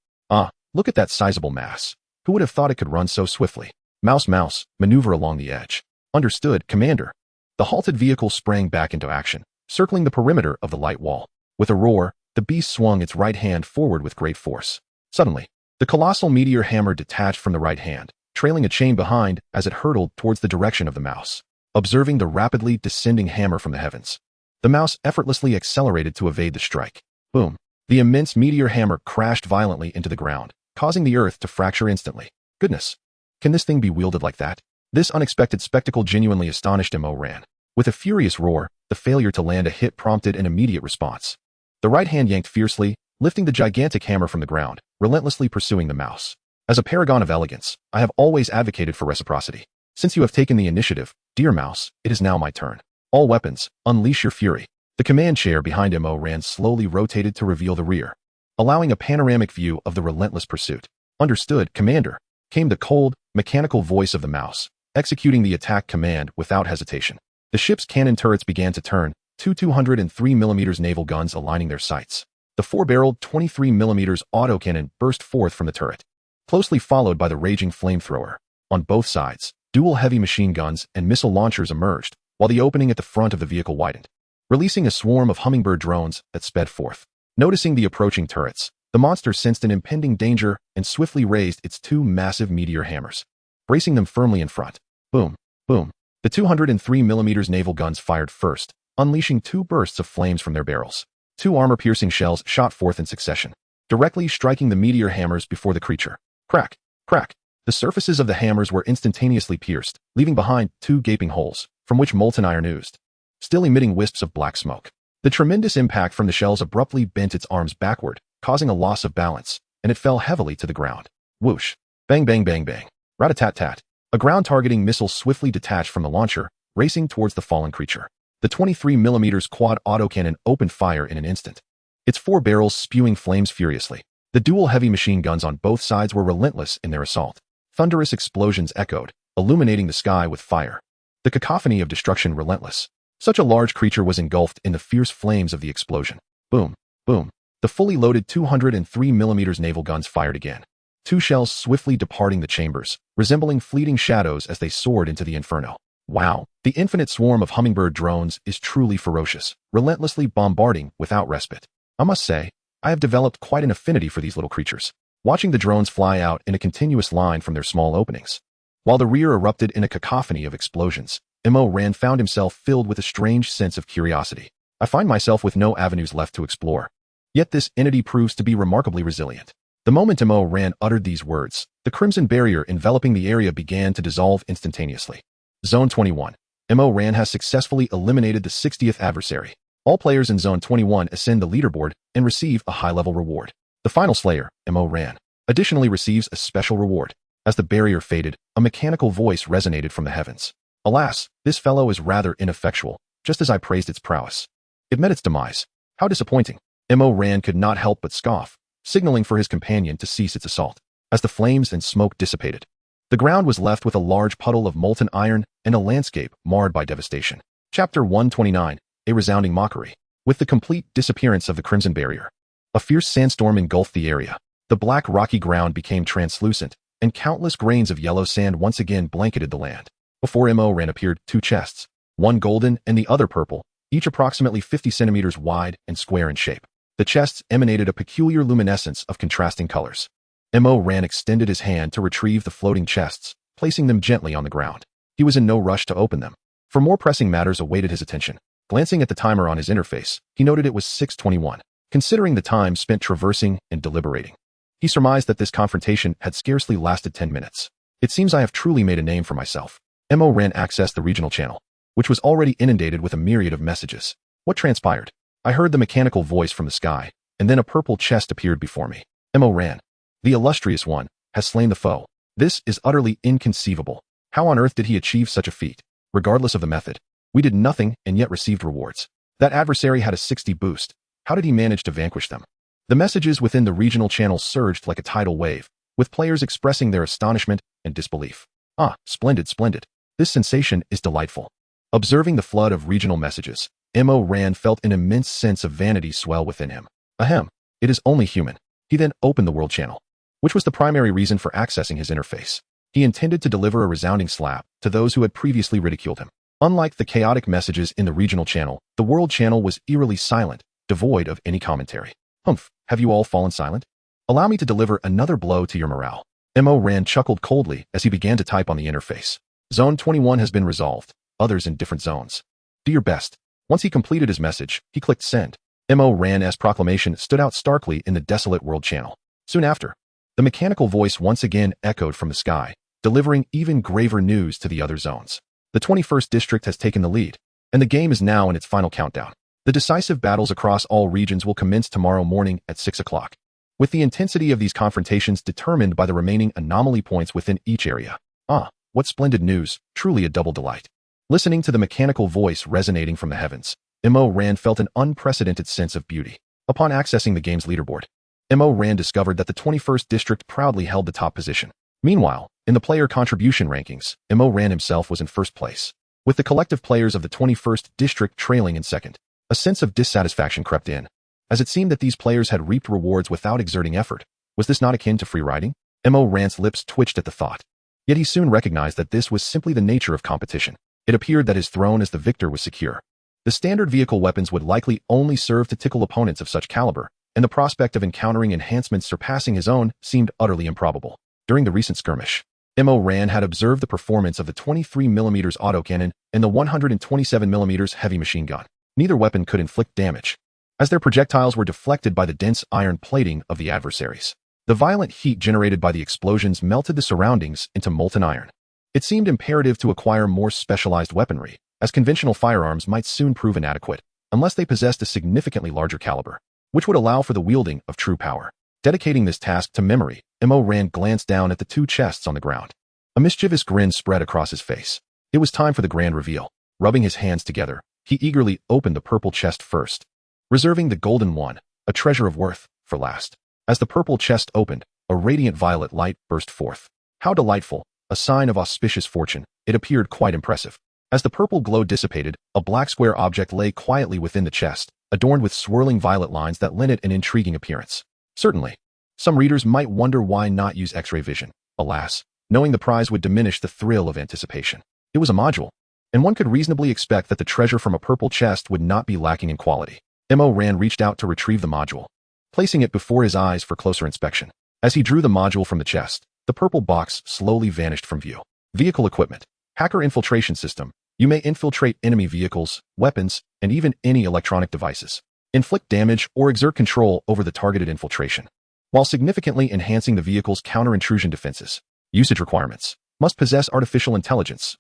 Speaker 1: Look at that sizable mass. Who would have thought it could run so swiftly? Mouse, maneuver along the edge. Understood, Commander. The halted vehicle sprang back into action, circling the perimeter of the light wall. With a roar, the beast swung its right hand forward with great force. Suddenly, the colossal meteor hammer detached from the right hand, trailing a chain behind as it hurtled towards the direction of the mouse. Observing the rapidly descending hammer from the heavens, the mouse effortlessly accelerated to evade the strike. Boom! The immense meteor hammer crashed violently into the ground, causing the earth to fracture instantly. Goodness! Can this thing be wielded like that? This unexpected spectacle genuinely astonished Ran. With a furious roar, the failure to land a hit prompted an immediate response. The right hand yanked fiercely, lifting the gigantic hammer from the ground, relentlessly pursuing the mouse. As a paragon of elegance, I have always advocated for reciprocity. Since you have taken the initiative, dear mouse, it is now my turn. All weapons, unleash your fury. The command chair behind Ran slowly rotated to reveal the rear, allowing a panoramic view of the relentless pursuit. Understood, Commander, came the cold, mechanical voice of the mouse, executing the attack command without hesitation. The ship's cannon turrets began to turn, two 203mm naval guns aligning their sights. The four-barreled 23mm autocannon burst forth from the turret, closely followed by the raging flamethrower. On both sides, dual heavy machine guns and missile launchers emerged, while the opening at the front of the vehicle widened, releasing a swarm of hummingbird drones that sped forth. Noticing the approaching turrets, the monster sensed an impending danger and swiftly raised its two massive meteor hammers, bracing them firmly in front. Boom, boom. The 203mm naval guns fired first, unleashing two bursts of flames from their barrels. Two armor-piercing shells shot forth in succession, directly striking the meteor hammers before the creature. Crack, crack. The surfaces of the hammers were instantaneously pierced, leaving behind two gaping holes, from which molten iron oozed, still emitting wisps of black smoke. The tremendous impact from the shells abruptly bent its arms backward, causing a loss of balance, and it fell heavily to the ground. Whoosh. Bang, bang, bang, bang. Rat-a-tat-tat. A ground-targeting missile swiftly detached from the launcher, racing towards the fallen creature. The 23mm quad autocannon opened fire in an instant, its four barrels spewing flames furiously. The dual heavy machine guns on both sides were relentless in their assault. Thunderous explosions echoed, illuminating the sky with fire. The cacophony of destruction relentless. Such a large creature was engulfed in the fierce flames of the explosion. Boom, boom. The fully loaded 203mm naval guns fired again, two shells swiftly departing the chambers, resembling fleeting shadows as they soared into the inferno. Wow, the infinite swarm of hummingbird drones is truly ferocious, relentlessly bombarding without respite. I must say, I have developed quite an affinity for these little creatures, watching the drones fly out in a continuous line from their small openings. While the rear erupted in a cacophony of explosions, Ran found himself filled with a strange sense of curiosity. I find myself with no avenues left to explore. Yet this entity proves to be remarkably resilient. The moment Ran uttered these words, the crimson barrier enveloping the area began to dissolve instantaneously. Zone 21. Ran has successfully eliminated the 60th adversary. All players in Zone 21 ascend the leaderboard and receive a high-level reward. The final slayer, Ran, additionally receives a special reward. As the barrier faded, a mechanical voice resonated from the heavens. Alas, this fellow is rather ineffectual, just as I praised its prowess. It met its demise. How disappointing. Ran could not help but scoff, signaling for his companion to cease its assault. As the flames and smoke dissipated, the ground was left with a large puddle of molten iron and a landscape marred by devastation. Chapter 129, A Resounding Mockery. With the complete disappearance of the Crimson Barrier, a fierce sandstorm engulfed the area. The black rocky ground became translucent, and countless grains of yellow sand once again blanketed the land. Before Mo-Ran appeared 2 chests, one golden and the other purple, each approximately 50 centimeters wide and square in shape. The chests emanated a peculiar luminescence of contrasting colors. Mo-Ran extended his hand to retrieve the floating chests, placing them gently on the ground. He was in no rush to open them, for more pressing matters awaited his attention. Glancing at the timer on his interface, he noted it was 6:21. Considering the time spent traversing and deliberating, he surmised that this confrontation had scarcely lasted 10 minutes. It seems I have truly made a name for myself. Mo-Ran accessed the regional channel, which was already inundated with a myriad of messages. What transpired? I heard the mechanical voice from the sky, and then a purple chest appeared before me. Mo-Ran, the illustrious one, has slain the foe. This is utterly inconceivable. How on earth did he achieve such a feat? Regardless of the method, we did nothing and yet received rewards. That adversary had a 60 boost. How did he manage to vanquish them? The messages within the regional channel surged like a tidal wave, with players expressing their astonishment and disbelief. Ah, splendid, splendid. This sensation is delightful. Observing the flood of regional messages, Mo-Ran felt an immense sense of vanity swell within him. Ahem, it is only human. He then opened the world channel, which was the primary reason for accessing his interface. He intended to deliver a resounding slap to those who had previously ridiculed him. Unlike the chaotic messages in the regional channel, the world channel was eerily silent, devoid of any commentary. Humph, have you all fallen silent? Allow me to deliver another blow to your morale. Mo-Ran chuckled coldly as he began to type on the interface. Zone 21 has been resolved, others in different zones. Do your best. Once he completed his message, he clicked send. Mo-Ran's proclamation stood out starkly in the desolate world channel. Soon after, the mechanical voice once again echoed from the sky, delivering even graver news to the other zones. The 21st district has taken the lead, and the game is now in its final countdown. The decisive battles across all regions will commence tomorrow morning at 6 o'clock, with the intensity of these confrontations determined by the remaining anomaly points within each area. Ah, what splendid news, truly a double delight. Listening to the mechanical voice resonating from the heavens, Mo-Ran felt an unprecedented sense of beauty. Upon accessing the game's leaderboard, Mo-Ran discovered that the 21st district proudly held the top position. Meanwhile, in the player contribution rankings, Mo-Ran himself was in first place, with the collective players of the 21st district trailing in second. A sense of dissatisfaction crept in, as it seemed that these players had reaped rewards without exerting effort. Was this not akin to free riding? Mo-Ran's lips twitched at the thought. Yet he soon recognized that this was simply the nature of competition. It appeared that his throne as the victor was secure. The standard vehicle weapons would likely only serve to tickle opponents of such caliber, and the prospect of encountering enhancements surpassing his own seemed utterly improbable. During the recent skirmish, Mo-Ran had observed the performance of the 23mm autocannon and the 127mm heavy machine gun. Neither weapon could inflict damage, as their projectiles were deflected by the dense iron plating of the adversaries. The violent heat generated by the explosions melted the surroundings into molten iron. It seemed imperative to acquire more specialized weaponry, as conventional firearms might soon prove inadequate, unless they possessed a significantly larger caliber, which would allow for the wielding of true power. Dedicating this task to memory, Mo-Ran glanced down at the 2 chests on the ground. A mischievous grin spread across his face. It was time for the grand reveal. Rubbing his hands together, he eagerly opened the purple chest first, reserving the golden one, a treasure of worth, for last. As the purple chest opened, a radiant violet light burst forth. How delightful, a sign of auspicious fortune. It appeared quite impressive. As the purple glow dissipated, a black square object lay quietly within the chest, adorned with swirling violet lines that lent it an intriguing appearance. Certainly, some readers might wonder why not use X-ray vision. Alas, knowing the prize would diminish the thrill of anticipation. It was a module, and one could reasonably expect that the treasure from a purple chest would not be lacking in quality. Mo-Ran reached out to retrieve the module, placing it before his eyes for closer inspection. As he drew the module from the chest, the purple box slowly vanished from view. Vehicle equipment. Hacker infiltration system. You may infiltrate enemy vehicles, weapons, and even any electronic devices. Inflict damage or exert control over the targeted infiltration, while significantly enhancing the vehicle's counter-intrusion defenses. Usage requirements. Must possess artificial intelligence.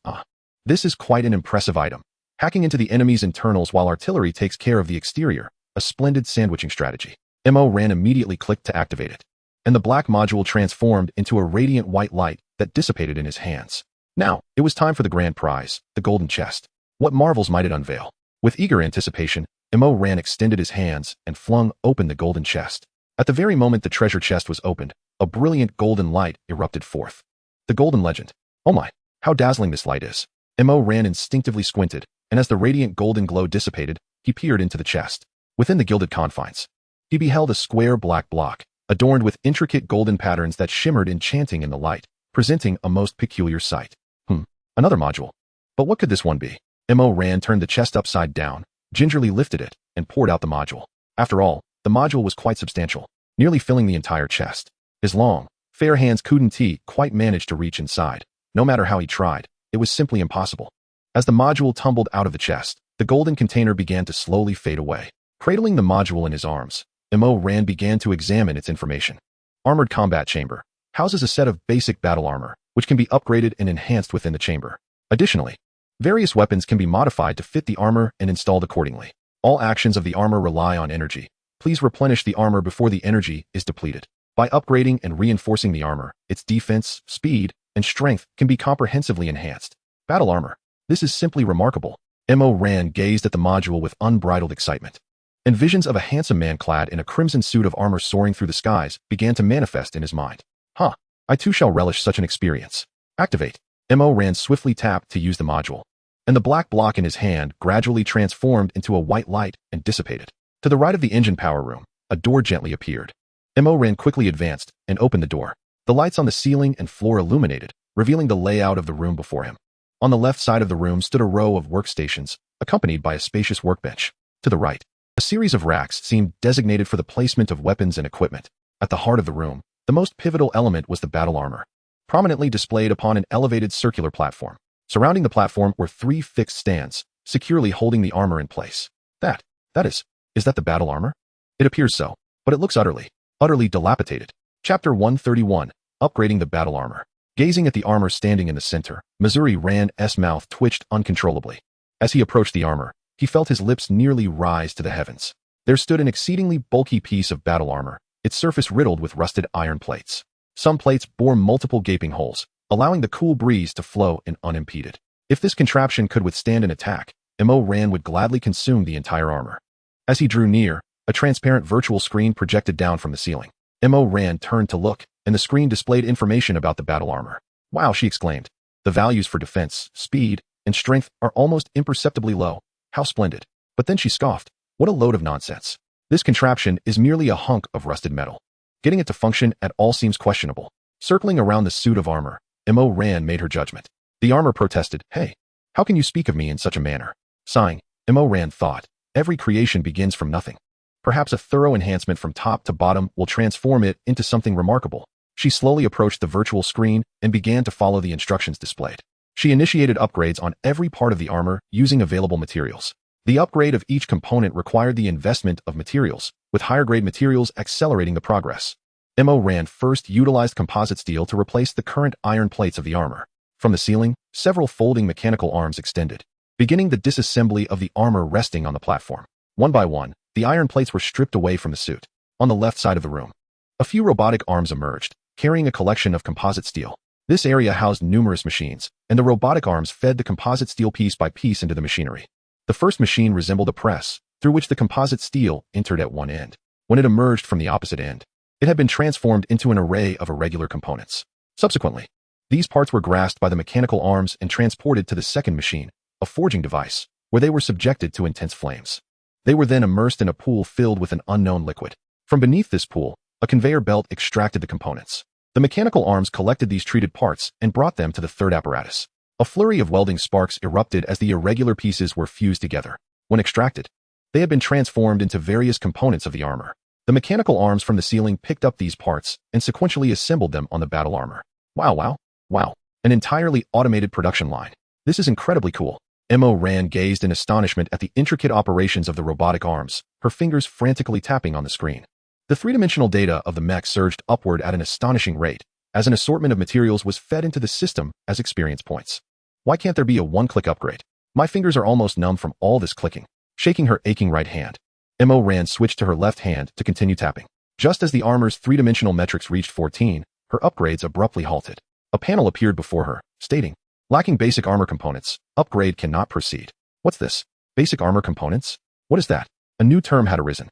Speaker 1: This is quite an impressive item. Hacking into the enemy's internals while artillery takes care of the exterior. A splendid sandwiching strategy. Mo-Ran immediately clicked to activate it, and the black module transformed into a radiant white light that dissipated in his hands. Now, it was time for the grand prize, the golden chest. What marvels might it unveil? With eager anticipation, Mo-Ran extended his hands and flung open the golden chest. At the very moment the treasure chest was opened, a brilliant golden light erupted forth. The golden legend. Oh my, how dazzling this light is. Mo Ran instinctively squinted, and as the radiant golden glow dissipated, he peered into the chest. Within the gilded confines, he beheld a square black block, adorned with intricate golden patterns that shimmered enchanting in the light, presenting a most peculiar sight. Another module. But what could this one be? Mo Ran turned the chest upside down, gingerly lifted it, and poured out the module. After all, the module was quite substantial, nearly filling the entire chest. His long, fair hands couldn't quite manage to reach inside. No matter how he tried, it was simply impossible. As the module tumbled out of the chest, the golden container began to slowly fade away. Cradling the module in his arms, Mo Ran began to examine its information. Armored Combat Chamber houses a set of basic battle armor, which can be upgraded and enhanced within the chamber. Additionally, various weapons can be modified to fit the armor and installed accordingly. All actions of the armor rely on energy. Please replenish the armor before the energy is depleted. By upgrading and reinforcing the armor, its defense, speed, and strength can be comprehensively enhanced. Battle armor. This is simply remarkable. Mo Ran gazed at the module with unbridled excitement. And visions of a handsome man clad in a crimson suit of armor soaring through the skies began to manifest in his mind. I too shall relish such an experience. Activate. Mo Ran swiftly tapped to use the module, and the black block in his hand gradually transformed into a white light and dissipated. To the right of the engine power room, a door gently appeared. Mo Ran quickly advanced and opened the door. The lights on the ceiling and floor illuminated, revealing the layout of the room before him. On the left side of the room stood a row of workstations, accompanied by a spacious workbench. To the right, a series of racks seemed designated for the placement of weapons and equipment. At the heart of the room, the most pivotal element was the battle armor, prominently displayed upon an elevated circular platform. Surrounding the platform were 3 fixed stands, securely holding the armor in place. Is that the battle armor? It appears so, but it looks utterly dilapidated. Chapter 131, Upgrading the Battle Armor. Gazing at the armor standing in the center, Missouri Ran's mouth twitched uncontrollably. As he approached the armor, he felt his lips nearly rise to the heavens. There stood an exceedingly bulky piece of battle armor, its surface riddled with rusted iron plates. Some plates bore multiple gaping holes, allowing the cool breeze to flow in unimpeded. If this contraption could withstand an attack, Mo Ran would gladly consume the entire armor. As he drew near, a transparent virtual screen projected down from the ceiling. Mo Ran turned to look, and the screen displayed information about the battle armor. Wow, she exclaimed. The values for defense, speed, and strength are almost imperceptibly low. How splendid. But then she scoffed. What a load of nonsense. This contraption is merely a hunk of rusted metal. Getting it to function at all seems questionable. Circling around the suit of armor, Mo Ran made her judgment. The armor protested, "Hey, how can you speak of me in such a manner?" Sighing, Mo Ran thought, every creation begins from nothing. Perhaps a thorough enhancement from top to bottom will transform it into something remarkable. She slowly approached the virtual screen and began to follow the instructions displayed. She initiated upgrades on every part of the armor using available materials. The upgrade of each component required the investment of materials, with higher-grade materials accelerating the progress. Mo Ran first utilized composite steel to replace the current iron plates of the armor. From the ceiling, several folding mechanical arms extended, beginning the disassembly of the armor resting on the platform. One by one, the iron plates were stripped away from the suit. On the left side of the room, a few robotic arms emerged, carrying a collection of composite steel. This area housed numerous machines, and the robotic arms fed the composite steel piece by piece into the machinery. The first machine resembled a press, through which the composite steel entered at one end. When it emerged from the opposite end, it had been transformed into an array of irregular components. Subsequently, these parts were grasped by the mechanical arms and transported to the second machine, a forging device, where they were subjected to intense flames. They were then immersed in a pool filled with an unknown liquid. From beneath this pool, a conveyor belt extracted the components. The mechanical arms collected these treated parts and brought them to the third apparatus. A flurry of welding sparks erupted as the irregular pieces were fused together. When extracted, they had been transformed into various components of the armor. The mechanical arms from the ceiling picked up these parts and sequentially assembled them on the battle armor. Wow. An entirely automated production line. This is incredibly cool. Mo Ran gazed in astonishment at the intricate operations of the robotic arms, her fingers frantically tapping on the screen. The three-dimensional data of the mech surged upward at an astonishing rate, as an assortment of materials was fed into the system as experience points. Why can't there be a one-click upgrade? My fingers are almost numb from all this clicking. Shaking her aching right hand, Mo Ran switched to her left hand to continue tapping. Just as the armor's three-dimensional metrics reached 14, her upgrades abruptly halted. A panel appeared before her, stating, "Lacking basic armor components, upgrade cannot proceed." What's this? Basic armor components? What is that? A new term had arisen.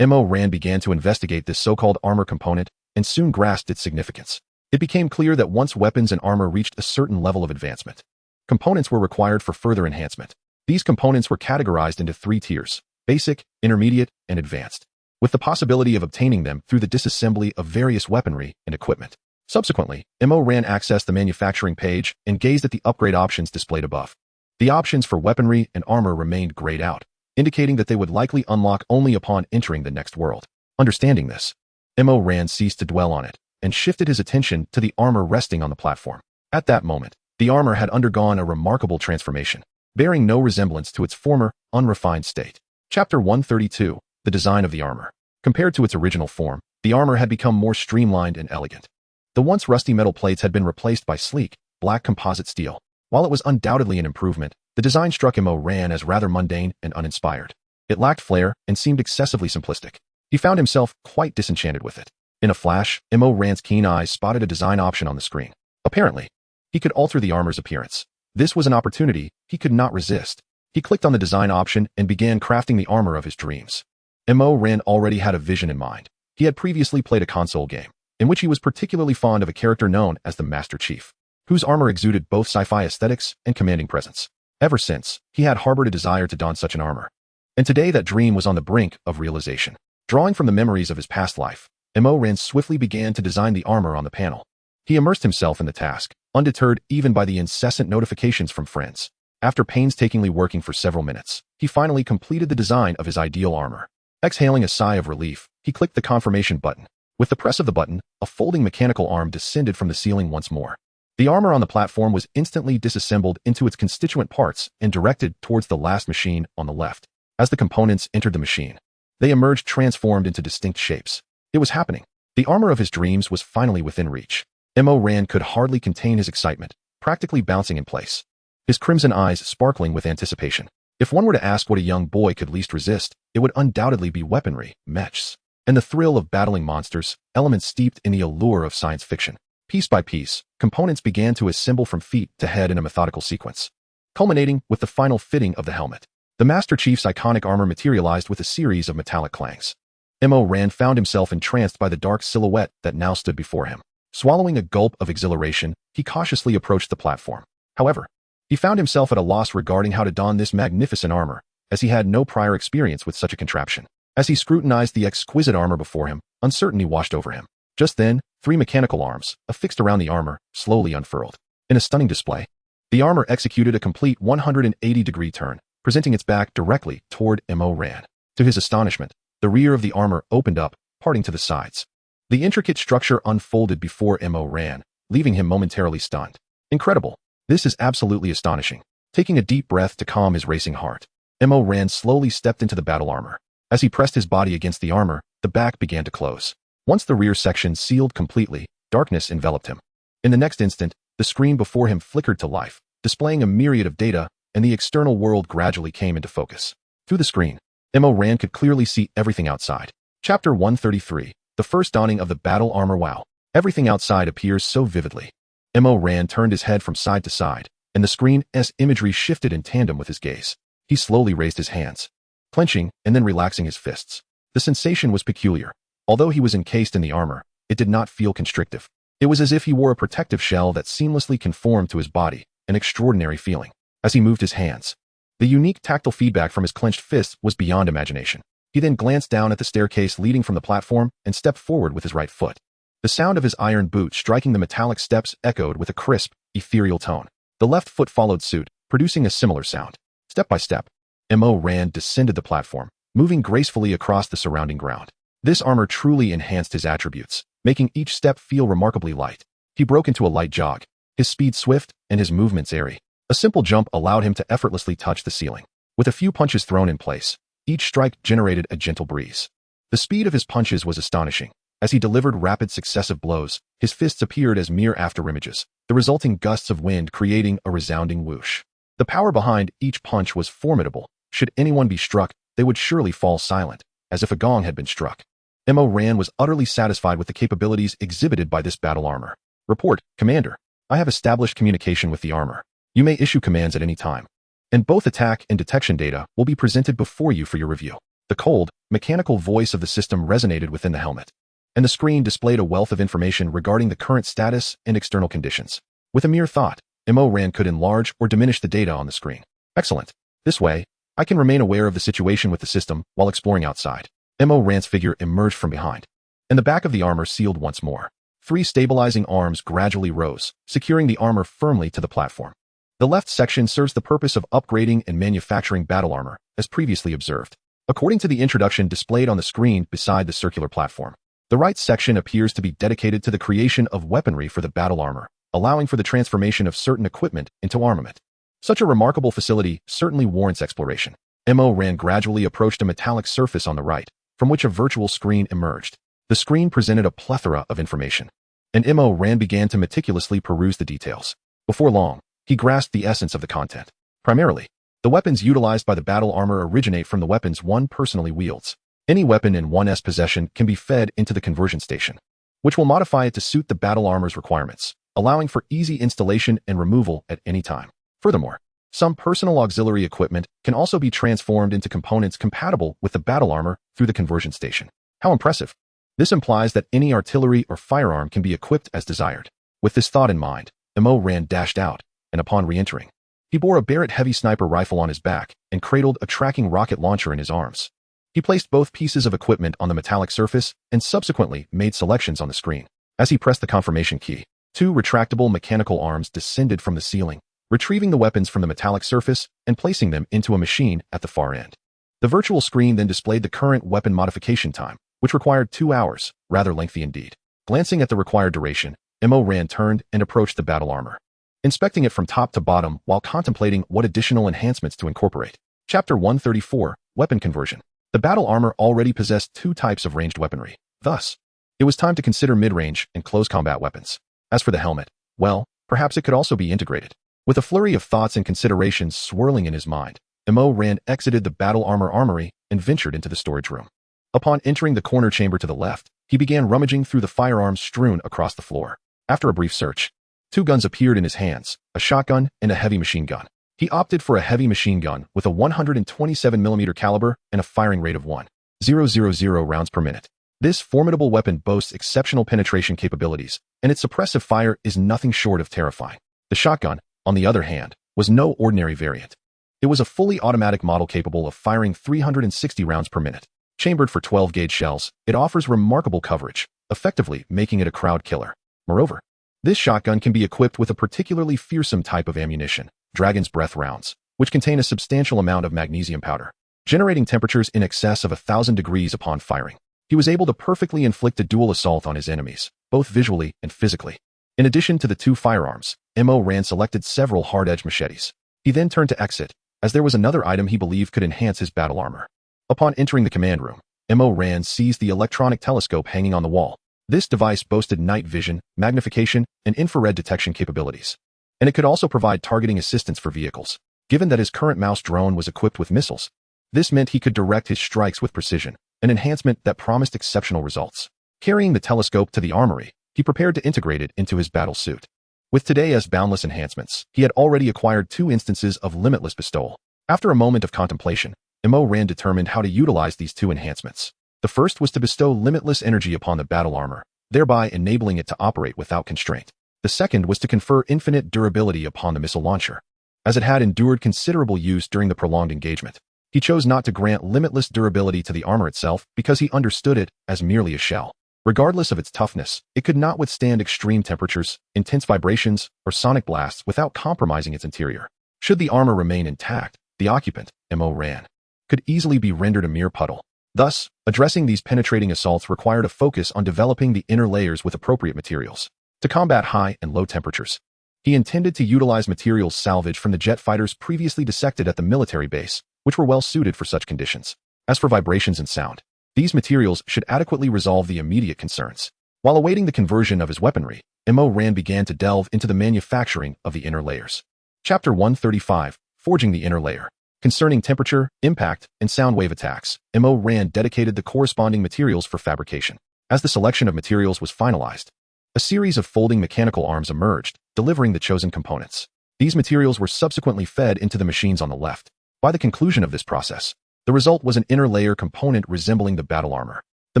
Speaker 1: Mo Ran began to investigate this so-called armor component and soon grasped its significance. It became clear that once weapons and armor reached a certain level of advancement, components were required for further enhancement. These components were categorized into 3 tiers: basic, intermediate, and advanced, with the possibility of obtaining them through the disassembly of various weaponry and equipment. Subsequently, Mo Ran accessed the manufacturing page and gazed at the upgrade options displayed above. The options for weaponry and armor remained grayed out, indicating that they would likely unlock only upon entering the next world. Understanding this, Mo Ran ceased to dwell on it and shifted his attention to the armor resting on the platform. At that moment, the armor had undergone a remarkable transformation, bearing no resemblance to its former, unrefined state. Chapter 132, The Design of the Armor. Compared to its original form, the armor had become more streamlined and elegant. The once rusty metal plates had been replaced by sleek, black composite steel. While it was undoubtedly an improvement, the design struck Mo Ran as rather mundane and uninspired. It lacked flair and seemed excessively simplistic. He found himself quite disenchanted with it. In a flash, Mo Ran's keen eyes spotted a design option on the screen. Apparently, he could alter the armor's appearance. This was an opportunity he could not resist. He clicked on the design option and began crafting the armor of his dreams. Mo Ran already had a vision in mind. He had previously played a console game, in which he was particularly fond of a character known as the Master Chief, whose armor exuded both sci-fi aesthetics and commanding presence. Ever since, he had harbored a desire to don such an armor. And today that dream was on the brink of realization. Drawing from the memories of his past life, Mo Ran swiftly began to design the armor on the panel. He immersed himself in the task, undeterred even by the incessant notifications from friends. After painstakingly working for several minutes, he finally completed the design of his ideal armor. Exhaling a sigh of relief, he clicked the confirmation button. With the press of the button, a folding mechanical arm descended from the ceiling once more. The armor on the platform was instantly disassembled into its constituent parts and directed towards the last machine on the left. As the components entered the machine, they emerged transformed into distinct shapes. It was happening. The armor of his dreams was finally within reach. Mo Ran could hardly contain his excitement, practically bouncing in place, his crimson eyes sparkling with anticipation. If one were to ask what a young boy could least resist, it would undoubtedly be weaponry, mechs, and the thrill of battling monsters, elements steeped in the allure of science fiction. Piece by piece, components began to assemble from feet to head in a methodical sequence, culminating with the final fitting of the helmet. The Master Chief's iconic armor materialized with a series of metallic clangs. Mo Ran found himself entranced by the dark silhouette that now stood before him. Swallowing a gulp of exhilaration, he cautiously approached the platform. However, he found himself at a loss regarding how to don this magnificent armor, as he had no prior experience with such a contraption. As he scrutinized the exquisite armor before him, uncertainty washed over him. Just then, 3 mechanical arms, affixed around the armor, slowly unfurled. In a stunning display, the armor executed a complete 180-degree turn, presenting its back directly toward Mo Ran. To his astonishment, the rear of the armor opened up, parting to the sides. The intricate structure unfolded before Mo Ran, leaving him momentarily stunned. Incredible. This is absolutely astonishing. Taking a deep breath to calm his racing heart, Mo Ran slowly stepped into the battle armor. As he pressed his body against the armor, the back began to close. Once the rear section sealed completely, darkness enveloped him. In the next instant, the screen before him flickered to life, displaying a myriad of data, and the external world gradually came into focus. Through the screen, Mo Ran could clearly see everything outside. Chapter 133, The First Dawning of the Battle Armor. Wow. Everything outside appears so vividly. Mo Ran turned his head from side to side, and the screen's imagery shifted in tandem with his gaze. He slowly raised his hands, clenching and then relaxing his fists. The sensation was peculiar. Although he was encased in the armor, it did not feel constrictive. It was as if he wore a protective shell that seamlessly conformed to his body, an extraordinary feeling. As he moved his hands, the unique tactile feedback from his clenched fists was beyond imagination. He then glanced down at the staircase leading from the platform and stepped forward with his right foot. The sound of his iron boot striking the metallic steps echoed with a crisp, ethereal tone. The left foot followed suit, producing a similar sound. Step by step, Mo Ran descended the platform, moving gracefully across the surrounding ground. This armor truly enhanced his attributes, making each step feel remarkably light. He broke into a light jog, his speed swift and his movements airy. A simple jump allowed him to effortlessly touch the ceiling. With a few punches thrown in place, each strike generated a gentle breeze. The speed of his punches was astonishing. As he delivered rapid successive blows, his fists appeared as mere afterimages, the resulting gusts of wind creating a resounding whoosh. The power behind each punch was formidable. Should anyone be struck, they would surely fall silent, as if a gong had been struck. Mo Ran was utterly satisfied with the capabilities exhibited by this battle armor. Report, Commander. I have established communication with the armor. You may issue commands at any time, and both attack and detection data will be presented before you for your review. The cold, mechanical voice of the system resonated within the helmet, and the screen displayed a wealth of information regarding the current status and external conditions. With a mere thought, MO-RAN could enlarge or diminish the data on the screen. Excellent. This way, I can remain aware of the situation with the system while exploring outside. MO-RAN's figure emerged from behind, and the back of the armor sealed once more. 3 stabilizing arms gradually rose, securing the armor firmly to the platform. The left section serves the purpose of upgrading and manufacturing battle armor, as previously observed, according to the introduction displayed on the screen beside the circular platform. The right section appears to be dedicated to the creation of weaponry for the battle armor, allowing for the transformation of certain equipment into armament. Such a remarkable facility certainly warrants exploration. MO-RAN gradually approached a metallic surface on the right, from which a virtual screen emerged. The screen presented a plethora of information, and MO-RAN began to meticulously peruse the details. Before long, he grasped the essence of the content. Primarily, the weapons utilized by the battle armor originate from the weapons one personally wields. Any weapon in one's possession can be fed into the conversion station, which will modify it to suit the battle armor's requirements, allowing for easy installation and removal at any time. Furthermore, some personal auxiliary equipment can also be transformed into components compatible with the battle armor through the conversion station. How impressive! This implies that any artillery or firearm can be equipped as desired. With this thought in mind, MO-RAN dashed out, and upon re-entering, he bore a Barrett heavy sniper rifle on his back and cradled a tracking rocket launcher in his arms. He placed both pieces of equipment on the metallic surface and subsequently made selections on the screen. As he pressed the confirmation key, 2 retractable mechanical arms descended from the ceiling, retrieving the weapons from the metallic surface and placing them into a machine at the far end. The virtual screen then displayed the current weapon modification time, which required 2 hours, rather lengthy indeed. Glancing at the required duration, MO-RAN turned and approached the battle armor, inspecting it from top to bottom while contemplating what additional enhancements to incorporate. Chapter 134, Weapon Conversion. The battle armor already possessed 2 types of ranged weaponry. Thus, it was time to consider mid-range and close combat weapons. As for the helmet, well, perhaps it could also be integrated. With a flurry of thoughts and considerations swirling in his mind, MO-RAN exited the battle armor armory and ventured into the storage room. Upon entering the corner chamber to the left, he began rummaging through the firearms strewn across the floor. After a brief search, 2 guns appeared in his hands, a shotgun and a heavy machine gun. He opted for a heavy machine gun with a 127mm caliber and a firing rate of 1,000 rounds per minute. This formidable weapon boasts exceptional penetration capabilities, and its suppressive fire is nothing short of terrifying. The shotgun, on the other hand, was no ordinary variant. It was a fully automatic model capable of firing 360 rounds per minute. Chambered for 12-gauge shells, it offers remarkable coverage, effectively making it a crowd killer. Moreover, this shotgun can be equipped with a particularly fearsome type of ammunition, Dragon's Breath rounds, which contain a substantial amount of magnesium powder, generating temperatures in excess of 1,000 degrees upon firing. He was able to perfectly inflict a dual assault on his enemies, both visually and physically. In addition to the 2 firearms, MO-RAN selected several hard-edged machetes. He then turned to exit, as there was another item he believed could enhance his battle armor. Upon entering the command room, MO-RAN seized the electronic telescope hanging on the wall. This device boasted night vision, magnification, and infrared detection capabilities, and it could also provide targeting assistance for vehicles. Given that his current mouse drone was equipped with missiles, this meant he could direct his strikes with precision, an enhancement that promised exceptional results. Carrying the telescope to the armory, he prepared to integrate it into his battle suit. With today's boundless enhancements, he had already acquired 2 instances of limitless bestowal. After a moment of contemplation, MO-RAN determined how to utilize these 2 enhancements. The first was to bestow limitless energy upon the battle armor, thereby enabling it to operate without constraint. The second was to confer infinite durability upon the missile launcher, as it had endured considerable use during the prolonged engagement. He chose not to grant limitless durability to the armor itself because he understood it as merely a shell. Regardless of its toughness, it could not withstand extreme temperatures, intense vibrations, or sonic blasts without compromising its interior. Should the armor remain intact, the occupant, MO-RAN, could easily be rendered a mere puddle. Thus, addressing these penetrating assaults required a focus on developing the inner layers with appropriate materials. To combat high and low temperatures, he intended to utilize materials salvaged from the jet fighters previously dissected at the military base, which were well suited for such conditions. As for vibrations and sound, these materials should adequately resolve the immediate concerns. While awaiting the conversion of his weaponry, MO-RAN began to delve into the manufacturing of the inner layers. Chapter 135, Forging the Inner Layer. Concerning temperature, impact, and sound wave attacks, MO-RAN dedicated the corresponding materials for fabrication. As the selection of materials was finalized, a series of folding mechanical arms emerged, delivering the chosen components. These materials were subsequently fed into the machines on the left. By the conclusion of this process, The result was an inner layer component resembling the battle armor. The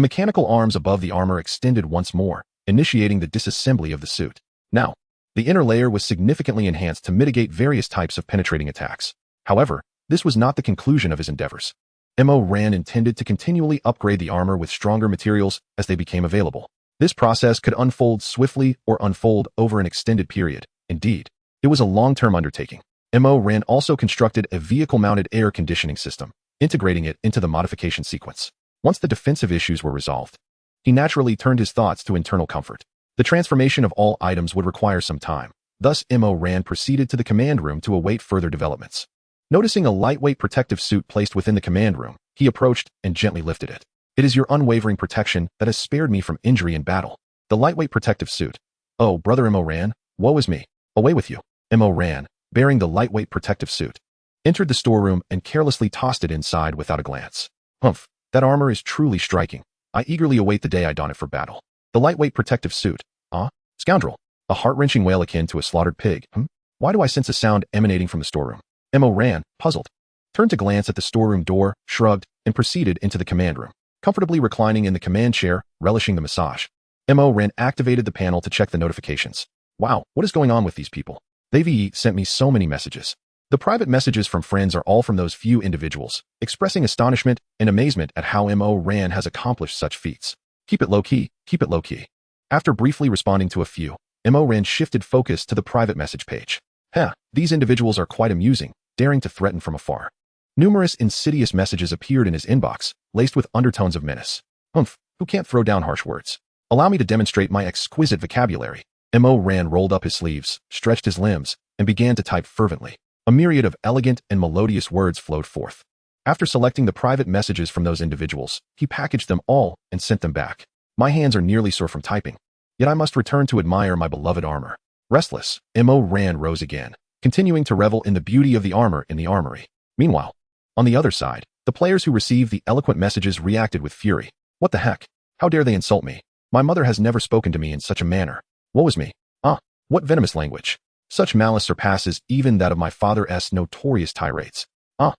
Speaker 1: mechanical arms above the armor extended once more, initiating the disassembly of the suit. Now, the inner layer was significantly enhanced to mitigate various types of penetrating attacks. However, this was not the conclusion of his endeavors. Ran intended to continually upgrade the armor with stronger materials as they became available. This process could unfold swiftly or unfold over an extended period. Indeed, it was a long-term undertaking. Ran also constructed a vehicle-mounted air conditioning system, integrating it into the modification sequence. Once the defensive issues were resolved, he naturally turned his thoughts to internal comfort. The transformation of all items would require some time. Thus, Ran proceeded to the command room to await further developments. Noticing a lightweight protective suit placed within the command room, he approached and gently lifted it. "It is your unwavering protection that has spared me from injury in battle." The lightweight protective suit. "Oh, brother Ran, woe is me. Away with you." Ran, bearing the lightweight protective suit, entered the storeroom and carelessly tossed it inside without a glance. "Humph, that armor is truly striking. I eagerly await the day I don it for battle." The lightweight protective suit. "Ah, scoundrel." A heart-wrenching wail akin to a slaughtered pig. Why do I sense a sound emanating from the storeroom? Ran, puzzled, turned to glance at the storeroom door, shrugged, and proceeded into the command room. Comfortably reclining in the command chair, relishing the massage, Ran activated the panel to check the notifications. Wow, what is going on with these people? They've sent me so many messages. The private messages from friends are all from those few individuals, expressing astonishment and amazement at how Ran has accomplished such feats. Keep it low-key, keep it low-key. After briefly responding to a few, Ran shifted focus to the private message page. These individuals are quite amusing, daring to threaten from afar. Numerous insidious messages appeared in his inbox, laced with undertones of menace. Who can't throw down harsh words? Allow me to demonstrate my exquisite vocabulary. Ran rolled up his sleeves, stretched his limbs, and began to type fervently. A myriad of elegant and melodious words flowed forth. After selecting the private messages from those individuals, he packaged them all and sent them back. My hands are nearly sore from typing. Yet I must return to admire my beloved armor. Restless, Ran rose again, continuing to revel in the beauty of the armor in the armory. Meanwhile, on the other side, the players who received the eloquent messages reacted with fury. What the heck? How dare they insult me? My mother has never spoken to me in such a manner. Woe is me. What venomous language. Such malice surpasses even that of my father's notorious tirades. I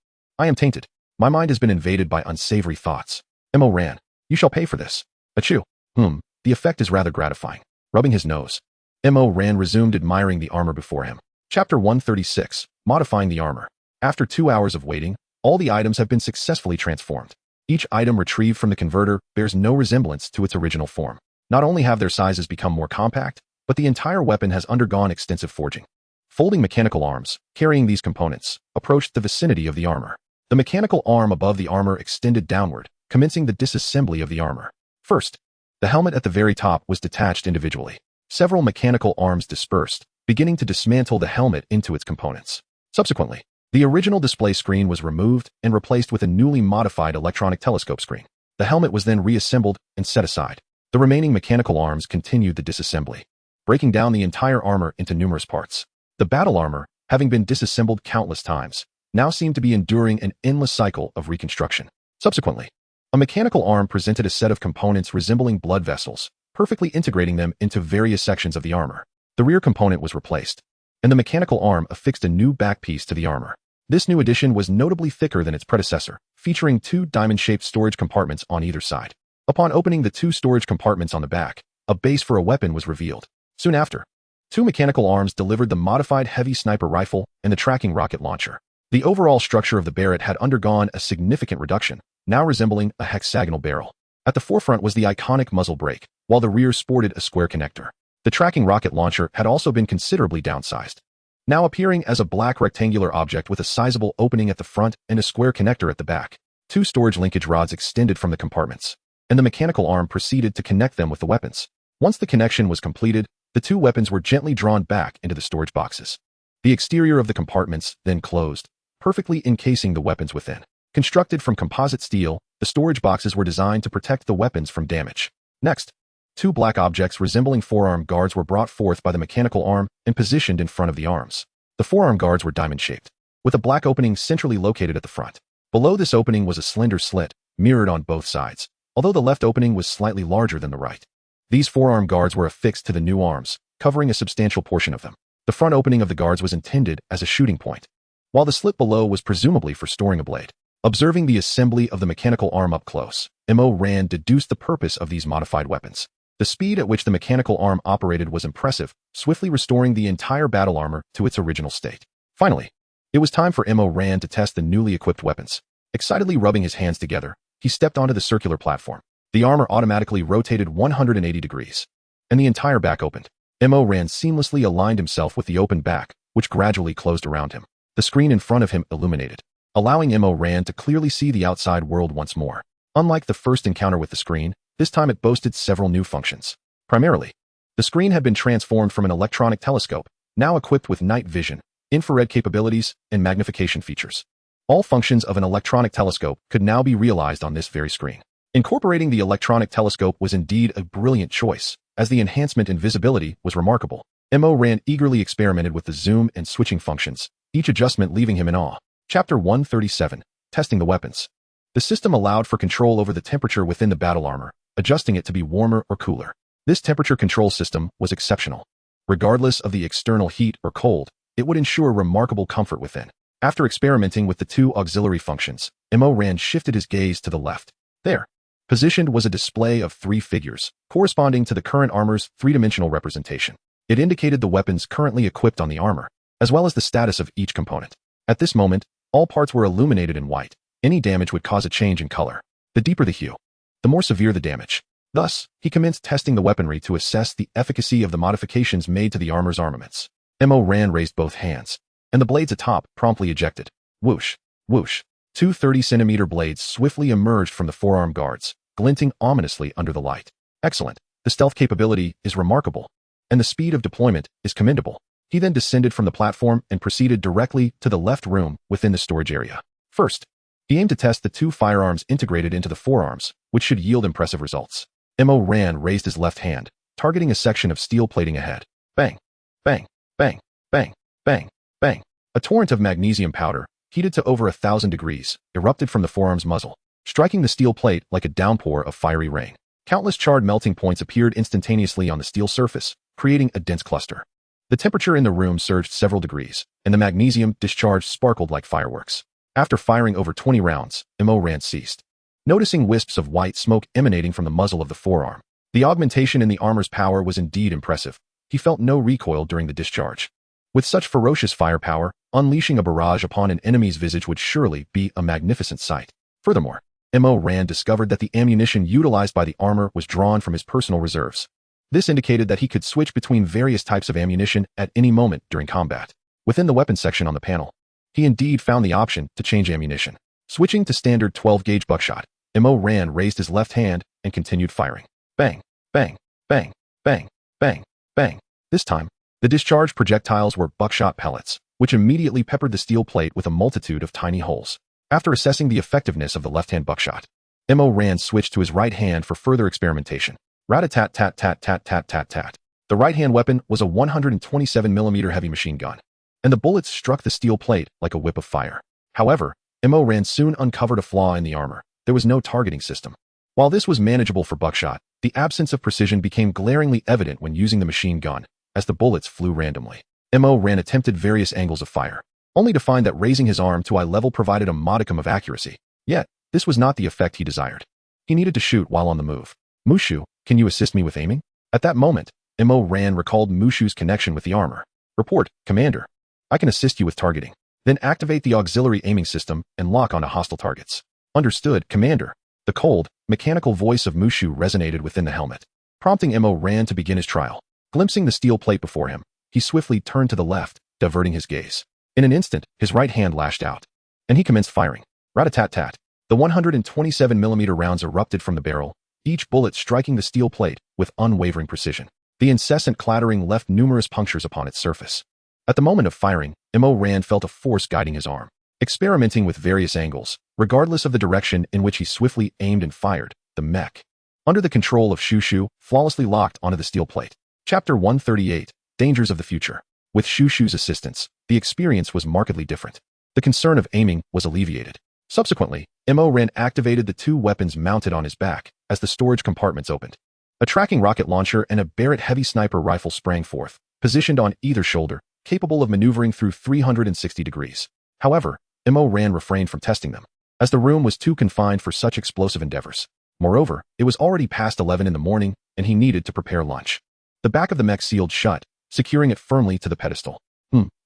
Speaker 1: am tainted. My mind has been invaded by unsavory thoughts. Ran, you shall pay for this. Achoo. The effect is rather gratifying. Rubbing his nose, Ran resumed admiring the armor before him. Chapter 136, Modifying the Armor. After 2 hours of waiting, all the items have been successfully transformed. Each item retrieved from the converter bears no resemblance to its original form. Not only have their sizes become more compact, but the entire weapon has undergone extensive forging. Folding mechanical arms, carrying these components, approached the vicinity of the armor. The mechanical arm above the armor extended downward, commencing the disassembly of the armor. First, the helmet at the very top was detached individually. Several mechanical arms dispersed, beginning to dismantle the helmet into its components. Subsequently, the original display screen was removed and replaced with a newly modified electronic telescope screen. The helmet was then reassembled and set aside. The remaining mechanical arms continued the disassembly, breaking down the entire armor into numerous parts. The battle armor, having been disassembled countless times, now seemed to be enduring an endless cycle of reconstruction. Subsequently, a mechanical arm presented a set of components resembling blood vessels, perfectly integrating them into various sections of the armor. The rear component was replaced, and the mechanical arm affixed a new back piece to the armor. This new addition was notably thicker than its predecessor, featuring 2 diamond-shaped storage compartments on either side. Upon opening the 2 storage compartments on the back, a base for a weapon was revealed. Soon after, 2 mechanical arms delivered the modified heavy sniper rifle and the tracking rocket launcher. The overall structure of the Barrett had undergone a significant reduction, now resembling a hexagonal barrel. At the forefront was the iconic muzzle brake, while the rear sported a square connector. The tracking rocket launcher had also been considerably downsized, now appearing as a black rectangular object with a sizable opening at the front and a square connector at the back. 2 storage linkage rods extended from the compartments, and the mechanical arm proceeded to connect them with the weapons. Once the connection was completed, the 2 weapons were gently drawn back into the storage boxes. The exterior of the compartments then closed, perfectly encasing the weapons within. Constructed from composite steel, the storage boxes were designed to protect the weapons from damage. Next, 2 black objects resembling forearm guards were brought forth by the mechanical arm and positioned in front of the arms. The forearm guards were diamond-shaped, with a black opening centrally located at the front. Below this opening was a slender slit, mirrored on both sides, although the left opening was slightly larger than the right. These forearm guards were affixed to the new arms, covering a substantial portion of them. The front opening of the guards was intended as a shooting point, while the slit below was presumably for storing a blade. Observing the assembly of the mechanical arm up close, Mo Ran deduced the purpose of these modified weapons. The speed at which the mechanical arm operated was impressive, swiftly restoring the entire battle armor to its original state. Finally, it was time for Mo Ran to test the newly equipped weapons. Excitedly rubbing his hands together, he stepped onto the circular platform. The armor automatically rotated 180 degrees, and the entire back opened. Mo Ran seamlessly aligned himself with the open back, which gradually closed around him. The screen in front of him illuminated, allowing Mo Ran to clearly see the outside world once more. Unlike the first encounter with the screen, this time it boasted several new functions. Primarily, the screen had been transformed from an electronic telescope, now equipped with night vision, infrared capabilities, and magnification features. All functions of an electronic telescope could now be realized on this very screen. Incorporating the electronic telescope was indeed a brilliant choice, as the enhancement in visibility was remarkable. Mo Ran eagerly experimented with the zoom and switching functions, each adjustment leaving him in awe. Chapter 137, Testing the Weapons. The system allowed for control over the temperature within the battle armor, adjusting it to be warmer or cooler. This temperature control system was exceptional. Regardless of the external heat or cold, it would ensure remarkable comfort within. After experimenting with the two auxiliary functions, Mo Ran shifted his gaze to the left. There, positioned was a display of 3 figures, corresponding to the current armor's 3-dimensional representation. It indicated the weapons currently equipped on the armor, as well as the status of each component. At this moment, all parts were illuminated in white. Any damage would cause a change in color. The deeper the hue, the more severe the damage. Thus, he commenced testing the weaponry to assess the efficacy of the modifications made to the armor's armaments. Mo Ran raised both hands, and the blades atop promptly ejected. Whoosh, whoosh. 2 30-centimeter blades swiftly emerged from the forearm guards, glinting ominously under the light. Excellent. The stealth capability is remarkable, and the speed of deployment is commendable. He then descended from the platform and proceeded directly to the left room within the storage area. First, he aimed to test the 2 firearms integrated into the forearms, which should yield impressive results. Mo Ran raised his left hand, targeting a section of steel plating ahead. Bang, bang, bang, bang, bang, bang. A torrent of magnesium powder, heated to over 1,000 degrees, erupted from the forearm's muzzle, striking the steel plate like a downpour of fiery rain. Countless charred melting points appeared instantaneously on the steel surface, creating a dense cluster. The temperature in the room surged several degrees, and the magnesium discharge sparkled like fireworks. After firing over 20 rounds, Mo Ran ceased, noticing wisps of white smoke emanating from the muzzle of the forearm. The augmentation in the armor's power was indeed impressive. He felt no recoil during the discharge. With such ferocious firepower, unleashing a barrage upon an enemy's visage would surely be a magnificent sight. Furthermore, Mo Ran discovered that the ammunition utilized by the armor was drawn from his personal reserves. This indicated that he could switch between various types of ammunition at any moment during combat. Within the weapons section on the panel, he indeed found the option to change ammunition. Switching to standard 12-gauge buckshot, Mo Ran raised his left hand and continued firing. Bang, bang, bang, bang, bang, bang. This time, the discharged projectiles were buckshot pellets, which immediately peppered the steel plate with a multitude of tiny holes. After assessing the effectiveness of the left-hand buckshot, Mo Ran switched to his right hand for further experimentation. Rat-a-tat-tat-tat-tat-tat-tat-tat. The right-hand weapon was a 127mm heavy machine gun, and the bullets struck the steel plate like a whip of fire. However, Mo Ran soon uncovered a flaw in the armor. There was no targeting system. While this was manageable for buckshot, the absence of precision became glaringly evident when using the machine gun, as the bullets flew randomly. Mo Ran attempted various angles of fire, only to find that raising his arm to eye level provided a modicum of accuracy. Yet, this was not the effect he desired. He needed to shoot while on the move. Mushu, can you assist me with aiming? At that moment, Mo Ran recalled Mushu's connection with the armor. Report, Commander. I can assist you with targeting. Then activate the auxiliary aiming system and lock onto hostile targets. Understood, Commander. The cold, mechanical voice of Mushu resonated within the helmet, prompting Mo Ran to begin his trial. Glimpsing the steel plate before him, he swiftly turned to the left, diverting his gaze. In an instant, his right hand lashed out, and he commenced firing. Rat-a-tat-tat. The 127mm rounds erupted from the barrel, each bullet striking the steel plate with unwavering precision. The incessant clattering left numerous punctures upon its surface. At the moment of firing, Mo Ran felt a force guiding his arm. Experimenting with various angles, regardless of the direction in which he swiftly aimed and fired, the mech, under the control of Shushu, flawlessly locked onto the steel plate. Chapter 138, Dangers of the Future. With Shushu's assistance, the experience was markedly different. The concern of aiming was alleviated. Subsequently, Mo Ran activated the 2 weapons mounted on his back as the storage compartments opened. A tracking rocket launcher and a Barrett heavy sniper rifle sprang forth, positioned on either shoulder, capable of maneuvering through 360 degrees. However, Mo Ran refrained from testing them. as the room was too confined for such explosive endeavors. Moreover, it was already past 11 in the morning, and he needed to prepare lunch. The back of the mech sealed shut, securing it firmly to the pedestal.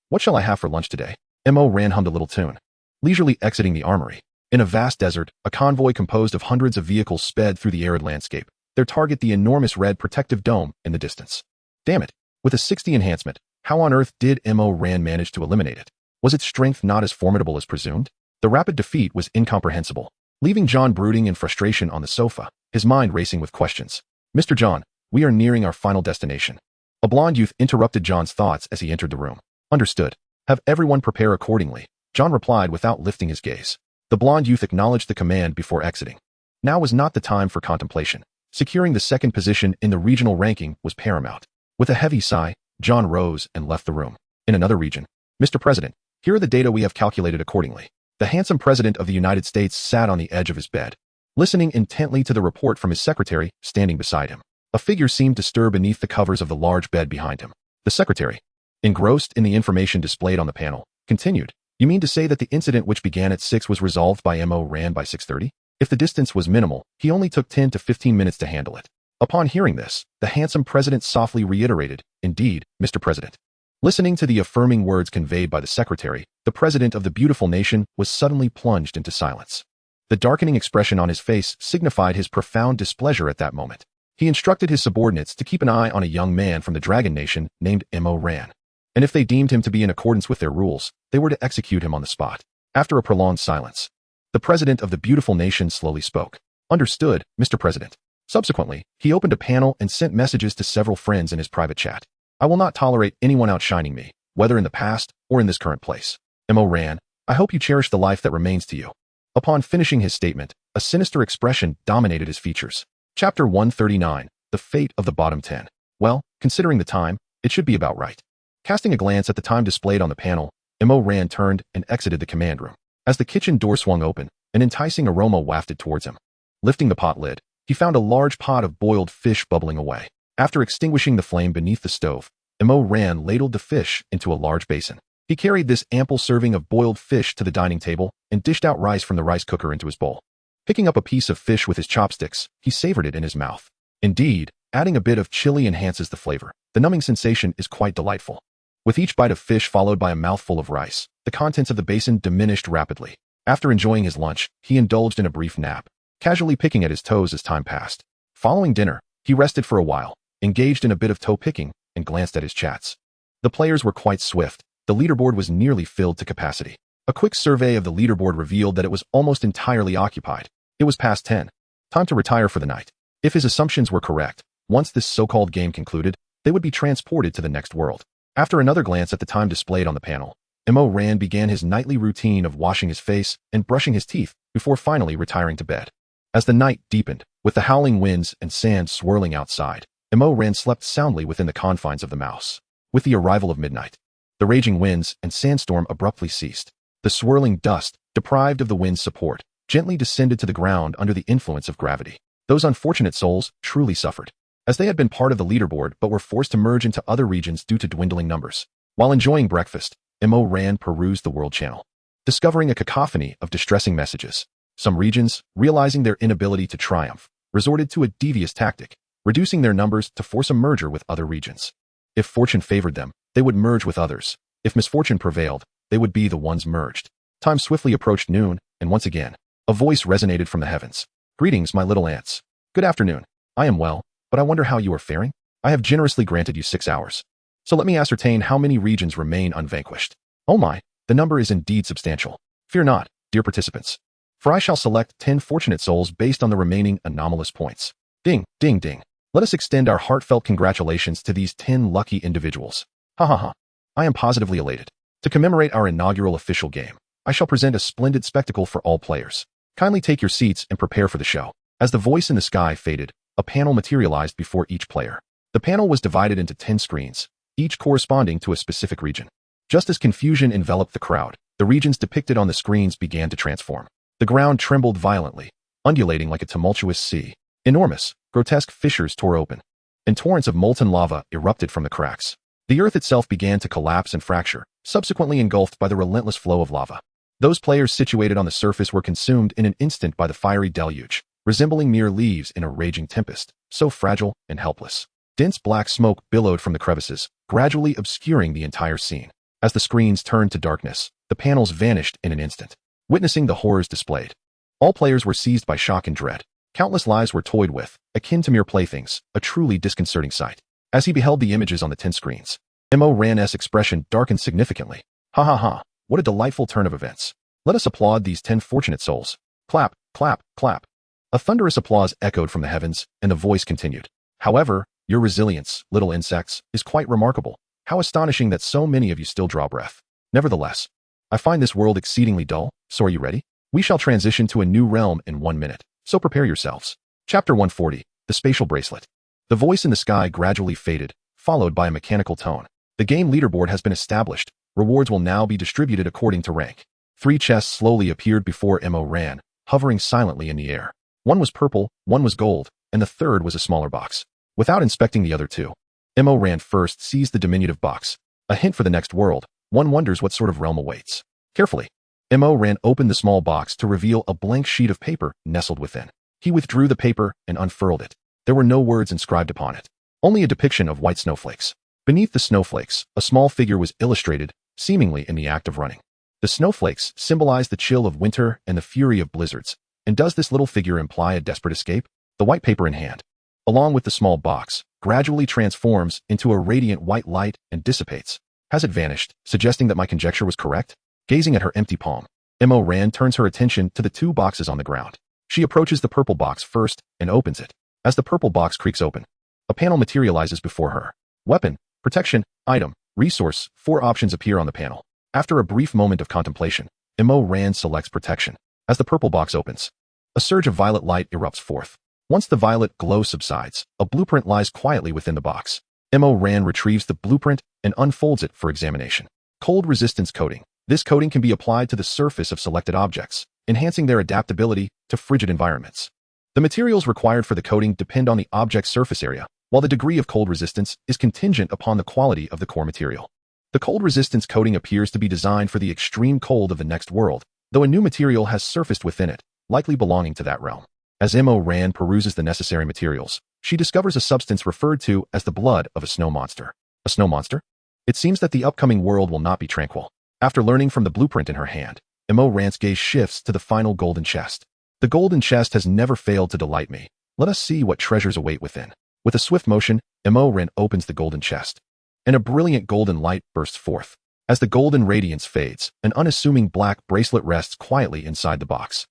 Speaker 1: What shall I have for lunch today? Mo Ran hummed a little tune. Leisurely exiting the armory. In a vast desert, a convoy composed of hundreds of vehicles sped through the arid landscape, their target the enormous red protective dome in the distance. Damn it! With a 60 enhancement, how on earth did Mo Ran manage to eliminate it? Was its strength not as formidable as presumed? The rapid defeat was incomprehensible, leaving John brooding in frustration on the sofa, his mind racing with questions. Mr. John, we are nearing our final destination. A blond youth interrupted John's thoughts as he entered the room. Understood. Have everyone prepare accordingly, John replied without lifting his gaze. The blond youth acknowledged the command before exiting. Now was not the time for contemplation. Securing the second position in the regional ranking was paramount. With a heavy sigh, John rose and left the room. In another region, Mr. President, here are the data we have calculated accordingly. The handsome President of the United States sat on the edge of his bed, listening intently to the report from his secretary standing beside him. A figure seemed to stir beneath the covers of the large bed behind him. The secretary, engrossed in the information displayed on the panel, continued, "You mean to say that the incident which began at 6 was resolved by Mo Ran by 6:30? If the distance was minimal, he only took 10 to 15 minutes to handle it." Upon hearing this, the handsome president softly reiterated, "Indeed, Mr. President." Listening to the affirming words conveyed by the secretary, the president of the beautiful nation was suddenly plunged into silence. The darkening expression on his face signified his profound displeasure at that moment. He instructed his subordinates to keep an eye on a young man from the Dragon Nation named Mo Ran, and if they deemed him to be in accordance with their rules, they were to execute him on the spot. After a prolonged silence, the president of the beautiful nation slowly spoke. "Understood, Mr. President." Subsequently, he opened a panel and sent messages to several friends in his private chat. "I will not tolerate anyone outshining me, whether in the past or in this current place. Mo Ran, I hope you cherish the life that remains to you." Upon finishing his statement, a sinister expression dominated his features. Chapter 139, The Fate of the Bottom 10. Well, considering the time, it should be about right. Casting a glance at the time displayed on the panel, Mo Ran turned and exited the command room. As the kitchen door swung open, an enticing aroma wafted towards him. Lifting the pot lid, he found a large pot of boiled fish bubbling away. After extinguishing the flame beneath the stove, Mo Ran ladled the fish into a large basin. He carried this ample serving of boiled fish to the dining table and dished out rice from the rice cooker into his bowl. Picking up a piece of fish with his chopsticks, he savored it in his mouth. Indeed, adding a bit of chili enhances the flavor. The numbing sensation is quite delightful. With each bite of fish followed by a mouthful of rice, the contents of the basin diminished rapidly. After enjoying his lunch, he indulged in a brief nap, casually picking at his toes as time passed. Following dinner, he rested for a while, engaged in a bit of toe picking, and glanced at his chats. The players were quite swift. The leaderboard was nearly filled to capacity. A quick survey of the leaderboard revealed that it was almost entirely occupied. It was past 10. Time to retire for the night. If his assumptions were correct, once this so-called game concluded, they would be transported to the next world. After another glance at the time displayed on the panel, Mo Ran began his nightly routine of washing his face and brushing his teeth before finally retiring to bed. As the night deepened, with the howling winds and sand swirling outside, Mo Ran slept soundly within the confines of the mouse. With the arrival of midnight, the raging winds and sandstorm abruptly ceased. The swirling dust, deprived of the wind's support, gently descended to the ground under the influence of gravity. Those unfortunate souls truly suffered, as they had been part of the leaderboard but were forced to merge into other regions due to dwindling numbers. While enjoying breakfast, Mo Ran perused the World Channel, discovering a cacophony of distressing messages. Some regions, realizing their inability to triumph, resorted to a devious tactic, reducing their numbers to force a merger with other regions. If fortune favored them, they would merge with others. If misfortune prevailed, they would be the ones merged. Time swiftly approached noon, and once again, a voice resonated from the heavens. "Greetings, my little ants. Good afternoon. I am well, but I wonder how you are faring? I have generously granted you 6 hours. So let me ascertain how many regions remain unvanquished. Oh my, the number is indeed substantial. Fear not, dear participants, for I shall select 10 fortunate souls based on the remaining anomalous points. Ding, ding, ding. Let us extend our heartfelt congratulations to these 10 lucky individuals. Ha ha ha. I am positively elated. To commemorate our inaugural official game, I shall present a splendid spectacle for all players. Kindly take your seats and prepare for the show." As the voice in the sky faded, a panel materialized before each player. The panel was divided into 10 screens, each corresponding to a specific region. Just as confusion enveloped the crowd, the regions depicted on the screens began to transform. The ground trembled violently, undulating like a tumultuous sea. Enormous, grotesque fissures tore open, and torrents of molten lava erupted from the cracks. The earth itself began to collapse and fracture, subsequently engulfed by the relentless flow of lava. Those players situated on the surface were consumed in an instant by the fiery deluge, resembling mere leaves in a raging tempest, so fragile and helpless. Dense black smoke billowed from the crevices, gradually obscuring the entire scene. As the screens turned to darkness, the panels vanished in an instant. Witnessing the horrors displayed, all players were seized by shock and dread. Countless lives were toyed with, akin to mere playthings, a truly disconcerting sight. As he beheld the images on the 10 screens, Ran's expression darkened significantly. Ha ha ha, what a delightful turn of events. Let us applaud these 10 fortunate souls. Clap, clap, clap. A thunderous applause echoed from the heavens, and the voice continued. However, your resilience, little insects, is quite remarkable. How astonishing that so many of you still draw breath. Nevertheless, I find this world exceedingly dull, so are you ready? We shall transition to a new realm in 1 minute, so prepare yourselves. Chapter 140, The Spatial Bracelet. The voice in the sky gradually faded, followed by a mechanical tone. The game leaderboard has been established. Rewards will now be distributed according to rank. 3 chests slowly appeared before Ran, hovering silently in the air. One was purple, one was gold, and the third was a smaller box. Without inspecting the other two, Ran first seized the diminutive box. A hint for the next world. One wonders what sort of realm awaits. Carefully, Ran opened the small box to reveal a blank sheet of paper nestled within. He withdrew the paper and unfurled it. There were no words inscribed upon it, only a depiction of white snowflakes. Beneath the snowflakes, a small figure was illustrated, seemingly in the act of running. The snowflakes symbolize the chill of winter and the fury of blizzards. And does this little figure imply a desperate escape? The white paper in hand, along with the small box, gradually transforms into a radiant white light and dissipates. Has it vanished, suggesting that my conjecture was correct? Gazing at her empty palm, Ran turns her attention to the 2 boxes on the ground. She approaches the purple box first and opens it. As the purple box creaks open, a panel materializes before her. Weapon, protection, item, resource, 4 options appear on the panel. After a brief moment of contemplation, Ran selects protection. As the purple box opens, a surge of violet light erupts forth. Once the violet glow subsides, a blueprint lies quietly within the box. Ran retrieves the blueprint and unfolds it for examination. Cold resistance coating. This coating can be applied to the surface of selected objects, enhancing their adaptability to frigid environments. The materials required for the coating depend on the object's surface area, while the degree of cold resistance is contingent upon the quality of the core material. The cold resistance coating appears to be designed for the extreme cold of the next world, though a new material has surfaced within it, likely belonging to that realm. As Ran peruses the necessary materials, she discovers a substance referred to as the blood of a snow monster. A snow monster? It seems that the upcoming world will not be tranquil. After learning from the blueprint in her hand, Ran's gaze shifts to the final golden chest. The golden chest has never failed to delight me. Let us see what treasures await within. With a swift motion, Ran opens the golden chest, and a brilliant golden light bursts forth. As the golden radiance fades, an unassuming black bracelet rests quietly inside the box.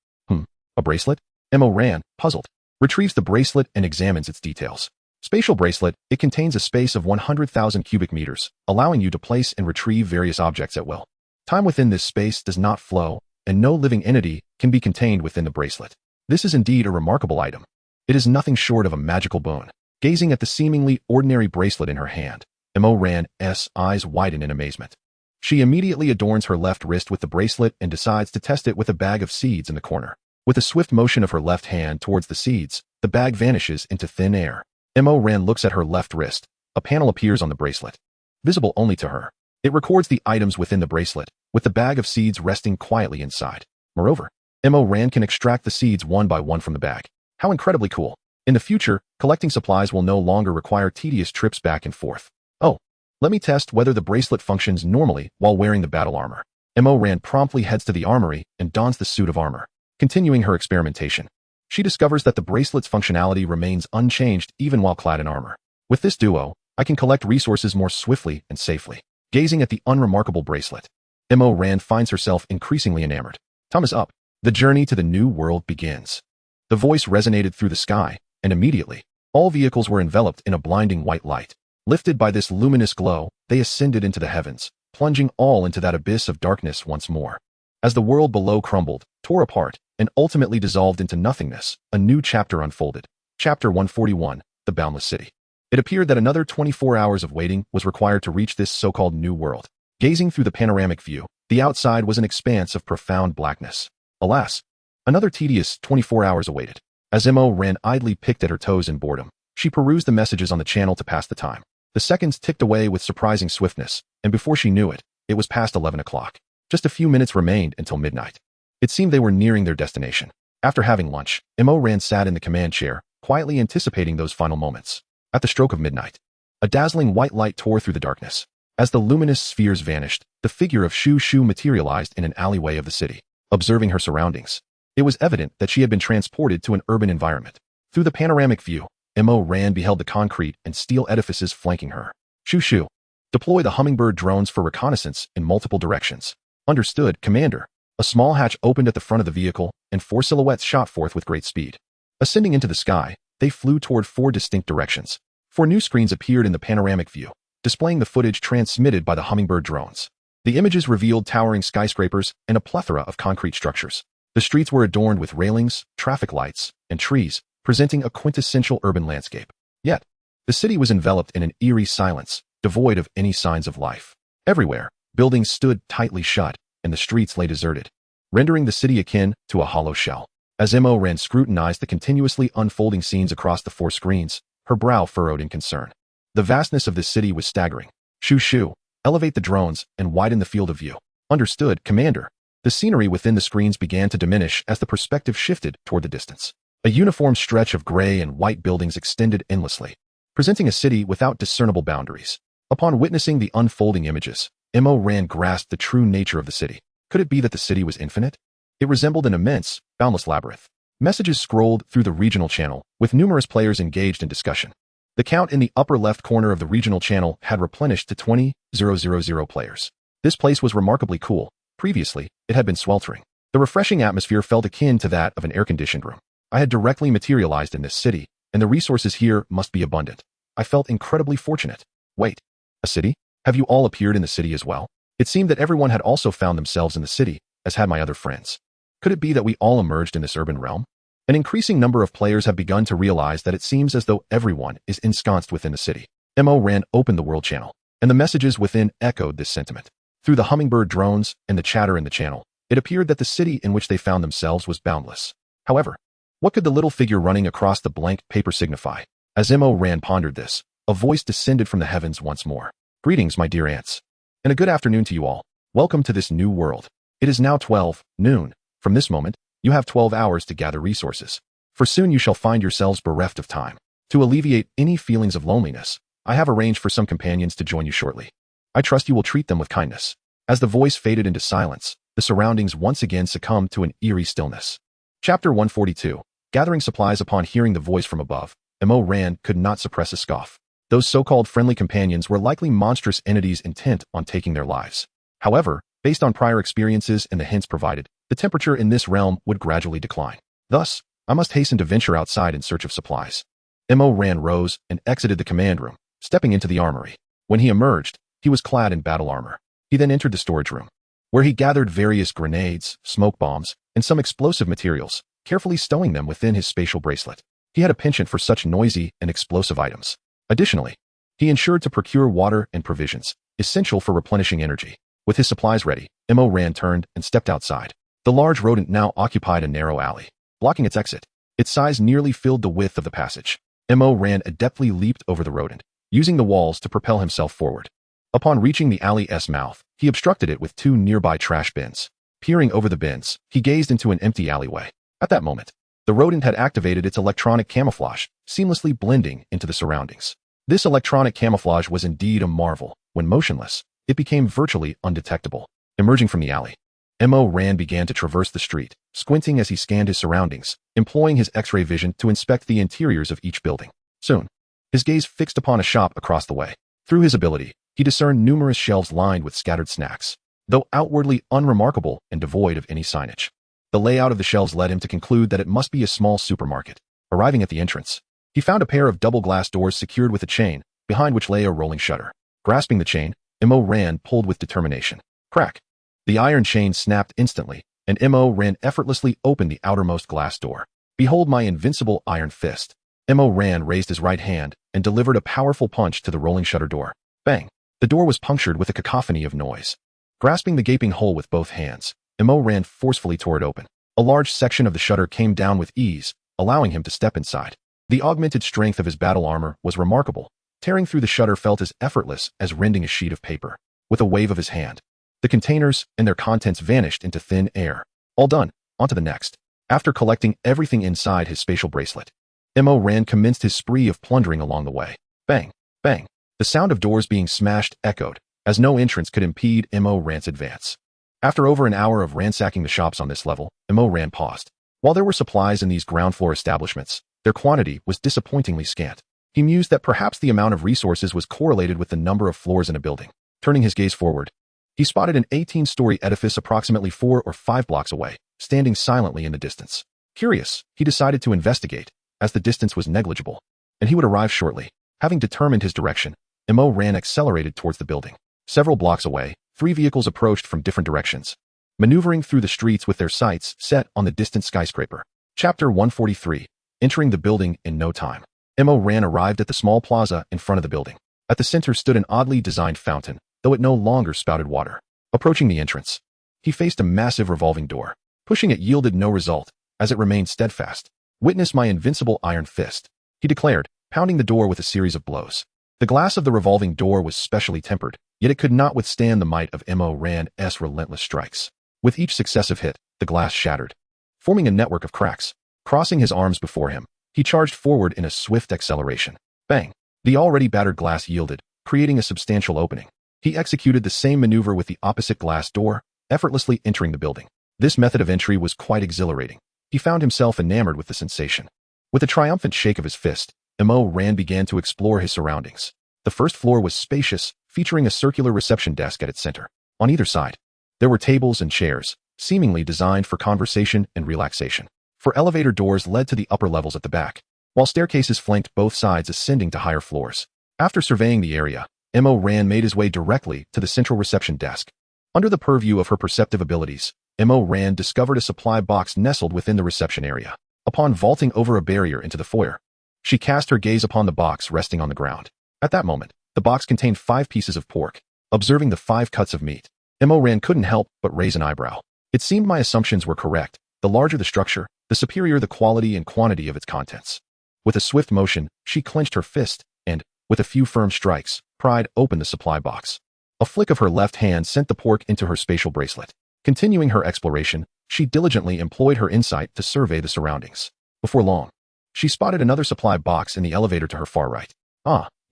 Speaker 1: A bracelet? Ran, puzzled, retrieves the bracelet and examines its details. Spatial bracelet, it contains a space of 100,000 cubic meters, allowing you to place and retrieve various objects at will. Time within this space does not flow, and no living entity can be contained within the bracelet. This is indeed a remarkable item. It is nothing short of a magical boon. Gazing at the seemingly ordinary bracelet in her hand, Ran's eyes widen in amazement. She immediately adorns her left wrist with the bracelet and decides to test it with a bag of seeds in the corner. With a swift motion of her left hand towards the seeds, the bag vanishes into thin air. Ran looks at her left wrist. A panel appears on the bracelet, visible only to her. It records the items within the bracelet, with the bag of seeds resting quietly inside. Moreover, Ran can extract the seeds one by one from the bag. How incredibly cool. In the future, collecting supplies will no longer require tedious trips back and forth. Oh, let me test whether the bracelet functions normally while wearing the battle armor. Ran promptly heads to the armory and dons the suit of armor. Continuing her experimentation, she discovers that the bracelet's functionality remains unchanged even while clad in armor. With this duo, I can collect resources more swiftly and safely. Gazing at the unremarkable bracelet, Ran finds herself increasingly enamored. Time is up. The journey to the new world begins. The voice resonated through the sky, and immediately, all vehicles were enveloped in a blinding white light. Lifted by this luminous glow, they ascended into the heavens, plunging all into that abyss of darkness once more. As the world below crumbled, tore apart, and ultimately dissolved into nothingness, a new chapter unfolded. Chapter 141, The Boundless City. It appeared that another 24 hours of waiting was required to reach this so-called new world. Gazing through the panoramic view, the outside was an expanse of profound blackness. Alas, another tedious 24 hours awaited. As Ran idly picked at her toes in boredom, she perused the messages on the channel to pass the time. The seconds ticked away with surprising swiftness, and before she knew it, it was past 11 o'clock. Just a few minutes remained until midnight. It seemed they were nearing their destination. After having lunch, Ran sat in the command chair, quietly anticipating those final moments. At the stroke of midnight, a dazzling white light tore through the darkness. As the luminous spheres vanished, the figure of Shu materialized in an alleyway of the city. Observing her surroundings, it was evident that she had been transported to an urban environment. Through the panoramic view, Ran beheld the concrete and steel edifices flanking her. Shu, deploy the hummingbird drones for reconnaissance in multiple directions. Understood, Commander. A small hatch opened at the front of the vehicle, and 4 silhouettes shot forth with great speed. Ascending into the sky, they flew toward 4 distinct directions. 4 new screens appeared in the panoramic view, displaying the footage transmitted by the hummingbird drones. The images revealed towering skyscrapers and a plethora of concrete structures. The streets were adorned with railings, traffic lights, and trees, presenting a quintessential urban landscape. Yet, the city was enveloped in an eerie silence, devoid of any signs of life. Everywhere, buildings stood tightly shut, and the streets lay deserted, rendering the city akin to a hollow shell. As Ran scrutinized the continuously unfolding scenes across the 4 screens, her brow furrowed in concern. The vastness of this city was staggering. Shu, elevate the drones and widen the field of view. Understood, Commander. The scenery within the screens began to diminish as the perspective shifted toward the distance. A uniform stretch of gray and white buildings extended endlessly, presenting a city without discernible boundaries. Upon witnessing the unfolding images, Ran grasped the true nature of the city. Could it be that the city was infinite? It resembled an immense, boundless labyrinth. Messages scrolled through the regional channel, with numerous players engaged in discussion. The count in the upper left corner of the regional channel had replenished to 20,000 players. This place was remarkably cool. Previously, it had been sweltering. The refreshing atmosphere felt akin to that of an air-conditioned room. I had directly materialized in this city, and the resources here must be abundant. I felt incredibly fortunate. Wait, a city? Have you all appeared in the city as well? It seemed that everyone had also found themselves in the city, as had my other friends. Could it be that we all emerged in this urban realm? An increasing number of players have begun to realize that it seems as though everyone is ensconced within the city. Ran opened the world channel, and the messages within echoed this sentiment. Through the hummingbird drones and the chatter in the channel, it appeared that the city in which they found themselves was boundless. However, what could the little figure running across the blank paper signify? As Ran pondered this, a voice descended from the heavens once more. Greetings, my dear ants. And a good afternoon to you all. Welcome to this new world. It is now 12 noon. From this moment, you have 12 hours to gather resources. For soon you shall find yourselves bereft of time. To alleviate any feelings of loneliness, I have arranged for some companions to join you shortly. I trust you will treat them with kindness. As the voice faded into silence, the surroundings once again succumbed to an eerie stillness. Chapter 142. Gathering supplies. Upon hearing the voice from above, Ran could not suppress a scoff. Those so-called friendly companions were likely monstrous entities intent on taking their lives. However, based on prior experiences and the hints provided, the temperature in this realm would gradually decline. Thus, I must hasten to venture outside in search of supplies. Ran rose and exited the command room, stepping into the armory. When he emerged, he was clad in battle armor. He then entered the storage room, where he gathered various grenades, smoke bombs, and some explosive materials, carefully stowing them within his spatial bracelet. He had a penchant for such noisy and explosive items. Additionally, he ensured to procure water and provisions, essential for replenishing energy. With his supplies ready, Ran turned and stepped outside. The large rodent now occupied a narrow alley, blocking its exit. Its size nearly filled the width of the passage. Ran adeptly leaped over the rodent, using the walls to propel himself forward. Upon reaching the alley's mouth, he obstructed it with 2 nearby trash bins. Peering over the bins, he gazed into an empty alleyway. At that moment, the rodent had activated its electronic camouflage, seamlessly blending into the surroundings. This electronic camouflage was indeed a marvel. When motionless, it became virtually undetectable. Emerging from the alley, Ran began to traverse the street, squinting as he scanned his surroundings, employing his X-ray vision to inspect the interiors of each building. Soon, his gaze fixed upon a shop across the way. Through his ability, he discerned numerous shelves lined with scattered snacks, though outwardly unremarkable and devoid of any signage. The layout of the shelves led him to conclude that it must be a small supermarket. Arriving at the entrance, he found a pair of double glass doors secured with a chain, behind which lay a rolling shutter. Grasping the chain, Ran pulled with determination. Crack! The iron chain snapped instantly, and Ran effortlessly opened the outermost glass door. Behold my invincible iron fist. Ran raised his right hand and delivered a powerful punch to the rolling shutter door. Bang! The door was punctured with a cacophony of noise. Grasping the gaping hole with both hands, Ran forcefully tore it open. A large section of the shutter came down with ease, allowing him to step inside. The augmented strength of his battle armor was remarkable. Tearing through the shutter felt as effortless as rending a sheet of paper. With a wave of his hand, The containers and their contents vanished into thin air. All done. On to the next. After collecting everything inside his spatial bracelet, Ran commenced his spree of plundering along the way. Bang, bang. The sound of doors being smashed echoed, as no entrance could impede Ran's advance. After over an hour of ransacking the shops on this level, Ran paused. While there were supplies in these ground floor establishments, their quantity was disappointingly scant. He mused that perhaps the amount of resources was correlated with the number of floors in a building. Turning his gaze forward, he spotted an 18-story edifice approximately 4 or 5 blocks away, standing silently in the distance. Curious, he decided to investigate, as the distance was negligible, and he would arrive shortly. Having determined his direction, Ran accelerated towards the building. Several blocks away, 3 vehicles approached from different directions, maneuvering through the streets with their sights set on the distant skyscraper. Chapter 143. Entering the building in no time. Ran arrived at the small plaza in front of the building. At the center stood an oddly designed fountain, though it no longer spouted water. Approaching the entrance, he faced a massive revolving door. Pushing it yielded no result, as it remained steadfast. "Witness my invincible iron fist," he declared, pounding the door with a series of blows. The glass of the revolving door was specially tempered, yet it could not withstand the might of Ran's relentless strikes. With each successive hit, the glass shattered, forming a network of cracks. Crossing his arms before him, he charged forward in a swift acceleration. Bang! The already battered glass yielded, creating a substantial opening. He executed the same maneuver with the opposite glass door, effortlessly entering the building. This method of entry was quite exhilarating. He found himself enamored with the sensation. With a triumphant shake of his fist, Ran began to explore his surroundings. The first floor was spacious, featuring a circular reception desk at its center. On either side, there were tables and chairs, seemingly designed for conversation and relaxation. Elevator doors led to the upper levels at the back, while staircases flanked both sides ascending to higher floors. After surveying the area, Ran made his way directly to the central reception desk. Under the purview of her perceptive abilities, Ran discovered a supply box nestled within the reception area. Upon vaulting over a barrier into the foyer, she cast her gaze upon the box resting on the ground. At that moment, the box contained 5 pieces of pork. Observing the 5 cuts of meat, Ran couldn't help but raise an eyebrow. It seemed my assumptions were correct. The larger the structure, the superior the quality and quantity of its contents. With a swift motion, she clenched her fist and, with a few firm strikes, pried open the supply box. A flick of her left hand sent the pork into her spatial bracelet. Continuing her exploration, she diligently employed her insight to survey the surroundings. Before long, she spotted another supply box in the elevator to her far right.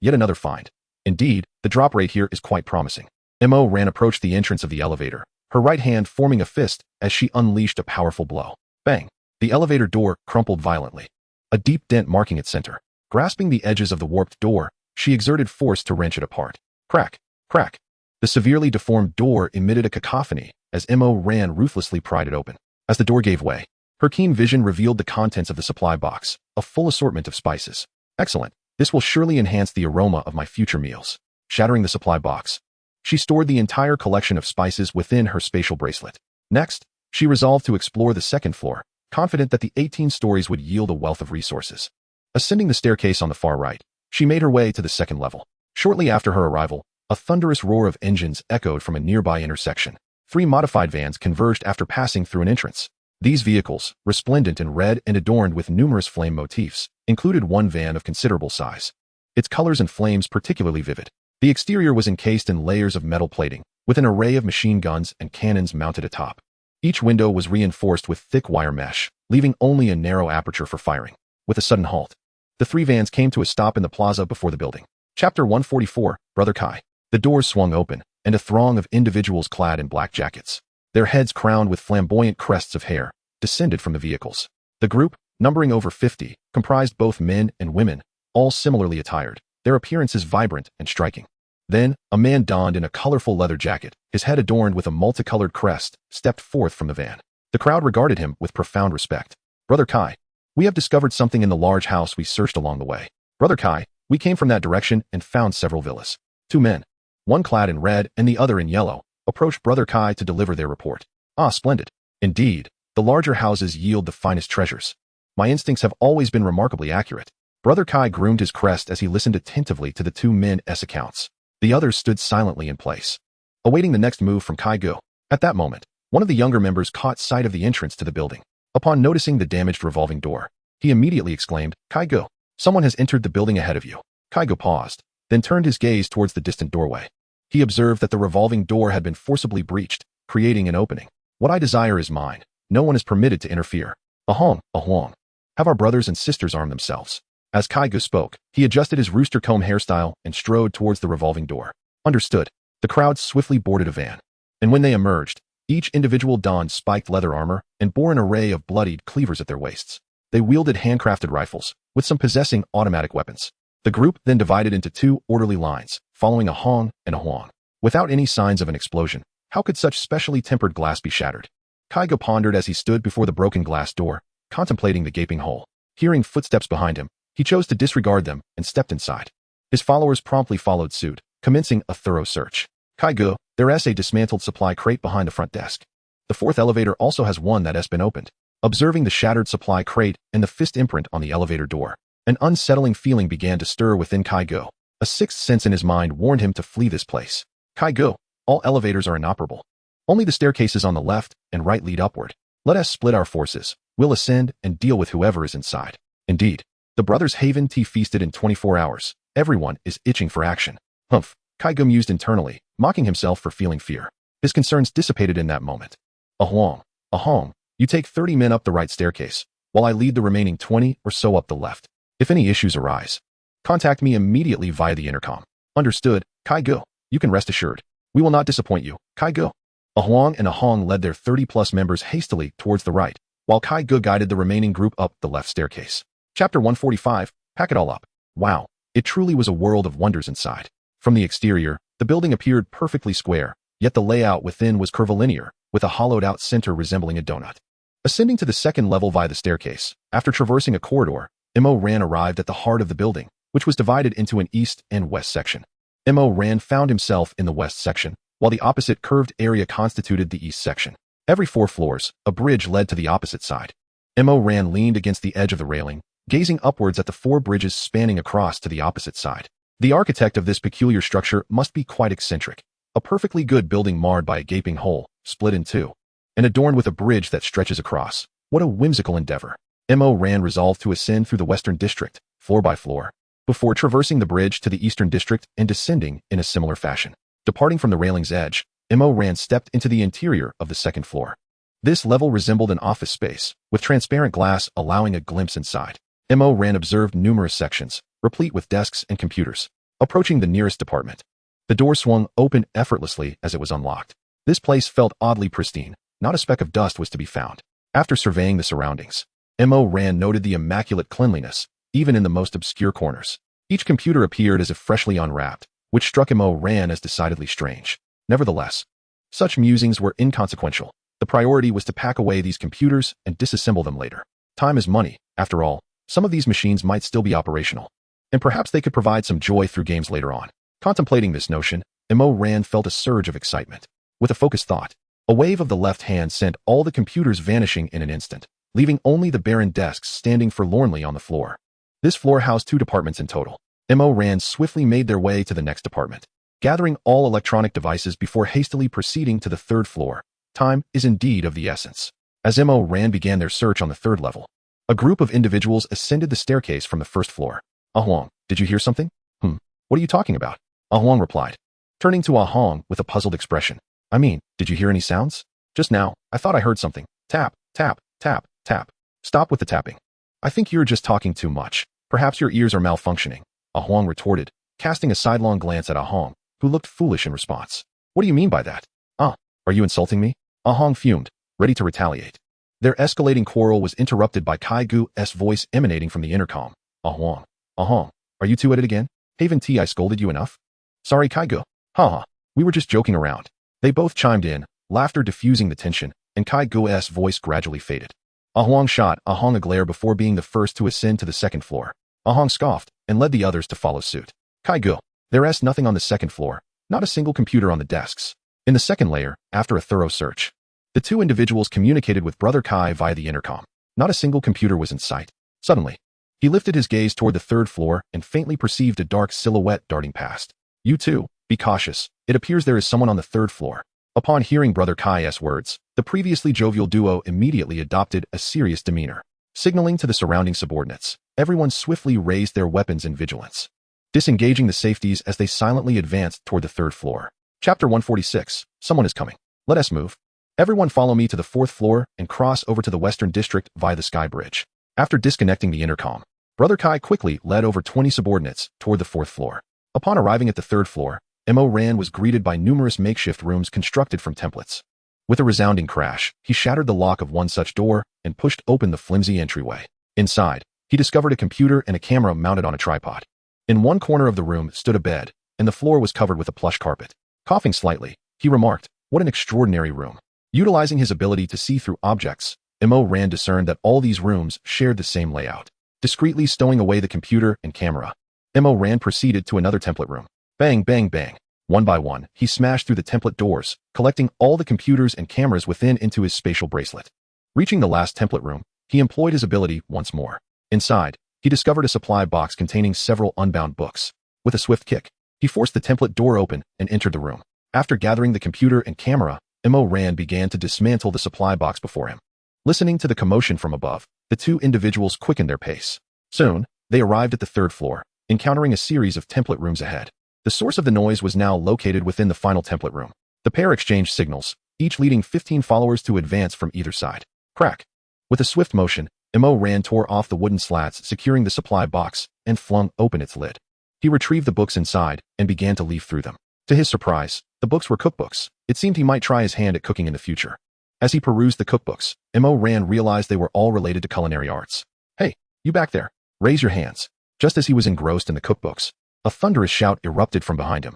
Speaker 1: Yet another find. Indeed, the drop rate here is quite promising. Ran approached the entrance of the elevator, her right hand forming a fist as she unleashed a powerful blow. Bang! The elevator door crumpled violently, a deep dent marking its center. Grasping the edges of the warped door, she exerted force to wrench it apart. Crack! Crack! The severely deformed door emitted a cacophony as Ran ruthlessly pried it open. As the door gave way, her keen vision revealed the contents of the supply box, a full assortment of spices. Excellent. This will surely enhance the aroma of my future meals. Shattering the supply box, she stored the entire collection of spices within her spatial bracelet. Next, she resolved to explore the second floor, confident that the 18 stories would yield a wealth of resources. Ascending the staircase on the far right, she made her way to the second level. Shortly after her arrival, a thunderous roar of engines echoed from a nearby intersection. 3 modified vans converged after passing through an entrance. These vehicles, resplendent in red and adorned with numerous flame motifs, included one van of considerable size. Its colors and flames particularly vivid. The exterior was encased in layers of metal plating, with an array of machine guns and cannons mounted atop. Each window was reinforced with thick wire mesh, leaving only a narrow aperture for firing. With a sudden halt, the 3 vans came to a stop in the plaza before the building. Chapter 144, Brother Kai. The doors swung open, and a throng of individuals clad in black jackets, their heads crowned with flamboyant crests of hair, descended from the vehicles. The group, numbering over 50, comprised both men and women, all similarly attired, their appearances vibrant and striking. Then, a man donned in a colorful leather jacket, his head adorned with a multicolored crest, stepped forth from the van. The crowd regarded him with profound respect. Brother Kai, we have discovered something in the large house we searched along the way. Brother Kai, we came from that direction and found several villas. 2 men, one clad in red and the other in yellow, approached Brother Kai to deliver their report. Splendid. Indeed, the larger houses yield the finest treasures. My instincts have always been remarkably accurate. Brother Kai groomed his crest as he listened attentively to the 2 men's accounts. The others stood silently in place, awaiting the next move from Kai-go. At that moment, one of the younger members caught sight of the entrance to the building. Upon noticing the damaged revolving door, he immediately exclaimed, Kai-go, someone has entered the building ahead of you. Kai-go paused, then turned his gaze towards the distant doorway. he observed that the revolving door had been forcibly breached, creating an opening. What I desire is mine. No one is permitted to interfere. Ahong, ahong. Have our brothers and sisters arm themselves. As Kaigo spoke, he adjusted his rooster comb hairstyle and strode towards the revolving door. Understood. The crowd swiftly boarded a van. And when they emerged, each individual donned spiked leather armor and bore an array of bloodied cleavers at their waists. They wielded handcrafted rifles, with some possessing automatic weapons. The group then divided into two orderly lines, following a hong and a huang. Without any signs of an explosion, how could such specially tempered glass be shattered? Kaigo pondered as he stood before the broken glass door, contemplating the gaping hole. Hearing footsteps behind him, he chose to disregard them and stepped inside. His followers promptly followed suit, commencing a thorough search. Kaigo, there's a dismantled supply crate behind the front desk. The fourth elevator also has one that has been opened. Observing the shattered supply crate and the fist imprint on the elevator door, an unsettling feeling began to stir within Kaigo. A sixth sense in his mind warned him to flee this place. Kaigo, all elevators are inoperable. Only the staircases on the left and right lead upward. Let us split our forces. We'll ascend and deal with whoever is inside. Indeed, the brothers haven't feasted in 24 hours. Everyone is itching for action. Humph, Kaigo mused internally, mocking himself for feeling fear. His concerns dissipated in that moment. Ahong, you take 30 men up the right staircase, while I lead the remaining 20 or so up the left. If any issues arise, contact me immediately via the intercom. Understood, Kaigo. You can rest assured. We will not disappoint you, Kaigo. A huang and a hong led their 30-plus members hastily towards the right, while Kaigo guided the remaining group up the left staircase. Chapter 145, Pack It All Up. Wow, it truly was a world of wonders inside. From the exterior, the building appeared perfectly square, yet the layout within was curvilinear, with a hollowed-out center resembling a donut. Ascending to the second level via the staircase, after traversing a corridor, Mo Ran arrived at the heart of the building, which was divided into an east and west section. Mo Ran found himself in the west section, while the opposite curved area constituted the east section. Every 4 floors, a bridge led to the opposite side. Mo Ran leaned against the edge of the railing, gazing upwards at the 4 bridges spanning across to the opposite side. The architect of this peculiar structure must be quite eccentric. A perfectly good building marred by a gaping hole, split in 2, and adorned with a bridge that stretches across. What a whimsical endeavor. Mo Ran resolved to ascend through the western district, floor by floor, before traversing the bridge to the eastern district and descending in a similar fashion. Departing from the railing's edge, Mo Ran stepped into the interior of the second floor. This level resembled an office space, with transparent glass allowing a glimpse inside. Mo Ran observed numerous sections, replete with desks and computers. Approaching the nearest department, the door swung open effortlessly as it was unlocked. This place felt oddly pristine. Not a speck of dust was to be found. After surveying the surroundings, Mo Ran noted the immaculate cleanliness, even in the most obscure corners. Each computer appeared as if freshly unwrapped, which struck Mo Ran as decidedly strange. Nevertheless, such musings were inconsequential. The priority was to pack away these computers and disassemble them later. Time is money. After all, some of these machines might still be operational, and perhaps they could provide some joy through games later on. Contemplating this notion, Mo Ran felt a surge of excitement. With a focused thought, a wave of the left hand sent all the computers vanishing in an instant, leaving only the barren desks standing forlornly on the floor. This floor housed 2 departments in total. Mo Ran swiftly made their way to the next department, gathering all electronic devices before hastily proceeding to the 3rd floor. Time is indeed of the essence. As Mo Ran began their search on the 3rd level, a group of individuals ascended the staircase from the 1st floor. Ahong, did you hear something? What are you talking about? Ahong replied, turning to Ahong with a puzzled expression. I mean, did you hear any sounds? Just now, I thought I heard something. Tap, tap, tap, tap. Stop with the tapping. I think you're just talking too much. Perhaps your ears are malfunctioning. Ahong retorted, casting a sidelong glance at Ahong, who looked foolish in response. What do you mean by that? Are you insulting me? Ahong fumed, ready to retaliate. Their escalating quarrel was interrupted by Kaigo's voice emanating from the intercom. Ahong, are you two at it again? Haven't I scolded you enough? Sorry, Kaigo. Haha, we were just joking around. They both chimed in, laughter diffusing the tension, and Kaigo's voice gradually faded. Ahong shot Ahong a glare before being the first to ascend to the 2nd floor. Ahong scoffed and led the others to follow suit. Kaigo, there's nothing on the 2nd floor, not a single computer on the desks. In the 2nd layer, after a thorough search, the 2 individuals communicated with Brother Kai via the intercom. Not a single computer was in sight. Suddenly, he lifted his gaze toward the 3rd floor and faintly perceived a dark silhouette darting past. You too, be cautious. It appears there is someone on the 3rd floor. Upon hearing Brother Kai's words, the previously jovial duo immediately adopted a serious demeanor. Signaling to the surrounding subordinates, everyone swiftly raised their weapons in vigilance, disengaging the safeties as they silently advanced toward the 3rd floor. Chapter 146. Someone is coming. Let us move. Everyone follow me to the 4th floor and cross over to the Western District via the Sky Bridge. After disconnecting the intercom, Brother Kai quickly led over 20 subordinates toward the 4th floor. Upon arriving at the 3rd floor, Mo Ran was greeted by numerous makeshift rooms constructed from templates. With a resounding crash, he shattered the lock of one such door and pushed open the flimsy entryway. Inside, he discovered a computer and a camera mounted on a tripod. In one corner of the room stood a bed, and the floor was covered with a plush carpet. Coughing slightly, he remarked, "What an extraordinary room." Utilizing his ability to see through objects, Mo Ran discerned that all these rooms shared the same layout. Discreetly stowing away the computer and camera, Mo Ran proceeded to another template room. Bang, bang, bang. One by one, he smashed through the template doors, collecting all the computers and cameras within into his spatial bracelet. Reaching the last template room, he employed his ability once more. Inside, he discovered a supply box containing several unbound books. With a swift kick, he forced the template door open and entered the room. After gathering the computer and camera, Mo Ran began to dismantle the supply box before him. Listening to the commotion from above, the two individuals quickened their pace. Soon, they arrived at the 3rd floor, encountering a series of template rooms ahead. The source of the noise was now located within the final template room. The pair exchanged signals, each leading 15 followers to advance from either side. Crack! With a swift motion, Mo Ran tore off the wooden slats securing the supply box and flung open its lid. He retrieved the books inside and began to leaf through them. To his surprise, the books were cookbooks. It seemed he might try his hand at cooking in the future. As he perused the cookbooks, Mo Ran realized they were all related to culinary arts. "Hey, you back there. Raise your hands." Just as he was engrossed in the cookbooks, a thunderous shout erupted from behind him.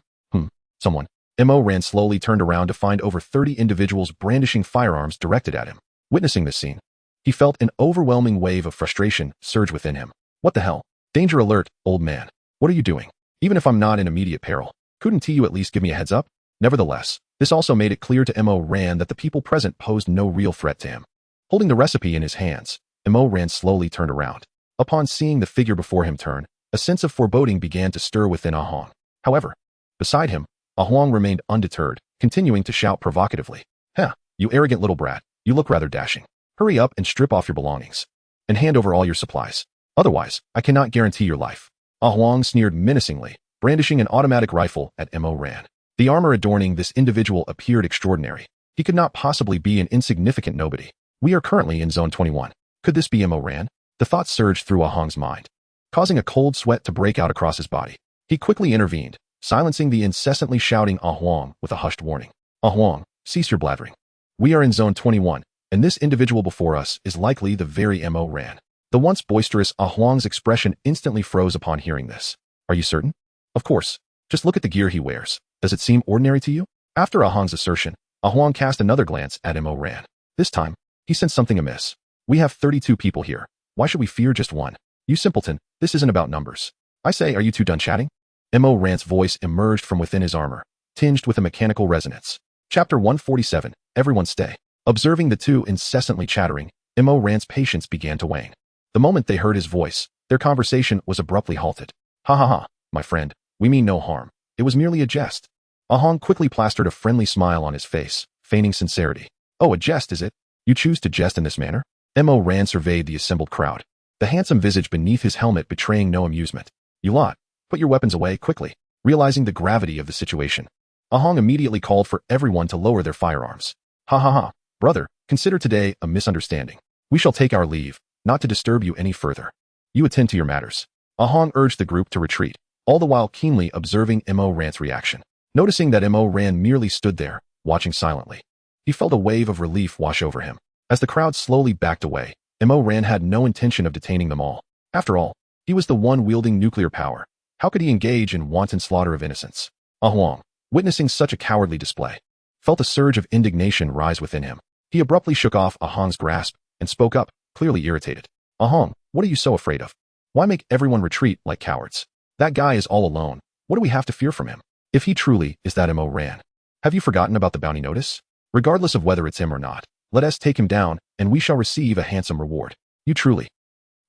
Speaker 1: Someone. Mo Ran slowly turned around to find over 30 individuals brandishing firearms directed at him. Witnessing this scene, he felt an overwhelming wave of frustration surge within him. What the hell? Danger alert, old man. What are you doing? Even if I'm not in immediate peril, couldn't you at least give me a heads up? Nevertheless, this also made it clear to Mo Ran that the people present posed no real threat to him. Holding the recipe in his hands, Mo Ran slowly turned around. Upon seeing the figure before him turn, a sense of foreboding began to stir within Ahong. However, beside him, Ahong remained undeterred, continuing to shout provocatively. "Heh, you arrogant little brat, you look rather dashing. Hurry up and strip off your belongings. And hand over all your supplies. Otherwise, I cannot guarantee your life." Ahong sneered menacingly, brandishing an automatic rifle at Mo Ran. The armor adorning this individual appeared extraordinary. He could not possibly be an insignificant nobody. We are currently in Zone 21. Could this be Mo Ran? The thought surged through Ahong's mind, causing a cold sweat to break out across his body. He quickly intervened, silencing the incessantly shouting Ahong with a hushed warning. "Ahong, cease your blathering. We are in Zone 21, and this individual before us is likely the very Mo Ran." The once boisterous Ahong's expression instantly froze upon hearing this. "Are you certain?" "Of course. Just look at the gear he wears. Does it seem ordinary to you?" After Ahong's assertion, Ahong cast another glance at Mo Ran. This time, he sensed something amiss. "We have 32 people here. Why should we fear just one? You simpleton, this isn't about numbers. I say, are you two done chatting?" Mo Ran's voice emerged from within his armor, tinged with a mechanical resonance. Chapter 147. Everyone stay. Observing the two incessantly chattering, Mo Ran's patience began to wane. The moment they heard his voice, their conversation was abruptly halted. "Ha ha ha, my friend, we mean no harm. It was merely a jest." Ahong quickly plastered a friendly smile on his face, feigning sincerity. "Oh, a jest, is it? You choose to jest in this manner?" Mo Ran surveyed the assembled crowd, the handsome visage beneath his helmet betraying no amusement. "You lot, put your weapons away quickly." Realizing the gravity of the situation, Ahong immediately called for everyone to lower their firearms. "Ha ha ha, brother, consider today a misunderstanding. We shall take our leave, not to disturb you any further. You attend to your matters." Ahong urged the group to retreat, all the while keenly observing Mo Ran's reaction. Noticing that Mo Ran merely stood there, watching silently, he felt a wave of relief wash over him. As the crowd slowly backed away, Mo Ran had no intention of detaining them all. After all, he was the one wielding nuclear power. How could he engage in wanton slaughter of innocents? Ahong, witnessing such a cowardly display, felt a surge of indignation rise within him. He abruptly shook off Ahong's grasp and spoke up, clearly irritated. "Ahong, what are you so afraid of? Why make everyone retreat like cowards? That guy is all alone. What do we have to fear from him? If he truly is that Mo Ran, have you forgotten about the bounty notice? Regardless of whether it's him or not, let us take him down, and we shall receive a handsome reward. You truly."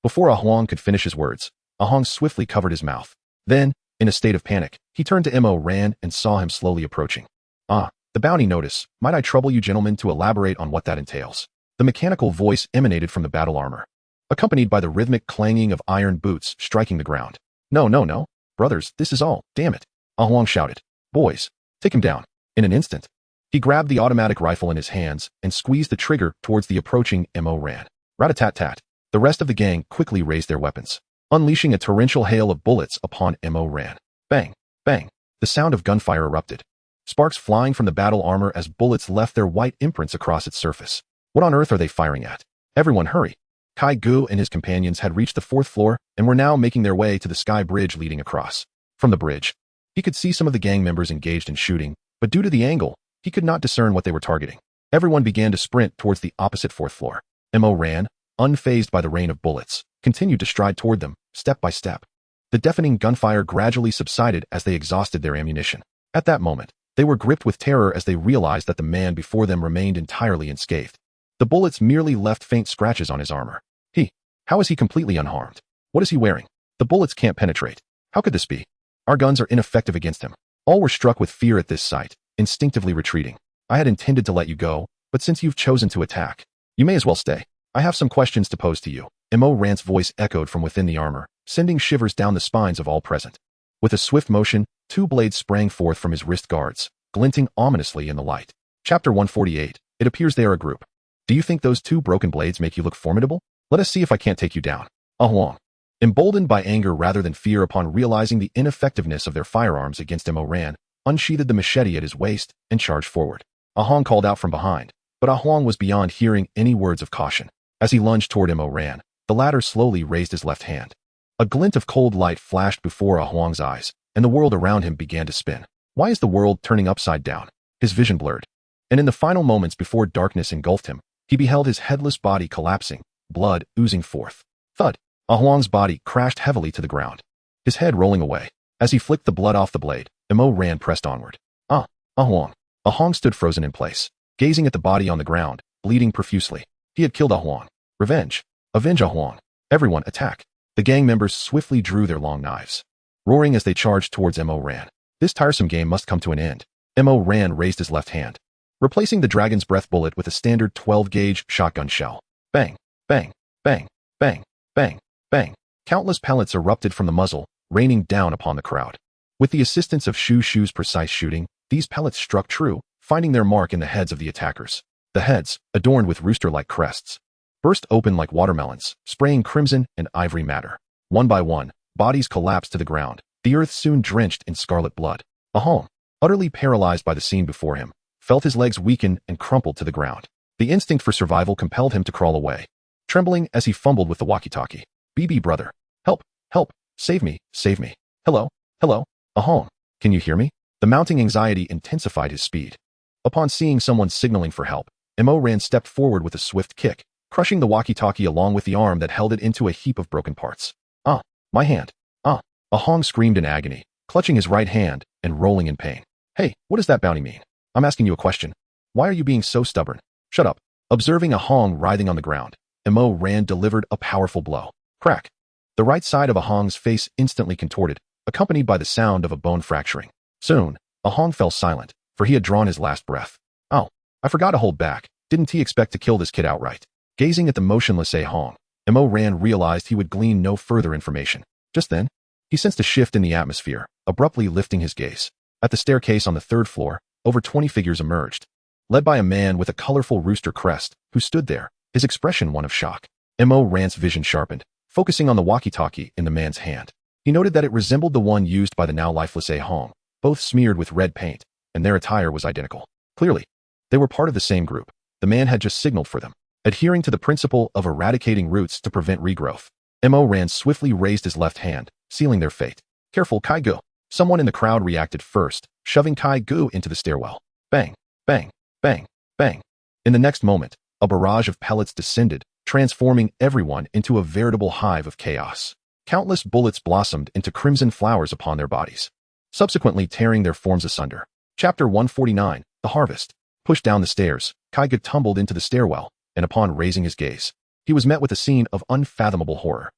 Speaker 1: Before Ahong could finish his words, Ahong swiftly covered his mouth. Then, in a state of panic, he turned to Mo Ran and saw him slowly approaching. "Ah, the bounty notice. Might I trouble you gentlemen to elaborate on what that entails?" The mechanical voice emanated from the battle armor, accompanied by the rhythmic clanging of iron boots striking the ground. No, brothers, this is all, damn it," Ahong shouted. "Boys, take him down." In an instant, he grabbed the automatic rifle in his hands and squeezed the trigger towards the approaching Mo-Ran. Rat-a-tat-tat. The rest of the gang quickly raised their weapons, unleashing a torrential hail of bullets upon Mo-Ran. Bang, bang. The sound of gunfire erupted, sparks flying from the battle armor as bullets left their white imprints across its surface. What on earth are they firing at? Everyone hurry. Kai Gu and his companions had reached the 4th floor and were now making their way to the sky bridge leading across. From the bridge, he could see some of the gang members engaged in shooting, but due to the angle, he could not discern what they were targeting. Everyone began to sprint towards the opposite 4th floor. Mo-Ran, unfazed by the rain of bullets, continued to stride toward them, step by step. The deafening gunfire gradually subsided as they exhausted their ammunition. At that moment, they were gripped with terror as they realized that the man before them remained entirely unscathed. The bullets merely left faint scratches on his armor. How is he completely unharmed? What is he wearing? The bullets can't penetrate. How could this be? Our guns are ineffective against him. All were struck with fear at this sight, instinctively retreating. I had intended to let you go, but since you've chosen to attack, you may as well stay. I have some questions to pose to you. Mo-Ran's voice echoed from within the armor, sending shivers down the spines of all present. With a swift motion, 2 blades sprang forth from his wrist guards, glinting ominously in the light. Chapter 148. It appears they are a group. Do you think those 2 broken blades make you look formidable? Let us see if I can't take you down. Huang. Emboldened by anger rather than fear upon realizing the ineffectiveness of their firearms against Mo-Ran, unsheathed the machete at his waist and charged forward. Huang called out from behind, but Huang was beyond hearing any words of caution. As he lunged toward Mo-Ran, the latter slowly raised his left hand. A glint of cold light flashed before Huang's eyes, and the world around him began to spin. Why is the world turning upside down? His vision blurred, and in the final moments before darkness engulfed him, he beheld his headless body collapsing, blood oozing forth. Thud. Huang's body crashed heavily to the ground, his head rolling away. As he flicked the blood off the blade, Mo-Ran pressed onward. Huang. Huang stood frozen in place, gazing at the body on the ground, bleeding profusely. He had killed Huang. Revenge. Avenge Huang. Everyone attack. The gang members swiftly drew their long knives, roaring as they charged towards Mo-Ran. This tiresome game must come to an end. Mo-Ran raised his left hand, replacing the dragon's breath bullet with a standard 12-gauge shotgun shell. Bang. Bang, bang, bang, bang, bang. Countless pellets erupted from the muzzle, raining down upon the crowd. With the assistance of Shu's precise shooting, these pellets struck true, finding their mark in the heads of the attackers. The heads, adorned with rooster-like crests, burst open like watermelons, spraying crimson and ivory matter. One by one, bodies collapsed to the ground, the earth soon drenched in scarlet blood. Huang, utterly paralyzed by the scene before him, felt his legs weaken and crumpled to the ground. The instinct for survival compelled him to crawl away, trembling as he fumbled with the walkie-talkie. BB brother. Help, help, save me, save me. Hello, hello, Huang. Can you hear me? The mounting anxiety intensified his speed. Upon seeing someone signaling for help, Mo-Ran stepped forward with a swift kick, crushing the walkie-talkie along with the arm that held it into a heap of broken parts. My hand. Huang screamed in agony, clutching his right hand and rolling in pain. Hey, what does that bounty mean? I'm asking you a question. Why are you being so stubborn? Shut up. Observing Huang writhing on the ground, Mo-Ran delivered a powerful blow. Crack. The right side of Huang's face instantly contorted, accompanied by the sound of a bone fracturing. Soon, Huang fell silent, for he had drawn his last breath. Oh, I forgot to hold back. Didn't he expect to kill this kid outright? Gazing at the motionless Huang, Mo-Ran realized he would glean no further information. Just then, he sensed a shift in the atmosphere, abruptly lifting his gaze. At the staircase on the 3rd floor, over 20 figures emerged, led by a man with a colorful rooster crest, who stood there, his expression one of shock. Mo-Ran's vision sharpened, focusing on the walkie-talkie in the man's hand. He noted that it resembled the one used by the now lifeless Huang, both smeared with red paint, and their attire was identical. Clearly, they were part of the same group. The man had just signaled for them, adhering to the principle of eradicating roots to prevent regrowth. Mo-Ran swiftly raised his left hand, sealing their fate. Careful, Kai Gu. Someone in the crowd reacted first, shoving Kai Gu into the stairwell. Bang, bang, bang, bang. In the next moment, a barrage of pellets descended, transforming everyone into a veritable hive of chaos. Countless bullets blossomed into crimson flowers upon their bodies, subsequently tearing their forms asunder. Chapter 149. The Harvest. Pushed down the stairs, Kai Gu tumbled into the stairwell, and upon raising his gaze, he was met with a scene of unfathomable horror.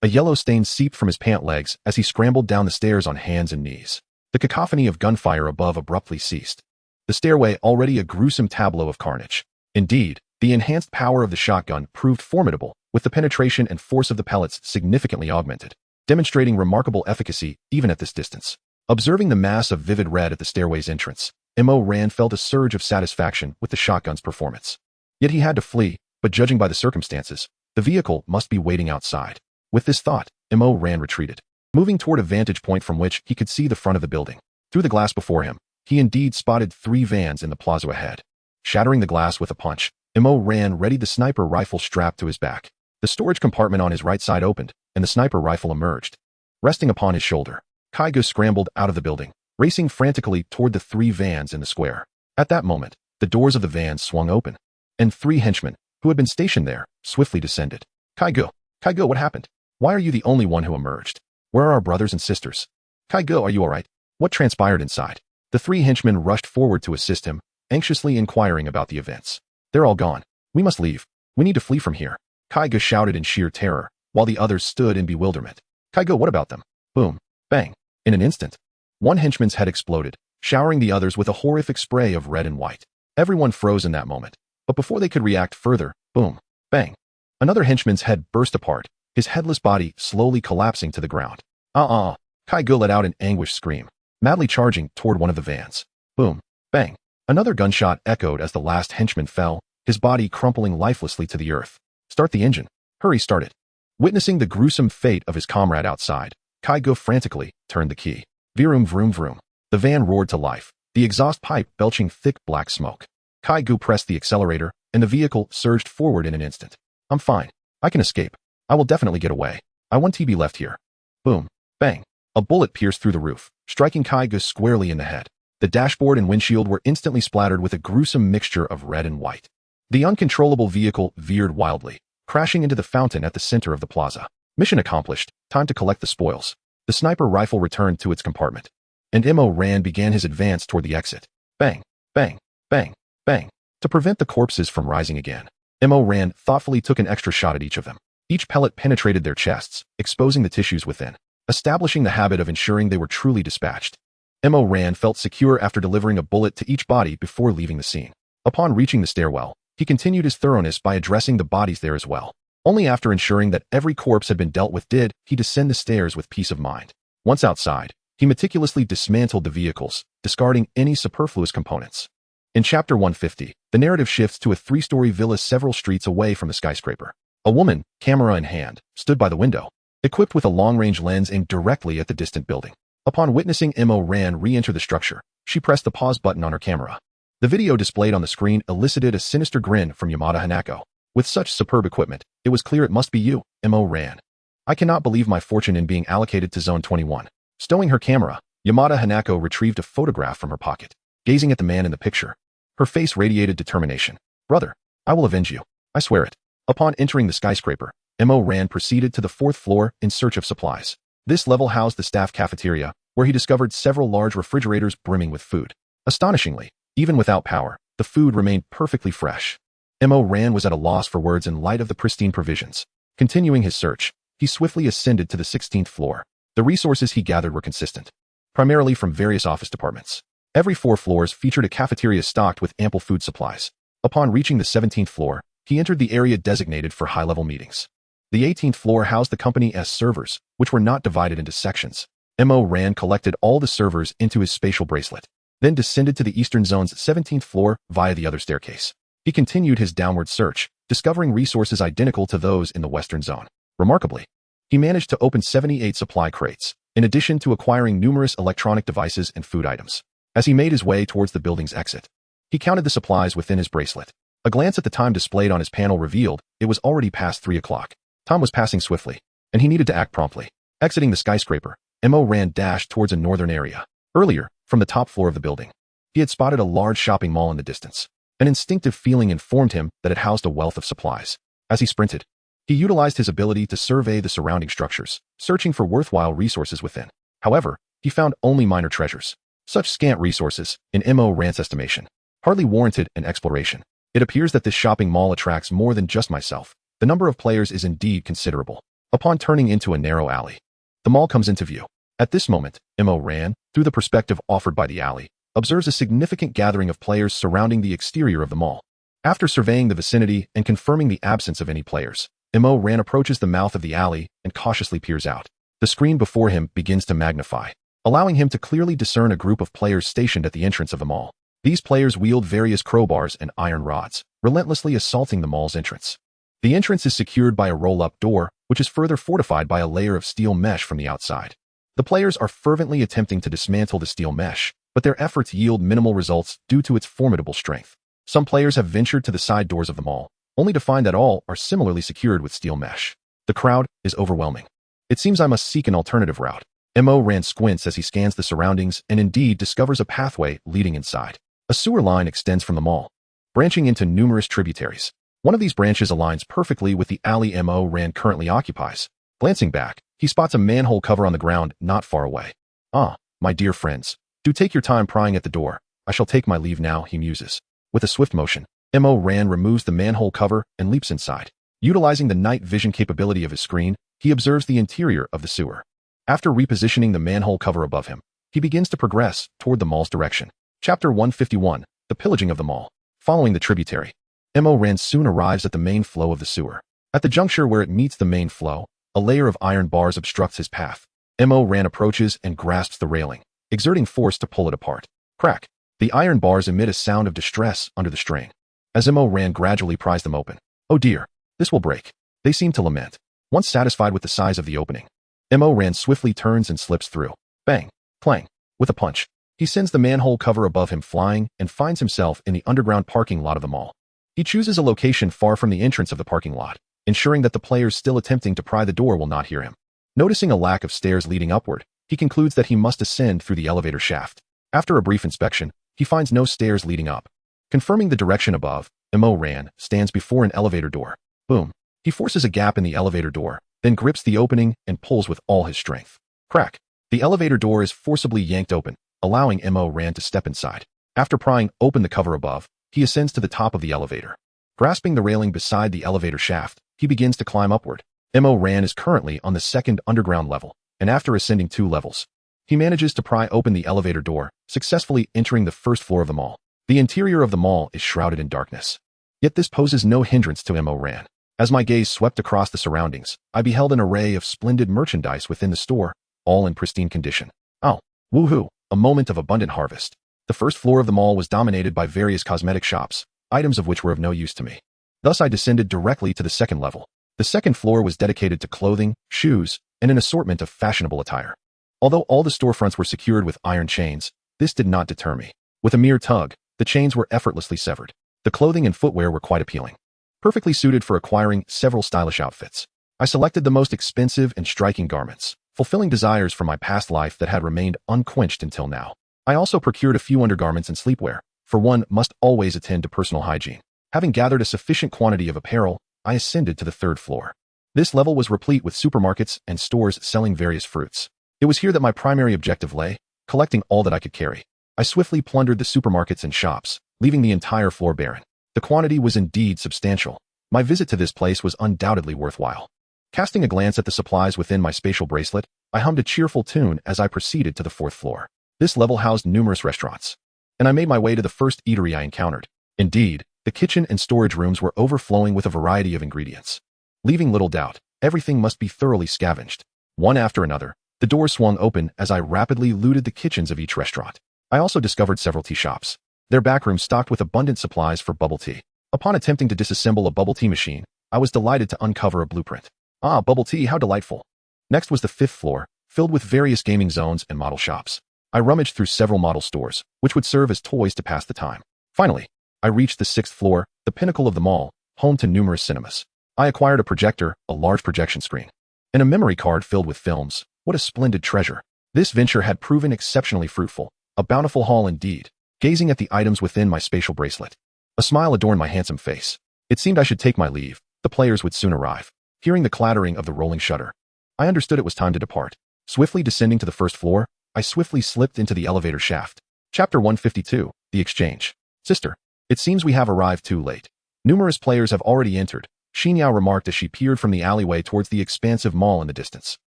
Speaker 1: A yellow stain seeped from his pant legs as he scrambled down the stairs on hands and knees. The cacophony of gunfire above abruptly ceased, the stairway already a gruesome tableau of carnage. Indeed, the enhanced power of the shotgun proved formidable, with the penetration and force of the pellets significantly augmented, demonstrating remarkable efficacy even at this distance. Observing the mass of vivid red at the stairway's entrance, Mo Ran felt a surge of satisfaction with the shotgun's performance. Yet he had to flee, but judging by the circumstances, the vehicle must be waiting outside. With this thought, Mo Ran retreated, moving toward a vantage point from which he could see the front of the building. Through the glass before him, he indeed spotted 3 vans in the plaza ahead. Shattering the glass with a punch, Mo Ran readied the sniper rifle strapped to his back. The storage compartment on his right side opened, and the sniper rifle emerged. Resting upon his shoulder, Kaigo scrambled out of the building, racing frantically toward the 3 vans in the square. At that moment, the doors of the vans swung open, and 3 henchmen, who had been stationed there, swiftly descended. Kaigo, what happened? Why are you the only one who emerged? Where are our brothers and sisters? Kaigo, are you all right? What transpired inside? The 3 henchmen rushed forward to assist him, anxiously inquiring about the events. They're all gone. We must leave. We need to flee from here. Kaigo shouted in sheer terror, while the others stood in bewilderment. Kaigo, what about them? Boom. Bang. In an instant, one henchman's head exploded, showering the others with a horrific spray of red and white. Everyone froze in that moment, but before they could react further, boom. Bang. Another henchman's head burst apart, his headless body slowly collapsing to the ground. Kaigo let out an anguished scream, madly charging toward one of the vans. Boom. Bang. Another gunshot echoed as the last henchman fell, his body crumpling lifelessly to the earth. Start the engine. Hurry, start it. Witnessing the gruesome fate of his comrade outside, Kaigo frantically turned the key. Vroom vroom vroom. The van roared to life, the exhaust pipe belching thick black smoke. Kaigo pressed the accelerator, and the vehicle surged forward in an instant. I'm fine. I can escape. I will definitely get away. I want to be left here. Boom. Bang. A bullet pierced through the roof, striking Kaigo squarely in the head. The dashboard and windshield were instantly splattered with a gruesome mixture of red and white. The uncontrollable vehicle veered wildly, crashing into the fountain at the center of the plaza. Mission accomplished. Time to collect the spoils. The sniper rifle returned to its compartment, and Mo Ran began his advance toward the exit. Bang, bang, bang, bang. To prevent the corpses from rising again, Mo Ran thoughtfully took an extra shot at each of them. Each pellet penetrated their chests, exposing the tissues within, establishing the habit of ensuring they were truly dispatched. Mo Ran felt secure after delivering a bullet to each body before leaving the scene. Upon reaching the stairwell, he continued his thoroughness by addressing the bodies there as well. Only after ensuring that every corpse had been dealt with did he descend the stairs with peace of mind. Once outside, he meticulously dismantled the vehicles, discarding any superfluous components. In Chapter 150, the narrative shifts to a 3-story villa several streets away from the skyscraper. A woman, camera in hand, stood by the window, equipped with a long-range lens aimed directly at the distant building. Upon witnessing Mo Ran re-enter the structure, she pressed the pause button on her camera. The video displayed on the screen elicited a sinister grin from Yamada Hanako. With such superb equipment, it was clear it must be you, Mo Ran. I cannot believe my fortune in being allocated to Zone 21. Stowing her camera, Yamada Hanako retrieved a photograph from her pocket. Gazing at the man in the picture, her face radiated determination. Brother, I will avenge you. I swear it. Upon entering the skyscraper, Mo Ran proceeded to the 4th floor in search of supplies. This level housed the staff cafeteria, where he discovered several large refrigerators brimming with food. Astonishingly, even without power, the food remained perfectly fresh. Mo Ran was at a loss for words in light of the pristine provisions. Continuing his search, he swiftly ascended to the 16th floor. The resources he gathered were consistent, primarily from various office departments. Every 4 floors featured a cafeteria stocked with ample food supplies. Upon reaching the 17th floor, he entered the area designated for high-level meetings. The 18th floor housed the company's servers, which were not divided into sections. Mo Ran collected all the servers into his spatial bracelet, then descended to the Eastern Zone's 17th floor via the other staircase. He continued his downward search, discovering resources identical to those in the Western Zone. Remarkably, he managed to open 78 supply crates, in addition to acquiring numerous electronic devices and food items. As he made his way towards the building's exit, he counted the supplies within his bracelet. A glance at the time displayed on his panel revealed it was already past 3 o'clock. Time was passing swiftly, and he needed to act promptly. Exiting the skyscraper, Mo Ran dashed towards a northern area. Earlier, from the top floor of the building, he had spotted a large shopping mall in the distance. An instinctive feeling informed him that it housed a wealth of supplies. As he sprinted, he utilized his ability to survey the surrounding structures, searching for worthwhile resources within. However, he found only minor treasures. Such scant resources, in Mo Ran's estimation, hardly warranted an exploration. It appears that this shopping mall attracts more than just myself. The number of players is indeed considerable. Upon turning into a narrow alley, the mall comes into view. At this moment, Mo Ran, through the perspective offered by the alley, observes a significant gathering of players surrounding the exterior of the mall. After surveying the vicinity and confirming the absence of any players, Mo Ran approaches the mouth of the alley and cautiously peers out. The screen before him begins to magnify. allowing him to clearly discern a group of players stationed at the entrance of the mall. These players wield various crowbars and iron rods, relentlessly assaulting the mall's entrance. The entrance is secured by a roll-up door, which is further fortified by a layer of steel mesh from the outside. The players are fervently attempting to dismantle the steel mesh, but their efforts yield minimal results due to its formidable strength. Some players have ventured to the side doors of the mall, only to find that all are similarly secured with steel mesh. The crowd is overwhelming. It seems I must seek an alternative route. Mo-ran squints as he scans the surroundings and indeed discovers a pathway leading inside. A sewer line extends from the mall, branching into numerous tributaries. One of these branches aligns perfectly with the alley Mo-ran currently occupies. Glancing back, he spots a manhole cover on the ground not far away. "Ah, my dear friends, do take your time prying at the door. I shall take my leave now," he muses. With a swift motion, Mo-ran removes the manhole cover and leaps inside. Utilizing the night vision capability of his screen, he observes the interior of the sewer. After repositioning the manhole cover above him, he begins to progress toward the mall's direction. Chapter 151, The Pillaging of the Mall. Following the tributary, Mo-ran soon arrives at the main flow of the sewer. At the juncture where it meets the main flow, a layer of iron bars obstructs his path. Mo-ran approaches and grasps the railing, exerting force to pull it apart. Crack! The iron bars emit a sound of distress under the strain. As Mo-ran gradually pries them open. "Oh dear, this will break," they seem to lament. Once satisfied with the size of the opening, Mo-ran swiftly turns and slips through. Bang! Clang! With a punch, he sends the manhole cover above him flying and finds himself in the underground parking lot of the mall. He chooses a location far from the entrance of the parking lot, ensuring that the players still attempting to pry the door will not hear him. Noticing a lack of stairs leading upward, he concludes that he must ascend through the elevator shaft. After a brief inspection, he finds no stairs leading up. Confirming the direction above, Mo-ran stands before an elevator door. Boom! He forces a gap in the elevator door, then grips the opening and pulls with all his strength. Crack! The elevator door is forcibly yanked open, allowing Mo-ran to step inside. After prying open the cover above, he ascends to the top of the elevator. Grasping the railing beside the elevator shaft, he begins to climb upward. Mo-ran is currently on the second underground level, and after ascending 2 levels, he manages to pry open the elevator door, successfully entering the first floor of the mall. The interior of the mall is shrouded in darkness. Yet this poses no hindrance to Mo-ran. As my gaze swept across the surroundings, I beheld an array of splendid merchandise within the store, all in pristine condition. Oh, woohoo, a moment of abundant harvest. The first floor of the mall was dominated by various cosmetic shops, items of which were of no use to me. Thus I descended directly to the second level. The second floor was dedicated to clothing, shoes, and an assortment of fashionable attire. Although all the storefronts were secured with iron chains, this did not deter me. With a mere tug, the chains were effortlessly severed. The clothing and footwear were quite appealing, perfectly suited for acquiring several stylish outfits. I selected the most expensive and striking garments, fulfilling desires from my past life that had remained unquenched until now. I also procured a few undergarments and sleepwear, for one must always attend to personal hygiene. Having gathered a sufficient quantity of apparel, I ascended to the third floor. This level was replete with supermarkets and stores selling various fruits. It was here that my primary objective lay, collecting all that I could carry. I swiftly plundered the supermarkets and shops, leaving the entire floor barren. The quantity was indeed substantial. My visit to this place was undoubtedly worthwhile. Casting a glance at the supplies within my spatial bracelet, I hummed a cheerful tune as I proceeded to the 4th floor. This level housed numerous restaurants, and I made my way to the first eatery I encountered. Indeed, the kitchen and storage rooms were overflowing with a variety of ingredients. Leaving little doubt, everything must be thoroughly scavenged. One after another, the doors swung open as I rapidly looted the kitchens of each restaurant. I also discovered several tea shops, their backrooms stocked with abundant supplies for bubble tea. Upon attempting to disassemble a bubble tea machine, I was delighted to uncover a blueprint. Ah, bubble tea, how delightful. Next was the 5th floor, filled with various gaming zones and model shops. I rummaged through several model stores, which would serve as toys to pass the time. Finally, I reached the 6th floor, the pinnacle of the mall, home to numerous cinemas. I acquired a projector, a large projection screen, and a memory card filled with films. What a splendid treasure. This venture had proven exceptionally fruitful, a bountiful haul indeed. Gazing at the items within my spatial bracelet, a smile adorned my handsome face. It seemed I should take my leave. The players would soon arrive. Hearing the clattering of the rolling shutter, I understood it was time to depart. Swiftly descending to the 1st floor, I swiftly slipped into the elevator shaft. Chapter 152, The Exchange. Sister, it seems we have arrived too late. Numerous players have already entered, Xinyao remarked as she peered from the alleyway towards the expansive mall in the distance.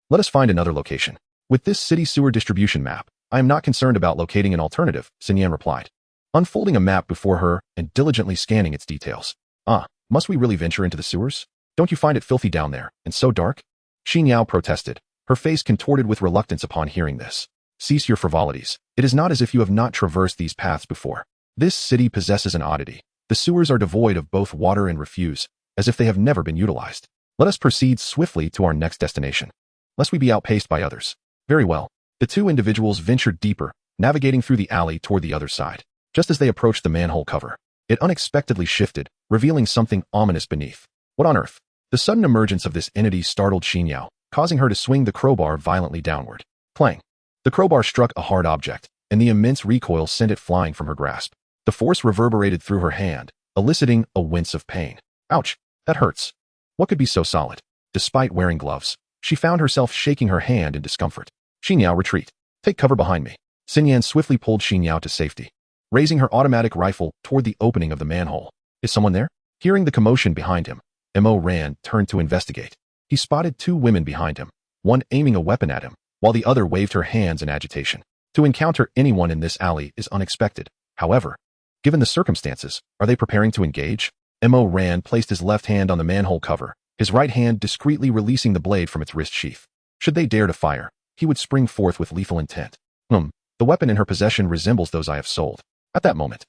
Speaker 1: Let us find another location. With this city sewer distribution map, I am not concerned about locating an alternative, Xinyan replied, unfolding a map before her and diligently scanning its details. Ah, must we really venture into the sewers? Don't you find it filthy down there, and so dark? Xinyao protested, her face contorted with reluctance upon hearing this. Cease your frivolities. It is not as if you have not traversed these paths before. This city possesses an oddity. The sewers are devoid of both water and refuse, as if they have never been utilized. Let us proceed swiftly to our next destination, lest we be outpaced by others. Very well. The two individuals ventured deeper, navigating through the alley toward the other side. Just as they approached the manhole cover, it unexpectedly shifted, revealing something ominous beneath. What on earth? The sudden emergence of this entity startled Xinyao, causing her to swing the crowbar violently downward. Clang! The crowbar struck a hard object, and the immense recoil sent it flying from her grasp. The force reverberated through her hand, eliciting a wince of pain. Ouch! That hurts. What could be so solid? Despite wearing gloves, she found herself shaking her hand in discomfort. Xinyao, retreat. Take cover behind me. Xinyan swiftly pulled Xinyao to safety, raising her automatic rifle toward the opening of the manhole. Is someone there? Hearing the commotion behind him, Mo Ran turned to investigate. He spotted two women behind him, one aiming a weapon at him, while the other waved her hands in agitation. To encounter anyone in this alley is unexpected. However, given the circumstances, are they preparing to engage? Mo Ran placed his left hand on the manhole cover, his right hand discreetly releasing the blade from its wrist sheath. Should they dare to fire, he would spring forth with lethal intent. The weapon in her possession resembles those I have sold. At that moment,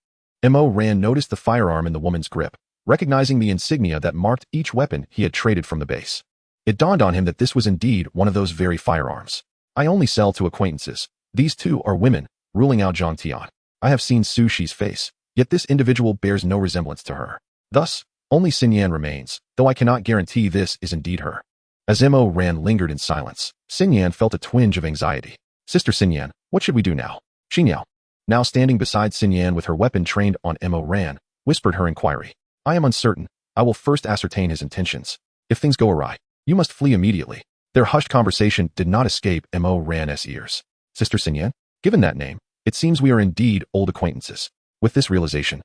Speaker 1: Mo Ran noticed the firearm in the woman's grip, recognizing the insignia that marked each weapon he had traded from the base. It dawned on him that this was indeed one of those very firearms. I only sell to acquaintances. These two are women, ruling out Zhang Tian. I have seen Su Shi's face, yet this individual bears no resemblance to her. Thus, only Xinyan remains, though I cannot guarantee this is indeed her. As Mo Ran lingered in silence, Xinyan felt a twinge of anxiety. Sister Xinyan, what should we do now? Xinyao, now standing beside Xinyan with her weapon trained on Mo Ran, whispered her inquiry. I am uncertain. I will first ascertain his intentions. If things go awry, you must flee immediately. Their hushed conversation did not escape Mo Ran's ears. Sister Xinyan, given that name, it seems we are indeed old acquaintances. With this realization,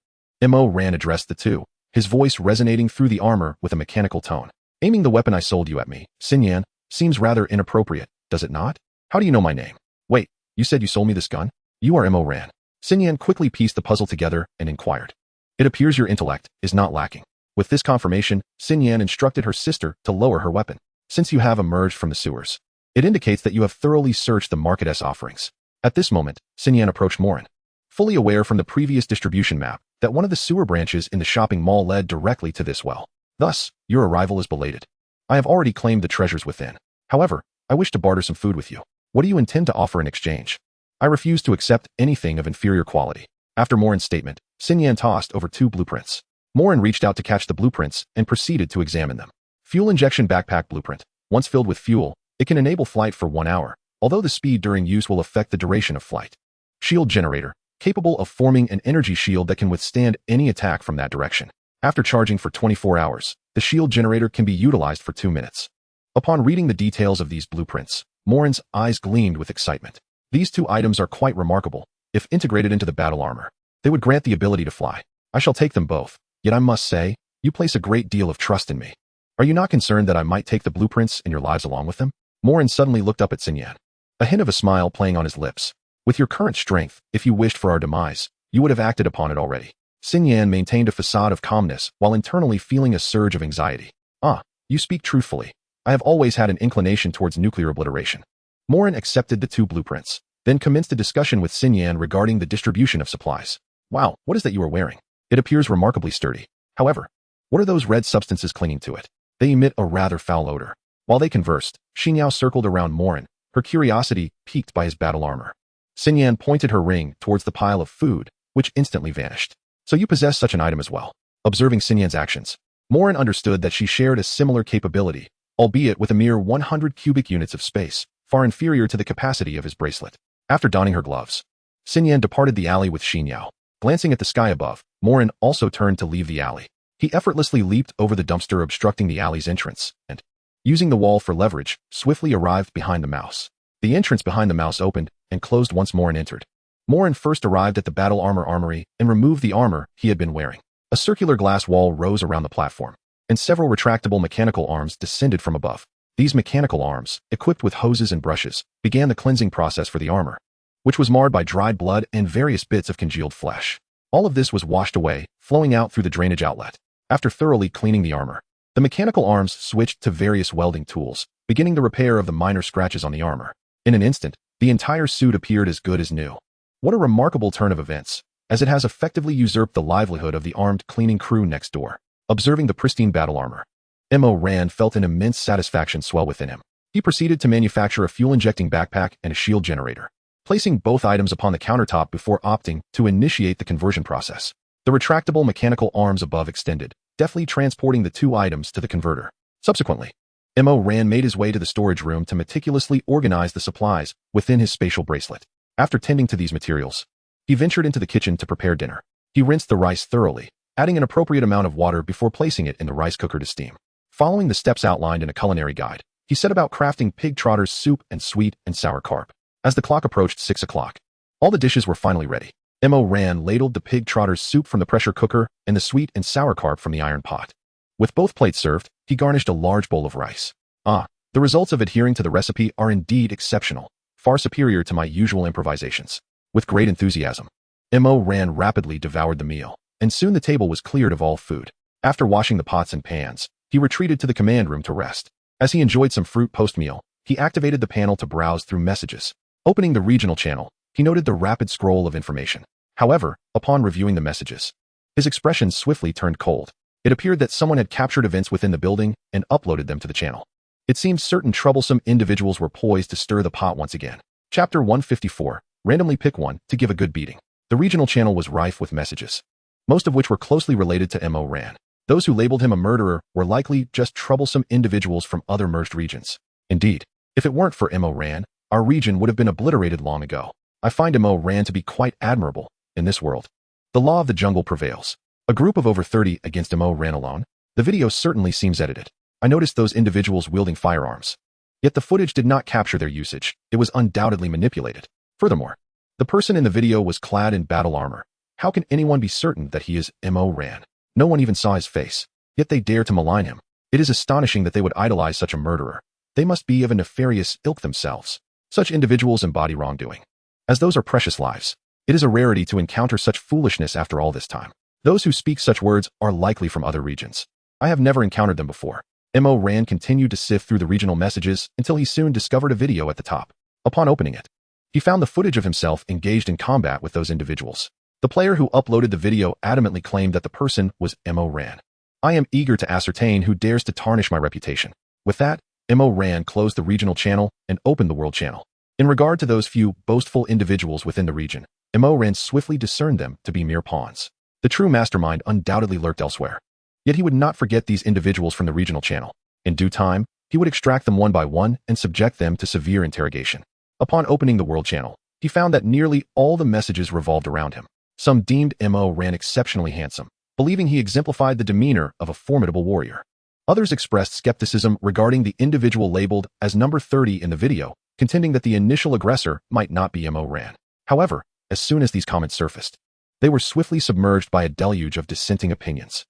Speaker 1: Mo Ran addressed the two, his voice resonating through the armor with a mechanical tone. Aiming the weapon I sold you at me, Xinyan, seems rather inappropriate, does it not? How do you know my name? Wait, you said you sold me this gun? You are Mo Ran. Xinyan quickly pieced the puzzle together and inquired. It appears your intellect is not lacking. With this confirmation, Xinyan instructed her sister to lower her weapon. Since you have emerged from the sewers, it indicates that you have thoroughly searched the market's offerings. At this moment, Xinyan approached Morin, fully aware from the previous distribution map that one of the sewer branches in the shopping mall led directly to this well. Thus, your arrival is belated. I have already claimed the treasures within. However, I wish to barter some food with you. What do you intend to offer in exchange? I refuse to accept anything of inferior quality. After Morin's statement, Xinyan tossed over two blueprints. Morin reached out to catch the blueprints and proceeded to examine them. Fuel injection backpack blueprint. Once filled with fuel, it can enable flight for 1 hour, although the speed during use will affect the duration of flight. Shield generator, capable of forming an energy shield that can withstand any attack from that direction. After charging for 24 hours, the shield generator can be utilized for 2 minutes. Upon reading the details of these blueprints, Morin's eyes gleamed with excitement. These two items are quite remarkable. If integrated into the battle armor, they would grant the ability to fly. I shall take them both, yet I must say, you place a great deal of trust in me. Are you not concerned that I might take the blueprints and your lives along with them? Morin suddenly looked up at Xinyan, a hint of a smile playing on his lips. With your current strength, if you wished for our demise, you would have acted upon it already. Xinyan maintained a facade of calmness while internally feeling a surge of anxiety. You speak truthfully. I have always had an inclination towards nuclear obliteration. Morin accepted the two blueprints, then commenced a discussion with Xinyan regarding the distribution of supplies. Wow, what is that you are wearing? It appears remarkably sturdy. However, what are those red substances clinging to it? They emit a rather foul odor. While they conversed, Xinyao circled around Morin, her curiosity piqued by his battle armor. Xinyan pointed her ring towards the pile of food, which instantly vanished. So you possess such an item as well. Observing Xinyan's actions, Morin understood that she shared a similar capability, albeit with a mere 100 cubic units of space, far inferior to the capacity of his bracelet. After donning her gloves, Xinyan departed the alley with Xinyao. Glancing at the sky above, Morin also turned to leave the alley. He effortlessly leaped over the dumpster obstructing the alley's entrance, and, using the wall for leverage, swiftly arrived behind the mouse. The entrance behind the mouse opened and closed once Morin entered. Morin first arrived at the battle armor armory and removed the armor he had been wearing. A circular glass wall rose around the platform, and several retractable mechanical arms descended from above. These mechanical arms, equipped with hoses and brushes, began the cleansing process for the armor, which was marred by dried blood and various bits of congealed flesh. All of this was washed away, flowing out through the drainage outlet. After thoroughly cleaning the armor, the mechanical arms switched to various welding tools, beginning the repair of the minor scratches on the armor. In an instant, The entire suit appeared as good as new. What a remarkable turn of events, as it has effectively usurped the livelihood of the armed cleaning crew next door. Observing the pristine battle armor, Mo Ran felt an immense satisfaction swell within him. He proceeded to manufacture a fuel-injecting backpack and a shield generator, placing both items upon the countertop before opting to initiate the conversion process. The retractable mechanical arms above extended, deftly transporting the two items to the converter. Subsequently, Mo Ran made his way to the storage room to meticulously organize the supplies within his spatial bracelet. After tending to these materials, he ventured into the kitchen to prepare dinner. He rinsed the rice thoroughly, adding an appropriate amount of water before placing it in the rice cooker to steam. Following the steps outlined in a culinary guide, he set about crafting pig trotter's soup and sweet and sour carp. As the clock approached 6 o'clock, all the dishes were finally ready. Mo Ran ladled the pig trotter's soup from the pressure cooker and the sweet and sour carp from the iron pot. With both plates served, he garnished a large bowl of rice. The results of adhering to the recipe are indeed exceptional, far superior to my usual improvisations. With great enthusiasm, Mo Ran rapidly devoured the meal, and soon the table was cleared of all food. After washing the pots and pans, he retreated to the command room to rest. As he enjoyed some fruit post-meal, he activated the panel to browse through messages. Opening the regional channel, he noted the rapid scroll of information. However, upon reviewing the messages, his expression swiftly turned cold. It appeared that someone had captured events within the building and uploaded them to the channel. It seemed certain troublesome individuals were poised to stir the pot once again. Chapter 154. Randomly pick one to give a good beating. The regional channel was rife with messages, most of which were closely related to Mo Ran. Those who labeled him a murderer were likely just troublesome individuals from other merged regions. Indeed, if it weren't for Mo Ran, our region would have been obliterated long ago. I find Mo Ran to be quite admirable in this world. The law of the jungle prevails. A group of over 30 against Mo Ran alone. The video certainly seems edited. I noticed those individuals wielding firearms. Yet the footage did not capture their usage. It was undoubtedly manipulated. Furthermore, the person in the video was clad in battle armor. How can anyone be certain that he is Mo Ran? No one even saw his face. Yet they dare to malign him. It is astonishing that they would idolize such a murderer. They must be of a nefarious ilk themselves. Such individuals embody wrongdoing, as those are precious lives. It is a rarity to encounter such foolishness after all this time. Those who speak such words are likely from other regions. I have never encountered them before. Mo Ran continued to sift through the regional messages until he soon discovered a video at the top. Upon opening it, he found the footage of himself engaged in combat with those individuals. The player who uploaded the video adamantly claimed that the person was Mo Ran. I am eager to ascertain who dares to tarnish my reputation. With that, Mo Ran closed the regional channel and opened the world channel. In regard to those few boastful individuals within the region, Mo Ran swiftly discerned them to be mere pawns. The true mastermind undoubtedly lurked elsewhere. Yet he would not forget these individuals from the regional channel. In due time, he would extract them one by one and subject them to severe interrogation. Upon opening the world channel, he found that nearly all the messages revolved around him. Some deemed Mo Ran exceptionally handsome, believing he exemplified the demeanor of a formidable warrior. Others expressed skepticism regarding the individual labeled as number 30 in the video, contending that the initial aggressor might not be Mo Ran. However, as soon as these comments surfaced, they were swiftly submerged by a deluge of dissenting opinions.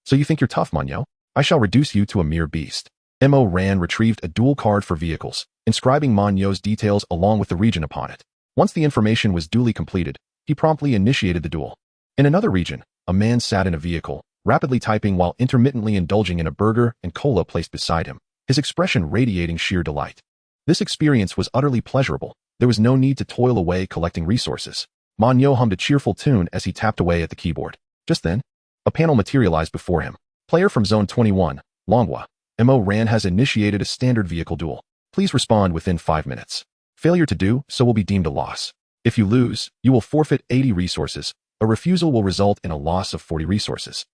Speaker 1: So you think you're tough, Manhwa? I shall reduce you to a mere beast. Mo Ran retrieved a dual card for vehicles, inscribing Manhwa's details along with the region upon it. Once the information was duly completed, he promptly initiated the duel. In another region, a man sat in a vehicle, rapidly typing while intermittently indulging in a burger and cola placed beside him, his expression radiating sheer delight. This experience was utterly pleasurable. There was no need to toil away collecting resources. Manhwa hummed a cheerful tune as he tapped away at the keyboard. Just then, a panel materialized before him. Player from Zone 21, Longwa. Mo Ran has initiated a standard vehicle duel. Please respond within 5 minutes. Failure to do so will be deemed a loss. If you lose, you will forfeit 80 resources. A refusal will result in a loss of 40 resources.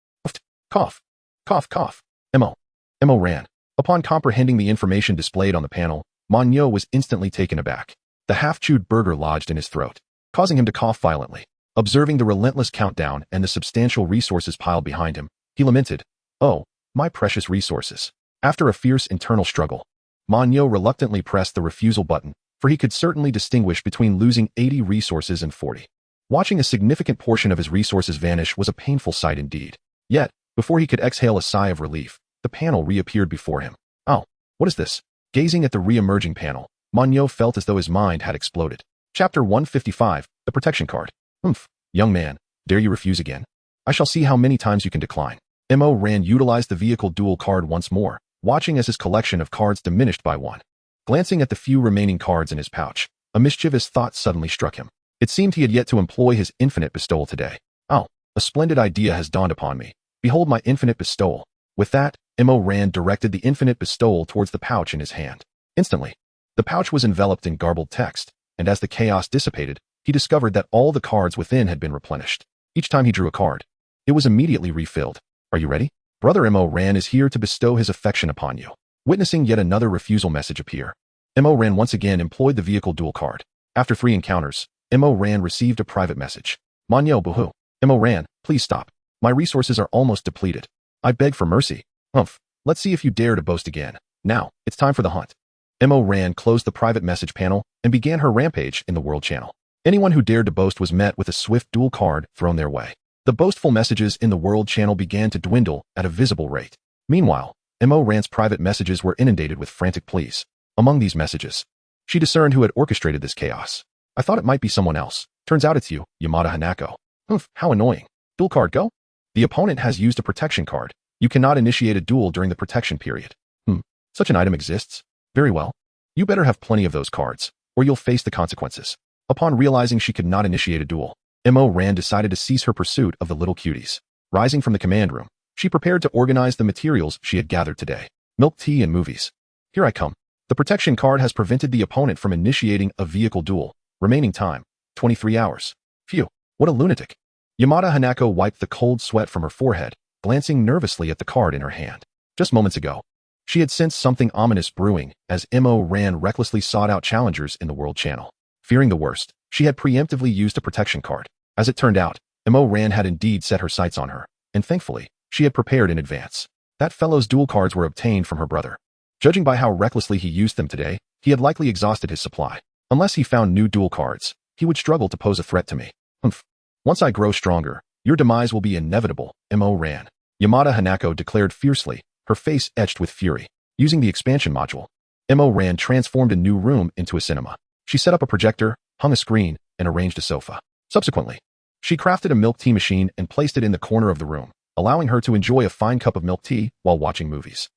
Speaker 1: Cough. Cough, cough. Mo Ran. Upon comprehending the information displayed on the panel, Manhwa was instantly taken aback. The half-chewed burger lodged in his throat, causing him to cough violently. Observing the relentless countdown and the substantial resources piled behind him, he lamented, "Oh, my precious resources." After a fierce internal struggle, Manhwa reluctantly pressed the refusal button, for he could certainly distinguish between losing 80 resources and 40. Watching a significant portion of his resources vanish was a painful sight indeed. Yet, before he could exhale a sigh of relief, the panel reappeared before him. Oh, what is this? Gazing at the re-emerging panel, Manhwa felt as though his mind had exploded. Chapter 155, The Protection Card. Young man, dare you refuse again? I shall see how many times you can decline. Mo Ran utilized the vehicle duel card once more, watching as his collection of cards diminished by one. Glancing at the few remaining cards in his pouch, A mischievous thought suddenly struck him. It seemed he had yet to employ his infinite bestowal today. Oh, a splendid idea has dawned upon me. Behold my infinite bestowal. With that, Rand directed the infinite bestowal towards the pouch in his hand. Instantly, the pouch was enveloped in garbled text, and as the chaos dissipated, he discovered that all the cards within had been replenished. Each time he drew a card, it was immediately refilled. Are you ready? Brother Rand is here to bestow his affection upon you. Witnessing yet another refusal message appear, Rand once again employed the vehicle duel card. After 3 encounters, Rand received a private message. Manyo Buhu. Rand, please stop. My resources are almost depleted. I beg for mercy. Humph. Let's see if you dare to boast again. Now, it's time for the hunt. Rand closed the private message panel and began her rampage in the world channel. Anyone who dared to boast was met with a swift duel card thrown their way. The boastful messages in the world channel began to dwindle at a visible rate. Meanwhile, Rand's private messages were inundated with frantic pleas. Among these messages, she discerned who had orchestrated this chaos. I thought it might be someone else. Turns out it's you, Yamada Hanako. Humph, how annoying. Duel card go? The opponent has used a protection card. You cannot initiate a duel during the protection period. Such an item exists? Very well. You better have plenty of those cards, or you'll face the consequences. Upon realizing she could not initiate a duel, Rand decided to cease her pursuit of the little cuties. Rising from the command room, she prepared to organize the materials she had gathered today. Milk, tea, and movies. Here I come. The protection card has prevented the opponent from initiating a vehicle duel. Remaining time, 23 hours. Phew, what a lunatic. Yamada Hanako wiped the cold sweat from her forehead, glancing nervously at the card in her hand. Just moments ago, she had sensed something ominous brewing as Rand recklessly sought out challengers in the world channel. Fearing the worst, she had preemptively used a protection card. As it turned out, Rand had indeed set her sights on her, and thankfully, she had prepared in advance. That fellow's duel cards were obtained from her brother. Judging by how recklessly he used them today, he had likely exhausted his supply. Unless he found new duel cards, he would struggle to pose a threat to me. Humph. Once I grow stronger, your demise will be inevitable, Rand. Yamada Hanako declared fiercely, her face etched with fury. Using the expansion module, Rand transformed a new room into a cinema. She set up a projector, hung a screen, and arranged a sofa. Subsequently, she crafted a milk tea machine and placed it in the corner of the room, allowing her to enjoy a fine cup of milk tea while watching movies.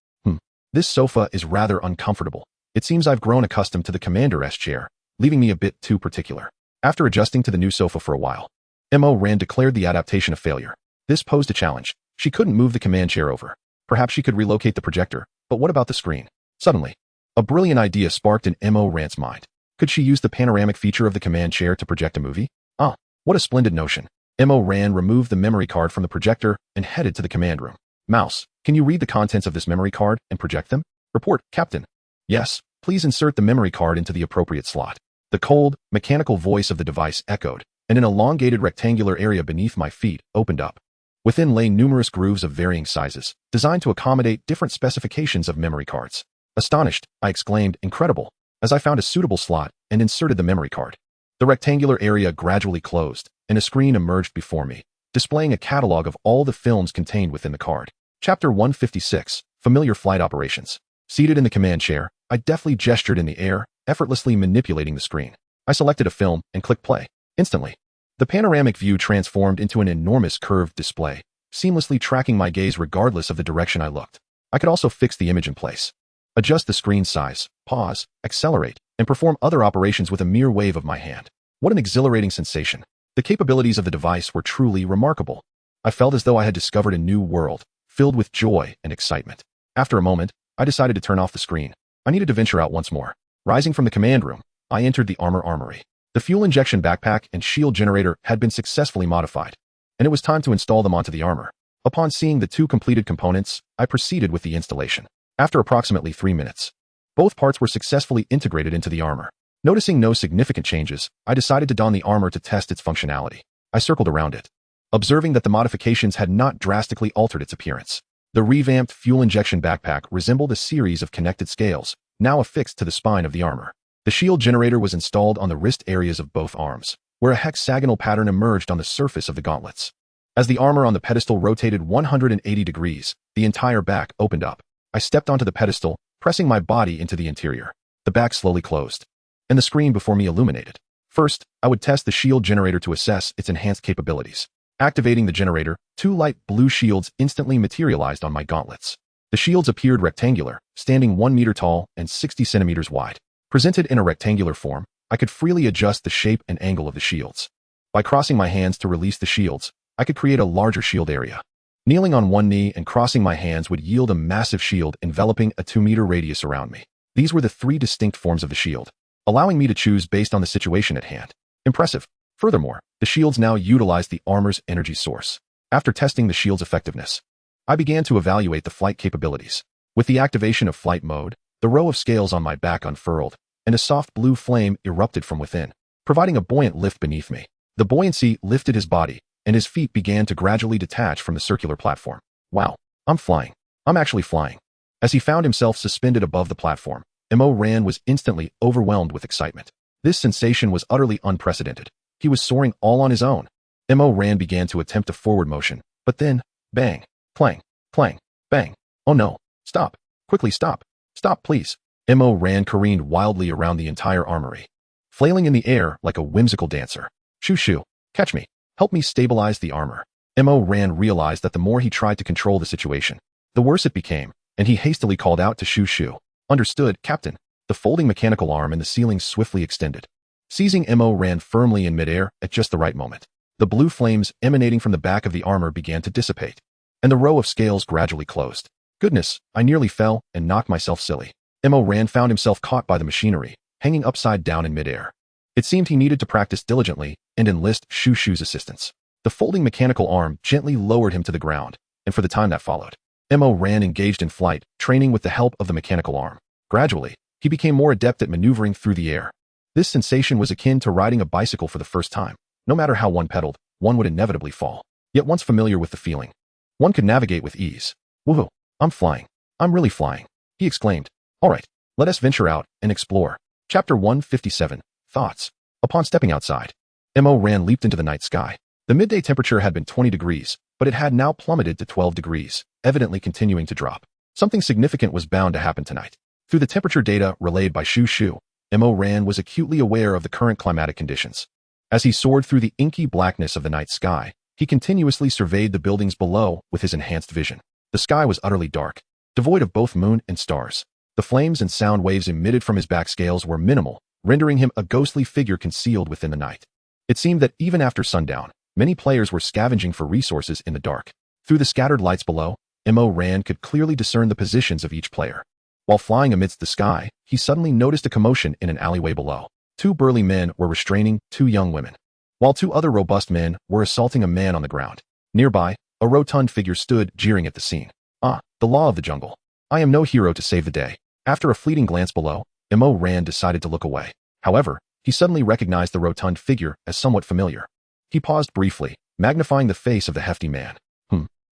Speaker 1: This sofa is rather uncomfortable. It seems I've grown accustomed to the commander's chair, leaving me a bit too particular. After adjusting to the new sofa for a while, Rand declared the adaptation a failure. This posed a challenge. She couldn't move the command chair over. Perhaps she could relocate the projector, but what about the screen? Suddenly, a brilliant idea sparked in Rand's mind. Could she use the panoramic feature of the command chair to project a movie? Ah, what a splendid notion. Rand removed the memory card from the projector and headed to the command room. Mouse, can you read the contents of this memory card and project them? Report, Captain. Yes, please insert the memory card into the appropriate slot. The cold, mechanical voice of the device echoed, and an elongated rectangular area beneath my feet opened up. Within lay numerous grooves of varying sizes, designed to accommodate different specifications of memory cards. Astonished, I exclaimed, incredible, as I found a suitable slot and inserted the memory card. The rectangular area gradually closed, and a screen emerged before me, displaying a catalog of all the films contained within the card. Chapter 156, Familiar Flight Operations. Seated in the command chair, I deftly gestured in the air, effortlessly manipulating the screen. I selected a film and clicked play. Instantly, the panoramic view transformed into an enormous curved display, seamlessly tracking my gaze regardless of the direction I looked. I could also fix the image in place, adjust the screen size, pause, accelerate, and perform other operations with a mere wave of my hand. What an exhilarating sensation. The capabilities of the device were truly remarkable. I felt as though I had discovered a new world, filled with joy and excitement. After a moment, I decided to turn off the screen. I needed to venture out once more. Rising from the command room, I entered the armor armory. The fuel injection backpack and shield generator had been successfully modified, and it was time to install them onto the armor. Upon seeing the 2 completed components, I proceeded with the installation. After approximately 3 minutes, both parts were successfully integrated into the armor. Noticing no significant changes, I decided to don the armor to test its functionality. I circled around it, observing that the modifications had not drastically altered its appearance. The revamped fuel injection backpack resembled a series of connected scales, now affixed to the spine of the armor. The shield generator was installed on the wrist areas of both arms, where a hexagonal pattern emerged on the surface of the gauntlets. As the armor on the pedestal rotated 180 degrees, the entire back opened up. I stepped onto the pedestal, pressing my body into the interior. The back slowly closed, and the screen before me illuminated. First, I would test the shield generator to assess its enhanced capabilities. Activating the generator, 2 light blue shields instantly materialized on my gauntlets. The shields appeared rectangular, standing 1 meter tall and 60 centimeters wide. Presented in a rectangular form, I could freely adjust the shape and angle of the shields. By crossing my hands to release the shields, I could create a larger shield area. Kneeling on one knee and crossing my hands would yield a massive shield enveloping a 2-meter radius around me. These were the 3 distinct forms of the shield, allowing me to choose based on the situation at hand. Impressive. Furthermore, the shields now utilized the armor's energy source. After testing the shield's effectiveness, I began to evaluate the flight capabilities. With the activation of flight mode, the row of scales on my back unfurled, and a soft blue flame erupted from within, providing a buoyant lift beneath me. The buoyancy lifted his body, and his feet began to gradually detach from the circular platform. Wow, I'm flying. I'm actually flying. As he found himself suspended above the platform, Ran was instantly overwhelmed with excitement. This sensation was utterly unprecedented. He was soaring all on his own. Ran began to attempt a forward motion, but then, bang, clang, clang, bang. Oh no, stop, quickly stop, stop please. Ran careened wildly around the entire armory, flailing in the air like a whimsical dancer. Shoo shoo, catch me, help me stabilize the armor. Ran realized that the more he tried to control the situation, the worse it became, and he hastily called out to Shoo shoo. Understood, Captain. The folding mechanical arm in the ceiling swiftly extended, seizing Ran firmly in midair at just the right moment. The blue flames emanating from the back of the armor began to dissipate, and the row of scales gradually closed. Goodness, I nearly fell and knocked myself silly. Ran found himself caught by the machinery, hanging upside down in midair. It seemed he needed to practice diligently and enlist Shoo shoo's assistance. The folding mechanical arm gently lowered him to the ground, and for the time that followed, Ran engaged in flight, training with the help of the mechanical arm. Gradually, he became more adept at maneuvering through the air. This sensation was akin to riding a bicycle for the first time. No matter how one pedaled, one would inevitably fall. Yet once familiar with the feeling, one could navigate with ease. Woohoo, I'm flying. I'm really flying, he exclaimed. All right, let us venture out and explore. Chapter 157, Thoughts. Upon stepping outside, Ran leaped into the night sky. The midday temperature had been 20 degrees, but it had now plummeted to 12 degrees, evidently continuing to drop. Something significant was bound to happen tonight. Through the temperature data relayed by Shoo shoo, Ran was acutely aware of the current climatic conditions. As he soared through the inky blackness of the night sky, he continuously surveyed the buildings below with his enhanced vision. The sky was utterly dark, devoid of both moon and stars. The flames and sound waves emitted from his back scales were minimal, rendering him a ghostly figure concealed within the night. It seemed that even after sundown, many players were scavenging for resources in the dark. Through the scattered lights below, Ran could clearly discern the positions of each player. While flying amidst the sky, he suddenly noticed a commotion in an alleyway below. 2 burly men were restraining 2 young women, while 2 other robust men were assaulting a man on the ground. Nearby, a rotund figure stood jeering at the scene. Ah, the law of the jungle. I am no hero to save the day. After a fleeting glance below, Ran decided to look away. However, he suddenly recognized the rotund figure as somewhat familiar. He paused briefly, magnifying the face of the hefty man.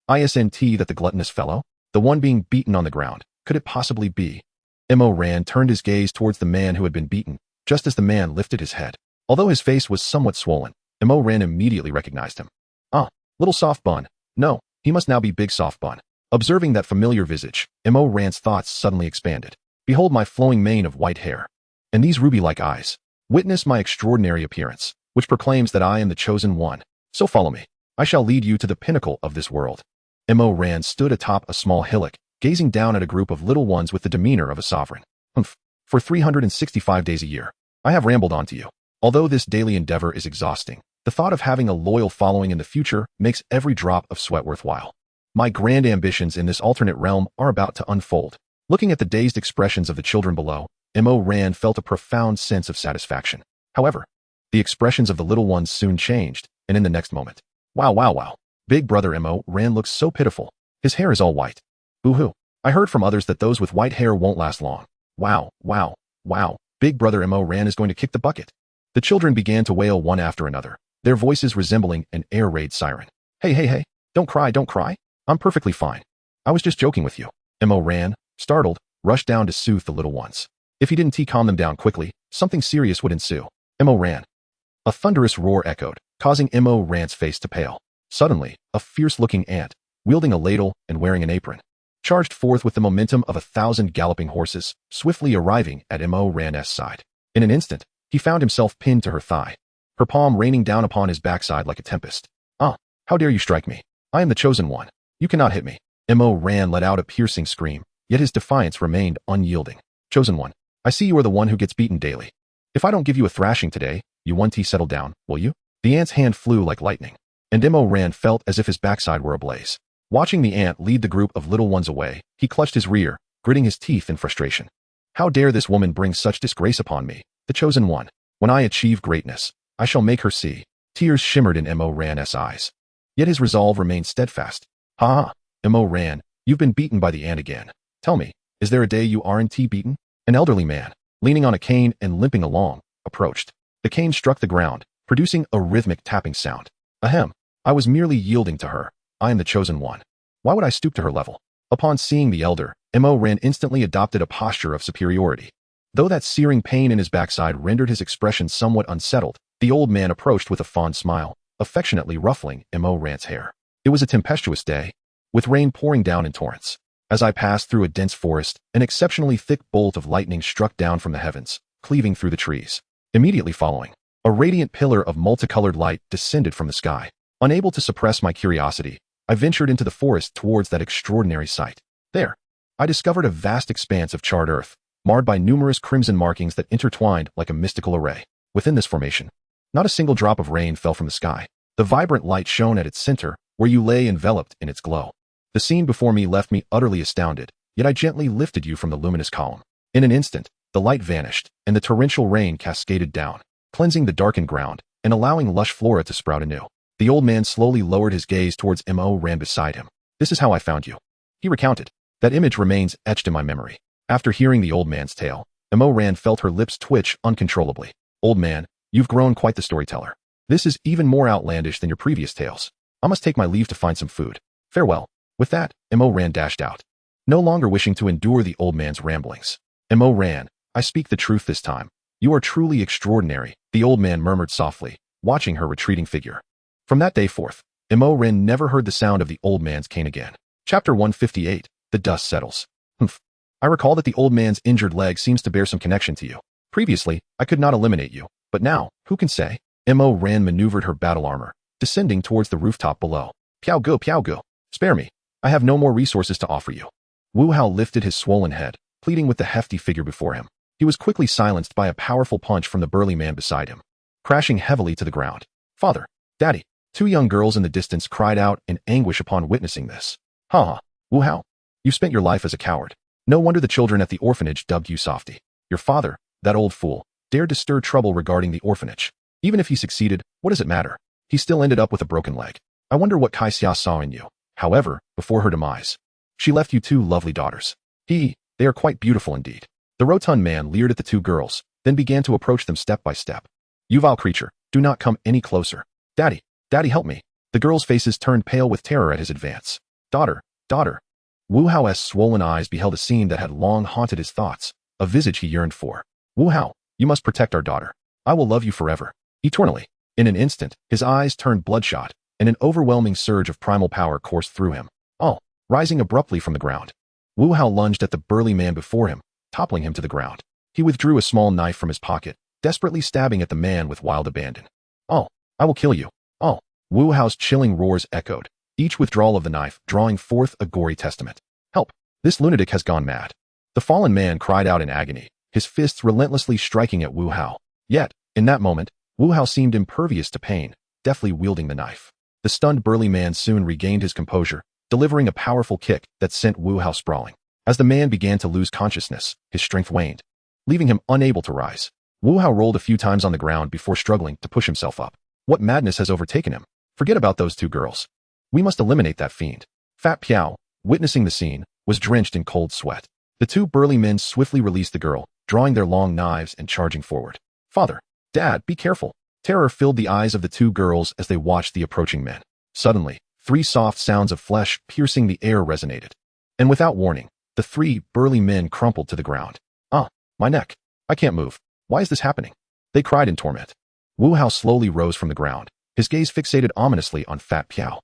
Speaker 1: Isn't that the gluttonous fellow? The one being beaten on the ground. Could it possibly be? Ran turned his gaze towards the man who had been beaten, just as the man lifted his head. Although his face was somewhat swollen, Ran immediately recognized him. Ah, little soft bun. No, he must now be big soft bun. Observing that familiar visage, Ran's thoughts suddenly expanded. Behold my flowing mane of white hair, and these ruby-like eyes. Witness my extraordinary appearance, which proclaims that I am the chosen one. So follow me. I shall lead you to the pinnacle of this world. Ran stood atop a small hillock, gazing down at a group of little ones with the demeanor of a sovereign. For 365 days a year, I have rambled on to you. Although this daily endeavor is exhausting, the thought of having a loyal following in the future makes every drop of sweat worthwhile. My grand ambitions in this alternate realm are about to unfold. Looking at the dazed expressions of the children below, Ran felt a profound sense of satisfaction. However, the expressions of the little ones soon changed, and in the next moment, wow. Big brother Ran looks so pitiful. His hair is all white. Boo-hoo. I heard from others that those with white hair won't last long. Wow. Big brother Ran is going to kick the bucket. The children began to wail one after another, their voices resembling an air raid siren. Hey, don't cry. I'm perfectly fine. I was just joking with you. Ran, startled, rushed down to soothe the little ones. If he didn't calm them down quickly, something serious would ensue. Ran. A thunderous roar echoed, causing Ran's face to pale. Suddenly, a fierce-looking ant, wielding a ladle and wearing an apron, charged forth with the momentum of 1,000 galloping horses, swiftly arriving at Ran's side. In an instant, he found himself pinned to her thigh, her palm raining down upon his backside like a tempest. Ah, how dare you strike me? I am the chosen one. You cannot hit me. Ran let out a piercing scream, yet his defiance remained unyielding. Chosen one, I see you are the one who gets beaten daily. If I don't give you a thrashing today, you 1T settle down, will you? The ant's hand flew like lightning, and Ran felt as if his backside were ablaze. Watching the ant lead the group of little ones away, he clutched his rear, gritting his teeth in frustration. How dare this woman bring such disgrace upon me, the chosen one? When I achieve greatness, I shall make her see. Tears shimmered in Ran's eyes. Yet his resolve remained steadfast. Ha ha, Ran, you've been beaten by the ant again. Tell me, is there a day you aren't beaten? An elderly man, leaning on a cane and limping along, approached. The cane struck the ground, producing a rhythmic tapping sound. Ahem, I was merely yielding to her. I am the chosen one. Why would I stoop to her level? Upon seeing the elder, Ran instantly adopted a posture of superiority. Though that searing pain in his backside rendered his expression somewhat unsettled, the old man approached with a fond smile, affectionately ruffling Ran's hair. It was a tempestuous day, with rain pouring down in torrents. As I passed through a dense forest, an exceptionally thick bolt of lightning struck down from the heavens, cleaving through the trees. Immediately following, a radiant pillar of multicolored light descended from the sky. Unable to suppress my curiosity, I ventured into the forest towards that extraordinary sight. There, I discovered a vast expanse of charred earth, marred by numerous crimson markings that intertwined like a mystical array. Within this formation, not a single drop of rain fell from the sky. The vibrant light shone at its center, where you lay enveloped in its glow. The scene before me left me utterly astounded, yet I gently lifted you from the luminous column. In an instant, the light vanished, and the torrential rain cascaded down, cleansing the darkened ground and allowing lush flora to sprout anew. The old man slowly lowered his gaze towards Ran beside him. This is how I found you, he recounted. That image remains etched in my memory. After hearing the old man's tale, Ran felt her lips twitch uncontrollably. Old man, you've grown quite the storyteller. This is even more outlandish than your previous tales. I must take my leave to find some food. Farewell. With that, Ran dashed out, no longer wishing to endure the old man's ramblings. Ran, I speak the truth this time. You are truly extraordinary, the old man murmured softly, watching her retreating figure. From that day forth, Ran never heard the sound of the old man's cane again. Chapter 158, The Dust Settles. Humph. I recall that the old man's injured leg seems to bear some connection to you. Previously, I could not eliminate you, but now, who can say? Ran maneuvered her battle armor, descending towards the rooftop below. Piao go, spare me. I have no more resources to offer you. Wu Hao lifted his swollen head, pleading with the hefty figure before him. He was quickly silenced by a powerful punch from the burly man beside him, crashing heavily to the ground. Father, Daddy, two young girls in the distance cried out in anguish upon witnessing this. Ha! Wu Hao, you spent your life as a coward. No wonder the children at the orphanage dubbed you Softy. Your father, that old fool, dared to stir trouble regarding the orphanage. Even if he succeeded, what does it matter? He still ended up with a broken leg. I wonder what Kai Xia saw in you. However, before her demise, she left you two lovely daughters. They are quite beautiful indeed. The rotund man leered at the two girls, then began to approach them step by step. You vile creature, do not come any closer. Daddy, help me. The girls' faces turned pale with terror at his advance. Daughter. Wu Hao's swollen eyes beheld a scene that had long haunted his thoughts, a visage he yearned for. Wu Hao, you must protect our daughter. I will love you forever, eternally. In an instant, his eyes turned bloodshot, and an overwhelming surge of primal power coursed through him. Rising abruptly from the ground, Wu Hao lunged at the burly man before him, toppling him to the ground. He withdrew a small knife from his pocket, desperately stabbing at the man with wild abandon. I will kill you. Wu Hao's chilling roars echoed, each withdrawal of the knife drawing forth a gory testament. Help! This lunatic has gone mad. The fallen man cried out in agony, his fists relentlessly striking at Wu Hao. Yet, in that moment, Wu Hao seemed impervious to pain, deftly wielding the knife. The stunned burly man soon regained his composure, delivering a powerful kick that sent Wu Hao sprawling. As the man began to lose consciousness, his strength waned, leaving him unable to rise. Wu Hao rolled a few times on the ground before struggling to push himself up. What madness has overtaken him? Forget about those two girls. We must eliminate that fiend. Fat Piao, witnessing the scene, was drenched in cold sweat. The two burly men swiftly released the girl, drawing their long knives and charging forward. Father, Dad, be careful. Terror filled the eyes of the two girls as they watched the approaching men. Suddenly, three soft sounds of flesh piercing the air resonated. And without warning, the three burly men crumpled to the ground. My neck. I can't move. Why is this happening? They cried in torment. Wu Hao slowly rose from the ground, his gaze fixated ominously on Fat Piao.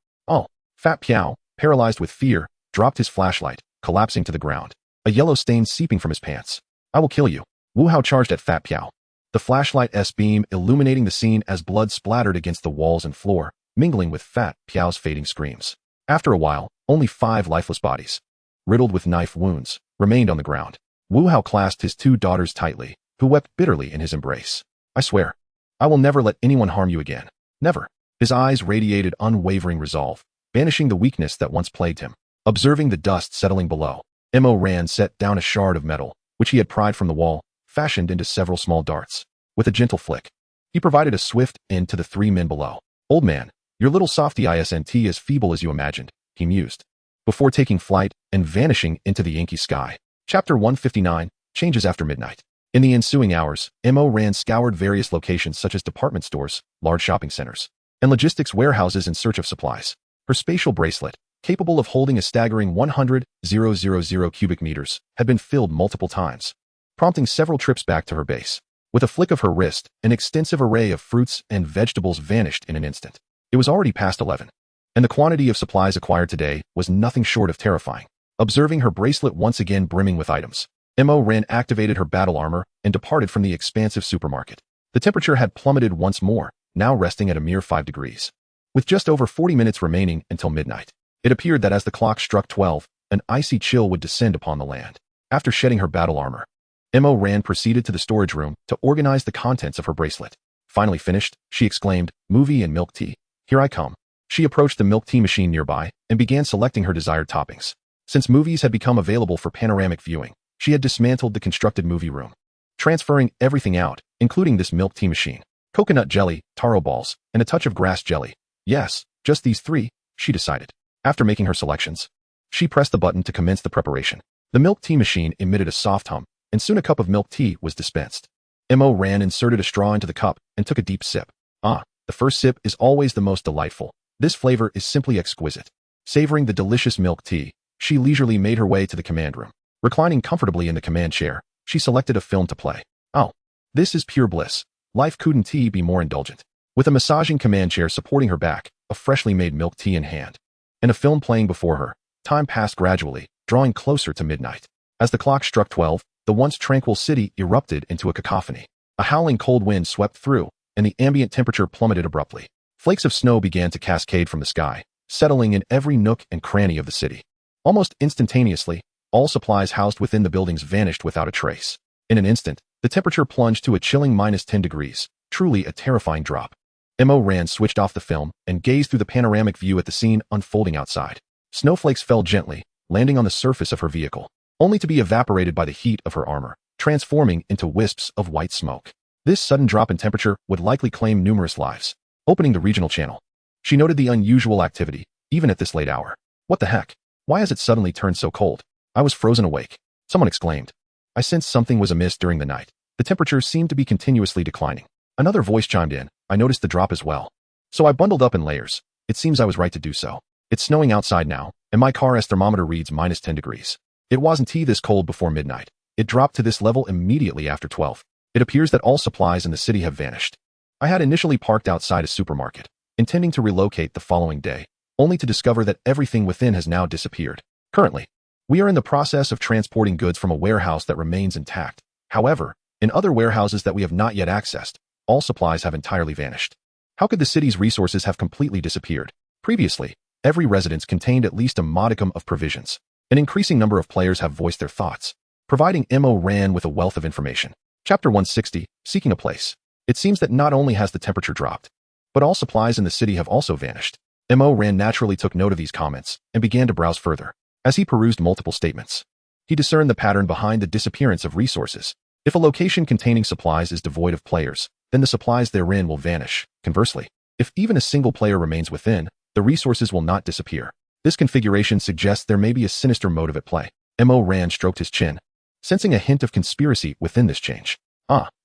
Speaker 1: Fat Piao, paralyzed with fear, dropped his flashlight, collapsing to the ground, a yellow stain seeping from his pants. I will kill you. Wu Hao charged at Fat Piao, the flashlight's beam illuminating the scene as blood splattered against the walls and floor, mingling with Fat Piao's fading screams. After a while, only 5 lifeless bodies, riddled with knife wounds, remained on the ground. Wu Hao clasped his two daughters tightly, who wept bitterly in his embrace. I swear, I will never let anyone harm you again. Never. His eyes radiated unwavering resolve, banishing the weakness that once plagued him. Observing the dust settling below, Ran set down a shard of metal, which he had pried from the wall, fashioned into several small darts. With a gentle flick, he provided a swift end to the 3 men below. Old man, your little softy isn't as feeble as you imagined, he mused, before taking flight and vanishing into the inky sky. Chapter 159, Changes After Midnight. In the ensuing hours, Ran scoured various locations such as department stores, large shopping centers, and logistics warehouses in search of supplies. Her spatial bracelet, capable of holding a staggering 100,000 cubic meters, had been filled multiple times, prompting several trips back to her base. With a flick of her wrist, an extensive array of fruits and vegetables vanished in an instant. It was already past 11, and the quantity of supplies acquired today was nothing short of terrifying. Observing her bracelet once again brimming with items, Ran activated her battle armor and departed from the expansive supermarket. The temperature had plummeted once more, now resting at a mere 5 degrees. With just over 40 minutes remaining until midnight, it appeared that as the clock struck 12, an icy chill would descend upon the land. After shedding her battle armor, Ran proceeded to the storage room to organize the contents of her bracelet. Finally finished, she exclaimed, "Movie and milk tea. Here I come." She approached the milk tea machine nearby and began selecting her desired toppings. Since movies had become available for panoramic viewing, she had dismantled the constructed movie room, transferring everything out, including this milk tea machine. Coconut jelly, taro balls, and a touch of grass jelly. Yes, just these 3, she decided. After making her selections, she pressed the button to commence the preparation. The milk tea machine emitted a soft hum, and soon a cup of milk tea was dispensed. Ran inserted a straw into the cup and took a deep sip. Ah, the first sip is always the most delightful. This flavor is simply exquisite. Savoring the delicious milk tea, she leisurely made her way to the command room. Reclining comfortably in the command chair, she selected a film to play. Oh, this is pure bliss. Life couldn't be more indulgent. With a massaging command chair supporting her back, a freshly made milk tea in hand, and a film playing before her, time passed gradually, drawing closer to midnight. As the clock struck 12, the once tranquil city erupted into a cacophony. A howling cold wind swept through, and the ambient temperature plummeted abruptly. Flakes of snow began to cascade from the sky, settling in every nook and cranny of the city. Almost instantaneously, all supplies housed within the buildings vanished without a trace. In an instant, the temperature plunged to a chilling -10 degrees, truly a terrifying drop. Ran switched off the film and gazed through the panoramic view at the scene unfolding outside. Snowflakes fell gently, landing on the surface of her vehicle, only to be evaporated by the heat of her armor, transforming into wisps of white smoke. This sudden drop in temperature would likely claim numerous lives. Opening the regional channel, she noted the unusual activity, even at this late hour. What the heck? Why has it suddenly turned so cold? I was frozen awake. Someone exclaimed. I sensed something was amiss during the night. The temperature seemed to be continuously declining. Another voice chimed in. I noticed the drop as well. So I bundled up in layers. It seems I was right to do so. It's snowing outside now, and my car's thermometer reads -10 degrees. It wasn't this cold before midnight. It dropped to this level immediately after 12. It appears that all supplies in the city have vanished. I had initially parked outside a supermarket, intending to relocate the following day, only to discover that everything within has now disappeared. Currently, we are in the process of transporting goods from a warehouse that remains intact. However, in other warehouses that we have not yet accessed, all supplies have entirely vanished. How could the city's resources have completely disappeared? Previously, every residence contained at least a modicum of provisions. An increasing number of players have voiced their thoughts, providing Ran with a wealth of information. Chapter 160, Seeking a Place. It seems that not only has the temperature dropped, but all supplies in the city have also vanished. Ran naturally took note of these comments and began to browse further. As he perused multiple statements, he discerned the pattern behind the disappearance of resources. If a location containing supplies is devoid of players, then the supplies therein will vanish. Conversely, if even a single player remains within, the resources will not disappear. This configuration suggests there may be a sinister motive at play. Ran stroked his chin, sensing a hint of conspiracy within this change.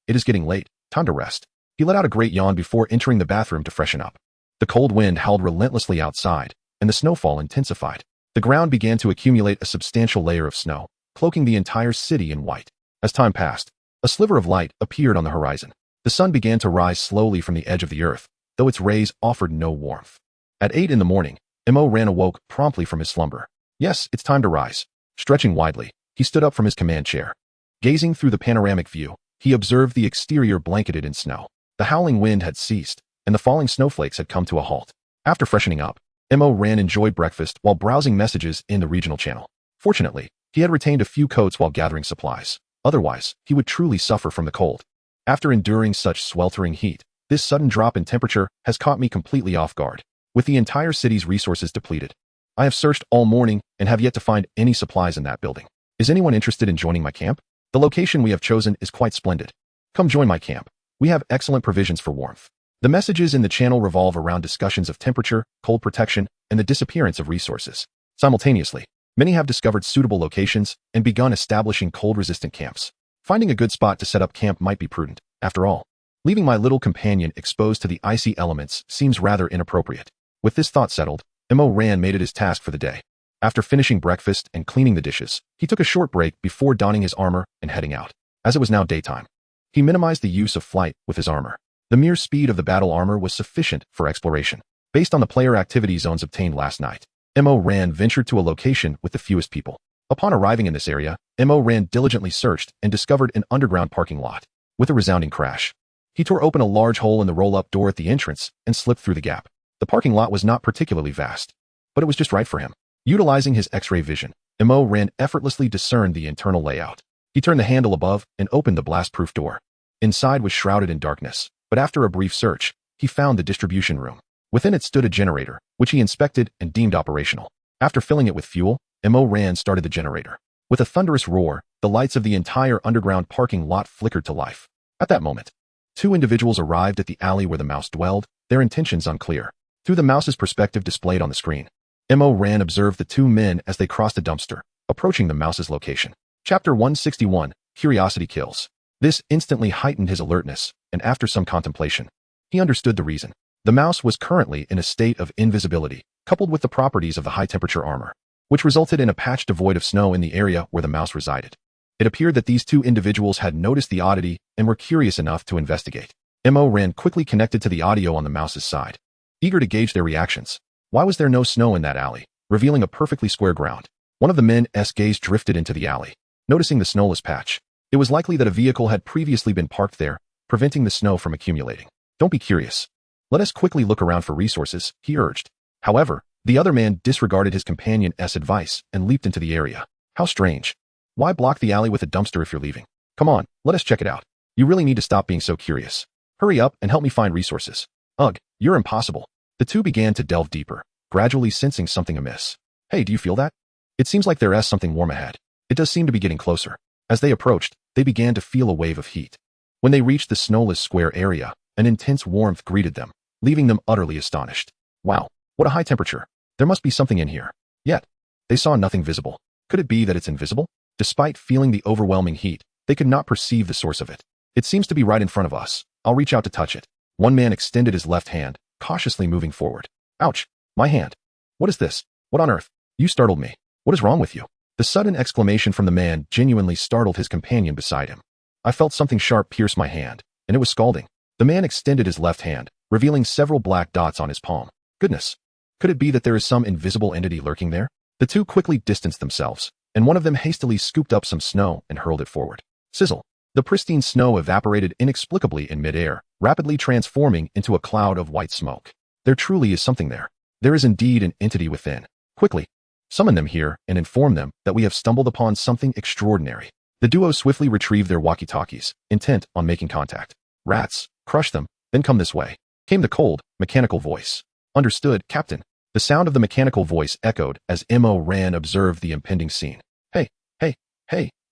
Speaker 1: It is getting late. Time to rest. He let out a great yawn before entering the bathroom to freshen up. The cold wind howled relentlessly outside, and the snowfall intensified. The ground began to accumulate a substantial layer of snow, cloaking the entire city in white. As time passed, a sliver of light appeared on the horizon. The sun began to rise slowly from the edge of the earth, though its rays offered no warmth. At 8 in the morning, Ran awoke promptly from his slumber. Yes, it's time to rise. Stretching widely, he stood up from his command chair. Gazing through the panoramic view, he observed the exterior blanketed in snow. The howling wind had ceased, and the falling snowflakes had come to a halt. After freshening up, Ran enjoyed breakfast while browsing messages in the regional channel. Fortunately, he had retained a few coats while gathering supplies. Otherwise, he would truly suffer from the cold. After enduring such sweltering heat, this sudden drop in temperature has caught me completely off guard. With the entire city's resources depleted, I have searched all morning and have yet to find any supplies in that building. Is anyone interested in joining my camp? The location we have chosen is quite splendid. Come join my camp. We have excellent provisions for warmth. The messages in the channel revolve around discussions of temperature, cold protection, and the disappearance of resources. Simultaneously, many have discovered suitable locations and begun establishing cold-resistant camps. Finding a good spot to set up camp might be prudent. After all, leaving my little companion exposed to the icy elements seems rather inappropriate. With this thought settled, Ran made it his task for the day. After finishing breakfast and cleaning the dishes, he took a short break before donning his armor and heading out. As it was now daytime, he minimized the use of flight with his armor. The mere speed of the battle armor was sufficient for exploration. Based on the player activity zones obtained last night, Ran ventured to a location with the fewest people. Upon arriving in this area, Ran diligently searched and discovered an underground parking lot. With a resounding crash, he tore open a large hole in the roll-up door at the entrance and slipped through the gap. The parking lot was not particularly vast, but it was just right for him. Utilizing his X-ray vision, Ran effortlessly discerned the internal layout. He turned the handle above and opened the blast-proof door. Inside was shrouded in darkness, but after a brief search, he found the distribution room. Within it stood a generator, which he inspected and deemed operational. After filling it with fuel, Ran started the generator. With a thunderous roar, the lights of the entire underground parking lot flickered to life. At that moment, two individuals arrived at the alley where the mouse dwelled, their intentions unclear. Through the mouse's perspective displayed on the screen, Ran observed the two men as they crossed a dumpster, approaching the mouse's location. Chapter 161, Curiosity Kills. This instantly heightened his alertness, and after some contemplation, he understood the reason. The mouse was currently in a state of invisibility, coupled with the properties of the high-temperature armor, which resulted in a patch devoid of snow in the area where the mouse resided. It appeared that these two individuals had noticed the oddity and were curious enough to investigate. Ran quickly connected to the audio on the mouse's side, eager to gauge their reactions. Why was there no snow in that alley, revealing a perfectly square ground? One of the men's gaze drifted into the alley, noticing the snowless patch. It was likely that a vehicle had previously been parked there, preventing the snow from accumulating. Don't be curious. Let us quickly look around for resources, he urged. However, the other man disregarded his companion's advice and leaped into the area. How strange. Why block the alley with a dumpster if you're leaving? Come on, let us check it out. You really need to stop being so curious. Hurry up and help me find resources. Ugh, you're impossible. The two began to delve deeper, gradually sensing something amiss. Hey, do you feel that? It seems like there's something warm ahead. It does seem to be getting closer. As they approached, they began to feel a wave of heat. When they reached the snowless square area, an intense warmth greeted them, leaving them utterly astonished. Wow, what a high temperature. There must be something in here. Yet, they saw nothing visible. Could it be that it's invisible? Despite feeling the overwhelming heat, they could not perceive the source of it. It seems to be right in front of us. I'll reach out to touch it. One man extended his left hand, cautiously moving forward. Ouch, my hand. What is this? What on earth? You startled me. What is wrong with you? The sudden exclamation from the man genuinely startled his companion beside him. I felt something sharp pierce my hand, and it was scalding. The man extended his left hand, revealing several black dots on his palm. Goodness. Could it be that there is some invisible entity lurking there? The two quickly distanced themselves, and one of them hastily scooped up some snow and hurled it forward. Sizzle. The pristine snow evaporated inexplicably in midair, rapidly transforming into a cloud of white smoke. There truly is something there. There is indeed an entity within. Quickly, summon them here and inform them that we have stumbled upon something extraordinary. The duo swiftly retrieved their walkie-talkies, intent on making contact. Rats, crush them, then come this way. Came the cold, mechanical voice. Understood, Captain. The sound of the mechanical voice echoed as Ran observed the impending scene. Hey,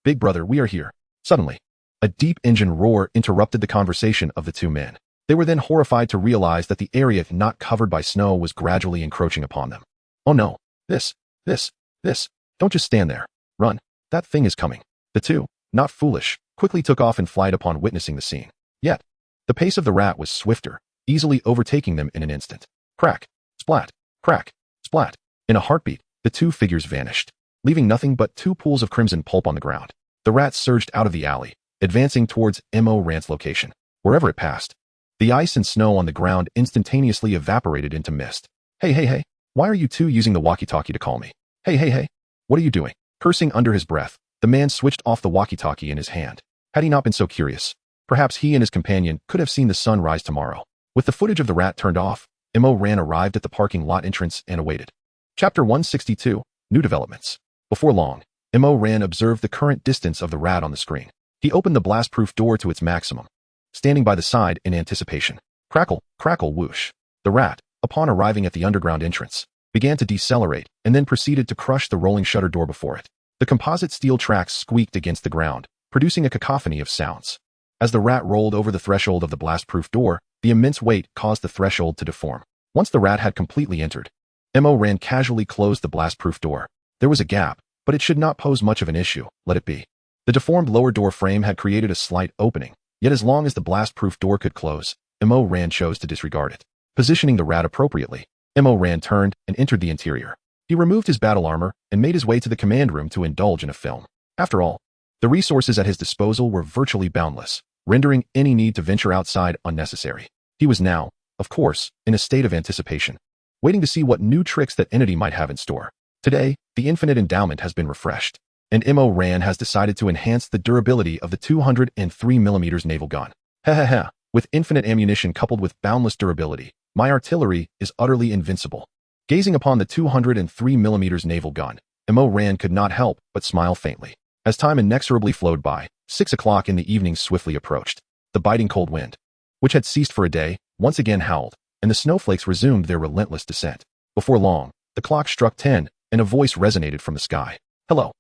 Speaker 1: big brother, we are here. Suddenly, a deep engine roar interrupted the conversation of the two men. They were then horrified to realize that the area not covered by snow was gradually encroaching upon them. Oh no, this, don't just stand there. Run, that thing is coming. The two, not foolish, quickly took off in flight upon witnessing the scene. Yet, the pace of the rat was swifter, easily overtaking them in an instant. Crack, splat, crack, splat. In a heartbeat, the two figures vanished, leaving nothing but two pools of crimson pulp on the ground. The rat surged out of the alley, advancing towards Ran's location. Wherever it passed, the ice and snow on the ground instantaneously evaporated into mist. Hey, why are you two using the walkie-talkie to call me? Hey, what are you doing? Cursing under his breath, the man switched off the walkie-talkie in his hand. Had he not been so curious, perhaps he and his companion could have seen the sun rise tomorrow. With the footage of the rat turned off, Ran arrived at the parking lot entrance and awaited. Chapter 162, New Developments. Before long, Ran observed the current distance of the rat on the screen. He opened the blast-proof door to its maximum, standing by the side in anticipation. Crackle, crackle, whoosh. The rat, upon arriving at the underground entrance, began to decelerate and then proceeded to crush the rolling shutter door before it. The composite steel tracks squeaked against the ground, producing a cacophony of sounds. As the rat rolled over the threshold of the blast-proof door, the immense weight caused the threshold to deform. Once the rat had completely entered, Ran casually closed the blast-proof door. There was a gap, but it should not pose much of an issue, let it be. The deformed lower door frame had created a slight opening, yet as long as the blast-proof door could close, Ran chose to disregard it. Positioning the rat appropriately, Ran turned and entered the interior. He removed his battle armor and made his way to the command room to indulge in a film. After all, the resources at his disposal were virtually boundless, rendering any need to venture outside unnecessary. He was now, of course, in a state of anticipation, waiting to see what new tricks that entity might have in store. Today, the infinite endowment has been refreshed, and Ran has decided to enhance the durability of the 203mm naval gun. Heh. With infinite ammunition coupled with boundless durability, my artillery is utterly invincible. Gazing upon the 203mm naval gun, Ran could not help but smile faintly. As time inexorably flowed by, 6 o'clock in the evening swiftly approached. The biting cold wind, which had ceased for a day, once again howled, and the snowflakes resumed their relentless descent. Before long, the clock struck 10, and a voice resonated from the sky. Hello,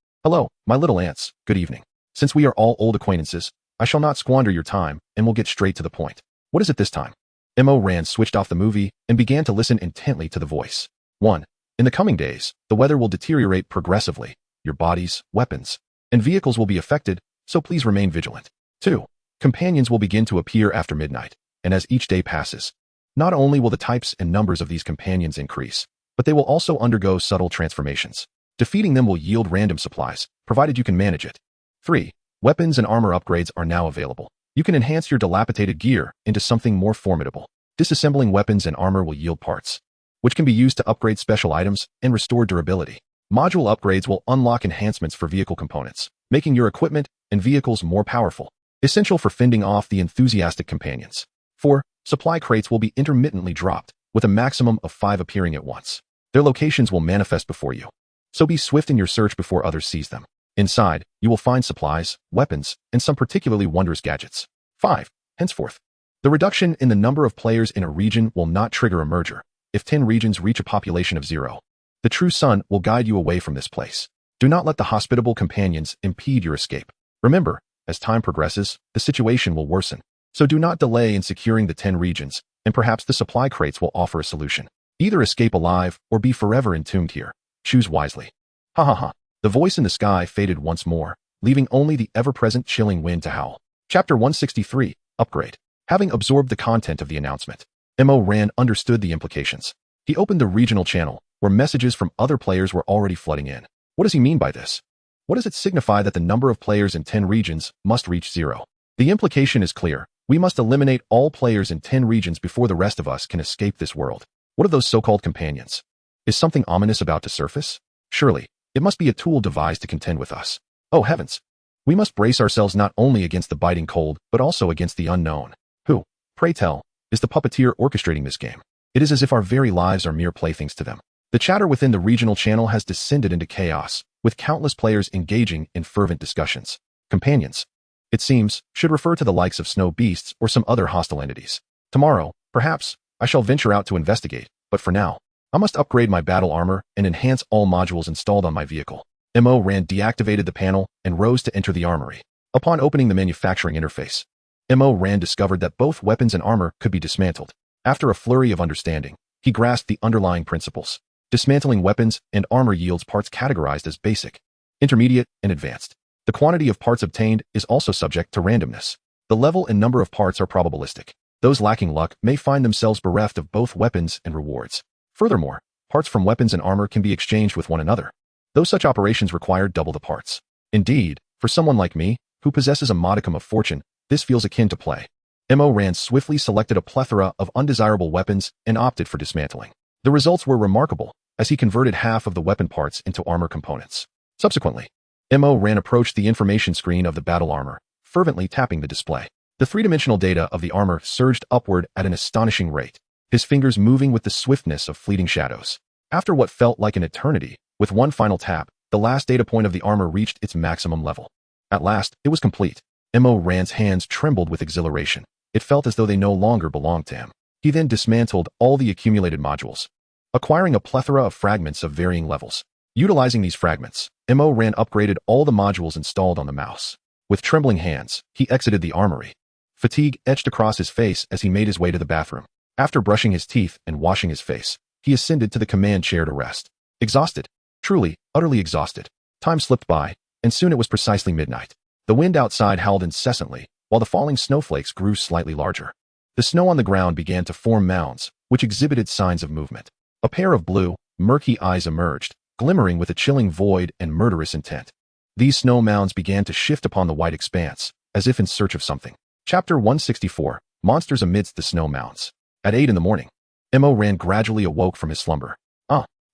Speaker 1: my little ants, good evening. Since we are all old acquaintances, I shall not squander your time, and will get straight to the point. What is it this time? Ran switched off the movie and began to listen intently to the voice. 1. In the coming days, the weather will deteriorate progressively. Your bodies, weapons, and vehicles will be affected, so please remain vigilant. 2. Companions will begin to appear after midnight, and as each day passes, not only will the types and numbers of these companions increase, but they will also undergo subtle transformations. Defeating them will yield random supplies, provided you can manage it. 3. Weapons and armor upgrades are now available. You can enhance your dilapidated gear into something more formidable. Disassembling weapons and armor will yield parts, which can be used to upgrade special items and restore durability. Module upgrades will unlock enhancements for vehicle components, making your equipment and vehicles more powerful, essential for fending off the enthusiastic companions. 4. Supply crates will be intermittently dropped, with a maximum of 5 appearing at once. Their locations will manifest before you, so be swift in your search before others seize them. Inside, you will find supplies, weapons, and some particularly wondrous gadgets. 5. Henceforth, the reduction in the number of players in a region will not trigger a merger. If 10 regions reach a population of 0, the true sun will guide you away from this place. Do not let the hospitable companions impede your escape. Remember, as time progresses, the situation will worsen. So do not delay in securing the 10 regions, and perhaps the supply crates will offer a solution. Either escape alive or be forever entombed here. Choose wisely. Ha ha ha. The voice in the sky faded once more, leaving only the ever-present chilling wind to howl. Chapter 163, Upgrade. Having absorbed the content of the announcement, Ran understood the implications. He opened the regional channel, where messages from other players were already flooding in. What does he mean by this? What does it signify that the number of players in 10 regions must reach 0? The implication is clear. We must eliminate all players in 10 regions before the rest of us can escape this world. What of those so-called companions? Is something ominous about to surface? Surely, it must be a tool devised to contend with us. Oh heavens! We must brace ourselves not only against the biting cold, but also against the unknown. Who, pray tell, is the puppeteer orchestrating this game? It is as if our very lives are mere playthings to them. The chatter within the regional channel has descended into chaos, with countless players engaging in fervent discussions. Companions, it seems, should refer to the likes of snow beasts or some other hostile entities. Tomorrow, perhaps, I shall venture out to investigate, but for now, I must upgrade my battle armor and enhance all modules installed on my vehicle. Ran deactivated the panel and rose to enter the armory. Upon opening the manufacturing interface, Ran discovered that both weapons and armor could be dismantled. After a flurry of understanding, he grasped the underlying principles. Dismantling weapons and armor yields parts categorized as basic, intermediate, and advanced. The quantity of parts obtained is also subject to randomness. The level and number of parts are probabilistic. Those lacking luck may find themselves bereft of both weapons and rewards. Furthermore, parts from weapons and armor can be exchanged with one another, though such operations require double the parts. Indeed, for someone like me, who possesses a modicum of fortune, this feels akin to play. Ran swiftly selected a plethora of undesirable weapons and opted for dismantling. The results were remarkable, as he converted half of the weapon parts into armor components. Subsequently, Ran approached the information screen of the battle armor, fervently tapping the display. The three-dimensional data of the armor surged upward at an astonishing rate, his fingers moving with the swiftness of fleeting shadows. After what felt like an eternity, with one final tap, the last data point of the armor reached its maximum level. At last, it was complete. Mo Ran's hands trembled with exhilaration. It felt as though they no longer belonged to him. He then dismantled all the accumulated modules, acquiring a plethora of fragments of varying levels. Utilizing these fragments, Mo Ran upgraded all the modules installed on the mouse. With trembling hands, he exited the armory. Fatigue etched across his face as he made his way to the bathroom. After brushing his teeth and washing his face, he ascended to the command chair to rest. Exhausted. Truly, utterly exhausted. Time slipped by, and soon it was precisely midnight. The wind outside howled incessantly, while the falling snowflakes grew slightly larger. The snow on the ground began to form mounds, which exhibited signs of movement. A pair of blue, murky eyes emerged, glimmering with a chilling void and murderous intent. These snow mounds began to shift upon the white expanse, as if in search of something. Chapter 164, Monsters Amidst the Snow Mounds. At 8 in the morning, Mo Ran gradually awoke from his slumber.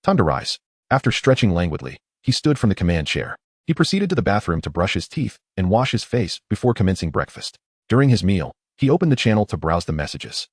Speaker 1: Time to rise. After stretching languidly, he stood from the command chair. He proceeded to the bathroom to brush his teeth and wash his face before commencing breakfast. During his meal, he opened the channel to browse the messages.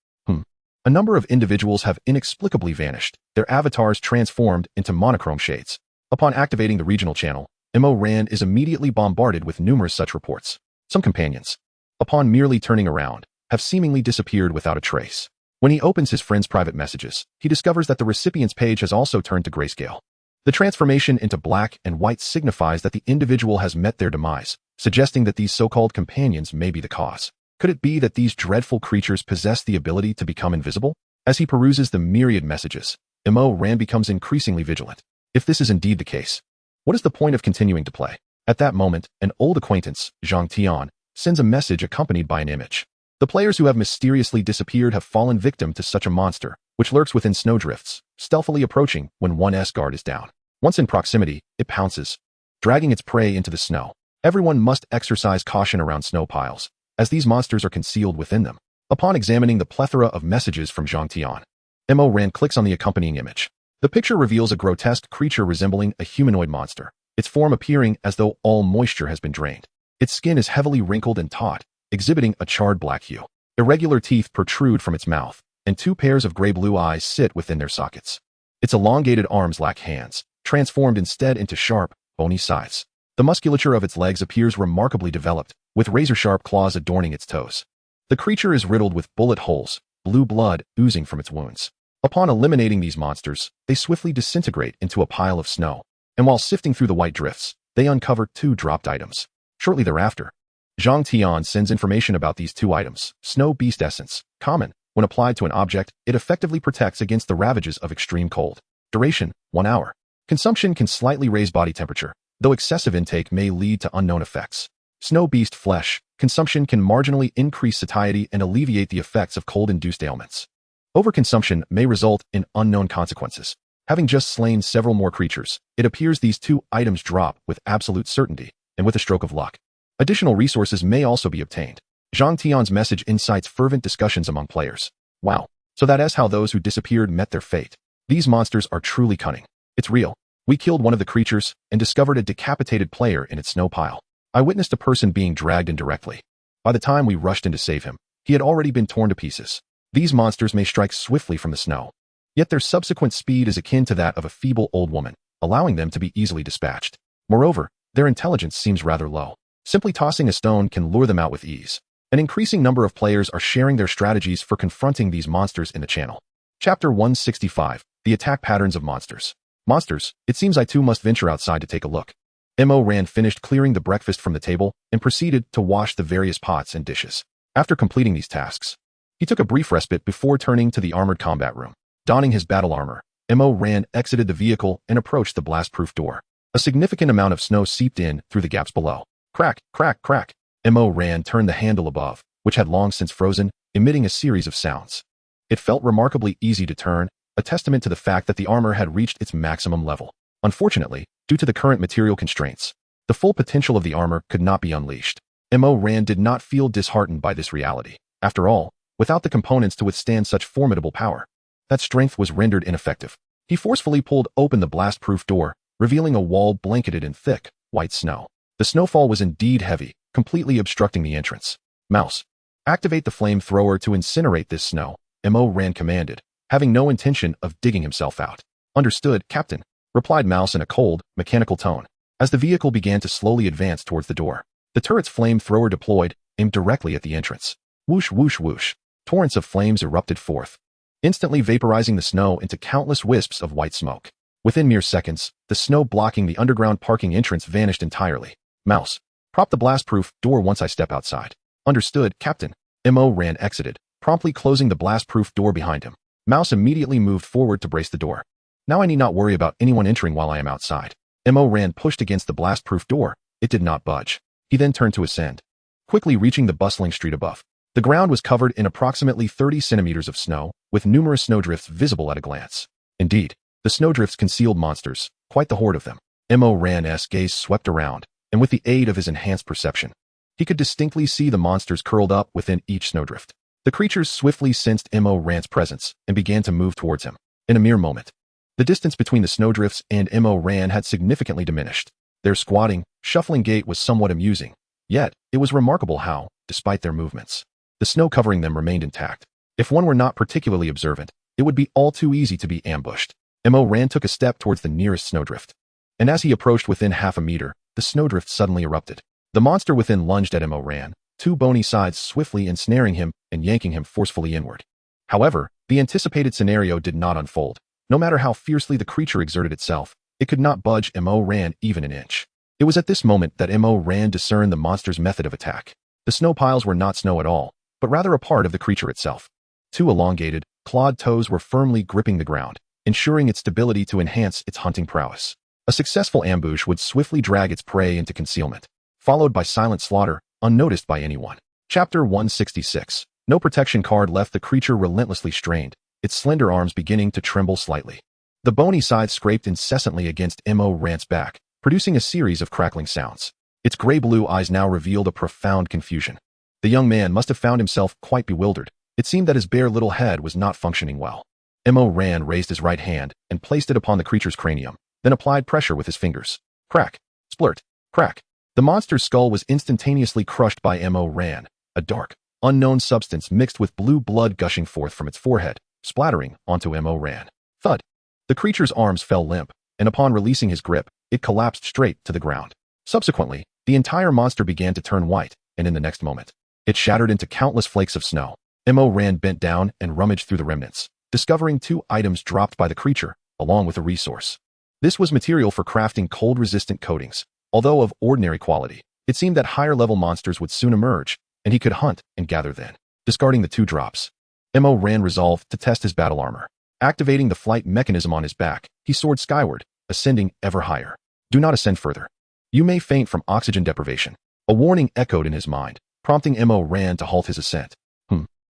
Speaker 1: A number of individuals have inexplicably vanished, their avatars transformed into monochrome shades. Upon activating the regional channel, Mo Ran is immediately bombarded with numerous such reports. Some companions, upon merely turning around, have seemingly disappeared without a trace. When he opens his friend's private messages, he discovers that the recipient's page has also turned to grayscale. The transformation into black and white signifies that the individual has met their demise, suggesting that these so-called companions may be the cause. Could it be that these dreadful creatures possess the ability to become invisible? As he peruses the myriad messages, Mo Ran becomes increasingly vigilant. If this is indeed the case, what is the point of continuing to play? At that moment, an old acquaintance, Zhang Tian, sends a message accompanied by an image. The players who have mysteriously disappeared have fallen victim to such a monster, which lurks within snowdrifts, stealthily approaching when one's guard is down. Once in proximity, it pounces, dragging its prey into the snow. Everyone must exercise caution around snow piles, as these monsters are concealed within them. Upon examining the plethora of messages from Zhang Tian, Mo Ran clicks on the accompanying image. The picture reveals a grotesque creature resembling a humanoid monster, its form appearing as though all moisture has been drained. Its skin is heavily wrinkled and taut, exhibiting a charred black hue. Irregular teeth protrude from its mouth, and two pairs of gray-blue eyes sit within their sockets. Its elongated arms lack hands, transformed instead into sharp, bony scythes. The musculature of its legs appears remarkably developed, with razor-sharp claws adorning its toes. The creature is riddled with bullet holes, blue blood oozing from its wounds. Upon eliminating these monsters, they swiftly disintegrate into a pile of snow, and while sifting through the white drifts, they uncover two dropped items. Shortly thereafter, Zhang Tian sends information about these two items. Snow Beast Essence. Common. When applied to an object, it effectively protects against the ravages of extreme cold. Duration, 1 hour. Consumption can slightly raise body temperature, though excessive intake may lead to unknown effects. Snow Beast Flesh. Consumption can marginally increase satiety and alleviate the effects of cold-induced ailments. Overconsumption may result in unknown consequences. Having just slain several more creatures, it appears these two items drop with absolute certainty, and with a stroke of luck. Additional resources may also be obtained. Zhang Tian's message incites fervent discussions among players. Wow. So that is how those who disappeared met their fate. These monsters are truly cunning. It's real. We killed one of the creatures and discovered a decapitated player in its snow pile. I witnessed a person being dragged indirectly. By the time we rushed in to save him, he had already been torn to pieces. These monsters may strike swiftly from the snow, yet their subsequent speed is akin to that of a feeble old woman, allowing them to be easily dispatched. Moreover, their intelligence seems rather low. Simply tossing a stone can lure them out with ease. An increasing number of players are sharing their strategies for confronting these monsters in the channel. Chapter 165, The Attack Patterns of Monsters. Monsters, it seems I too must venture outside to take a look. Mo Ran finished clearing the breakfast from the table and proceeded to wash the various pots and dishes. After completing these tasks, he took a brief respite before turning to the armored combat room. Donning his battle armor, Mo Ran exited the vehicle and approached the blast-proof door. A significant amount of snow seeped in through the gaps below. Crack, crack, crack. Mo Ran turned the handle above, which had long since frozen, emitting a series of sounds. It felt remarkably easy to turn, a testament to the fact that the armor had reached its maximum level. Unfortunately, due to the current material constraints, the full potential of the armor could not be unleashed. Mo Ran did not feel disheartened by this reality. After all, without the components to withstand such formidable power, that strength was rendered ineffective. He forcefully pulled open the blast-proof door, revealing a wall blanketed in thick, white snow. The snowfall was indeed heavy, completely obstructing the entrance. Mouse, activate the flamethrower to incinerate this snow, Mo Ran commanded, having no intention of digging himself out. Understood, Captain, replied Mouse in a cold, mechanical tone, as the vehicle began to slowly advance towards the door. The turret's flamethrower deployed, aimed directly at the entrance. Whoosh, whoosh, whoosh. Torrents of flames erupted forth, instantly vaporizing the snow into countless wisps of white smoke. Within mere seconds, the snow blocking the underground parking entrance vanished entirely. Mouse. Prop the blast-proof door once I step outside. Understood, Captain. Mo Ran exited, promptly closing the blast-proof door behind him. Mouse immediately moved forward to brace the door. Now I need not worry about anyone entering while I am outside. Mo Ran pushed against the blast-proof door. It did not budge. He then turned to ascend, quickly reaching the bustling street above. The ground was covered in approximately 30 centimeters of snow, with numerous snowdrifts visible at a glance. Indeed, the snowdrifts concealed monsters, quite the horde of them. Mo Ran's gaze swept around, and with the aid of his enhanced perception, he could distinctly see the monsters curled up within each snowdrift. The creatures swiftly sensed Mo Ran's presence and began to move towards him. In a mere moment, the distance between the snowdrifts and Mo Ran had significantly diminished. Their squatting, shuffling gait was somewhat amusing, yet it was remarkable how, despite their movements, the snow covering them remained intact. If one were not particularly observant, it would be all too easy to be ambushed. Mo Ran took a step towards the nearest snowdrift, and as he approached within half a meter, the snowdrift suddenly erupted. The monster within lunged at Mo Ran, two bony sides swiftly ensnaring him and yanking him forcefully inward. However, the anticipated scenario did not unfold. No matter how fiercely the creature exerted itself, it could not budge Mo Ran even an inch. It was at this moment that Mo Ran discerned the monster's method of attack. The snow piles were not snow at all, but rather a part of the creature itself. Two elongated, clawed toes were firmly gripping the ground, ensuring its stability to enhance its hunting prowess. A successful ambush would swiftly drag its prey into concealment, followed by silent slaughter, unnoticed by anyone. Chapter 166. No protection card left the creature relentlessly strained, its slender arms beginning to tremble slightly. The bony sides scraped incessantly against Mo Ran's back, producing a series of crackling sounds. Its gray-blue eyes now revealed a profound confusion. The young man must have found himself quite bewildered. It seemed that his bare little head was not functioning well. Mo Ran raised his right hand and placed it upon the creature's cranium, then applied pressure with his fingers. Crack, splurt, crack. The monster's skull was instantaneously crushed by Mo Ran, a dark, unknown substance mixed with blue blood gushing forth from its forehead, splattering onto Mo Ran. Thud. The creature's arms fell limp, and upon releasing his grip, it collapsed straight to the ground. Subsequently, the entire monster began to turn white, and in the next moment, it shattered into countless flakes of snow. Mo Ran bent down and rummaged through the remnants, discovering two items dropped by the creature, along with a resource. This was material for crafting cold-resistant coatings. Although of ordinary quality, it seemed that higher-level monsters would soon emerge, and he could hunt and gather then. Discarding the two drops, Mo Ran resolved to test his battle armor. Activating the flight mechanism on his back, he soared skyward, ascending ever higher. Do not ascend further. You may faint from oxygen deprivation. A warning echoed in his mind, prompting Mo Ran to halt his ascent.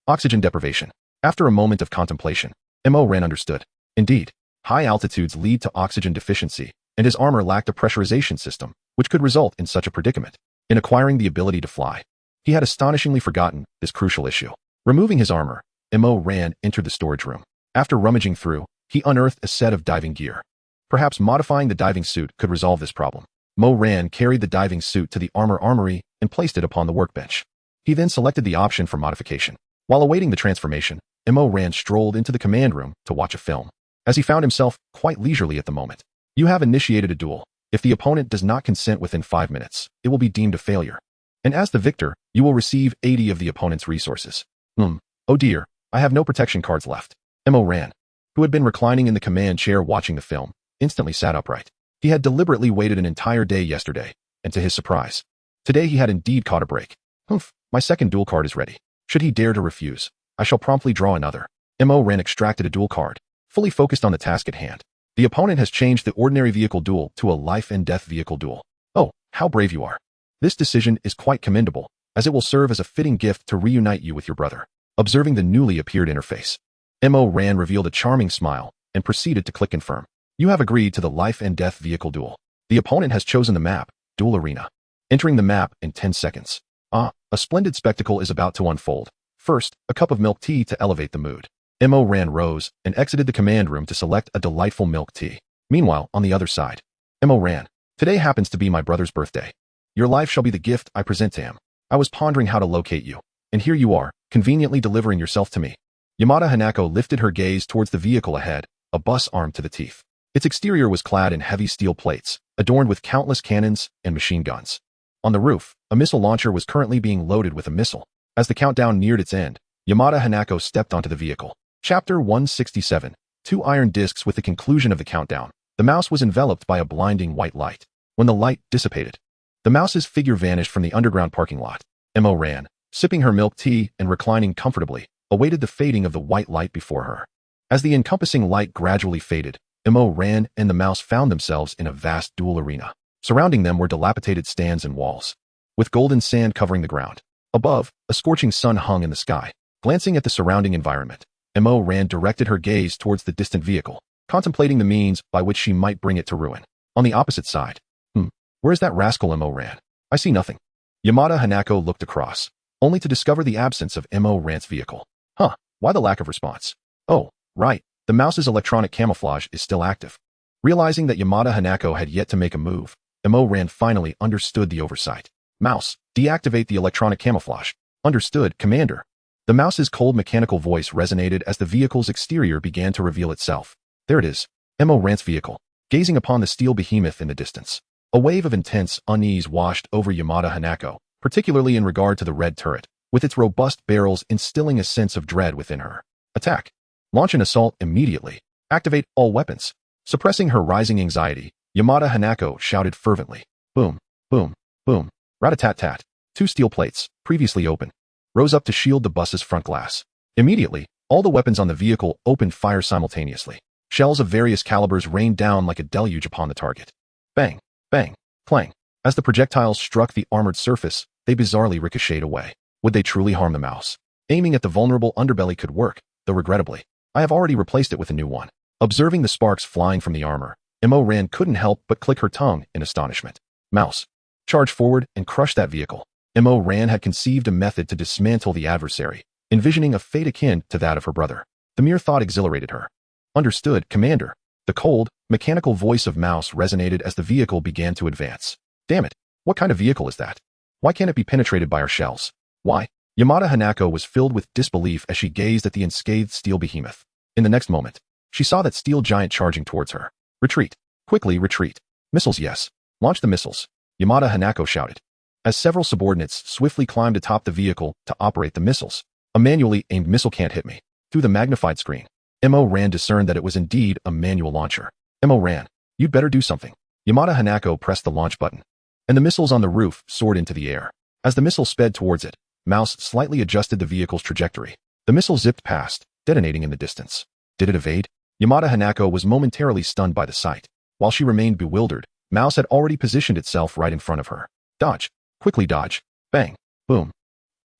Speaker 1: Oxygen deprivation. After a moment of contemplation, Mo Ran understood. Indeed, high altitudes lead to oxygen deficiency, and his armor lacked a pressurization system, which could result in such a predicament. In acquiring the ability to fly, he had astonishingly forgotten this crucial issue. Removing his armor, Mo Ran entered the storage room. After rummaging through, he unearthed a set of diving gear. Perhaps modifying the diving suit could resolve this problem. Mo Ran carried the diving suit to the armor armory and placed it upon the workbench. He then selected the option for modification. While awaiting the transformation, Mo Ran strolled into the command room to watch a film, as he found himself quite leisurely at the moment. You have initiated a duel. If the opponent does not consent within 5 minutes, it will be deemed a failure. And as the victor, you will receive 80 of the opponent's resources. Oh dear, I have no protection cards left. Mo Ran, who had been reclining in the command chair watching the film, instantly sat upright. He had deliberately waited an entire day yesterday, and to his surprise, today he had indeed caught a break. My second duel card is ready. Should he dare to refuse, I shall promptly draw another. Mo Ran extracted a duel card, fully focused on the task at hand. The opponent has changed the ordinary vehicle duel to a life and death vehicle duel. Oh, how brave you are. This decision is quite commendable, as it will serve as a fitting gift to reunite you with your brother. Observing the newly appeared interface, Mo Ran revealed a charming smile and proceeded to click confirm. You have agreed to the life and death vehicle duel. The opponent has chosen the map, Duel Arena. Entering the map in 10 seconds. A splendid spectacle is about to unfold. First, a cup of milk tea to elevate the mood. Mo Ran rose and exited the command room to select a delightful milk tea. Meanwhile, on the other side, Mo Ran. Today happens to be my brother's birthday. Your life shall be the gift I present to him. I was pondering how to locate you, and here you are, conveniently delivering yourself to me. Yamada Hanako lifted her gaze towards the vehicle ahead, a bus armed to the teeth. Its exterior was clad in heavy steel plates, adorned with countless cannons and machine guns. On the roof, A missile launcher was currently being loaded with a missile. As the countdown neared its end, Yamada Hanako stepped onto the vehicle. Chapter 167. 2 iron discs. With the conclusion of the countdown, the mouse was enveloped by a blinding white light. When the light dissipated, the mouse's figure vanished from the underground parking lot. Mo ran, sipping her milk tea and reclining comfortably, awaited the fading of the white light before her. As the encompassing light gradually faded, Mo ran and the mouse found themselves in a vast duel arena. Surrounding them were dilapidated stands and walls, with golden sand covering the ground. Above, a scorching sun hung in the sky. Glancing at the surrounding environment, Mo ran directed her gaze towards the distant vehicle, contemplating the means by which she might bring it to ruin. On the opposite side, where's that rascal? Mo ran. I see nothing. Yamada Hanako looked across, only to discover the absence of Mo ran's vehicle. Why the lack of response? Oh, right, the mouse's electronic camouflage is still active. Realizing that Yamada Hanako had yet to make a move, Mo ran finally understood the oversight. Mouse, deactivate the electronic camouflage. Understood, Commander. The mouse's cold mechanical voice resonated as the vehicle's exterior began to reveal itself. There it is, Mo ran's vehicle, gazing upon the steel behemoth in the distance. A wave of intense unease washed over Yamada Hanako, particularly in regard to the red turret, with its robust barrels instilling a sense of dread within her. Attack. Launch an assault immediately. Activate all weapons. Suppressing her rising anxiety, Yamada Hanako shouted fervently. Boom, boom, boom. Rat-a-tat-tat. 2 steel plates, previously open, rose up to shield the bus's front glass. Immediately, all the weapons on the vehicle opened fire simultaneously. Shells of various calibers rained down like a deluge upon the target. Bang, bang, clang. As the projectiles struck the armored surface, they bizarrely ricocheted away. Would they truly harm the mouse? Aiming at the vulnerable underbelly could work, though regrettably, I have already replaced it with a new one. Observing the sparks flying from the armor, Mo ran couldn't help but click her tongue in astonishment. Mouse, charge forward and crush that vehicle. Mo ran had conceived a method to dismantle the adversary, envisioning a fate akin to that of her brother. The mere thought exhilarated her. Understood, Commander. The cold, mechanical voice of Mouse resonated as the vehicle began to advance. Damn it, what kind of vehicle is that? Why can't it be penetrated by our shells? Why? Yamada Hanako was filled with disbelief as she gazed at the unscathed steel behemoth. In the next moment, she saw that steel giant charging towards her. Retreat. Quickly retreat. Missiles, yes. Launch the missiles. Yamada Hanako shouted. As several subordinates swiftly climbed atop the vehicle to operate the missiles. A manually aimed missile can't hit me. Through the magnified screen, Mo ran discerned that it was indeed a manual launcher. Mo ran. You'd better do something. Yamada Hanako pressed the launch button, and the missiles on the roof soared into the air. As the missile sped towards it, Mouse slightly adjusted the vehicle's trajectory. The missile zipped past, detonating in the distance. Did it evade? Yamada Hanako was momentarily stunned by the sight. While she remained bewildered, Mouse had already positioned itself right in front of her. Dodge. Quickly dodge. Bang. Boom.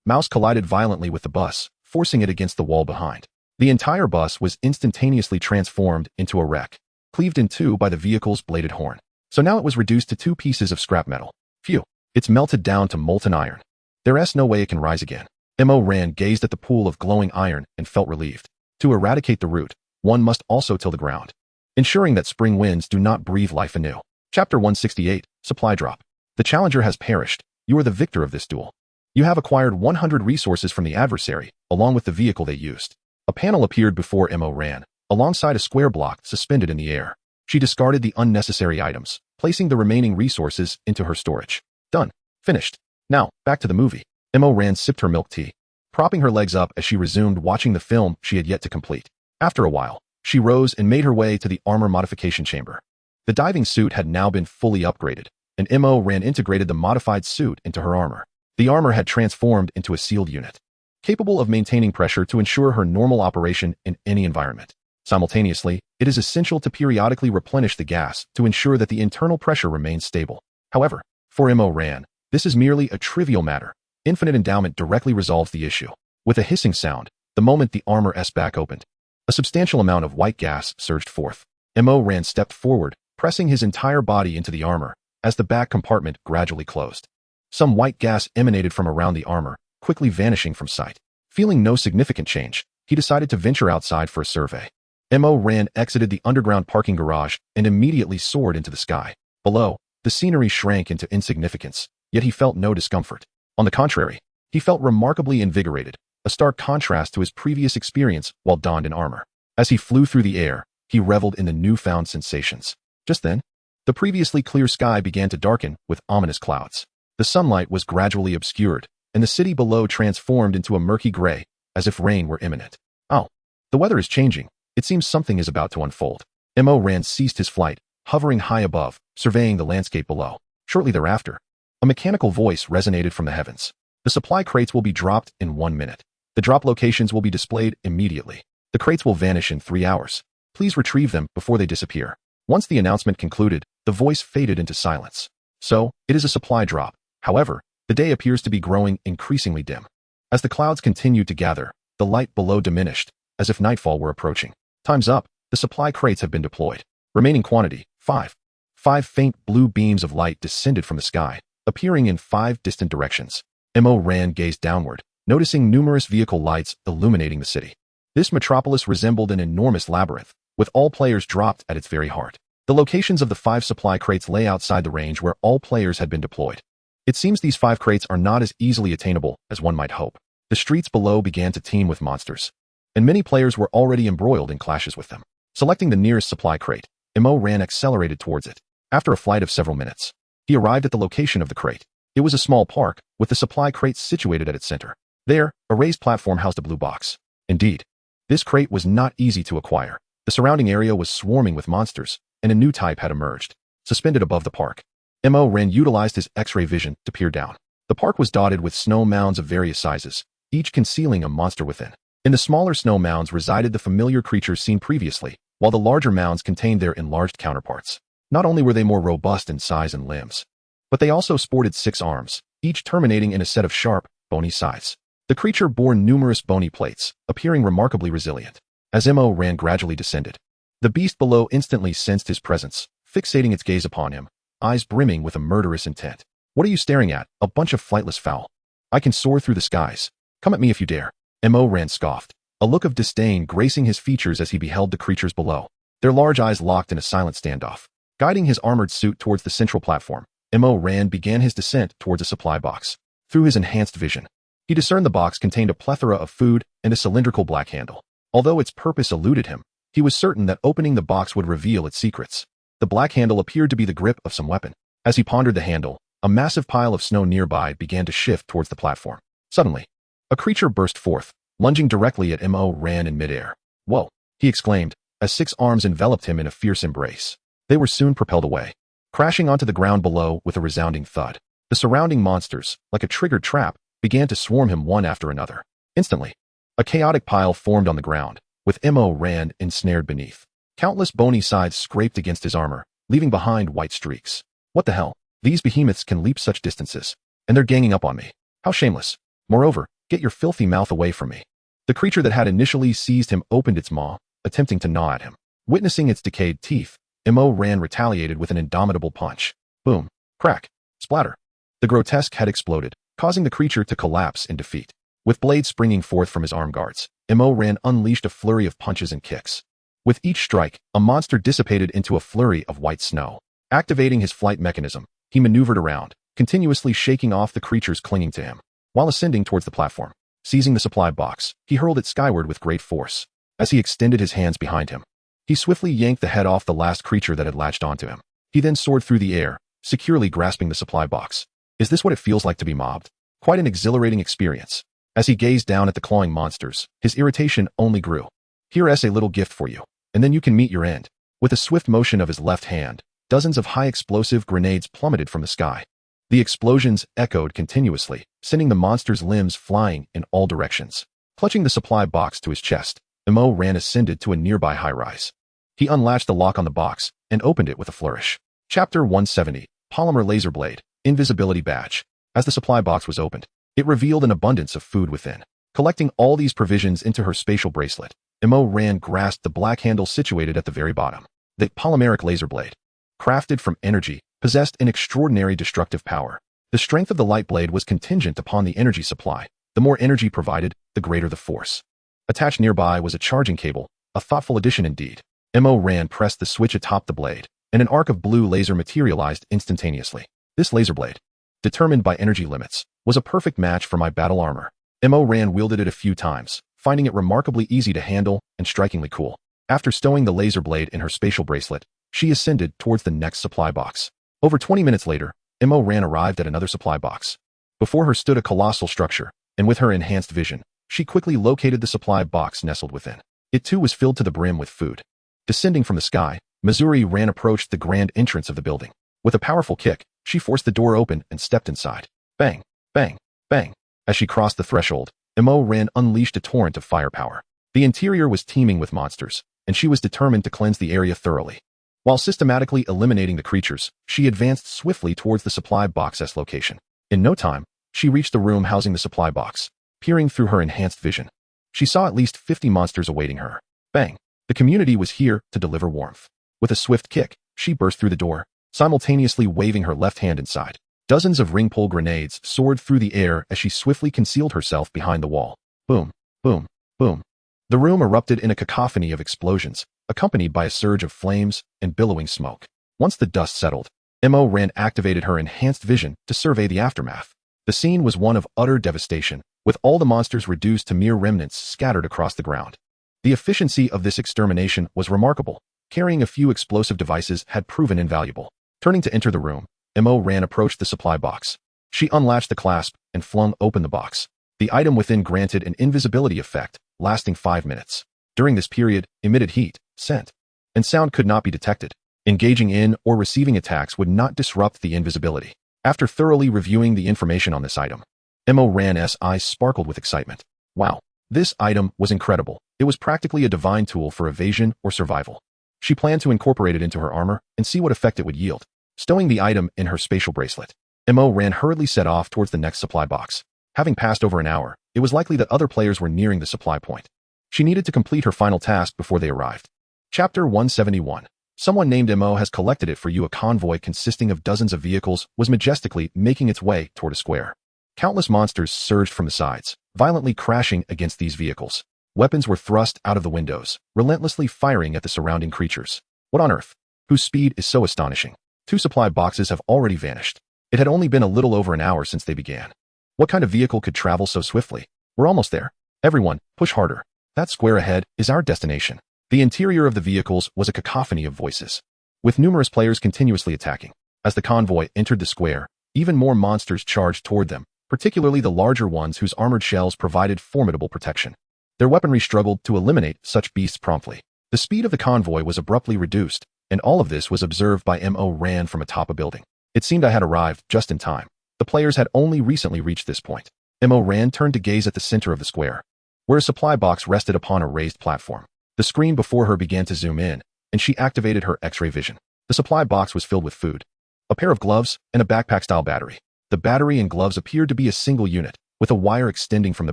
Speaker 1: Mouse collided violently with the bus, forcing it against the wall behind. The entire bus was instantaneously transformed into a wreck, cleaved in two by the vehicle's bladed horn. So now it was reduced to 2 pieces of scrap metal. Phew. It's melted down to molten iron. There's no way it can rise again. Mo ran gazed at the pool of glowing iron and felt relieved. To eradicate the root, one must also till the ground, ensuring that spring winds do not breathe life anew. Chapter 168, Supply Drop. The challenger has perished. You are the victor of this duel. You have acquired 100 resources from the adversary, along with the vehicle they used. A panel appeared before Mo ran, alongside a square block suspended in the air. She discarded the unnecessary items, placing the remaining resources into her storage. Done. Finished. Now, back to the movie. Mo ran sipped her milk tea, propping her legs up as she resumed watching the film she had yet to complete. After a while, she rose and made her way to the armor modification chamber. The diving suit had now been fully upgraded, and Mo ran integrated the modified suit into her armor. The armor had transformed into a sealed unit, capable of maintaining pressure to ensure her normal operation in any environment. Simultaneously, it is essential to periodically replenish the gas to ensure that the internal pressure remains stable. However, for Mo ran, this is merely a trivial matter. Infinite endowment directly resolves the issue. With a hissing sound, the moment the armor's back opened, a substantial amount of white gas surged forth. Mo ran stepped forward, pressing his entire body into the armor, as the back compartment gradually closed. Some white gas emanated from around the armor, quickly vanishing from sight. Feeling no significant change, he decided to venture outside for a survey. Mo ran exited the underground parking garage and immediately soared into the sky. Below, the scenery shrank into insignificance, yet he felt no discomfort. On the contrary, he felt remarkably invigorated, a stark contrast to his previous experience while donned in armor. As he flew through the air, he reveled in the newfound sensations. Just then, the previously clear sky began to darken with ominous clouds. The sunlight was gradually obscured, and the city below transformed into a murky gray, as if rain were imminent. Oh, the weather is changing. It seems something is about to unfold. Ran ceased his flight, hovering high above, surveying the landscape below. Shortly thereafter, a mechanical voice resonated from the heavens. The supply crates will be dropped in 1 minute. The drop locations will be displayed immediately. The crates will vanish in 3 hours. Please retrieve them before they disappear. Once the announcement concluded, the voice faded into silence. So, it is a supply drop. However, the day appears to be growing increasingly dim. As the clouds continued to gather, the light below diminished, as if nightfall were approaching. Time's up. The supply crates have been deployed. Remaining quantity, 5. 5 faint blue beams of light descended from the sky, appearing in 5 distant directions. Ran gazed downward, noticing numerous vehicle lights illuminating the city. This metropolis resembled an enormous labyrinth, with all players dropped at its very heart. The locations of the 5 supply crates lay outside the range where all players had been deployed. It seems these 5 crates are not as easily attainable as one might hope. The streets below began to teem with monsters, and many players were already embroiled in clashes with them. Selecting the nearest supply crate, Ran accelerated towards it. After a flight of several minutes, he arrived at the location of the crate. It was a small park, with the supply crates situated at its center. There, a raised platform housed a blue box. Indeed, this crate was not easy to acquire. The surrounding area was swarming with monsters, and a new type had emerged. Suspended above the park, Ran utilized his X-ray vision to peer down. The park was dotted with snow mounds of various sizes, each concealing a monster within. In the smaller snow mounds resided the familiar creatures seen previously, while the larger mounds contained their enlarged counterparts. Not only were they more robust in size and limbs, but they also sported 6 arms, each terminating in a set of sharp, bony scythes. The creature bore numerous bony plates, appearing remarkably resilient. As Ran gradually descended, the beast below instantly sensed his presence, fixating its gaze upon him, eyes brimming with a murderous intent. What are you staring at, a bunch of flightless fowl? I can soar through the skies. Come at me if you dare. Ran scoffed, a look of disdain gracing his features as he beheld the creatures below. Their large eyes locked in a silent standoff. Guiding his armored suit towards the central platform, Ran began his descent towards a supply box. Through his enhanced vision, he discerned the box contained a plethora of food and a cylindrical black handle. Although its purpose eluded him, he was certain that opening the box would reveal its secrets. The black handle appeared to be the grip of some weapon. As he pondered the handle, a massive pile of snow nearby began to shift towards the platform. Suddenly, a creature burst forth, lunging directly at Ran in midair. Whoa, he exclaimed, as 6 arms enveloped him in a fierce embrace. They were soon propelled away, crashing onto the ground below with a resounding thud. The surrounding monsters, like a triggered trap, began to swarm him one after another. Instantly, a chaotic pile formed on the ground, with Ran ensnared beneath. Countless bony sides scraped against his armor, leaving behind white streaks. What the hell? These behemoths can leap such distances, and they're ganging up on me. How shameless. Moreover, get your filthy mouth away from me. The creature that had initially seized him opened its maw, attempting to gnaw at him. Witnessing its decayed teeth, Ran retaliated with an indomitable punch. Boom. Crack. Splatter. The grotesque head exploded, causing the creature to collapse in defeat. With blades springing forth from his arm guards, Ran unleashed a flurry of punches and kicks. With each strike, a monster dissipated into a flurry of white snow. Activating his flight mechanism, he maneuvered around, continuously shaking off the creatures clinging to him. While ascending towards the platform, seizing the supply box, he hurled it skyward with great force. As he extended his hands behind him, he swiftly yanked the head off the last creature that had latched onto him. He then soared through the air, securely grasping the supply box. Is this what it feels like to be mobbed? Quite an exhilarating experience. As he gazed down at the clawing monsters, his irritation only grew. Here's a little gift for you, and then you can meet your end. With a swift motion of his left hand, dozens of high-explosive grenades plummeted from the sky. The explosions echoed continuously, sending the monster's limbs flying in all directions. Clutching the supply box to his chest, Ran ascended to a nearby high-rise. He unlatched the lock on the box and opened it with a flourish. Chapter 170, Polymer Laser Blade, Invisibility Badge. As the supply box was opened, it revealed an abundance of food within. Collecting all these provisions into her spatial bracelet, Ran grasped the black handle situated at the very bottom. The polymeric laser blade, crafted from energy, possessed an extraordinary destructive power. The strength of the light blade was contingent upon the energy supply. The more energy provided, the greater the force. Attached nearby was a charging cable, a thoughtful addition indeed. Ran pressed the switch atop the blade, and an arc of blue laser materialized instantaneously. This laser blade, determined by energy limits, was a perfect match for my battle armor. Ran wielded it a few times, finding it remarkably easy to handle and strikingly cool. After stowing the laser blade in her spatial bracelet, she ascended towards the next supply box. Over 20 minutes later, Mo Ran arrived at another supply box. Before her stood a colossal structure, and with her enhanced vision, she quickly located the supply box nestled within. It too was filled to the brim with food. Descending from the sky, Missouri Ran approached the grand entrance of the building. With a powerful kick, she forced the door open and stepped inside. Bang, bang, bang. As she crossed the threshold, Mo Ran unleashed a torrent of firepower. The interior was teeming with monsters, and she was determined to cleanse the area thoroughly. While systematically eliminating the creatures, she advanced swiftly towards the supply box's location. In no time, she reached the room housing the supply box. Peering through her enhanced vision, she saw at least 50 monsters awaiting her. Bang! The community was here to deliver warmth. With a swift kick, she burst through the door, simultaneously waving her left hand inside. Dozens of ring pole grenades soared through the air as she swiftly concealed herself behind the wall. Boom, boom, boom. The room erupted in a cacophony of explosions, accompanied by a surge of flames and billowing smoke. Once the dust settled, Mo Ran activated her enhanced vision to survey the aftermath. The scene was one of utter devastation, with all the monsters reduced to mere remnants scattered across the ground. The efficiency of this extermination was remarkable. Carrying a few explosive devices had proven invaluable. Turning to enter the room, Mo Ran approached the supply box. She unlatched the clasp and flung open the box. The item within granted an invisibility effect, lasting 5 minutes. During this period, emitted heat, scent, and sound could not be detected. Engaging in or receiving attacks would not disrupt the invisibility. After thoroughly reviewing the information on this item, Mo Ran's eyes sparkled with excitement. Wow, this item was incredible. It was practically a divine tool for evasion or survival. She planned to incorporate it into her armor and see what effect it would yield. Stowing the item in her spatial bracelet, Mo Ran hurriedly set off towards the next supply box. Having passed over an hour, it was likely that other players were nearing the supply point. She needed to complete her final task before they arrived. Chapter 171. Someone named Mo has collected it for you. A convoy consisting of dozens of vehicles was majestically making its way toward a square. Countless monsters surged from the sides, violently crashing against these vehicles. Weapons were thrust out of the windows, relentlessly firing at the surrounding creatures. What on earth? Whose speed is so astonishing? 2 supply boxes have already vanished. It had only been a little over an hour since they began. What kind of vehicle could travel so swiftly? We're almost there. Everyone, push harder. That square ahead is our destination. The interior of the vehicles was a cacophony of voices, with numerous players continuously attacking. As the convoy entered the square, even more monsters charged toward them, particularly the larger ones whose armored shells provided formidable protection. Their weaponry struggled to eliminate such beasts promptly. The speed of the convoy was abruptly reduced, and all of this was observed by Mo Ran from atop a building. It seemed I had arrived just in time. The players had only recently reached this point. Mo Ran turned to gaze at the center of the square, where a supply box rested upon a raised platform. The screen before her began to zoom in, and she activated her X-ray vision. The supply box was filled with food, a pair of gloves, and a backpack-style battery. The battery and gloves appeared to be a single unit, with a wire extending from the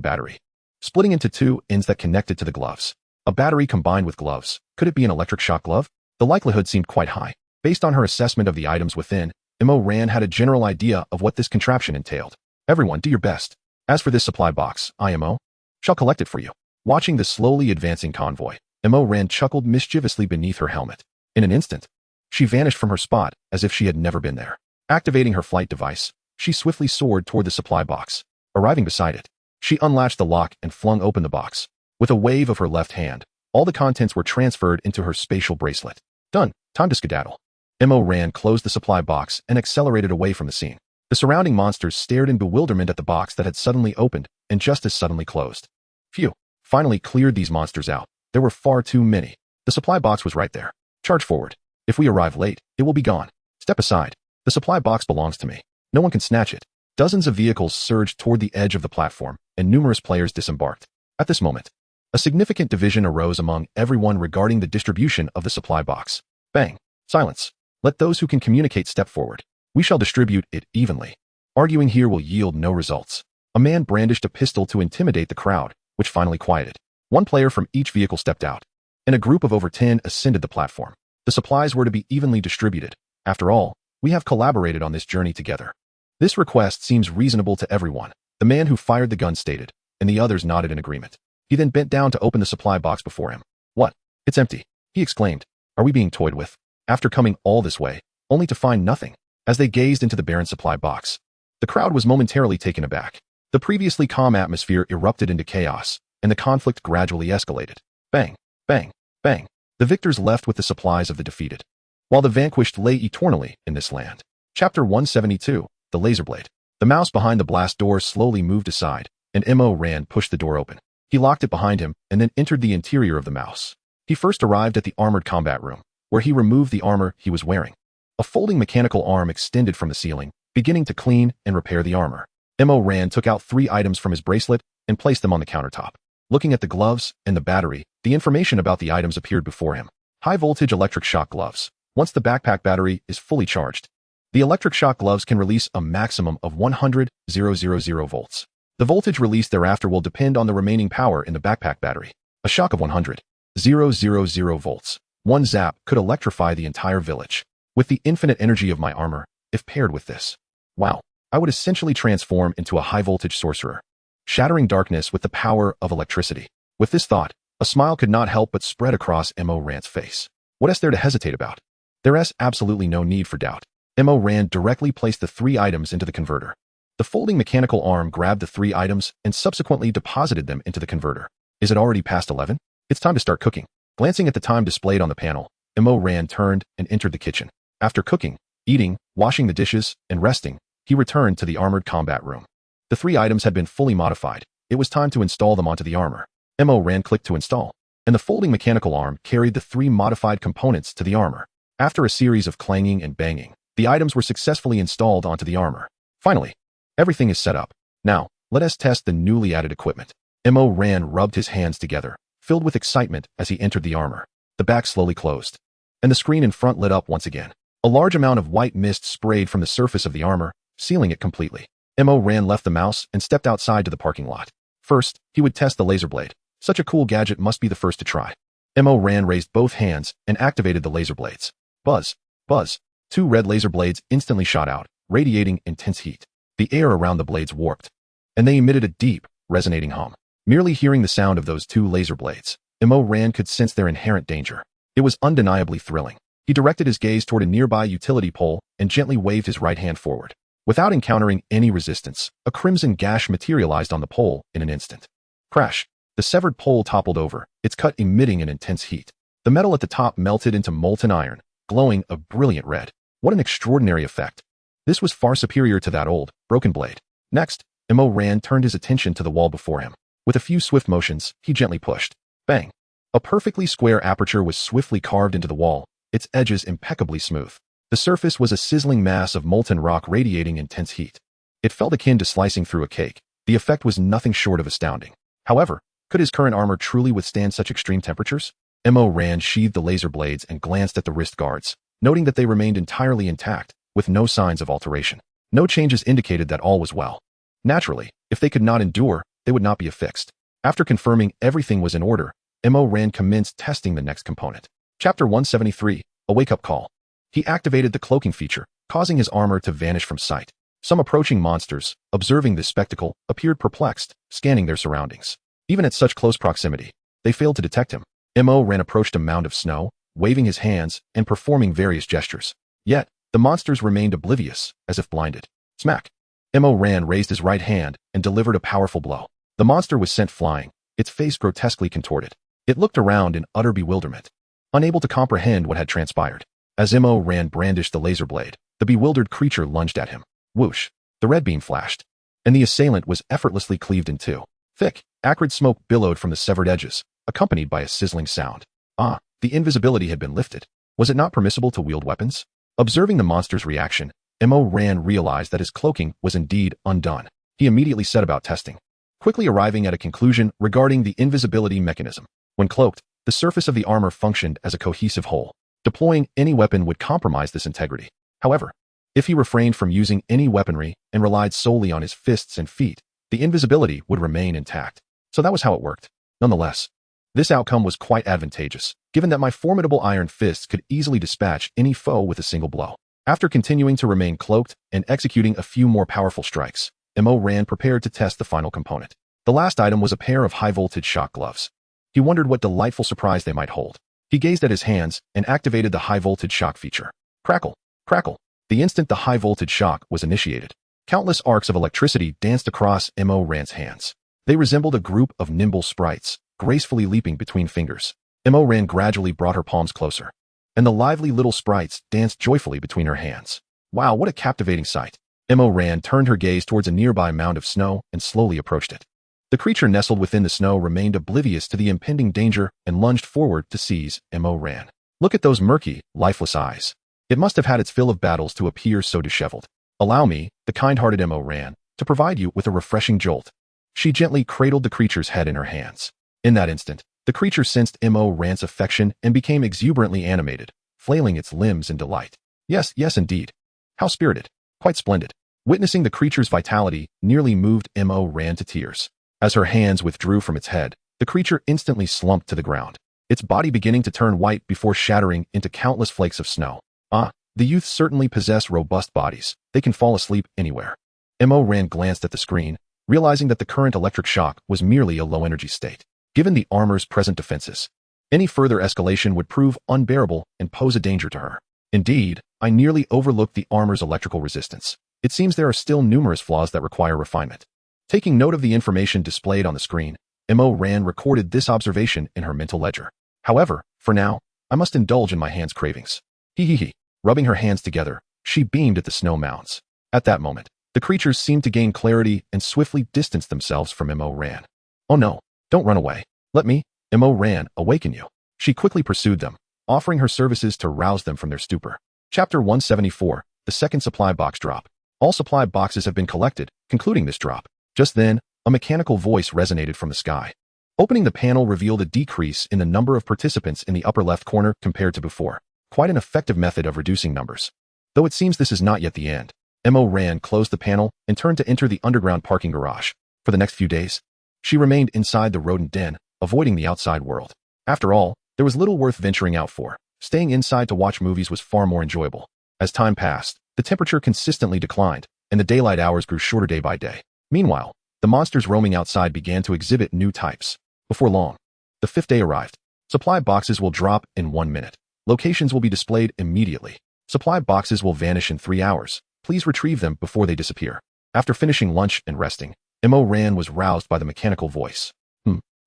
Speaker 1: battery, splitting into 2 ends that connected to the gloves. A battery combined with gloves. Could it be an electric shock glove? The likelihood seemed quite high. Based on her assessment of the items within, Mo Ran had a general idea of what this contraption entailed. Everyone, do your best. As for this supply box, I, Mo, shall collect it for you. Watching the slowly advancing convoy, Mo Ran chuckled mischievously beneath her helmet. In an instant, she vanished from her spot as if she had never been there. Activating her flight device, she swiftly soared toward the supply box. Arriving beside it, she unlatched the lock and flung open the box. With a wave of her left hand, all the contents were transferred into her spatial bracelet. Done. Time to skedaddle. Mo Ran closed the supply box and accelerated away from the scene. The surrounding monsters stared in bewilderment at the box that had suddenly opened and just as suddenly closed. Phew. Finally cleared these monsters out. There were far too many. The supply box was right there. Charge forward. If we arrive late, it will be gone. Step aside. The supply box belongs to me. No one can snatch it. Dozens of vehicles surged toward the edge of the platform, and numerous players disembarked. At this moment, a significant division arose among everyone regarding the distribution of the supply box. Bang. Silence. Let those who can communicate step forward. We shall distribute it evenly. Arguing here will yield no results. A man brandished a pistol to intimidate the crowd, which finally quieted. 1 player from each vehicle stepped out, and a group of over 10 ascended the platform. The supplies were to be evenly distributed. After all, we have collaborated on this journey together. This request seems reasonable to everyone, the man who fired the gun stated, and the others nodded in agreement. He then bent down to open the supply box before him. What? It's empty, he exclaimed. Are we being toyed with? After coming all this way, only to find nothing. As they gazed into the barren supply box, the crowd was momentarily taken aback. The previously calm atmosphere erupted into chaos, and the conflict gradually escalated. Bang, bang, bang. The victors left with the supplies of the defeated, while the vanquished lay eternally in this land. Chapter 172, The Laser Blade. The mouse behind the blast door slowly moved aside, and Mo Ran pushed the door open. He locked it behind him and then entered the interior of the mouse. He first arrived at the armored combat room, where he removed the armor he was wearing. A folding mechanical arm extended from the ceiling, beginning to clean and repair the armor. Mo Ran took out 3 items from his bracelet and placed them on the countertop. Looking at the gloves and the battery, the information about the items appeared before him. High-voltage electric shock gloves. Once the backpack battery is fully charged, the electric shock gloves can release a maximum of 100,000 volts. The voltage released thereafter will depend on the remaining power in the backpack battery. A shock of 100,000 volts. One zap could electrify the entire village. With the infinite energy of my armor, if paired with this, wow, I would essentially transform into a high-voltage sorcerer, shattering darkness with the power of electricity. With this thought, a smile could not help but spread across Mo Ran's face. What is there to hesitate about? There is absolutely no need for doubt. Mo Ran directly placed the 3 items into the converter. The folding mechanical arm grabbed the 3 items and subsequently deposited them into the converter. Is it already past 11? It's time to start cooking. Glancing at the time displayed on the panel, Mo Ran turned and entered the kitchen. After cooking, eating, washing the dishes, and resting, he returned to the armored combat room. The 3 items had been fully modified. It was time to install them onto the armor. Mo Ran clicked to install, and the folding mechanical arm carried the 3 modified components to the armor. After a series of clanging and banging, the items were successfully installed onto the armor. Finally, everything is set up. Now, let us test the newly added equipment. Mo Ran rubbed his hands together, filled with excitement as he entered the armor. The back slowly closed, and the screen in front lit up once again. A large amount of white mist sprayed from the surface of the armor, sealing it completely. Mo Ran left the mouse and stepped outside to the parking lot. First, he would test the laser blade. Such a cool gadget must be the first to try. Mo Ran raised both hands and activated the laser blades. Buzz, buzz. 2 red laser blades instantly shot out, radiating intense heat. The air around the blades warped, and they emitted a deep, resonating hum. Merely hearing the sound of those 2 laser blades, Mo Ran could sense their inherent danger. It was undeniably thrilling. He directed his gaze toward a nearby utility pole and gently waved his right hand forward. Without encountering any resistance, a crimson gash materialized on the pole in an instant. Crash! The severed pole toppled over, its cut emitting an intense heat. The metal at the top melted into molten iron, glowing a brilliant red. What an extraordinary effect. This was far superior to that old, broken blade. Next, Mo Ran turned his attention to the wall before him. With a few swift motions, he gently pushed. Bang! A perfectly square aperture was swiftly carved into the wall, its edges impeccably smooth. The surface was a sizzling mass of molten rock radiating intense heat. It felt akin to slicing through a cake. The effect was nothing short of astounding. However, could his current armor truly withstand such extreme temperatures? Mo Ran sheathed the laser blades and glanced at the wrist guards, noting that they remained entirely intact, with no signs of alteration. No changes indicated that all was well. Naturally, if they could not endure, they would not be affixed. After confirming everything was in order, Mo Ran commenced testing the next component. Chapter 173, A Wake-Up Call. He activated the cloaking feature, causing his armor to vanish from sight. Some approaching monsters, observing this spectacle, appeared perplexed, scanning their surroundings. Even at such close proximity, they failed to detect him. Mo Ran approached a mound of snow, waving his hands and performing various gestures. Yet, the monsters remained oblivious, as if blinded. Smack! Mo Ran raised his right hand and delivered a powerful blow. The monster was sent flying, its face grotesquely contorted. It looked around in utter bewilderment, unable to comprehend what had transpired. As Mo Ran brandished the laser blade, the bewildered creature lunged at him. Whoosh! The red beam flashed, and the assailant was effortlessly cleaved in 2. Thick, acrid smoke billowed from the severed edges, accompanied by a sizzling sound. Ah, the invisibility had been lifted. Was it not permissible to wield weapons? Observing the monster's reaction, Mo Ran realized that his cloaking was indeed undone. He immediately set about testing, quickly arriving at a conclusion regarding the invisibility mechanism. When cloaked, the surface of the armor functioned as a cohesive whole. Deploying any weapon would compromise this integrity. However, if he refrained from using any weaponry and relied solely on his fists and feet, the invisibility would remain intact. So that was how it worked. Nonetheless, this outcome was quite advantageous, given that my formidable iron fists could easily dispatch any foe with a single blow. After continuing to remain cloaked and executing a few more powerful strikes, Mo Ran prepared to test the final component. The last item was a pair of high-voltage shock gloves. He wondered what delightful surprise they might hold. He gazed at his hands and activated the high-voltage shock feature. Crackle! Crackle! The instant the high-voltage shock was initiated, countless arcs of electricity danced across Mo Ran's hands. They resembled a group of nimble sprites, gracefully leaping between fingers. Mo Ran gradually brought her palms closer, and the lively little sprites danced joyfully between her hands. Wow, what a captivating sight. Mo ran, turned her gaze towards a nearby mound of snow, and slowly approached it. The creature nestled within the snow remained oblivious to the impending danger and lunged forward to seize Mo ran. Look at those murky, lifeless eyes. It must have had its fill of battles to appear so disheveled. Allow me, the kind-hearted Mo ran, to provide you with a refreshing jolt. She gently cradled the creature's head in her hands. In that instant, the creature sensed Mo ran's affection and became exuberantly animated, flailing its limbs in delight. Yes, yes indeed. How spirited. Quite splendid. Witnessing the creature's vitality nearly moved Mo ran to tears. As her hands withdrew from its head, the creature instantly slumped to the ground, its body beginning to turn white before shattering into countless flakes of snow. Ah, the youths certainly possess robust bodies. They can fall asleep anywhere. Mo ran glanced at the screen, realizing that the current electric shock was merely a low-energy state. Given the armor's present defenses, any further escalation would prove unbearable and pose a danger to her. Indeed, I nearly overlooked the armor's electrical resistance. It seems there are still numerous flaws that require refinement. Taking note of the information displayed on the screen, Mo ran recorded this observation in her mental ledger. However, for now, I must indulge in my hand's cravings. Hee. Rubbing her hands together, she beamed at the snow mounds. At that moment, the creatures seemed to gain clarity and swiftly distanced themselves from Mo ran. Oh no, don't run away. Let me, Mo ran, awaken you. She quickly pursued them, offering her services to rouse them from their stupor. Chapter 174, the second supply box drop. All supply boxes have been collected, concluding this drop. Just then, a mechanical voice resonated from the sky. Opening the panel revealed a decrease in the number of participants in the upper left corner compared to before. Quite an effective method of reducing numbers. Though it seems this is not yet the end. Mo ran closed the panel and turned to enter the underground parking garage. For the next few days, she remained inside the rodent den, avoiding the outside world. After all, there was little worth venturing out for. Staying inside to watch movies was far more enjoyable. As time passed, the temperature consistently declined, and the daylight hours grew shorter day by day. Meanwhile, the monsters roaming outside began to exhibit new types. Before long, the fifth day arrived. Supply boxes will drop in 1 minute. Locations will be displayed immediately. Supply boxes will vanish in 3 hours. Please retrieve them before they disappear. After finishing lunch and resting, Mo ran was roused by the mechanical voice.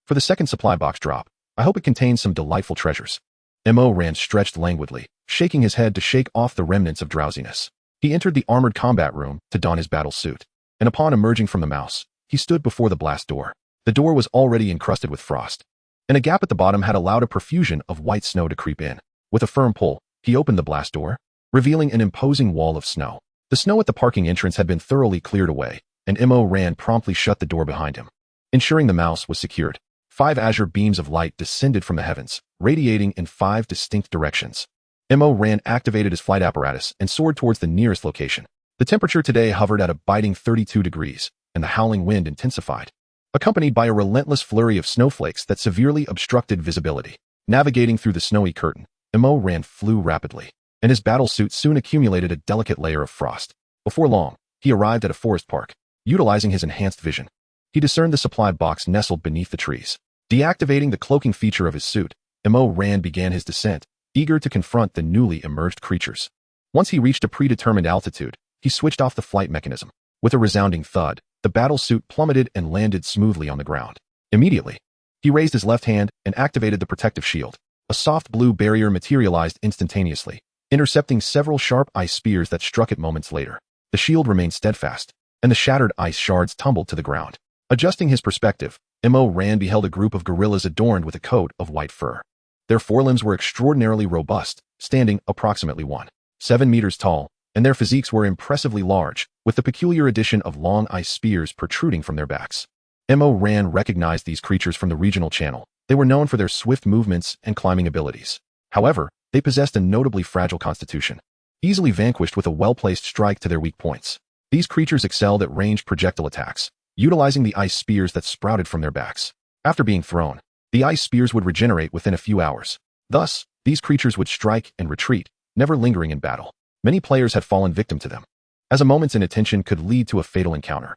Speaker 1: For the second supply box drop, I hope it contains some delightful treasures. Mo ran stretched languidly, shaking his head to shake off the remnants of drowsiness. He entered the armored combat room to don his battle suit, and upon emerging from the mouse, he stood before the blast door. The door was already encrusted with frost, and a gap at the bottom had allowed a profusion of white snow to creep in. With a firm pull, he opened the blast door, revealing an imposing wall of snow. The snow at the parking entrance had been thoroughly cleared away, and Mo ran promptly shut the door behind him. Ensuring the mouse was secured, 5 azure beams of light descended from the heavens, radiating in 5 distinct directions. Mo ran activated his flight apparatus and soared towards the nearest location. The temperature today hovered at a biting 32 degrees, and the howling wind intensified, accompanied by a relentless flurry of snowflakes that severely obstructed visibility. Navigating through the snowy curtain, Mo ran flew rapidly, and his battle suit soon accumulated a delicate layer of frost. Before long, he arrived at a forest park. Utilizing his enhanced vision, he discerned the supply box nestled beneath the trees. Deactivating the cloaking feature of his suit, Mo ran began his descent, eager to confront the newly emerged creatures. Once he reached a predetermined altitude, he switched off the flight mechanism. With a resounding thud, the battle suit plummeted and landed smoothly on the ground. Immediately, he raised his left hand and activated the protective shield. A soft blue barrier materialized instantaneously, intercepting several sharp ice spears that struck it moments later. The shield remained steadfast, and the shattered ice shards tumbled to the ground. Adjusting his perspective, Mo ran beheld a group of gorillas adorned with a coat of white fur. Their forelimbs were extraordinarily robust, standing approximately 1.7 meters tall, and their physiques were impressively large, with the peculiar addition of long ice spears protruding from their backs. Mo ran recognized these creatures from the regional channel. They were known for their swift movements and climbing abilities. However, they possessed a notably fragile constitution, easily vanquished with a well-placed strike to their weak points. These creatures excelled at ranged projectile attacks, utilizing the ice spears that sprouted from their backs. After being thrown, the ice spears would regenerate within a few hours. Thus, these creatures would strike and retreat, never lingering in battle. Many players had fallen victim to them, as a moment's inattention could lead to a fatal encounter.